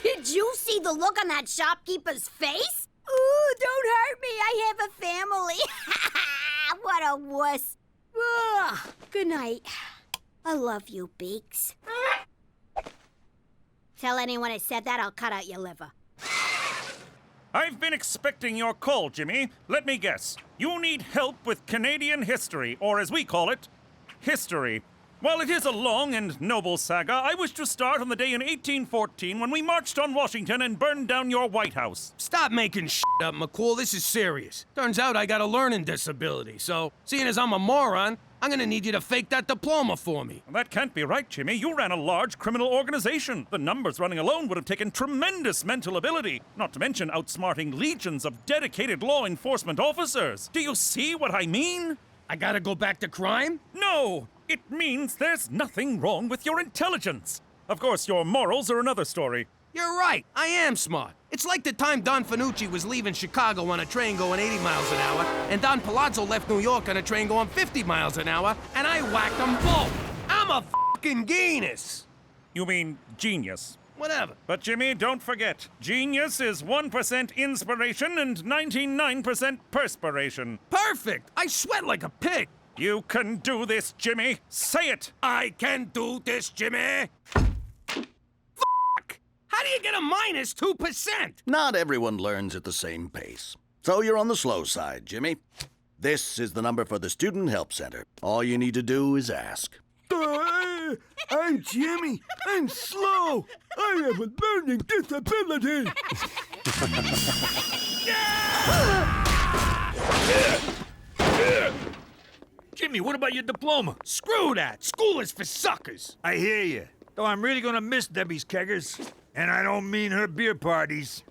C: Did you see the look on that shopkeeper's face? Ooh, don't hurt me. I have a family. What a wuss. Ugh. Good night. I love you, Beaks. Tell anyone I said that, I'll cut out your liver.
K: I've been expecting your call, Jimmy. Let me guess. You need help with Canadian history, or as we call it, history. While it is a long and noble saga, I wish to start on the day in 1814 when we marched on Washington and burned down your White House.
A: Stop making shit up, McCool. This is serious. Turns out I got a learning disability, so seeing as I'm a moron, I'm gonna need you to fake that diploma for me.
K: That can't be right, Jimmy. You ran a large criminal organization. The numbers running alone would have taken tremendous mental ability, not to mention outsmarting legions of dedicated law enforcement officers. Do you see what I mean?
A: I gotta go back to crime?
K: No! It means there's nothing wrong with your intelligence. Of course, your morals are another story.
A: You're right. I am smart. It's like the time Don Fanucci was leaving Chicago on a train going 80 miles an hour, and Don Palazzo left New York on a train going 50 miles an hour, and I whacked them both. I'm a fucking genius.
K: You mean genius?
A: Whatever.
K: But Jimmy, don't forget, genius is 1% inspiration and 99% perspiration.
A: Perfect. I sweat like a pig.
K: You can do this, Jimmy. Say it.
A: I can do this, Jimmy. How do you get a minus 2%?
R: Not everyone learns at the same pace. So you're on the slow side, Jimmy. This is the number for the Student Help Center. All you need to do is ask.
M: I'm Jimmy. I'm slow. I have a learning disability.
E: Jimmy, what about your diploma?
A: Screw that. School is for suckers.
E: I hear you. Though I'm really gonna miss Debbie's keggers. And I don't mean her beer parties.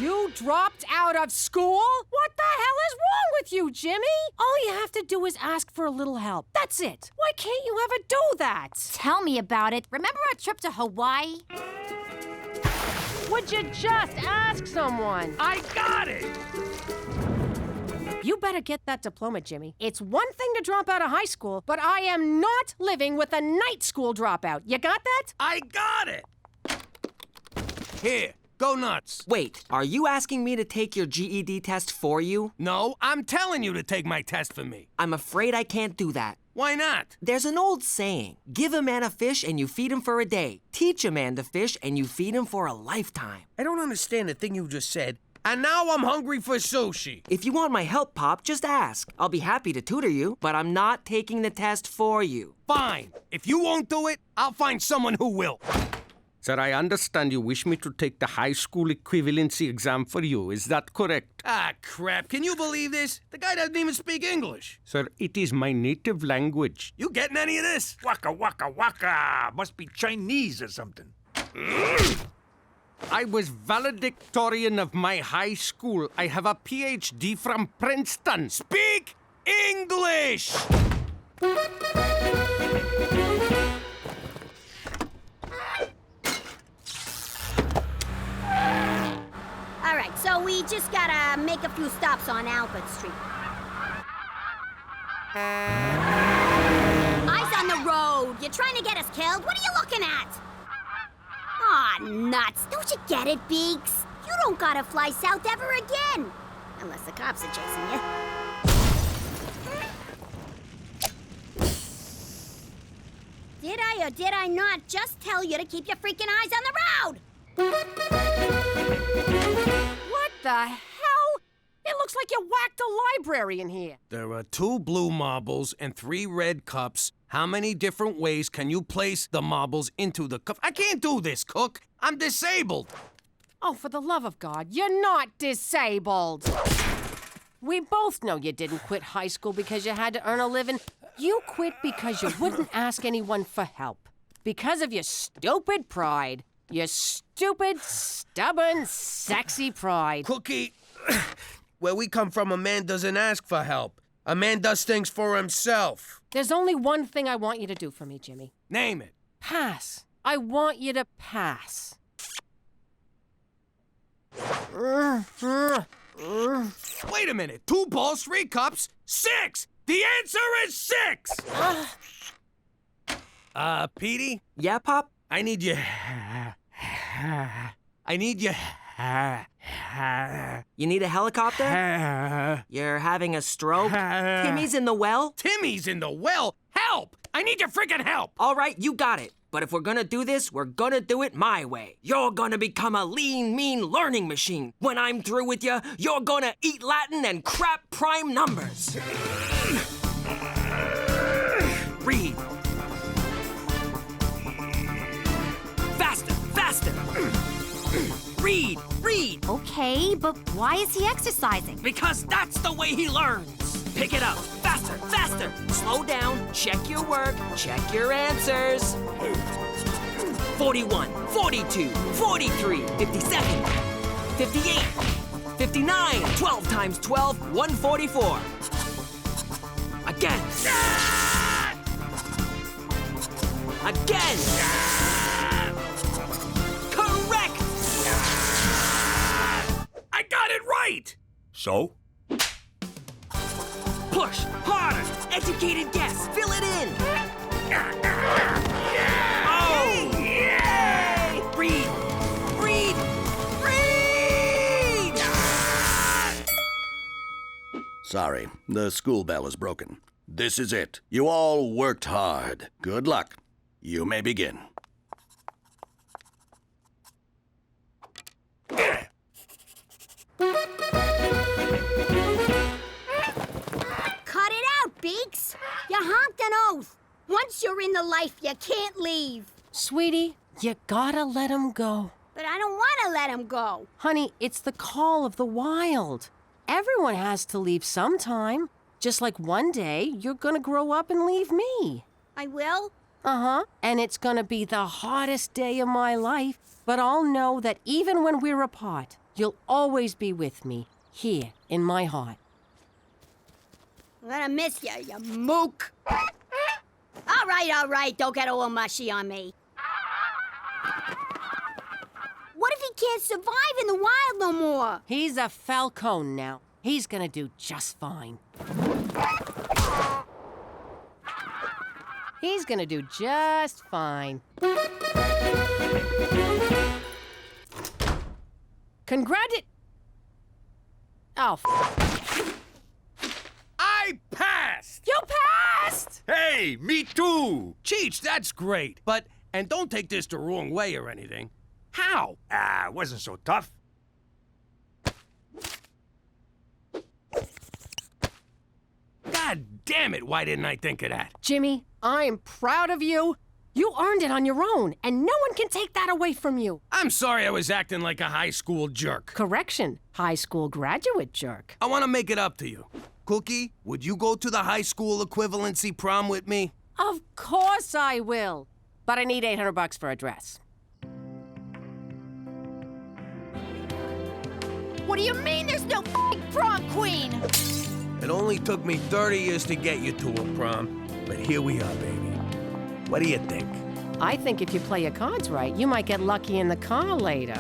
O: You dropped out of school? What the hell is wrong with you, Jimmy? All you have to do is ask for a little help. That's it. Why can't you ever do that?
I: Tell me about it. Remember our trip to Hawaii?
O: Would you just ask someone?
A: I got it!
O: You better get that diploma, Jimmy. It's one thing to drop out of high school, but I am not living with a night school dropout. You got that?
A: I got it! Here, go nuts.
H: Wait, are you asking me to take your GED test for you?
A: No, I'm telling you to take my test for me.
H: I'm afraid I can't do that.
A: Why not?
H: There's an old saying, give a man a fish and you feed him for a day. Teach a man to fish and you feed him for a lifetime.
A: I don't understand the thing you just said, and now I'm hungry for sushi.
H: If you want my help, Pop, just ask. I'll be happy to tutor you, but I'm not taking the test for you.
A: Fine. If you won't do it, I'll find someone who will. Sir, I understand you wish me to take the high school equivalency exam for you. Is that correct? Ah, crap. Can you believe this? The guy doesn't even speak English. Sir, it is my native language. You getting any of this?
E: Waka, waka, waka. Must be Chinese or something.
A: I was valedictorian of my high school. I have a PhD from Princeton. Speak English!
C: All right, so we just gotta make a few stops on Albert Street. Eyes on the road. You're trying to get us killed? What are you looking at? Aw, nuts. Don't you get it, Beaks? You don't gotta fly south ever again. Unless the cops are chasing you. Did I or did I not just tell you to keep your freaking eyes on the road?
O: What the hell? It looks like you whacked a library in here.
A: There are 2 blue marbles and 3 red cups. How many different ways can you place the marbles into the cup? I can't do this, Cook. I'm disabled.
O: Oh, for the love of God, you're not disabled. We both know you didn't quit high school because you had to earn a living. You quit because you wouldn't ask anyone for help. Because of your stupid pride. Your stupid, stubborn, sexy pride.
A: Cookie, where we come from, a man doesn't ask for help. A man does things for himself.
O: There's only one thing I want you to do for me, Jimmy.
A: Name it.
O: Pass. I want you to pass.
A: Wait a minute. 2 balls, 3 cups, 6! The answer is 6! Petey?
H: Yeah, Pop?
A: I need you... I need you...
H: You need a helicopter? You're having a stroke? Timmy's in the well?
A: Timmy's in the well? Help! I need your freaking help!
H: All right, you got it. But if we're gonna do this, we're gonna do it my way. You're gonna become a lean, mean learning machine. When I'm through with you, you're gonna eat Latin and crap prime numbers. Read. Faster, faster. Read, read.
I: Okay, but why is he exercising?
H: Because that's the way he learns. Pick it up. Faster, faster. Slow down. Check your work. Check your answers. 41, 42, 43, 57, 58, 59. 12 times 12, 144. Again. Again. Correct.
A: I got it right!
E: So?
H: Push harder. Educated guess. Fill it in. Oh! Yay! Read. Read. Read!
R: Sorry, the school bell is broken. This is it. You all worked hard. Good luck. You may begin.
C: Cut it out, Beaks! You honked an oath. Once you're in the life, you can't leave.
O: Sweetie, you gotta let him go.
C: But I don't want to let him go.
O: Honey, it's the call of the wild. Everyone has to leave sometime. Just like one day, you're gonna grow up and leave me.
C: I will?
O: Uh-huh. And it's gonna be the hardest day of my life. But I'll know that even when we're apart, you'll always be with me, here in my heart.
C: I'm gonna miss you, you mook. All right, don't get all mushy on me. What if he can't survive in the wild no more.
O: He's a falcon now. He's gonna do just fine. He's gonna do just fine. Oh,
A: I passed!
O: You passed!
E: Hey, me too!
A: Cheech, that's great. And don't take this the wrong way or anything. How?
E: It wasn't so tough.
A: God damn it, why didn't I think of that?
O: Jimmy, I'm proud of you. You earned it on your own, and no one can take that away from you.
A: I'm sorry I was acting like a high school jerk.
O: Correction, high school graduate jerk.
A: I want to make it up to you. Cookie, would you go to the high school equivalency prom with me?
O: Of course I will. But I need $800 for a dress.
I: What do you mean there's no f***ing prom queen?
A: It only took me 30 years to get you to a prom, but here we are, baby. What do you think?
O: I think if you play your cards right, you might get lucky in the car later.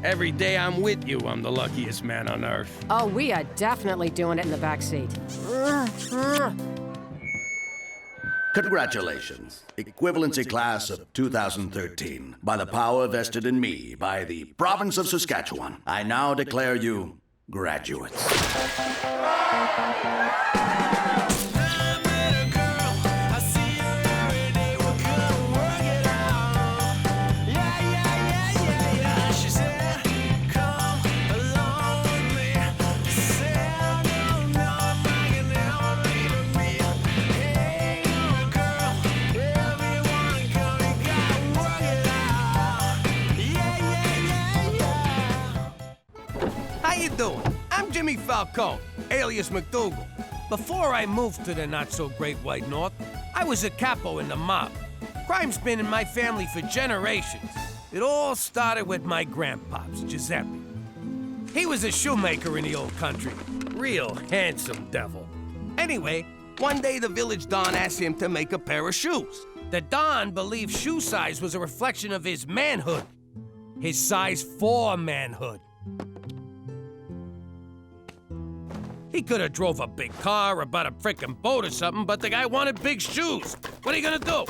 A: Every day I'm with you, I'm the luckiest man on earth.
O: Oh, we are definitely doing it in the back seat.
R: Congratulations, equivalency class of 2013. By the power vested in me by the province of Saskatchewan, I now declare you graduates.
A: How you doing? I'm Jimmy Falcone, alias McDougal. Before I moved to the not-so-great White North, I was a capo in the mob. Crime's been in my family for generations. It all started with my grandpops, Giuseppe. He was a shoemaker in the old country. Real handsome devil. Anyway, one day the village don asked him to make a pair of shoes. The don believed shoe size was a reflection of his manhood. His size 4 manhood. He could have drove a big car or bought a frickin' boat or something, but the guy wanted big shoes. What are you gonna do?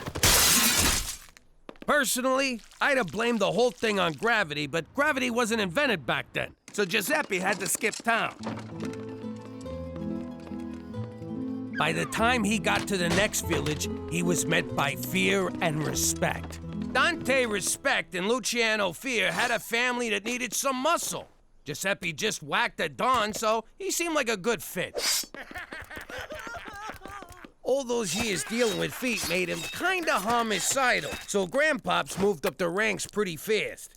A: Personally, I'd have blamed the whole thing on gravity, but gravity wasn't invented back then, so Giuseppe had to skip town. By the time he got to the next village, he was met by fear and respect. Dante Respect and Luciano Fear had a family that needed some muscle. Giuseppe just whacked a Don, so he seemed like a good fit. All those years dealing with feet made him kinda homicidal, so Grandpops moved up the ranks pretty fast.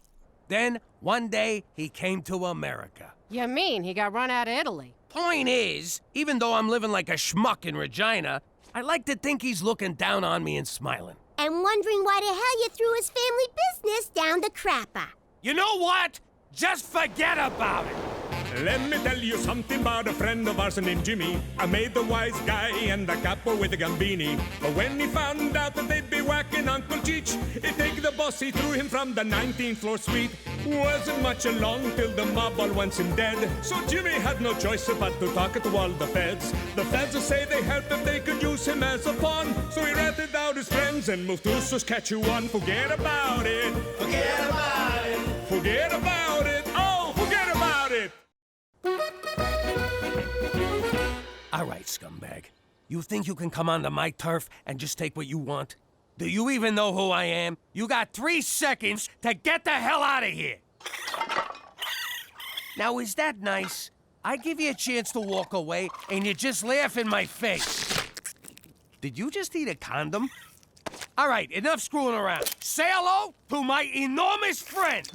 A: Then, one day, he came to America.
O: You mean he got run out of Italy?
A: Point is, even though I'm living like a schmuck in Regina, I like to think he's looking down on me and smiling.
C: And wondering why the hell you threw his family business down the crapper.
A: You know what? Just forget about it.
D: Let me tell you something about a friend of ours named Jimmy. I made the wise guy and the capo with the gambini. But when he found out that they'd be whacking Uncle Cheech, he'd take the boss, he threw him from the 19th floor suite. Wasn't much along till the mob all wants him dead. So Jimmy had no choice but to talk to all the feds. The feds say they helped if they could use him as a pawn. So he ratted out his friends and moved to Saskatchewan. Forget about it. Forget about it. Forget about it. Oh, forget about it.
A: All right, scumbag. You think you can come onto my turf and just take what you want? Do you even know who I am? You got 3 seconds to get the hell out of here. Now, is that nice? I give you a chance to walk away, and you just laugh in my face. Did you just eat a condom? All right, enough screwing around. Say hello to my enormous friend.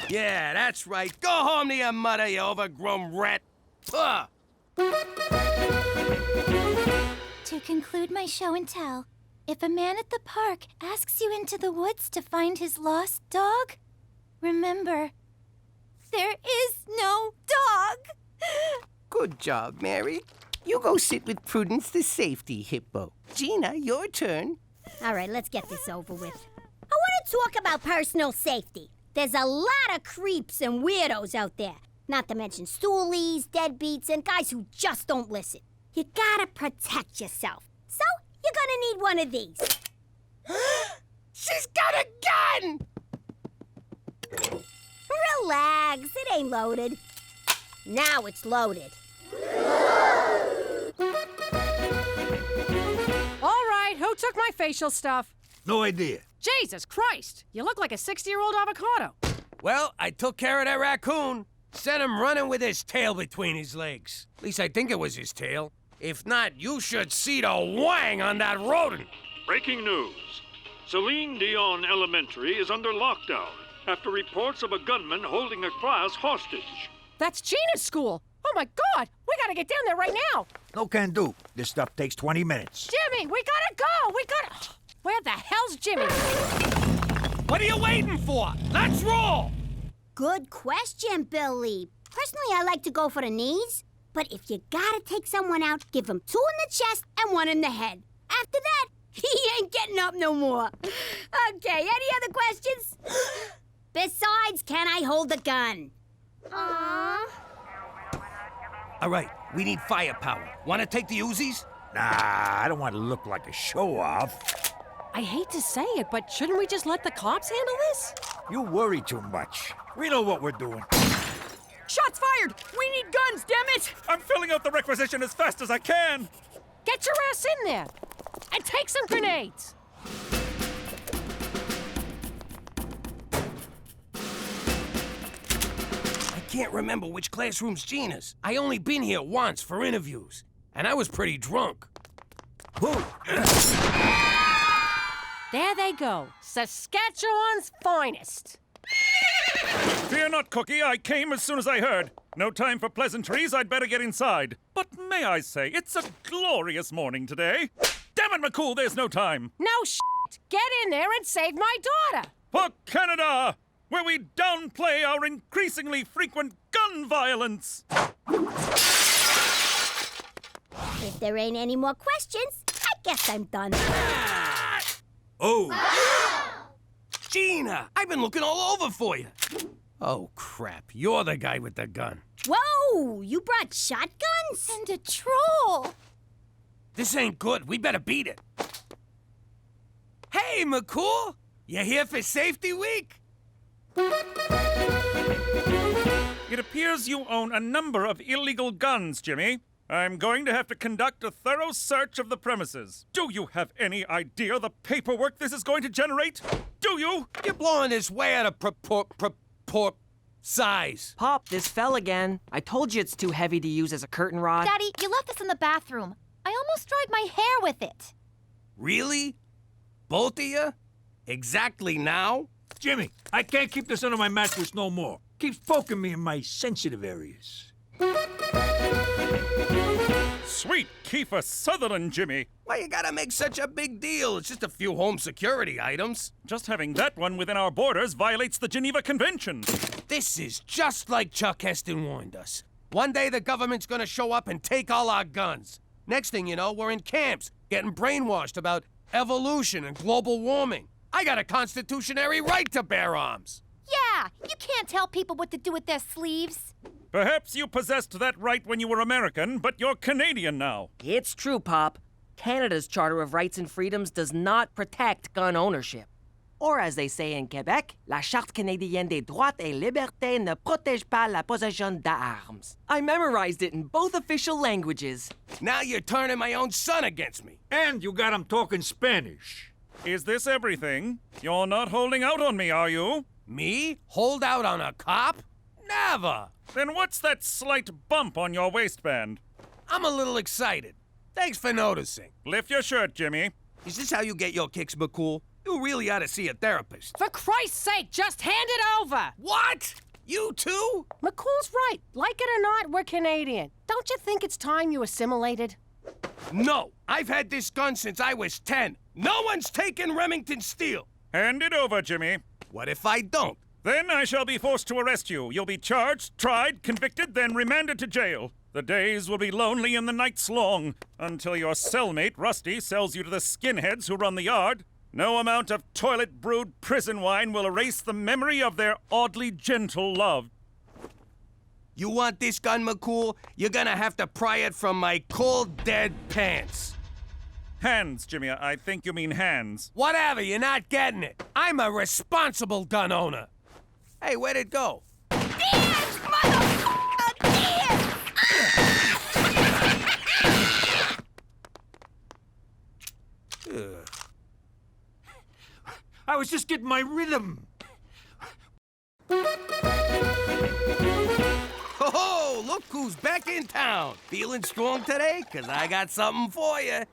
A: Yeah, that's right. Go home to your mother, you overgrown rat. Ugh.
I: To conclude my show and tell, if a man at the park asks you into the woods to find his lost dog, remember, there is no dog.
Q: Good job, Mary. You go sit with Prudence the safety hippo. Gina, your turn.
C: All right, let's get this over with. I want to Talk about personal safety. There's a lot of creeps and weirdos out there. Not to mention stoolies, deadbeats, and guys who just don't listen. You gotta protect yourself. So, you're gonna need one of these.
A: She's got a gun!
C: Relax, it ain't loaded. Now it's loaded.
V: All right, who took my facial stuff?
E: No idea.
V: Jesus Christ, you look like a 60-year-old avocado.
A: Well, I took care of that raccoon. Sent him running with his tail between his legs. At least I think it was his tail. If not, you should see the wang on that rodent.
P: Breaking news. Celine Dion Elementary is under lockdown after reports of a gunman holding a class hostage.
V: That's Gina's school. Oh my God, we gotta get down there right now.
E: No can do. This stuff takes 20 minutes.
V: Jimmy, we gotta go. Where the hell's Jimmy?
A: What are you waiting for? Let's roll!
C: Good question, Billy. Personally, I like to go for the knees. But if you gotta take someone out, give him 2 in the chest and 1 in the head. After that, he ain't getting up no more. Okay, any other questions? Besides, can I hold the gun? Aww.
A: All right, we need firepower. Want to take the Uzis?
E: Nah, I don't want to look like a show-off.
V: I hate to say it, but shouldn't we just let the cops handle this?
E: You worry too much. We know what we're doing.
J: Shots fired! We need guns, damn it!
K: I'm filling out the requisition as fast as I can.
V: Get your ass in there and take some grenades.
A: I can't remember which classroom's Gina's. I only been here once for interviews, and I was pretty drunk.
V: There they go, Saskatchewan's finest.
K: Fear not, Cookie. I came as soon as I heard. No time for pleasantries. I'd better get inside. But may I say, it's a glorious morning today. Damn it, McCool, there's no time.
V: No shit. Get in there and save my daughter.
K: For Canada, where we downplay our increasingly frequent gun violence.
C: If there ain't any more questions, I guess I'm done.
E: Oh!
A: Gina, I've been looking all over for you. Oh, crap. You're the guy with the gun.
C: Whoa! You brought shotguns?
I: And a troll.
A: This ain't good. We better beat it. Hey, McCool! You here for Safety Week?
K: It appears you own a number of illegal guns, Jimmy. I'm going to have to conduct a thorough search of the premises. Do you have any idea the paperwork this is going to generate? Do you?
A: You're blowing this way out of size.
H: Pop, this fell again. I told you it's too heavy to use as a curtain rod.
I: Daddy, you left this in the bathroom. I almost dried my hair with it.
A: Really? Both of you? Exactly now?
E: Jimmy, I can't keep this under my mattress no more. Keeps poking me in my sensitive areas.
K: Sweet Kiefer Sutherland, Jimmy.
A: Why you gotta make such a big deal? It's just a few home security items.
K: Just having that one within our borders violates the Geneva Convention.
A: This is just like Chuck Heston warned us. One day the government's gonna show up and take all our guns. Next thing you know, we're in camps, getting brainwashed about evolution and global warming. I got a constitutionary right to bear arms.
I: Yeah, you can't tell people what to do with their sleeves.
K: Perhaps you possessed that right when you were American, but you're Canadian now.
H: It's true, Pop. Canada's Charter of Rights and Freedoms does not protect gun ownership. Or as they say in Quebec, la Charte canadienne des droits et libertés ne protège pas la possession d'armes. I memorized it in both official languages.
A: Now you're turning my own son against me.
E: And you got him talking Spanish.
K: Is this everything? You're not holding out on me, are you?
A: Me? Hold out on a cop? Never!
K: Then what's that slight bump on your waistband?
A: I'm a little excited. Thanks for noticing.
K: Lift your shirt, Jimmy.
A: Is this how you get your kicks, McCool? You really ought to see a therapist.
V: For Christ's sake, just hand it over!
A: What? You too?
V: McCool's right. Like it or not, we're Canadian. Don't you think it's time you assimilated?
A: No. I've had this gun since I was 10. No one's taken Remington steel.
K: Hand it over, Jimmy.
A: What if I don't?
K: Then I shall be forced to arrest you. You'll be charged, tried, convicted, then remanded to jail. The days will be lonely and the nights long, until your cellmate, Rusty, sells you to the skinheads who run the yard. No amount of toilet-brewed prison wine will erase the memory of their oddly gentle love.
A: You want this gun, McCool? You're gonna have to pry it from my cold, dead pants.
K: Hands, Jimmy. I think you mean hands.
A: Whatever, you're not getting it. I'm a responsible gun owner. Hey, where'd it go?
I: Dance, motherfucker! Dance!
E: I was just getting my rhythm.
A: Oh, look who's back in town. Feeling strong today? 'Cause I got something for you.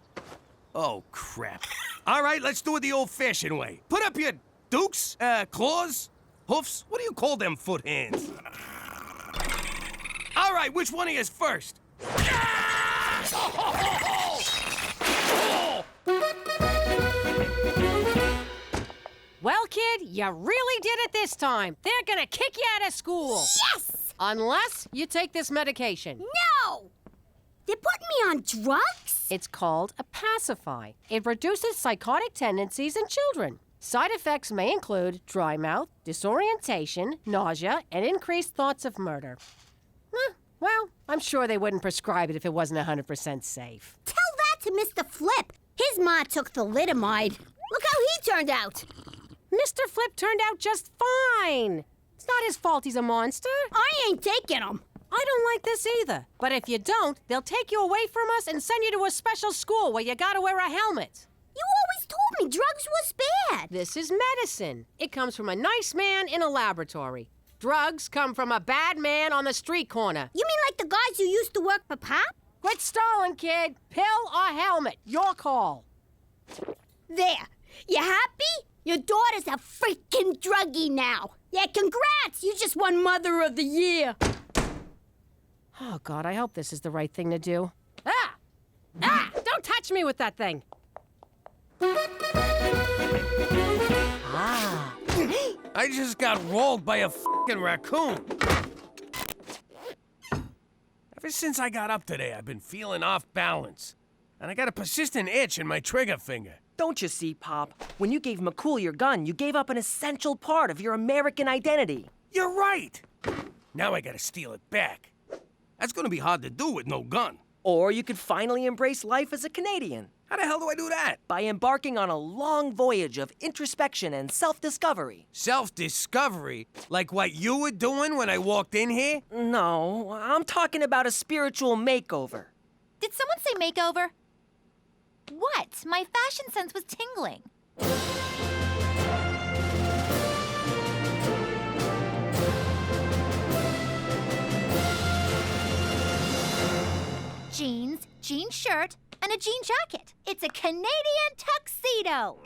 A: Oh, crap. All right, let's do it the old-fashioned way. Put up your dukes, claws, hoofs. What do you call them foot hands? All right, which one of you is first?
V: Well, kid, you really did it this time. They're gonna kick you out of school.
C: Yes!
V: Unless you take this medication.
C: No! They're putting me on drugs?
V: It's called a pacify. It reduces psychotic tendencies in children. Side effects may include dry mouth, disorientation, nausea, and increased thoughts of murder. Well, I'm sure they wouldn't prescribe it if it wasn't 100% safe.
C: Tell that to Mr. Flip. His ma took thalidomide. Look how he turned out.
V: Mr. Flip turned out just fine. It's not his fault he's a monster.
C: I ain't taking him.
V: I don't like this either. But if you don't, they'll take you away from us and send you to a special school where you gotta wear a helmet.
C: You always told me drugs was bad.
V: This is medicine. It comes from a nice man in a laboratory. Drugs come from a bad man on the street corner.
C: You mean like the guys who used to work for Pop?
V: Quit stalling, kid. Pill or helmet, your call.
C: There. You happy? Your daughter's a freaking druggie now. Yeah, congrats. You just won Mother of the Year.
V: Oh, God, I hope this is the right thing to do. Ah! Don't touch me with that thing.
A: I just got rolled by a fucking raccoon. Ever since I got up today, I've been feeling off balance. And I got a persistent itch in my trigger finger.
H: Don't you see, Pop? When you gave McCool your gun, you gave up an essential part of your American identity.
A: You're right. Now I gotta steal it back. That's gonna be hard to do with no gun.
H: Or you could finally embrace life as a Canadian.
A: How the hell do I do that?
H: By embarking on a long voyage of introspection and self-discovery.
A: Self-discovery? Like what you were doing when I walked in here?
H: No, I'm talking about a spiritual makeover.
I: Did someone say makeover? What? My fashion sense was tingling. Jeans, jean shirt, and a jean jacket. It's a Canadian tuxedo.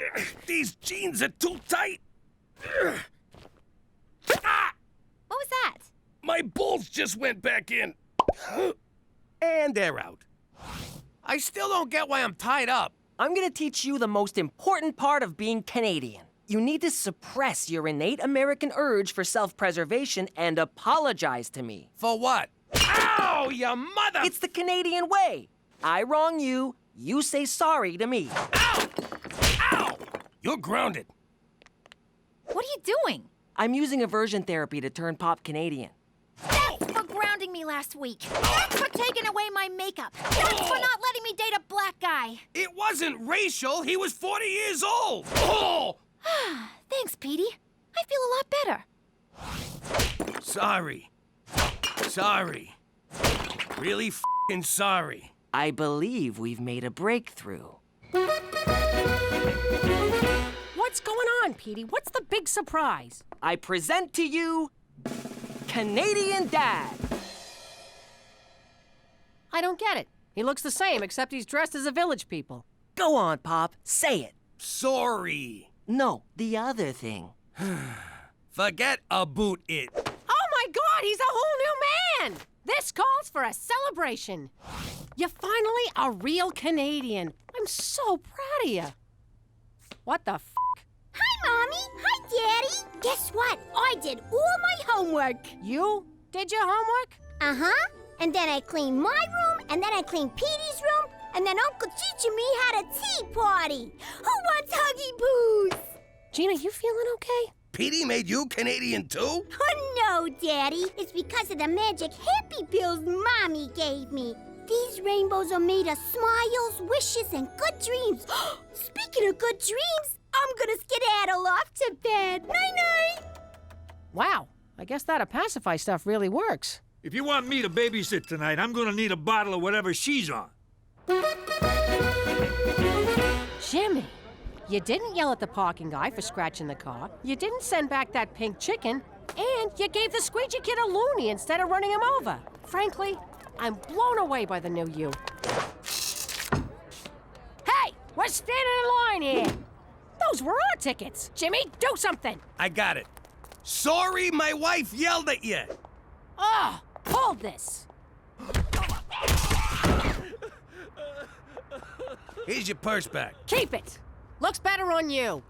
A: These jeans are too tight.
I: What was that?
A: My balls just went back in. And they're out. I still don't get why I'm tied up.
H: I'm gonna teach you the most important part of being Canadian. You need to suppress your innate American urge for self-preservation and apologize to me.
A: For what? Ow, you mother!
H: It's the Canadian way. I wrong you, you say sorry to me.
A: Ow! Ow! You're grounded.
I: What are you doing?
H: I'm using aversion therapy to turn Pop Canadian.
I: That's for grounding me last week. That's for taking away my makeup. That's for not letting me date a black guy.
A: It wasn't racial. He was 40 years old. Oh!
I: Thanks, Petey. I feel a lot better.
A: Sorry. Sorry. Really f***ing sorry.
H: I believe we've made a breakthrough.
V: What's going on, Petey? What's the big surprise?
H: I present to you Canadian Dad.
V: I don't get it. He looks the same, except he's dressed as a village people.
H: Go on, Pop. Say it.
A: Sorry.
H: No, the other thing.
A: Forget about it.
V: Oh my God, he's a whole new man! This calls for a celebration. You're finally a real Canadian. I'm so proud of you. What the f***?
C: Hi, Mommy. Hi, Daddy. Guess what? I did all my homework.
V: You did your homework?
C: Uh-huh. And then I cleaned my room, and then I cleaned Petey's room. And then Uncle Cheech and me had a tea party. Who wants Huggy Boos?
V: Gina, you feeling okay?
A: Petey made you Canadian too?
C: Oh, no, Daddy. It's because of the magic happy pills Mommy gave me. These rainbows are made of smiles, wishes, and good dreams. Speaking of good dreams, I'm gonna skedaddle off to bed. Night-night!
V: Wow, I guess that pacify stuff really works.
E: If you want me to babysit tonight, I'm gonna need a bottle of whatever she's on.
V: Jimmy, you didn't yell at the parking guy for scratching the car, you didn't send back that pink chicken, and you gave the squeegee kid a loony instead of running him over. Frankly, I'm blown away by the new you. Hey, we're standing in line here. Those were our tickets. Jimmy, do something.
A: I got it. Sorry my wife yelled at you.
V: Ah, hold this.
A: Here's your purse back.
V: Keep it. Looks better on you.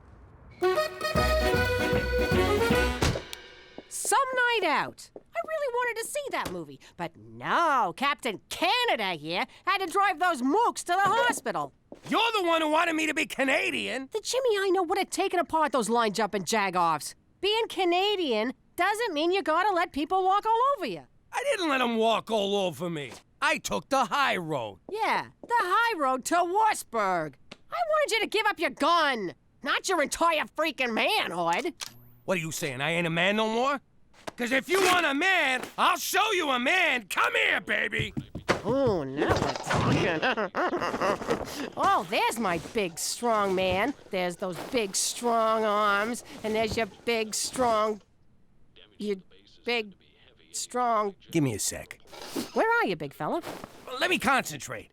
V: Some night out. I really wanted to see that movie, but no, Captain Canada here had to drive those mooks to the hospital.
A: You're the one who wanted me to be Canadian.
V: The Jimmy I know would have taken apart those line-jumping jag-offs. Being Canadian doesn't mean you gotta let people walk all over you.
A: I didn't let them walk all over me. I took the high road.
V: Yeah, the high road to Wurzburg. I wanted you to give up your gun, not your entire freaking manhood.
A: What are you saying, I ain't a man no more? Because if you want a man, I'll show you a man. Come here, baby.
V: Oh, now we're talking. Oh, there's my big, strong man. There's those big, strong arms. And there's your big, strong... Your big, strong...
A: Give me a sec.
V: Where are you, big fella?
A: Let me concentrate.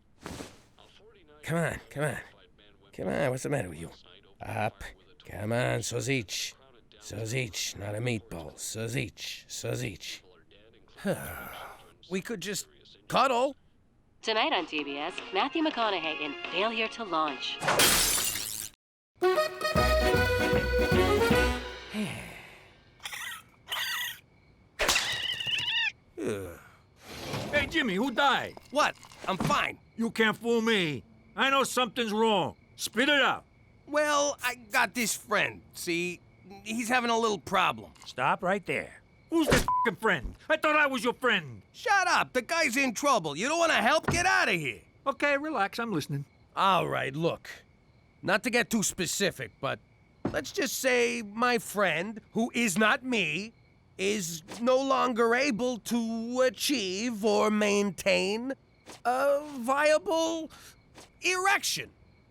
A: Come on, come on. Come on, what's the matter with you? Up. Come on, Sozich. Sozich, not a meatball. Sozich, Sozich. We could just cuddle.
V: Tonight on TBS, Matthew McConaughey in Failure to Launch.
E: Hey, Jimmy, who died?
A: What? I'm fine.
E: You can't fool me. I know something's wrong. Spit it out.
A: Well, I got this friend. See, he's having a little problem.
E: Stop right there. Who's this f***ing friend? I thought I was your friend.
A: Shut up. The guy's in trouble. You don't want to help? Get out of here.
E: Okay, relax. I'm listening.
A: All right, look. Not to get too specific, but let's just say my friend, who is not me, is no longer able to achieve or maintain a viable erection.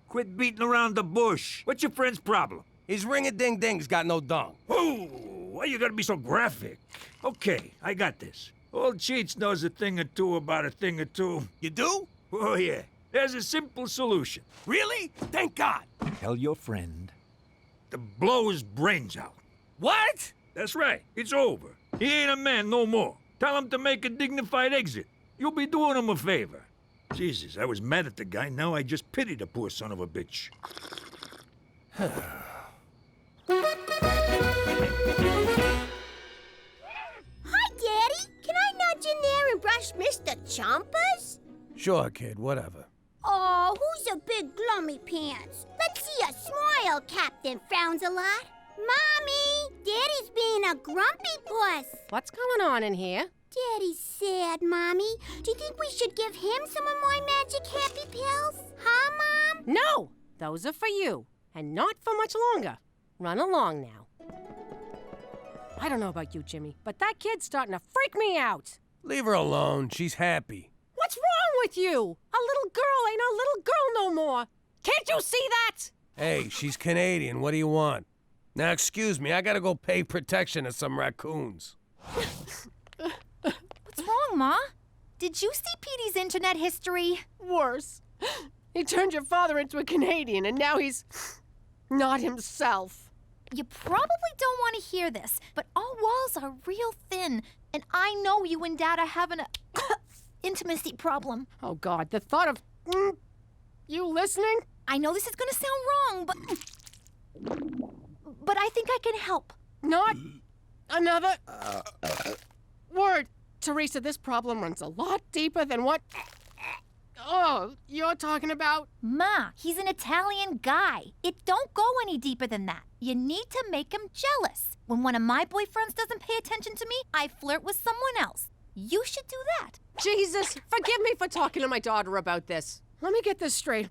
E: Quit beating around the bush. What's your friend's problem?
A: His ring-a-ding-ding's got no dung.
E: Oh, why you gotta be so graphic? Okay, I got this. Old Cheech knows a thing or two about a thing or two.
A: You do?
E: Oh, yeah. There's a simple solution.
A: Really? Thank God.
E: Tell your friend to blow his brains out.
A: What?
E: That's right. It's over. He ain't a man no more. Tell him to make a dignified exit. You'll be doing him a favor. Jesus, I was mad at the guy. Now I just pity the poor son of a bitch.
C: Hi, Daddy. Can I nudge in there and brush Mr. Chompers?
A: Sure, kid, whatever.
C: Oh, who's a big glummy pants? Let's see a smile, Captain Frowns a lot. Mommy, Daddy's being a grumpy puss.
V: What's going on in here?
C: Daddy's sad, Mommy. Do you think we should give him some of my magic happy pills? Huh, Mom?
V: No! Those are for you, and not for much longer. Run along now. I don't know about you, Jimmy, but that kid's starting to freak me out.
A: Leave her alone. She's happy.
V: What's wrong with you? A little girl ain't a little girl no more. Can't you see that?
A: Hey, she's Canadian. What do you want? Now, excuse me. I gotta go pay protection to some raccoons.
I: What's wrong, Ma? Did you see Petey's internet history?
V: Worse. He turned your father into a Canadian, and now he's not himself.
I: You probably don't want to hear this, but our walls are real thin, and I know you and Dad are having a intimacy problem.
V: Oh, God, the thought of... you listening?
I: I know this is going to sound wrong, but I think I can help.
V: Not another word. Teresa, this problem runs a lot deeper than what
O: Oh, you're talking about?
I: Ma, he's an Italian guy. It don't go any deeper than that. You need to make him jealous. When one of my boyfriends doesn't pay attention to me, I flirt with someone else. You should do that.
O: Jesus, forgive me for talking to my daughter about this. Let me get this straight.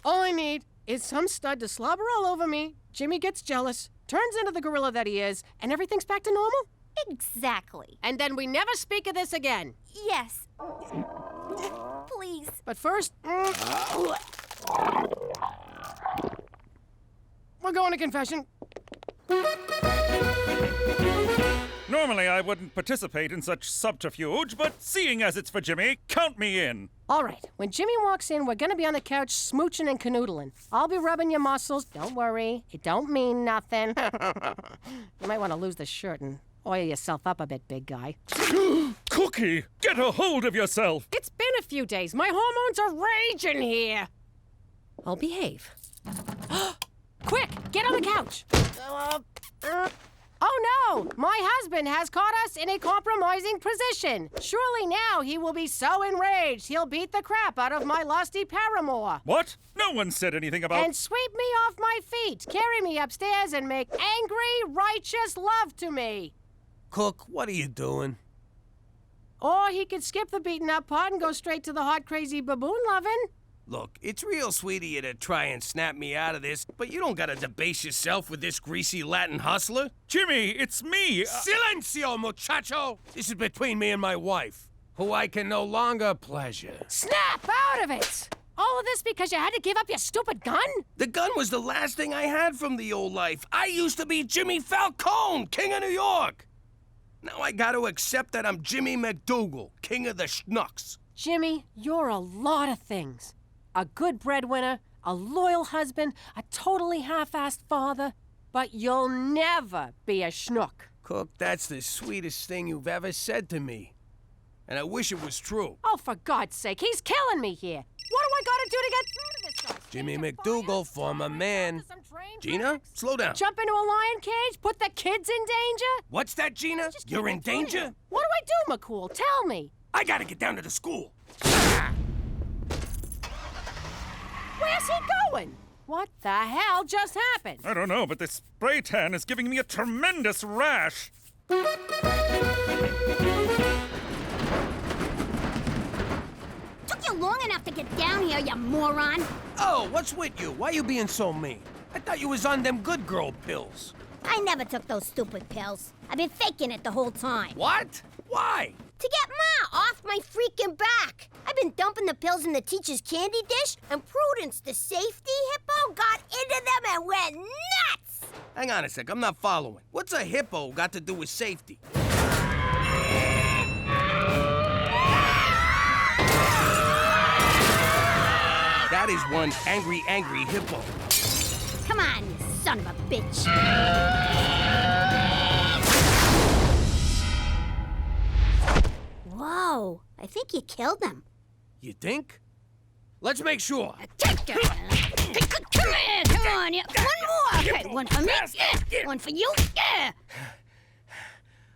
O: All I need is some stud to slobber all over me, Jimmy gets jealous, turns into the gorilla that he is, and everything's back to normal?
I: Exactly.
O: And then we never speak of this again.
I: Yes. Please.
O: But first, we're going to confession.
K: Normally, I wouldn't participate in such subterfuge, but seeing as it's for Jimmy, count me in.
O: All right, when Jimmy walks in, we're gonna be on the couch smooching and canoodling. I'll be rubbing your muscles. Don't worry, it don't mean nothing. You might want to lose the shirt and oil yourself up a bit, big guy.
K: Cookie, get a hold of yourself.
O: It's been a few days. My hormones are raging here. I'll behave. Quick, get on the couch. Oh no! My husband has caught us in a compromising position. Surely now he will be so enraged he'll beat the crap out of my lusty paramour.
K: What? No one said anything about...
O: And sweep me off my feet, carry me upstairs, and make angry, righteous love to me.
A: Cook, what are you doing?
O: Or he could skip the beaten up part and go straight to the hot, crazy baboon lovin'.
A: Look, it's real sweet of you to try and snap me out of this, but you don't gotta debase yourself with this greasy Latin hustler.
K: Jimmy, it's me!
A: Silencio, muchacho! This is between me and my wife, who I can no longer pleasure.
O: Snap out of it! All of this because you had to give up your stupid gun?
A: The gun was the last thing I had from the old life. I used to be Jimmy Falcone, King of New York. Now I gotta accept that I'm Jimmy McDougal, King of the Schnooks.
O: Jimmy, you're a lot of things. A good breadwinner, a loyal husband, a totally half-assed father, but you'll never be a schnook.
A: Cook, that's the sweetest thing you've ever said to me. And I wish it was true.
O: Oh, for God's sake, he's killing me here. What do I gotta do to get through to this guy?
A: Jimmy McDougal, former man. Gina, slow down.
O: Jump into a lion cage? Put the kids in danger?
A: What's that, Gina? You're in danger?
O: What do I do, McCool? Tell me.
A: I gotta get down to the school.
O: Where's he going? What the hell just happened?
K: I don't know, but this spray tan is giving me a tremendous rash.
C: Took you long enough to get down here, you moron.
A: Oh, what's with you? Why you being so mean? I thought you was on them good girl pills.
C: I never took those stupid pills. I've been faking it the whole time.
A: What? Why?
C: To get Ma off my freaking back. I've been dumping the pills in the teacher's candy dish, and Prudence, the safety hippo, got into them and went nuts!
A: Hang on a sec, I'm not following. What's a hippo got to do with safety? That is one angry, angry hippo.
C: Come on, you son of a bitch. Whoa, I think you killed him.
A: You think? Let's make sure.
C: Come here, come on. Yeah. One more. Okay, one for me. Yeah. One for you. Yeah.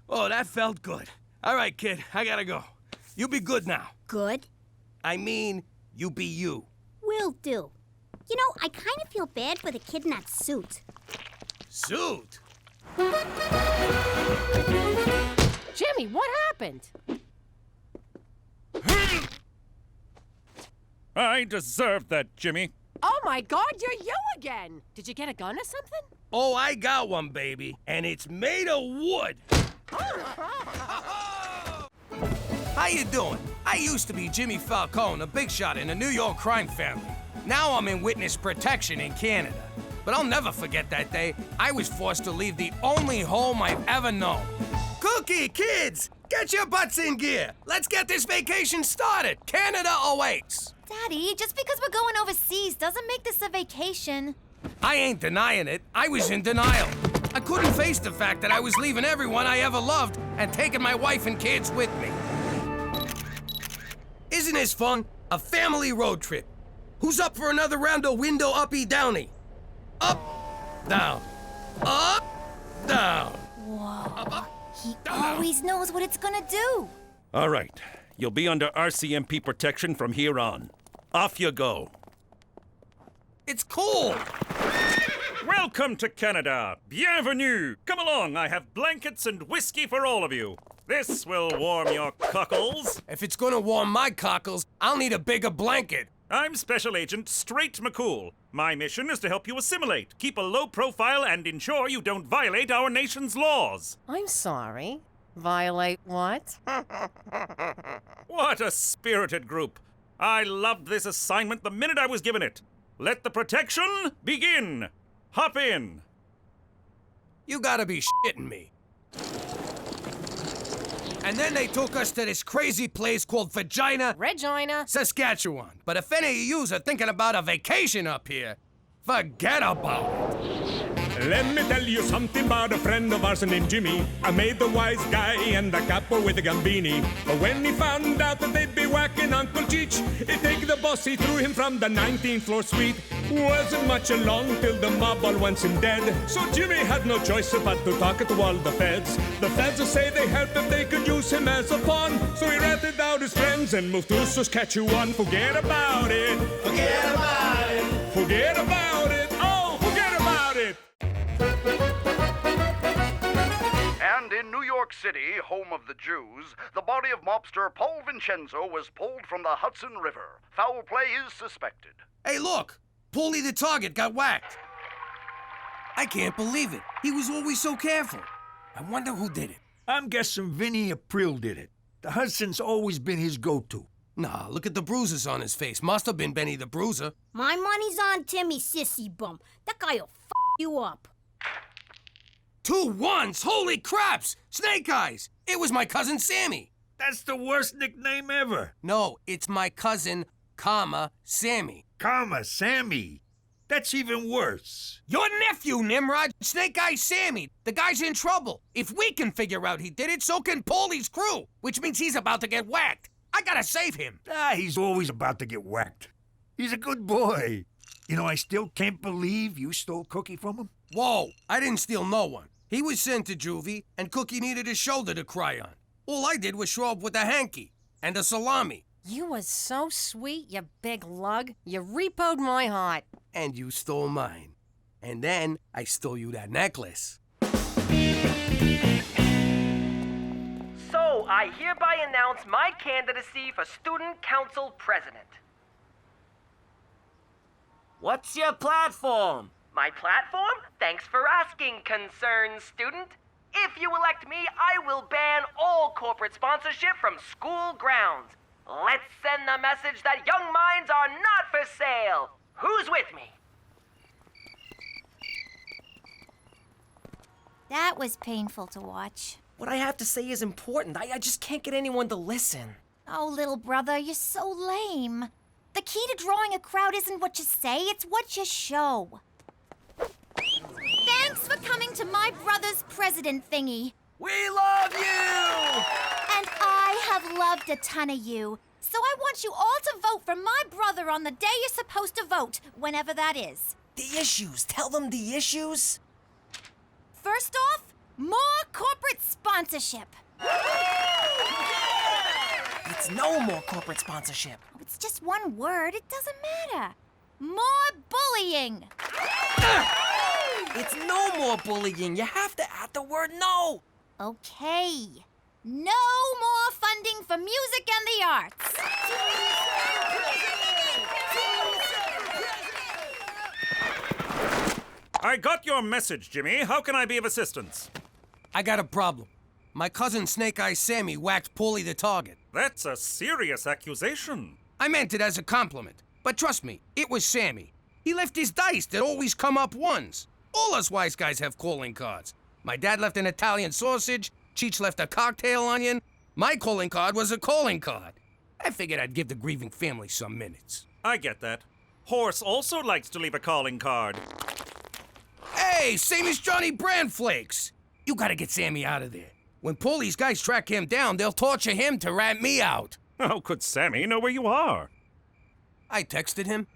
A: Oh, that felt good. All right, kid, I gotta go. You be good now.
C: Good?
A: I mean, you be you.
C: Will do. You know, I kind of feel bad for the kid in that suit.
A: Suit?
O: Jimmy, what happened?
K: I deserved that, Jimmy.
O: Oh my God, you're you again! Did you get a gun or something?
A: Oh, I got one, baby, and it's made of wood. How you doing? I used to be Jimmy Falcone, a big shot in a New York crime family. Now I'm in witness protection in Canada. But I'll never forget that day I was forced to leave the only home I've ever known. Cookie, kids, get your butts in gear. Let's get this vacation started. Canada awaits.
I: Daddy, just because we're going overseas doesn't make this a vacation.
A: I ain't denying it. I was in denial. I couldn't face the fact that I was leaving everyone I ever loved and taking my wife and kids with me. Isn't this fun? A family road trip. Who's up for another round of window uppy downy? Up, down, up, down.
I: Whoa.
A: Up,
I: He
A: down,
I: always knows what it's gonna do.
K: All right, You'll be under RCMP protection from here on. Off you go.
A: It's cool!
K: Welcome to Canada. Bienvenue. Come along, I have blankets and whiskey for all of you. This will warm your cockles.
A: If it's gonna warm my cockles, I'll need a bigger blanket.
K: I'm Special Agent Straight McCool. My mission is to help you assimilate, keep a low profile, and ensure you don't violate our nation's laws.
O: I'm sorry. Violate what?
K: What a spirited group. I loved this assignment the minute I was given it. Let the protection begin. Hop in.
A: You gotta be shitting me. And then they took us to this crazy place called
O: Regina,
A: Saskatchewan. But if any of yous are thinking about a vacation up here, forget about it.
D: Let me tell you something about a friend of ours named Jimmy. I made the wise guy and the capo with the gambini. But when he found out that they'd be whacking Uncle Cheech, he'd take the boss, he threw him from the 19th floor suite. Wasn't much along till the mob all wants him dead. So Jimmy had no choice but to talk to all the feds. The feds will say they help if they could use him as a pawn. So he ratted out his friends and moved to Saskatchewan. Forget about it.
W: Forget about it.
D: Forget about it. Oh, forget about it.
R: And in New York City, home of the Jews, the body of mobster Paul Vincenzo was pulled from the Hudson River. Foul play is suspected.
A: Hey, look! Paulie the target got whacked. I can't believe it. He was always so careful. I wonder who did it.
E: I'm guessing Vinny April did it. The Hudson's always been his go-to.
A: Nah, look at the bruises on his face. Must have been Benny the Bruiser.
C: My money's on Timmy, sissy bum. That guy'll f you up.
A: 2 1s! Holy craps! Snake Eyes! It was my cousin Sammy.
E: That's the worst nickname ever.
A: No, it's my cousin, Sammy.
E: Sammy. That's even worse.
A: Your nephew, Nimrod, Snake Eyes Sammy. The guy's in trouble. If we can figure out he did it, so can Paulie's crew, which means he's about to get whacked. I gotta save him.
E: He's always about to get whacked. He's a good boy. You know, I still can't believe you stole Cookie from him.
A: Whoa, I didn't steal no one. He was sent to juvie, and Cookie needed a shoulder to cry on. All I did was show up with a hanky and a salami.
O: You was so sweet, you big lug. You repoed my heart.
A: And you stole mine. And then I stole you that necklace.
H: So, I hereby announce my candidacy for Student Council President. What's your platform? My platform? Thanks for asking, concerned student. If you elect me, I will ban all corporate sponsorship from school grounds. Let's send the message that young minds are not for sale. Who's with me?
I: That was painful to watch.
H: What I have to say is important. I just can't get anyone to listen.
I: Oh, little brother, you're so lame. The key to drawing a crowd isn't what you say, it's what you show. Thanks for coming to my brother's president thingy.
R: We love you!
I: And I have loved a ton of you. So I want you all to vote for my brother on the day you're supposed to vote, whenever that is.
H: The issues. Tell them the issues.
I: First off, more corporate sponsorship.
H: It's no more corporate sponsorship.
I: Oh, it's just one word. It doesn't matter. More bullying.
H: It's no more bullying. You have to add the word no.
I: Okay. No more funding for music and the arts.
K: I got your message, Jimmy. How can I be of assistance?
A: I got a problem. My cousin Snake Eyes Sammy whacked Paulie the target.
K: That's a serious accusation.
A: I meant it as a compliment. But trust me, it was Sammy. He left his dice that always come up ones. All us wise guys have calling cards. My dad left an Italian sausage. Cheech left a cocktail onion. My calling card was a calling card. I figured I'd give the grieving family some minutes.
K: I get that. Horse also likes to leave a calling card.
A: Hey, same as Johnny Brandflakes. You gotta get Sammy out of there. When Paulie's guys track him down, they'll torture him to rat me out.
K: How could Sammy know where you are?
A: I texted him.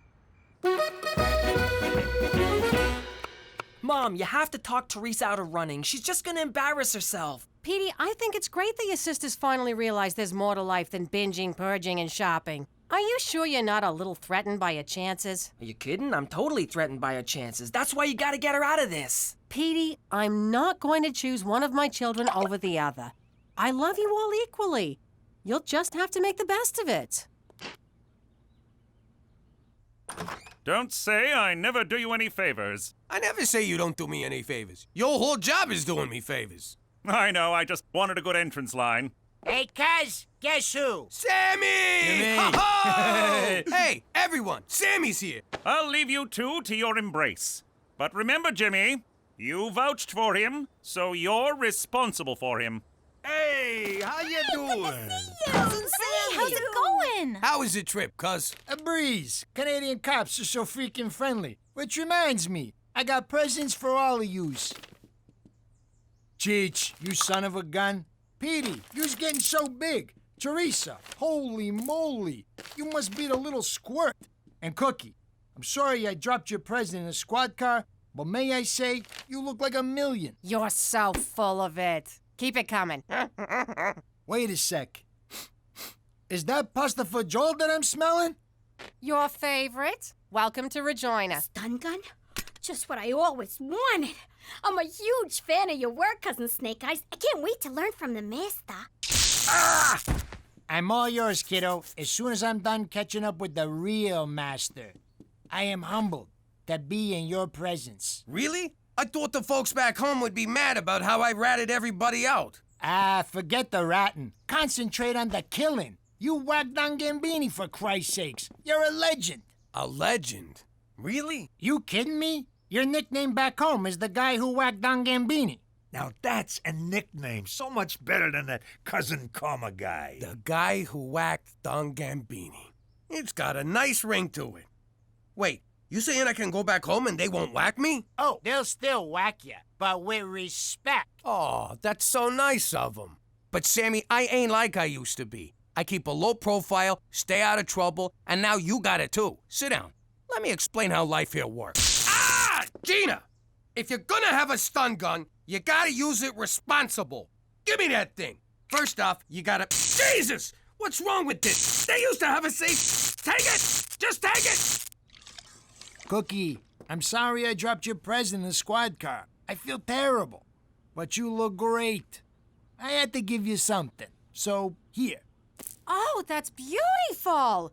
H: Mom, you have to talk Teresa out of running. She's just gonna embarrass herself.
V: Petey, I think it's great that your sisters finally realize there's more to life than binging, purging, and shopping. Are you sure you're not a little threatened by your chances?
H: Are you kidding? I'm totally threatened by her chances. That's why you gotta get her out of this.
V: Petey, I'm not going to choose one of my children over the other. I love you all equally. You'll just have to make the best of it.
K: Don't say I never do you any favors.
A: I never say you don't do me any favors. Your whole job is doing me favors.
K: I know, I just wanted a good entrance line.
F: Hey, cuz, guess who?
A: Sammy! Ho-ho! Hey, everyone, Sammy's here.
K: I'll leave you two to your embrace. But remember, Jimmy, you vouched for him, so you're responsible for him.
E: Hey, how you doing?
I: Cousin Sammy, how's it going?
A: How was your trip, cuz?
S: A breeze. Canadian cops are so freaking friendly. Which reminds me, I got presents for all of yous. Cheech, you son of a gun. Petey, you's getting so big. Teresa, holy moly. You must be the little squirt. And Cookie, I'm sorry I dropped your present in a squad car, but may I say, you look like a million.
V: You're so full of it. Keep it coming.
S: Wait a sec. Is that pasta for Joel that I'm smelling?
V: Your favorite? Welcome to Regina.
C: Stun gun? Just what I always wanted. I'm a huge fan of your work, Cousin Snake Eyes. I can't wait to learn from the master.
S: Ah! I'm all yours, kiddo, as soon as I'm done catching up with the real master. I am humbled to be in your presence.
A: Really? I thought the folks back home would be mad about how I ratted everybody out.
S: Ah, forget the ratting. Concentrate on the killing. You whacked on Gambini, for Christ's sakes. You're a legend.
A: A legend? Really?
S: You kidding me? Your nickname back home is the guy who whacked Don Gambini.
E: Now that's a nickname so much better than that Cousin Karma guy.
A: The guy who whacked Don Gambini. It's got a nice ring to it. Wait, you saying I can go back home and they won't whack me?
S: Oh, they'll still whack you, but with respect.
A: Oh, that's so nice of them. But Sammy, I ain't like I used to be. I keep a low profile, stay out of trouble, and now you got it too. Sit down. Let me explain how life here works. Ah! Gina! If you're gonna have a stun gun, you gotta use it responsible. Give me that thing. First off, you gotta... Jesus! What's wrong with this? They used to have a safe... Take it! Just take it!
S: Cookie, I'm sorry I dropped your present in the squad car. I feel terrible. But you look great. I had to give you something. So, here.
V: Oh, that's beautiful!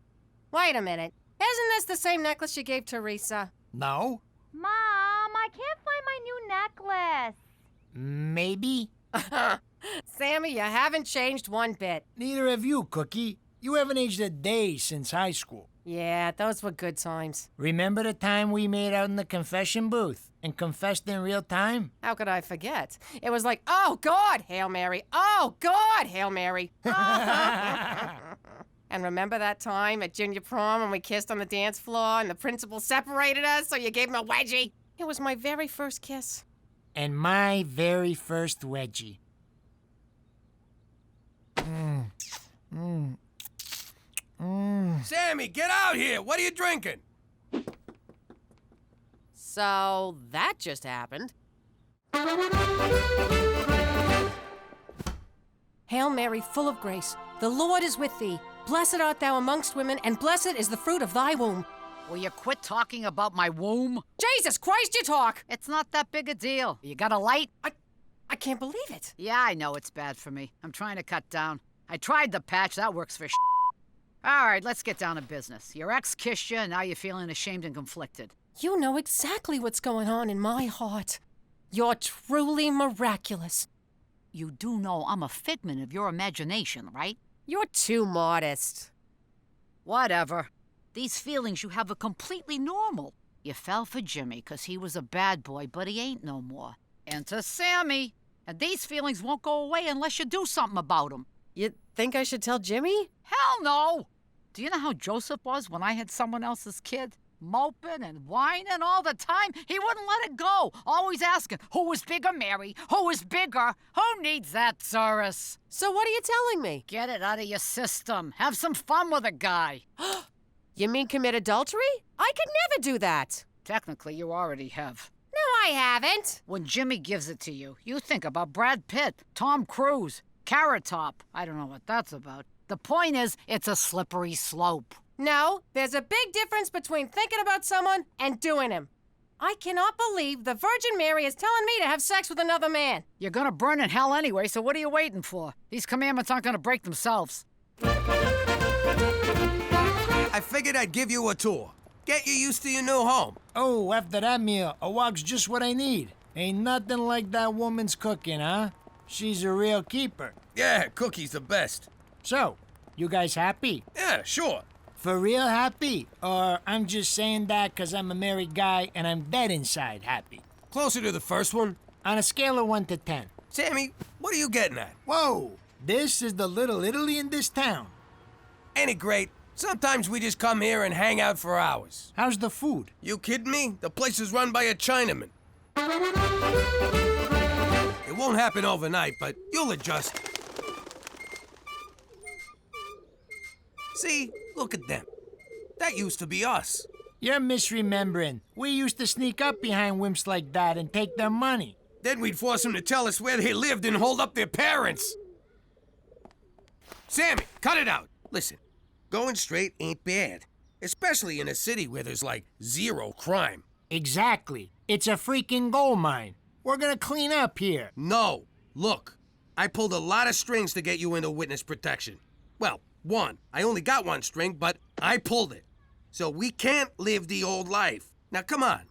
V: Wait a minute. Isn't this the same necklace you gave Teresa?
S: No.
I: Mom, I can't find my new necklace.
S: Maybe.
V: Sammy, you haven't changed one bit.
S: Neither have you, Cookie. You haven't aged a day since high school.
V: Yeah, those were good times.
S: Remember the time we made out in the confession booth and confessed in real time?
V: How could I forget? It was like, oh, God, Hail Mary. Oh, God, Hail Mary. And remember that time at junior prom when we kissed on the dance floor and the principal separated us so you gave him a wedgie? It was my very first kiss.
S: And my very first wedgie.
A: Sammy, get out here! What are you drinking?
V: So that just happened. Hail Mary, full of grace, the Lord is with thee. Blessed art thou amongst women, and blessed is the fruit of thy womb.
T: Will you quit talking about my womb?
V: Jesus Christ, you talk!
T: It's not that big a deal. You got a light?
V: I can't believe it.
T: Yeah, I know it's bad for me. I'm trying to cut down. I tried the patch. That works for All right, let's get down to business. Your ex kissed you, and now you're feeling ashamed and conflicted.
V: You know exactly what's going on in my heart. You're truly miraculous.
T: You do know I'm a figment of your imagination, right?
V: You're too modest.
T: Whatever. These feelings you have are completely normal. You fell for Jimmy because he was a bad boy, but he ain't no more. Enter Sammy. And these feelings won't go away unless you do something about them.
V: You think I should tell Jimmy?
T: Hell no! Do you know how Joseph was when I had someone else's kid? Moping and whining all the time. He wouldn't let it go. Always asking, who was bigger, Mary? Who was bigger? Who needs that, Cyrus?
V: So what are you telling me?
T: Get it out of your system. Have some fun with a guy.
V: You mean commit adultery? I could never do that.
T: Technically, you already have.
V: No, I haven't.
T: When Jimmy gives it to you, you think about Brad Pitt, Tom Cruise, Carrot Top. I don't know what that's about. The point is, it's a slippery slope.
O: No, there's a big difference between thinking about someone and doing him. I cannot believe the Virgin Mary is telling me to have sex with another man.
T: You're gonna burn in hell anyway, so what are you waiting for? These commandments aren't gonna break themselves.
A: I figured I'd give you a tour. Get you used to your new home.
S: Oh, after that meal, a walk's just what I need. Ain't nothing like that woman's cooking, huh? She's a real keeper.
A: Yeah, Cookie's the best.
S: So, you guys happy?
A: Yeah, sure.
S: For real happy? Or I'm just saying that 'cause I'm a married guy and I'm dead inside happy?
A: Closer to the first one.
S: On a scale of 1 to 10.
A: Sammy, what are you getting at?
S: Whoa, this is the little Italy in this town.
A: Ain't it great? Sometimes we just come here and hang out for hours.
S: How's the food?
A: You kidding me? The place is run by a Chinaman. It won't happen overnight, but you'll adjust. See? Look at them. That used to be us.
S: You're misremembering. We used to sneak up behind wimps like that and take their money.
A: Then we'd force them to tell us where they lived and hold up their parents. Sammy, cut it out. Listen, going straight ain't bad. Especially in a city where there's like zero crime.
S: Exactly. It's a freaking gold mine. We're gonna clean up here.
A: No. Look, I pulled a lot of strings to get you into witness protection. Well, one. I only got one string, but I pulled it. So we can't live the old life. Now come on.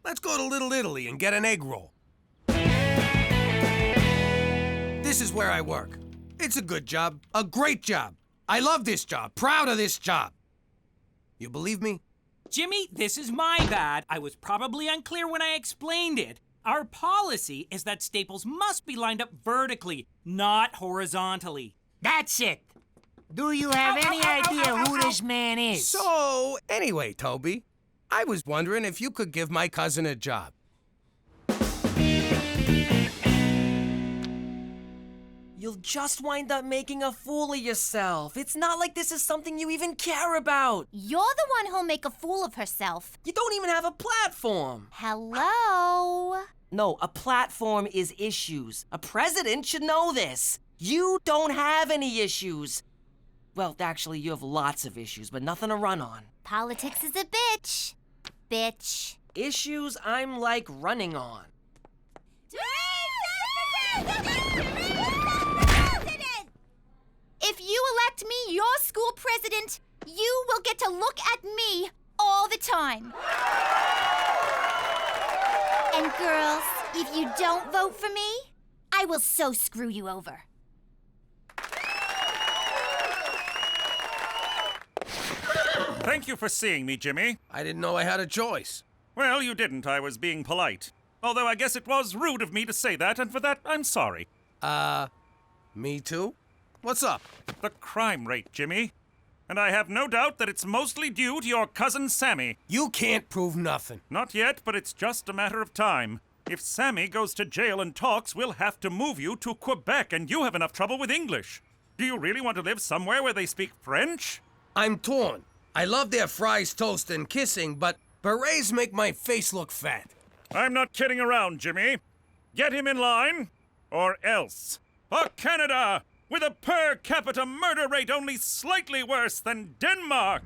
A: Let's go to Little Italy and get an egg roll. This is where I work. It's a good job. A great job. I love this job. Proud of this job. You believe me?
J: Jimmy, this is my bad. I was probably unclear when I explained it. Our policy is that staples must be lined up vertically, not horizontally.
S: That's it. Do you have any idea who this man is?
A: So, anyway, Toby, I was wondering if you could give my cousin a job.
H: You'll just wind up making a fool of yourself. It's not like this is something you even care about.
I: You're the one who'll make a fool of herself.
H: You don't even have a platform.
I: Hello?
H: No, a platform is issues. A president should know this. You don't have any issues. Well, actually, you have lots of issues, but nothing to run on.
I: Politics is a bitch. Bitch.
H: Issues I'm like running on.
I: If you elect me your school president, you will get to look at me all the time. And girls, if you don't vote for me, I will so screw you over.
K: Thank you for seeing me, Jimmy.
A: I didn't know I had a choice.
K: Well, you didn't. I was being polite. Although I guess it was rude of me to say that, and for that, I'm sorry.
A: Me too? What's up?
K: The crime rate, Jimmy. And I have no doubt that it's mostly due to your cousin Sammy.
A: You can't prove nothing.
K: Not yet, but it's just a matter of time. If Sammy goes to jail and talks, we'll have to move you to Quebec, and you have enough trouble with English. Do you really want to live somewhere where they speak French?
A: I'm torn. I love their fries, toast, and kissing, but berets make my face look fat.
K: I'm not kidding around, Jimmy. Get him in line, or else. For Canada, with a per capita murder rate only slightly worse than Denmark.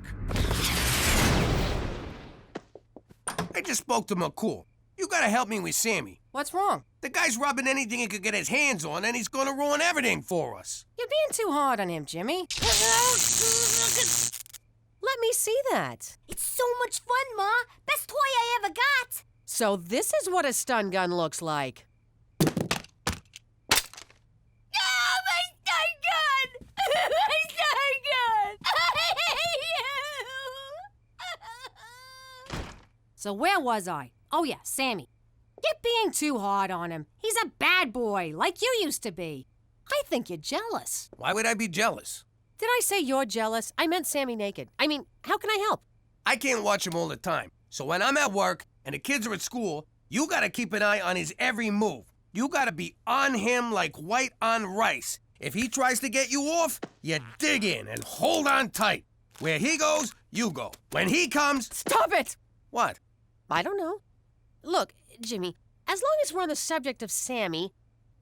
A: I just spoke to McCool. You gotta help me with Sammy.
O: What's wrong?
A: The guy's rubbing anything he could get his hands on, and he's gonna ruin everything for us.
O: You're being too hard on him, Jimmy. Let me see that.
C: It's so much fun, Ma. Best toy I ever got.
O: So this is what a stun gun looks like.
C: Oh, my stun gun! My stun gun! I hate you!
O: So where was I? Oh yeah, Sammy. You're being too hard on him. He's a bad boy, like you used to be. I think you're jealous.
A: Why would I be jealous?
O: Did I say you're jealous? I meant Sammy naked. I mean, how can I help?
A: I can't watch him all the time. So when I'm at work and the kids are at school, you gotta keep an eye on his every move. You gotta be on him like white on rice. If he tries to get you off, you dig in and hold on tight. Where he goes, you go. When he comes...
O: Stop it!
A: What?
O: I don't know. Look, Jimmy, as long as we're on the subject of Sammy,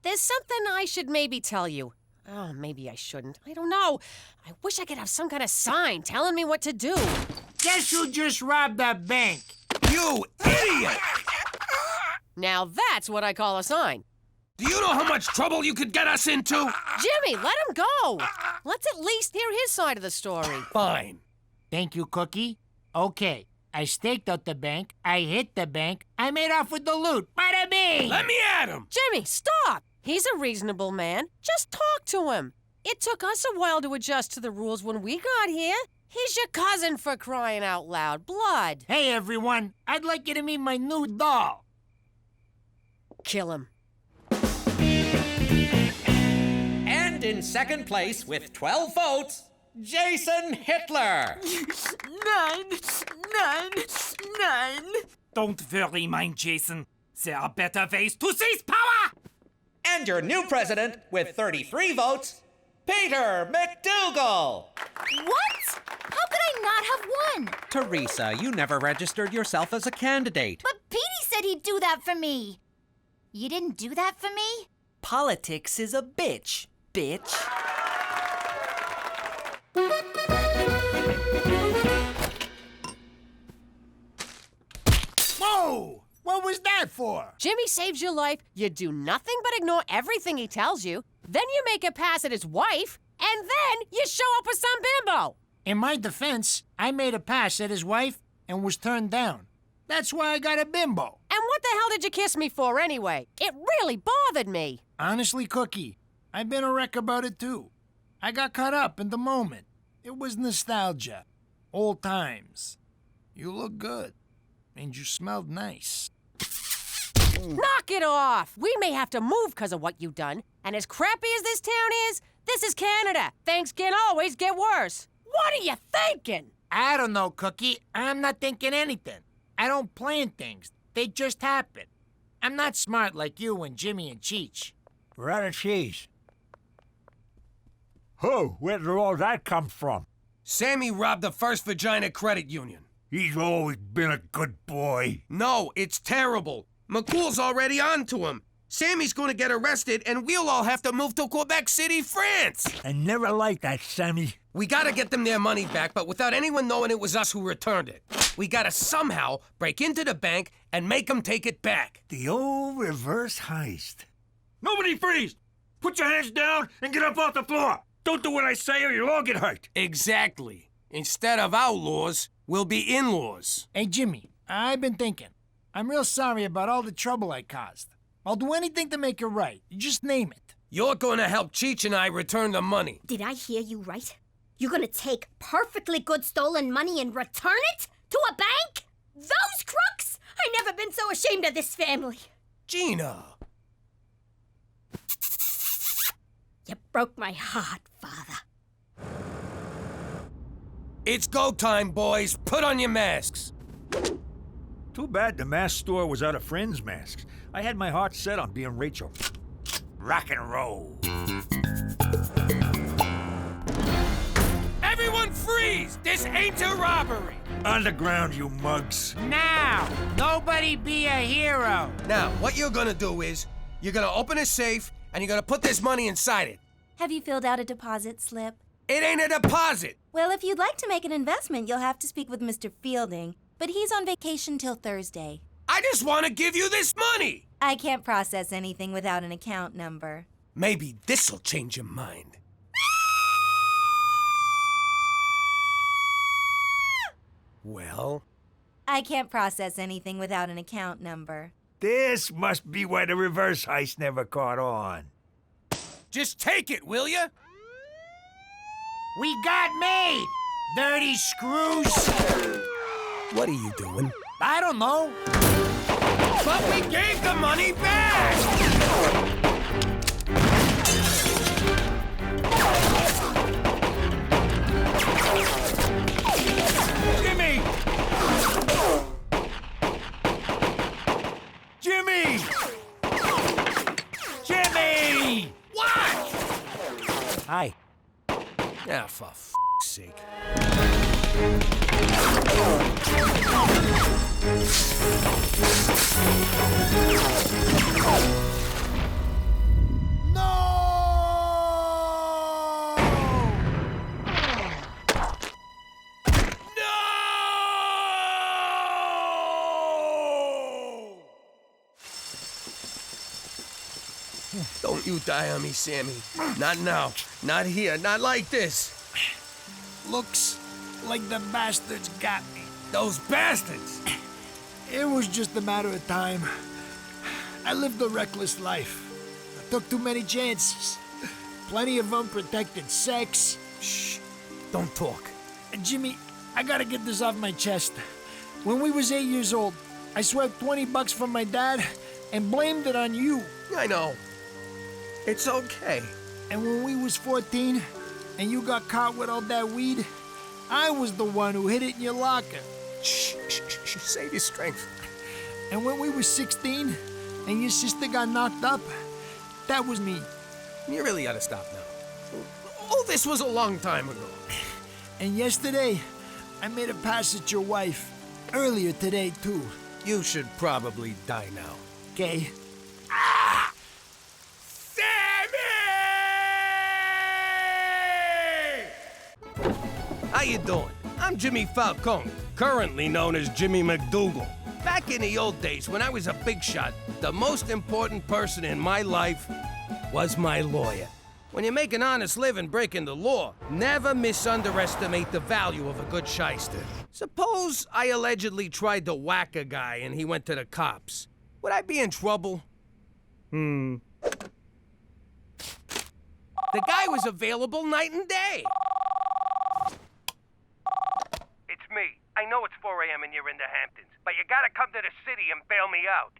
O: there's something I should maybe tell you. Oh, maybe I shouldn't. I don't know. I wish I could have some kind of sign telling me what to do.
S: Guess who just robbed that bank?
A: You idiot!
O: Now that's what I call a sign.
A: Do you know how much trouble you could get us into?
O: Jimmy, let him go. Let's at least hear his side of the story.
A: Fine.
S: Thank you, Cookie. Okay, I staked out the bank, I hit the bank, I made off with the loot. Bada bing!
A: Let me at him!
O: Jimmy, stop! He's a reasonable man. Just talk to him. It took us a while to adjust to the rules when we got here. He's your cousin, for crying out loud. Blood.
S: Hey, everyone. I'd like you to meet my new doll.
O: Kill him.
B: And in second place with 12 votes, Jason Hitler.
J: 9. Don't worry, mein Jason. There are better ways to seize power!
B: And your new president with 33 votes, Peter McDougal.
I: What? How could I not have won?
B: Teresa, you never registered yourself as a candidate.
I: But Petey said he'd do that for me. You didn't do that for me?
H: Politics is a bitch.
S: Whoa! What was that for?
O: Jimmy saves your life, you do nothing but ignore everything he tells you, then you make a pass at his wife, and then you show up with some bimbo.
S: In my defense, I made a pass at his wife and was turned down. That's why I got a bimbo.
O: And what the hell did you kiss me for anyway? It really bothered me.
S: Honestly, Cookie, I've been a wreck about it too. I got caught up in the moment. It was nostalgia. Old times. You look good. And you smelled nice.
O: Knock it off! We may have to move because of what you've done. And as crappy as this town is, this is Canada. Things can always get worse. What are you thinking?
S: I don't know, Cookie. I'm not thinking anything. I don't plan things. They just happen. I'm not smart like you and Jimmy and Cheech.
E: We're out of cheese. Oh, where did all that come from?
A: Sammy robbed the First Vagina Credit Union.
E: He's always been a good boy.
A: No, it's terrible. McCool's already on to him. Sammy's going to get arrested, and we'll all have to move to Quebec City, France.
E: I never liked that, Sammy.
A: We gotta get them their money back, but without anyone knowing it was us who returned it. We gotta somehow break into the bank and make them take it back.
E: The old reverse heist.
M: Nobody freeze! Put your hands down and get up off the floor! Don't do what I say or you'll all get hurt.
A: Exactly. Instead of outlaws, we'll be in-laws.
S: Hey, Jimmy, I've been thinking. I'm real sorry about all the trouble I caused. I'll do anything to make it right. You just name it.
A: You're gonna help Cheech and I return the money.
C: Did I hear you right? You're gonna take perfectly good stolen money and return it to a bank? Those crooks? I've never been so ashamed of this family.
A: Gina.
C: You broke my heart, Father.
A: It's go time, boys. Put on your masks.
E: Too bad the mask store was out of friends' masks. I had my heart set on being Rachel. Rock and roll.
A: Everyone freeze! This ain't a robbery!
E: Underground, you mugs.
S: Now! Nobody be a hero!
A: Now, what you're gonna do is, you're gonna open a safe, and you're gonna put this money inside it.
G: Have you filled out a deposit slip?
A: It ain't a deposit!
G: Well, if you'd like to make an investment, you'll have to speak with Mr. Fielding, but he's on vacation till Thursday.
A: I just want to give you this money!
G: I can't process anything without an account number.
A: Maybe this'll change your mind. Well?
G: I can't process anything without an account number.
E: This must be why the reverse heist never caught on.
A: Just take it, will ya?
S: We got made! Dirty screws!
A: What are you doing?
S: I don't know.
A: But we gave the money back!
E: Jimmy! Jimmy! Jimmy!
A: What?
E: Hi.
A: Yeah, for sake. Don't you die on me, Sammy. Not now. Not here. Not like this.
S: Looks like the bastards got me.
A: Those bastards!
S: It was just a matter of time. I lived a reckless life. I took too many chances. Plenty of unprotected sex.
A: Shh. Don't talk.
S: Jimmy, I gotta get this off my chest. When we was 8 years old, I swept $20 from my dad and blamed it on you.
A: I know. It's okay.
S: And when we was 14 and you got caught with all that weed, I was the one who hid it in your locker.
A: Shh. Save your strength.
S: And when we was 16 and your sister got knocked up, that was me.
A: You really ought to stop now. All this was a long time ago.
S: And yesterday, I made a pass at your wife. Earlier today, too.
A: You should probably die now.
S: Okay?
A: How you doing? I'm Jimmy Falcone, currently known as Jimmy McDougal. Back in the old days, when I was a big shot, the most important person in my life was my lawyer. When you make an honest living breaking the law, never misunderestimate the value of a good shyster. Suppose I allegedly tried to whack a guy and he went to the cops. Would I be in trouble? The guy was available night and day. It's me. I know it's 4 a.m. and you're in the Hamptons, but you gotta come to the city and bail me out.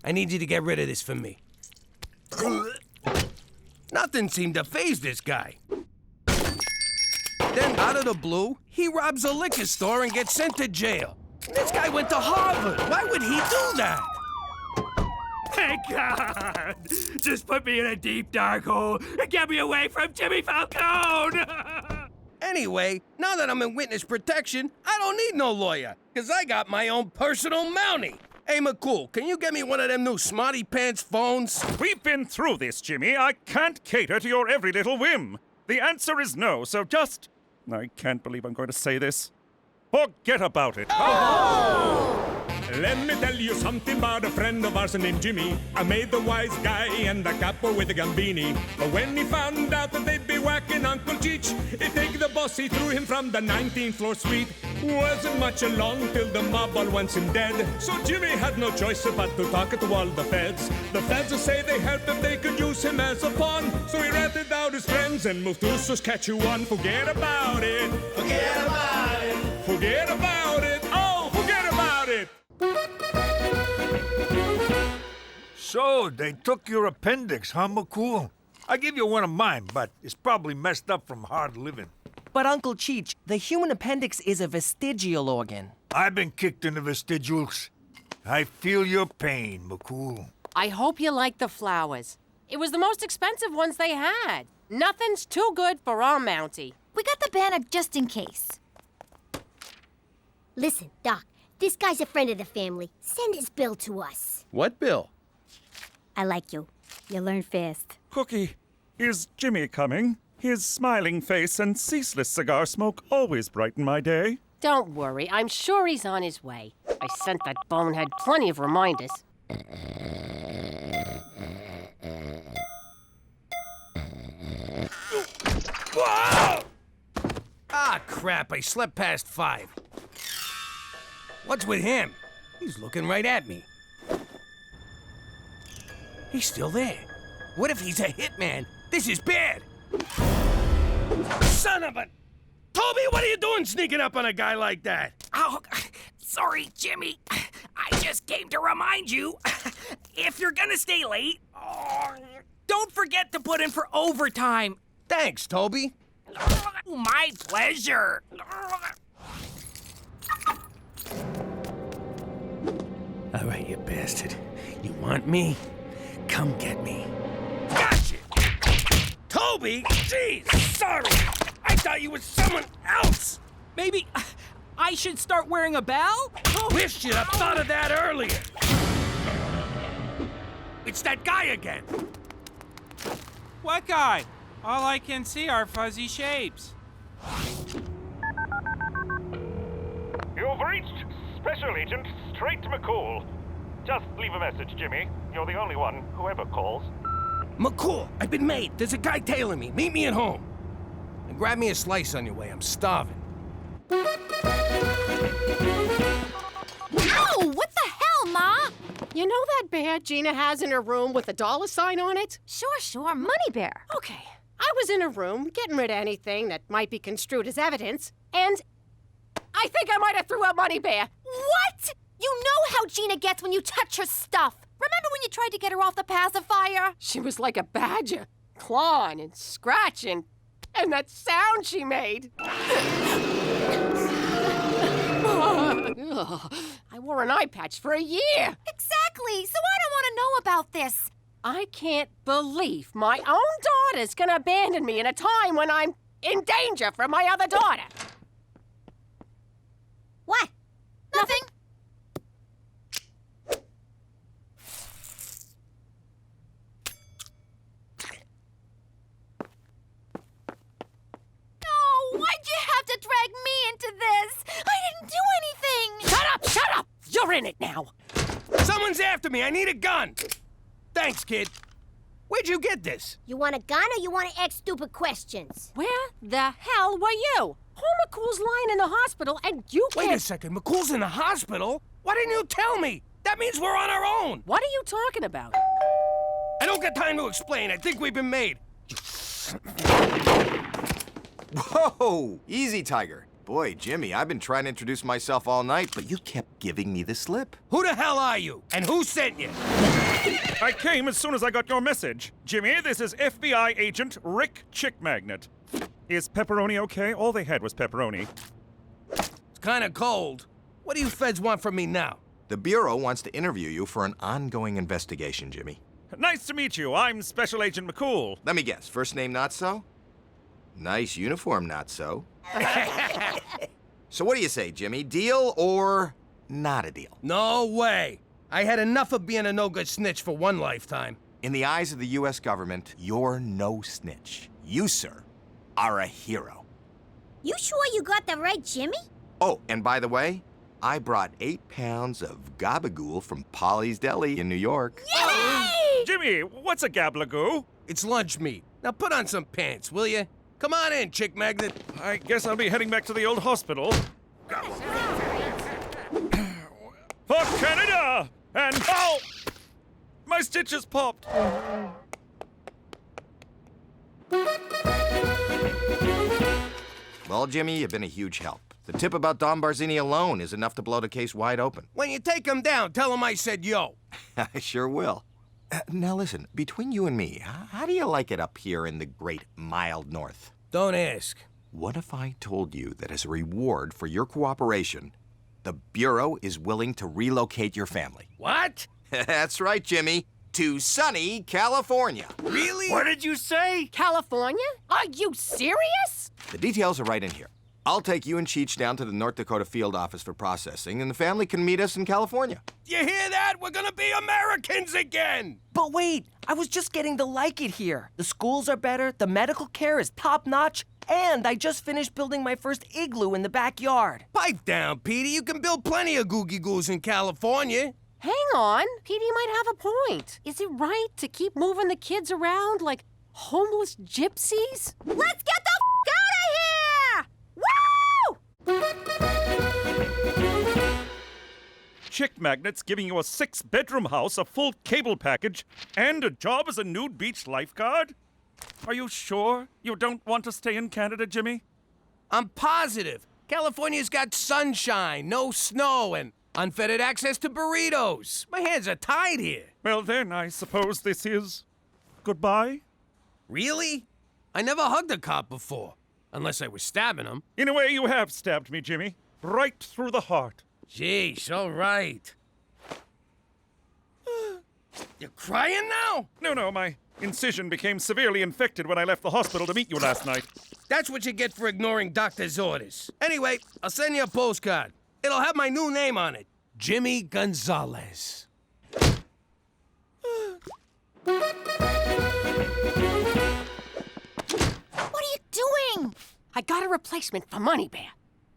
A: I need you to get rid of this for me. Nothing seemed to faze this guy. Then, out of the blue, he robs a liquor store and gets sent to jail. This guy went to Harvard. Why would he do that?
J: Thank God! Just put me in a deep, dark hole and get me away from Jimmy Falcone!
A: Anyway, now that I'm in witness protection, I don't need no lawyer, because I got my own personal Mountie. Hey, McCool, can you get me one of them new Smarty Pants phones?
K: We've been through this, Jimmy. I can't cater to your every little whim. The answer is no, so just... I can't believe I'm going to say this. Forget about it.
D: Oh! Let me tell you something about a friend of ours named Jimmy. I made the wise guy and the capo with the gambini. But when he found out that they'd be whacking Uncle Cheech, he'd take the boss, he threw him from the 19th floor suite. Wasn't much along till the mob all wants him dead. So Jimmy had no choice but to talk to all the feds. The feds say they helped if they could use him as a pawn. So he ratted out his friends and moved to Saskatchewan. Forget about it. Forget about it. Forget about it. Oh, forget about it.
E: So, they took your appendix, huh, McCool? I give you one of mine, but it's probably messed up from hard living.
H: But Uncle Cheech, the human appendix is a vestigial organ.
E: I've been kicked in the vestigials. I feel your pain, McCool.
V: I hope you like the flowers. It was the most expensive ones they had. Nothing's too good for our Mountie.
I: We got the banner just in case.
C: Listen, Doc, this guy's a friend of the family. Send his bill to us.
A: What bill?
C: I like you. You learn fast.
K: Cookie, is Jimmy coming? His smiling face and ceaseless cigar smoke always brighten my day.
V: Don't worry, I'm sure he's on his way. I sent that bonehead plenty of reminders.
A: Ah, crap, I slept past 5. What's with him? He's looking right at me. He's still there. What if he's a hitman? This is bad. Son of a... Toby, what are you doing sneaking up on a guy like that?
J: Oh, sorry, Jimmy. I just came to remind you, if you're gonna stay late, don't forget to put in for overtime.
A: Thanks, Toby.
J: My pleasure.
A: All right, you bastard. You want me? Come get me. Gotcha! Toby! Jeez, sorry! I thought you were someone else!
J: Maybe I should start wearing a bell?
A: Wish you'd have thought of that earlier! It's that guy again!
J: What guy? All I can see are fuzzy shapes.
K: You've reached Special Agent Straight McCool. Just leave a message, Jimmy. You're the only one who ever calls.
A: McCool, I've been made. There's a guy tailing me. Meet me at home. And grab me a slice on your way. I'm starving.
I: Ow! What the hell, Ma?
V: You know that bear Gina has in her room with a $sign on it?
I: Sure. Money Bear.
V: Okay. I was in her room getting rid of anything that might be construed as evidence, and I think I might have threw a Money Bear.
I: What? You know how Gina gets when you touch her stuff. Remember when you tried to get her off the pacifier?
V: She was like a badger, clawing and scratching, and that sound she made. I wore an eye patch for a year.
I: Exactly, so I don't want to know about this.
V: I can't believe my own daughter's gonna abandon me in a time when I'm in danger from my other daughter.
I: What? Nothing. No, why'd you have to drag me into this? I didn't do anything.
V: Shut up! You're in it now.
A: Someone's after me. I need a gun. Thanks, kid. Where'd you get this?
C: You want a gun or you want to ask stupid questions?
V: Where the hell were you? Home McCool's lying in the hospital and you can't...
A: Wait a second. McCool's in the hospital? Why didn't you tell me? That means we're on our own.
V: What are you talking about?
A: I don't got time to explain. I think we've been made.
L: Whoa! Easy, Tiger. Boy, Jimmy, I've been trying to introduce myself all night, but you kept giving me the slip.
A: Who the hell are you? And who sent you?
K: I came as soon as I got your message. Jimmy, this is FBI agent Rick Chick Magnet. Is pepperoni okay? All they had was pepperoni.
A: It's kind of cold. What do you feds want from me now?
L: The Bureau wants to interview you for an ongoing investigation, Jimmy.
K: Nice to meet you. I'm Special Agent McCool.
L: Let me guess. First name, not so? Nice uniform, not so? So what do you say, Jimmy? Deal or not a deal?
A: No way. I had enough of being a no-good snitch for one lifetime.
L: In the eyes of the U.S. government, you're no snitch. You, sir, are a hero.
C: You sure you got that right, Jimmy?
L: Oh, and by the way, I brought 8 pounds of gabagool from Polly's Deli in New York.
I: Yay!
K: Jimmy, what's a gablagoo?
A: It's lunch meat. Now put on some pants, will you? Come on in, Chick Magnet.
K: I guess I'll be heading back to the old hospital. For Canada! And ow! My stitches popped.
L: Well, Jimmy, you've been a huge help. The tip about Don Barzini alone is enough to blow the case wide open.
A: When you take him down, tell him I said yo.
L: I sure will. Now listen, between you and me, how do you like it up here in the great mild north?
A: Don't ask.
L: What if I told you that as a reward for your cooperation, the Bureau is willing to relocate your family?
A: What?
L: That's right, Jimmy. To sunny California.
A: Really?
E: What did you say?
V: California? Are you serious?
L: The details are right in here. I'll take you and Cheech down to the North Dakota field office for processing, and the family can meet us in California.
A: You hear that? We're gonna be Americans again!
H: But wait, I was just getting to like it here. The schools are better, the medical care is top-notch, and I just finished building my first igloo in the backyard.
A: Pipe down, Petey. You can build plenty of googie-goos in California.
V: Hang on. Petey might have a point. Is it right to keep moving the kids around like homeless gypsies?
I: Let's get the out of here! Woo!
K: Chick Magnet's giving you a 6-bedroom house, a full cable package, and a job as a nude beach lifeguard? Are you sure you don't want to stay in Canada, Jimmy?
A: I'm positive. California's got sunshine, no snow, and unfettered access to burritos. My hands are tied here.
K: Well, then, I suppose this is goodbye?
A: Really? I never hugged a cop before. Unless I was stabbing him.
K: In a way, you have stabbed me, Jimmy. Right through the heart.
A: Jeez, all right. You're crying now?
K: No, my incision became severely infected when I left the hospital to meet you last night.
A: That's what you get for ignoring doctor's orders. Anyway, I'll send you a postcard. It'll have my new name on it. Jimmy Gonzalez.
I: What are you doing?
V: I got a replacement for Money Bear.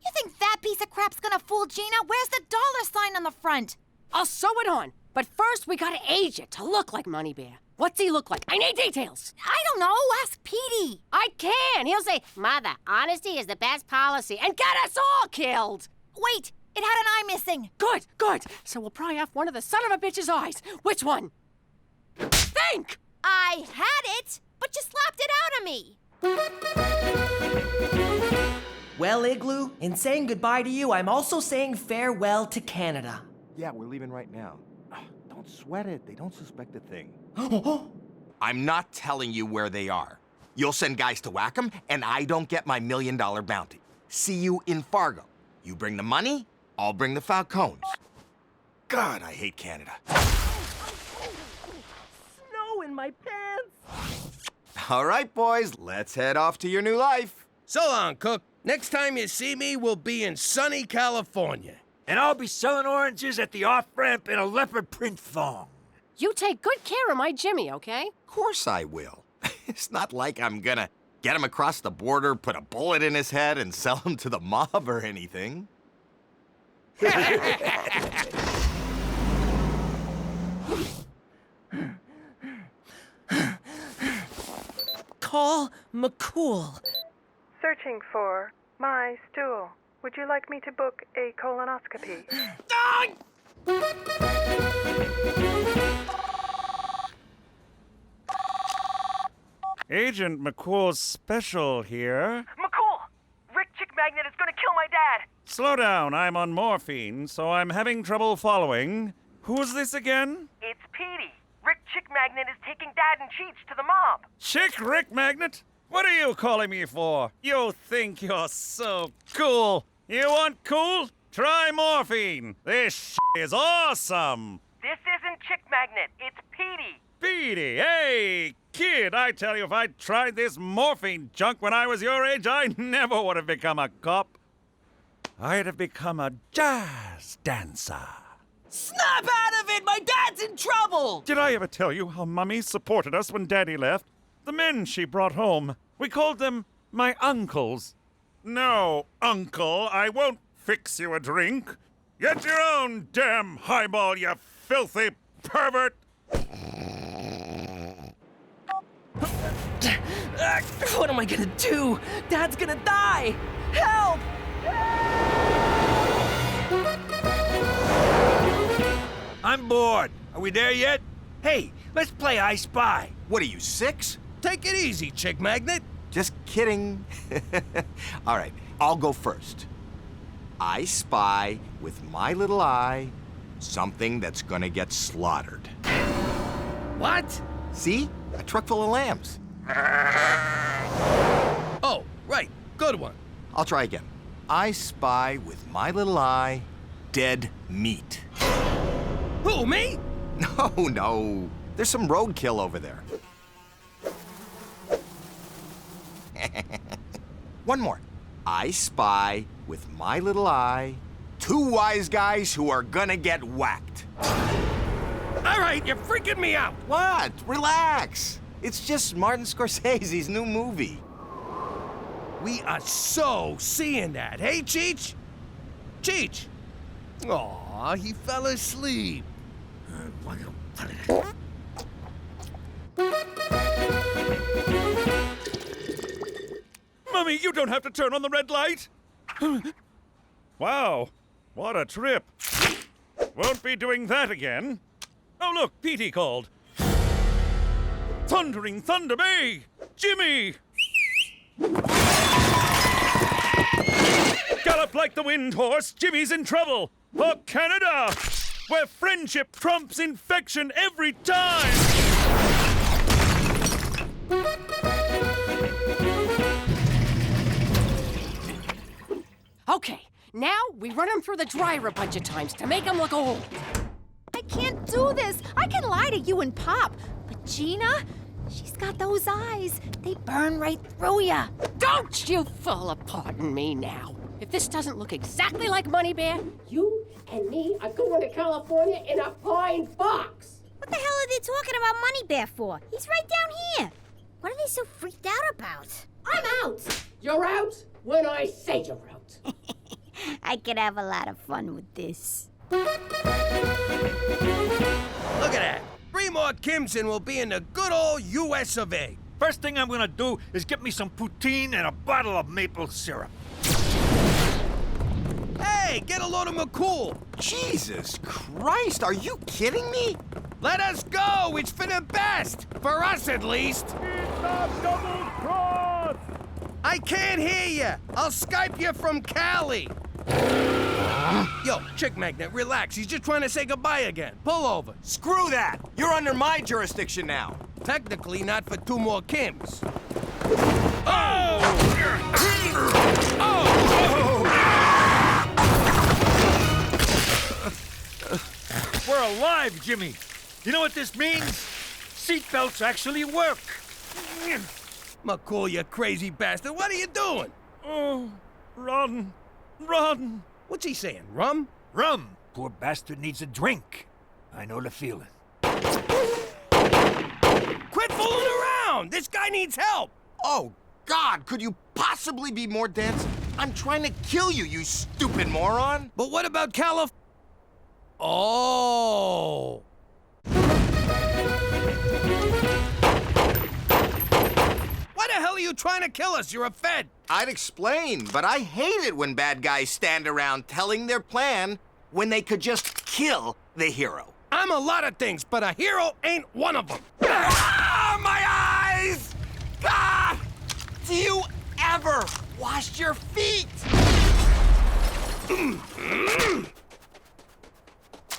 I: You think that piece of crap's gonna fool Gina? Where's the $sign on the front?
V: I'll sew it on. But first, we gotta age it to look like Money Bear. What's he look like? I need details.
I: I don't know. Ask Petey.
V: I can. He'll say, Mother, honesty is the best policy, and get us all killed.
I: Wait, it had an eye missing.
V: Good, good. So we'll pry off one of the son of a bitch's eyes. Which one? Think!
I: I had it, but you slapped it out of me.
N: Well, Igloo, in saying goodbye to you, I'm also saying farewell to Canada.
L: Yeah, we're leaving right now. Don't sweat it. They don't suspect a thing. I'm not telling you where they are. You'll send guys to whack them, and I don't get my $1 million bounty. See you in Fargo. You bring the money, I'll bring the Falcons. God, I hate Canada.
N: Snow in my pants.
L: All right, boys, let's head off to your new life.
A: So long, Cook. Next time you see me, we'll be in sunny California.
E: And I'll be selling oranges at the off-ramp in a leopard print thong.
V: You take good care of my Jimmy, okay?
L: Of course I will. It's not like I'm gonna get him across the border, put a bullet in his head, and sell him to the mob or anything.
N: Call McCool.
Q: Searching for my stool. Would you like me to book a colonoscopy?
K: Agent McCool's special here.
Q: McCool! Rick Chick Magnet is gonna kill my dad!
K: Slow down, I'm on morphine, so I'm having trouble following. Who's this again?
Q: It's Petey. Rick Chick Magnet is taking Dad and Cheech to the mob.
K: Chick Rick Magnet? What are you calling me for? You think you're so cool. You want cool? Try morphine. This is awesome.
Q: This isn't Chick Magnet, it's Petey.
K: Petey, hey, kid, I tell you, if I'd tried this morphine junk when I was your age, I never would have become a cop. I'd have become a jazz dancer.
N: Snap out of it! My dad's in trouble!
K: Did I ever tell you how Mummy supported us when Daddy left? The men she brought home, we called them my uncles. No, Uncle, I won't fix you a drink. Get your own damn highball, you filthy pervert!
N: What am I gonna do? Dad's gonna die! Help!
E: I'm bored. Are we there yet? Hey, let's play I Spy.
L: What are you, 6?
A: Take it easy, Chick Magnet.
L: Just kidding. All right, I'll go first. I spy with my little eye something that's gonna get slaughtered.
A: What?
L: See? A truck full of lambs.
A: Oh, right. Good one.
L: I'll try again. I spy with my little eye dead meat.
A: Who, me?
L: No. There's some roadkill over there. One more. I spy with my little eye 2 wise guys who are gonna get whacked.
A: All right, you're freaking me out.
L: What? Relax. It's just Martin Scorsese's new movie.
A: We are so seeing that. Hey, Cheech? Cheech? Aw, he fell asleep.
K: Mummy, you don't have to turn on the red light. Wow, what a trip. Won't be doing that again. Oh, look, Petey called. Thundering Thunder Bay! Jimmy! Gallop like the wind horse, Jimmy's in trouble. For Canada, where friendship trumps infection every time!
V: Okay, now we run him through the dryer a bunch of times to make him look old.
I: I can't do this. I can lie to you and Pop. But Gina, she's got those eyes. They burn right through ya.
V: Don't you fall apart on me now. If this doesn't look exactly like Money Bear, you and me are going to California in a pine box.
C: What the hell are they talking about Money Bear for? He's right down here. What are they so freaked out about?
V: I'm out. You're out when I say you're out.
C: I could have a lot of fun with this.
A: Look at that. 3 more Kims and we'll be in the good old US of A.
E: First thing I'm gonna do is get me some poutine and a bottle of maple syrup.
A: Hey, get a load of McCool.
L: Jesus Christ, are you kidding me?
A: Let us go. It's for the best. For us, at least.
D: Double cross!
A: I can't hear you. I'll Skype you from Cali. Yo, Chick Magnet, relax. He's just trying to say goodbye again. Pull over.
L: Screw that! You're under my jurisdiction now.
A: Technically, not for 2 more Kims.
E: We're alive, Jimmy. You know what this means? Seatbelts actually work.
A: McCool, you crazy bastard. What are you doing?
K: Oh, run. Run.
A: What's he saying, rum?
E: Rum. Poor bastard needs a drink. I know the feeling.
A: Quit fooling around! This guy needs help!
L: Oh, God, could you possibly be more dense? I'm trying to kill you, you stupid moron!
A: But what about Calif... Oh! Why the hell are you trying to kill us? You're a Fed!
L: I'd explain, but I hate it when bad guys stand around telling their plan when they could just kill the hero.
A: I'm a lot of things, but a hero ain't one of them.
L: Ah, my eyes! God! Do you ever wash your feet?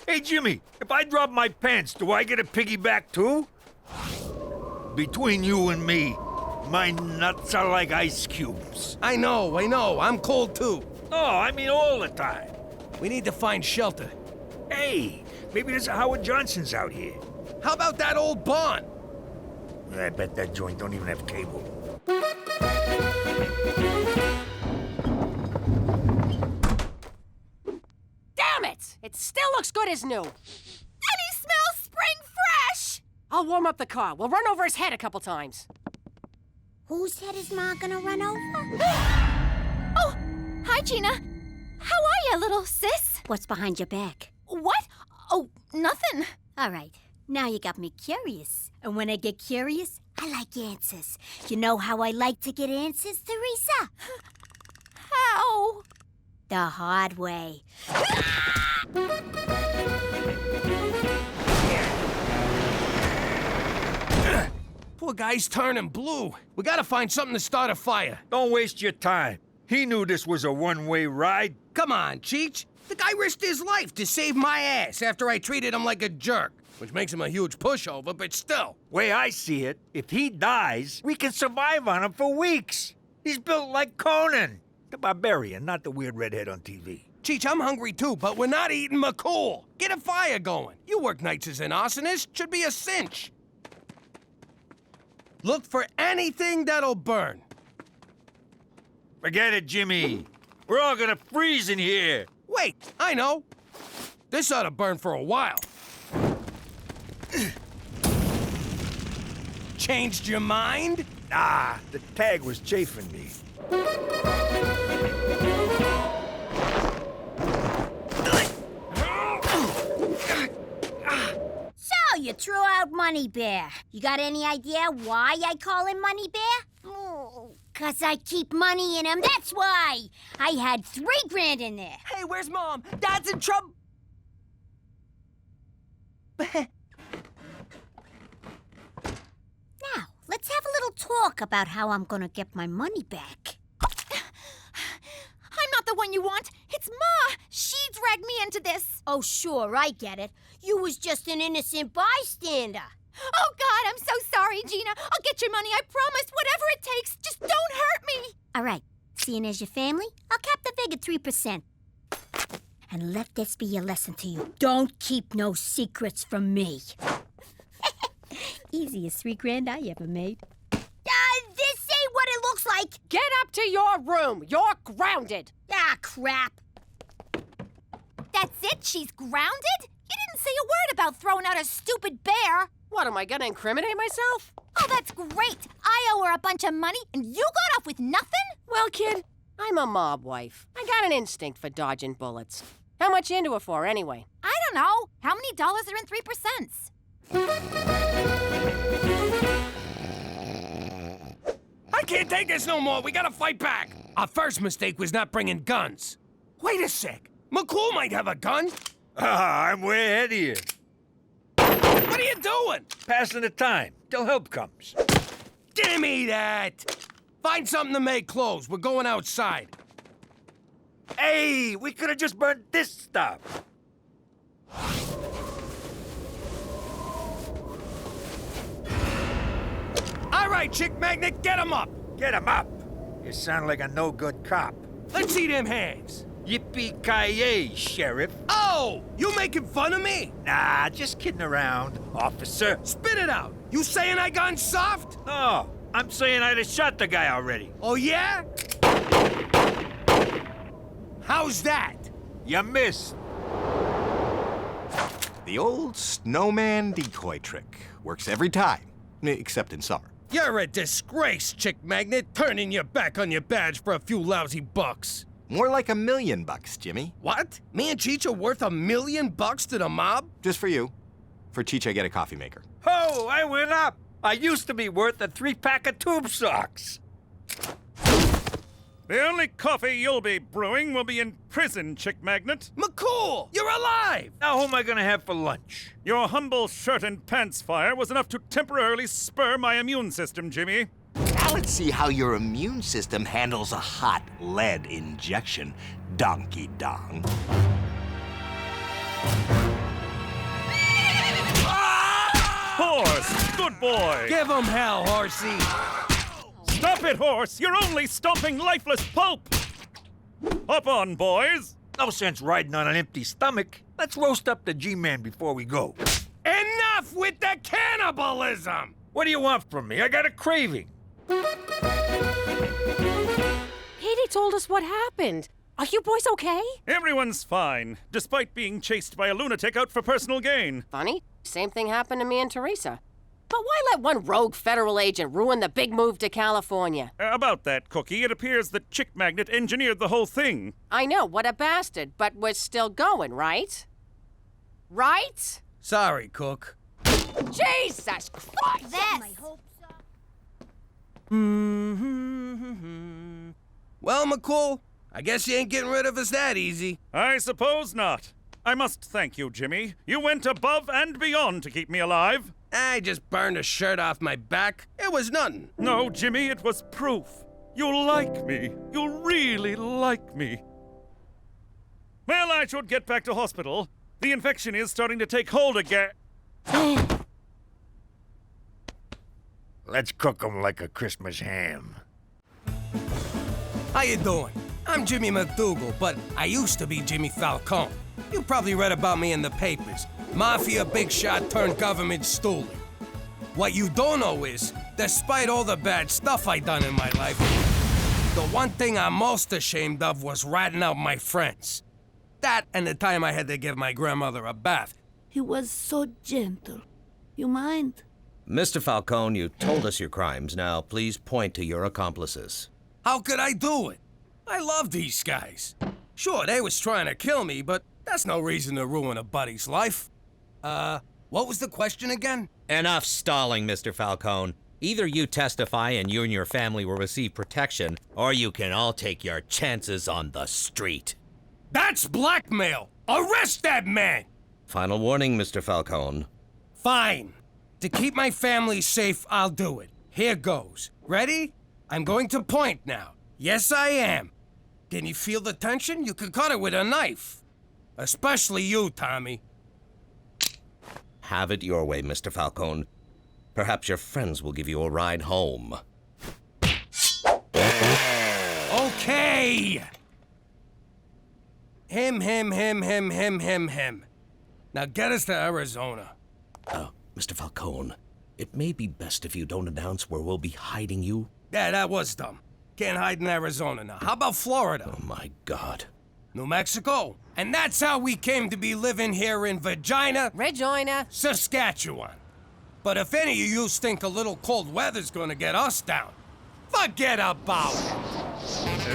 E: Hey, Jimmy, if I drop my pants, do I get a piggyback too? Between you and me, my nuts are like ice cubes.
A: I know. I'm cold too.
E: Oh, I mean all the time.
A: We need to find shelter.
E: Hey, maybe there's a Howard Johnson's out here.
A: How about that old barn?
E: I bet that joint don't even have cable.
O: Damn it! It still looks good as new.
I: And he smells spring fresh!
O: I'll warm up the car. We'll run over his head a couple times.
C: Whose head is Ma gonna run over?
I: Oh, hi, Gina. How are you, little sis?
C: What's behind your back?
I: What? Oh, nothing.
C: All right, now you got me curious. And when I get curious, I like answers. You know how I like to get answers, Teresa?
I: How?
C: The hard way.
A: Poor guy's turning blue. We gotta find something to start a fire.
E: Don't waste your time. He knew this was a one-way ride.
A: Come on, Cheech. The guy risked his life to save my ass after I treated him like a jerk. Which makes him a huge pushover, but still.
E: Way I see it, if he dies, we can survive on him for weeks. He's built like Conan. The barbarian, not the weird redhead on TV.
A: Cheech, I'm hungry too, but we're not eating McCool. Get a fire going. You work nights as an arsonist. Should be a cinch. Look for anything that'll burn.
E: Forget it, Jimmy. We're all gonna freeze in here.
A: Wait, I know. This ought to burn for a while. Changed your mind?
E: Nah, the tag was chafing me.
C: So, you threw out Money Bear. You got any idea why I call him Money Bear? Oh, 'cause I keep money in him, that's why! I had $3 grand in there.
N: Hey, where's Mom? Dad's in trouble.
C: Now, let's have a little talk about how I'm gonna get my money back.
I: I'm not the one you want. It's Ma. She dragged me into this.
C: Oh, sure, I get it. You was just an innocent bystander.
I: Oh, God, I'm so sorry, Gina. I'll get your money, I promise. Whatever it takes. Just don't hurt me.
C: All right, seeing as your family, I'll cap the fig at 3%. And let this be a lesson to you. Don't keep no secrets from me. Easiest $3 grand I ever made. This ain't what it looks like.
O: Get up to your room. You're grounded.
C: Ah, crap.
I: That's it? She's grounded? You didn't say a word about throwing out a stupid bear.
O: What, am I gonna incriminate myself?
I: Oh, that's great. I owe her a bunch of money, and you got off with nothing?
O: Well, kid, I'm a mob wife. I got an instinct for dodging bullets.
V: How much you into it for, anyway?
I: I don't know. How many dollars are in 3%?
A: I can't take this no more. We gotta fight back. Our first mistake was not bringing guns. Wait a sec. McCool might have a gun.
E: I'm way ahead of you.
A: What are you doing?
E: Passing the time till help comes.
A: Give me that. Find something to make clothes. We're going outside.
E: Hey, we could have just burned this stuff.
A: All right, Chick Magnet, get him up.
E: Get him up. You sound like a no-good cop.
A: Let's see them hands.
E: Yippee-ki-yay, Sheriff.
A: Oh, you making fun of me?
E: Nah, just kidding around, officer.
A: Spit it out. You saying I gone soft?
E: No, I'm saying I'd have shot the guy already.
A: Oh, yeah? How's that?
E: You missed.
L: The old snowman decoy trick. Works every time, except in summer.
A: You're a disgrace, Chick Magnet, turning your back on your badge for a few lousy bucks.
L: More like $1 million, Jimmy.
A: What? Me and Cheech are worth $1 million to the mob?
L: Just for you. For Cheech, I get a coffee maker.
E: Oh, I went up. I used to be worth a 3-pack of tube socks.
K: The only coffee you'll be brewing will be in prison, Chick Magnet.
A: McCool, you're alive!
E: Now who am I gonna have for lunch?
K: Your humble shirt and pants fire was enough to temporarily spur my immune system, Jimmy.
L: Now let's see how your immune system handles a hot lead injection, donkey dong.
K: Horse, good boy.
A: Give him hell, horsey.
K: Stop it, horse! You're only stomping lifeless pulp! Up on, boys!
E: No sense riding on an empty stomach. Let's roast up the G-Man before we go.
A: Enough with the cannibalism!
E: What do you want from me? I got a craving.
V: Petey told us what happened. Are you boys okay?
K: Everyone's fine, despite being chased by a lunatic out for personal gain.
V: Funny, same thing happened to me and Teresa. But why let one rogue federal agent ruin the big move to California?
K: About that, Cookie, it appears that Chick Magnet engineered the whole thing.
V: I know, what a bastard, but we're still going, right? Right?
A: Sorry, Cook.
V: Jesus Christ!
I: This.
A: Well, McCool, I guess you ain't getting rid of us that easy.
K: I suppose not. I must thank you, Jimmy. You went above and beyond to keep me alive.
A: I just burned a shirt off my back. It was nothing.
K: No, Jimmy, it was proof. You like me. You really like me. Well, I should get back to hospital. The infection is starting to take hold again.
E: Let's cook 'em like a Christmas ham.
A: How you doing? I'm Jimmy McDougal, but I used to be Jimmy Falcone. You probably read about me in the papers. Mafia big shot turned government stoolie. What you don't know is, despite all the bad stuff I done in my life, the one thing I'm most ashamed of was ratting out my friends. That and the time I had to give my grandmother a bath.
P: He was so gentle. You mind?
U: Mr. Falcone, you told us your crimes. Now, please point to your accomplices.
A: How could I do it? I love these guys. Sure, they was trying to kill me, but that's no reason to ruin a buddy's life. What was the question again?
U: Enough stalling, Mr. Falcone. Either you testify and you and your family will receive protection, or you can all take your chances on the street.
A: That's blackmail! Arrest that man!
U: Final warning, Mr. Falcone.
A: Fine. To keep my family safe, I'll do it. Here goes. Ready? I'm going to point now. Yes, I am. Can you feel the tension? You could cut it with a knife. Especially you, Tommy.
U: Have it your way, Mr. Falcone. Perhaps your friends will give you a ride home.
A: Okay! Him. Now get us to Arizona.
U: Mr. Falcone, it may be best if you don't announce where we'll be hiding you.
A: Yeah, that was dumb. Can't hide in Arizona now. How about Florida?
U: Oh, my God.
A: New Mexico. And that's how we came to be living here in
V: Regina,
A: Saskatchewan. But if any of you think a little cold weather's gonna get us down, forget about it.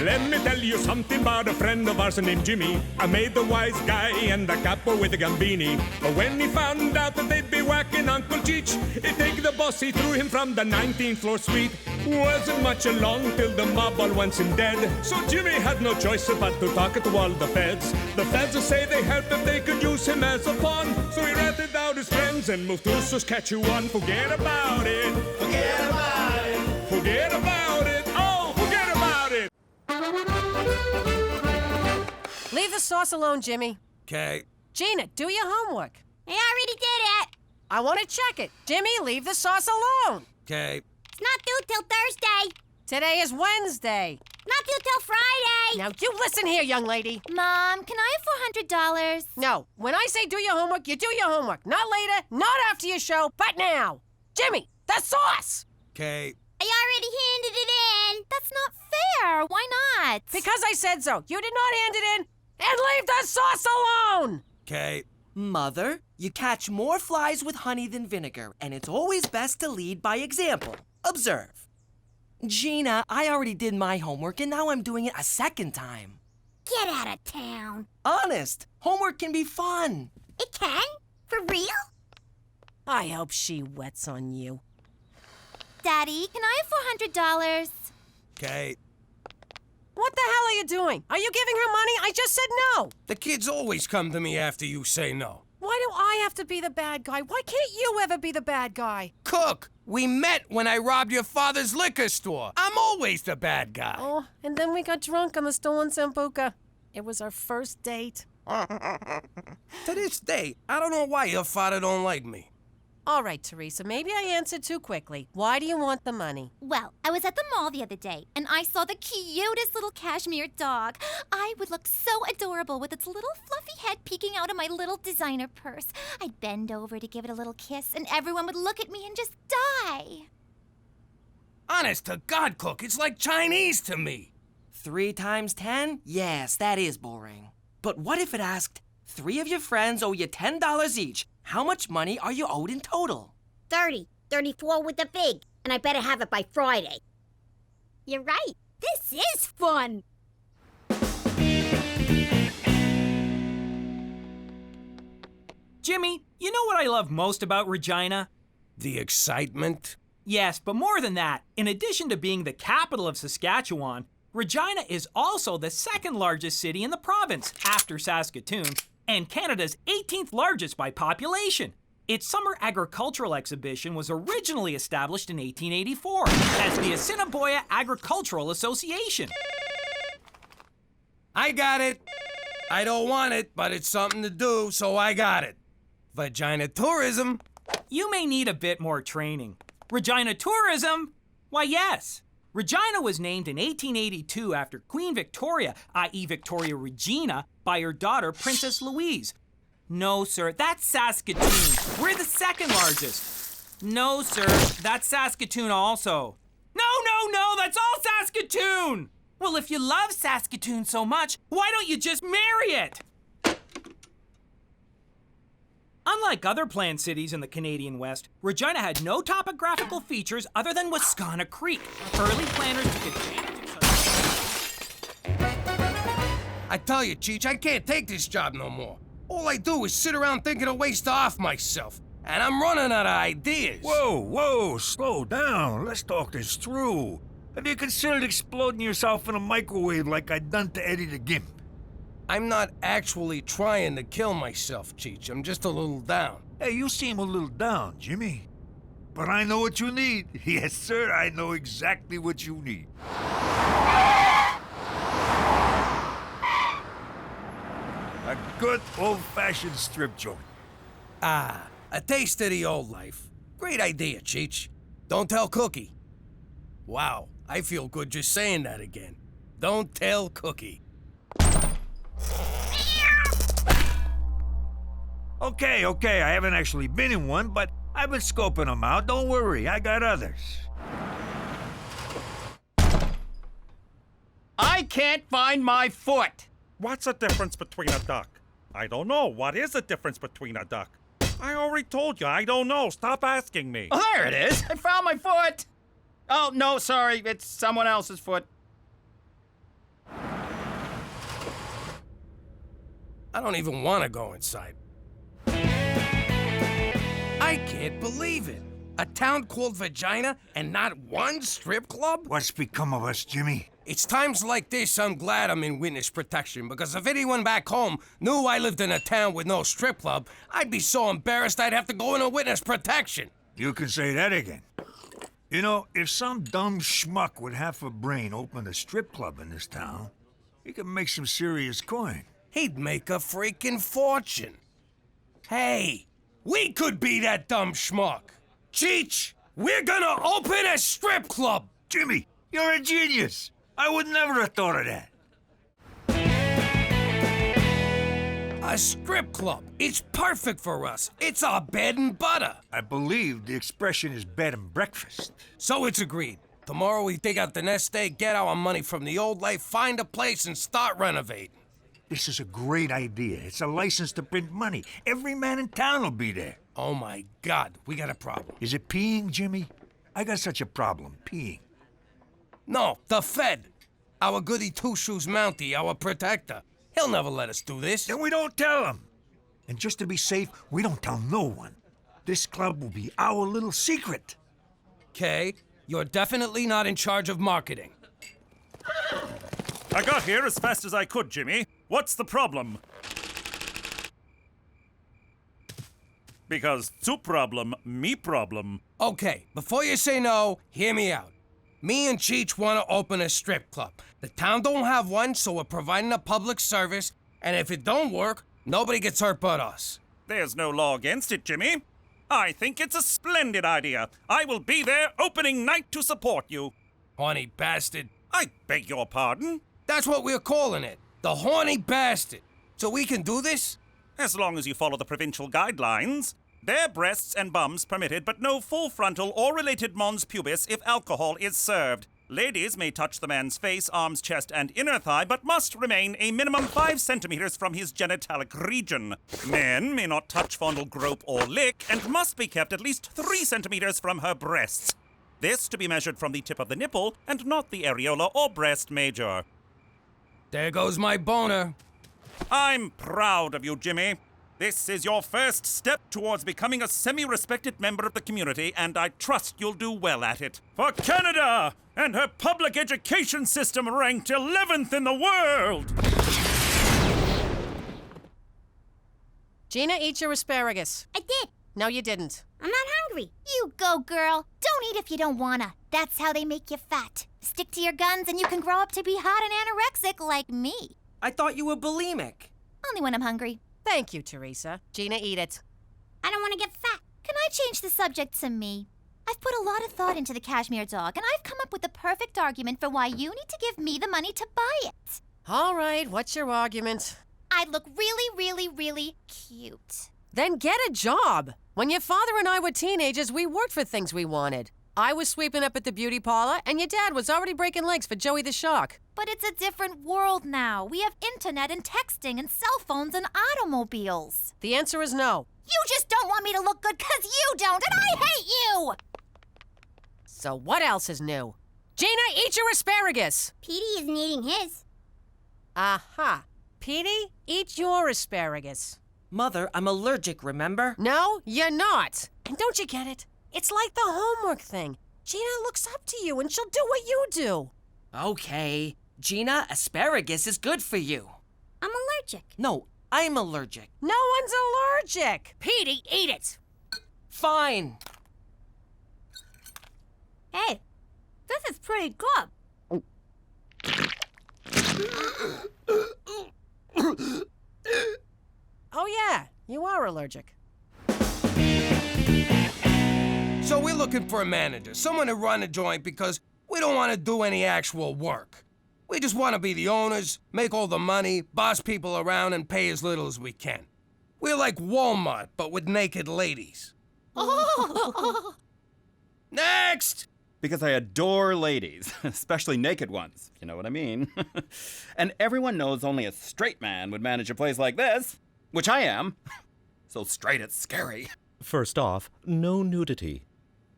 D: Let me tell you something about a friend of ours named Jimmy. I made the wise guy and the capo with the gambini. But when he found out that they'd be whacking Uncle Cheech, he'd take the boss, he threw him from the 19th floor suite. Wasn't much along till the mob all wants him dead. So Jimmy had no choice but to talk to all the feds. The feds would say they helped if they could use him as a pawn. So he ratted out his friends and moved to Saskatchewan. Forget about it. Forget about it. Forget about it. Oh, forget about it.
V: Leave the sauce alone, Jimmy.
A: Okay.
V: Gina, do your homework.
C: I already did it.
V: I want to check it. Jimmy, leave the sauce alone.
A: Okay.
C: It's not due till Thursday.
V: Today is Wednesday.
C: Not due till Friday.
V: Now, you listen here, young lady.
I: Mom, can I have $400?
V: No, when I say do your homework, you do your homework. Not later, not after your show, but now. Jimmy, the sauce!
A: Okay.
C: I already handed it in.
I: That's not fair. Why not?
V: Because I said so. You did not hand it in, and leave the sauce alone!
A: Okay.
N: Mother, you catch more flies with honey than vinegar, and it's always best to lead by example. Observe. Gina, I already did my homework, and now I'm doing it a second time.
C: Get out of town.
N: Honest, homework can be fun.
C: It can? For real?
V: I hope she wets on you.
I: Daddy, can I have $400?
A: Okay.
V: What the hell are you doing? Are you giving her money? I just said no.
A: The kids always come to me after you say no.
V: Why do I have to be the bad guy? Why can't you ever be the bad guy?
A: Cook, we met when I robbed your father's liquor store. I'm always the bad guy.
V: Oh, and then we got drunk on the stolen Sambuca. It was our first date.
A: To this day, I don't know why your father don't like me.
V: All right, Teresa, maybe I answered too quickly. Why do you want the money?
I: Well, I was at the mall the other day, and I saw the cutest little cashmere dog. I would look so adorable with its little fluffy head peeking out of my little designer purse. I'd bend over to give it a little kiss, and everyone would look at me and just die.
A: Honest to God, Cook, it's like Chinese to me.
N: 3 times 10? Yes, that is boring. But what if it asked, 3 of your friends owe you $10 each. How much money are you owed in total?
C: 30. 34 with the big. And I better have it by Friday. You're right. This is fun.
J: Jimmy, you know what I love most about Regina?
A: The excitement?
J: Yes, but more than that, in addition to being the capital of Saskatchewan, Regina is also the 2nd largest city in the province, after Saskatoon, and Canada's 18th largest by population. Its summer agricultural exhibition was originally established in 1884 as the Assiniboia Agricultural Association.
A: I got it. I don't want it, but it's something to do, so I got it. Vagina tourism.
J: You may need a bit more training. Regina tourism? Why, yes. Regina was named in 1882 after Queen Victoria, i.e. Victoria Regina, by her daughter, Princess Louise. No, sir, that's Saskatoon. We're the 2nd largest. No, sir, that's Saskatoon also. No, that's all Saskatoon! Well, if you love Saskatoon so much, why don't you just marry it? Unlike other planned cities in the Canadian West, Regina had no topographical features other than Wascana Creek. Early planners took advantage of such...
A: I tell you, Cheech, I can't take this job no more. All I do is sit around thinking of ways to off myself. And I'm running out of ideas.
E: Whoa, slow down. Let's talk this through. Have you considered exploding yourself in a microwave like I done to Eddie the Gimp?
A: I'm not actually trying to kill myself, Cheech. I'm just a little down.
E: Hey, you seem a little down, Jimmy. But I know what you need. Yes, sir, I know exactly what you need. A good old-fashioned strip joint.
A: Ah, a taste of the old life. Great idea, Cheech. Don't tell Cookie. Wow, I feel good just saying that again. Don't tell Cookie.
E: Okay, I haven't actually been in one, but I've been scoping them out. Don't worry, I got others.
B: I can't find my foot.
K: What's the difference between a duck? I don't know. What is the difference between a duck? I already told you, I don't know. Stop asking me.
B: Oh, there it is. I found my foot. Oh, no, sorry. It's someone else's foot.
A: I don't even want to go inside. I can't believe it. A town called Vagina and not one strip club?
E: What's become of us, Jimmy?
A: It's times like this I'm glad I'm in witness protection, because if anyone back home knew I lived in a town with no strip club, I'd be so embarrassed I'd have to go into witness protection.
E: You can say that again. You know, if some dumb schmuck with half a brain opened a strip club in this town, he could make some serious coin.
A: He'd make a freaking fortune. Hey, we could be that dumb schmuck. Cheech, we're gonna open a strip club!
E: Jimmy, you're a genius! I would never have thought of that.
A: A strip club. It's perfect for us. It's our bed and butter.
E: I believe the expression is bed and breakfast.
A: So it's agreed. Tomorrow we dig out the nest egg, get our money from the old life, find a place, and start renovating.
E: This is a great idea. It's a license to print money. Every man in town will be there.
A: Oh my God, we got a problem.
E: Is it peeing, Jimmy? I got such a problem, peeing.
A: No, the Fed. Our goody two-shoes Mountie, our protector. He'll never let us do this.
E: Then we don't tell him. And just to be safe, we don't tell no one. This club will be our little secret.
A: Okay, you're definitely not in charge of marketing.
K: I got here as fast as I could, Jimmy. What's the problem? Because two problem, me problem.
A: Okay, before you say no, hear me out. Me and Cheech want to open a strip club. The town don't have one, so we're providing a public service, and if it don't work, nobody gets hurt but us.
K: There's no law against it, Jimmy. I think it's a splendid idea. I will be there opening night to support you.
A: Horny bastard.
K: I beg your pardon?
A: That's what we're calling it. The horny bastard. So we can do this?
K: As long as you follow the provincial guidelines. Bare breasts and bums permitted, but no full frontal or related mons pubis if alcohol is served. Ladies may touch the man's face, arms, chest, and inner thigh, but must remain a minimum 5 centimeters from his genitalic region. Men may not touch, fondle, grope, or lick, and must be kept at least 3 centimeters from her breasts. This to be measured from the tip of the nipple, and not the areola or breast major.
A: There goes my boner.
K: I'm proud of you, Jimmy. This is your first step towards becoming a semi-respected member of the community, and I trust you'll do well at it. For Canada and her public education system ranked 11th in the world!
V: Gina, eat your asparagus.
C: I did.
V: No, you didn't.
C: I'm not hungry.
I: You go, girl. Don't eat if you don't wanna. That's how they make you fat. Stick to your guns and you can grow up to be hot and anorexic like me.
N: I thought you were bulimic.
I: Only when I'm hungry.
V: Thank you, Teresa. Gina, eat it.
C: I don't want to get fat.
I: Can I change the subject to me? I've put a lot of thought into the cashmere dog, and I've come up with the perfect argument for why you need to give me the money to buy it.
V: All right, what's your argument?
I: I'd look really, really, really cute.
V: Then get a job. When your father and I were teenagers, we worked for things we wanted. I was sweeping up at the beauty parlor, and your dad was already breaking legs for Joey the Shark.
I: But it's a different world now. We have internet and texting and cell phones and automobiles.
V: The answer is no.
I: You just don't want me to look good because you don't, and I hate you!
V: So what else is new? Gina, eat your asparagus!
C: Petey isn't eating his.
V: Aha. Petey, eat your asparagus.
N: Mother, I'm allergic, remember?
V: No, you're not. And don't you get it? It's like the homework thing. Gina looks up to you and she'll do what you do.
N: Okay. Gina, asparagus is good for you.
C: I'm allergic.
N: No, I'm allergic.
V: No one's allergic. Petey, eat it.
N: Fine.
C: Hey, this is pretty good.
V: Oh yeah, you are allergic.
A: So we're looking for a manager, someone to run a joint because we don't want to do any actual work. We just want to be the owners, make all the money, boss people around, and pay as little as we can. We're like Walmart, but with naked ladies. Next!
F: Because I adore ladies, especially naked ones, if you know what I mean. And everyone knows only a straight man would manage a place like this, which I am. So straight it's scary.
U: First off, no nudity.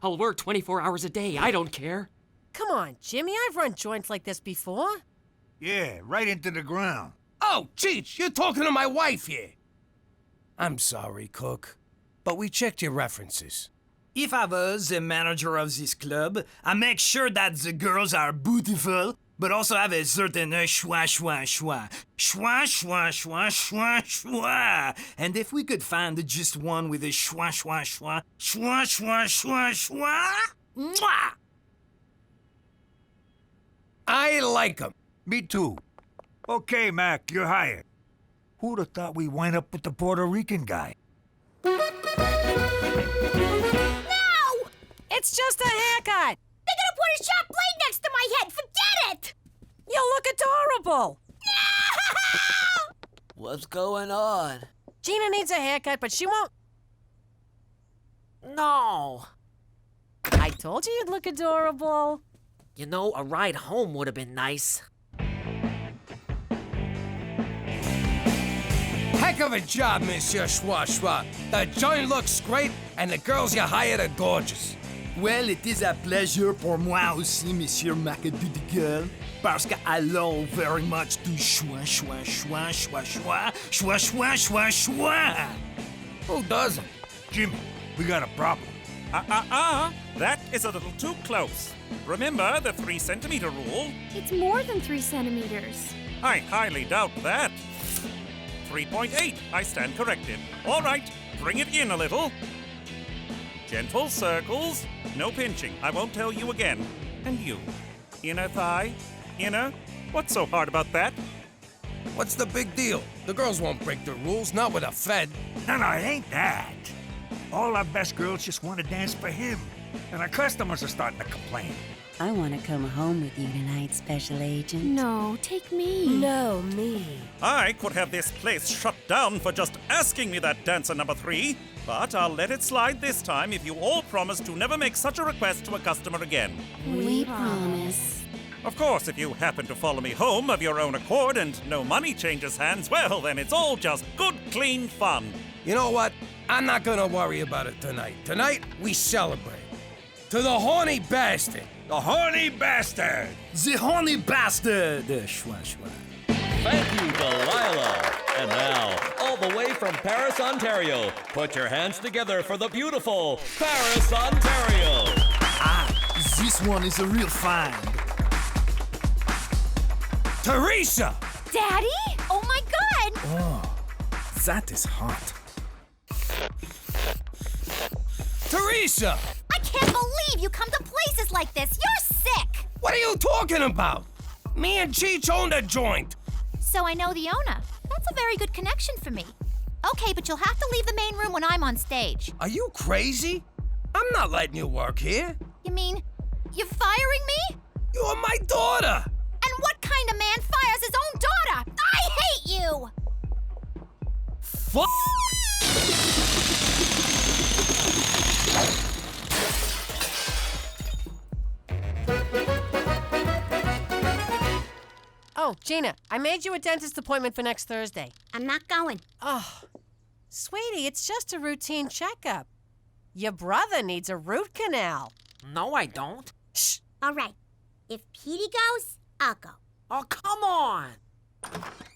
N: I'll work 24 hours a day. I don't care.
V: Come on, Jimmy, I've run joints like this before.
E: Yeah, right into the ground.
A: Oh, Cheech, you're talking to my wife here. I'm sorry, Cook, but we checked your references.
J: If I was the manager of this club, I make sure that the girls are beautiful, but also have a certain schwa, schwa, schwa. Schwa, schwa, schwa, schwa, schwa. And if we could find just one with a schwa, schwa, schwa, schwa, schwa, schwa, schwa, mwah!
A: I like them.
E: Me too. Okay, Mac, you're hired. Who'd have thought we wind up with the Puerto Rican guy?
C: No!
O: It's just a haircut.
C: They're gonna put a sharp blade next to my head. Forget it!
O: You look adorable.
N: What's going on?
O: Gina needs a haircut, but she won't.
N: No.
O: I told you you'd look adorable.
N: You know, a ride home would have been nice.
A: Heck of a job, Monsieur Schwa Schwa. The joint looks great, and the girls you hired are gorgeous.
J: Well, it is a pleasure pour moi aussi, Monsieur Macadoudigal, parce que allons very much to schwa, schwa, schwa, schwa, schwa, schwa, schwa, schwa, schwa.
A: Who doesn't?
E: Jimmy, we got a problem.
K: That is a little too close. Remember the 3 centimeter rule?
I: It's more than 3 centimeters.
K: I highly doubt that. 3.8, I stand corrected. All right, bring it in a little. Gentle circles, no pinching. I won't tell you again. And you, inner thigh, inner. What's so hard about that?
A: What's the big deal? The girls won't break the rules, not with a Fed.
E: No, it ain't that. All our best girls just want to dance for him. And our customers are starting to complain.
R: I want to come home with you tonight, Special Agent.
I: No, take me.
R: No, me.
K: I could have this place shut down for just asking me that, dancer number 3. But I'll let it slide this time if you all promise to never make such a request to a customer again.
R: We promise.
K: Of course, if you happen to follow me home of your own accord and no money changes hands, well, then it's all just good, clean fun.
A: You know what? I'm not gonna worry about it tonight. Tonight, we celebrate. To the horny bastard.
E: The horny bastard!
J: The horny bastard! Schwa, schwa.
T: Thank you, Delilah. And now, all the way from Paris, Ontario, put your hands together for the beautiful Paris, Ontario.
J: This one is a real find.
A: Teresa!
I: Daddy? Oh my God!
J: Oh, that is hot.
A: Teresa!
I: I can't believe you come to places like this. You're sick!
A: What are you talking about? Me and Cheech own the joint.
I: So I know the owner. That's a very good connection for me. Okay, but you'll have to leave the main room when I'm on stage.
A: Are you crazy? I'm not letting you work here.
I: You mean you're firing me?
A: You're my daughter.
I: And what kind of man fires his own daughter? I hate you!
A: Fuck!
O: Oh, Gina, I made you a dentist appointment for next Thursday.
C: I'm not going.
O: Oh, sweetie, it's just a routine checkup. Your brother needs a root canal.
N: No, I don't.
O: Shh.
C: All right. If Petey goes, I'll go.
N: Oh, come on.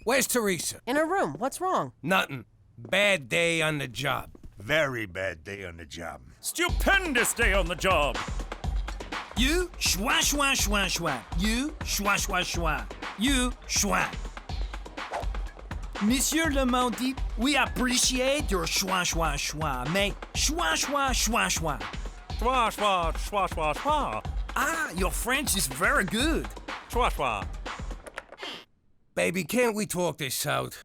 A: Where's Teresa?
O: In her room. What's wrong?
A: Nothing. Bad day on the job.
E: Very bad day on the job.
K: Stupendous day on the job.
J: You, schwa, schwa, schwa, schwa. You, schwa, schwa, schwa. You, schwa. Monsieur Le Mondi, we appreciate your schwa, schwa, schwa. Mais schwa, schwa, schwa, schwa.
K: Schwa, schwa, schwa, schwa, schwa.
J: Ah, your French is very good.
K: Schwa, schwa.
A: Baby, can't we talk this out?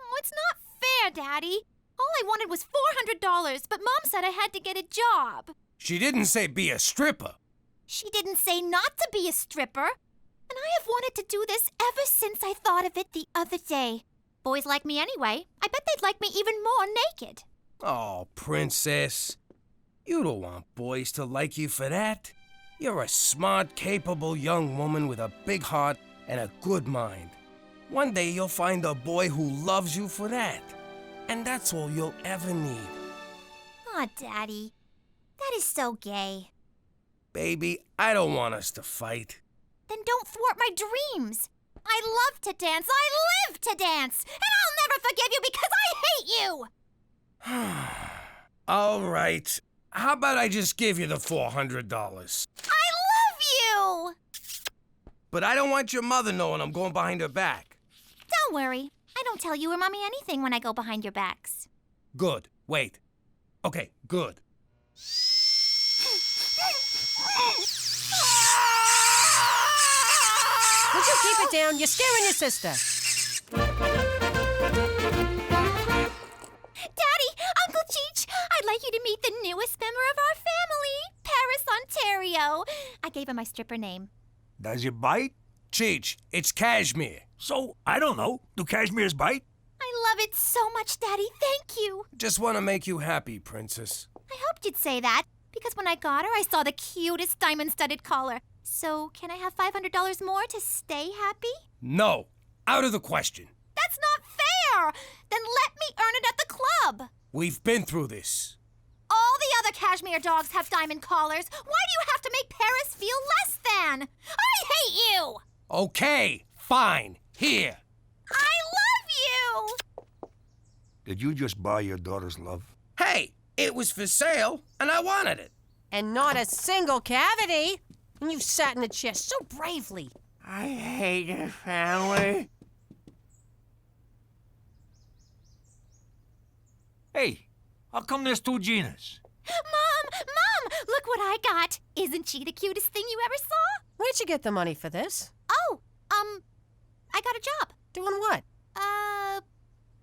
I: Oh, it's not fair, Daddy. All I wanted was $400, but Mom said I had to get a job.
A: She didn't say be a stripper.
I: She didn't say not to be a stripper. And I have wanted to do this ever since I thought of it the other day. Boys like me anyway. I bet they'd like me even more naked.
A: Oh, princess. You don't want boys to like you for that. You're a smart, capable young woman with a big heart and a good mind. One day you'll find a boy who loves you for that. And that's all you'll ever need.
I: Aw, Daddy. That is so gay.
A: Baby, I don't want us to fight.
I: Then don't thwart my dreams. I love to dance. I live to dance. And I'll never forgive you because I hate you.
A: All right. How about I just give you the $400?
I: I love you.
A: But I don't want your mother knowing I'm going behind her back.
I: Don't worry. I don't tell you or Mommy anything when I go behind your backs.
A: Good. Wait. Okay, good.
O: Would you keep it down? You're scaring your sister.
I: Daddy, Uncle Cheech, I'd like you to meet the newest member of our family, Paris, Ontario. I gave him my stripper name.
E: Does it bite?
A: Cheech, it's cashmere.
E: So, I don't know. Do cashmeres bite?
I: I love it so much, Daddy. Thank you.
A: Just want to make you happy, Princess.
I: I hoped you'd say that, because when I got her, I saw the cutest diamond-studded collar. So, can I have $500 more to stay happy?
A: No. Out of the question.
I: That's not fair! Then let me earn it at the club.
A: We've been through this.
I: All the other cashmere dogs have diamond collars. Why do you have to make Paris feel less than? I hate you!
A: Okay, fine. Here.
I: I love you!
E: Did you just buy your daughter's love?
A: Hey, it was for sale, and I wanted it.
O: And not a single cavity. And you sat in the chair so bravely.
E: I hate your family. Hey, how come there's two Ginas?
I: Mom, look what I got. Isn't she the cutest thing you ever saw?
O: Where'd you get the money for this?
I: Oh, I got a job.
O: Doing what?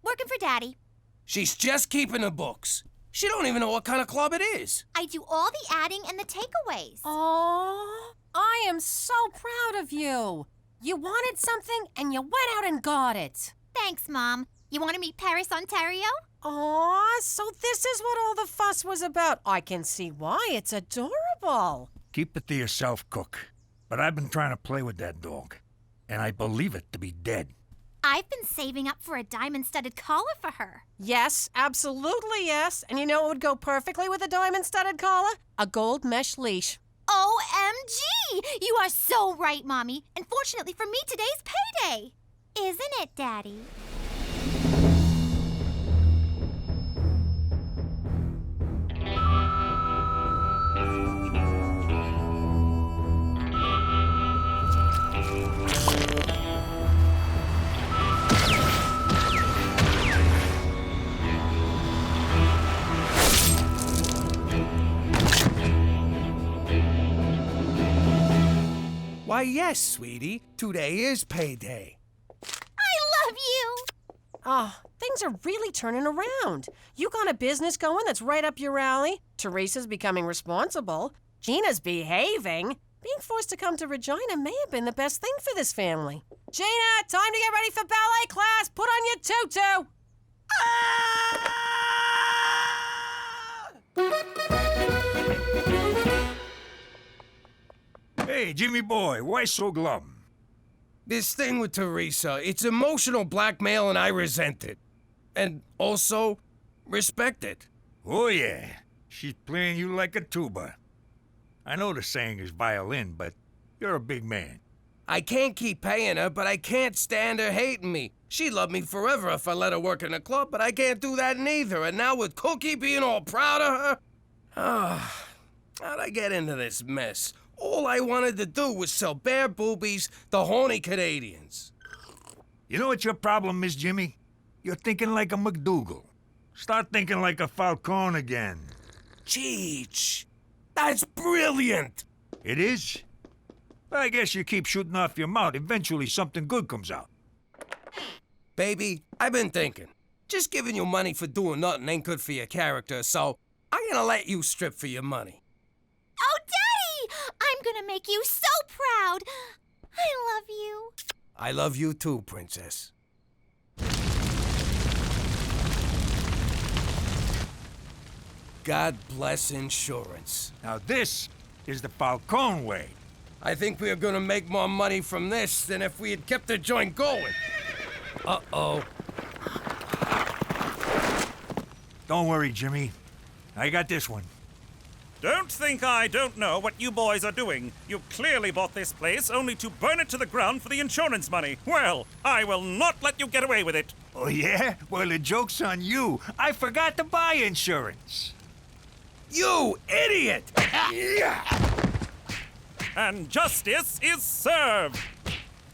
I: Working for Daddy.
A: She's just keeping the books. She don't even know what kind of club it is.
I: I do all the adding and the takeaways.
O: Oh, I am so proud of you. You wanted something and you went out and got it.
I: Thanks, Mom. You want to meet Paris, Ontario?
O: Aw, so this is what all the fuss was about. I can see why. It's adorable.
E: Keep it to yourself, Cook. But I've been trying to play with that dog, and I believe it to be dead.
I: I've been saving up for a diamond-studded collar for her.
O: Yes, absolutely yes. And you know what would go perfectly with a diamond-studded collar? A gold mesh leash.
I: OMG! You are so right, Mommy. And fortunately for me, today's payday. Isn't it, Daddy?
A: Why, yes, sweetie. Today is payday.
I: I love you!
O: Oh, things are really turning around. You got a business going that's right up your alley. Teresa's becoming responsible. Gina's behaving. Being forced to come to Regina may have been the best thing for this family. Gina, time to get ready for ballet class. Put on your tutu.
E: Hey, Jimmy boy, why so glum?
A: This thing with Teresa, it's emotional blackmail and I resent it. And also, respect it.
E: Oh, yeah. She's playing you like a tuba. I know the saying is violin, but you're a big man.
A: I can't keep paying her, but I can't stand her hating me. She'd love me forever if I let her work in a club, but I can't do that neither. And now with Cookie being all proud of her... how'd I get into this mess? All I wanted to do was sell bare boobies to horny Canadians.
E: You know what your problem is, Jimmy? You're thinking like a McDougal. Start thinking like a Falcone again.
A: Cheech, that's brilliant.
E: It is? Well, I guess you keep shooting off your mouth. Eventually something good comes out.
A: Baby, I've been thinking. Just giving you money for doing nothing ain't good for your character, so I'm gonna let you strip for your money.
I: Oh, Daddy! I'm gonna make you so proud. I love you.
A: I love you too, Princess. God bless insurance.
E: Now this is the Falcone way.
A: I think we are gonna make more money from this than if we had kept the joint going. Uh-oh.
E: Don't worry, Jimmy. I got this one.
K: Don't think I don't know what you boys are doing. You clearly bought this place only to burn it to the ground for the insurance money. Well, I will not let you get away with it.
E: Oh, yeah? Well, the joke's on you. I forgot to buy insurance.
A: You idiot!
K: And justice is served.